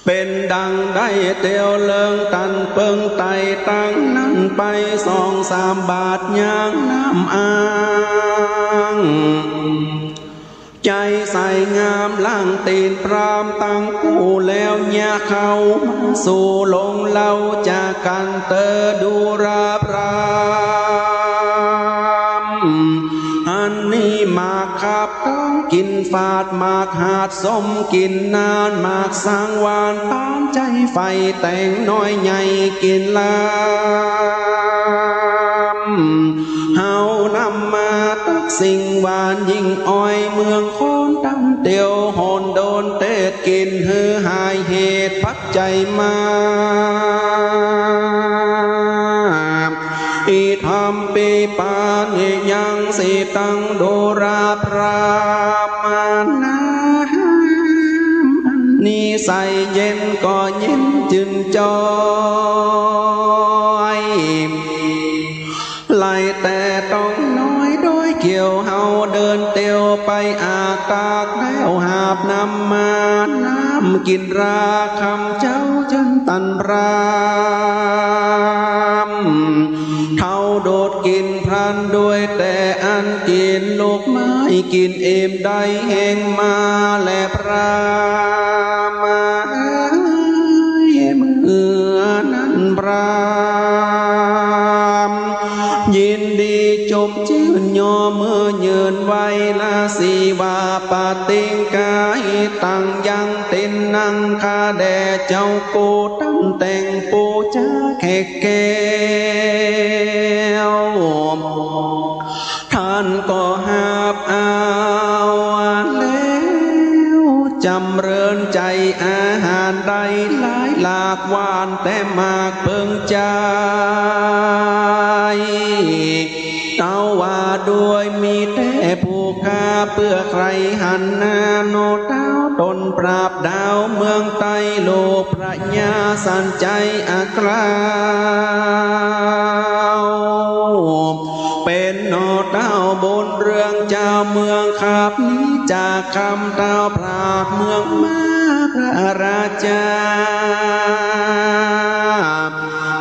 เป็นดังได้เตียวเลิงตันเปิงไตตั้งนั้นไป2-3 บาทย่างน้ำอ้างใจใส่งามล่างตีนพรามตั้งกู้แล้วย่าเข้าสู่ลงเล่าจากกันเตอดูราพรามอันนี้มาขับต้องกิ กินฝาดหมากหาดส้มกินนานหมากสร้างวานปานใจไฟแต่งน้อยใหญ่กินลำเฮานำมาตักสิ่งหวานยิ่งอ้อยเมืองโคนตั้งเตียวโหนโดนเตดกินฮือหายเหตุพักใจมาอีทำปีปานยังสีตังโดราพรามานานี่ใส่เย็นก็เย็นจึนจอยไล่แต่ต้องน้อยโดยเกี่ยวเฮาเดินเตียวไปอากตากแล้วหาบนำมาน้ำกินราคำเจ้าจนตันรามเท่าโดดกินพรันด้วยแต่อันกินลูกไม้กินเอ็มได้แห่งมาและพรามาเมื่อนั้นพรามยินดีจบชื่นย่อเมื่อเยืนไว้ลาสีวาปาติงกายตังยังเต็นนังคาแด่เจ้าโกตั้งแต่งปูจ้าแขกแก้วท่านก็หาบเอาแล้วจำเริญใจอาหารใดหลายหลากหวานแต่มากเบิ่งใจเอาว่าด้วยมีแต่ผู้ค้าเพื่อใครหันหน้าโนดาวตนปราบดาวเมืองไตโลกพระญาสันใจอักลาวเป็นโนดาวบนเรื่องเจ้าเมืองขับนี้จากคำดาวปราบเมืองมาพระราชา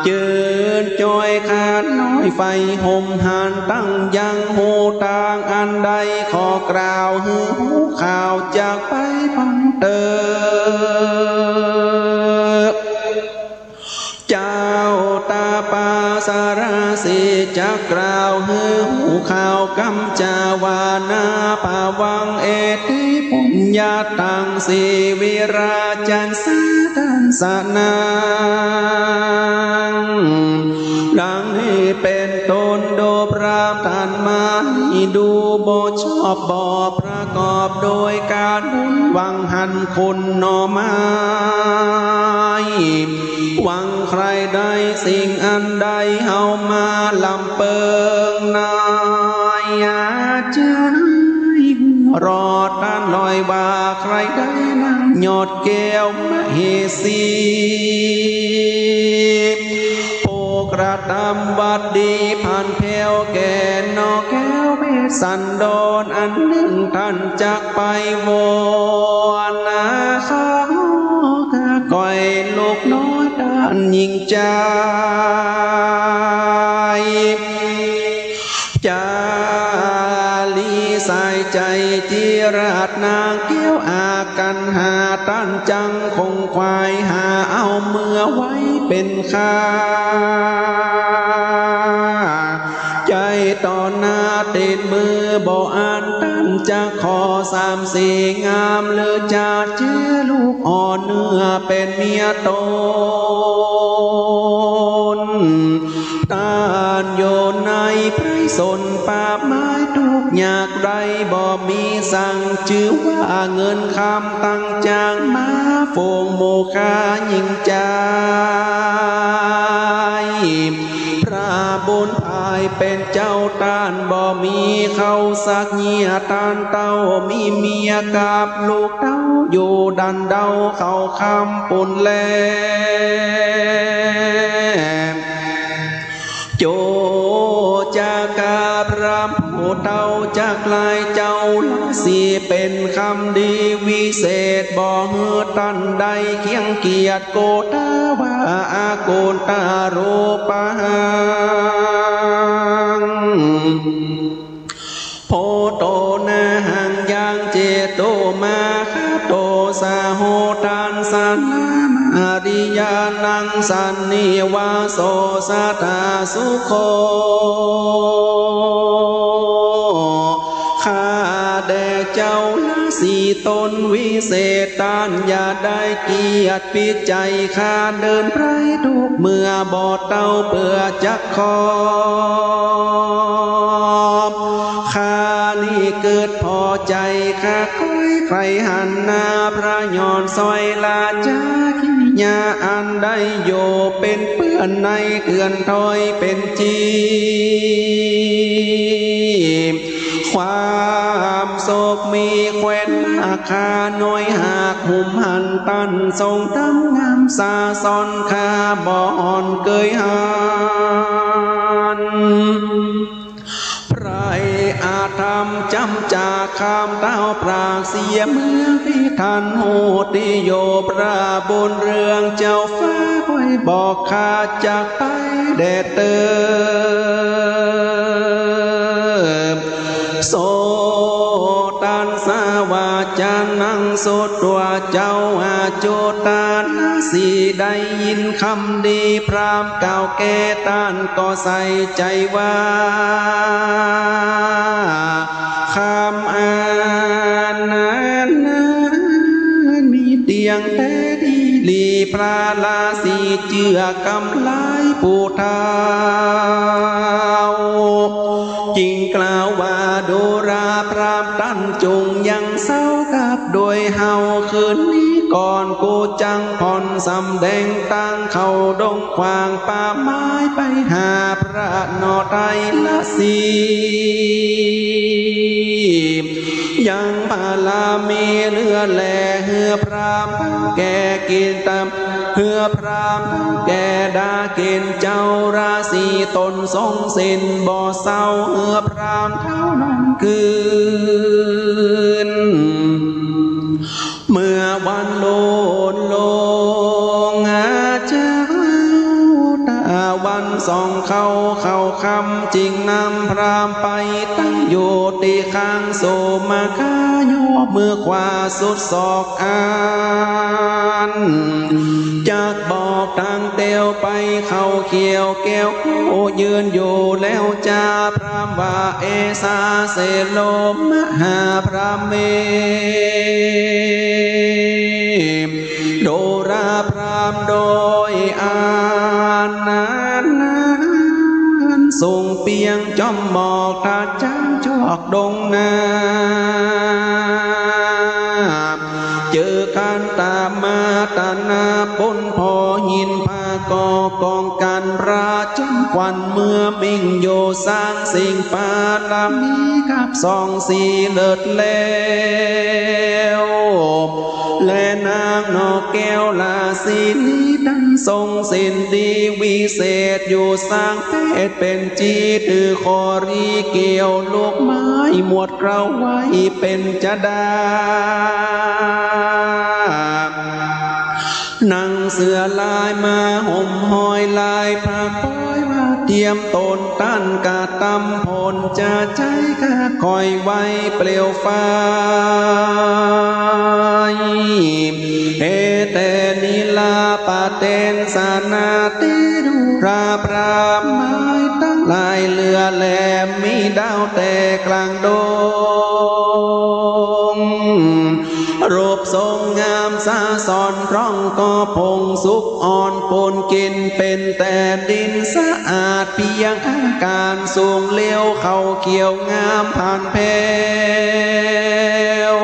เจิญจอยขาดน้อยไฟห่มหานตั้งยังหูต่างอันใดขอกล่าวหูข่าวจากไปฟังเติบเจ้าตาปาสาราสีจักกล่าวหูข่าวกำจาวานาปาวังเอติปุญญาตังสีวิราจันสาดันสนาดังนี้เป็นตนโดพรามท่านมาดูบ่ชอบบ่ประกอบโดยการบุญหวังหันคุณหน่อไม้หวังใครได้สิ่งอันใดเฮามาลำเปิงนายอาจารย์รอดด้านลอยว่าใครได้นั่งยอดแก้วมเหสีกระทำวัดดีผ่านแผ่วแก่นอแก้วเมสันดอนอันหนึ่งท่านจากไปวนนาข้าก่อยลูกน้อยด้านยิ่งใจจาลีสายใจจีราดนางเกี้ยวอากันหาตั้นจังคงควายหาเอาเมื่อไว้เป็นข้าใจต่อหน้าติดมือบ่อ่านตั้งจะขอสามสี่งามเลือจะเชื่อลูกอ่อนเนื้อเป็นเมียตนตานโยนในไพรสนป่าไม้ทุกอยากไรบ่มีสั่งชื่อว่าเงินคำตั้งจางมาโฟงโมคายิ่งใจพระบุญภายเป็นเจ้าตานบ่มีเขาสักเงียตานเต้ามีเมียกับลูกเต้าอยู่ดันเดาเขาคำปุ่นแลโจจากาพระผู้เต้าจากลายเจ้าสีเป็นคำดีวิเศษบ่เฮือตันใดเคียงเกียรติโกตาวาอาโกนตาโรปะหังโพโตนาหังยังเจโตมาคาโตสาโหตันสันนามาริยานังสันนิวาโสสัตตาสุโคข้าแด่เจ้า สีตนวิเศษตานอย่าได้เกียรติปิใจข้าเดินไพรทุกเมื่อบ่อเต้าเปื่อจักคอบข้านี่เกิดพอใจข้าค่อยใครหันหน้าพระยอนซอยลาจากิญาอันได้โยเป็นเปื้อนในเถื่อนถอยเป็นจีความโศกมีแควนมาคาน้อยหากหุ่มหันตันทรงทำงามสาซอนคาบ่อนเกยหันไพรอาธรรมจำจากคำเต้าปรากเสียเมืองที่ทันโหติโยพระบนเรื่องเจ้าฟ้าคอยบอกข้าจากไปแดดเติมโสตันสาวาจานังโสตัวเจ้าอาโจตานาสีได้ยินคำดีพรามเก่าแก่ตานก็ใส่ใจว่าคำอ่านนั้นมีเตียงแต่ดีลีพระลาสีเจือกำไลปูเท้าจริงกล่าวว่าโดราพรามตั้นจงยังเศร้ากับโดยเฮาคืนนี้ก่อนกูจังผ่อนสำแดงตั้งเข้าดงขวางป่าไม้ไปหาพระนอไทยละสียังพาลามีเรือแหล่เหือพรามแก่กินตำเหือพรามแก่ดาเกณฑ์เจ้าราศีตนทรงสินบ่อเศร้าเหือพรามเท่านั้นคืนเมื่อวันโลนลงเจ้าตาวันส่องเข้าคำจริงนำพรามไปตั้งอยู่ตีข้างโสมาคาโยเมื่อขวาสุดศอกอ่านจากบอกทางเตียวไปเข้าเขียวแก้วโคยืนอยู่แล้วจ้าพรามว่าเอสาเสโลมหาพรามเมโดราพรามโดยอ่านนั้นส่งเปียงจอมหมอกตาจ้างจอกดงนาเจอการตามมาตานาปนพอหินพากอกองกันราชนควันเมื่อมิ่งโยสร้างสิ่งปาลามีกับสองสีเลิศแล้วและนางนอกแก้วลาสีนี้ดันทรงสินดีวิเศษอยู่สร้างเพศเป็นจีตือคอรีเกี่ยวลูกไม้หมวดเกล้าไว้เป็นจะดานั่งเสือลายมาห่มหอยลายผ้าป้อยว่าเทียมตนต้านกาตำพลจะใจกาคอยไว้เปลวไฟเอแต่นิลาปาเตนสานาติดูราพรามไม้ตั้งลายเรือแหลมมีดาวแต่กลางดงรูปทรงงามสาสอนร่องก็พงสุกอ่อนปนกินเป็นแต่ดินสะอาดเพียงอาการสูงเลี้ยวเขาเขียวงามผ่านเพว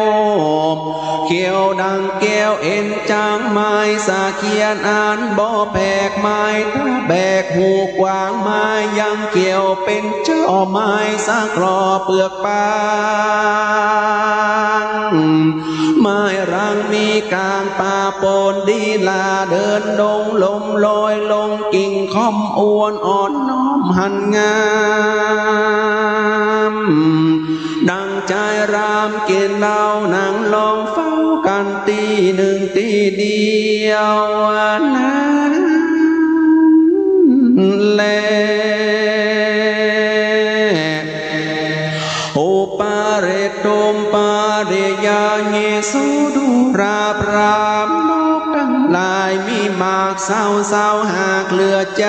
เขียวดังแก้วเอ็นจางไม้สาเขียนอ่านบ่อแบกไม้ถ้าแบกหูกวางไม้ยังเขียวเป็นเจ้าไม้สากรอเปลือกปางไม้รังมีกลางป่าปนดีลาเดินดงลมลอยลงกิ่งคอมอ้วนอ่อนน้อมหันงามดังใจรามกินเหล้านั่งลองเฝ้ากันตีหนึ่งตีเดียวนั้นแลโอปาเรตมปาเรยาเยสุดูราพรามนกทั้งหลายมีมากเศร้าเศร้าหากเหลือใจ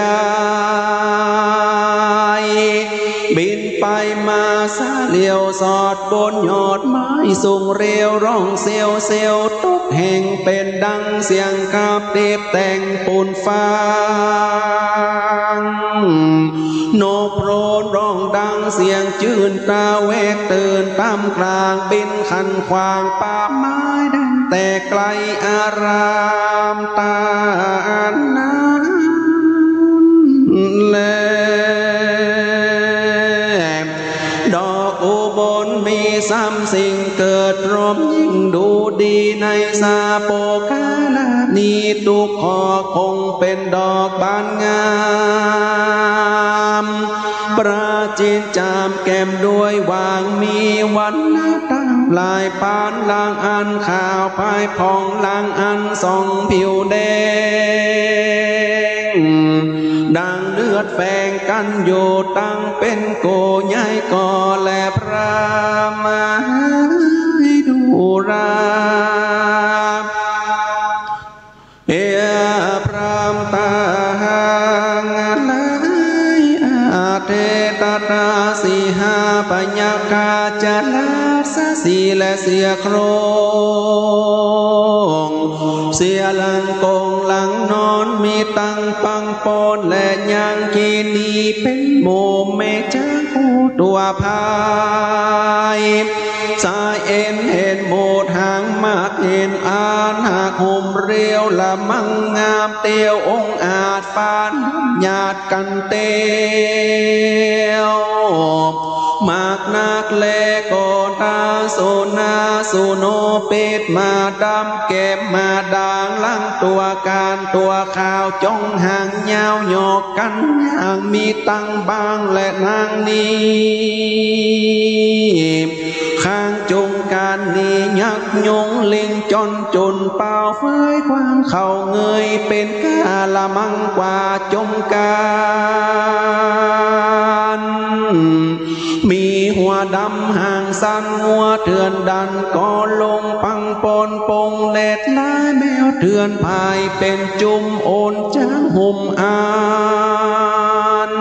บินไป มาซาเหลียวสอดบนยอดไม้สูงเรียวร้องเซียวเซียวทุกแห่งเป็นดังเสียงกาบเตียบแต่งปูนฟางนกโรนร้องดังเสียงจื่นตาแวกตื่นตามกลางบินขันขวางป่าไม้ดังแต่ไกลอารามตาน้ำแลดอกอุบลมีซ้ำสิ่งเกิดรวมยิ่งดูดีในซาโปกาลานีตุกขอคงเป็นดอกบานงามปราจีนจามแก้มด้วยวางมีวันหน้าตาลายปานลางอันข่าวพายพองลางอันส่องผิวแดงดังเลือดแฝงกันอยู่ตั้งเป็นโกใหญ่ก่อและพระมาดูราเอียพรามตาหังลายอาเทตตาสีหาปัญญากาจัลาสสีและเสียโครงเสียหลังกงหลังนอนมีตังปังปอนและยังกินีเป็นโมเมจ้าคู่ตัวพายสายเอ็นเห็นโบดหางมากเห็นอ่านหากห่มเรียวละมั่งงามเตียวองอาจปานญาติกันเตียวมากนักเลโกตาโซนาสุโนเป็ดมาดำเก็บมาด่างลังตัวการตัวข่าวจ้องห่างยาวหยอกกันห่างมีตังบางและนางนี้ข้างจงการนี้ยักยงลิงจนจุนเป่าเฟยความเข่าเงยเป็นกาละมังกว่าจงการมีหัวดำห่างสั้นหัวเถื่อนดันก็ลงปังปนปงเล็ดลายแมวเถื่อนพายเป็นจุ่มโอนจ้างห่มอาน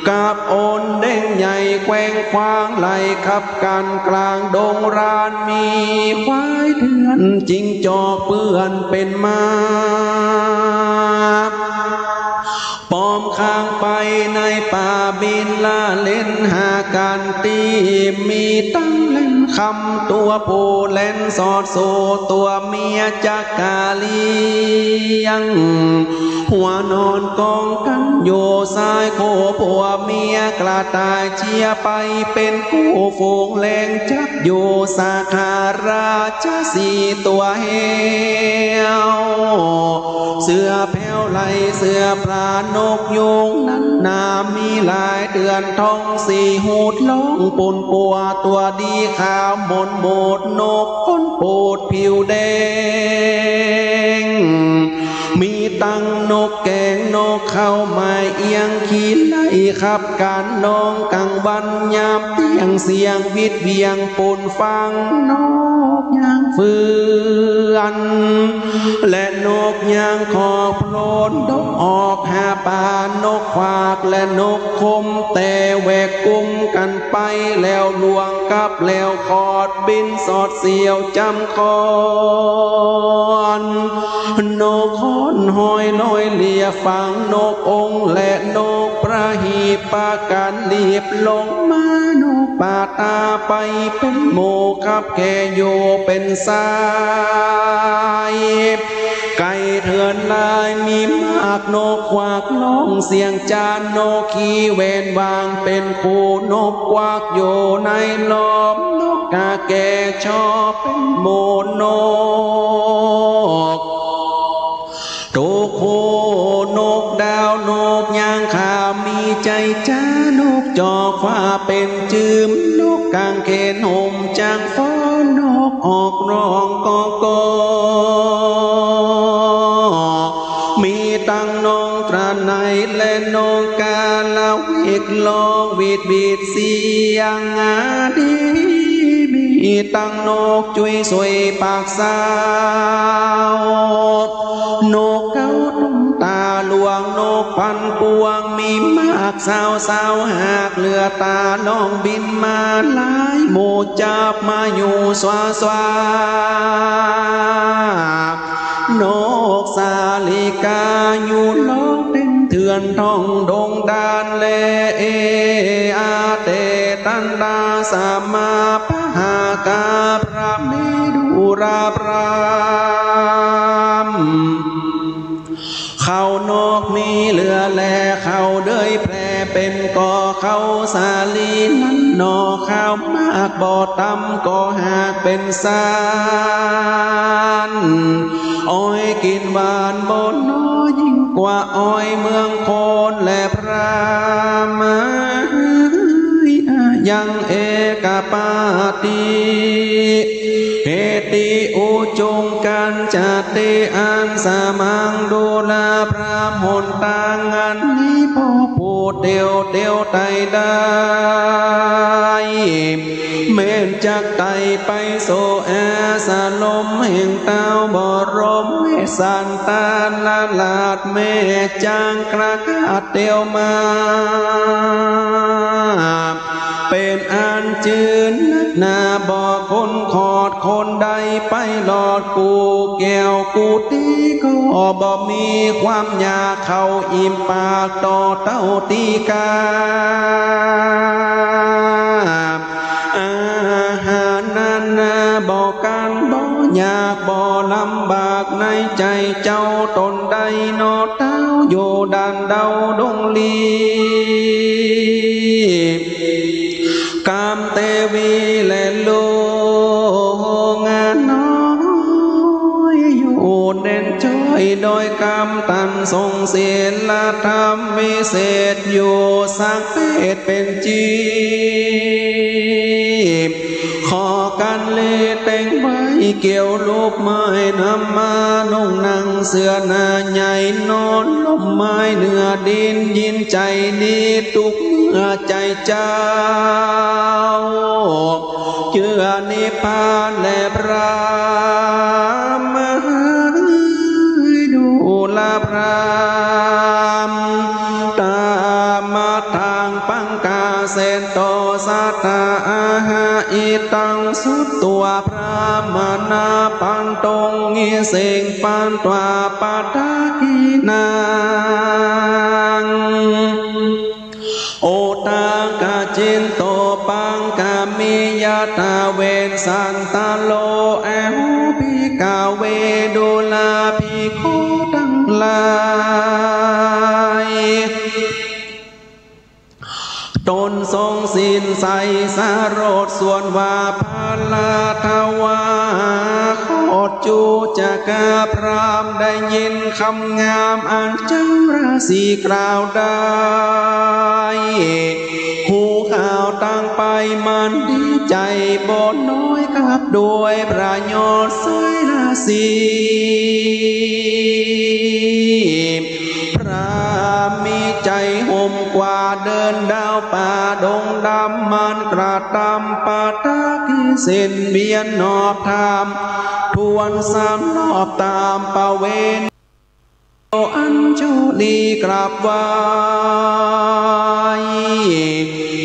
กับโอนเด้งใหญ่แกว่งควางไหลขับกันกลางดงรานมีควายเถื่อนจิงจอกเปื้อนเป็นมาปอมข้างไปในป่าบินล่าเล่นหาการตีมีตั้งเล่นคำตัวผู้เล่นสอดโซตัวเมียจักกาเลียงหัวนอนกองกันโยสายโคผัวเมียกระต่ายเชียไปเป็นคู่ฝูงแรงจักโยสาขาราชสีตัวเหี่ยวเสือแผ่วไหลเสือปลานกยุงนั้นนามีหลายเดือนท้องสีหูดล้องปุ่นปัวตัวดีขาวหมนโบดนกก้นปูดผิวแดงมีตังนกแกงนกเข้ามาเอียงขีดไล่ขับการน้องกังวันยามเตียงเสียงวิดเวียงปุ่นฟังนกยางฟืนและนกยางขอบโลนดกออกหาปานกควากและนกคมแต่แวกกุมกันไปแล้วลวงกับแล้วขอดบินสอดเสียวจำคอนนกคอนหอยลอยเลียฟังนกองและนกประหีปากันเลียบลงมานกป่าตาไปเป็นโมกับแกโยเป็นสายไก่เถื่อนลายมีมากนกควักร้องเสียงจานนกขี้เวนวางเป็นคู่นกควักอยู่ในล้อมนกกาแก่ชอบเป็นโมนกทุกคู่นกดาวนกยางขาวมีใจจ้านกจอกฟ้าเป็นจืมนกกางเขนห่มจางฟ้อนนกออกร้องกอกมีตั้งนองตราในและนองกาลาวิกลองวิดบิดเสียงดีมีตั้งนกจุยสวยปากสาวนกเก้าตุ้มตาหลวงนก พันปวงมีมากสาวหากเรือตาลองบินมาหลายหมู่จับมาอยู่สวานกสาลิกาอยู่ล้อเป็นเถื่อนท่องดงดานเลอาเตตันดาสามาปะหากาพระเมดุราพรามเขานกมีเหลือแลเขาเดยแพร่เป็นก่อเขาสาลีนั้นนอข้าวมากบ่อตำก่อหากเป็นสารอ้อยกินหวานบ่น้อยยิ่งกว่าอ้อยเมืองโคนและพระมายังเอกปาติเหติอุจงกันจัตติอันสามังดูลาพระมนตางอันนี้พ่อพูดเดียวไตได้เม่นจักไตไปโซแอสลมแห่งเต้าบรมเวสันตาละลาดเมจางกระกาดเดียวมาเป็นอันจืนนักหนาบ่คนขอดคนใดไปหลอดกูแก้วกูตีก็บ่มีความอยากเข้าอิ่มปากต่อเต้าตีกาอาหารนั้นบ่กันบ่อยากบ่ลำบากในใจเจ้าตนใดนอเต้าอยู่ดันเดาดงลีกามเตวีและโลงานน้อยอยู่เด่นจ้อยโดยกรรมตันทรงเสียละธรรมวิเศษอยู่สักเพศเป็นจีขอกันเลแต่งไว้เกี่ยวลูกไม้นำมานุ่งนั่งเสื้อหน้าใหญ่นอนล้มไม้เนื้อดินยินใจดีทุกเมื่อใจเจ้าเชื่อนิพพานและพระมหาดูลาพรามตามมาทางปังกาเสนโตสัตตาอาหาอิตังสุตตัวพระมานาปันตงงิเสงปันตวาปาตากินางโอตากาจินโตปังกามิยาตาเวนสันตาโลแอวปิกาเวดุลาภิกขุทั้งหลายตนทรงสินใสสารดส่วนว่าพาลาทวาโคตจูจักรพรามได้ยินคำงามอันเจ้าราศีกล่าวได้หูข่าวตั้งไปมันดีใจบ่น้อยกับด้วยประโยชน์สวยราศีพระมีใจห่มกว่าเดินดาวป่าดงดำมันกระตำปาตากิเส้นเบียนนอบธรรมทวนสามรอบตามปะเวนอัญชุลีกราบไหว้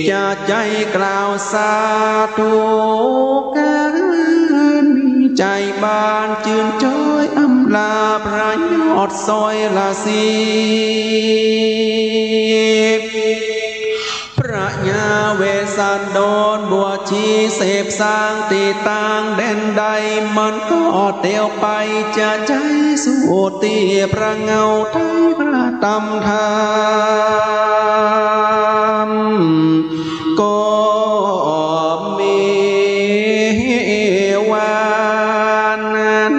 จะใจกล่าวสาธุกันมีใจบานจื่นจ้อยอำลาพระยอดซอยละสีพระยาเวสันดรบัวชีเสพสร้างตีต่างแดนใดมันก็เตียวไปจะใจสุตีพระเงาไทยพระตำธรรมก็มีวันนั้น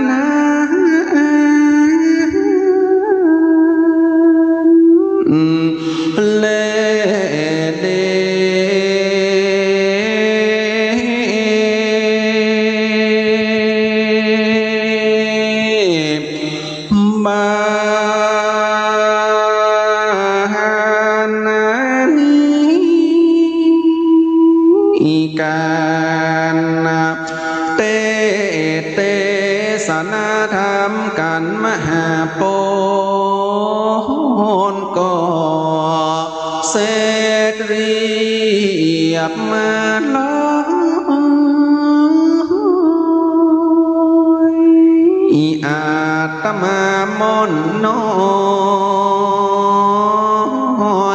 เลเดบาการเตสนาธรรมกันมหาโป นก็เสกเรียบมาล้อยอาตมามนน้อ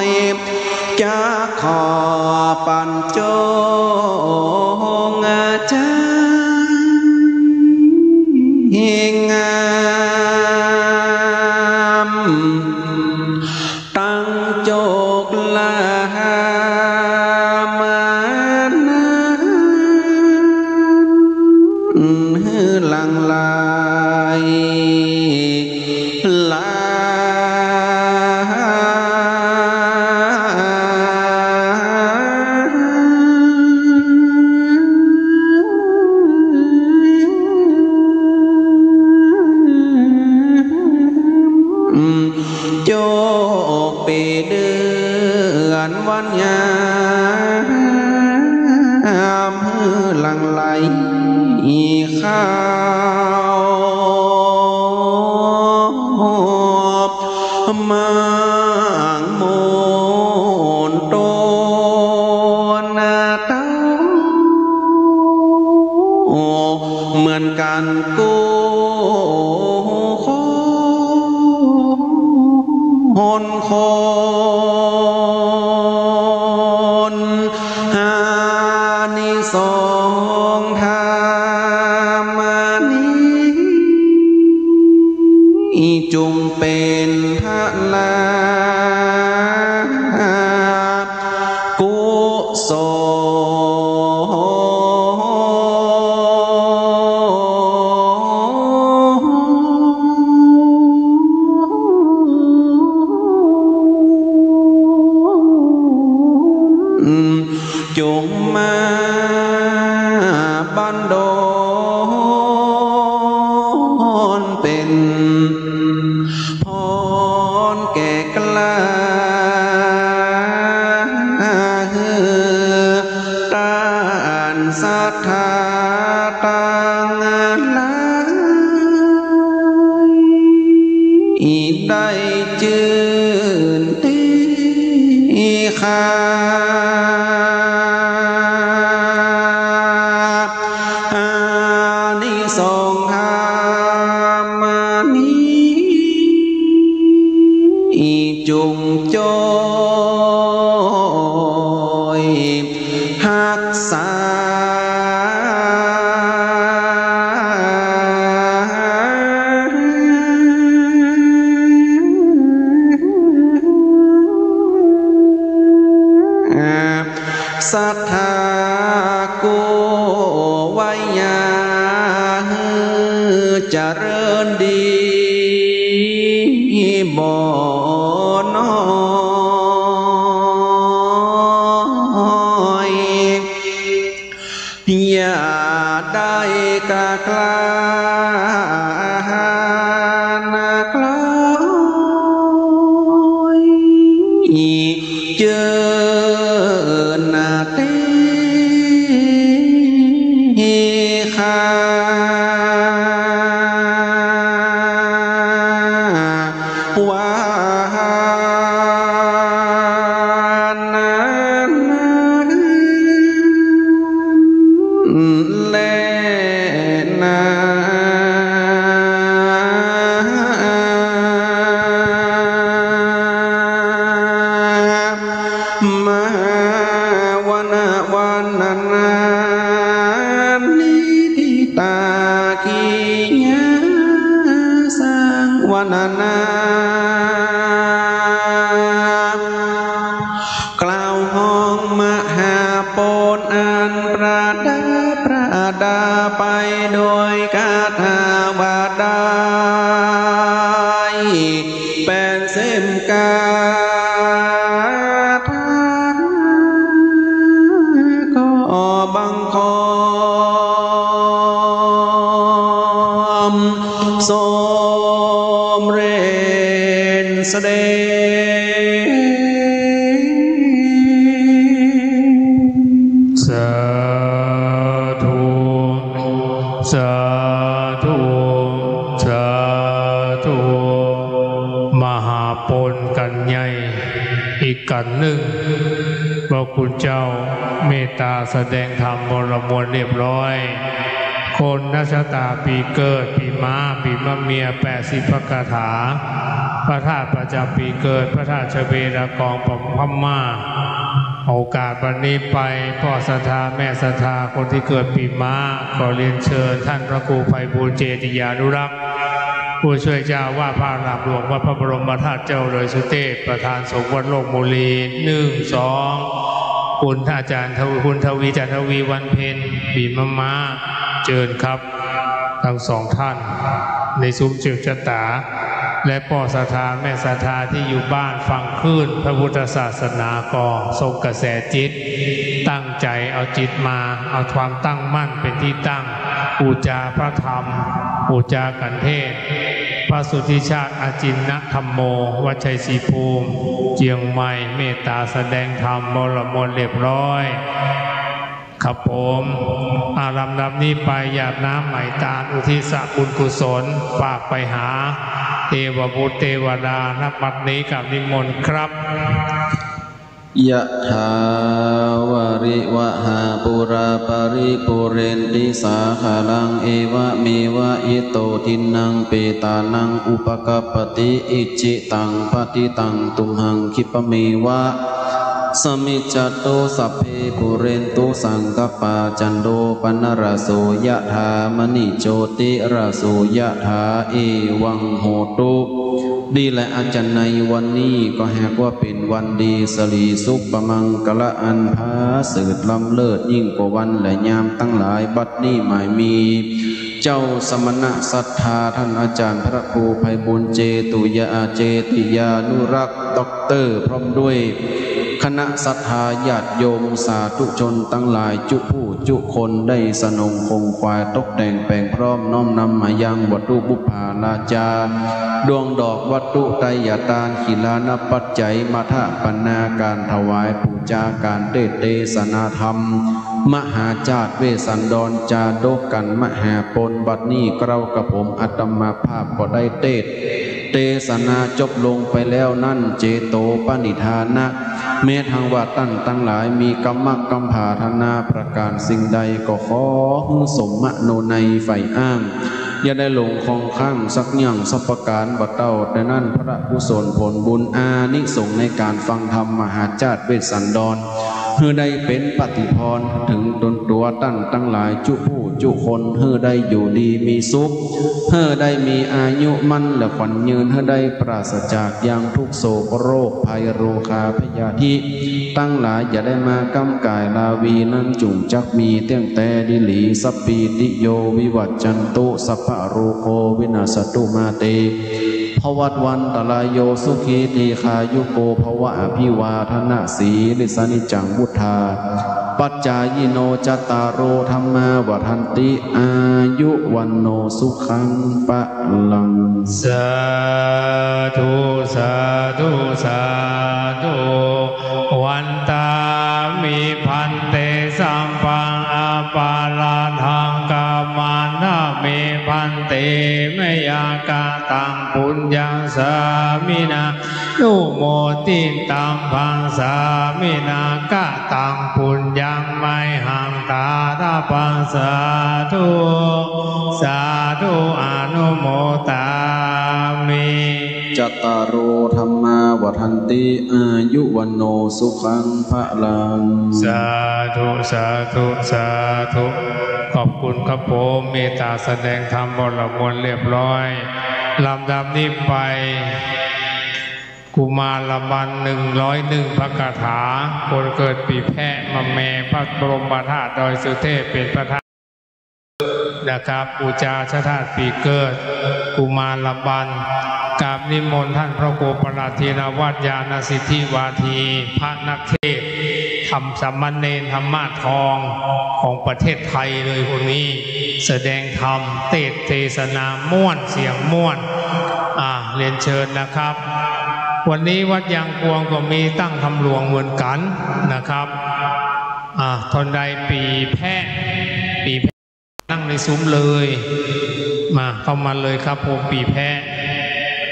ยจะขอปัญโจงใจงามตั้งโจกลามานั้นหลังลายลาโจกปีเดือนวันยามหลังไหลข้าวมังโมนโตนาเต้าเหมือนกันกูคนหานิสงธรรมนี้จุงเป็นพลากุศจงมาบันดาลเป็นพรแก่กล้าต้านศรัทธาต่างหลายได้จืนตีขาสงธรรมนี้จุงโจยหักษาศรัทธากุวัยยาเจริญดีบ่น้อยอย่าได้กล้ากล้านักลอยเจอหน้าเต้ขาวันนากล่าวห้องมหาโปนอันประดาไปโดยคาถาบาดาเป็นเส้นกาถาก็บังคมสมเรนแสดงสาธุสาธุสาธุมหาโพ ปนกันใหญ่อีกกันหนึ่งพระคุณเจ้าเมตตาแสดงธรรมบรมวลเรียบร้อยคนนักชะตาปีเกิดปีม้าปีมะเมีย80 พระคาถาพระธาตุประจำปีเกิดพระธาตุชเวดากองพม่าโอกาสวันนี้ไปพ่อศรัทธาแม่ศรัทธาคนที่เกิดปีม้าขอเรียนเชิญท่านพระครูไพบูลย์เจติยานุรักษ์ผู้ช่วยเจ้าว่าพระอารามหลวงวัดพระบรมธาตุเจ้าเลยสุเทพประธานสงฆ์วัดโลกมุลี1 2คุณอาจารย์คุณทวีจันทวีวันเพ็ญปีมะม้าเชิญครับทั้งสองท่านในซุ้มเจียวชะตาและพ่อศรัทธาแม่ศรัทธาที่อยู่บ้านฟังคลื่นพระพุทธศาสนาก็ทรงกระแสจิตตั้งใจเอาจิตมาเอาความตั้งมั่นเป็นที่ตั้งบูชาพระธรรมบูชากันเทศพระสุทธิชาติอาจินนธรรมโมวัดชัยศรีภูมิเจียงใหม่เมตตาแสดงธรรมบรมวลเรียบร้อยครับผมลำดับนี้ไปหยาดน้ำไหมตาลอุทิศบุญกุศลฝากไปหาเทวบุตรเทวดาณบัดนี้กับนิมนต์ครับยะถาวาริวหาปุราปาริปุเรนติสาคาลังเอวะเมวะอิโตทินังเปตานังอุปกัปปติอิจิตังปฏิตังตุมหังคิปเมวะสมิจจโตสัพเพปุเรนตุสังกปาจันโดปนรโสยะถามณิโชติรโสยะถาเอวังโหตุดีและอาจารย์ในวันนี้ก็แหกว่าเป็นวันดีสลีสุขประมังกละอันพาสืบล้ำเลิศยิ่งกว่าวันและยามตั้งหลายบัดนี้หมายมีเจ้าสมณะศรัทธาท่านอาจารย์พระครูไพบูลย์เจตุยาเจติยานุรักษ์ด็อกเตอร์พร้อมด้วยคณะศรัทธาญาติโยมสาธุชนตั้งหลายจุผู้จุคนได้สนงคงควายตกแต่งแปลงพร้อมน้อมนำมายังวัตถุบุพาลาจาดวงดอกวัตถุไตยตานขีลานปัจจัยมัทะปัญนาการถวายปูจาการเทศนาธรรมมหาจาตเวสันดรจาดกกันมหาปนบัดนี้เกล้ากับผมอัตมาภาพก็ได้เทศนาจบลงไปแล้วนั่นเจโตปณิธานะเมทางวัดตั้งหลายมีกรรมกรรมภาธนาประการสิ่งใดก็ขอสมมโนในไฟอ้างอย่าได้หลงคองข้างสักอย่างสัพการบัดเต้าแต่นั่นพระกุศลผลบุญอานิสงส์ในการฟังธรรมมหาจาตเวสสันดรเพื่อได้เป็นปฏิพรถึงตนตัวตั้งหลายจุผู้จุคนเพื่อได้อยู่ดีมีสุขเพื่อได้มีอายุมั่นและขวัญยืนเพื่อได้ปราศจากอย่างทุกโศกโรคภัยโรคาพยาธิตั้งหลายอย่าได้มากำกายลาวีนั่งจุ่มจักมีเตี้ยงแต่ดิหลีสัพปีติโยวิวัจจันตุสัพพะโรโควินาสตุมาเตภวัตวันตรายโยสุขีตีคายุโกภวะอภิวาทนาสีลิสานิจังบุทธาปัจจายโนจัตตารโอธรรมาวัฏันติอายุวันโนสุขังปะลังสาธุสาธุสาธุวันตามิพันเตสัมปังอาปาลาทังกามานะมิพันเตเมยากาตังปุญญังสามินานุโมติตังพังสามินากะตังปุญญังไมหังตาตาปังสาธุสาธุอนุโมตามิจัตตารโอธรรมาวัฏันติอายุวันโนสุขังพะลังสาธุสาธุสาธุขอบคุณครับผมเมตตาแสดงธรรมบรมวลเรียบร้อยลำดับนี้ไปกุมารบัน101พระคาถาคนเกิดปีแพะมะแม่พระบรมธาตุดอยสุเทพเป็นประธานนะครับบูชาชาติปีเกิดกุมารบันกราบนิมนต์ท่านพระครูประหลัดธีรวัฒน์ญาณสิทธิวาทีพระนักเทศทำสามเณรธรรมะทองของประเทศไทยเลยคนนี้แสดงธรรมเทศนาม่วนเสียงม่วนเรียนเชิญนะครับวันนี้วัดยางกวงก็มีตั้งธรรมหลวงเหมือนกันนะครับทนใดปีแพะนั่งในซุ้มเลยมาเข้ามาเลยครับผมปีแพะ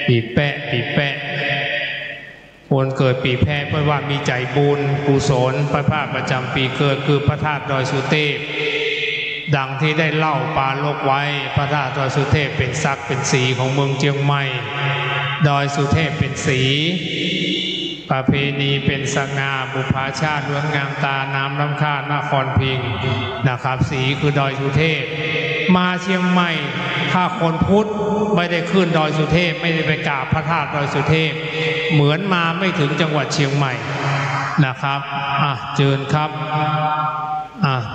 ปีแปะ คนเกิดปีแพะเพราะว่ามีใจบุญกุศลพระธาตุประจำปีเกิดคือพระธาตุดอยสุเทพดังที่ได้เล่าปาลกไว้พระธาตุดอยสุเทพเป็นศักดิ์เป็นสีของเมืองเชียงใหม่ดอยสุเทพเป็นสีประเพณีเป็นสง่าบุพชาติล้วนงามตาน้ำลำค่านครพิงค์นะครับสีคือดอยสุเทพมาเชียงใหม่ถ้าคนพุทธไม่ได้ขึ้นดอยสุเทพไม่ได้ไปกราบพระธาตุดอยสุเทพเหมือนมาไม่ถึงจังหวัดเชียงใหม่นะครับเชิญครับ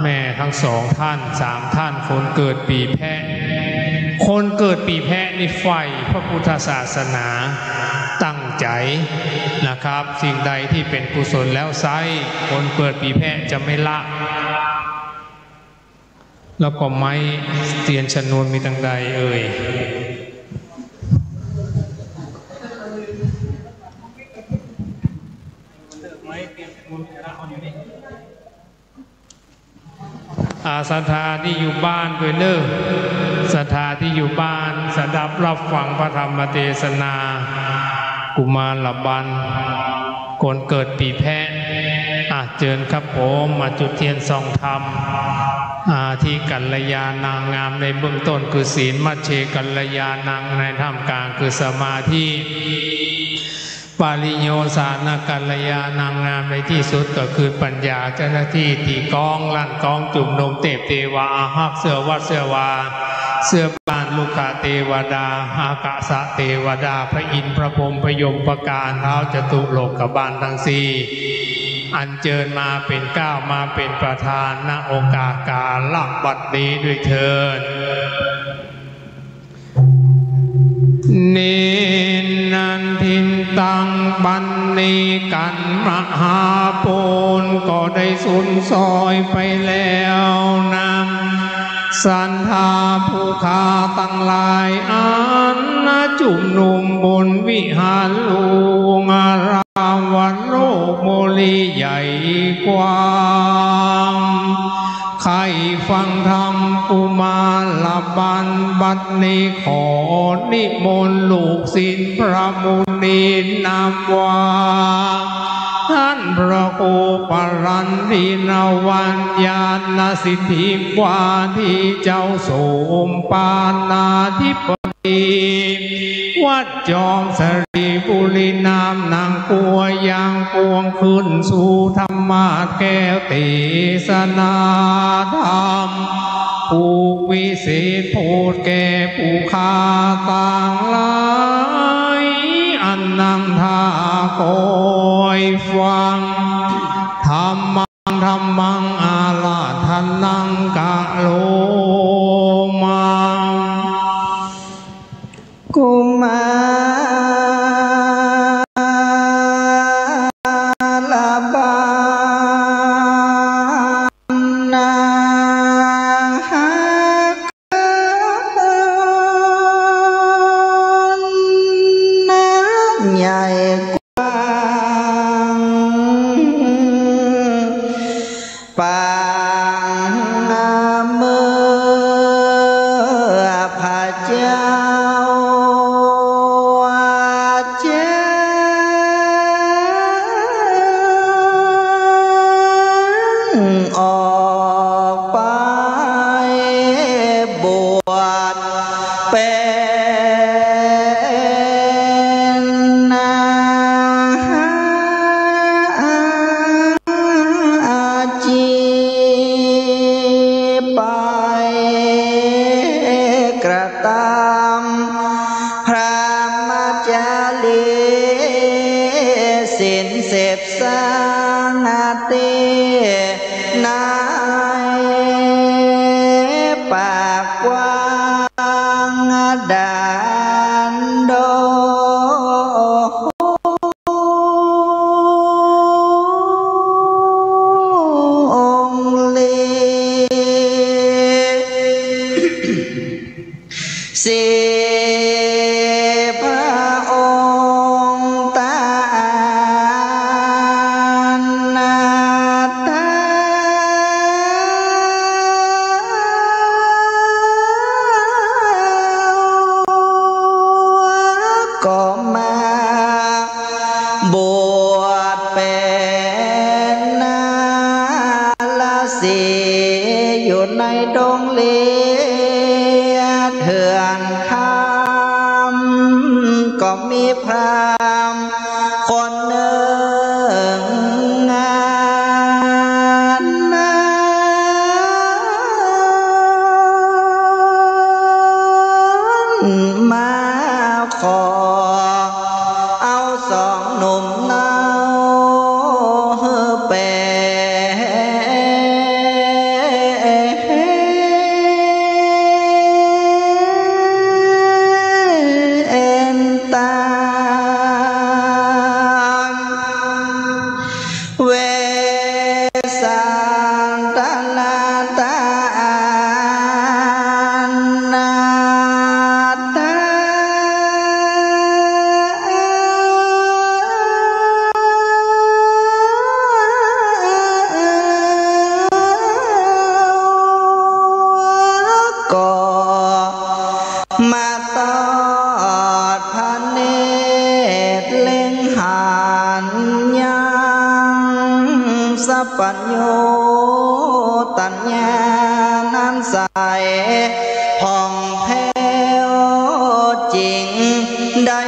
แม่ทั้งสองท่านสามท่านคนเกิดปีแพะคนเกิดปีแพะนี่ใฝ่พระพุทธศาสนาตั้งใจนะครับสิ่งใดที่เป็นกุศลแล้วไซคนเกิดปีแพะจะไม่ละแล้วก็ไม้เตียนชนวนมีตั้งใดเอ่ยศรัทธาที่อยู่บ้านด้วยเนอะศรัทธาที่อยู่บ้านสดับรับฟังพระธรรมเทศนากุมารบันคนเกิดปีแพะเจิญครับผมมาจุดเทียนส่องธรรมที่กัลยาณางามในเบื้องต้นคือศีลมัชเชกัลยาณังในท่ามกลางคือสมาธิปาริโยสานกัลยาณางงามในที่สุดก็คือปัญญาเจ้าหน้าที่ตีกองลั่นกองจุ่มนมเตปเทวาอาหักเสือวัดเสือวาเสือบานลูกาเทวดาอากาสะเทวดาพระอินทร์พระพรหมพยมประการเท้าจตุโลกบาลทั้งสี่อัญเชิญมาเป็นเก้ามาเป็นประธานณโอกาสกาลบัดนี้ด้วยเถิดเนนันทินตังบันนีกันมหาโปนก็ได้สุนซอยไปแล้วนำสันธาผู้ขาตั้งหลายอันจุ่มนุมบนวิหารหลวงอารามวัดโลกโมลีใหญ่กว้างใครฟังธรรมกุมารบันบัดนี้ขอนิมนต์ลูกศิษย์พระมุนีนามว่าท่านพระโอปรันตินวัญญาณสิทธิกว่าที่เจ้าโสมปานาธิปดีวัดจอมสรีบุรีนามนางกัวยางปวงขึ้นสู่ธรรมาแก้วเทศนาธรรมผู้วิเศษโพดแก่ผู้ขาต่างหลายอันนั่งท่าคอยฟังธรรมังอาลาธนังกะโลมังกุมารบันนาใหญ่กว้างปางเมื่อพระเจ้าออกไปบวชเป็นอาชีพไปกระทำพระมัจจารีสินเสพสานาตินายปากกว้างด่านโดองลีสิพระองค์ตานาตา บวชเป็นนาลาสีอยู่ในดงเลียเถื่อนคำก็มีพรามคนหนึ่งงานมาขอเอาสองหนุ่มเนาปัญโยตัญญานั้นใสผ่องแผ้วจริงได้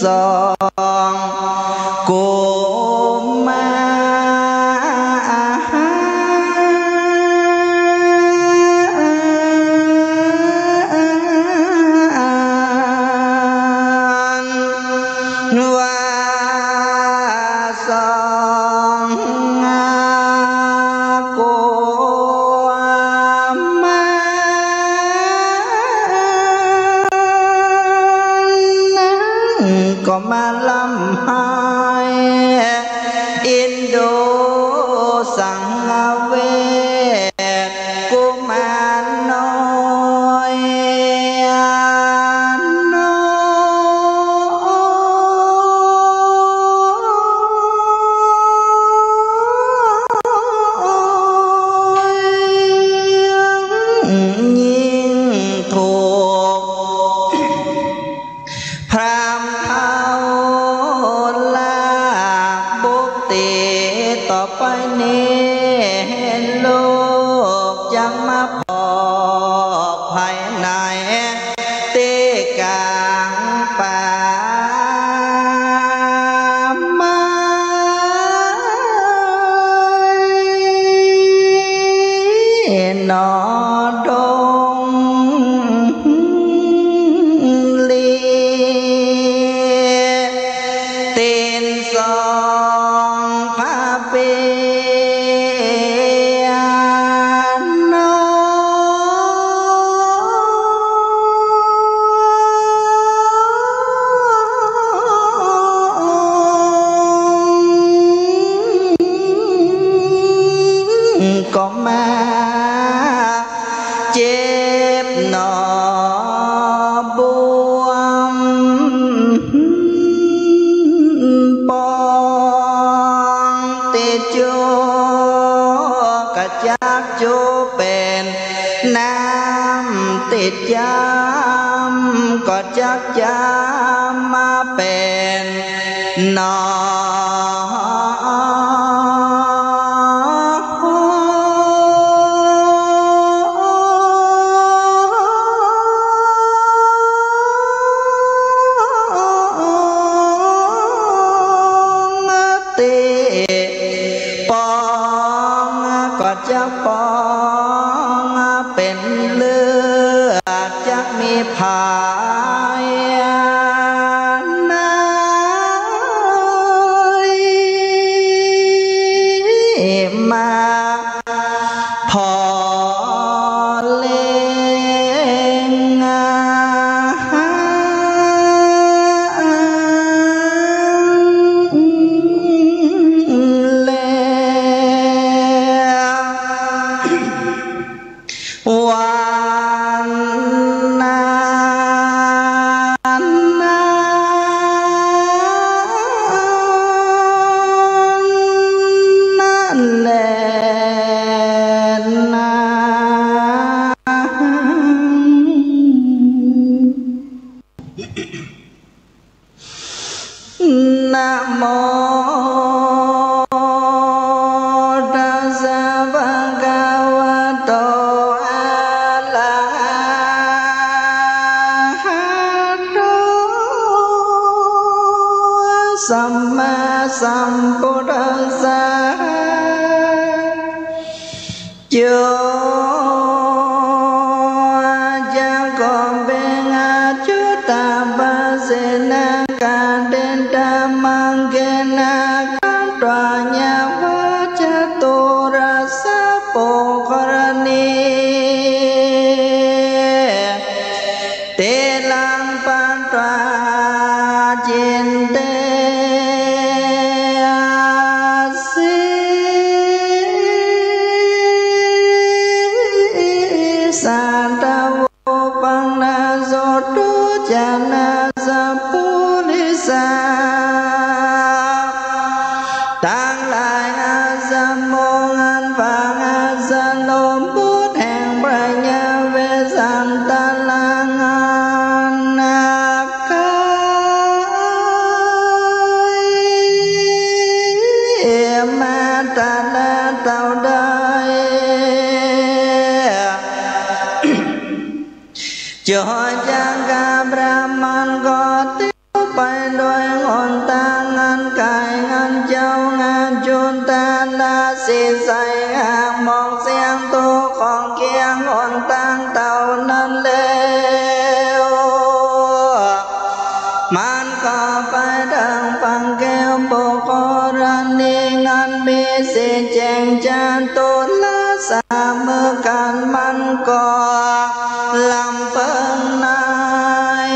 สองกูก็มาลำหายอินโดสังเวชกุมารน้อยยิ่งถูกพรามต่อไปนี้โลกยังมาพอกภายในตีกลางป่าไม้นอดงลีตีนสองเปียโนก็มาเจ็บหนอบวมปองติดจูกระจักจูเป็นน้ำติดยำก็จักยำมาเป็นนอจะปองเป็นเลือดจะมีภายมาพอเล่งเ นะโมตัสสะภะคะวะโตอะระหะโตสัมมาสัมพุทธัสสะโยจอยจังกาบรามันก็ติ้วไปด้วยหนทางงานกายงานเจ้างานจุนตาลาสีใสหางมองเสียงตัวของเกียงหนทางเต่านั้นแล้วมันก็ไปดังฟังแก้วโบกรณีงานมีเสียแจงจานตุลาสามือกันมันก็ลำเปิงนาย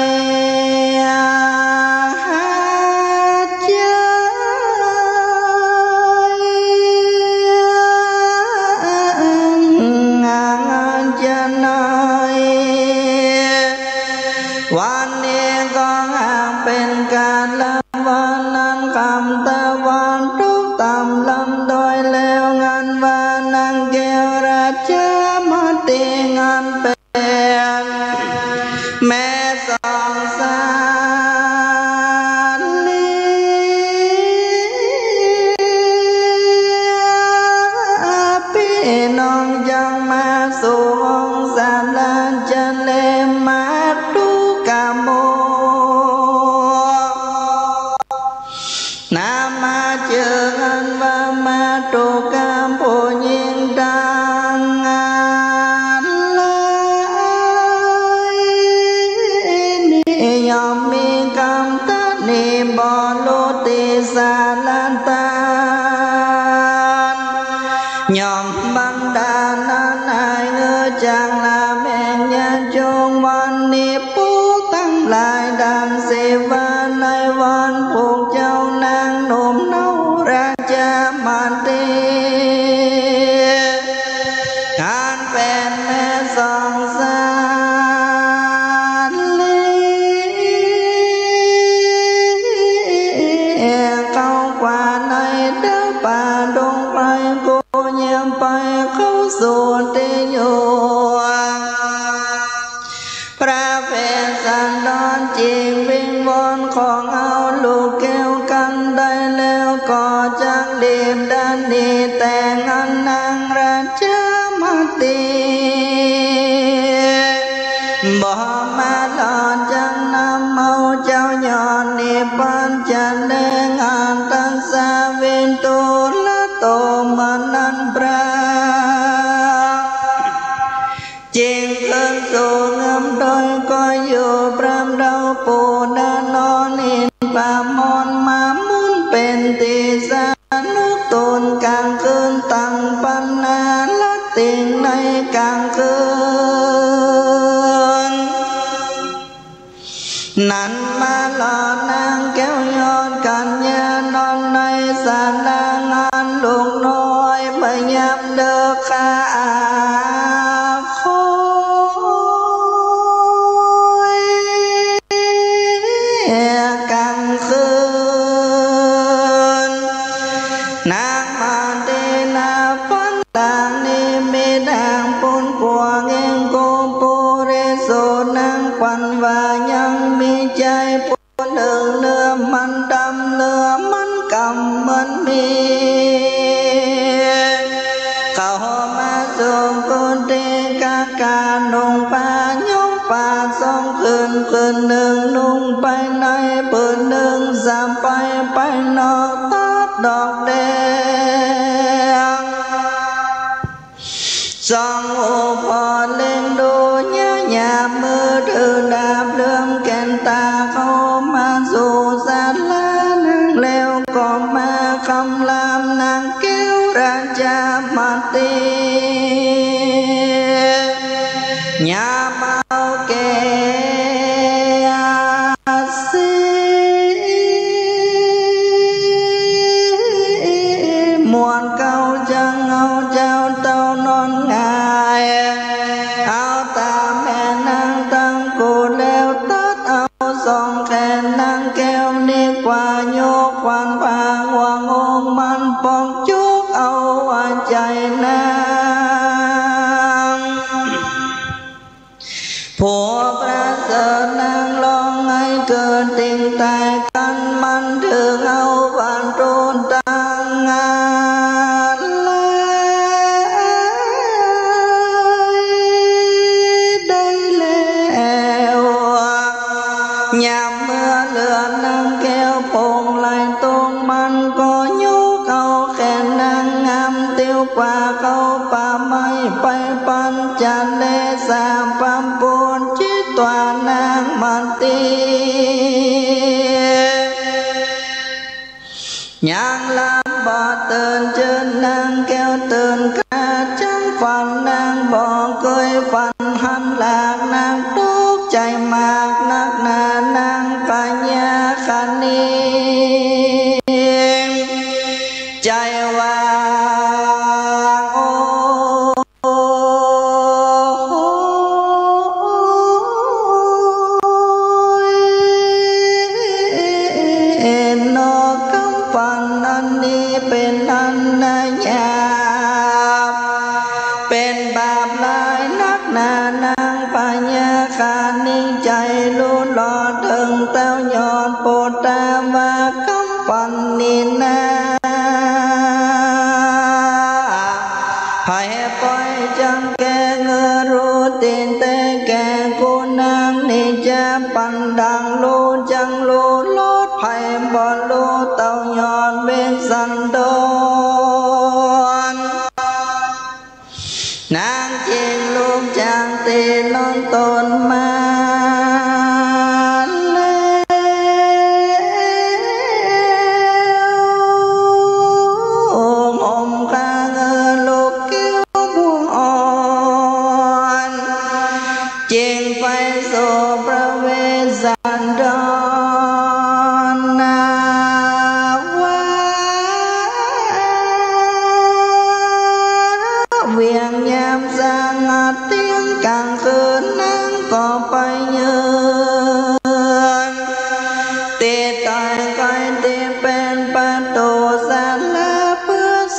วันนี้ก็ห่างเป็นการละวันนั้นคำตะวันทุกต่ำลำโดยแล้วงานวานังเกวราชมาติงานเป็นแม่สองสาลีพี่น้องยังมาสู่ห้องสาลาจันเลมาดูกาโมนามาเจอกันว่ามาดูกามผู้หญิงดังงานเลยนี่ยอมมีคำตัดนี่บอลุติสาลันตานยอมบังดานาหายเงือจางลาแม่งยันจงวันนี้ผู้ตั้งหลายดังเสวาในวันพวกเจ้านางหนุ่มเนาราชมันเตการเป็นแม่สองสาลีเข้ากว่าในเด้อป่าดงไกลกูเยี่ยมไปเข้าสู่เตโยพระเวสสันดรจริงวิงวอนของเอาลูกแก้วกันได้แล้วก็จักเรียบด้านนี้แต่งงานนางราชมาติบ่มาหลอนจังนำเอาเจ้าย้อนนิพพานจะแดงงานตันสาเวนตุละโตมานันปราจริงขึ้นสู่งามโดยก็อยู่พรำเราปูดานอนอินป่ามอนมามุนเป็นตีสานุตุนกลางคืนตั้งปัญหาละติงในกลางคืนนั้นมาหลอนนางแก้วยอดกันยานอนในศาลางานลูกน้อยพยายามเดินขากลางคืนนางมาเดนาฟันต่างนี้มีด่างปนกว่า นหนึ่งนุ่งไปในปืนหนึ่งสามไปนอกตัดดอกแดงสองโอพอเล่งดูยะหยาบมือถือดาบเลื่อมแก่นตาเข้ามาสู่ศาลานั่งแล้วก็มาคำลามนางแก้วราชามาตียาเมาแก่สิมวนเก่าจังเอาเจ้าเต้านอนง่ายเอาตาแม่นางตั้งกูแล้วตัดเอาสองแขนนางแก้วนี่กว่าโยกควันพางวางองมันปองจุกเอาว่าใจนางผัวประเสริฐนางลองให้เกิดติ่งตายกันมันถึงเอาบ้านโดนตังงานได้แล้วยามเมื่อเลือนางแก้วโป่งไหลตรงมันก็ยุกเอาแค่นางงามเตียวกว่าเขาป่าไม้ไปปันจันเลสามปั๊มปูนจิตตัวนางมันตียังลำบ่เตือนเจอนางแก้วเตือนกาจังฝันนางบ่เคยฝันหันหลากนางทุกใจมากนักหนานางปัญญาคันนี้ใจว่าโอ้นอกำฝันอันนี้เป็นอันนาหยาบเป็นบาปลายนักหนานางปัญญาคานิ่งใจรู้หลอดถึงเต้ายอดโปรดตามากำฝันนี่นาให้ปล่อยจังแกเงอรู้ตีนแต่แกกูนางนี่จะปันดังรู้จังรู้ลดให้บ่รู้เต้ายอดเวสันโดนนางจิงลูกจางตีนอนตนมา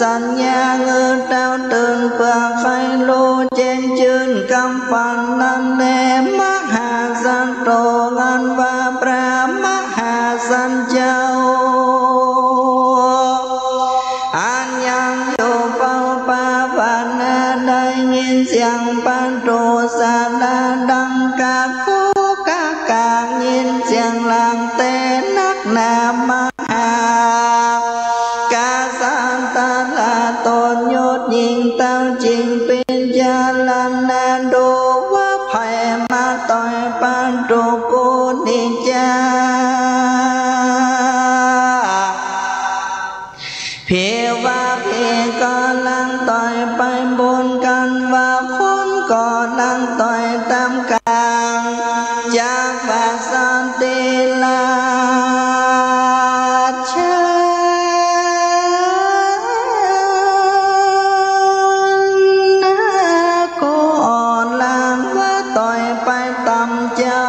สัญญาเงินดาวตื่นเพื่อใครรู้แจ้งจืนกำฝันนั้นแน่มหาสันโตงันว่าพระมหาสันเจ้าอันยังอยู่เฝ้าป่าบ้านนาได้ยินเสียงปันโตสาลาดังกาคูกากางยินเสียงลางเตนักนามหากาสันตาลาตนยศยิงเต้าจริงเป็นจาลันนาดูว่าไผ่มาต่อยปันโตกูนิจาเพียว่าเพียก็ลังต่อยไปบนกันว่าคนก็ลังต่อยตามกลางจากบาสันติลาชาก่อนลังว่าต่อยไปตามเจ้า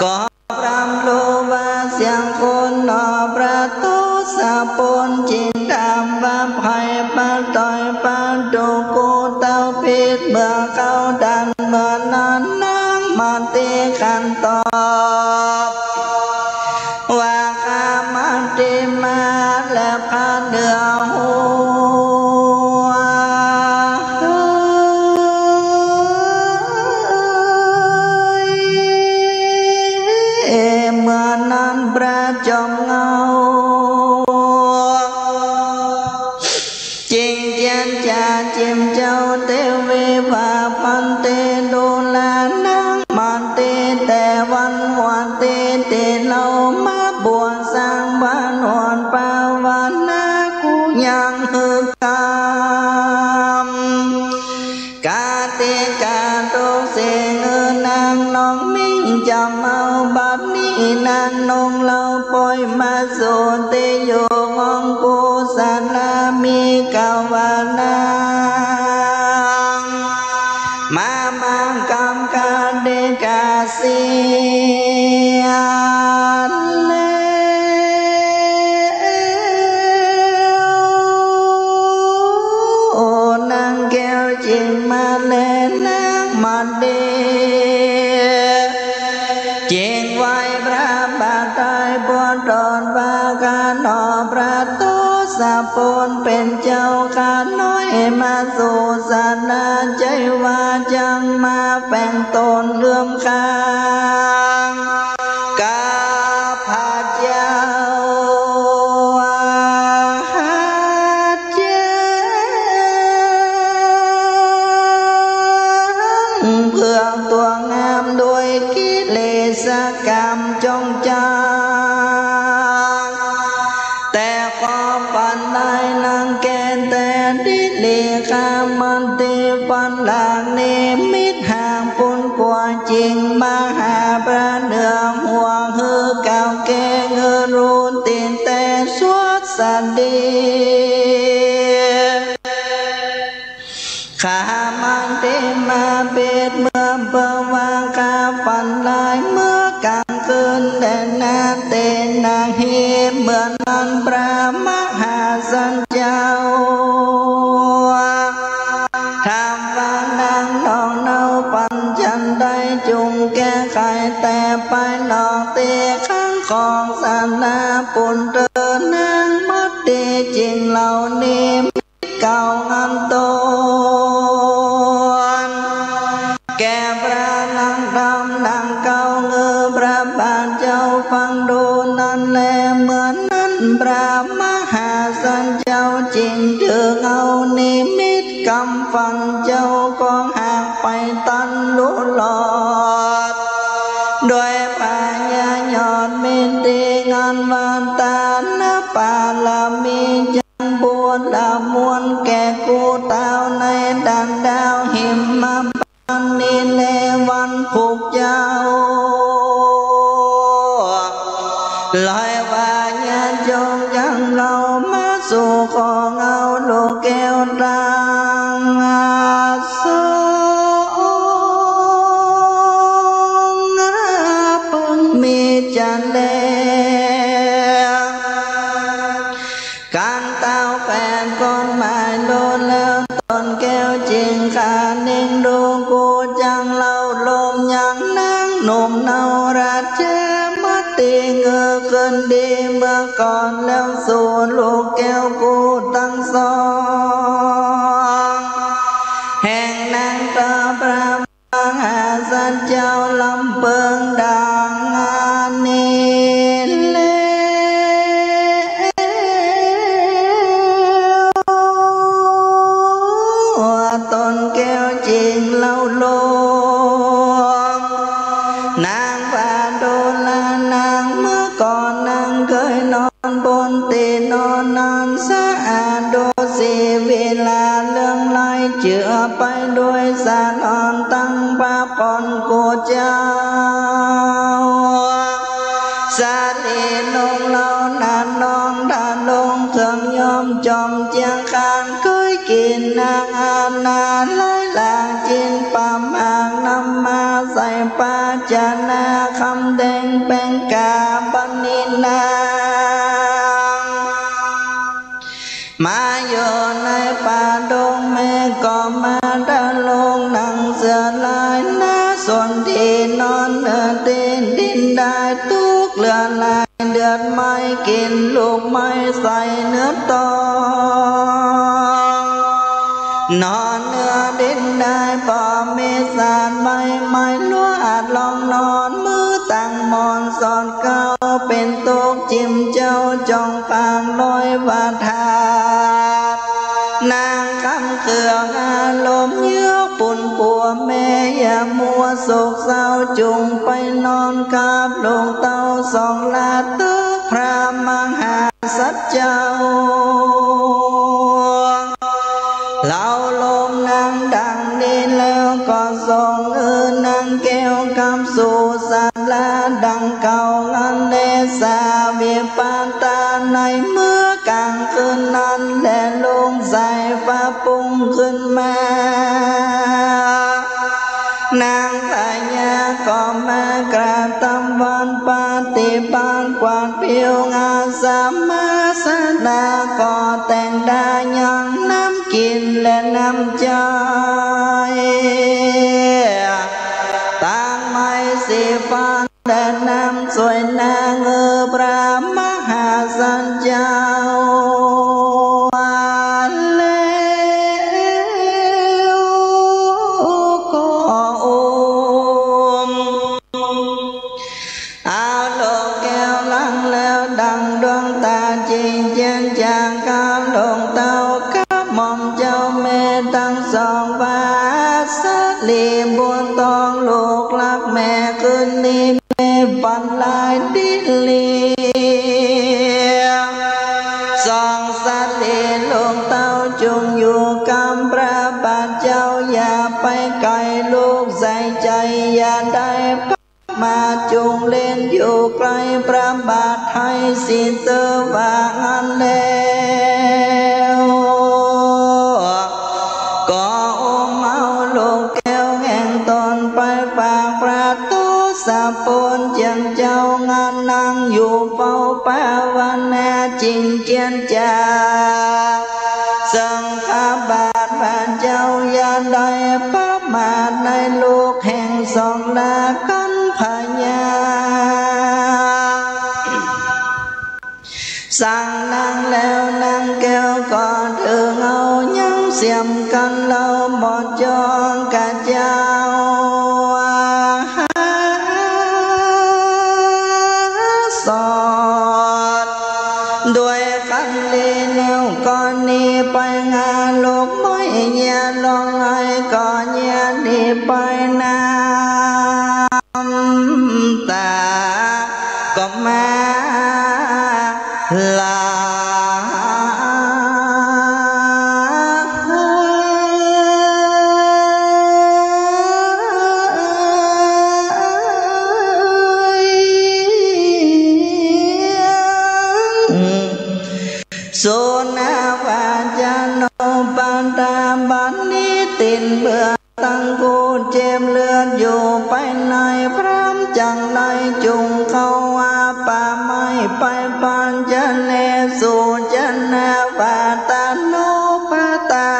ก็พรำรู้ว่าเสียงคนนอประตูสะปนจินดำว่าไผ่มาต่อยปันโตกูเต้าพิษเมื่อเขาดันเมื่อนั้นนางมาตีกันตอบว่าข้ามันตีมาแล้วข้าเดือหัว ระจอมเงาจิงเจียนจ่าจิมเจ้าเทวีว่าพันเตโดลานังมันเตแต่วันวันเตเตเรามาบวชสร้างบ้านหอนปาวานากูยังหือกามกาเตกาโตเสงนางน้องมิ่งจำเอาบัดนี้นางนงเราปล่อยมาโซเตโยมองกูสานามีกาวานามามังกำกาเดกาเสียเลโอนางแก้วจิงมาเลนางมาเดจิงไว้พระบาทไตรบนดอนบากาหนอประตูสะปนเป็นเจ้าขาน้อยมาสู่ศาสนาใจว่าจังมาแป่งตนเลื่อมค้างกาพาเจ้าเพื่อตัวงามโดยกิเลสกรรมจงจางแต่ความฝันได้นางแกนแต่ดิเลขามันตีฝันหลางเนมิตห่างปุนกว่าจริงมาหาประเนืองห่วงหือเก่าแก่เงินรูนตีนแต่สวดสันดีข้ามันเตมาเบ็ดเมื่อเปิดวางกาฝันลายเมื่อกลางคืนแดนนาเตนาเฮเมื่อนั้นพระมหาสันเจ้าทำว่านางนองเนาปัญจันได้จุงแก้ไขแต่ไปนอกเตะข้างของสานาปุ่นเตอนางมัดเตจริงเหล่านี้เก่างันโตแก่พระนางดำนางเก่าเงือพระบาทเจ้าฟังดูนั่นแลเหมือนนั้นพระมหาสันเจ้าจริงถึงเอานิมิตกำฟันเจ้าก็หากไปตันลุหลอดโดยปัญญายอดมิติงานวันตาณปาลามีบัวดามวนแก่กูเต้าในดันดาวหิมมาปันนิเลวันผูกเจ้าลอยวาญาจงยังเรามาสู่ของเอาลูกแก้วดังโซปงมีจันเลการเต้าแฟนคนหมายโดนแล้วต้นแก้วจริงขานิ่งดูกูจังเล่าลมยังนั่งหนุ่มเนาราเจมัดตีเงือขึ้นดีเมื่อก่อนแล้วสู่ลูกแก้วกูตั้งสองแห่งนางตาพระมหาสันเจ้าลำเปิงดังนิเลต้นแก้วจริงเล่าลงนางพาโดลานางเมื่อก่อนนางเคยนอนบนเตียงนอนนานสะอาดดูสิเวลาเรื่องไรเจือไปด้วยสารอ่อนตั้งภาพก่อนกูเจ้าสาลีนงเล่านานนองดาลงเครื่องยอมจอมเจียงคานเคยกินนางอาณาไล่ลางจินปามอ่างน้ำมาใส่ปาจานาคำแดงแป้งกาบันนินางมาอยู่ในป่าดงแม่ก็มาดาลงนั่งเสือลายหน้าส่วนที่นอนเนื้อดินดินได้ทุกเลือลายเดือดไม่กินลูกไม่ใส่เนื้อตองนอนเนื้อดินได้พอเมสานไม่ลัวอาจลองนอนมือตั้งมอนสอนเก่าเป็ เป็นตกจิ้มเจ้าจองปางลอยวาทานางคำเกลืองอารมณ์เยือกปุ่นปัวแม่อย่ามัวโศกเศร้าจุงไปนอนกับลงเต้าสองลาตึกพระมหาสัจเจ้าเล่าลมนางดังนี้แล้วก็ส่งนางแก้วคำสู่ศาลาดังเก่างันเดสาเวียปานตาในเมื่อกลางคืนนั้นแลลงใส่ฟ้าปุ่งขึ้นมานางพญาก็มากราบตำวันปฏิปานกวาดเพียวงาสามาสนาก็แต่งดายังน้ำกินและน้ำใจต่างไม้สีฟ้าและน้ำสวยนางพระมหาสัจเจ้าปันลายดิเลียสองสัตว์เลี้ยลงเต้าจงอยู่กำพระบาทเจ้าอย่าไปไกลลูกใส่ใจอย่าได้มาจงเล่นอยู่ไกลพระบาทให้สิเตอวางอันแล้วก็เมาลูกแก้วแห่งตนไปฝากประตูสะปนจังเจ้างานนั่งอยู่เฝ้าภาวนาจริงเจียนจาสังฆบาทพระเจ้าอย่าได้ประมาทในลูกแห่งสองลากันพญาสั่งนางแล้วนางแก้วก็ถึงเอายังเสียมกันเราหมดจองกะเจ้าสอดด้วยกันลีแนวก่อนนี้ไปงานลูกไม่เงียลงไอ้ก่อนเงียนี่ไปน้ำตาก็มาลาโซนาวาจโนปันตาบันนี้ตินเบื่อตั้งกูเจ็บเลือดอยู่ไปในพร้อมจังไรจุงเข้าว่าป่าไม้ไปปันจะเนสู่จะนาวาตาโนปตา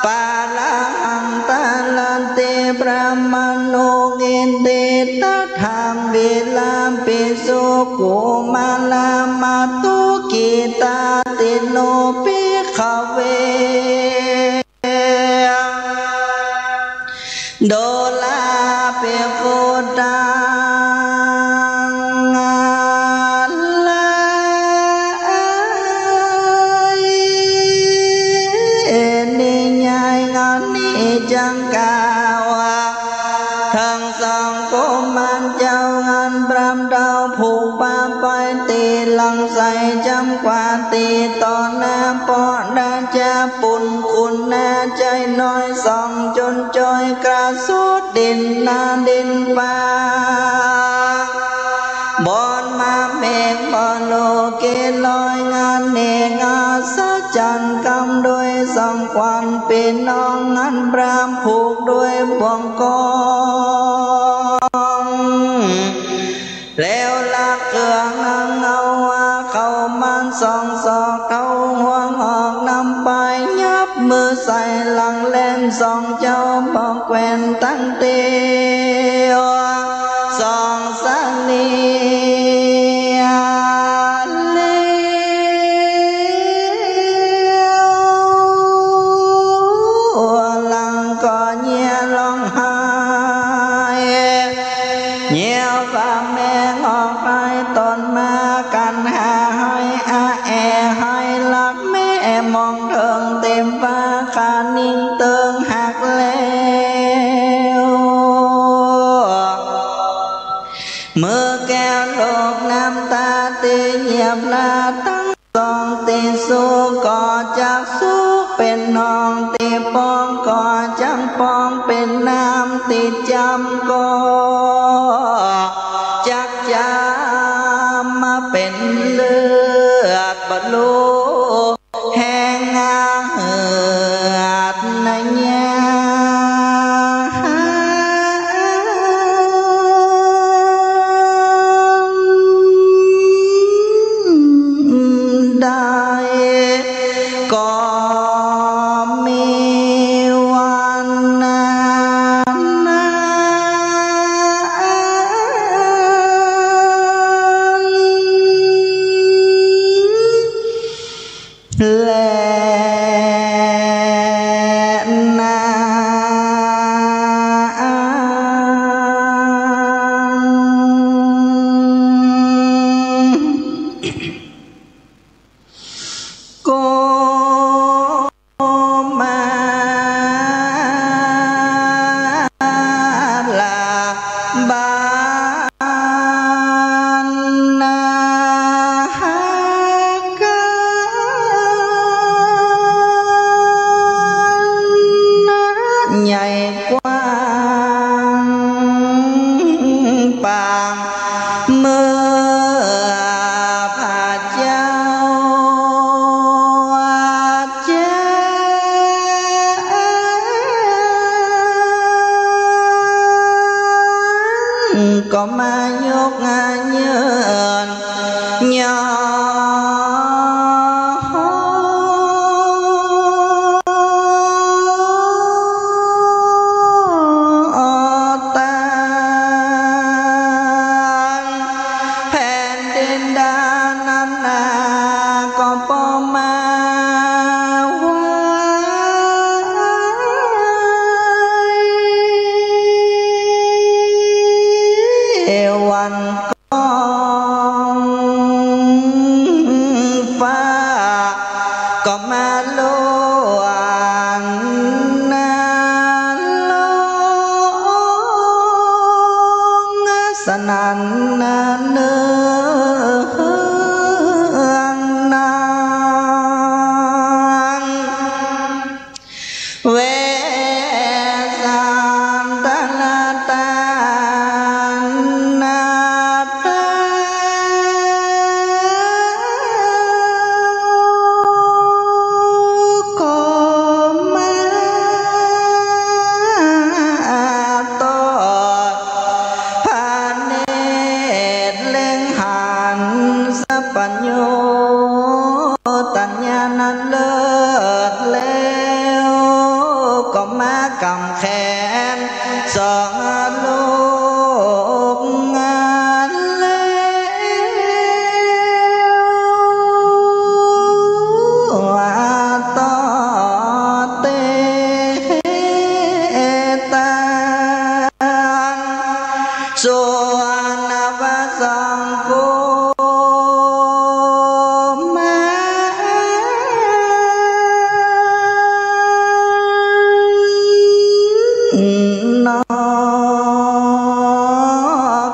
ปาลังตาลันเตพระมโนเกินเดตธรรมเวลาปิสุกุมาลามาตุกิตาติโนปิขเวโดลาเปโกตังลายนิยายงานนี้จังกาวทั้งสองกุมันเจ้างานพรำดาวผูกปาไปตีลังใส่จำกว่าตีต่อหน้าปอดาจะปุ่นคุณหน้าใจน้อยส่องจนจอยกระสุดดินนาดินฟ้าบอนมาเมฆบอนโลเกลอยงานเนงาสะจันกำด้วยสองควันเป็นน้องงานพรำผูกด้วยบ่วงกองแล้วลักเกลืองนางเงาเข้ามันสองศอกเข้าห่วงออกนำไปยับมือใส่หลังเล่นสองเจ้าบอกแควนตั้งเตียวสองสังเนียเลี้ยวหลังก็เงียร้องไห้เงียวว่าแม่ ตีเหยียบลาตั้งสองตีสู้ก่อจากสู้เป็นน้องตีปองก่อจังปองเป็นน้ำตีจำก่อจักจำมาเป็นเลือดบรรลุแห่งอาเหือดในแง่ก็มายกงานเยินยอตานแผ่นดินดานนั้นนาก็ปอมาวันก่อนฟ้าก็มาลวนนาลงสนั่นเนืองนางเวสันตนาตาปัญโยตัญญานั้นเลิศแล้วก็มากำแขนสองลูกงานแล้วว่าต่อเตตังส่วนภาสังโฆ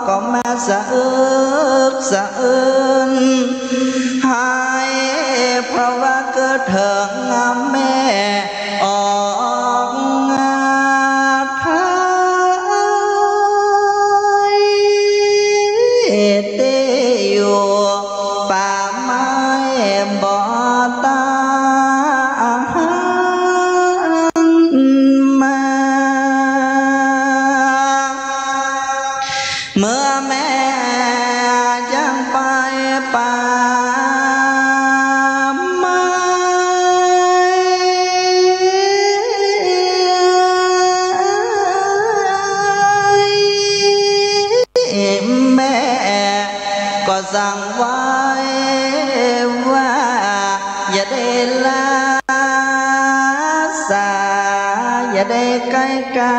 ก็มาสะอึกสะอื้นหายเพราะว่าเกิดเถิงแม่ออกงาทายเตอยู่ป่าไม้บ่อตาเมื่อแม่ยังไปป่าไม้แม่ก็สั่งไว้ว่าอย่าได้ลาสาอย่าได้ไกลกา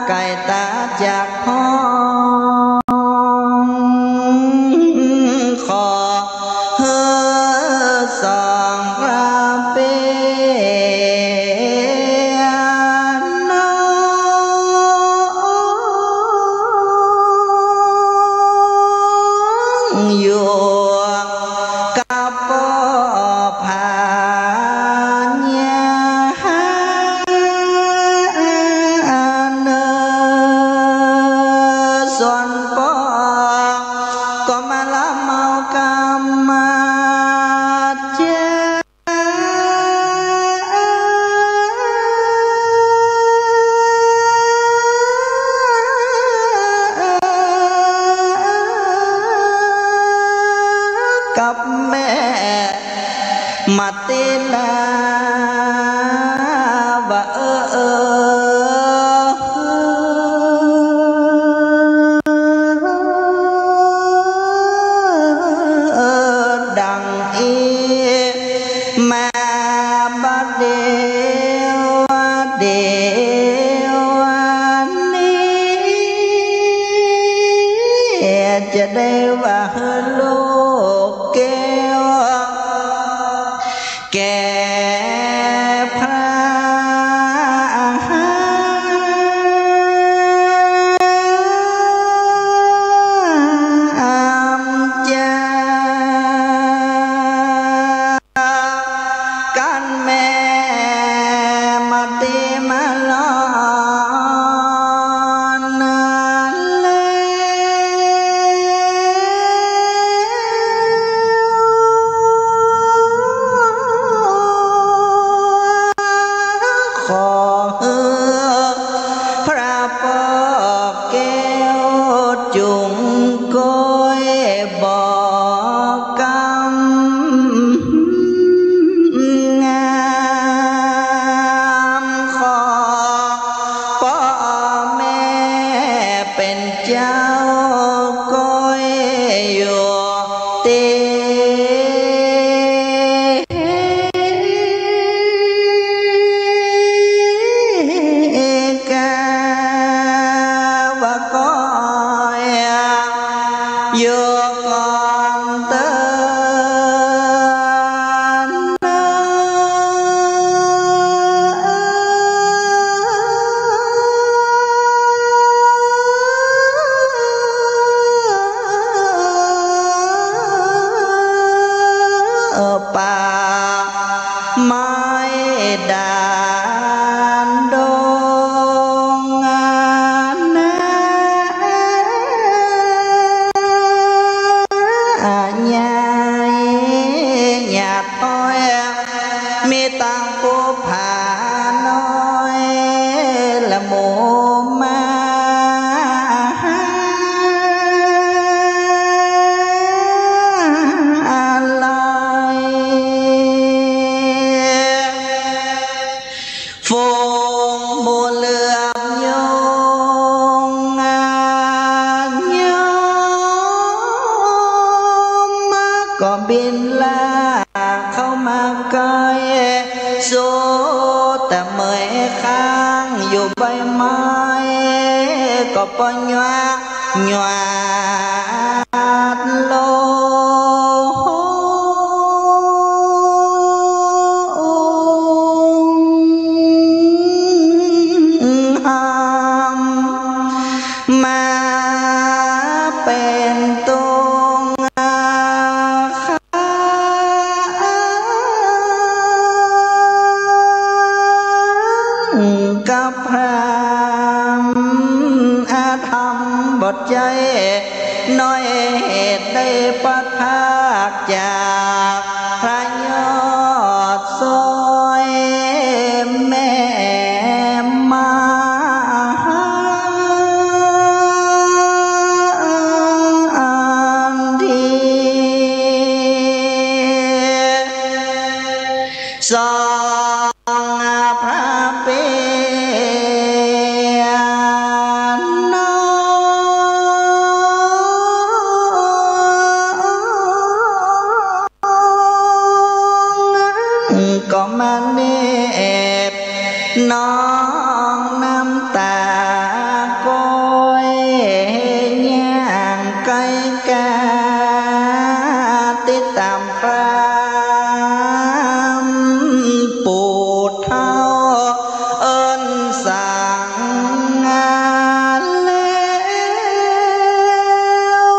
ไก่ตาจากพ่อขอเฮือสองราเปน้อง อยู่กับพ่อพาญาเนอส่วนพ่อก็มาละเมากรรมมาเจ้กับแม่มาตินาว่าดังอีมาบัดเดียวนี้จะได้ว่าลูกแก้วแก่พระเจ้ากันแม่มาตีมาลอนขอพระปอบแก้วจุงก้อยบอกกำงามขอพ่อแม่เป็นเจ้าก้อยอยู่ตีกาวก้อยอยู่ก่อนเตือนป่าไม้ด่านดงนาใหญ่หยาดอ้อยมีตังผู้ผาน้อยละหมูมาอะไรฟงบัวเหลืองยงยมก็บินลาเข้ามาใกล้โซแต่เมื่อยค้างอยู่ใบไม้ก็ปะหยาดลหามมาเป็นตรงกับพรามอาธรรมบทใจน้อยเหตุได้ปัดภาคจากพระยอดซอยแม่มาทีสองพระเปียโนก็มาเนบน้องน้ำตาก้อยย่างไกลกาติดตามพรามปูดเท้าเอิ้นสั่งงานแล้ว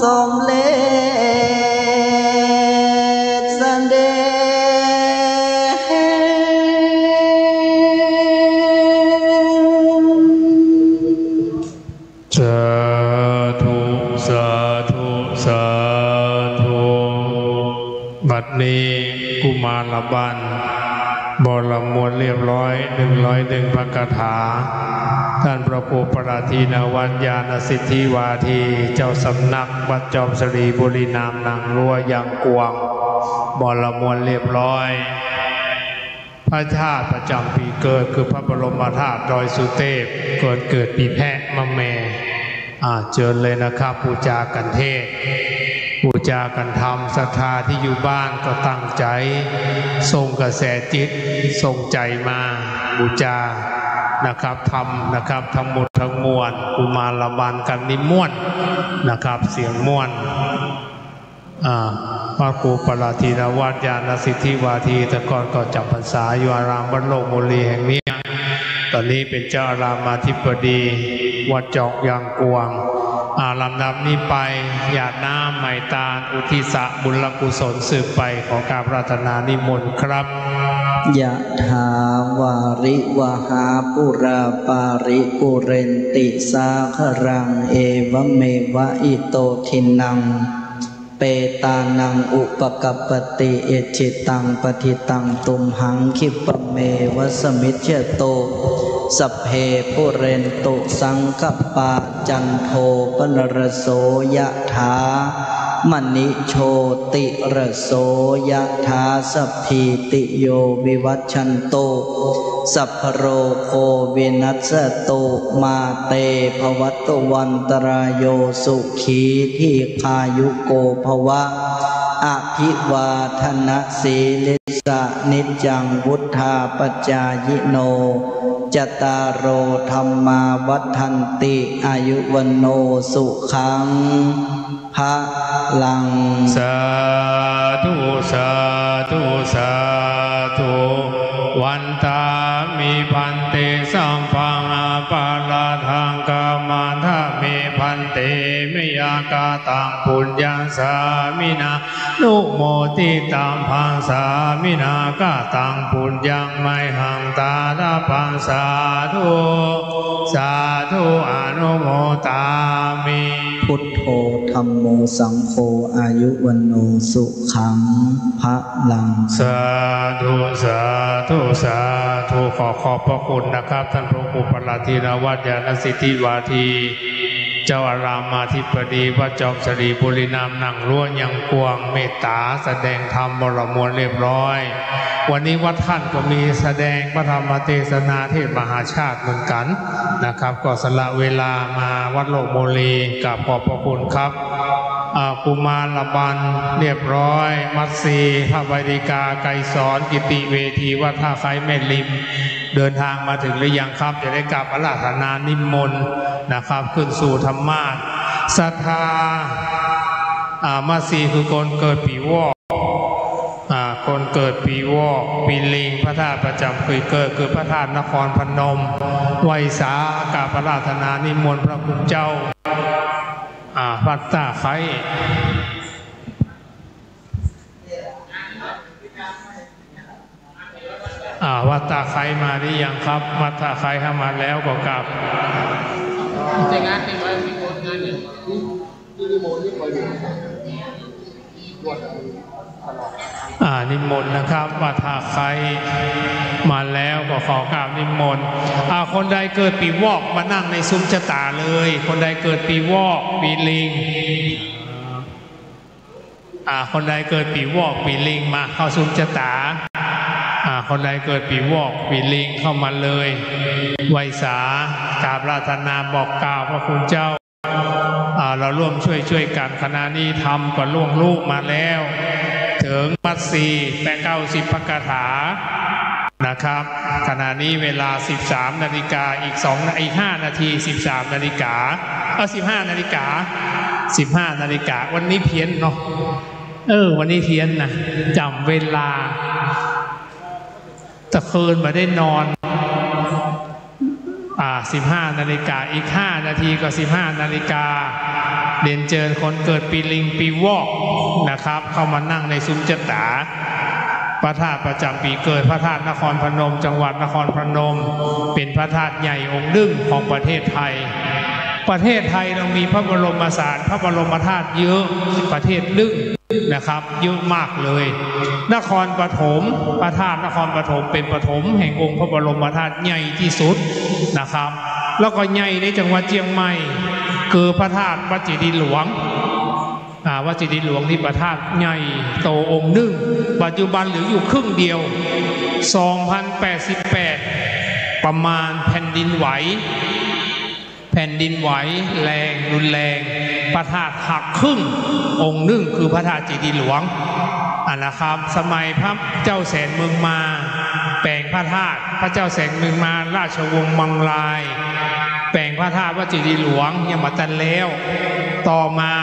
สมเล็จแสดสาธุสาธุสาธุบัดนี้กุมารบัณฑิตบรมวลเรียบร้อย101พระคาถาท่านพระครูปราทีนวัญญาณสิทธิวาทีเจ้าสำนักวัดจอมสรีบุรีนามนางรั้วยังกวงบรมวลเรียบร้อยพระธาตุประจำปีเกิดคือพระบรมธาตุดอยสุเทพเกิดปีแพะมะแม่เชิญเลยนะครับบูชากันเทศบูชากันธรรมศรัทธาที่อยู่บ้านก็ตั้งใจส่งกระแสจิตส่งใจมาบูชานะครับทำนะครับทั้งหมดทั้งมวลกุมารบัณฑิตกันนิมนต์นะครับเสียงม่วนพระครูปราทีนวัญญาณสิทธิวาทีแต่ก่อนก็จำพรรษาอยู่อารามวัดโลกโมลีแห่งนี้ตอนนี้เป็นเจ้าอารามอธิบดีวัดจอกยางกวงลำดับนี้ไปหยาดน้ำไมตาลอุทิศบุญกุศลสืบไปขอการปรารถนานิมนต์ครับยะถาวาริวหาปุราปาริปุเรนติสาครังเอวเมวะอิโตทินังเปตานังอุปกัปปติเอจิตังปฏิตังตุมหังคิปะเมวะสมิจเชโตสัพเพปุเรนตุสังคปาจันโทปนรโสยะถามณิโชติระโสยะถาสัพพิติโยวิวัชชันโตสัพพโรโควินัสโตมาเตภวัตวันตรายโยสุขีทีคายุโกภวะอภิวาทนะสีลิสะนิจังวุธาปจายโนจตารโรธรรมาวัฏันติอายุวันโนสุขังภะลังสาธุสาธุสาธุวันตามิพันเตสัมพังอาปาลาทังกามันทะเมพันเตมยากาตังปุญญังสามินานุโมติตัมพังสามินากาตังปุญญังไมหังตาดาปังสาธุสาธุอนุโมตามิพุทโธธัมโมสังโฆอายุวันโนสุขังภะลังสาธุสาธุสาธุขอบพระคุณนะครับท่านพระครูปราทีนวัญญาณสิทธิวาทีเจ้าอารามอธิบดีวัดจอมสรีบุรีนามนางรั้วยังกวงเมตตาแสดงธรรมบรมวลเรียบร้อยวันนี้วัดท่านก็มีแสดงพระธรรมเทศนาเทศมหาชาติเหมือนกันนะครับก็สละเวลามาวัดโลกโมลีกับขอบพระคุณครับกุมารบัณฑิตเรียบร้อยมัตสีพระวดิกาไกรสอนกิติเวทีวัดท่าไคแม่ริมเดินทางมาถึงหรือยังครับจะได้กราบอาราธนานิมนต์นะครับขึ้นสู่ธรรมาสน์ศรัทธามัตสีคือคนเกิดปีวอกคนเกิดปีวอกปีลิงพระธาตุประจำปีเกิดคือพระธาตุนครพนมไวยสากราบอาราธนานิมนต์พระคุณเจ้าวัดตาไควัดตาไคมาหรือยังครับวัดตาไคเข้ามาแล้วก็กลับจะงานที่ไปมีคนงานเนี่ยที่นิมนต์ที่คอยดูนิมนต์นะครับวัดตาไคมาแล้วก็ขอกราบนิมนต์คนใดเกิดปีวอกมานั่งในซุ้มชะตาเลยคนใดเกิดปีวอกปีลิงคนใดเกิดปีวอกปีลิงมาเข้าซุ้มชะตาคนใดเกิดปีวอกปีลิงเข้ามาเลยไวยสากราบราธนาบอกกล่าวพระคุณเจ้าเราร่วมช่วยกันขณะนี้ทำก็ล่วงลูกมาแล้วถึงมัตสี90พระคาถานะครับขณะนี้เวลา 13 นาฬิกาอีก5 นาที 13 นาฬิกา15 นาฬิกา 15 นาฬิกาวันนี้เพี้ยนเนาะวันนี้เพี้ยนนะจำเวลาตะคืนมาได้นอน15 นาฬิกาอีก5 นาทีก็15 นาฬิกา เรียนเชิญคนเกิดปีลิงปีวอกนะครับเข้ามานั่งในซุ้มเจตาพระธาตุประจำปีเกิดพระธาตุนครพนมจังหวัดนครพนมเป็นพระธาตุใหญ่องค์ดึงของประเทศไทยประเทศไทยเรามีพระบรมศาสตร์พระบรมธาตุเยอะประเทศลึกนะครับเยอะมากเลยนครปฐมพระธาตุนครปฐมเป็นปฐมแห่งองค์พระบรมธาตุใหญ่ที่สุดนะครับแล้วก็ใหญ่ในจังหวัดเชียงใหม่คือพระธาตุวัดเจดีย์หลวงวัดเจดีย์หลวงที่พระธาตุใหญ่โตองค์หนึ่งปัจจุบันเหลืออยู่ครึ่งเดียว 2088 ประมาณแผ่นดินไหวแรงรุนแรงพระธาตุหักครึ่งองค์หนึ่งคือพระธาตุเจดีย์หลวงนะครับสมัยพระเจ้าแสนเมืองมาแปลงพระธาตุพระเจ้าแสนเมืองมาราชวงศ์มังลายแปลงพระธาตุวัดเจดีย์หลวงยังมาตันแล้วต่อมา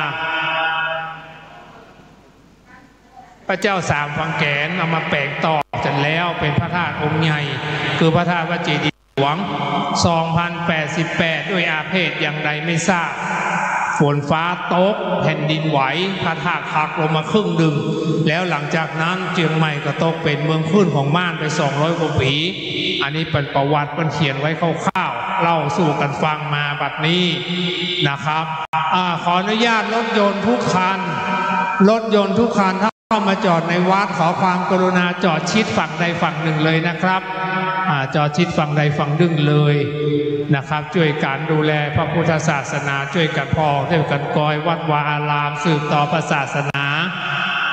พระเจ้าสามฟังแกนเอามาแปลงต่อจนแล้วเป็นพระธาตุองค์ใหญ่คือพระธาตุวัดเจดีย์หลวง 2088 ด้วยอาเพศอย่างใดไม่ทราบฝนฟ้าตกแผ่นดินไหวพระธาตุหักลงมาครึ่งหนึ่งแล้วหลังจากนั้นเชียงใหม่ก็ตกเป็นเมืองขึ้นของม่านไป200 กว่าปีอันนี้เป็นประวัติมันเขียนไว้คร่าวๆเล่าสู่กันฟังมาบัดนี้นะครับขออนุญาตรถยนต์ทุกคันถ้าเข้ามาจอดในวัดขอความกรุณาจอดชิดฝั่งใดฝั่งหนึ่งเลยนะครับจอดชิดฝั่งใดฝั่งหนึ่งเลยนะครับช่วยการดูแลพระพุทธศาสนาช่วยกันพ่อช่วยกันกอยวัดวาอารามสืบต่อพระศาสนา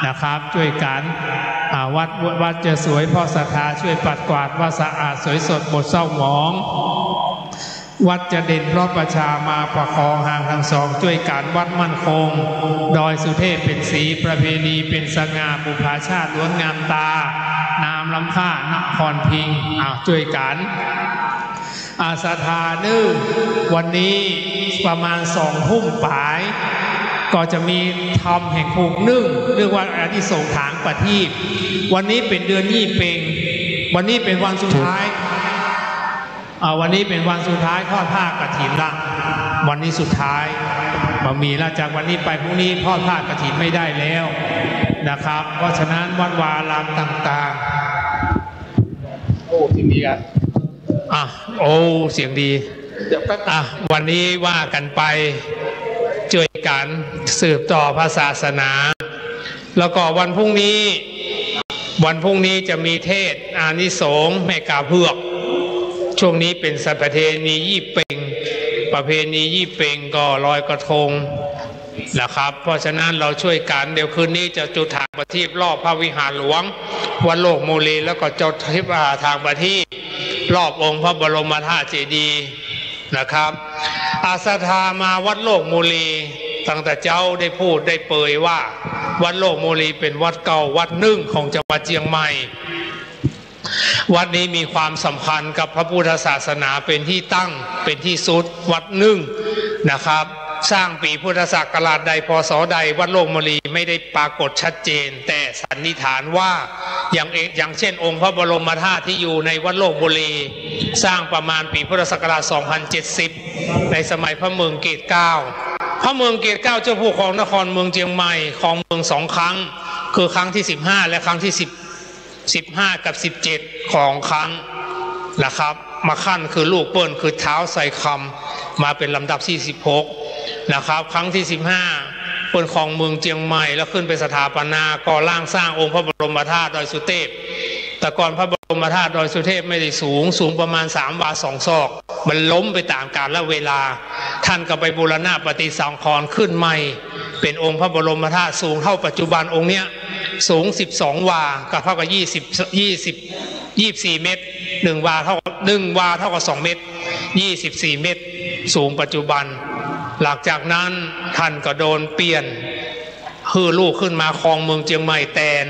นะครับช่วยกันวัดจะสวยพ่อศรัทธาช่วยปัดกวาดว่าสะอาดสวยสดหมดเศร้าหมองวัดจะเด่นเพราะประชามาประคองห่างทั้งสองช่วยการวัดมั่นคงดอยสุเทพเป็นสีประเพณีเป็นสง่าบุพาชาติล้วนงามตานามล้ำค่านครพิงช่วยกันสถานึ่งวันนี้ประมาณ2 ทุ่มป่ายก็จะมีธรรมแห่งภูมินึ่งเรียกว่าอาทิสงถางประทีปวันนี้เป็นเดือนยี่เปงวันนี้เป็นวันสุดท้ายวันนี้เป็นวันสุดท้ายทอดผ้ากฐินละวันนี้สุดท้ายมามีแล้วจากวันนี้ไปพรุ่งนี้ทอดผ้ากฐินไม่ได้แล้วนะครับเพราะฉะนั้นวัดวาอารามต่างๆโอ้ที่มีกันโอ้เสียงดีวันนี้ว่ากันไปช่วยกันสืบต่อพระศาสนาแล้วก็วันพรุ่งนี้จะมีเทศอานิสงส์แม่กาเพือกช่วงนี้เป็นประเพณียี่เปงประเพณียี่เปงก็ลอยกระทงนะครับเพราะฉะนั้นเราช่วยกันเดี๋ยวคืนนี้จะจุดถางประทีปรอบพระวิหารหลวงวัดโลกโมลีแล้วก็จุดทางประทีปรอบองค์พระบรมธาตุเจดีย์นะครับศรัทธามาวัดโลกโมลีตั้งแต่เจ้าได้พูดได้เปยว่าวัดโลกโมลีเป็นวัดเก่าวัดหนึ่งของจังหวัดเชียงใหม่วัดนี้มีความสำคัญกับพระพุทธศาสนาเป็นที่ตั้งเป็นที่สุดวัดหนึ่งนะครับสร้างปีพุทธศักราชใดพศใดวัดโลกโมลีไม่ได้ปรากฏชัดเจนแต่สันนิษฐานว่าอย่างเช่นองค์พระบรมธาตุที่อยู่ในวัดโลกโมลีสร้างประมาณปีพุทธศักราช 2070 ในสมัยพระเมืองเกศ9พระเมืองเกศ9เจ้าผู้ของนครเมืองเชียงใหม่ของเมือง2 ครั้งคือครั้งที่15และครั้งที่15กับ17ของครั้งนะครับมาขั้นคือลูกเปิ้ลคือเท้าใส่คำมาเป็นลำดับที่16นะครับครั้งที่15เปิ้ลของเมืองเชียงใหม่แล้วขึ้นไปสถาปนาก่อร่างสร้างองค์พระบรมธาตุดอยสุเทพแต่ก่อนพระบรมธาตุดอยสุเทพไม่ได้สูงประมาณ3 วา 2 ศอกมันล้มไปตามกาลและเวลาท่านก็ไปบูรณะปฏิสังขรณ์ขึ้นใหม่เป็นองค์พระบรมธาตุสูงเท่าปัจจุบันองค์เนี้ยสูง12 วากับเท่ากับ24 เมตร1 วาเท่ากับ2 เมตร24 เมตรสูงปัจจุบันหลังจากนั้นท่านก็โดนเปลี่ยนลูกขึ้นมาครองเมืองเชียงใหม่แทน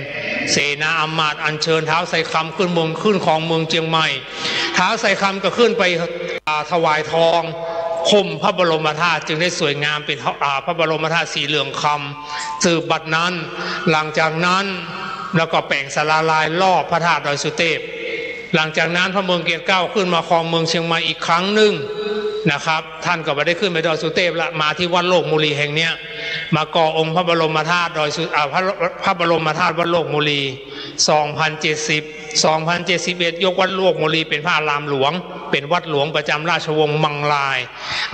เสนาอำมาตย์อัญเชิญเท้าไสคำขึ้นครองเมืองเชียงใหม่เท้าไสคำก็ขึ้นไปถวายทองคมพระบรมธาตุจึงได้สวยงามเป็นพระบรมธาตุสีเหลืองคำสืบบัดนั้นหลังจากนั้นแล้วก็แปลงสลาลายรอบพระธาตุดอยสุเทพหลังจากนั้นพระเมืองเกศ9ขึ้นมาครองเมืองเชียงใหม่อีกครั้งหนึ่ง นะครับท่านก็ไม่ได้ขึ้นไปดอยสุเทพละมาที่วัดโลกมุลีแห่งเนี้ยมาก่อองค์พระบรมธาตุพระบรมธาตุวัดโลกมุลี2071 ยกวัดโลกมุลีเป็นพระอารามหลวงเป็นวัดหลวงประจำราชวงศ์มังลาย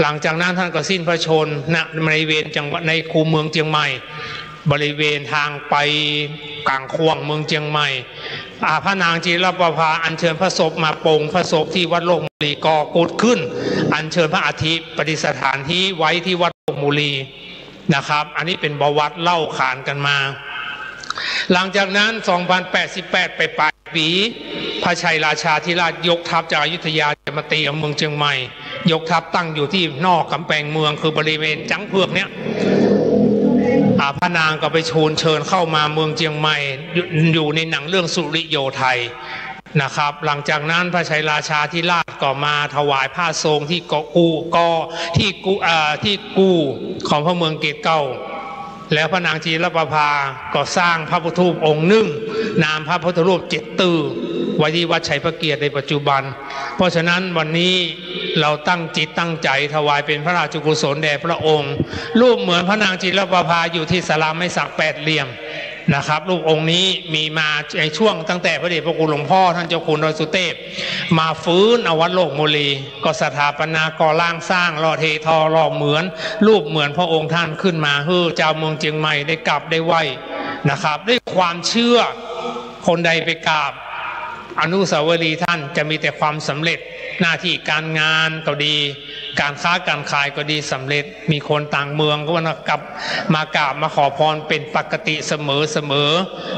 หลังจากนั้นท่านก็สิ้นพระชนณบริเวณจังหวัดในคูเมืองเชียงใหม่บริเวณทางไปกลางควงเมืองเชียงใหม่พระนางจิรประภาอัญเชิญพระศพมาปรงพระศพที่วัดโลกมุลีก่อกุฏขึ้นอัญเชิญพระอาทิประดิษฐานที่ไว้ที่วัดโลกมุลีนะครับอันนี้เป็นประวัติเล่าขานกันมาหลังจากนั้น2088ไปปลายปีพระชัยราชาธิราชยกทัพจากอยุธยาจะมาตีเมืองเชียงใหม่ยกทัพตั้งอยู่ที่นอกกำแพงเมืองคือบริเวณจังเพือกเนี้ยพระนางก็ไปเชิญเข้ามาเมืองเชียงใหม่อยู่ในหนังเรื่องสุริโยไทยนะครับหลังจากนั้นพระชัยราชาธิราชก็มาถวายผ้าทรงที่กูของพระเมืองเกศเก้าแล้วพระนางจิรประภาก็สร้างพระพุทธรูปองค์หนึ่งนามพระพุทธรูป7 ตื้อไว้ที่วัดชัยพระเกียรติในปัจจุบันเพราะฉะนั้นวันนี้เราตั้งจิตตั้งใจถวายเป็นพระราชกุศลแด่พระองค์รูปเหมือนพระนางจิรประภาอยู่ที่ศาลาไม้สัก8 เหลี่ยมนะครับรูปองค์นี้มีมาในช่วงตั้งแต่พระเดชพระคุณหลวงพ่อท่านเจ้าคุณดอยสุเทพมาฟื้นเอาวัดโลกมุลีก็สถาปนาก่อร่างสร้างหล่อเททอหล่อเหมือนรูปเหมือนพระองค์ท่านขึ้นมาเพื่อเจ้าเมืองเชียงใหม่ได้กราบได้ไหวนะครับด้วยความเชื่อคนใดไปกราบอนุสาวรีย์ท่านจะมีแต่ความสำเร็จหน้าที่การงานก็ดีการค้าการขายก็ดีสำเร็จมีคนต่างเมืองก็มากราบมาขอพรเป็นปกติเสมอ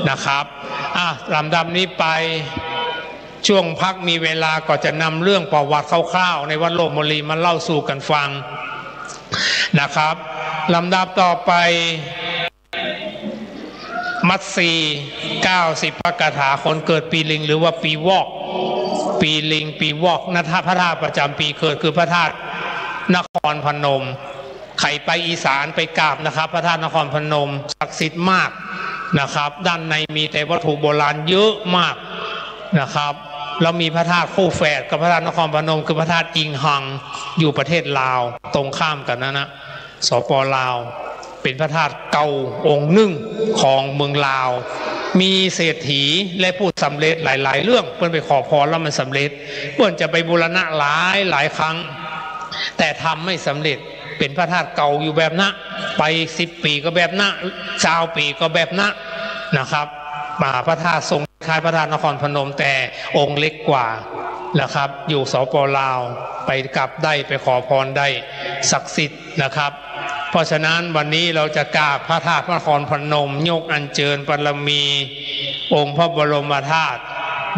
นะครับลำดับนี้ไปช่วงพักมีเวลาก็จะนำเรื่องประวัติคร่าวๆในวัดโลกมุลีมาเล่าสู่กันฟังนะครับลำดับต่อไปมัตสี90 พระคาถาคนเกิดปีลิงหรือว่าปีวอกปีลิงปีวอกพระธาตุประจำปีเกิดคือพระธาตุนครพนมใครไปอีสานไปกราบนะครับพระธาตุนครพนมศักดิ์สิทธิ์มากนะครับด้านในมีแต่วัตถุโบราณเยอะมากนะครับเรามีพระธาตุคู่แฝดกับพระธาตุนครพนมคือพระธาตุอิงหังอยู่ประเทศลาวตรงข้ามกันนะสป.ลาวเป็นพระธาตุเก่าองค์หนึ่งของเมืองลาวมีเศรษฐีและผู้สำเร็จหลายๆเรื่องเพื่อนไปขอพรแล้วมันสำเร็จเพื่อนจะไปบูรณะหลายครั้งแต่ทำไม่สำเร็จเป็นพระธาตุเก่าอยู่แบบนั้นไป10 ปีก็แบบนั้น20 ปีก็แบบนั้นนะครับพระธาตุทรงคล้ายพระธาตุนครพนมแต่องค์เล็กกว่านะครับอยู่สป.ลาวไปกลับได้ไปขอพรได้ศักดิ์สิทธิ์นะครับเพราะฉะนั้นวันนี้เราจะกราบพระธาตุนครพนมยกอัญเชิญบารมีองค์พระบรมธาตุ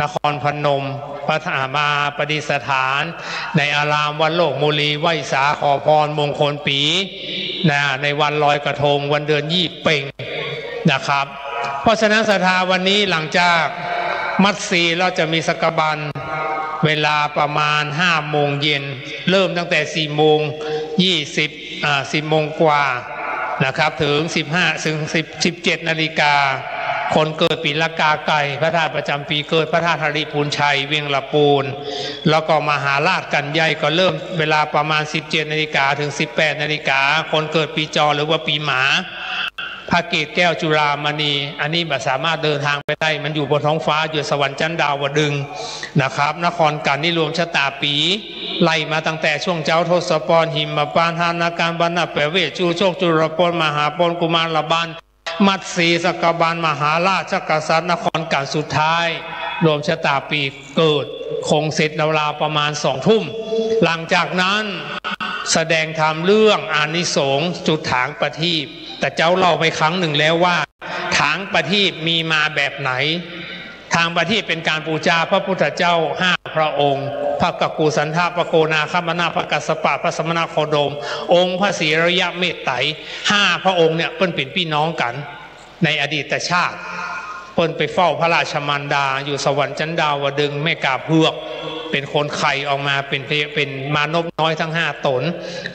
นครพนมพระธาตุมาประดิษฐานในอารามวัดโลกมุลีไหว้สาขอพรมงคลปีในวันลอยกระทงวันเดือนยี่เป่งนะครับเพราะฉะนั้นศรัทธาวันนี้หลังจากมัตสีเราจะมีสักบันเวลาประมาณ5 โมงเย็นเริ่มตั้งแต่4 โมง 20 10 โมงกว่านะครับถึง17 นาฬิกาคนเกิดปีละกาไก่พระธาตุประจำปีเกิดพระธาตุหริพูนชัยเวียงละปูนแล้วก็มหาราชกันใหญ่ก็เริ่มเวลาประมาณ17 นาฬิกาถึง18 นาฬิกาคนเกิดปีจอหรือว่าปีหมาพระเกศแก้วจุฬามณีอันนี้แบบสามารถเดินทางไปได้มันอยู่บนท้องฟ้าอยู่สวรรค์ชั้นดาวดึงนะครับนครกันนี่รวมชะตาปีไล่มาตั้งแต่ช่วงเจ้าทศพรหิมปานธานาการบรรณเปเวจูโชคจุรพลมหาพลกุมารบาลมัตสีสกบาลมหาราชกษัตริย์นครกันสุดท้ายรวมชะตาปีเกิดคงเสร็จราวๆประมาณ2 ทุ่มหลังจากนั้นแสดงธรรมเรื่องอานิสงส์จุดถางประทีปแต่เจ้าเล่าไปครั้งหนึ่งแล้วว่าถางประทีปมีมาแบบไหนทางประทีปเป็นการบูชาพระพุทธเจ้า5 พระองค์พระกักกุสันทะพระโกนาคัมมนาพระกัสสปะพระสมณโคดมองค์พระศรีอริยเมตไตร5 พระองค์เนี่ยเป็นพี่น้องกันในอดีตชาติเปิ้นไปเฝ้าพระราชมารดาอยู่สวรรค์ชั้นดาวดึงแม่กาเพือกเป็นคนไข่ออกมาเป็นมานพน้อยทั้ง5 ตน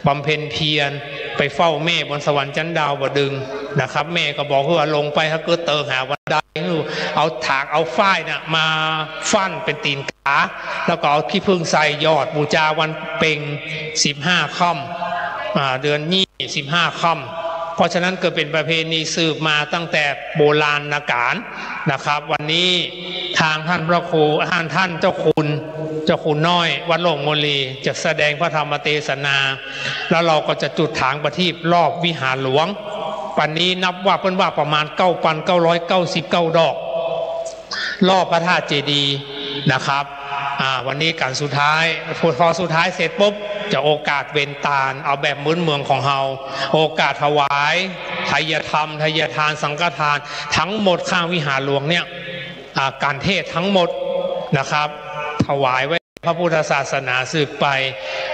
บำเพ็ญเพียรไปเฝ้าแม่บนสวรรค์ชั้นดาวดึงนะครับแม่ก็บอกว่าลงไปถ้าเกิดเตอหาวัน ได้เอาถากเอาฝ้ายน่ะมาฟั่นเป็นตีนขาแล้วก็เอาขี้ผึ้งใส่ยอดบูชาวันเพ็ญ15 ค่ำเดือนยี่15 ค่ำเพราะฉะนั้นก็เป็นประเพณีสืบมาตั้งแต่โบราณกาลนะครับวันนี้ทางท่านพระครูท่านเจ้าคุณน้อยวัดโลกโมลีจะแสดงพระธรรมเทศนาแล้วเราก็จะจุดถางประทีปรอบวิหารหลวงปันนี้นับว่าเป็นว่าประมาณ 9,999 ดอกรอบพระธาตุเจดีย์นะครับวันนี้การสุดท้ายพอสุดท้ายเสร็จปุ๊บจะโอกาสเวนตาลเอาแบบมื้นเมืองของเฮาโอกาสถวายไทยธรรมไทยทานสังฆทานทั้งหมดข้างวิหารหลวงเนี่ยการเทศทั้งหมดนะครับถวายไว้พระพุทธศาสนาสืบไป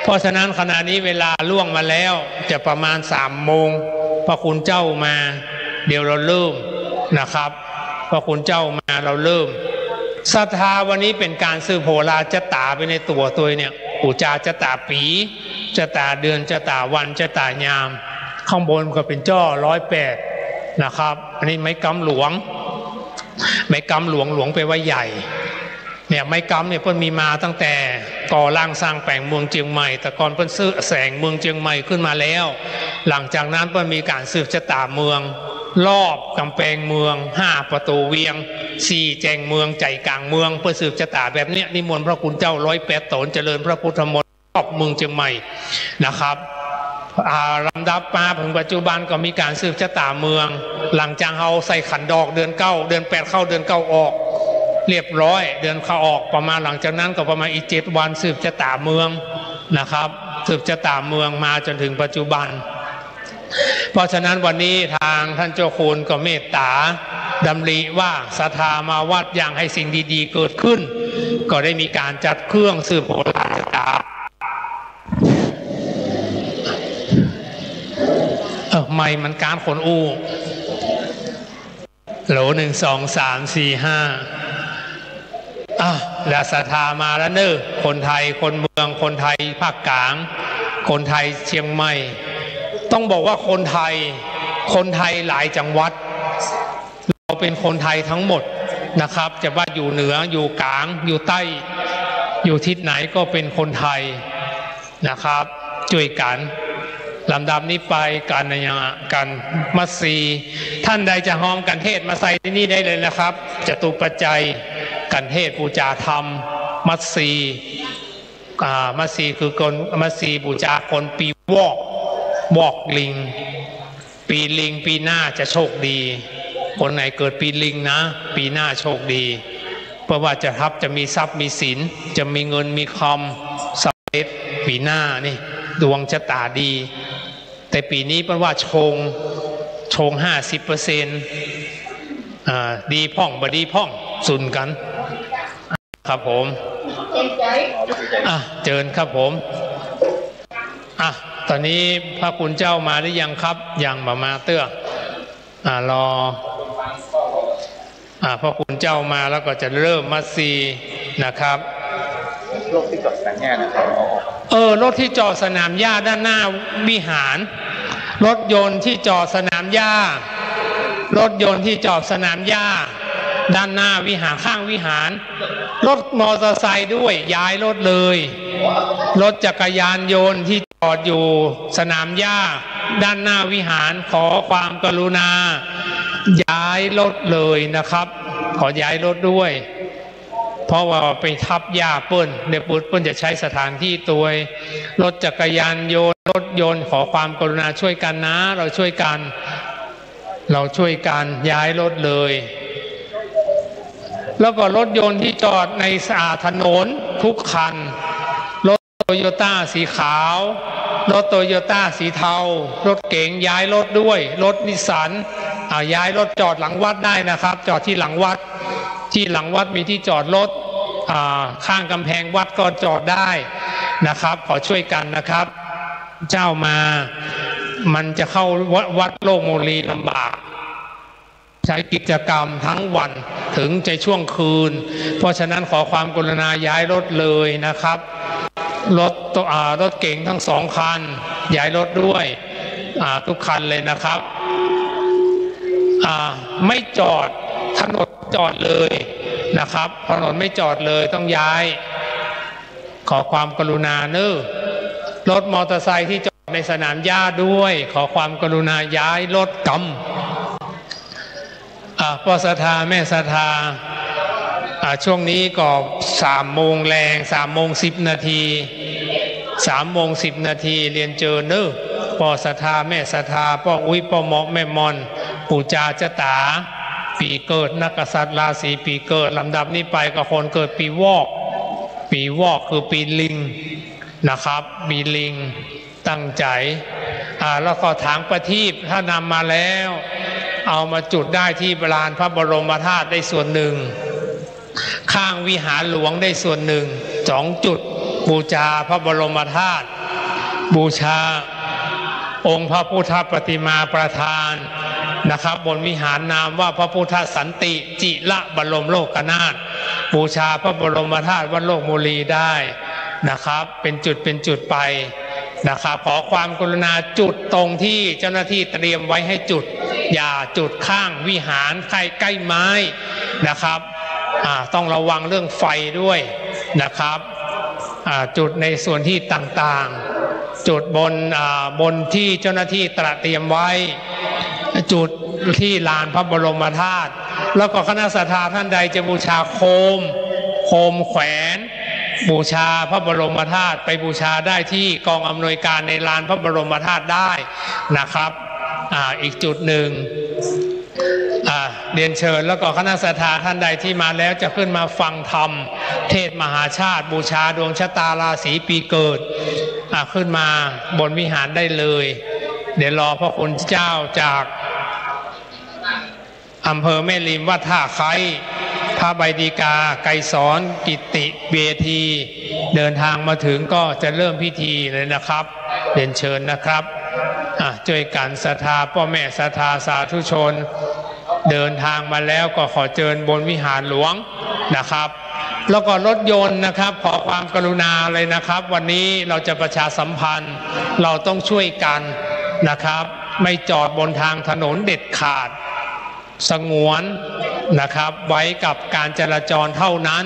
เพราะฉะนั้นขณะนี้เวลาล่วงมาแล้วจะประมาณ3 โมงพระคุณเจ้ามาเดี๋ยวเราเริ่มนะครับพระคุณเจ้ามาเราเริ่มศรัทธาวันนี้เป็นการสืบโหราจตาไปในตัวเนี่ยปู่จาจตาปีจตาเดือนจตาวันจตายามข้างบนก็เป็นจ้อ108นะครับอันนี้ไม้กำหลวงหลวงไปไว้ใหญ่เนี่ยไม้กำเนี่ยเพิ่นมีมาตั้งแต่ก่อร่างสร้างแปลงเมืองเชียงใหม่แต่ก่อนเพิ่นซื้อแสงเมืองเชียงใหม่ขึ้นมาแล้วหลังจากนั้นเพิ่นมีการสืบชะตาเมืองรอบกำแพงเมือง5 ประตูเวียง4 แจงเมืองใจกลางเมืองเพื่อสืบชะตาแบบนี้นิมนต์พระคุณเจ้า108 ตนเจริญพระพุทธมนต์รอบเมืองเชียงใหม่นะครับลำดับมาถึงปัจจุบันก็มีการสืบชะตาเมืองหลังจากเขาใส่ขันดอกเดือน 9เดือน 8เข้าเดือน 9ออกเรียบร้อยเดือนเข้าออกประมาณหลังจากนั้นก็ประมาณอีก7 วันสืบชะตาเมืองนะครับสืบชะตาเมืองมาจนถึงปัจจุบันเพราะฉะนั้นวันนี้ทางท่านเจ้าคุณก็เมตตาดำริว่าศรัทธามาวัดอย่างให้สิ่งดีๆเกิดขึ้นก็ได้มีการจัดเครื่องสืบโหราชตาไม่มันการขนอู้โหล1 2 3 4 5และศรัทธามาแล้วเนอะคนไทยคนเมืองคนไทยภาคกลางคนไทยเชียงใหม่ต้องบอกว่าคนไทยหลายจังหวัดเราเป็นคนไทยทั้งหมดนะครับจะว่าอยู่เหนืออยู่กลางอยู่ใต้อยู่ทิศไหนก็เป็นคนไทยนะครับช่วยกันลำดับนี้ไปกันมัสซีท่านใดจะหอมกันเทศมาใส่ที่นี่ได้เลยนะครับจตุปัจจัยกันเทศบูชาธรรมมัสซีคือคนมัสซีบูชาคนปีวอกลิงปีลิงปีหน้าจะโชคดีคนไหนเกิดปีลิงนะปีหน้าโชคดีเพราะว่าจะมีทรัพย์มีสินจะมีเงินมีคำสำเร็จปีหน้านี่ดวงชะตาดีแต่ปีนี้เป็นว่าชง 50% ดีพ่องบดีพ่องสุนกันครับผมเจิญครับผมตอนนี้พระคุณเจ้ามาหรือยังครับยังมาเตื้อรอพระคุณเจ้ามาแล้วก็จะเริ่มมัสซีนะครับรถที่จอดสนามหญ้านะครับรถที่จอดสนามหญ้าด้านหน้าวิหารรถยนต์ที่จอดสนามหญ้ารถยนต์ที่จอดสนามหญ้าด้านหน้าวิหารข้างวิหารรถมอเตอร์ไซค์ด้วยย้ายรถเลยรถจักรยานยนต์ที่จอดอยู่สนามหญ้าด้านหน้าวิหารขอความกรุณาย้ายรถเลยนะครับขอย้ายรถด้วยเพราะว่าไปทับหญ้าเปิ้ลเดี๋ยวเปิ้ลจะใช้สถานที่ตัวรถจักรยานยนต์รถยนต์ขอความกรุณาช่วยกันนะเราช่วยกันย้ายรถเลยแล้วก็รถยนต์ที่จอดในถนนทุกคันรถโตโยต้าสีขาวรถโตโยต้าสีเทารถเก๋งย้ายรถด้วยรถนิสสันย้ายรถจอดหลังวัดได้นะครับจอดที่หลังวัดมีที่จอดรถข้างกำแพงวัดก็จอดได้นะครับขอช่วยกันนะครับเจ้ามามันจะเข้าวัดโลกโมลีลำบากใช้กิจกรรมทั้งวันถึงจะช่วงคืนเพราะฉะนั้นขอความกรุณาย้ายรถเลยนะครับรถเก๋งทั้ง2 คันย้ายรถด้วยทุกคันเลยนะครับไม่จอด ถนนจอดเลยนะครับถนนไม่จอดเลยต้องย้ายขอความกรุณาเนอะรถมอเตอร์ไซค์ที่จอดในสนามหญ้าด้วยขอความกรุณาย้ายรถกำพ่อศรัทธาแม่ศรัทธาช่วงนี้ก็3 โมงแรง3 โมง 10 นาที3 โมง 10 นาทีเรียนเจอเนอะพ่อศรัทธาแม่ศรัทธาพ่ออุ้ยพ่อหมอแม่มอนปู่จาจตาปีเกิดนักกษัตริย์ราศีปีเกิดลำดับนี้ไปก็คนเกิดปีวอกคือปีลิงนะครับปีลิงตั้งใจแล้วก็ถางประทีปถ้านำมาแล้วเอามาจุดได้ที่ลานพระบรมธาตุได้ส่วนหนึ่งข้างวิหารหลวงได้ส่วนหนึ่ง2 จุดบูชาพระบรมธาตุบูชาองค์พระพุทธปฏิมาประธานนะครับบนวิหารนามว่าพระพุทธสันติจิระบรมโลกนาถบูชาพระบรมธาตุวัดโลกมุลีได้นะครับเป็นจุดไปนะครับขอความกรุณาจุดตรงที่เจ้าหน้าที่เตรียมไว้ให้จุดอย่าจุดข้างวิหารใกล้ไม้นะครับต้องระวังเรื่องไฟด้วยนะครับจุดในส่วนที่ต่างๆจุดบนที่เจ้าหน้าที่เตรียมไว้จุดที่ลานพระบรมธาตุแล้วก็คณะศรัทธาท่านใดจะบูชาโคมแขวนบูชาพระบรมธาตุไปบูชาได้ที่กองอำนวยการในลานพระบรมธาตุได้นะครับอีกจุดหนึ่งเรียนเชิญแล้วก็คณะศรัทธาท่านใดที่มาแล้วจะขึ้นมาฟังธรรมเทศมหาชาติบูชาดวงชะตาราศีปีเกิดขึ้นมาบนวิหารได้เลยเดี๋ยวรอพระคุณเจ้าจากอำเภอแม่ริมวัดท่าไคร้พระใบดีกาไกรสอนกิติเวทีเดินทางมาถึงก็จะเริ่มพิธีเลยนะครับเรียนเชิญนะครับช่วยกันศรัทธาพ่อแม่ศรัทธาสาธุชนเดินทางมาแล้วก็ขอเชิญบนวิหารหลวงนะครับแล้วก็รถยนต์นะครับขอความกรุณาเลยนะครับวันนี้เราจะประชาสัมพันธ์เราต้องช่วยกันนะครับไม่จอดบนทางถนนเด็ดขาดสงวนนะครับไว้กับการจราจรเท่านั้น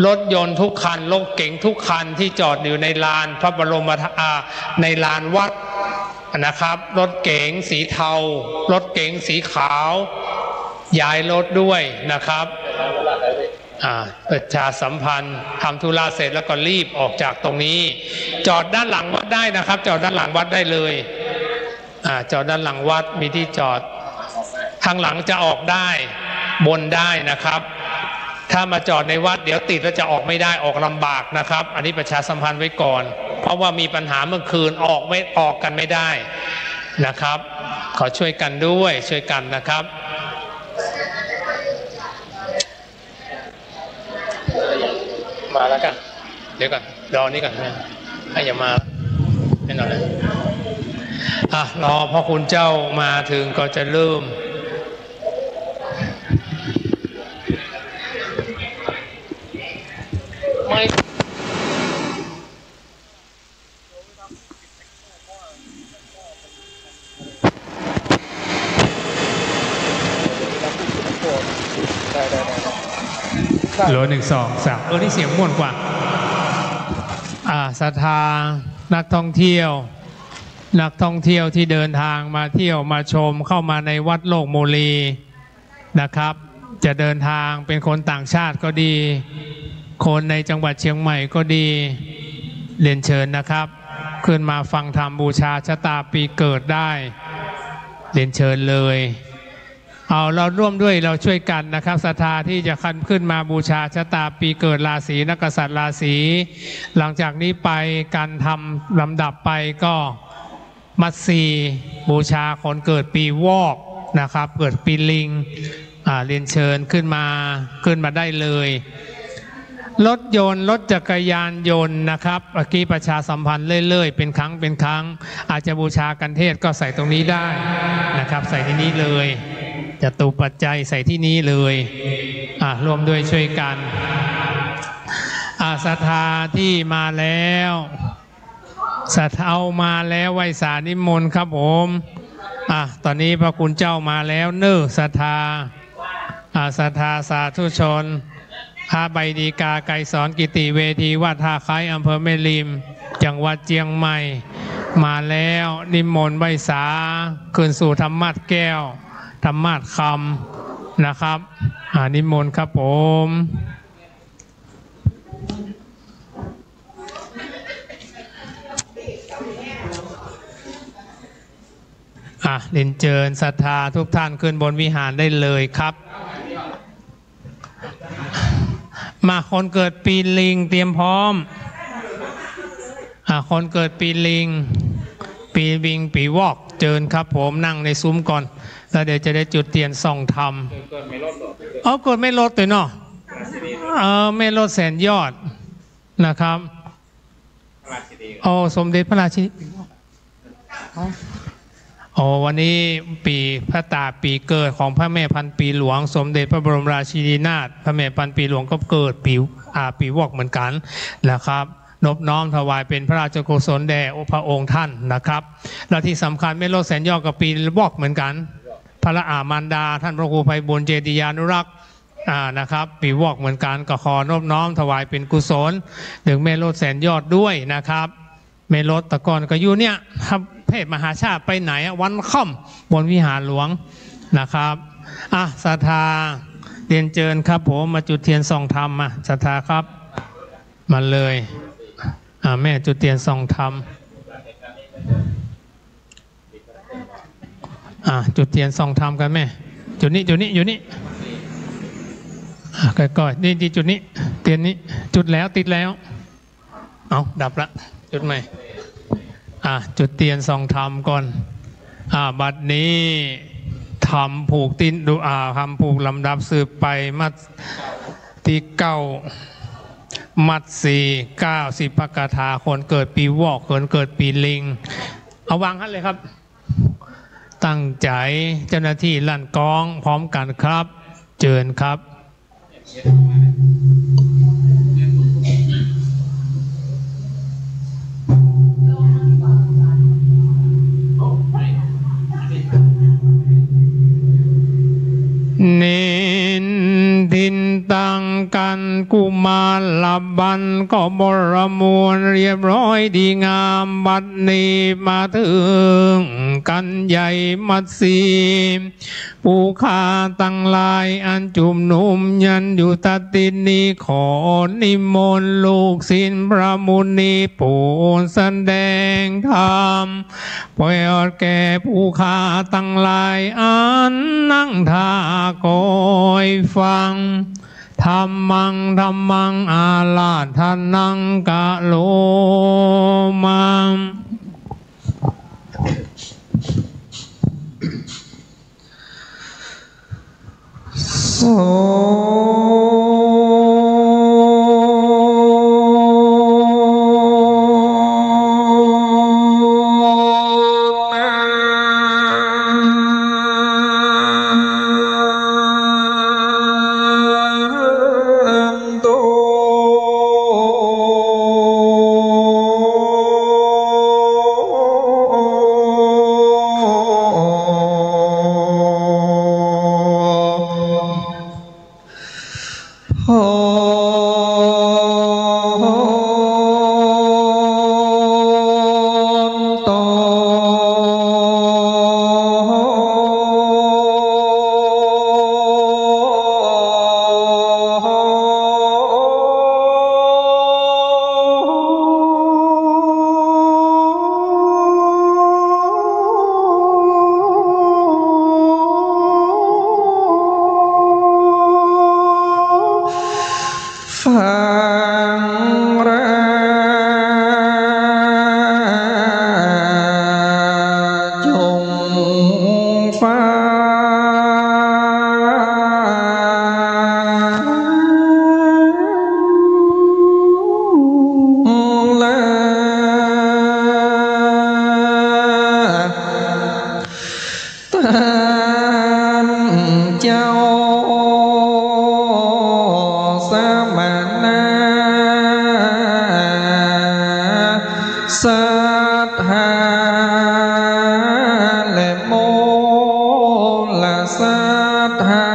รถยนต์ทุกคันรถเก๋งทุกคันที่จอดอยู่ในลานพระบรมในลานวัดนะครับรถเก๋งสีเทารถเก๋งสีขาวย้ายรถด้วยนะครับประชาสัมพันธ์ทำธุระเสร็จแล้วก็รีบออกจากตรงนี้จอดด้านหลังวัดได้นะครับจอดด้านหลังวัดได้เลยจอดด้านหลังวัดมีที่จอดทางหลังจะออกได้บนได้นะครับถ้ามาจอดในวัดเดี๋ยวติดแล้วจะออกไม่ได้ออกลำบากนะครับอันนี้ประชาสัมพันธ์ไว้ก่อนเพราะว่ามีปัญหาเมื่อคืนออกกันไม่ได้นะครับขอช่วยกันด้วยช่วยกันนะครับมาแล้วกันเดี๋ยวก่อนรอนี่ก่อนนะให้อย่ามาให้หน่อยรอพอคุณเจ้ามาถึงก็จะเริ่มโหล1 2 3นี่เสียงม่วนกว่าศรัทธานักท่องเที่ยวที่เดินทางมาเที่ยวมาชมเข้ามาในวัดโลกโมลีนะครับจะเดินทางเป็นคนต่างชาติก็ดีคนในจังหวัดเชียงใหม่ก็ดีเรียนเชิญนะครับขึ้นมาฟังธรรมบูชาชะตาปีเกิดได้เรียนเชิญเลยเราร่วมด้วยเราช่วยกันนะครับศรัทธาที่จะขึ้นมาบูชาชะตาปีเกิดราศีนักกษัตริย์ราศีหลังจากนี้ไปการทำลำดับไปก็มัตสีบูชาคนเกิดปีวอกนะครับเกิดปีลิงเรียนเชิญขึ้นมาได้เลยรถยนต์รถจักรยานยนต์นะครับเมื่อกี้ประชาสัมพันธ์เรื่อยๆเป็นครั้งอาจจะบูชากันเทศก็ใส่ตรงนี้ได้นะครับใส่ที่นี้เลยจตุปัจจัยใส่ที่นี้เลยร่วมด้วยช่วยกันศรัทธาที่มาแล้วศรัทธาเอามาแล้วไหว้สานิมนต์ครับผมตอนนี้พระคุณเจ้ามาแล้วเน้อศรัทธา ศรัทธาสาธุชนพระใบดีกาไกรสอนกิติเวทีวัดท่าไคร้อำเภอแม่ริมจังหวัดเชียงใหม่มาแล้วนิมนต์ใบสาคืนสู่ธรรมะแก้วธรรมะคำนะครับนิมนต์ครับผมเรียนเชิญศรัทธาทุกท่านขึ้นบนวิหารได้เลยครับมาคนเกิดปีลิงเตรียมพร้อมคนเกิดปีลิงปีบิงปีวอกเจิญครับผมนั่งในซุ้มก่อนแล้วเดี๋ยวจะได้จุดเทียนส่องธรรมเกิดไม่ลดตัวเนาะไม่ลดแสนยอดนะครับสมเด็จพระราชินีวันนี้ปีพระตาปีเกิดของพระแม่พันปีหลวงสมเด็จพระบรมราชินีนาถพระแม่พันปีหลวงก็เกิดปีวอกเหมือนกันนะครับนบน้อมถวายเป็นพระราชกุศลแด่พระองค์ท่านนะครับและที่สำคัญไม่ลดแสนยอดกับปีวอกเหมือนกันพระมารดาท่านพระครูไพบุญเจติยานุรักษ์นะครับปีวอกเหมือนกันก็ขอนบน้อมถวายเป็นกุศลถึงแม่ลดแสนยอดด้วยนะครับแม่ลดตะกอนก็อยู่เนี่ยครับเพศมหาชาติไปไหนวันค่ำบนวิหารหลวงนะครับศรัทธาเรียนเชิญครับผมมาจุดเทียนส่องธรรมมาศรัทธาครับมาเลยแม่จุดเทียนส่องธรรมจุดเทียนส่องธรรมกันแม่จุดนี้อยู่นี่ก่อนนี่จุดนี้เทียนนี้จุดแล้วติดแล้วดับละจุดใหม่จุดเทียนส่องธรรมก่อนบัดนี้ทำผูกตินดูทำผูกลำดับสืบไปมัดที่9มัด4 90พระคาถาคนเกิดปีวอกคนเกิดปีลิงเอาวางให้เลยครับตั้งใจเจ้าหน้าที่ลั่นกองพร้อมกันครับเชิญครับเนนทินตังกันกุมารลับบันก็บรมวลเรียบร้อยดีงามบัดนี้มาถึงกันใหญ่มัดสีผู้ข้าตั้งลายอันจุมนุมยันอยู่ตัดตินนี้ขอนิมนต์ลูกศิลพระมุนีผู้แสดงธรรมโปรดแก่ผู้ข้าตั้งลายอันนั่งท่าคอยฟังธรรมังอาลาธนังกะโลมังโสและโมลสัทธา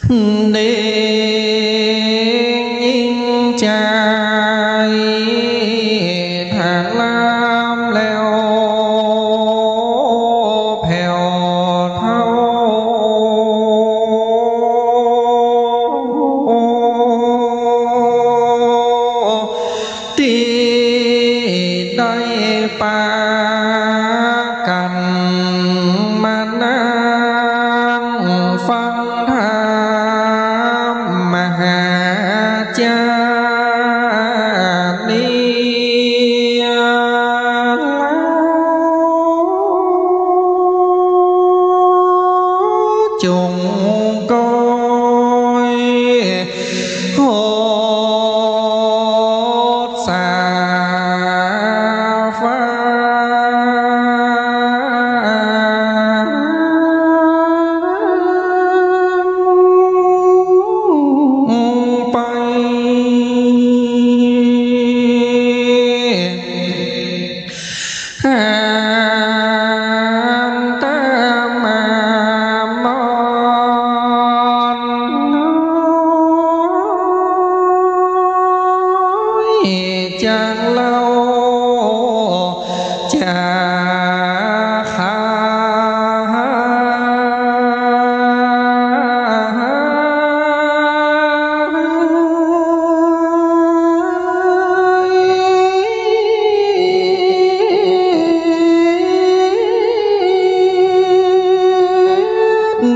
นิ่งใจถ้าลามแล้วแผ่วเท่าที่ได้ปากันมานั่งฟังธรรมมหาจารย์นี้จงก้อยโหดสาฟ้าไปหานตามามอนจังเล่าจะขา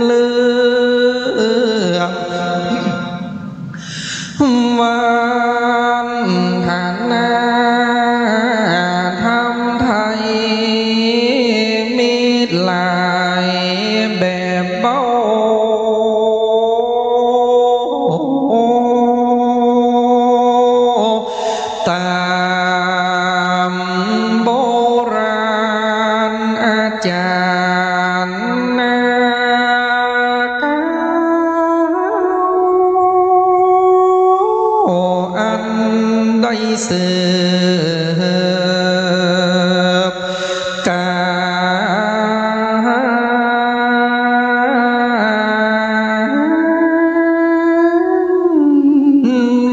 เลือกวันฐานะทำไทยมีหลายแบบเบาตามโบราณอาจารย์นาอันได้สืบการ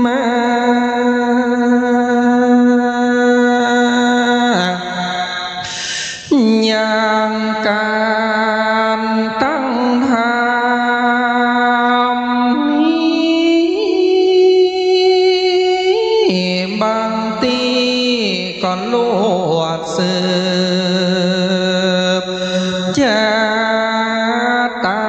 มาอย่างการตั้งธรรมนี้บางทีก่อนลวดสืบจะตา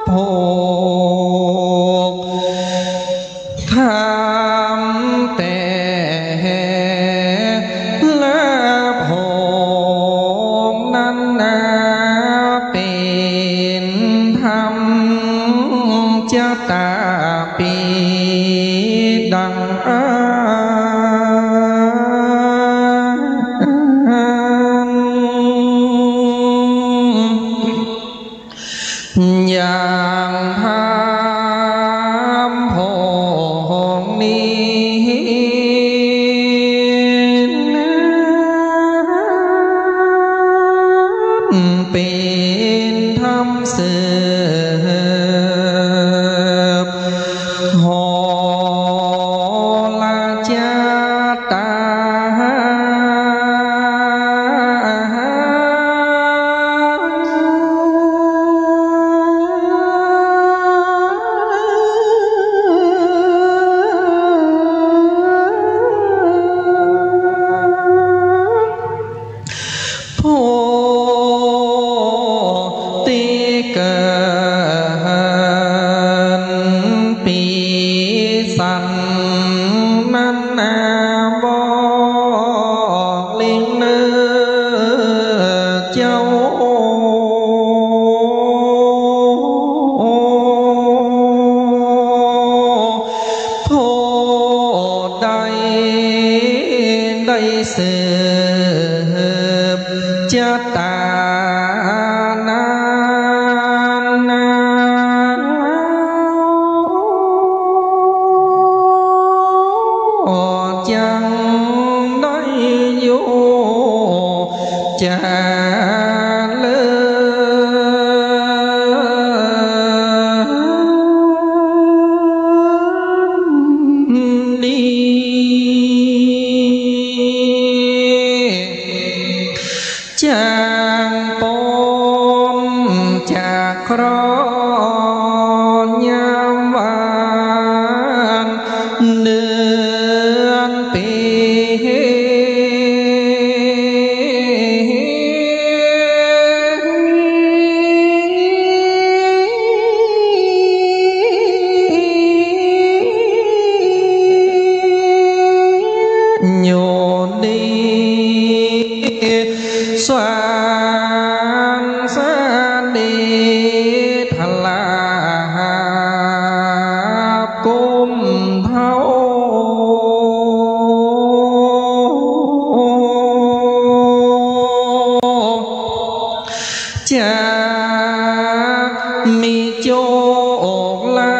โพกทำแต่ละโพกนั้นนาเป็นธรรมจะตาปีดังอย่างธรรมโพงนี้เป็นธรรมสืบโหราชตาโพติเกิ จากครอยามวานเดือนปีโยดีสวานสาดีทลากุมเท้าจะมีโจกลา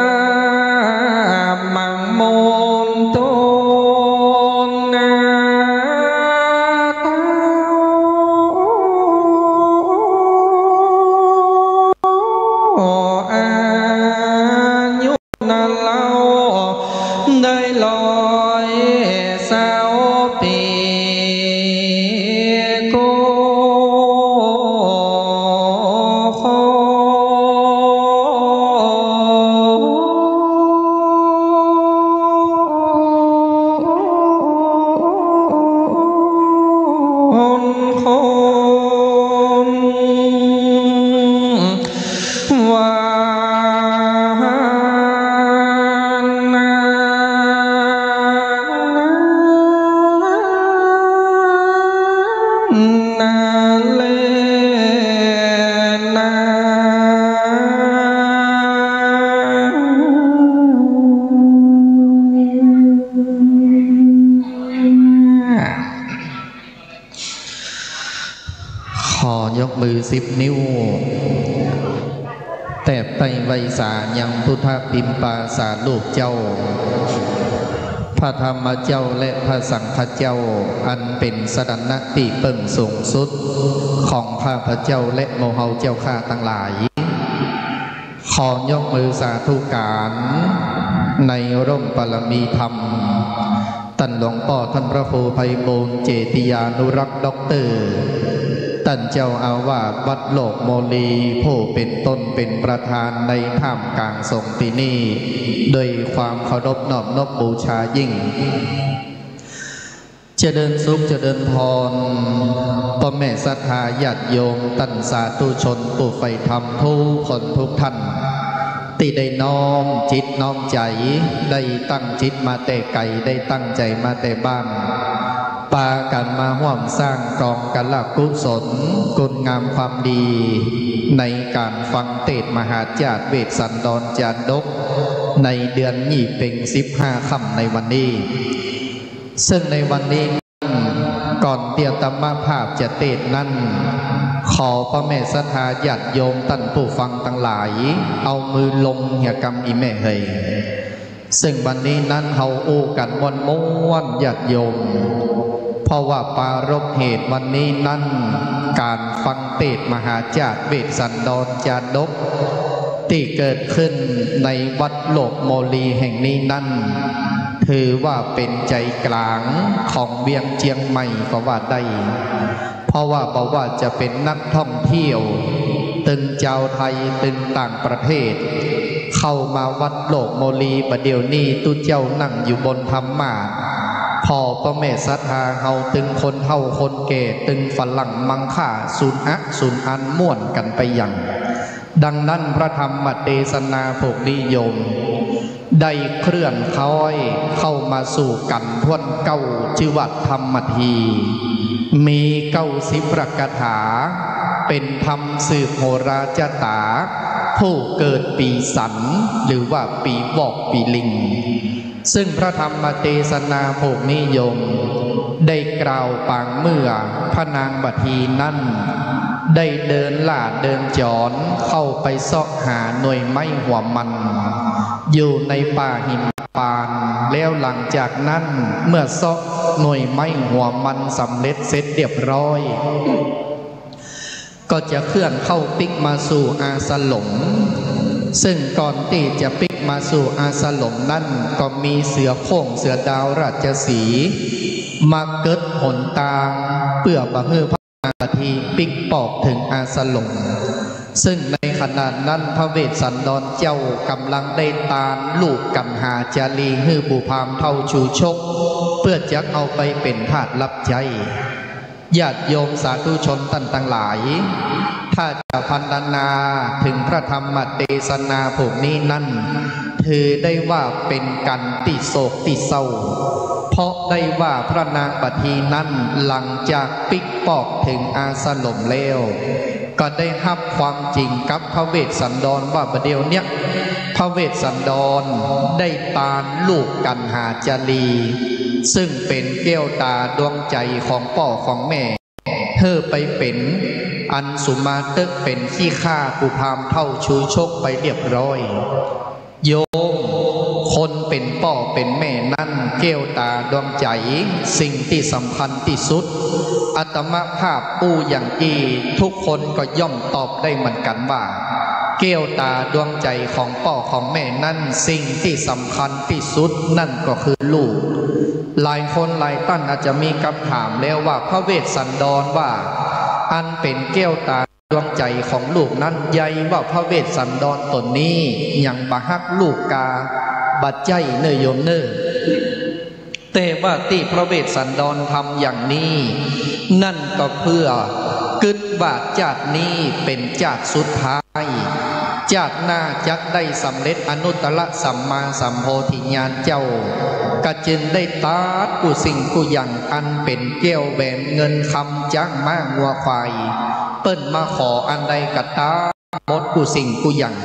มังมนโตนาอายุนาเล่าได้ลอยสาวปีโกขอยกมือ10 นิ้วแต่ไตไวสายังพุทธปิมปาสาลูกเจ้าพระธรรมเจ้าและพระสังฆเจ้าอันเป็นสรณะที่เบิ่งสูงสุดของข้าพระเจ้าและโมเฮาเจ้าข้าทั้งหลายขอยกมือสาธุการในร่มปรมีธรรมท่านหลวงพ่อท่านพระครูไพบูลย์เจติยานุรักษ์ด็อกเตอร์ท่านเจ้าอาวาสวัดโลกโมลีผู้เป็นต้นเป็นประธานในท่ามกลางสงฆ์ที่นี่โดยความเคารพนอบน้อมบูชายิ่งเจริญสุขเจริญพรพ่อแม่ศรัทธาญาติโยมท่านสาธุชนผู้ใฝ่ธรรมทุกคนทุกท่านที่ได้น้อมจิตน้อมใจได้ตั้งจิตมาแต่ไกลได้ตั้งใจมาแต่บ้านปากันมาร่วมสร้างกองกันละกุศลคุณงามความดีในการฟังเทศน์มหาจารย์เวสสันดรจารย์ดกในเดือนยี่เพ็ง15 ค่ำในวันนี้ซึ่งในวันนี้ก่อนเตียตมภาพจะเทศน์นั้นขอพระแม่ศรัทธาญาติโยมท่านผู้ฟังทั้งหลายเอามือลงเหี่ยกำอีแม่เฮยซึ่งวันนี้นั้นเฮาอู้กันม้วนญาติโยมเพราะว่าปารภเหตุวันนี้นั้นการฟังเทศน์มหาจารย์เวสสันดรจารย์ดกที่เกิดขึ้นในวัดโลกโมลีแห่งนี้นั้นถือว่าเป็นใจกลางของเวียงเจียงใหม่ก็ว่าได้เพราะว่าบอกว่าจะเป็นนักท่องเที่ยวตึงเจ้าไทยตึงต่างประเทศเข้ามาวัดโลกโมลีประเดี๋ยวนี้ตู้เจ้านั่งอยู่บนธรรมาสพอพระแม่ศรัทธาเฮาตึงคนเฮาคนแก่ตึงฝรั่งมังค่าศูนย์อันม่วนกันไปอย่างดังนั้นพระธรรมเทศนาพวกนิยมได้เคลื่อนค่อยเข้ามาสู่กันทวนเก้าชื่อว่าธรรมทีมี90 ประกถาเป็นธรรมสืบโหราจตาผู้เกิดปีสันหรือว่าปีบอกปีลิงซึ่งพระธรรมเทศนาพวกนิยมได้กล่าวปางเมื่อพระนางบัทีนั้นได้เดินล่าเดินจรเข้าไปเสาะหาหน่วยไม้หัวมันอยู่ในป่าหิมพานต์แล้วหลังจากนั้นเมื่อเสาะหน่วยไม้หัวมันสำเร็จเสร็จเรียบร้อยก็จะเคลื่อนเข้าปิกมาสู่อาสลมซึ่งก่อนที่จะปิกมาสู่อาสลมนั่นก็มีเสือโคร่งเสือดาวราชสีมาเกิดหนตางเพื่อบะฮือพระนาทีปิกปอกถึงอาสลม ซึ่งในขณะนั้นพระเวสสันดรเจ้ากำลังได้ตานลูกกันหาจารีฮือบุพามเท่าชูชกเพื่อจะเอาไปเป็นทาสรับใจญาติโยมสาธุชนท่านทั้งหลายถ้าจะพรรณนาถึงพระธรรมเทศนาพวกนี้นั้นถือได้ว่าเป็นกันติโศกติเศร้าเพราะได้ว่าพระนางปฐีนั้นหลังจากปิกปอกถึงอาสลมแล้วก็ได้รับความจริงกับพระเวสสันดรว่าประเดี๋ยวเนี้ยพระเวสสันดรได้ตานลูกกันหาจารีซึ่งเป็นแก้วตาดวงใจของพ่อของแม่เธอไปเป็นอันสุมาตึกเป็นขี้ข้ากุพามเท่าชูชกไปเรียบร้อยโยมคนเป็นพ่อเป็นแม่นั่นแก้วตาดวงใจสิ่งที่สำคัญที่สุดอาตมาภาพผู้อย่างที่ทุกคนก็ย่อมตอบได้เหมือนกันว่าแก้วตาดวงใจของพ่อของแม่นั่นสิ่งที่สำคัญที่สุดนั่นก็คือลูกหลายคนหลายท่านอาจจะมีคำถามแล้วว่าพระเวสสันดรว่าอันเป็นแก้วตาดวงใจของลูกนั้นใหญ่ว่าพระเวสสันดรตนนี้ยังบะฮักลูกกาบัดใจเนยโยมเนอแต่ว่าที่พระเวสสันดรทำอย่างนี้นั่นก็เพื่อกึศว่าชาตินี้เป็นชาติสุดท้ายชาติหน้าจักได้สำเร็จอนุตตรสัมมาสัมโพธิญาณเจ้าก็จึงได้ตัดกุสิ่งกุอย่างอันเป็นแก้วแหวนเงินคำจ้างม้างัวควายเปิ้นมาขออันใดกะตาหมดกุสิ่งกุอย่าง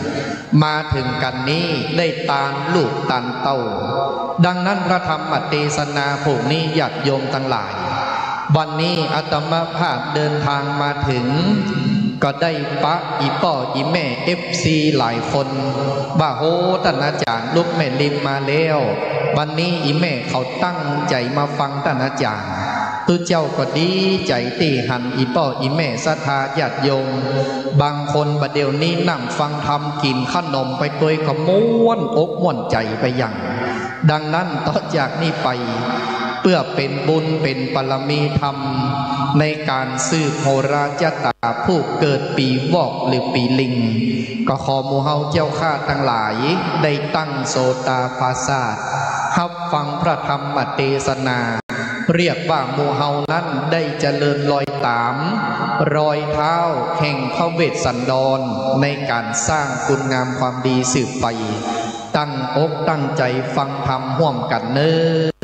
มาถึงกันนี้ได้ตานลูกตานเต้าดังนั้นพระธรรมเทศนาพวกนี้ญาติโยมทั้งหลายวันนี้อาตมาภาพเดินทางมาถึงก็ได้ปะอีป่ออีแม่FCหลายคนว่าโหท่านอาจารย์ลูกแม่ลิมมาแล้ววันนี้อีแม่เขาตั้งใจมาฟังท่านอาจารย์ตัวเจ้าก็ดีใจตีหันอีป่ออีแม่ศรัทธาญาติโยมบางคนบัดเดี๋ยวนี้นั่งฟังธรรมกินขนมไปตัวก็ม้วนอกม้วนใจไปอย่างดังนั้นต่อจากนี้ไปเพื่อเป็นบุญเป็นบารมีธรรมในการสืบโหราจตาผู้เกิดปีวอกหรือปีลิงก็ขอหมู่เฮาเจ้าข้าทั้งหลายได้ตั้งโสตาภาษารับฟังพระธรรมเทศนาเรียกว่าหมู่เฮานั้นได้เจริญรอยตามรอยเท้าแห่งพระเวสสันดรในการสร้างคุณงามความดีสืบไปตั้งอกตั้งใจฟังธรรมร่วมกันเน้อ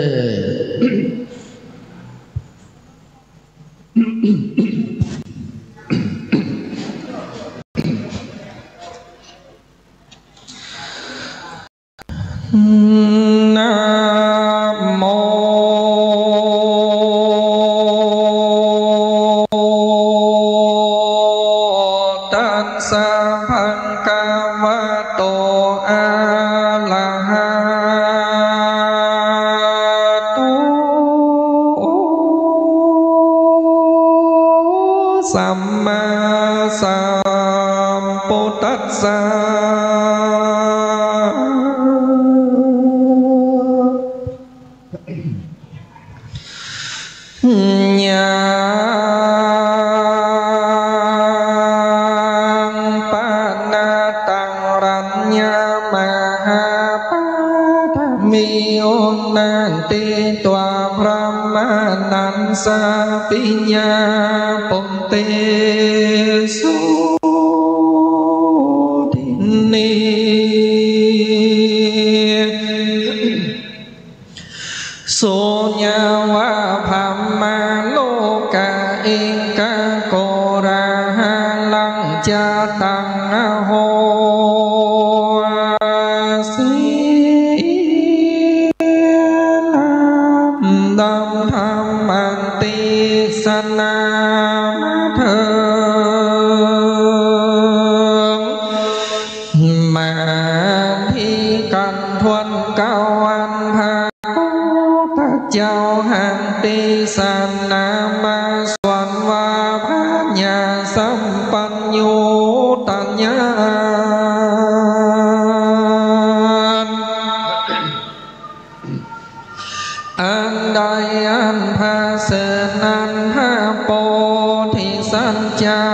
นะโมตัสสะภะคะวะโตอะระหะโตสัมมาสัมพุทธัสสะญาปนาตังรัญญามหาปาทมิโอนันติตวาพระมานันสาปิญญาปุตเตสุทินีโสญาวะภัมมาโลกาเองกะโกราหังลังจาตังโหสีลำดำธรรมันติสนามาเถิงมาที่กันทวนเก้าวันพาเจ้าหันติสันนามาสวนวาพาญาสัมปัญโยตัญญาอันใดอันพาเสนันพาโปธิสันเจ้า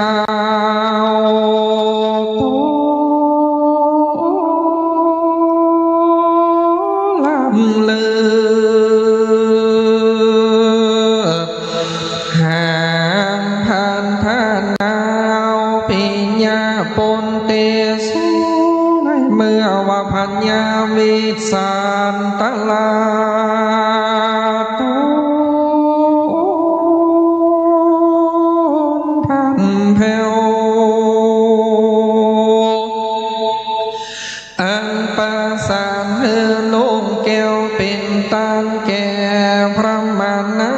สุในเมื่อว่าพัญญาวิสานตลาตุพันเพวอันประสานเฮือลงแก้วเป็นตานแก่พระมานา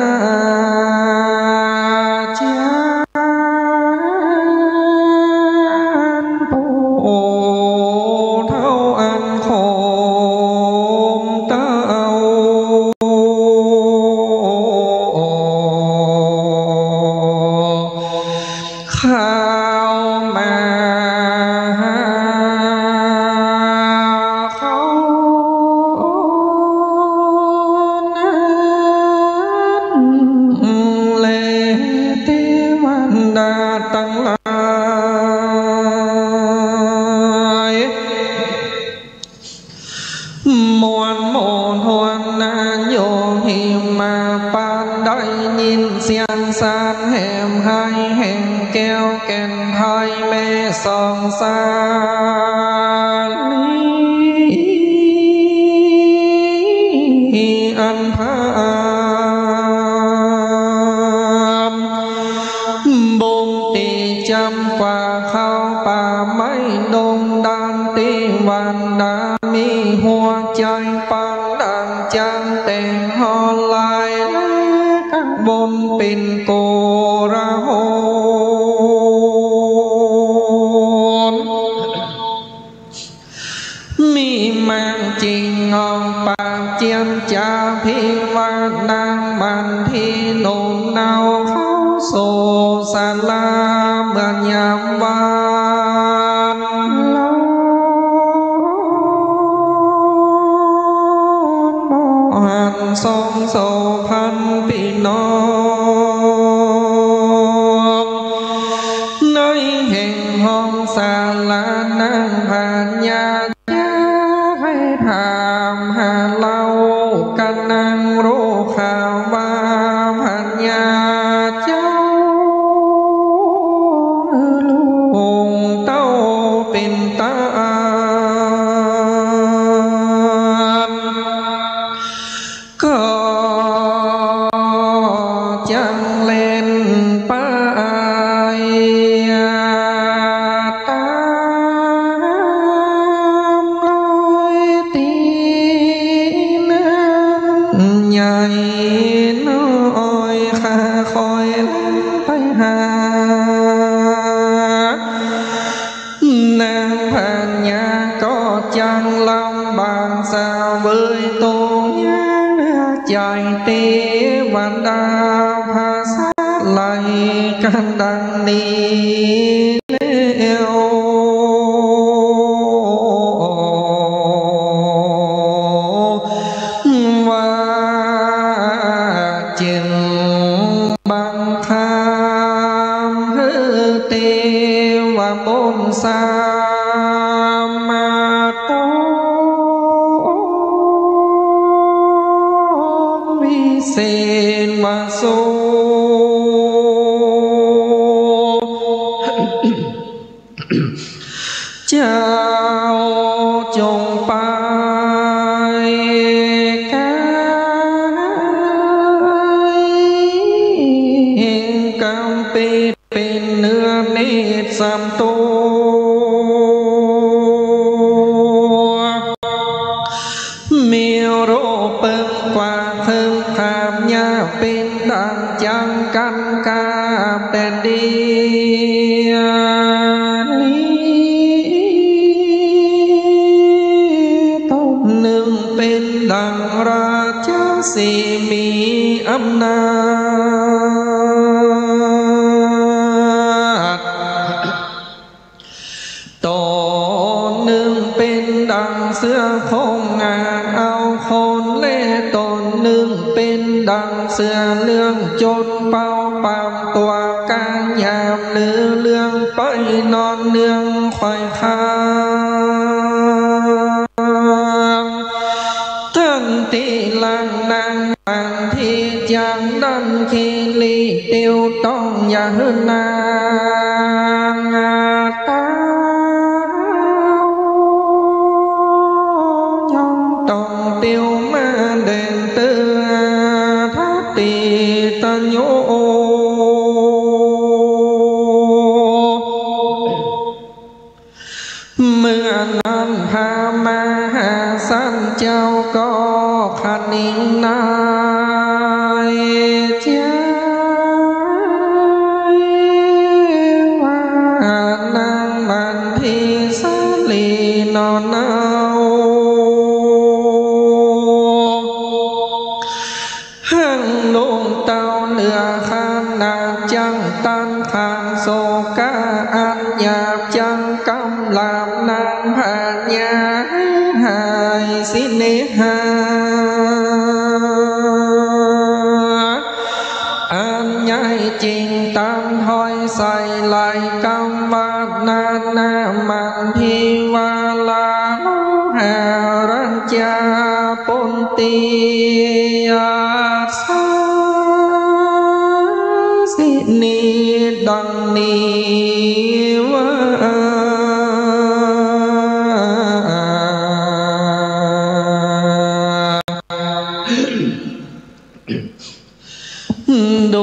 ต้องอย่าหืนนางตา เมื่อนั้นพามาหาสันเจ้าก็ขนิ่งนายใจว่านางมันที่สาลีนอนเนาหังลงเต้าเหนือขนาดจังตันขานโศกาอันหยาบจังกำลาบนางผ่านยาหายสิเนหาอันใหญ่จริงตามถอยใส่ไหลกำบาดนานามันพิวาลาหารัญจาปนตีอาสาสินีดังนี้ว่าโด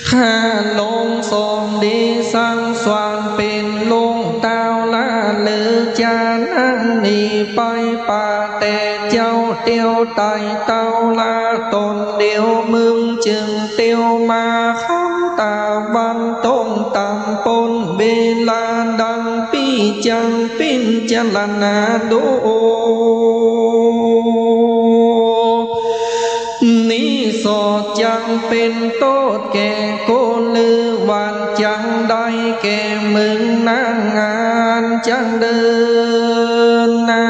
ข้าลงทรงดีสังสวรรค์เป็นลุงเต้าละเลือจานั่งนีไปป่าแต่เจ้าเตียวไตเต้าละตนเดียวมึงจึงเตียวมาข้ามตาวันต้งต่ำปนเวลาดังปีจังปิ้นจลนาดูนี้สอดจังเป็นโตดแก่โกลือวันจังได้แก่มึงนางงานจังเดินนา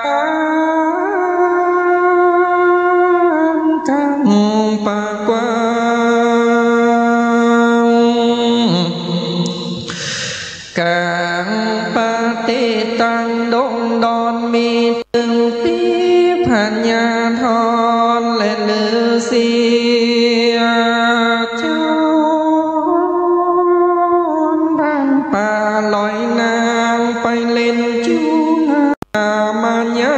ตามจังปากกว้างกลางปฏิตังดงดอนมีตึงปีพัญญาทรและเลือเสียเจ้าบ้านป่าลอยนางไปเล่นจูนามาญา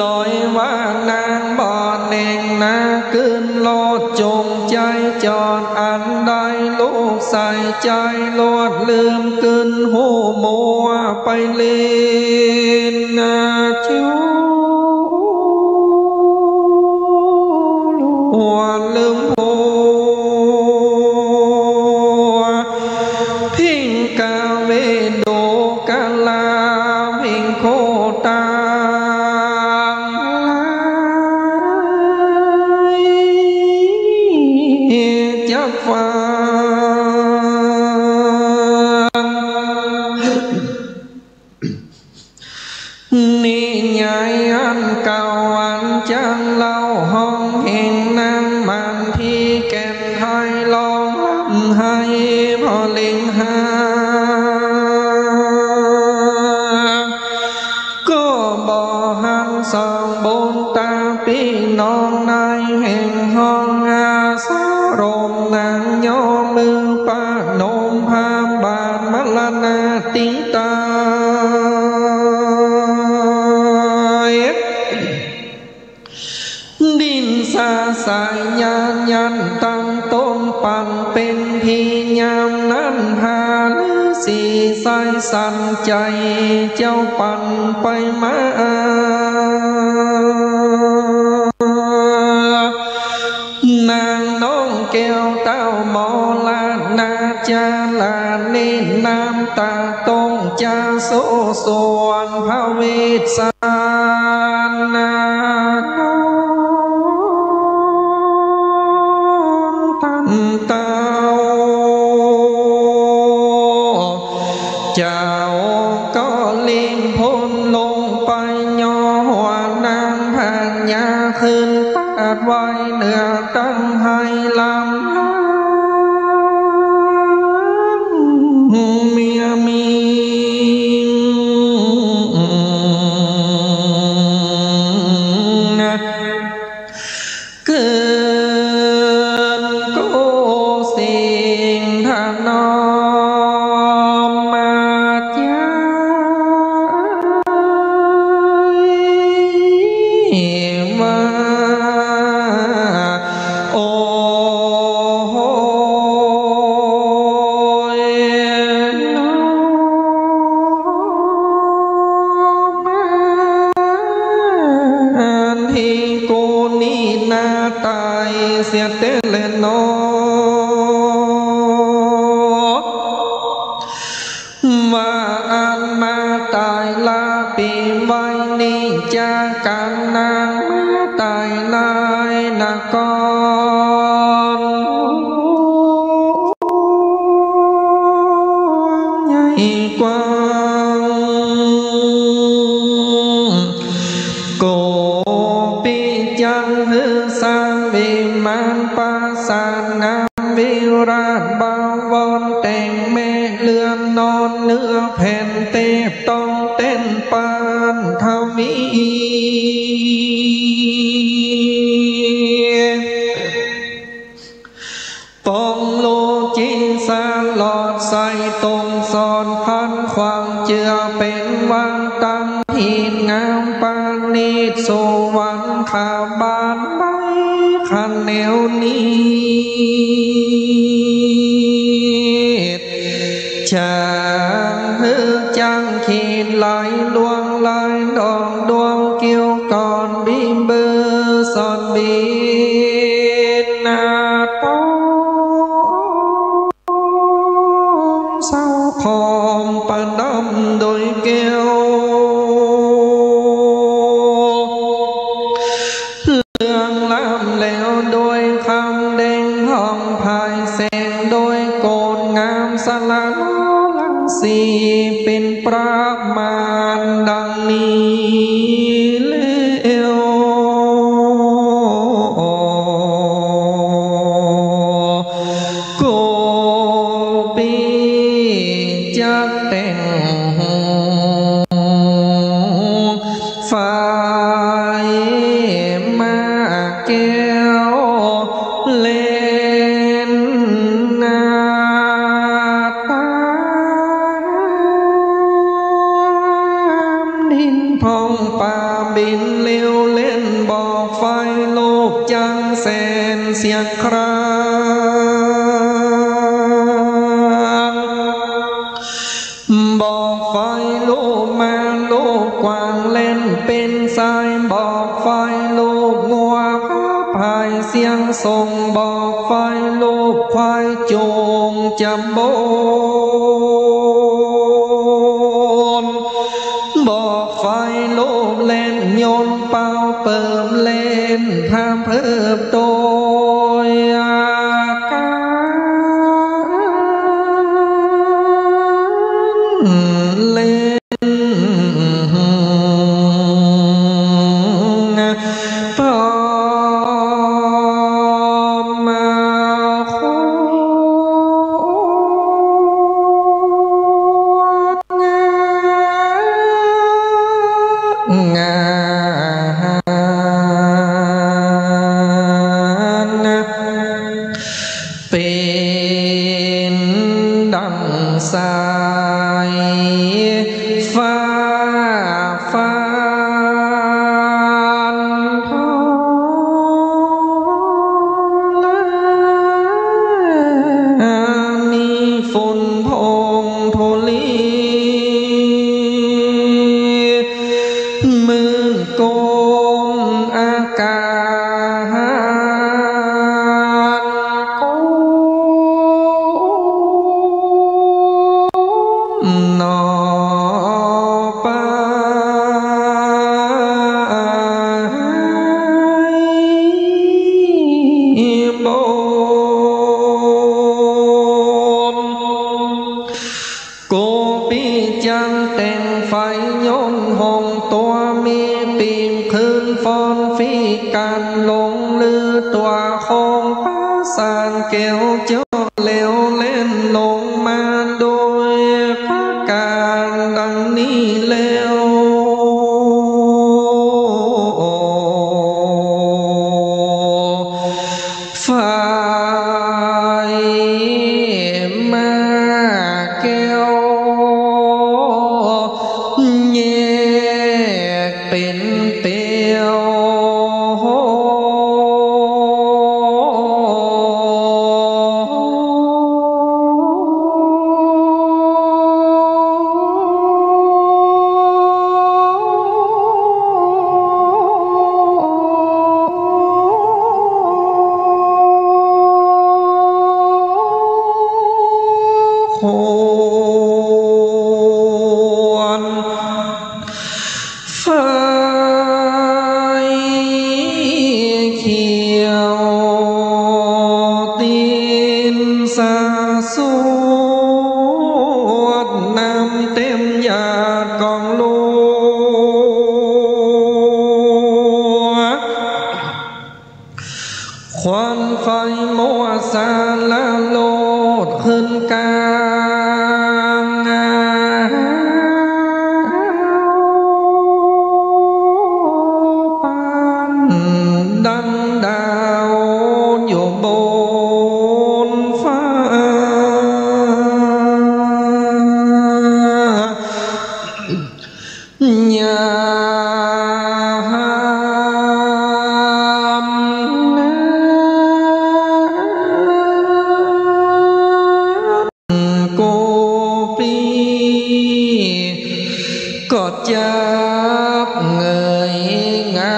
ลอยว่านางบ่อเน่งนาขึ้นโลดจงใจจอดอันใดลูกใส่ใจโลดลืมขึ้นหูมัวไปเล่นนาจูหัวลืมหัวพิงกาเวโดกาลาพิงโคตาจับฟังนี่ใหญ่อันเก่าอันจังเล่าห้องเห็นนางมันที่แก่นไทยลองลำให้พอเล็งหาก็บ่หันสองบนตาพี่น้องในแห่งห้องอาสารมนางย่อมือปะนมพามบาทมลนาติงตาดินสาสายยานยันตั้งต้นปั่นเป็นพียามนั้นพาลือสีใสสั่นใจเจ้าปั่นไปมานางน้องแก้วเต้าหมอลานาจาลาเน้นน้ำตาตงจาโสส่วนพระเวสสานาตันเต้าเจ้าก็ลิมพ้นลงไปย่อหัวนางพัญญาขึ้นปาดไว้เหนือตั้งให้ลำล้างเมียมี มาโอ้เสียเตเลนอมาอันมาตายลาปีใบนี้จากกันนางมาตายนายนกรใหญ่กว้างโกปีจังหือสร้างวิมานปราสาทงามวิราชบาวรแต่งแม่เรือนนอนเนื้อแผ่นเทพต้องเต้นปานทวีปองโลจินสารหลอดใส่ตรงสอนพันความเจือเป็นวังตังหินงามปานนิดสวรรค์ขาบานใบขันแนวนี้จางฮือจังขีดไหลดวงลายดอกดวงเกี่ยวก่อนบินเบอร์สอนบินนาตองเศร้าคอมปะดำโดยเกลียวเรื่องล้ำแล้วโดยคำเด้งห้องภายแสงโดยโกนงามสละลังสีเป็นประมาณดังนี้เลี้ยวโกปีจักแต่งฝ่ายมาแก้วเล่นนาตามดินพองป่าบินเลี้ยวเล่นบอกไฟโลกจังแสนเสียงครางบอกไฟลูกมาลูกกวางเล่นเป็นสายบอกไฟลูกงัวพายเสียงส่งบอกไฟลูกควายจูงจับโบนบอกไฟลูกเล่นโยนเป่าเปิมเล่นพามเพิ่มโดยอากาเล่นปอมาโคงานเป็นดังสายฟ้าฟ้านทองมีฝนพงโทลีมือกลมอากาศโกนอปบนโกปีจังแต่งไฟยนต์ห้องตัวมีปีมคืนฟอนฟีกันลงลือตัวคงป้าสานเกี่ยวเจ้าเหลวเล่นลงมาโดยพระการดังนี้แล้วฝ่ายมาแก้วแยกเป็นเปียว วันไฟมัวซาลาโลดขึ้นกลางดังดาวอยู่บนฟ้ายามโกปีก็จับเงยงา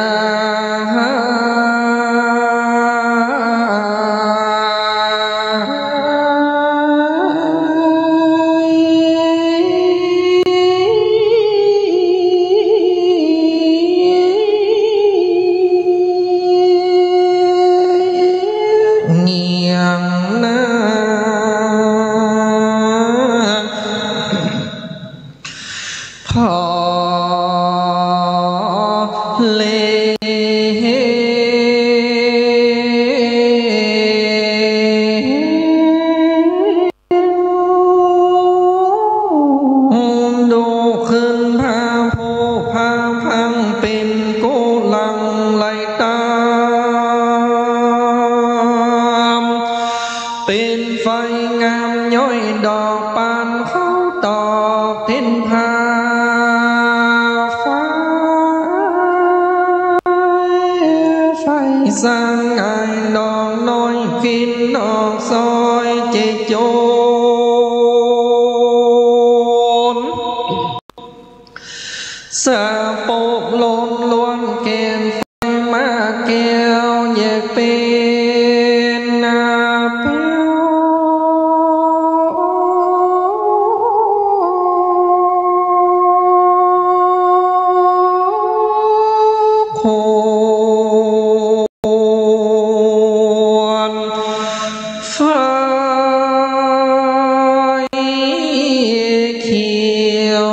เป็นไฟงามย้อยดอกปานเขาตอกเท้นพาไฟสร้างไอ้ดอกน้อยกินดอกซอยเจโจนสาโปกลนล้วนเกณฑ์ไฟมาแก้วแยกเป็นนาเปียวโคนไฟเขียว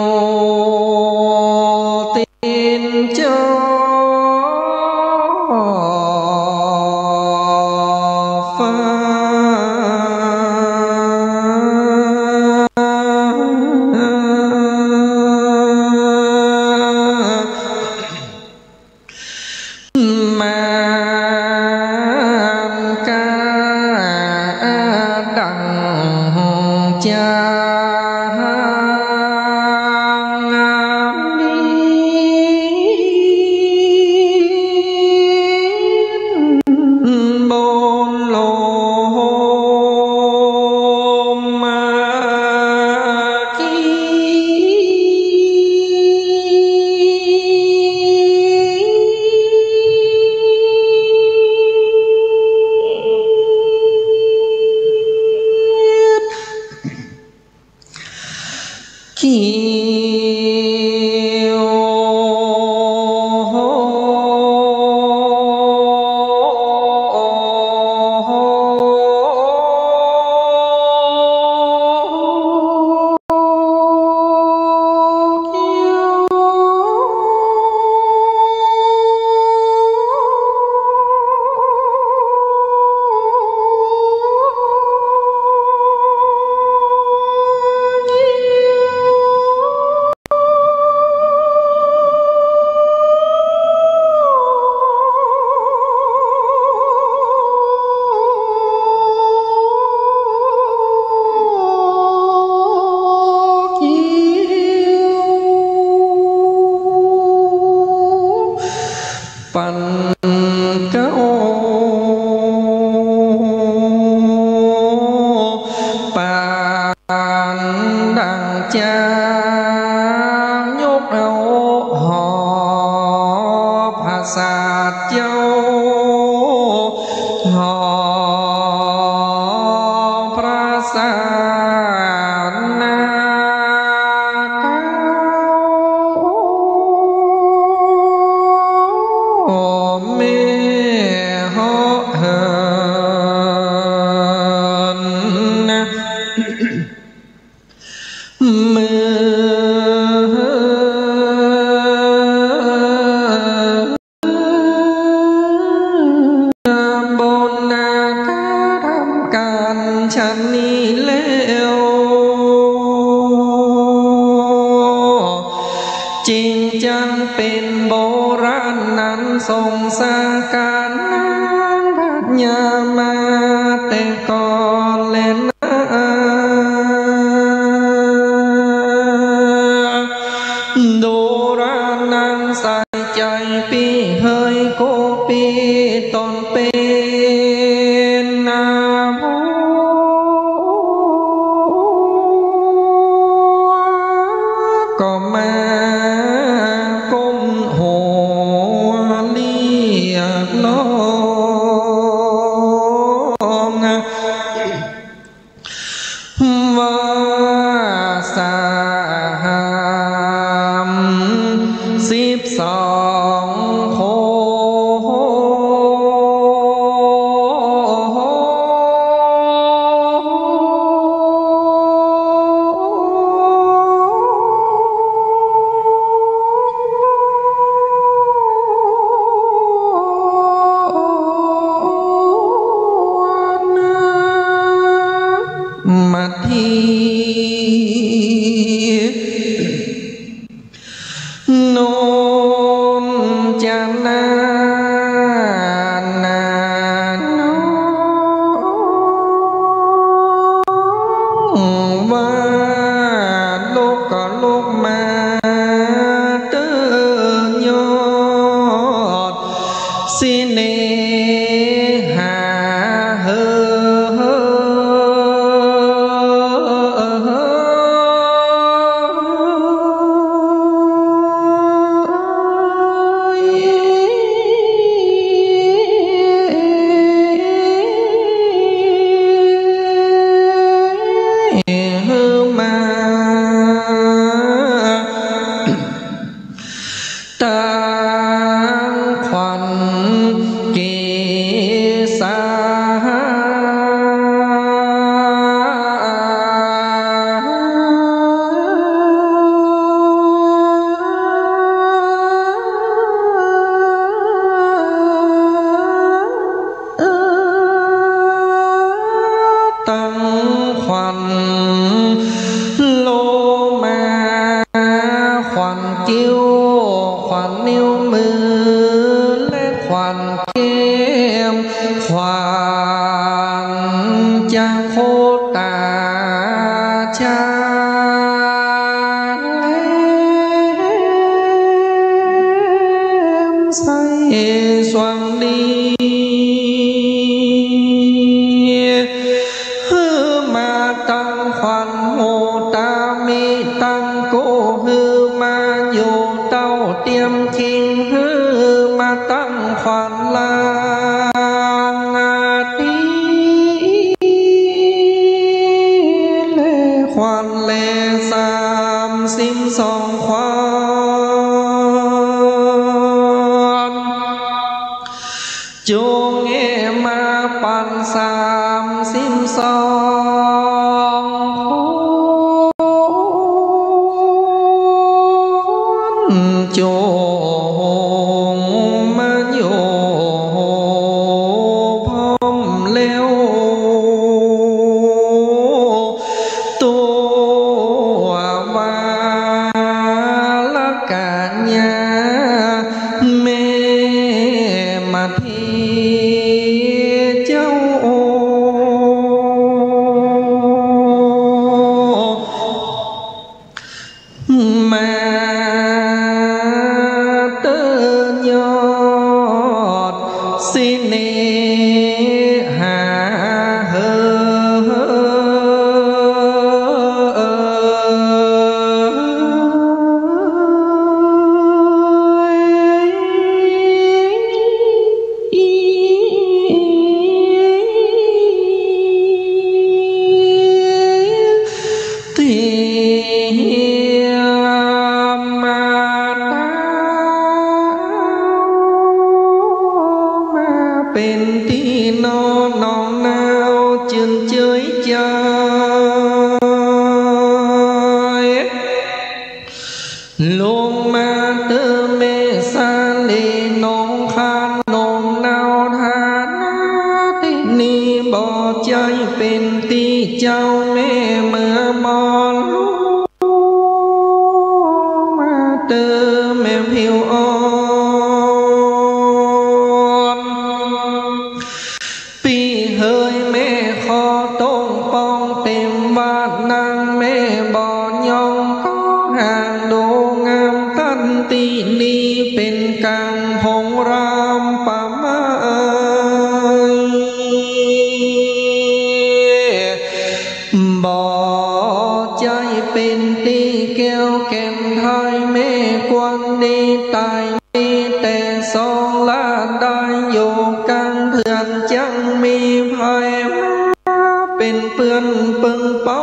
ตีนจอฟ้ามันกาดังจางมีบนลมมากีเขียวปันเก้าปานดังจายกเอาหอภาษาเจ้าหอพระสานาเมหอเหินมือบน ฉันนี้แล้วจริงจังเป็นโบราณนั้นทรงสร้างการพัฒญามาแต่ก่อนแลนะโดรานังใส่ใจปีเฮยโกปีตนเป็นนาโมก็มาก้มหัวเรียกน้องว่าสาม12 คนมาที่โนนจะนานาโนว่าลูกก็ลูกมาเตือนยอดสิเนหาเฮต่างขวัญเกษาตั้งขวัญโลมาขวัญกิ้วขวัญนิ้วมือและขวัญเข็มขวัญจะโคตาชาใส่สวงดีมาตั้งขวัญโหตามีตั้งโกฮือมาอยู่เต้าเตรียมคิงฮือมาตั้งขวัญลางอาตีเลขวัญเล32 ขวัญจงเอมาปัน32 จงมาโยพร้อมเร็วตัววาลกันยาเมมาทีเจ้ามาเตือนยอดสิเนหาเฮเป็นที่นอนหนองหนาวจืนเจยใจลงมาเติมเมษาลีนองคานนมหนาวทานาที่นี่บ่ใจเป็นตี เจ้าแม่เมื่อบอลมาเติมแม่ผิวอ่อนปีเฮยแม่คอต้งปองเต็มบาดนางแม่บอนยองก็ห่างดูงามตันตีนี้เป็นกังพงรามป่าไม้บ่ใจเป็นตีแก้วแก้มไทยแม่กวนดีตายมีแต่สองล้านได้อยู่กันเพื่อนจังมีภัยเป็นเปื้อนปึงเป้า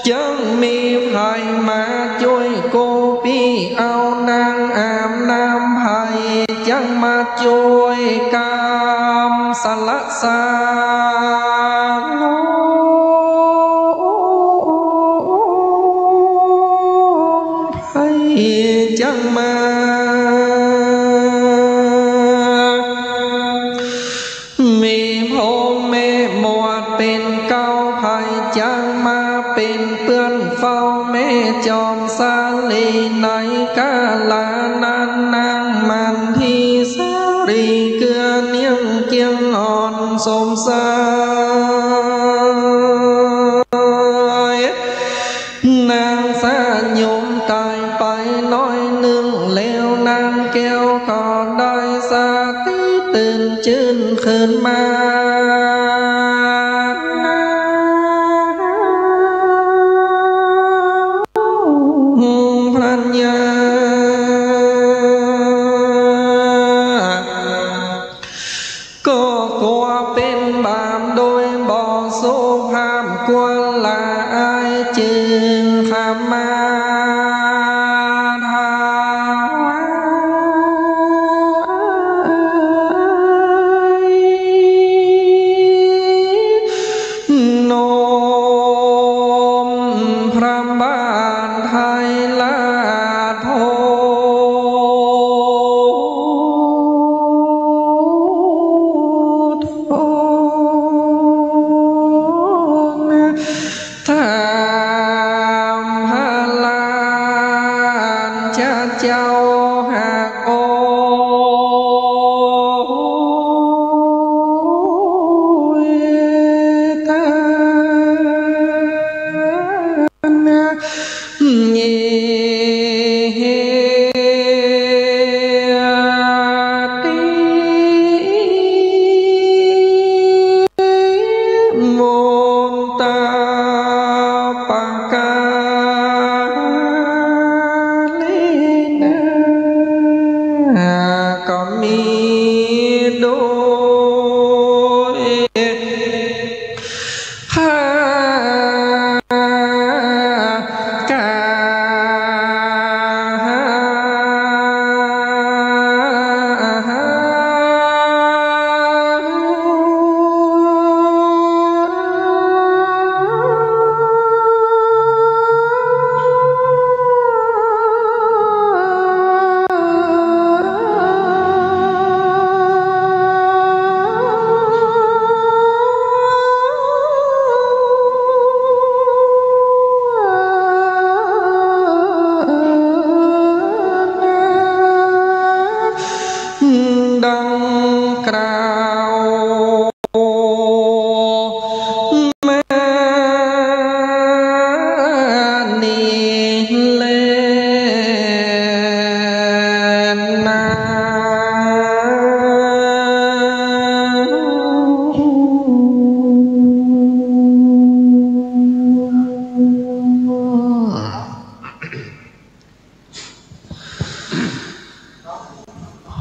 จังมีภัยมาช่วยโกปีเอานางอาบน้ำภัยจังมาช่วยกามสละสาภัยจังมามีพ่อแม่หมวดเป็นเก้าภัยจังมาเป็นเปื้อนเฝ้าแม่จอมสาลีในกาลานันนางมันที่สารีเกือเนียงเกียงอ่อนสมสายนางสาโยมตายไปน้อยหนึ่งแล้วนางแก้วก็ได้สติตื่นจื่นขึ้นมาพระญาก็กลัวเป็นบาปโดยบ่สุภาพควรละอายจึงขมาโนมพระบาทไทยลาโททำพลานจะเจ้าหักโอตาเยติโมตาปะกาเลนะก็มีโดยหากาดังกล่าวมานี้แลนะ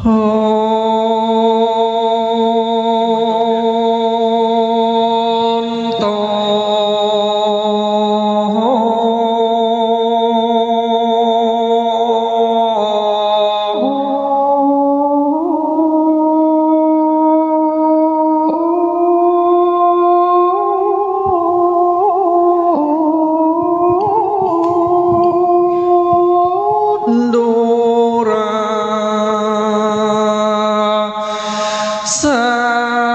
โหโตดูราสา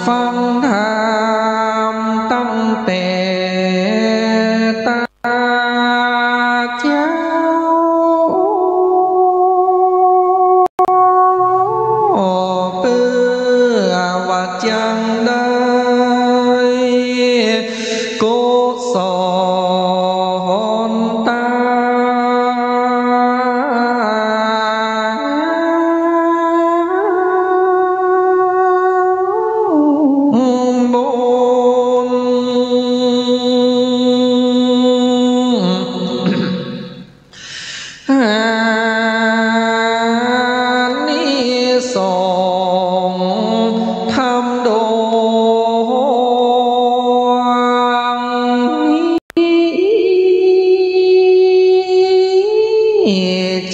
ฟังธรรมตั้งแต่ตาเจ้าเพื่อว่าจังได้กุศลตา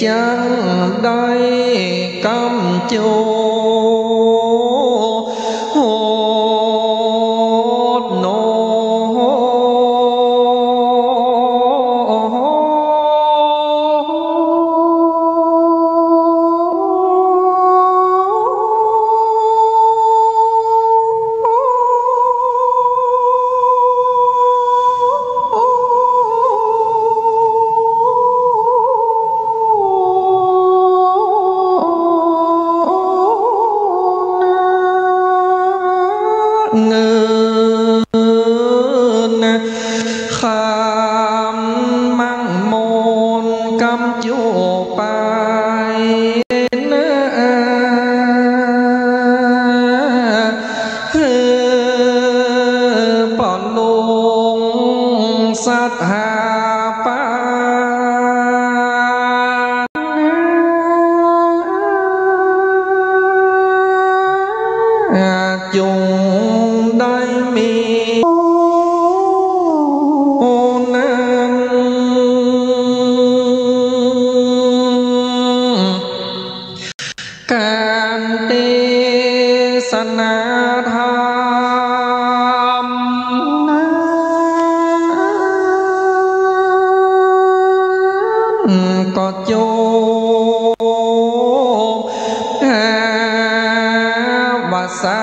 จังได้กำโจโหดโนเงินคำมั่งมนกำโยไปนะปอนลงสัตหาปาจงได้มีนั้นการเทศนาธรรมนั้นก็จงวาสา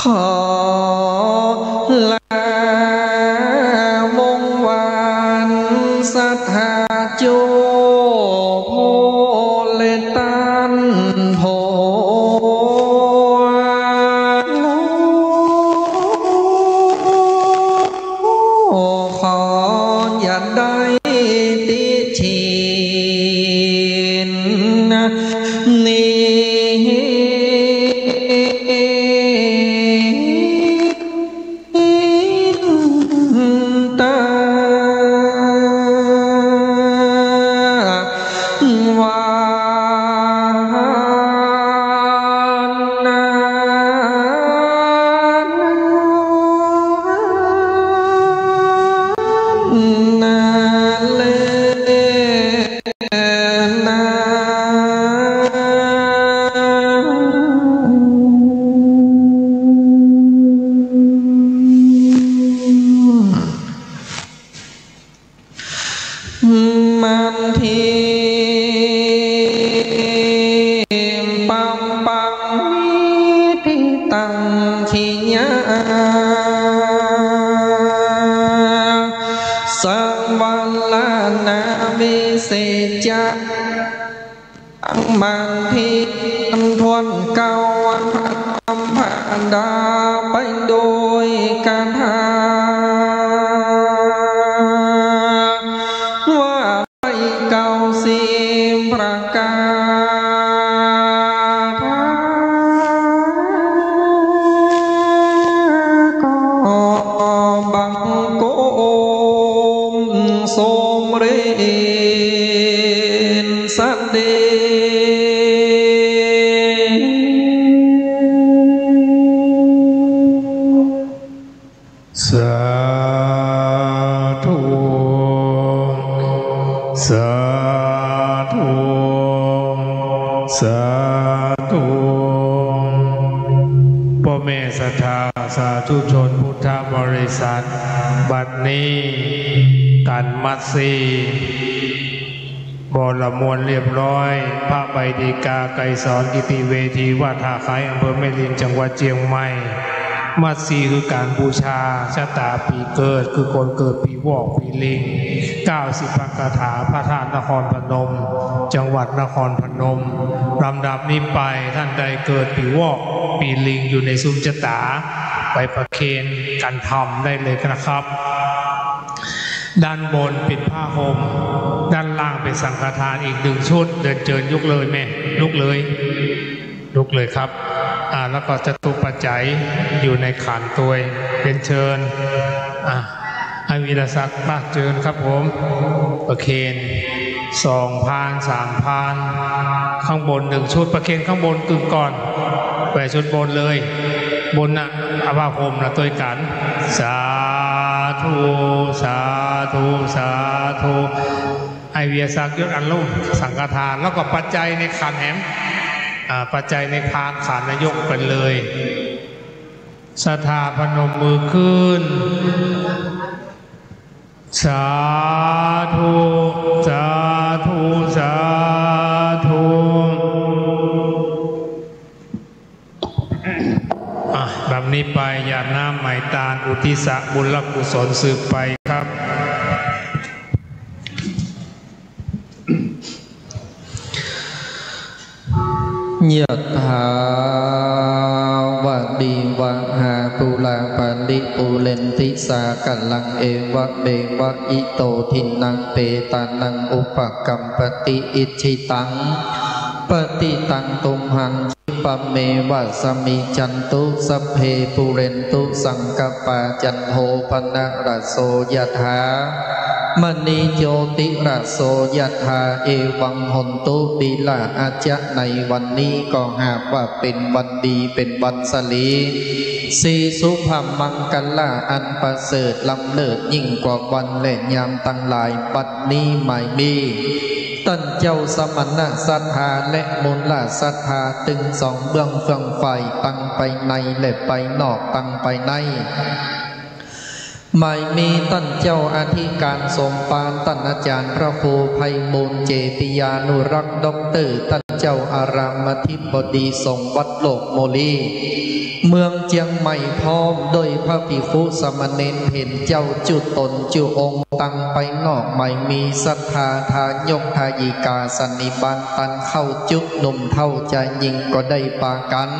ขอลาวงวานสัทธาโจโพเลตันโพขออย่าได้ติชินนี้มันทีปังปังที่ตังขีญาสังวันลานาวิเศษจะมันทีทวนเก่าวันธรรมดาไปโดยการหาเก่าสิมประกาศก็บังโกมสมฤ นสันเดสาธุสาธุสาธุพ่อแม่ศรัทธาสาธุชนพุทธบริษัทบัดนี้กันมัดสีบรมวลเรียบร้อยพระใบดีกาไกรสอนกิติเวทีวัดท่าไคอำเภอแม่ริมจังหวัดเชียงใหม่มัดสีคือการบูชาชะตาปีเกิดคือคนเกิดปีวอกปีลิง90พระคาถาพระธาตุนครพนมจังหวัดนครพนมลำดับนี้ไปท่านใดเกิดปีวอกปีลิงอยู่ในซุ้มชะตาไปประเคนกันทำได้เลยนะครับด้านบนเป็นผ้าห่มด้านล่างเป็นสังฆทานอีก1ชุดเดินเจิญยกเลยแม่ลุกเลยครับแล้วก็จตุปัจจัยอยู่ในขันตัวเป็นเชิญให้วีรศักดิ์ปากเจิญครับผมประเคน2 พาน3 พานข้างบน1ชุดประเคนข้างบนกึ่งก่อนแหวชุดบนเลยบนน่ะอาภาพรมนะตัวกันสาธุสาธุสาธุไอเวียศักดิ์ยศอันลุ่มสังฆทานแล้วก็ปัจจัยในขันแหมปัจจัยในพานขันนายกไปเลยศรัทธาพนมมือขึ้นสาธุสาธุสาธุแบบนี้ไปญาติน้ำไหมตาลอุทิศบุญกุศลสืบไปครับยะถาวะดีวะหาปุราปาริปุเรนติสากัลลังเอวะเบวะอิโตทินังเปตานังอุปกัมปติอิชิตังปฏิตังตุมหังปะเมวะสมิจันตุสัพเพปุเรนตุสังกปาจันโทปนะระโสยถามณีโยติระโสยถาเอวังหนตุปิลาอาจจะในวันนี้ก็หากว่าเป็นวันดีเป็นวันสลีสีสุภามังกัลลาอันประเสริฐล้ำเลิศยิ่งกว่าวันและยามตั้งหลายบัดนี้ไม่มีตั้นเจ้าสมณะศรัทธาและมูลศรัทธาตึงสองเบื้องเฟืองไฟตั้งไปในและไปนอกตั้งไปในไม่มีตั้นเจ้าอธิการสมปานตั้นอาจารย์พระครูไพบูลย์เจติยานุรักษ์ด็อกเตอร์ตั้นเจ้าอารามธิบดีทรงวัดโลกโมลีเมืองเจียงใหม่พร้อมโดยพระภิกขุสามเณรเห็นเจ้าจุตนจุองค์ตั้งไปนอกไม่มีศรัทธาทายกทายิกาสันนิบาตตันเข้าจุกหนุ่มเท่าใจยิงก็ได้ปากัน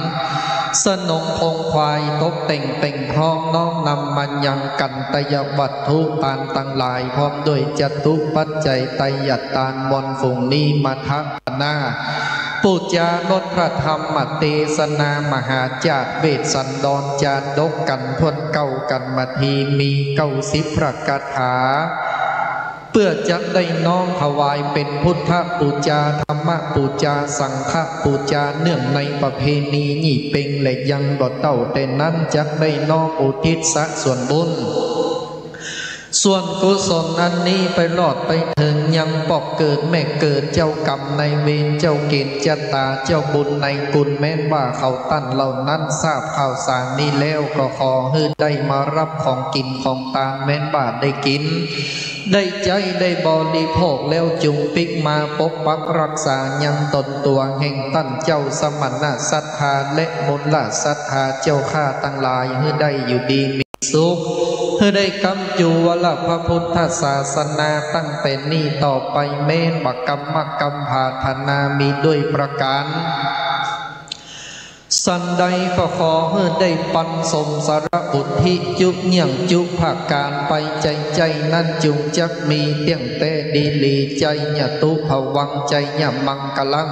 สนงคงควายตกแต่งเป่งพร้อมน้อมนำมันยังกันตยวัตถุตานตั้งหลายพร้อมด้วยจตุปัจจัยไตยัตตานมนฝูงนี้มาทักนาปุจจานนพระธรรมเทศนามหาจารเวสสันดรจารดกกันทวนเก่ากันมาทีมี90พระคาถาเพื่อจะได้น้อมถวายเป็นพุทธปูจาธรรมปูจาสังฆปูจาเนื่องในประเพณีนี่เป็นและยังบ่เต่าแต่นั้นจะได้น้อมอุทิศส่วนบุญส่วนกุศลอันนี้ไปรอดไปถึงยังปอกเกิดแม่เกิดเจ้ากรรมในเวรเจ้าเกณฑ์เจ้าตาเจ้าบุญในกุลแม้นว่าเขาตั้นเหล่านั้นทราบข่าวสารนี้แล้วก็ขอให้ได้มารับของกินของตาแม้นว่าได้กินได้ใจได้บริโภคแล้วจุงปิกมาปกปักรักษายังตนตัวแห่งตั้นเจ้าสมณะศรัทธาและมูลศรัทธาเจ้าข้าตั้งหลายให้ได้อยู่ดีมีสุขให้ได้กำจูวละพระพุทธศาสนาตั้งแต่นี้ต่อไปเม้นบักกรรมกรรมภาธนามีด้วยประการสันใดก็ขอให้ได้ปันสมสารบุตรที่จุเนียงจุภาการไปใจนั่นจุงจักมีเตียงแต่ดีลีใจญะตุภวังใจญะมังกลัง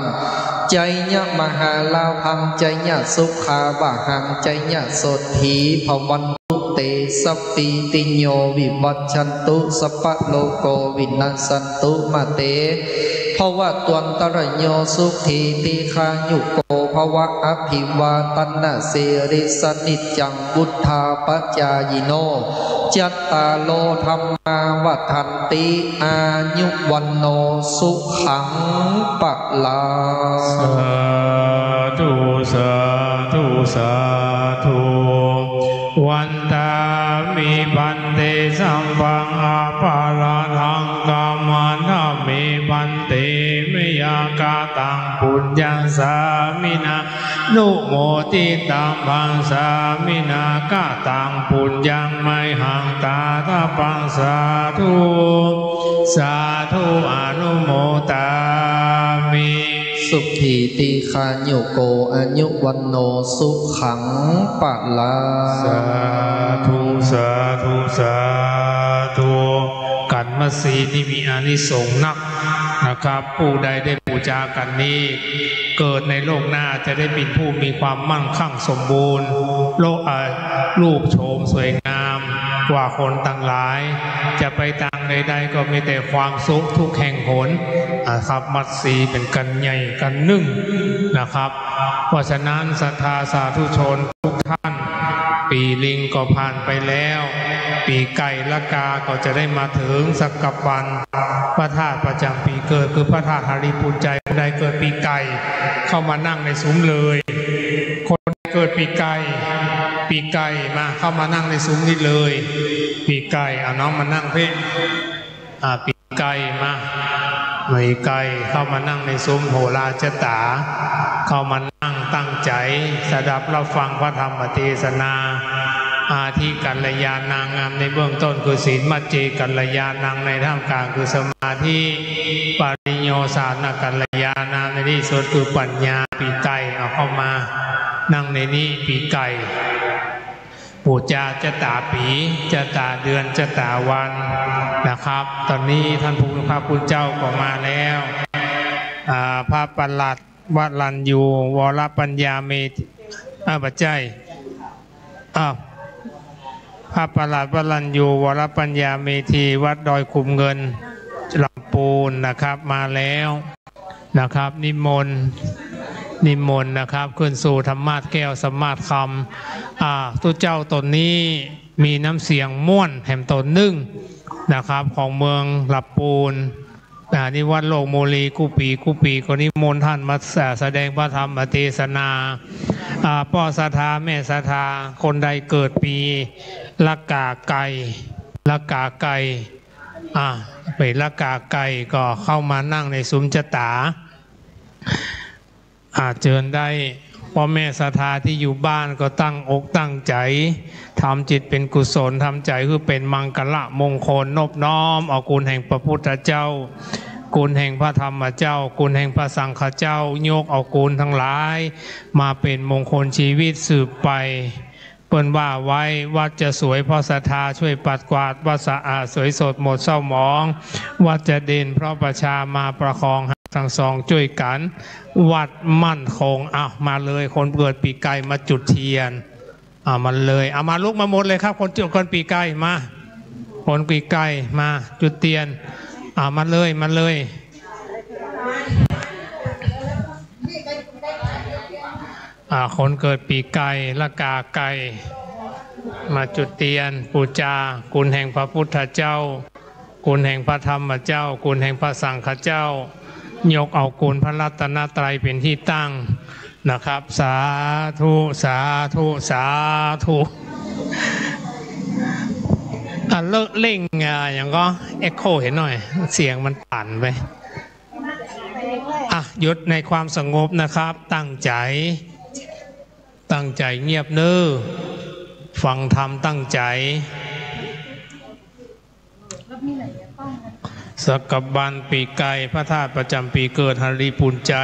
ใจญะมหาลาพังใจญะสุขาวะหังใจญะโสถีภวันตุเต เตสัพพิติโยวิวัชชันตุสัพพะโลโกวินัสสันตุมาเตภวะตวันตรโยสุขีติคายุโกภวะอภิวาตันนาเสริสนิจจังบุทธาปัจจายโนจัตตาโลธรรมาวัฏันติอายุวันโนสุขังปะลาสาธุสาธุสาธุวันตามิบันเตสัมปังอาภาราทังกามานามิบันเตมยากาตังปุญญังสามินานุโมติตังปังสามินากาตังปุญญังไมหังตาตาปังสาธุสาธุอนุโมตามิสุขีติคายุโกอายุวันโนสุขังปะลาสาธุสาธุสาธุกันมัสีนี่มีอานิสงส์นักนะครับผู้ใดได้บูชากันนี้เกิดในโลกหน้าจะได้เป็นผู้มีความมั่งคั่งสมบูรณ์รูปโฉมสวยงามกว่าคนต่างหลายจะไปทางใดๆก็มีแต่ความสุขทุกแห่งหนครับมัดสีเป็นกันใหญ่กันนึ่งนะครับเพราะฉะนั้นศรัทธาสาธุชนทุกท่านปีลิงก็ผ่านไปแล้วปีไก่ละกาก็จะได้มาถึงสักกับวันพระธาตุประจำปีเกิดคือพระธาตุหาริปุญใจคนใดเกิดปีไก่เข้ามานั่งในซุ้มเลยคนเกิดปีไก่มาเข้ามานั่งในซุ้มนี้เลยปีไก่เอาน้องมานั่งพี่ปีไก่มาปีไก่เข้ามานั่งในซุ้มโหราชตาเข้ามานั่งตั้งใจสดับรับฟังพระธรรมเทศนาอาทิกัลยาณังงามในเบื้องต้นคือศีลมัจเจกัลยาณังในท่ามกลางคือสมาธิปริญโยสานกัลยาณังในที่สุดคือปัญญาปีไก่เอาเข้ามานั่งในนี้ปีไก่ปูจาจะตาปีจะตาเดือนจะตาวันนะครับตอนนี้ท่านผู้พระคุณเจ้าก็มาแล้วพระประหลัดวัดลันยูวรปัญญาเมธปัจจัยพระประหลัดวัดลันยูวรปัญญาเมธีวัดดอยคุมเงินลำปูนนะครับมาแล้วนะครับนิมนต์นะครับขึ้นสู่ธรรมาสแก้วสมาสคำทุกเจ้าตนนี้มีน้ำเสียงม่วนแห่มตนนึ่งนะครับของเมืองลำปูนนิวัดโลกโมลีกุปีก็นิมนต์ท่านมาแสดงพระธรรมเทศนาพ่อศรัทธาแม่ศรัทธาคนใดเกิดปีละกาไก่ไปละกาไก่ก็เข้ามานั่งในซุ้มจตาเชิญได้พ่อแม่ศรัทธาที่อยู่บ้านก็ตั้งอกตั้งใจทำจิตเป็นกุศลทำใจคือเป็นมังกรมงคลนบน้อมเอาคุณแห่งพระพุทธเจ้าคุณแห่งพระธรรมเจ้าคุณแห่งพระสังฆเจ้ายกเอาคุณทั้งหลายมาเป็นมงคลชีวิตสืบไปเปิ้นว่าไว้วัดจะสวยเพราะศรัทธาช่วยปัดกวาดวัดสะอาดสวยสดหมดเศร้าหมองวัดจะเด่นเพราะประชามาประคองทั้งสองช่วยกันวัดมั่นคงมาเลยคนเกิดปีไก่มาจุดเทียนมันเลยมาลุกมาหมดเลยครับคนปีไก่มาคนปีไก่มาจุดเทียนมาเลยคนเกิดปีไก่ละกาไก่มาจุดเทียนปูจาคุณแห่งพระพุทธเจ้าคุณแห่งพระธรรมเจ้าคุณแห่งพระสังฆเจ้ายกเอาคุณพระรัตนตรัยเป็นที่ตั้งนะครับสาธุสาธุสาธุเลิกเล่งอย่างก็เอ็กโคเห็นหน่อยเสียงมันปั่นไปหยุดในความสงบนะครับตั้งใจเงียบเน้อฟังธรรมตั้งใจสักกับบันปีไก่พระธาตุประจำปีเกิดหาริปุญใจ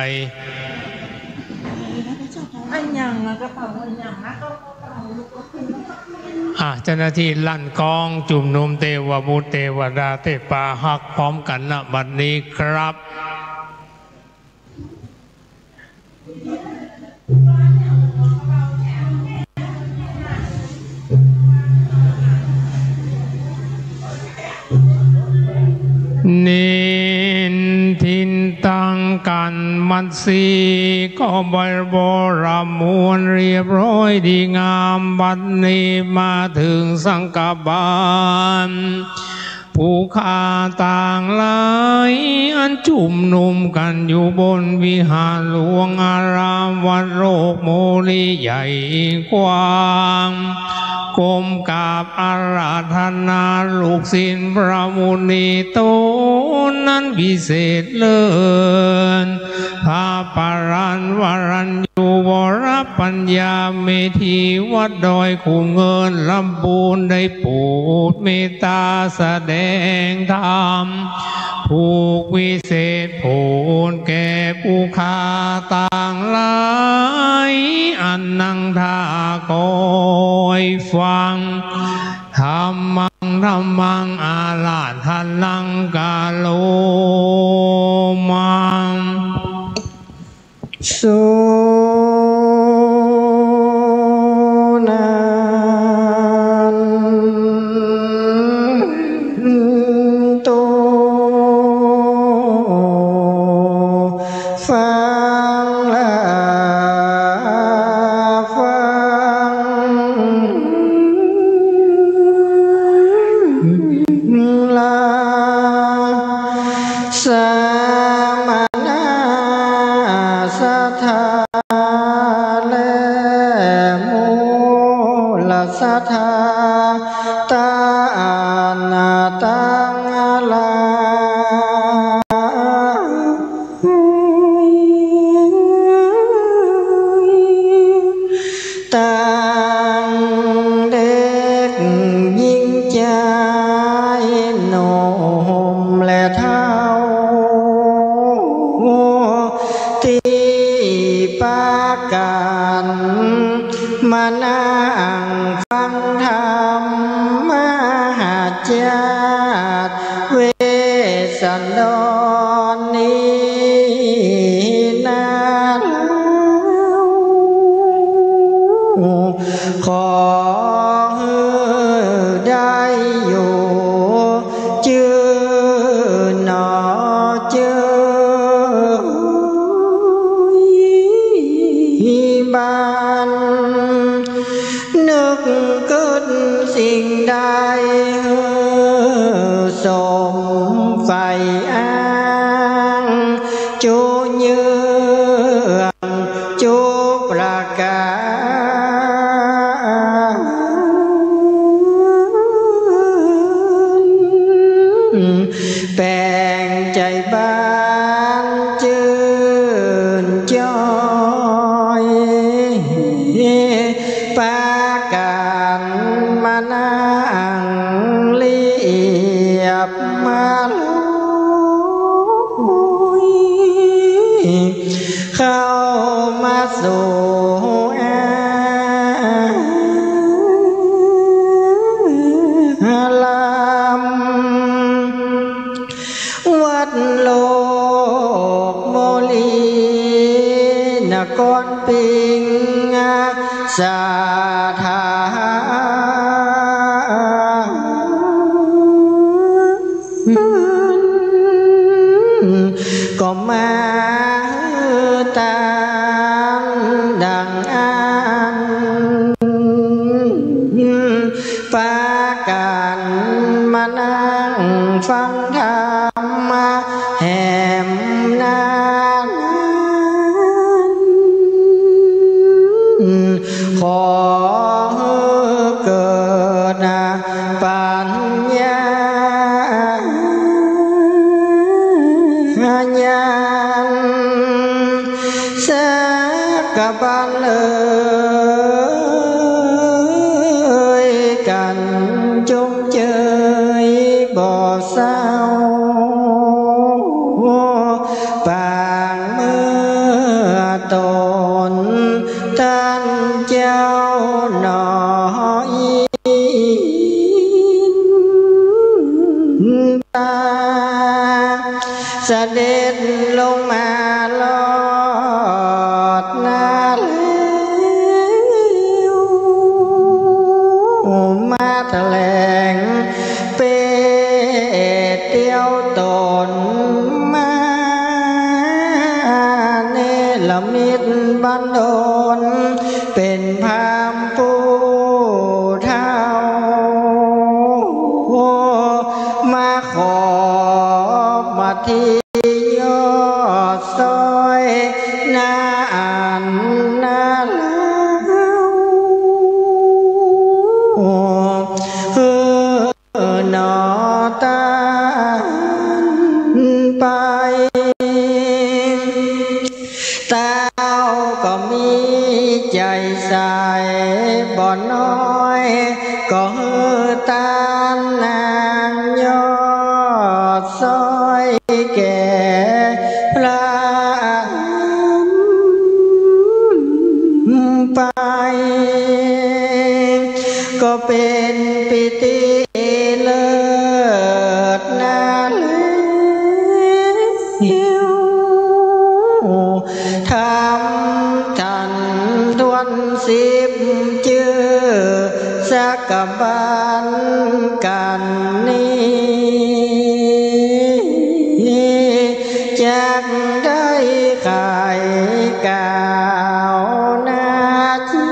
เจ้าหน้าที่ลั่นกองจุ่มนุมเทวบุตรเทวดาเทพาหักพร้อมกันณบัดนี้ครับ นมันสีก็บริบูรณ์มวลเรียบร้อยดีงามบัดนี้มาถึงสังฆบาลผู้ข้าต่างหลายอันจุ่มนุมกันอยู่บนวิหารหลวงอารามวัดโลกโมลีใหญ่กว้างก้มกราบอาราธนาลูกศิษย์พระมุนีโตนั้นพิเศษเลิศพระปรันวรัญญูวรปัญญาเมธีวัดดอยคู่เงินลำพูนได้โปรดเมตตาแสดงธรรมผูกวิเศษโผลแก่ผู้ข้าต่างหลายอันนั่งท่าคอยฟังธรรมังอาลาทันลังกาโลมังสุนันโตฟังละฟังละสามนาสัทธาและมูลสัทธาตานาตังลาตังเด็กยิ่งใจหนุ่มและเท่าที่ปากันมานั่งฟังธรรมมหาญาติเวสสันดรนี้นั้นขอได้อยู่จือหนอจือบ้านนึกเกิดสิ่งใดสมไฟอ้างจูเยืองจูประกาแบ่งใจบ้านจืนจอยปากันมานั่งเรียบมาลุยเข้ามาสู่ลำวัดโลกโมลีนครปิงสาธาก็มาตามดังอันปากันมานั่งฟังธรรมแห่มนานขอเกิดปัญญาญาณสักบันเลยกันจงเจยบ่เศร้าปางเมื่อตนท่านเจ้าหน่อยตาเสด็จลงมาลอดนาแล้วมาแถลงเป็ดเตียวตนมา ละมิตรบันดลเป็นพามผู้เท่ามาขอมาที่ยอดซอยนาอ่านนาหนอตาไปเต้าก็มีใจใสบ่น้อยก็ฮือตานนางยอดซอยแก่พระไปก็เป็นปิติเลิศนาเลี้ยวทำทันทวนสิบเจอสักบันกันนี้จากได้ขายกาวนาที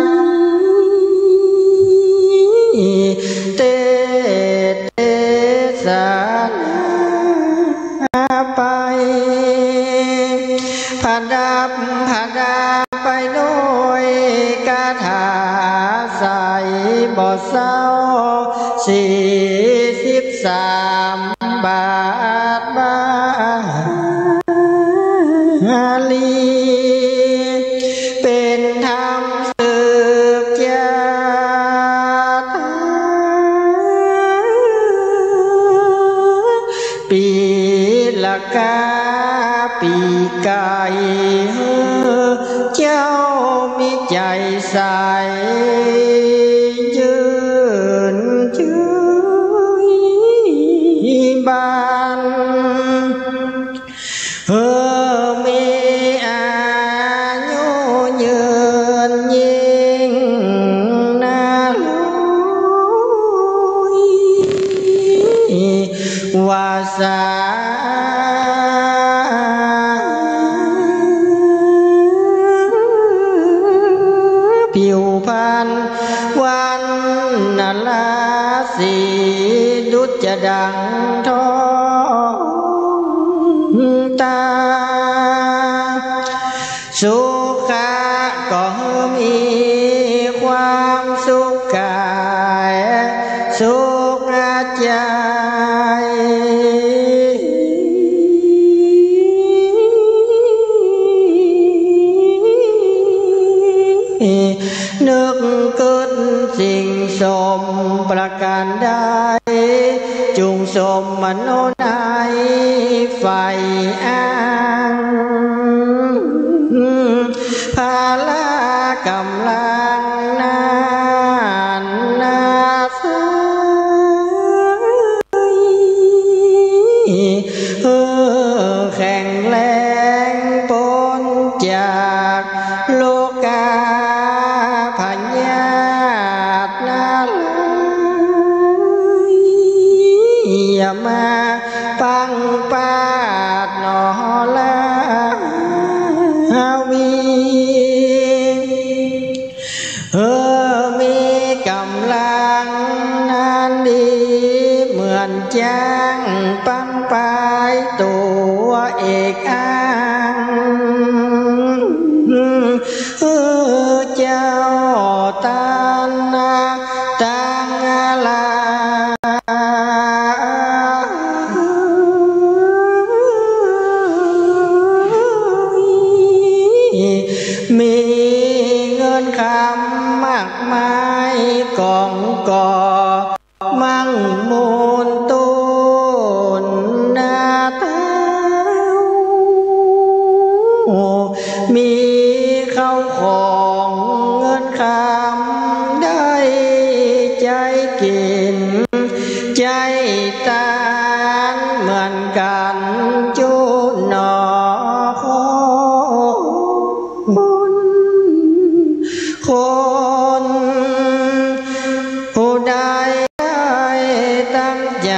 เตสาไปผาดับไปด้วยกาถาใส่บ่เศร้า43 บาทบาลีเป็นธรรมสืบจาปีละกาปีไก่เจ้ามีใจใสยืนชื่อบานมีอายุยืนยิ่งนาลุยวาสาผิวพรรณวันนาลาสีดุจจะดังทองตาสุขะก็มีความสุขกายสุขใจนึกเกิดสิ่งสมประการใดจุงสมมโนในไฟอ้างภาลากำลังนานนาสแข็งแรงพ้นจากโลกาพญาตนาอย่ามาปังปาดหนอลาวีมีกำลังนานดีเหมือนจ้างปังปายตัวเอกอ้างเจ้าตานาตังลามีเงินคำมากมายกองก่อมั่งมูลตุนนาเต้ามีเข้าของเงินคำได้ใจกินใจตานเหมือนกันจุหนอคนผู้ใดตั้งใจ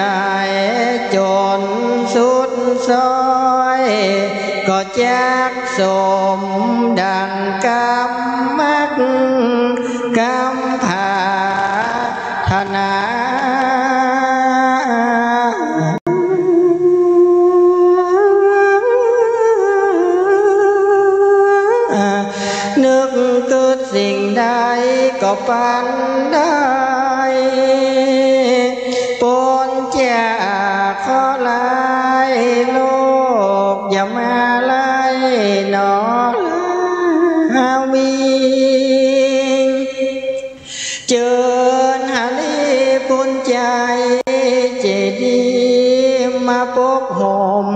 จนสุดซอย ก็จักสมดังกำมักกำผาธนานึกเกิดสิ่งใดก็ปันได้ปนจากขอลายโลกอย่ามาไล่หนอลาวีเจิญหาลีปุญใจเจดีมาปกห่ม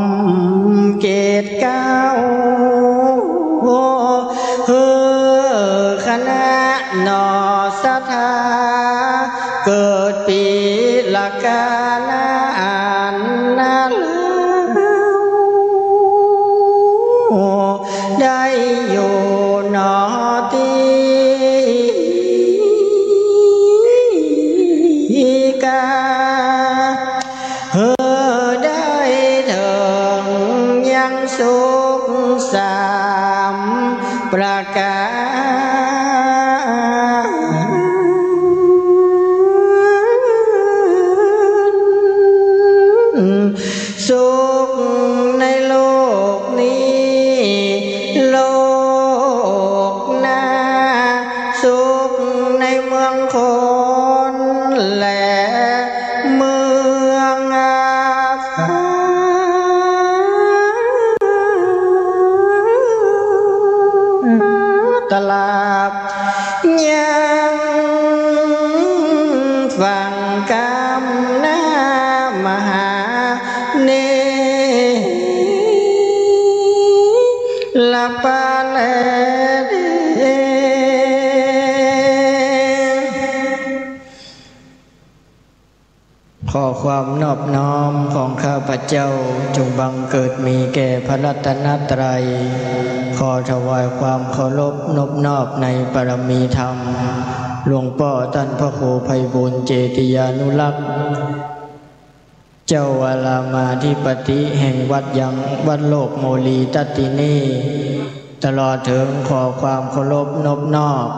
เกตเก้าคณะนอสถาเกิดปีละกาลานนาลได้อยู่นอตีกาได้ถึงยังสุขสามประการสุขในโลกนี้โลกหน้าสุขในเมืองคนและเมืองอาภาตลาบยังฟังกำนามหาเนลปาเลขอความนอบน้อมของข้าพเจ้าจงบังเกิดมีแก่พระรัตนตรัยขอถวายความเคารพนอบนอบในปรมีธรรมหลวงพ่อท่านพระครูไพบูลย์เจติยานุรักษ์เจ้าวารามาธิปติแห่งวัดยังวัดโลกโมลีตัตตินีตลอดถึงขอความเคารพนอบนอบ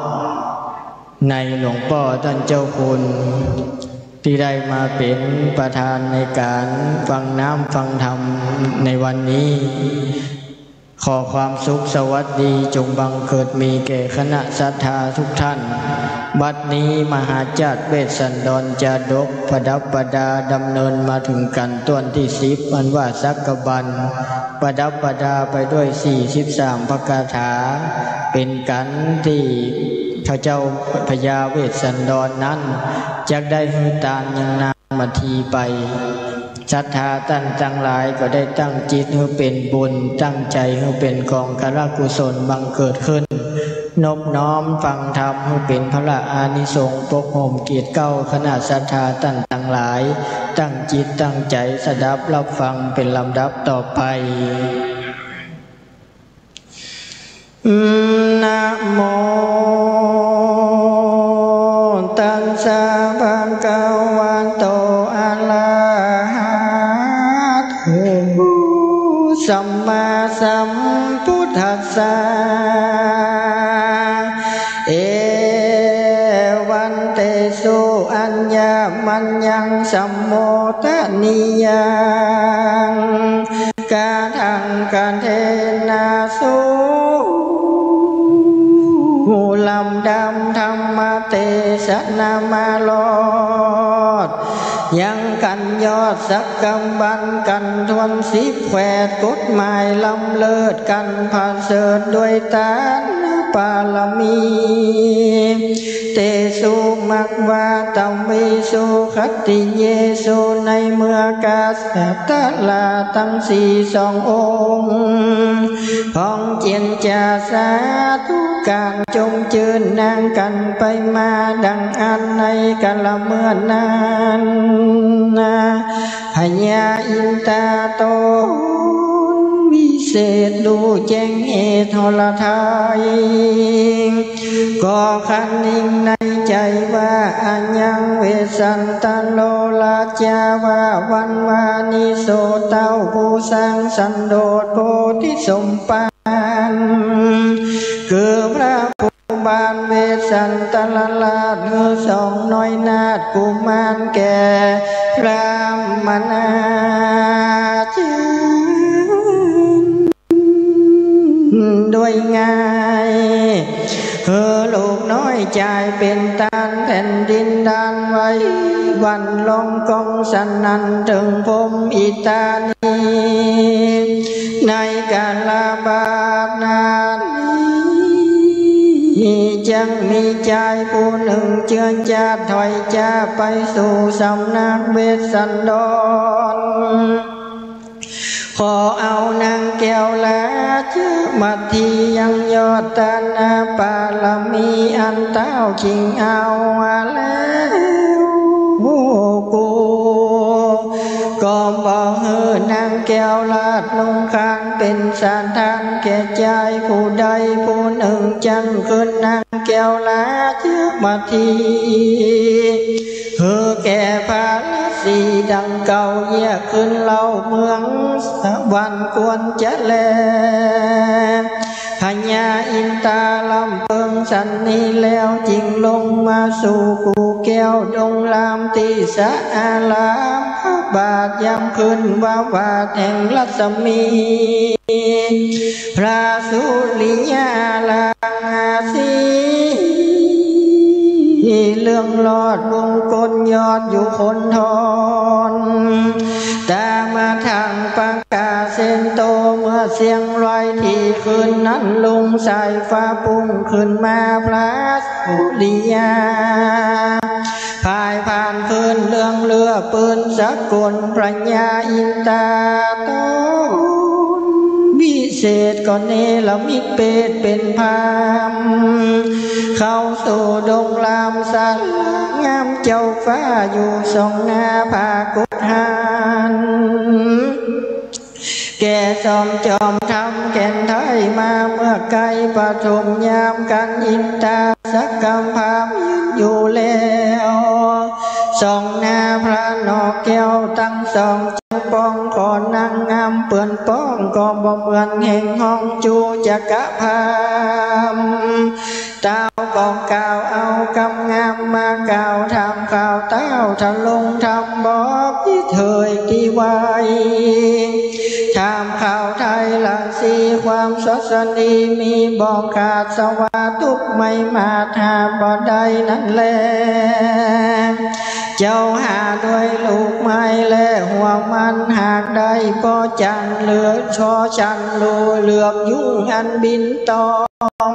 ในหลวงพ่อท่านเจ้าคุณที่ได้มาเป็นประธานในการฟังน้ำฟังธรรมในวันนี้ขอความสุขสวัสดีจงบังเกิดมีแก่คณะศรัทธาทุกท่านบัดนี้มหาจักรเวสสันดรจาดกประดับประดาดำเนินมาถึงกันต้นที่10อันว่าสักกบันประดับประดาไปด้วย43พระคาถาเป็นกันที่พระเจ้าพญาเวสสันดรนั้นจักได้หือตานยังนางมาทีไปศรัทธาท่านทั้งหลายก็ได้ตั้งจิตให้เป็นบุญตั้งใจให้เป็นกองกรกุศลบังเกิดขึ้นนบน้อมฟังธรรมให้เป็นพระอานิสงส์ปกห่มเกียรติเก้าคณะศรัทธาท่านทั้งหลายตั้งจิตตั้งใจสดับรับฟังเป็นลำดับต่อไปนะโมตัสสะภะคะวะโตอะระหะโตสัมมาสัมพุทธัสสะเอวันเตสุอัญญมัญญังสัมโมทนิยังกาทังกันเทนาสุลำดำธรรมเตสนามาลอดยังกันยอดสักกำบันกันทวน10แขวดกฎหมายลำเลิศกันผ่านเสดด้วยตาปาลมีเตสุมักวาตัมวิสุขัตติเยสุในเมื่อกาสตลาตั้ง42 องค์ของเจียนจาสาธุการจงเจิญนางกันไปมาดังอันในกัลเมื่อนั้นพญาอินตาโตวิเศษดูแจ้งเหตุทรไทย ก็คันนิ่งในใจว่าอัญญังเวสันตโลลาจาวาวันวานิโสเต้าผู้สร้างสันโดษโพธิสมปานคือพระผู้บานเวสันตลลาดเฮือสองน้อยนาฏกุมารแก่พระมนาจึงด้วยง่ายลูกน้อยใจเป็นตานแผ่นดินดานไว้วันลงกองสันนันถึงพรมอิตานีในกาลบาทนานจังมีใจผู้หนึ่งเจือนจาถอยจาไปสู่สำนักเวสสันดรขอเอานางแก้วและเจ้ามาที่ยังยอดตานาปาลมีอันเต้าชิงเอาแล้วโอ้กูก็บอกเฮือนางแก้วลาดลงคางเป็นสานทานแก่ใจผู้ใดผู้หนึ่งจังขึ้นนางแก้วลาดเจ้ามาที่แก่พาลสีดังเก่าเยี่ยขึ้นเล่าเมืองสวรรค์ควรจะแลพญาอินตาลำเพิงสันนี้แล้วจิงลงมาสู่กูแก้วดงลามตีสะอาลามบาทยามขึ้นว่าบาทแห่งรัศมีพระสุริยาลาสีเรื่องลอดวงกลยอดอยู่คนทอนตามาทางปังกาเซนโตเมื่อเสียงลอยที่คืนนั้นลุงสายฟ้าปุ่งขึ้นมาพระสุริยาพายผ่านคืนเรื่องเรือปืนสักกลพระญาอินตาโตวิเศษก่อนเนรมิตเปตเป็นพามเข้าสู่ดงลามสันงามเจ้าฟ้าอยู่สองหน้าผากุฏหานแก่จอมทำแก่นไทยมาเมื่อไกลปฐมยามกันอินตาสักกำพามอยู่แล้วสองหน้าพระนอกแก้วตั้งสองจังป้องขอนั่งงามเปื่อนป้องก็บ่เหมือนแห่งห้องจูจักรพามเต้าก็กล่าวเอากำงามมากล่าวทำข่าวเต้าทะลงทำบอกที่เถยที่ไว้ทำข่าวไทยหลังสีความสดสนีมีบอกขาดสวาทุกไม่มาทาบ่ได้นั่นแหละเจ้าหาด้วยลูกไม้และหัวมันหากได้ก็จังเหลือชอชันลูเหลือบยุ่งอันบินตอม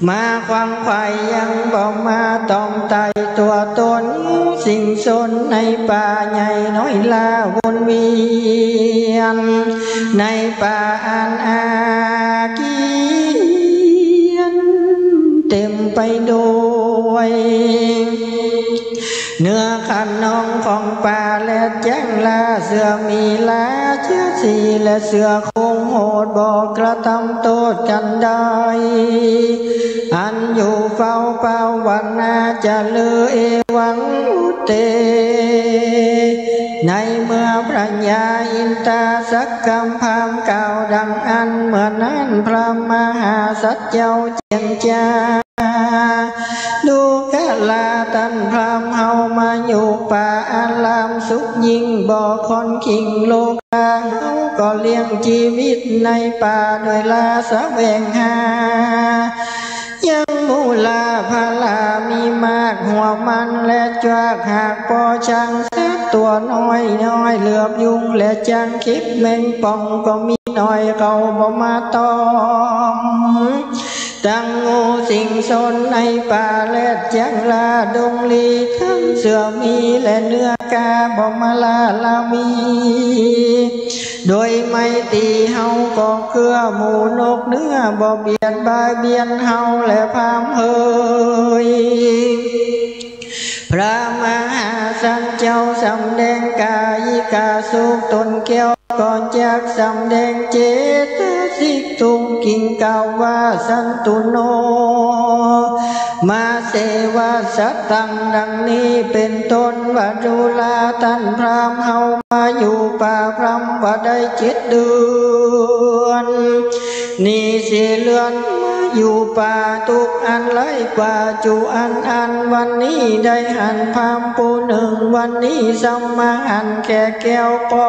มาความไข่ยังบอกมาต้องไตตัวตนสิ่งสนในป่าใหญ่น้อยลาวนเวียนในป่าอันอาเกียนเต็มไปด้วยเนื้อขันน้องของป่าและแจ้งลาเสือมีลาเชื้อสีและเสือคงโหดบอกกระทำโทษกันได้อันอยู่เฝ้าเป้าวันนาจะเลือเอวังอุเตในเมื่อพระญาอินตาสักกำพามเก่าดังอันเมื่อนั้นพระมหาสัจเจ้าเจียงจาดูกะลาตันพรามเฮามาอยู่ป่าอาลามสุขยิ่งบ่คนขิงโลกาเฮาก็เลี้ยงชีวิตในป่าโดยลาสะแวงหายังมูลาพาลามีมากหัวมันและจวกหากพอช่างสักตัวน้อยเหลือบยุงและจังคิดแมงป่องก็มีน้อยเขาบ่มาตอมตั้งงูสิงสนในป่าและจังลาดงลีทั้งเสือมีและเนื้อกาบ่มาลามีโดยไม่ตีเฮาก็เกือหมูนกเนื้อบ่เบียดบายเบียนเฮาและพามเฮยพระมหาสันเจ้าสำแดงกายิกาสุขตนแก้วก ก่อนจากสำแดงเจตสิกตุงกิ่งกาวว่าสันตุโนมาเสวะสัตตังดังนี้เป็นต้นว่าดูลาตันพรามเฮามาอยู่ป่าพรำว่าได้7 เดือนนี่สิเลือนอยู่ป่าทุกอันไล่กว่าจูอันวันนี้ได้หันพามปู1วันนี้สัมมาหันแก่แก้วปอ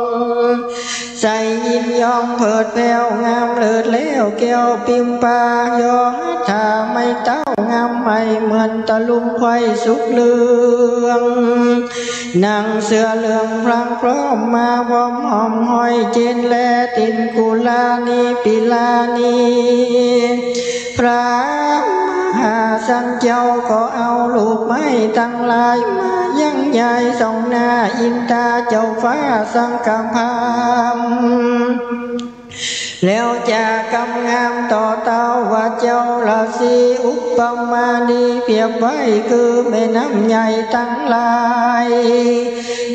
2ใส่ยินยองเผิดแผ่วงามเลิศแล้วแก้วปิมปายอถ้าไม่เต้างามไม่เหมือนตะลุมไข่สุกเหลืองนางเสือเหลืองพรังพร้อมมาพร้อมหอมห้อยเจนแลตินกุลานีปิลานีพระมหาสันเจ้าก็เอาลูกไม้ตั้งลายมายังใหญ่ส่องหน้าอินตาเจ้าฟ้าสังกัมพามแล้วจะกำงามต่อเต้าว่าเจ้าราศีอุปมาณีเปรียบไว้คือแม่น้ำใหญ่ตั้งหลาย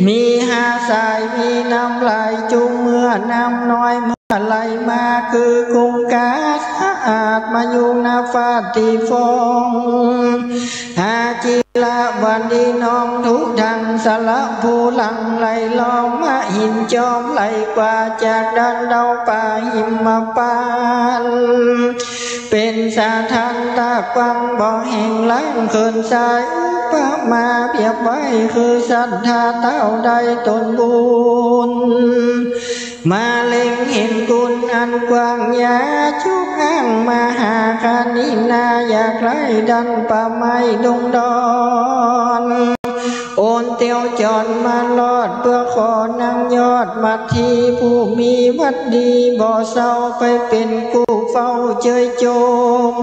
มี5 สายมีน้ำไหลจุงเมื่อน้ำน้อยเมื่อไหลมาคือกุงกาสะอาดมาอยู่นาฟาติฟองอาจิละวันดีน้องทุกทางสละภูหลังไหลล้อมมาหินจอมไหลกว่าจากดันเดาป่าหิมปานเป็นสาธานตากวังบ่อแห่งล้างเขินสายอุปมาเปรียบไว้คือศรัทธาเต้าใดตนบุญมาเล็งเห็นกุลอันกว้างยาชุกอ้างมหาคานินาอยากไล่ดันป่าไม้ดงดอนโอนเตียวจอนมาลอดเพื่อขอนางยอดมาทีผู้มีวัดดีบ่อเศร้าไปเป็นกู้เฝ้าเจยโจม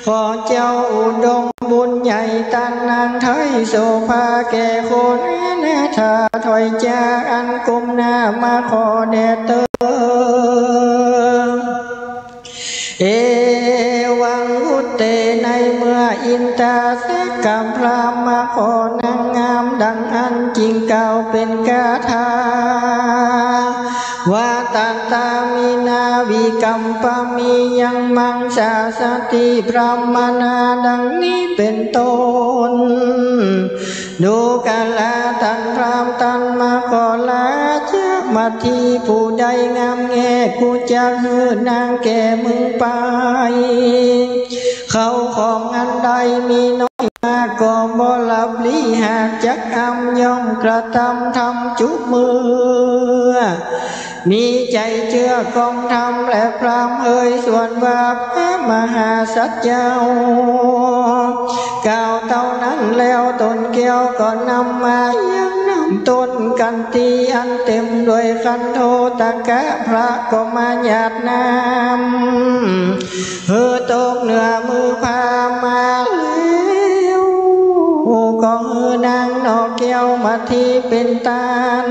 ขอเจ้าอุดมบุญใหญ่ตันนางไทยโสภาแก่คนนาถาถอยจากอันกุมหน้ามาขอแด่เตอเอวังอุเตในเมื่ออินตาเสกรรมพรามมาขอนางงามดังอันจริงเก่าเป็นกาถาว่าตันตามีนาวิกัมปมียังมังสาสติพรามนาดังนี้เป็นต้นดูกาลาตันพรามตันมาขอลาเจ้ามาทีผู้ใดงามแง่กูจะหือนางแก่มึงไปเขาของอันใดมีน้อยมาก็บ่ลับลี้หากจักอำย่อมกระทำทำจุมือมีใจเชื่อกองธรรมและพรามเอ่ยส่วนว่าพระมหาสัจเจ้ากล่าวเท่านั้นแล้วตนแก้วก็นำมายังนำต้นกันตีอันเต็มด้วยคันโทตะกะพระก็มาหยาดน้ำตกเหนือมือพามาแล้วก็นางนอกแก้วมาที่เป็นตาล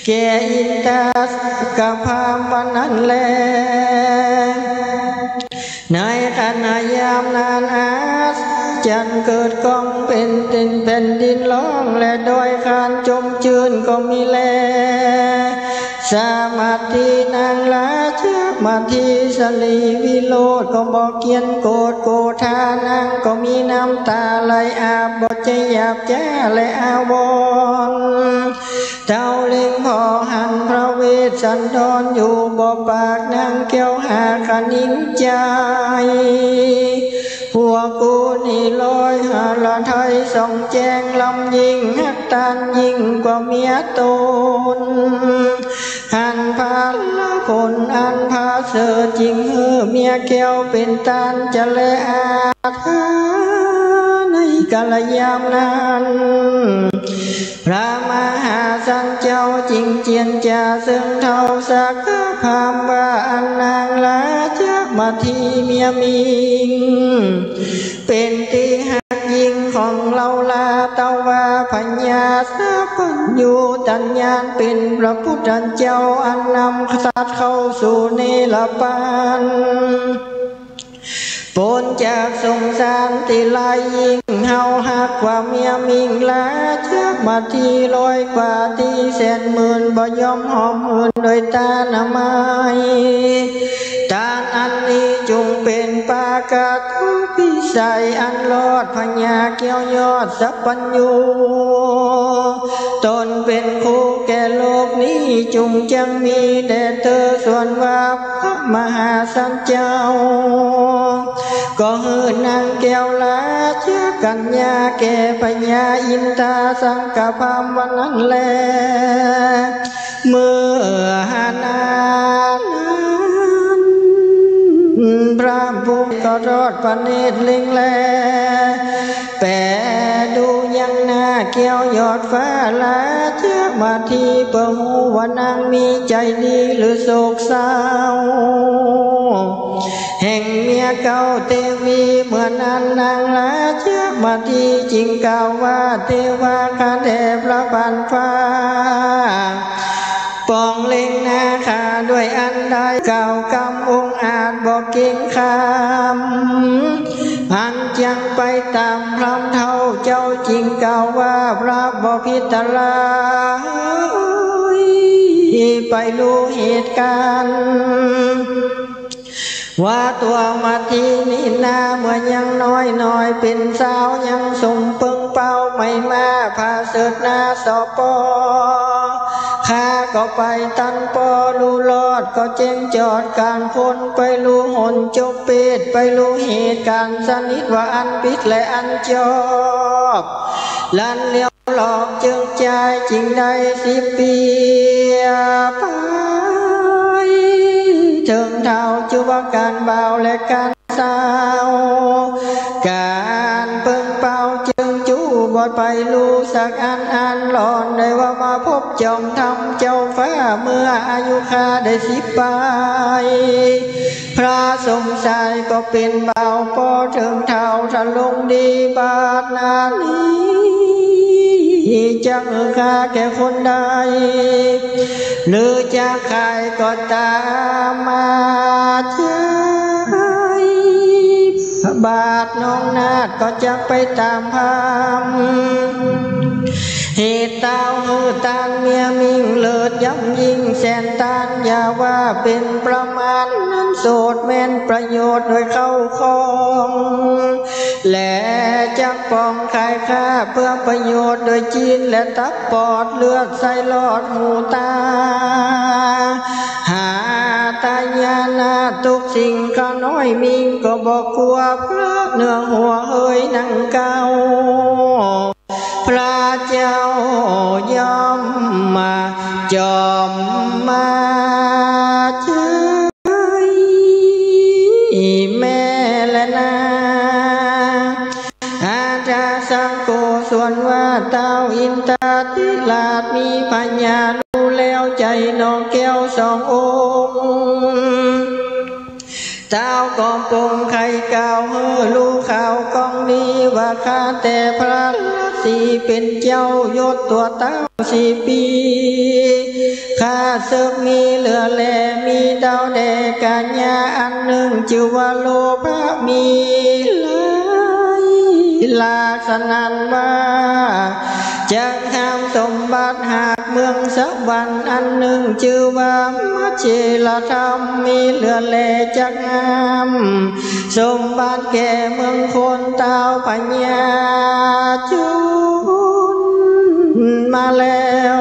แก่อินตาสกพามวันนั้นแลในขณะยามนานอาสจันเกิดกองเป็นแผ่นดินร้องและดอยคานจมจืนก็มีแลสมาธินางลาเชือกมาทีสลีวิโรธก็บอกเกียนโกดโกธานางก็มีน้ำตาไหลอาบบอกใจหยาบแจ้และอาวรเจ้าเล็งพอหันพระเวสสันดรอยู่บ่อปากนางแก้วหาคณิงใจพวกกูนี่ลอยหาละไทยส่องแจงลำยิงฮักตันยิ่งกว่าเมียตนหันพาละคนอันพาเสือจริงเมียแก้วเป็นตันจะเลอาทในกาลยามนั้นพระมหาสันเจ้าจริงเจียนจ่าซึ่งเท่าสักพามว่าอันนางลาจะมาที่เมียมิงเป็นที่หักยิงของเราลาเตาวาพัญญาสะพัญญูตัญญาณเป็นพระพุทธเจ้าอันนำสัตว์เข้าสู่เนรปานพ ปนจากสงสารที่ลายยิ่งเฮาหักว่าเมียมิงลาจากมาที่ลอยกว่าที่แสนหมื่นบ่ยอมหอมหืนโดยตาหน้าไม้ตาอันนี้จงเป็นปากาทุพิสัยอันลอดพญาเกี่ยวยอดสัพพัญญูตนเป็นคู่แก่โลกนี้จงจังมีแด่เธอส่วนว่าพระมหาสันเจ้าก็เฮือนางแก้วลาเชื่อกัญญาแก่พญาอินทราสังกพามวันนั้นแลเมื่อหานานพระภูมิก็รอดพระเนตรเล็งแลแปรดูยังหน้าเกี่ยวยอดฟ้าลาเชื่อมาที่เปิดหูว่านางมีใจดีหรือโศกเศร้าแห่งเมียเก่าเทวีเหมือนอันนางลาเชื่อมาที่จริงกล่าวว่าเทวาคาเทพระบันฟ้าปองเล็งนาคาด้วยอันใดเก่ากำองอาจบอกเก่งคำอันจังไปตามพรำเท่าเจ้าจริงกล่าวว่าพระบพิตรลาไปรู้เหตุการณ์ว่าตัวมาทีนี่นาเมื่อยังน้อยเป็นสาวยังสมเปิงเป้าไม่มาพาเสดนาสอปอข้าก็ไปตันปอลูลอดก็เจงจอดกลางคนไปลูหนจบเปิดไปลูเหตุการณ์สนิทว่าอันปิดและอันจอบลันเลี้ยวหลอกจึงใจจริงได้10 ปีไปถึงเท่าจุบการเบาและการสาวการเปิงเป่าจึงจูบอดไปรู้สักอันหลอนได้ว่ามาพบจอมทำเจ้าฟ้าเมื่ออายุข้าได้10 ปีพระสมชายก็เป็นเบาพอถึงเท่าทะลงดีบาดนานี้จะข้าแก่คนใดหรือจะใครก็ตามมาเจอบาทน้องนาดก็จะไปตามพามเหตุเต้าหือตานเมียมิงเลิศย่ำยิ่งแสนตานอย่าว่าเป็นประมาณนั้นโสดแม่นประโยชน์โดยเข้าคองและจักปองขายค่าเพื่อประโยชน์โดยจีนและตับปอดเลือดใส่หลอดหูตาหาตายานาทุกสิ่งข้าน้อยมิงก็บอกกลัวพระเนื้อหัวเฮยนังเก่าพระเจ้ายอมมาจอมมาเฉยแม่และนาอาจาสังโกส่วนว่าเต้าอินตาติลาดมีปัญญารู้แล้วใจน้องแก้ว2 องค์เต้าก็ปงไข่เก่าเฮือลูกข่าวกองดีว่าข้าแต่พระสีเป็นเจ้ายศตัวเต้า4 ปีข้าเสิกมีเหลือแลมีดาวแดกัญญาอันหนึ่งชื่อว่าโลภะมีลาสนันว่าจะห้ามสมบัติหากเมืองสักวันอันหนึ่งชื่อว่ามัจเจลธรรมมีเหลือแลจักงามสมบัติแก่เมืองคนเต้าปัญญาจุนมาแล้ว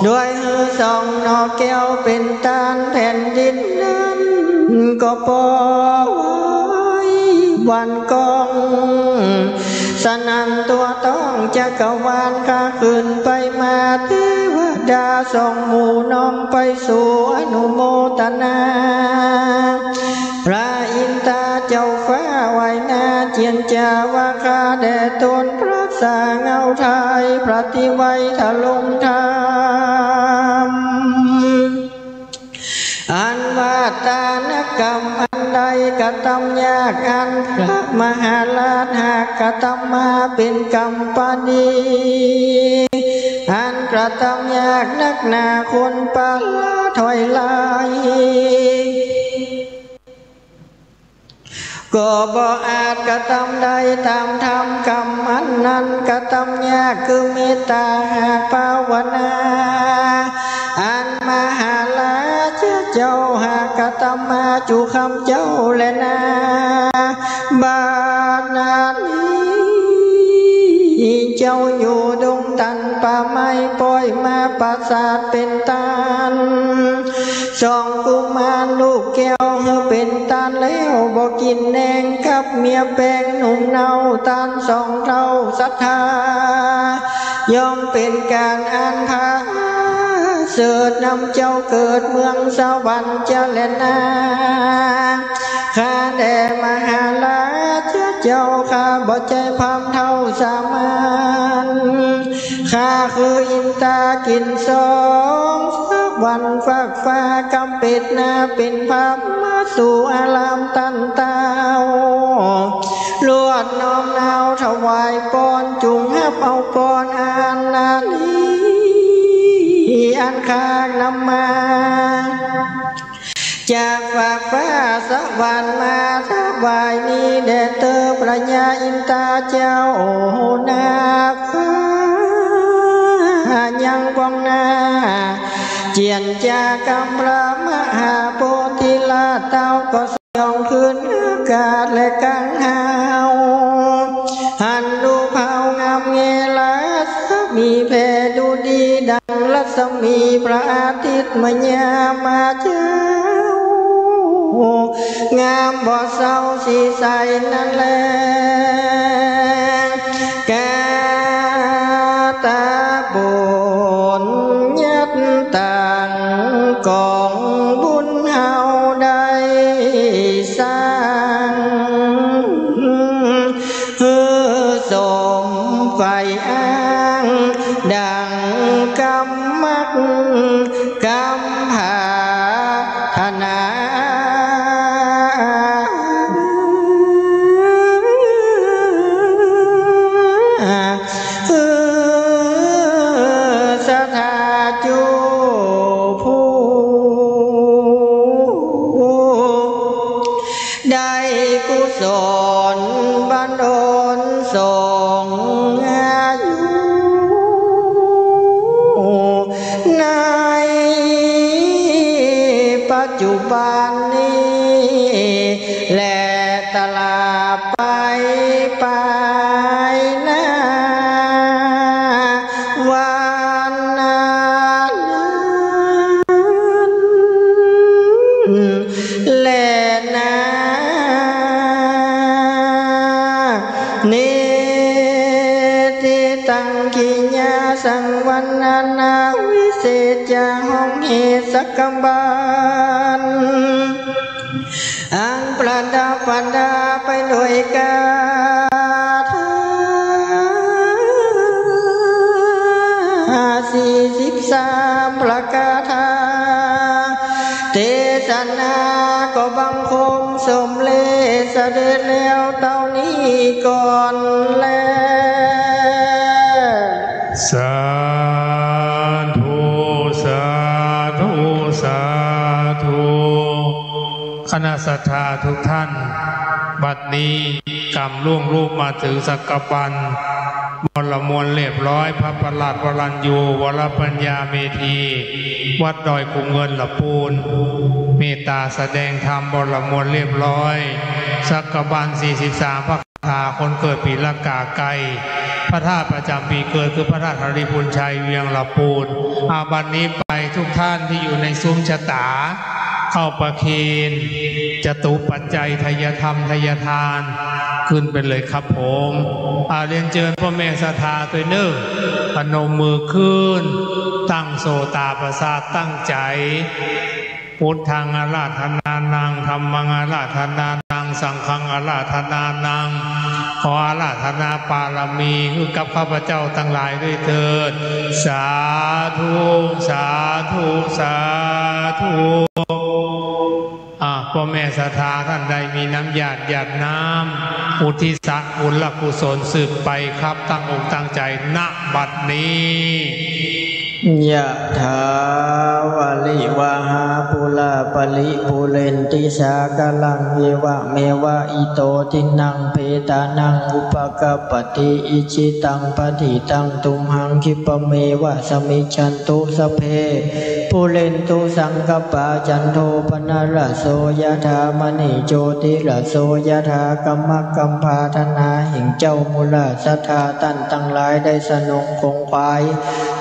ด้วยหือ2 นอแก้วเป็นตานแผ่นดินนั้นก็ปอวันกองสนันตัวต้องจักรวาลข้าขึ้นไปมาเทวดาส่งหมู่น้อมไปสู่อนุโมทนาพระอินทราเจ้าฟ้าไว้นาเจียนจาว่าข้าแด่ตนพระสาเงาไทยพระทิไว้ทะลงธรรมอันว่าตานกรรมอันใดกระทำยากอันพระมหาราชหากกระทำมาเป็นกรรมปานีอันกระทำยากนักหนาคนปาถอยลาย ก็บ่อาจกระทำได้ตามธรรมกรรมอันนั้นกระทำยากคือเมตตาหากภาวนาอันมหาลาเจ้าหากกระทำมาจุคำเจ้าและนาบาดนานี้เจ้าอยู่ดงตันป่าไม้ปล่อยมาปราสาทเป็นตาลสองกุมารลูกแก้วเป็นตาลแล้วบอกกินแดงกับเมียแป้งหนุ่มเนาตาลสองเท่าศรัทธายอมเป็นการอ่านพาเสด็จนำเจ้าเกิดเมืองสวรรค์เจริญนาข้าแด่มหาลาเจ้าข้าบ่ใจพามเท่าสามานข้าคืออินตากินสองวันฝากฟ้ากำปิดนาเป็นภาพมาสู่อารามตันเตาลวดน้อมนาวถวายปอนจุงฮับเอาปอนอ่านนาลีอันข้างนำมาจากฝากฟ้าสวรรค์มาถวายนี้แด่เตอพระญาอินตาเจ้านาฟ้ายังกองนาเจียนจากำพระมหาโพธิลาเต้าก็ส่องขึ้นอากาศและกังหาวหันดูเผางามเงลัสมีแผ่ดูดีดังรัศมีพระอาทิตย์มายามาเจ้างามบ่เศร้าสีใสนั่นแหละกาตาบุญยัดต่างกองบุญเฮาได้สร้างสมไฟอ้างดังกำมักกำผาธนาบันดลส่งอายุในปัจจุบันนี้และตลาดไปหน้าวันนั้นและนาเนติตังกิญาสังวันนานาวิเศษจาห้องเหตุสักกำบาลอังประดับประดาไปด้วยกา43ประกาศาเทศนาก็บังคมสมเลเสด็จแล้วเต่านี้ก่อนแล้วสาธุสาธุสาธุคณะศรัทธาทุกท่านบัดนี้กำล่วงรูปมาถึงสักกบันมลมวลเรียบร้อยพระประหลัดวรัญยูวรปัญญาเมธีวัดดอยกุงเงินละปูนเมตตาแสดงธรรมบรมวลเรียบร้อยสักกบัน43พระคาถาคนเกิดปีละกาไก่พระธาตุประจำปีเกิดคือพระธาตุหริพุนชัยเวียงละปูนอาบันนี้ไปทุกท่านที่อยู่ในซุ้มชะตาเข้าประเคนจตุปัจจัยทายธรรมทายทานขึ้นไปเลยครับผมเรียนเชิญพ่อแม่ศรัทธาตัวหนึ่งพนมมือขึ้นตั้งโสตาประสาทตั้งใจพุทธังอาราธนานังธัมมังอาราธนานังสังฆังอาราธนานังขออาราธนาปารมีคือกับข้าพเจ้าทั้งหลายด้วยเถิดสาธุสาธุสาธุพ่อแม่ศรัทธาท่านใดมีน้ำหยาดน้ำอุทิศบุญกุศลสืบไปครับตั้งอกตั้งใจณบัดนี้ ยะถาวาลิวหา ปุลาปลิปุเรนติสากลังเอวะเมวะอิโตทินังเปตานังอุปกปติอิชิตังปฏิตังตุมหังคิปเมวะสมิชันตุสเพปุเรนตุสังกปาจันโทปนะระโสยถามณีโจติระโสยถากัมมะกัมภาธนาแห่งเจ้ามูลศรัทธาตั้นตั้งหลายได้สนองคงควาย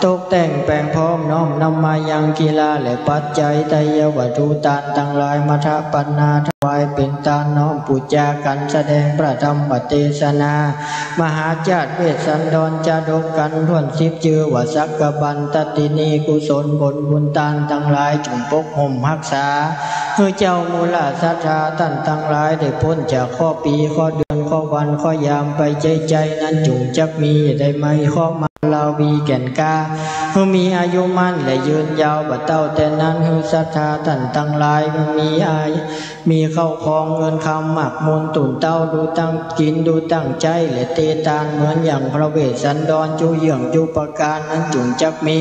ตกแต่งแปลงพร้อมน้อมนำมายังกีฬาและปัจจัยไตยวัตถุตานตั้งหลายมัทปันนาถวายเป็นตานน้อมปูจากันแสดงพระธรรมเทศนามหาจาตุเวสสันดรจาดกกันท่วนสิบชื่อว่าสักกบันตตินีกุศลผลบุญตานตั้งหลายจงปกห่มรักษาเพื่อเจ้ามูลศรัทธาท่านตั้งหลายได้พ้นจากข้อปีข้อเดือนข้อวันข้อยามไปใจนั้นจงจักมีได้ไหมข้อมาลาวีแก่นกาเพื่อมีอายุมั่นและยืนยาวบัดเต้าแต่นั้นเพื่อศรัทธาท่านตั้งหลายมีเข้าคลองเงินคำหมักมนตุ่นเต้าดูตั้งกินดูตั้งใจและเตตานเหมือนอย่างพระเวสสันดรจุเยื่องจุปการนั้นจงจักมี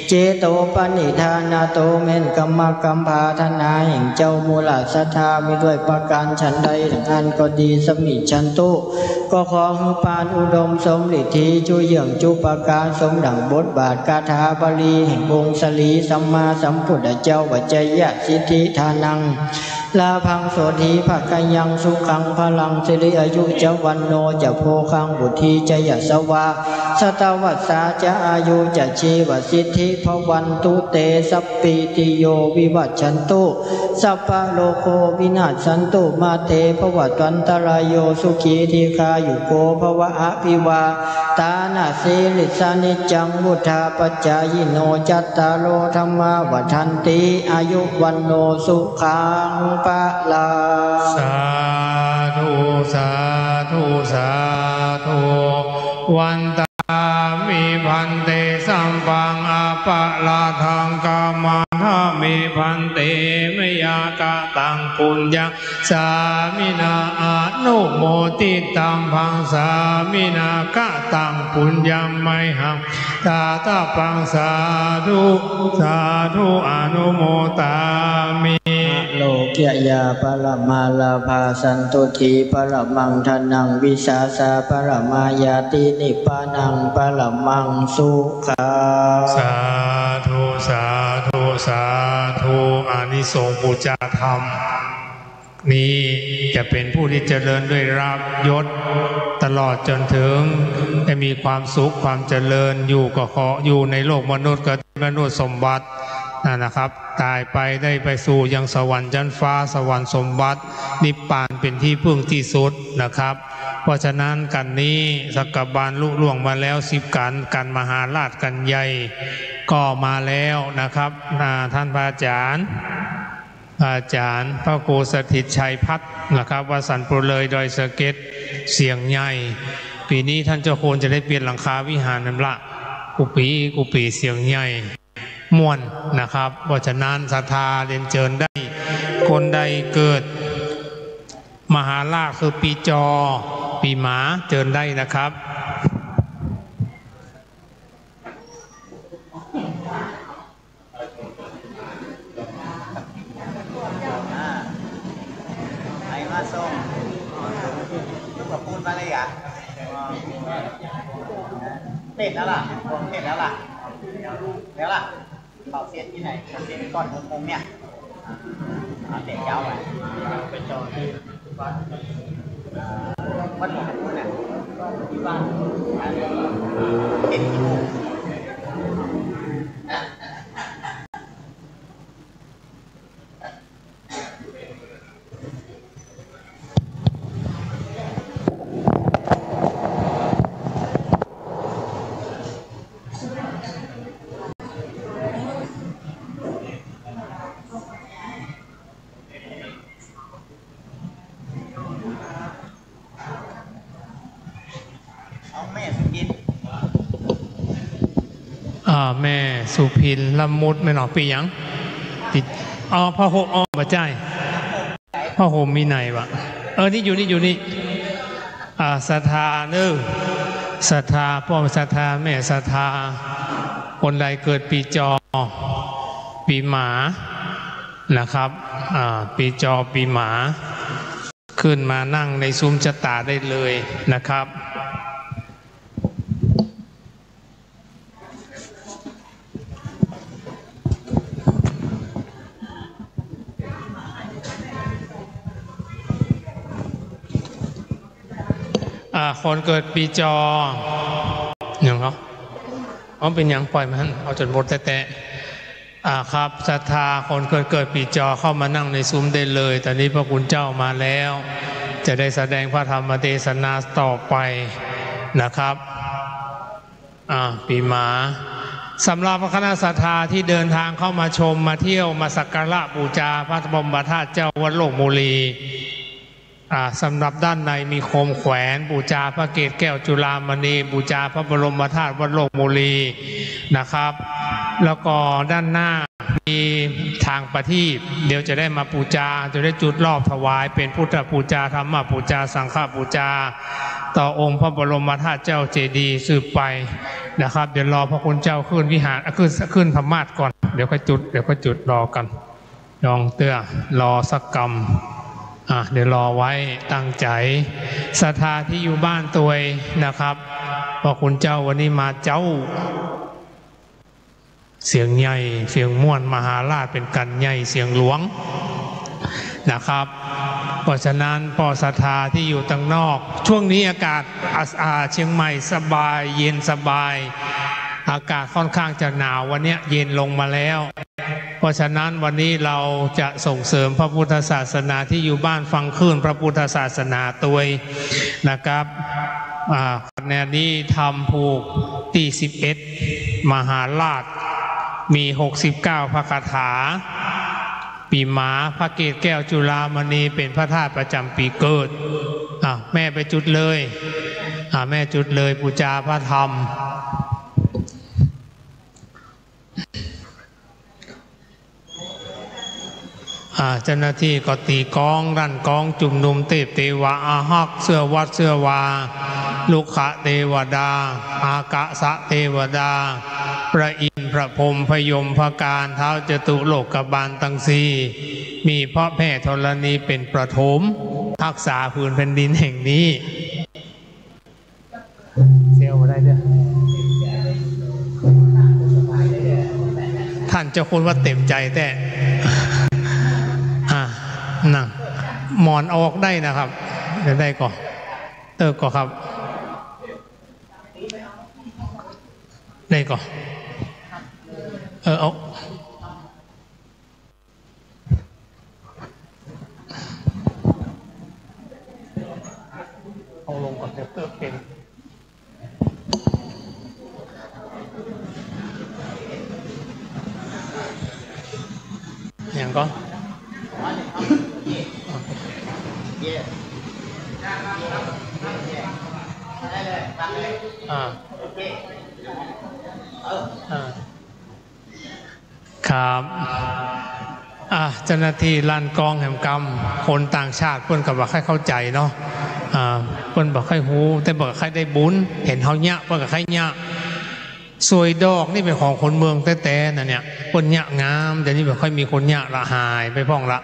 เจโตปณิธานาโตเมนกัมมะกัมภาธนาแห่งเจ้ามูลศรัทธามีด้วยประการฉันใดทั้งอันก็ดีสมิชันตุก็ขอให้ปานอุดมสมฤทธิจุเยื่องจุปการสมดังบทบาทคาถาบาลีแห่งองค์สลีสัมมาสัมพุทธเจ้าวัจจยสิทธิทานังลาพังโสธีภะกยังสุขังพลังสิริอายุจะวันโนจะโพคังบุตรีจะยสวาสตวัสสาจะอายุจะชีวสิทธิภวันตุเตสัพปิติโยวิวัชชันตุสัพพะโลโควินาศสันตุมาเตภวัตวันตรายโยสุขีทีคายุโกภวะอภิวาตานาสีลิสานิจังมุทาปัจจายโนจัตตารโอธรรมาวัฏันติอายุวันโนสุขังปะลาสาธุสาธุสาธุวันตามิพันเตสัมปังอปะลาทังกามาธามิพันเตมยากะตังปุญญาสามินาอนุโมติตัมพังสามินากะตังปุญญาไมหังตาตาปังสาธุสาธุอนุโมตามิโลกยาปรมาลาภาสันตุทีปรมังทนังวิสาสาปรมายาตินิพพานังปรมังสุขังสาธุสาธุสาธุอานิสงส์บูชาธรรมนี้จะเป็นผู้ที่เจริญด้วยราภยศตลอดจนถึงจะมีความสุขความเจริญอยู่ก็ขออยู่ในโลกมนุษย์ก็มนุษย์สมบัตินะครับตายไปได้ไปสู่ยังสวรรค์ชั้นฟ้าสวรรค์สมบัตินิพพานเป็นที่พึ่งที่สุดนะครับเพราะฉะนั้นกันนี้สักกบาลลุล่วงมาแล้ว10กันมหาราชกันใหญ่ก็มาแล้วนะครับท่านพระอาจารย์พระครูสถิตชัยพัฒน์นะครับวัดสันปุเลยดอยสะเก็ดเสียงใหญ่ปีนี้ท่านเจ้าโคนจะได้เปลี่ยนหลังคาวิหารนั่นละกุปีเสียงใหญ่ม่วนนะครับเพราะฉะนั้นศรัทธาเรียนเชิญได้คนใดเกิดมหาราชคือปีจอปีหมาเชิญได้นะครับไอ้มาส่งก็พูดมาเลยอ่ะเต็ดแล้วล่ะเต็ดแล้วล่ะแล้วล่ะเป่าเสียนที่ไหนเป่าเสียนก้อนงงเนี่ยเด็กยาวไปเป็นจอที่วัดหลวงปู่เนี่ยที่บ้านเด็กที่มู่แม่สุพินละมุดไม่หนอปียังติดพระโหมบะใจพระโหมมีไหนวะนี่อยู่นี่ศรัทธาศรัทธาพ่อศรัทธาแม่ศรัทธาคนใดเกิดปีจอปีหมา นะครับปีจอปีหมาขึ้นมานั่งในซุ้มชะตาได้เลยนะครับคนเกิดปีจออย่างเขาเป็นอย่างปล่อยมันเอาจนหมดแต่ครับศรัทธาคนเกิดปีจอเข้ามานั่งในซุ้มได้เลยตอนนี้พระคุณเจ้ามาแล้วจะได้แสดงพระธรรมเทศนาต่อไปนะครับปีหมาสำหรับคณะศรัทธาที่เดินทางเข้ามาชมมาเที่ยวมาสักการะบูชาพระบรมธาตุเจ้าวัดโลกมูลีสำหรับด้านในมีโคมแขวนบูชาพระเกศแก้วจุฬามณีบูชาพระบรมธาตุวัดโลกมูลีนะครับแล้วก็ด้านหน้ามีทางประทีปเดี๋ยวจะได้มาบูชาจะได้จุดรอบถวายเป็นพุทธบูชาธรรมบูชาสังฆบูชาต่อองค์พระบรมธาตุเจ้าเจดีย์สืบไปนะครับเดี๋ยวรอพระคุณเจ้าขึ้นวิหารขึ้นพม่าก่อนเดี๋ยวค่อยจุดรอกันยองเตื้อรอสักกรรมเดี๋ยวรอไว้ตั้งใจศรัทธาที่อยู่บ้านตัวนะครับพระคุณเจ้าวันนี้มาเจ้าเสียงใหญ่เสียงม่วนมหาราชเป็นกันใหญ่เสียงหลวงนะครับเพราะฉะนั้นพอศรัทธาที่อยู่ต่างนอกช่วงนี้อากาศเชียงใหม่สบายเย็นสบายอากาศค่อนข้างจะหนาววันนี้เย็นลงมาแล้วเพราะฉะนั้นวันนี้เราจะส่งเสริมพระพุทธศาสนาที่อยู่บ้านฟังคลื่นพระพุทธศาสนาตัวนะครับในนี้ทำผูกที่11มหาราชมี69พระคาถาปีหมาพระเกศแก้วจุฬามณีเป็นพระธาตุประจำปีเกิดแม่ไปจุดเลยแม่จุดเลยบูชาพระธรรมเจ้าหน้าที่ก็ตีกองรั่นกองจุ่มนุมเทวะอาหักเสื้อวัดเสื้อวาลุขะเทวดาอากะสะเทวดาพระอินทร์พระพรหมพยมพการเท้าจตุโลกบาลตังสีมีพระแพทย์ธรณีเป็นประถมรักษาพื้นแผ่นดินแห่งนี้เซลได้ด้วยท่านเจ้าคุณว่าเต็มใจแต่นั่งหมอนออกได้นะครับเดี๋ยวได้ก่อนก่อนครับได้ก่อนเอาลงก่อนเดี๋ยวเป็นอย่างก็ครับเจ้าหน้าที่ลานกองแห่งกรรมคนต่างชาติเพื่อนกับว่าใครเข้าใจเนาะเพื่อนบอกใครหูแต่บอกใครได้บุญเห็นเขาเนี้ยเพื่อนกับใครเนี้ยสวยดอกนี่เป็นของคนเมืองแต่น่ะเนี่ยคนเนี้ยงามแต่นี่แบบค่อยมีคนเนี้ยละหายไปพ้องละ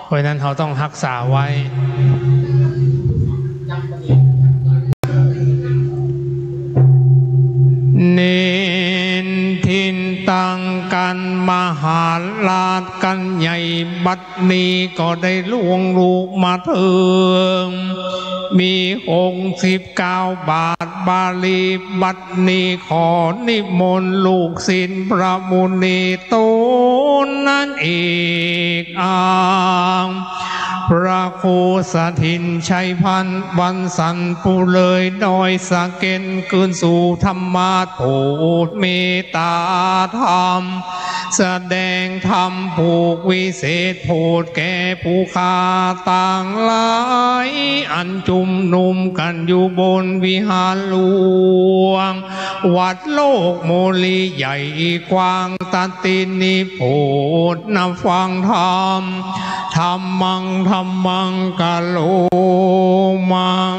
เพราะนั้นเขาต้องรักษาไว้เน้นทินตังกันมหาลาดกันใหญ่บัดนี้ก็ได้ล่วงลูกมาถึงมี69 บาทบาลีบัดนี้ขอนิมนต์ลูกศิษย์พระมุนีโตนั่นเอกพระครูสถินชัยพันธ์วันสันผู้เลยดอยสะเก็นคืนสู่ธรรมาโปรดเมตตาธรรมแสดงธรรมผูกวิเศษโปรดแก่ผู้ขาต่างหลายอันจุมนุมกันอยู่บนวิหารหลวงวัดโลกโมลีใหญ่กว้างตัดตินิโปรดนำฟังธรรมธรรมังธรรมังกะโลมัง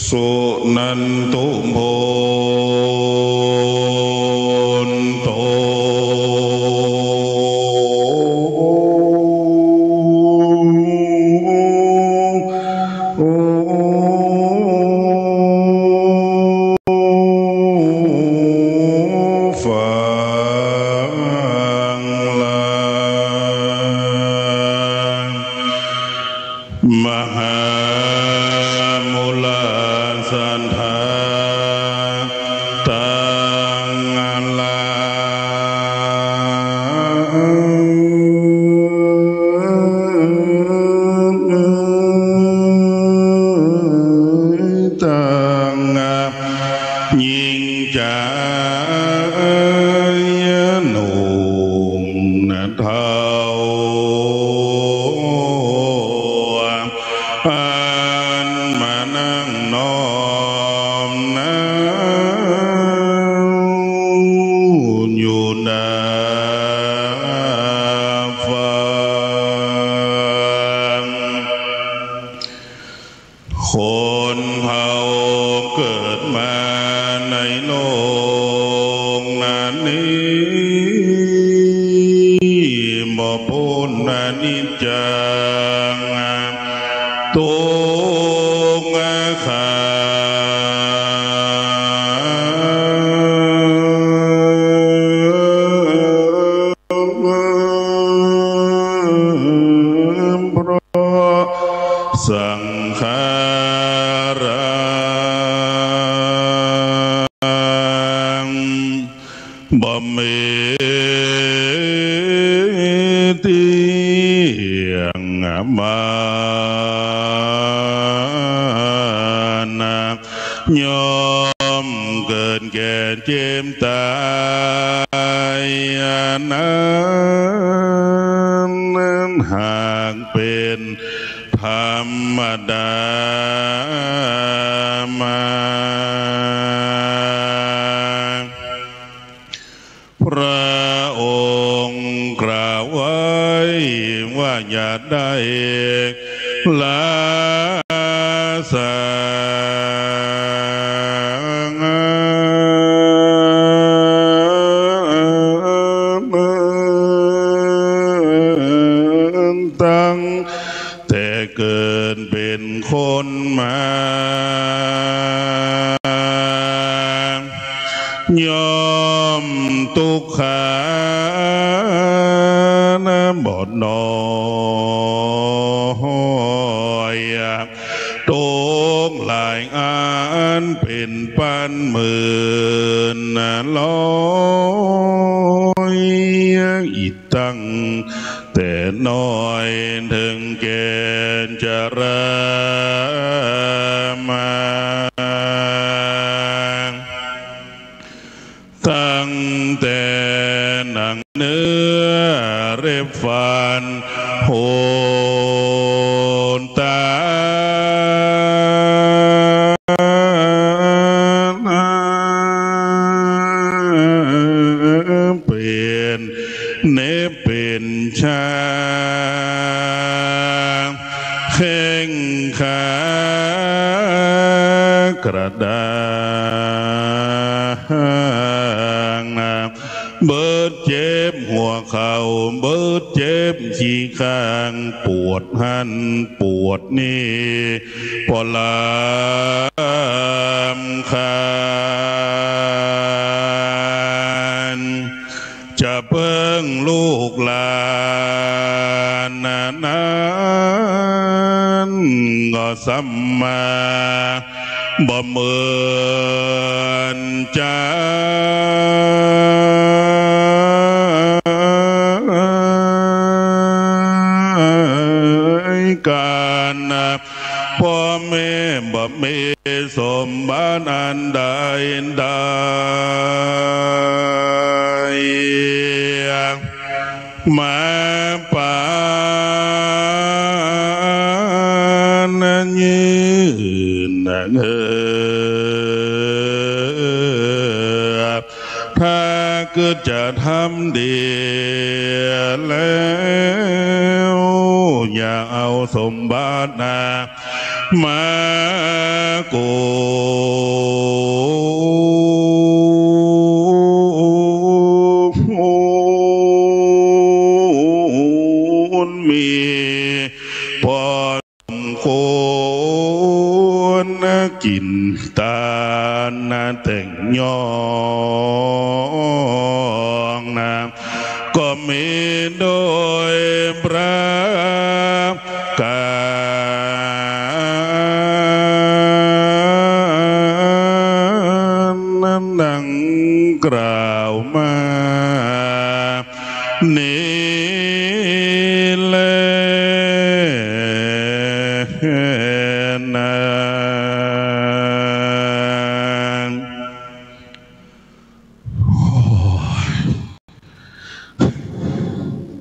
สุนันตุโพนโตมหามุลาสันทาตังลาตังยิงใจหนุ่มนาเท้ามานั่งนอมน้ำอยู่หน้าฟังคนเผ่าเกิดมาในโลกนั้นนี้บ่พ้นอนิจจังทุกขังเพราะสังขารบ่มีเที่ยงมายอมเกิดแก่เจ็บตายนั้นหากเป็นธรรมดามาพระองค์กล่าวไว้ว่าอย่าได้ละสาตั้งแต่เกิดเป็นคนมายอมทุกขานะบ่น้อยทุกหลายอันเป็นปันหมื่นร้อยอีกตั้งแต่น้อยถึงแก่ชรามาตั้งแต่หนังเนื้อเร็บฟันโหนตาเป็นเนเป็นชาแข้งขากระดางเบิดเจ็บหัวเข่าเบิดเจ็บขี้ข้างปวดหันปวดนี่พอลามคานจะเพิ่งลูกหลานนั้นก็สัมมาบ่เหมือนใจกันพ่อแม่บ่มีสมบัติอันใดมาปานยืนถ้าเกิดจะทำดีแล้วอย่าเอาสมบัติ นามาโกมีพอโคนกินตานาแต่งยองนะก็มีโดยพระการนั้นดังกล่าวมานี้แลนะ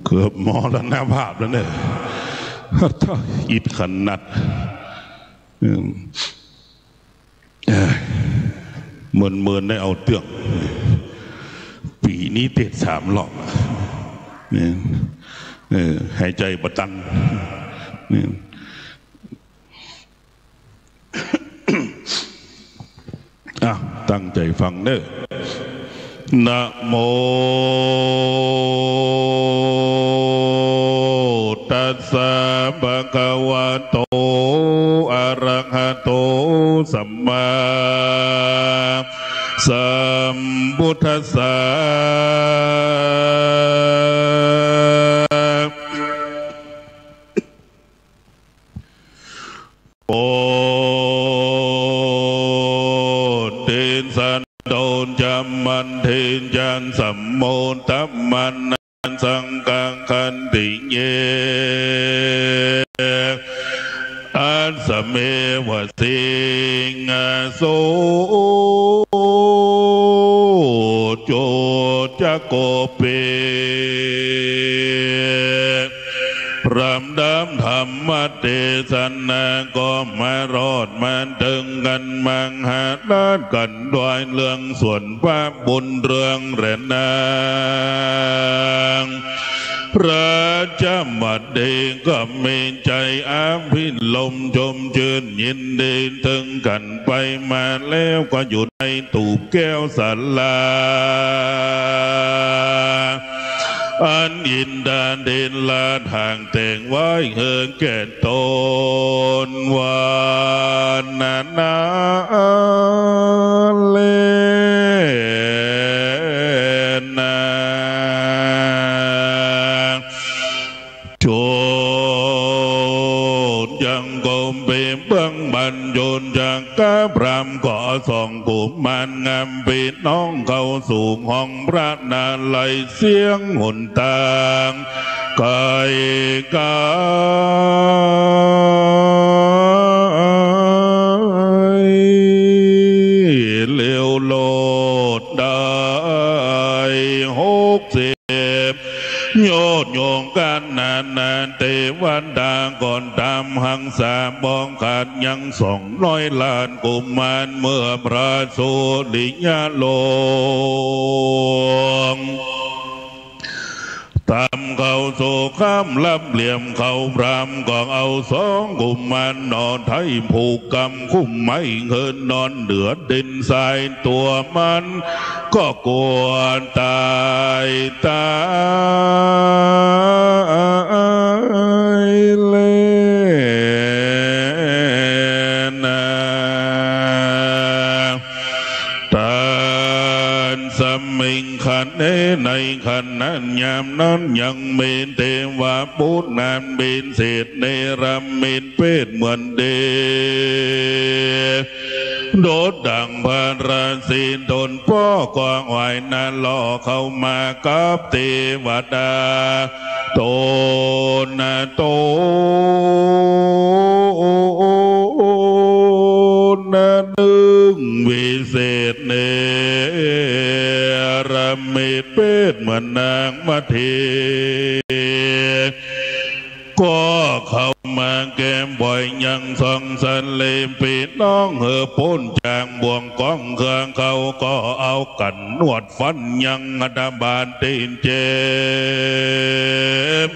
เกือบมอแล้วนะภาพแล้วเนี่ยถ้าอิดขันนัดเมินได้เอาเตือกปีนี้เตะ3 รอบหายใจประตันตั้งใจฟังเด้อนะโมตัสสะภะคะวะโตอะระหะโตสัมมาสัมพุทธัสสะโอเทนสันโดนจำมันเทนจันสัมโมตัมมันนันสังกังคันติเยอันสเมวะสิงโสโจจะโกเปพรำดำธรรมเทศนาก็มารอดมันถึงกันมังหาดากันด้วยเรื่องส่วนพระบุญเรื่องแรนางพระเจ้าบัดเดก็มีใจอาภิลมชมชื่นยินดีถึงกันไปมาแล้วก็อยู่ในตูบแก้วศาลาอันอินดาเดนลาทางแต่งไว้เฮือแก่ตนวานนาเลนาโจยังกลมเป็นเบื้องบันโยนจากกะพรำก่อส่องกุมมันงามปีน้องเข้าสู่ห้องพระนาลัยเสียงหนตางไกลกายเลี้ยวโลดได้60โยดโยงกันนานเทวันดาก่อนตามหังสาบองขาดยัง200 ล้านกุมารเมื่อพระโสดิยาลงตามเขาโซข้ามลับเหลี่ยมเขาพรำก็เอา2 กุมารนอนไทยผูกกำคุ้มไม่เหินนอนเดือดดินทรายตัวมันก็กวนตายเลยนะตานสมิงขันในขันนั้นยามนั้นยังเมนเทวาพุทธนานเบนเศษในรำเมนเพศเหมือนเดโดดดังพระราศีตนพ่อกวางไหวนั้นล่อเข้ามากับเทวดาโตนะโตนะดึงวิเศษเนรเมตเพศเหมือนนางมาเทก็เข้ามาแก้มบ่อยยังส่องสันเลมปีน้องเหอพ้นจางบ่วงก้องเครื่องเขาก็เอากันนวดฟันยังอัดบานตีนเจ็บ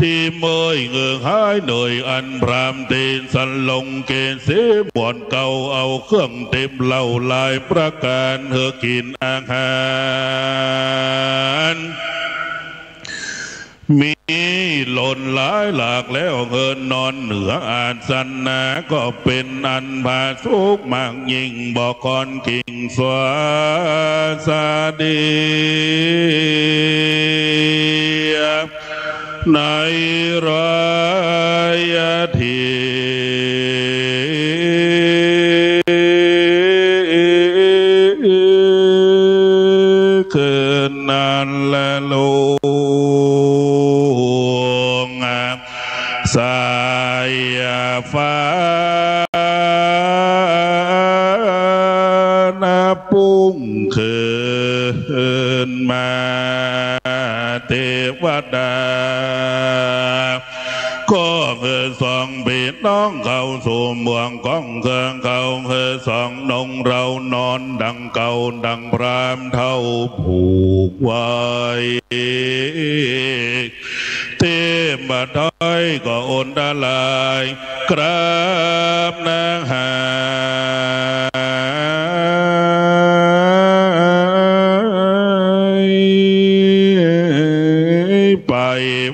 ที่เมยเงือหายเหนื่อยอันพรามเตนสันลงเกณฑ์เสียบ่อนเก่าเอาเครื่องเต็มเหล่าลายประการเฮอกินอาหารมีหล่นหลายหลากแล้วเงินนอนเหนืออาจสันนาก็เป็นอันพาสุกมากยิ่งบอกก่อนกิ่งสวาสดีในรายทีคืนนั้นละลูสายฟ้านาปุ้งคืนมาเทวดาก็เพื่อสองพี่น้องเข้าสู่เมืองก้องเครื่องเขาเพื่อสองนงเรานอนดังเก่าดังพรามเท่าผูกไว้เทพถอยก็โอนดาลายกราบนางหายไป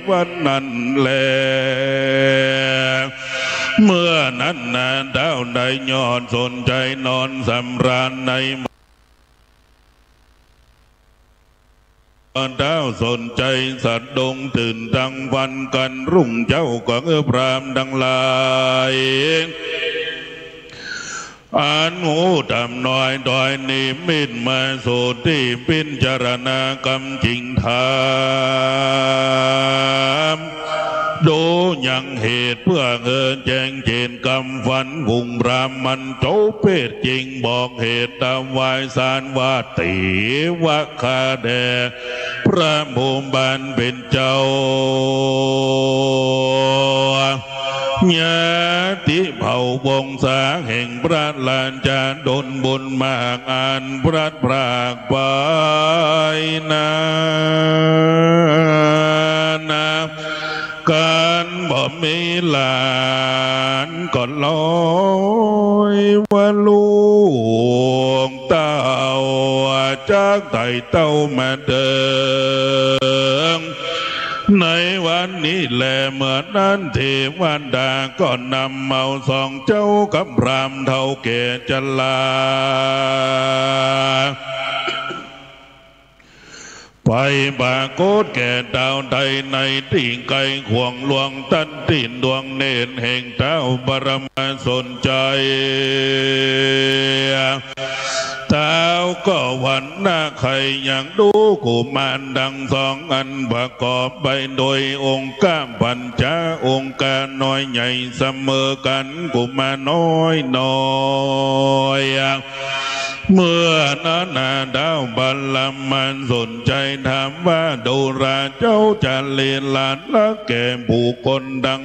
วันนั้นแลเมื่อนั้นนาดาวได้ย้อนสนใจนอนสำราญในดาวสนใจสัตว์ดงตื่นดังวันกันรุ่งเจ้าก็พรามดังลายอ่านหูดำน้อยดอยนิมิตมาสุที่ปินจารณากรรมจริงธรรมดูยังเหตุเพื่อเงินแจงเจนกรรมฝันวุ่งรามมันโจเพศจริงบอกเหตุตามวายสารว่าตีวะคาแดพระภูมิบาลเป็นเจ้าญาติเผ่าวงศาแห่งพระลานจาดลบุญมากอ่านพระพรากไปนาการบ่มีหลานก็ลอยว่าลูกเต้าจากไต่เต้ามาเดิมในวันนี้แลเมื่อนั้นเทวดาก็นำเมาสองเจ้ากับพรามเท่าแก่จันลาไปบาโกดแก่ดาวใดในติ่งไก่ขวงหลวงตันตินดวงเนนแห่งเท้าบรมาสนใจเท้าก็วันหน้าใครอย่างดูกุมารดังสองอันประกอบไปโดยองค์ก้าปัญจาองค์การน้อยใหญ่เสมอกันกุมารน้อยน้อยเมื่อนั้นดาวบัลลัมมันสนใจถามว่าดูราเจ้าจะเลียนหลานละแก่บุคคลดัง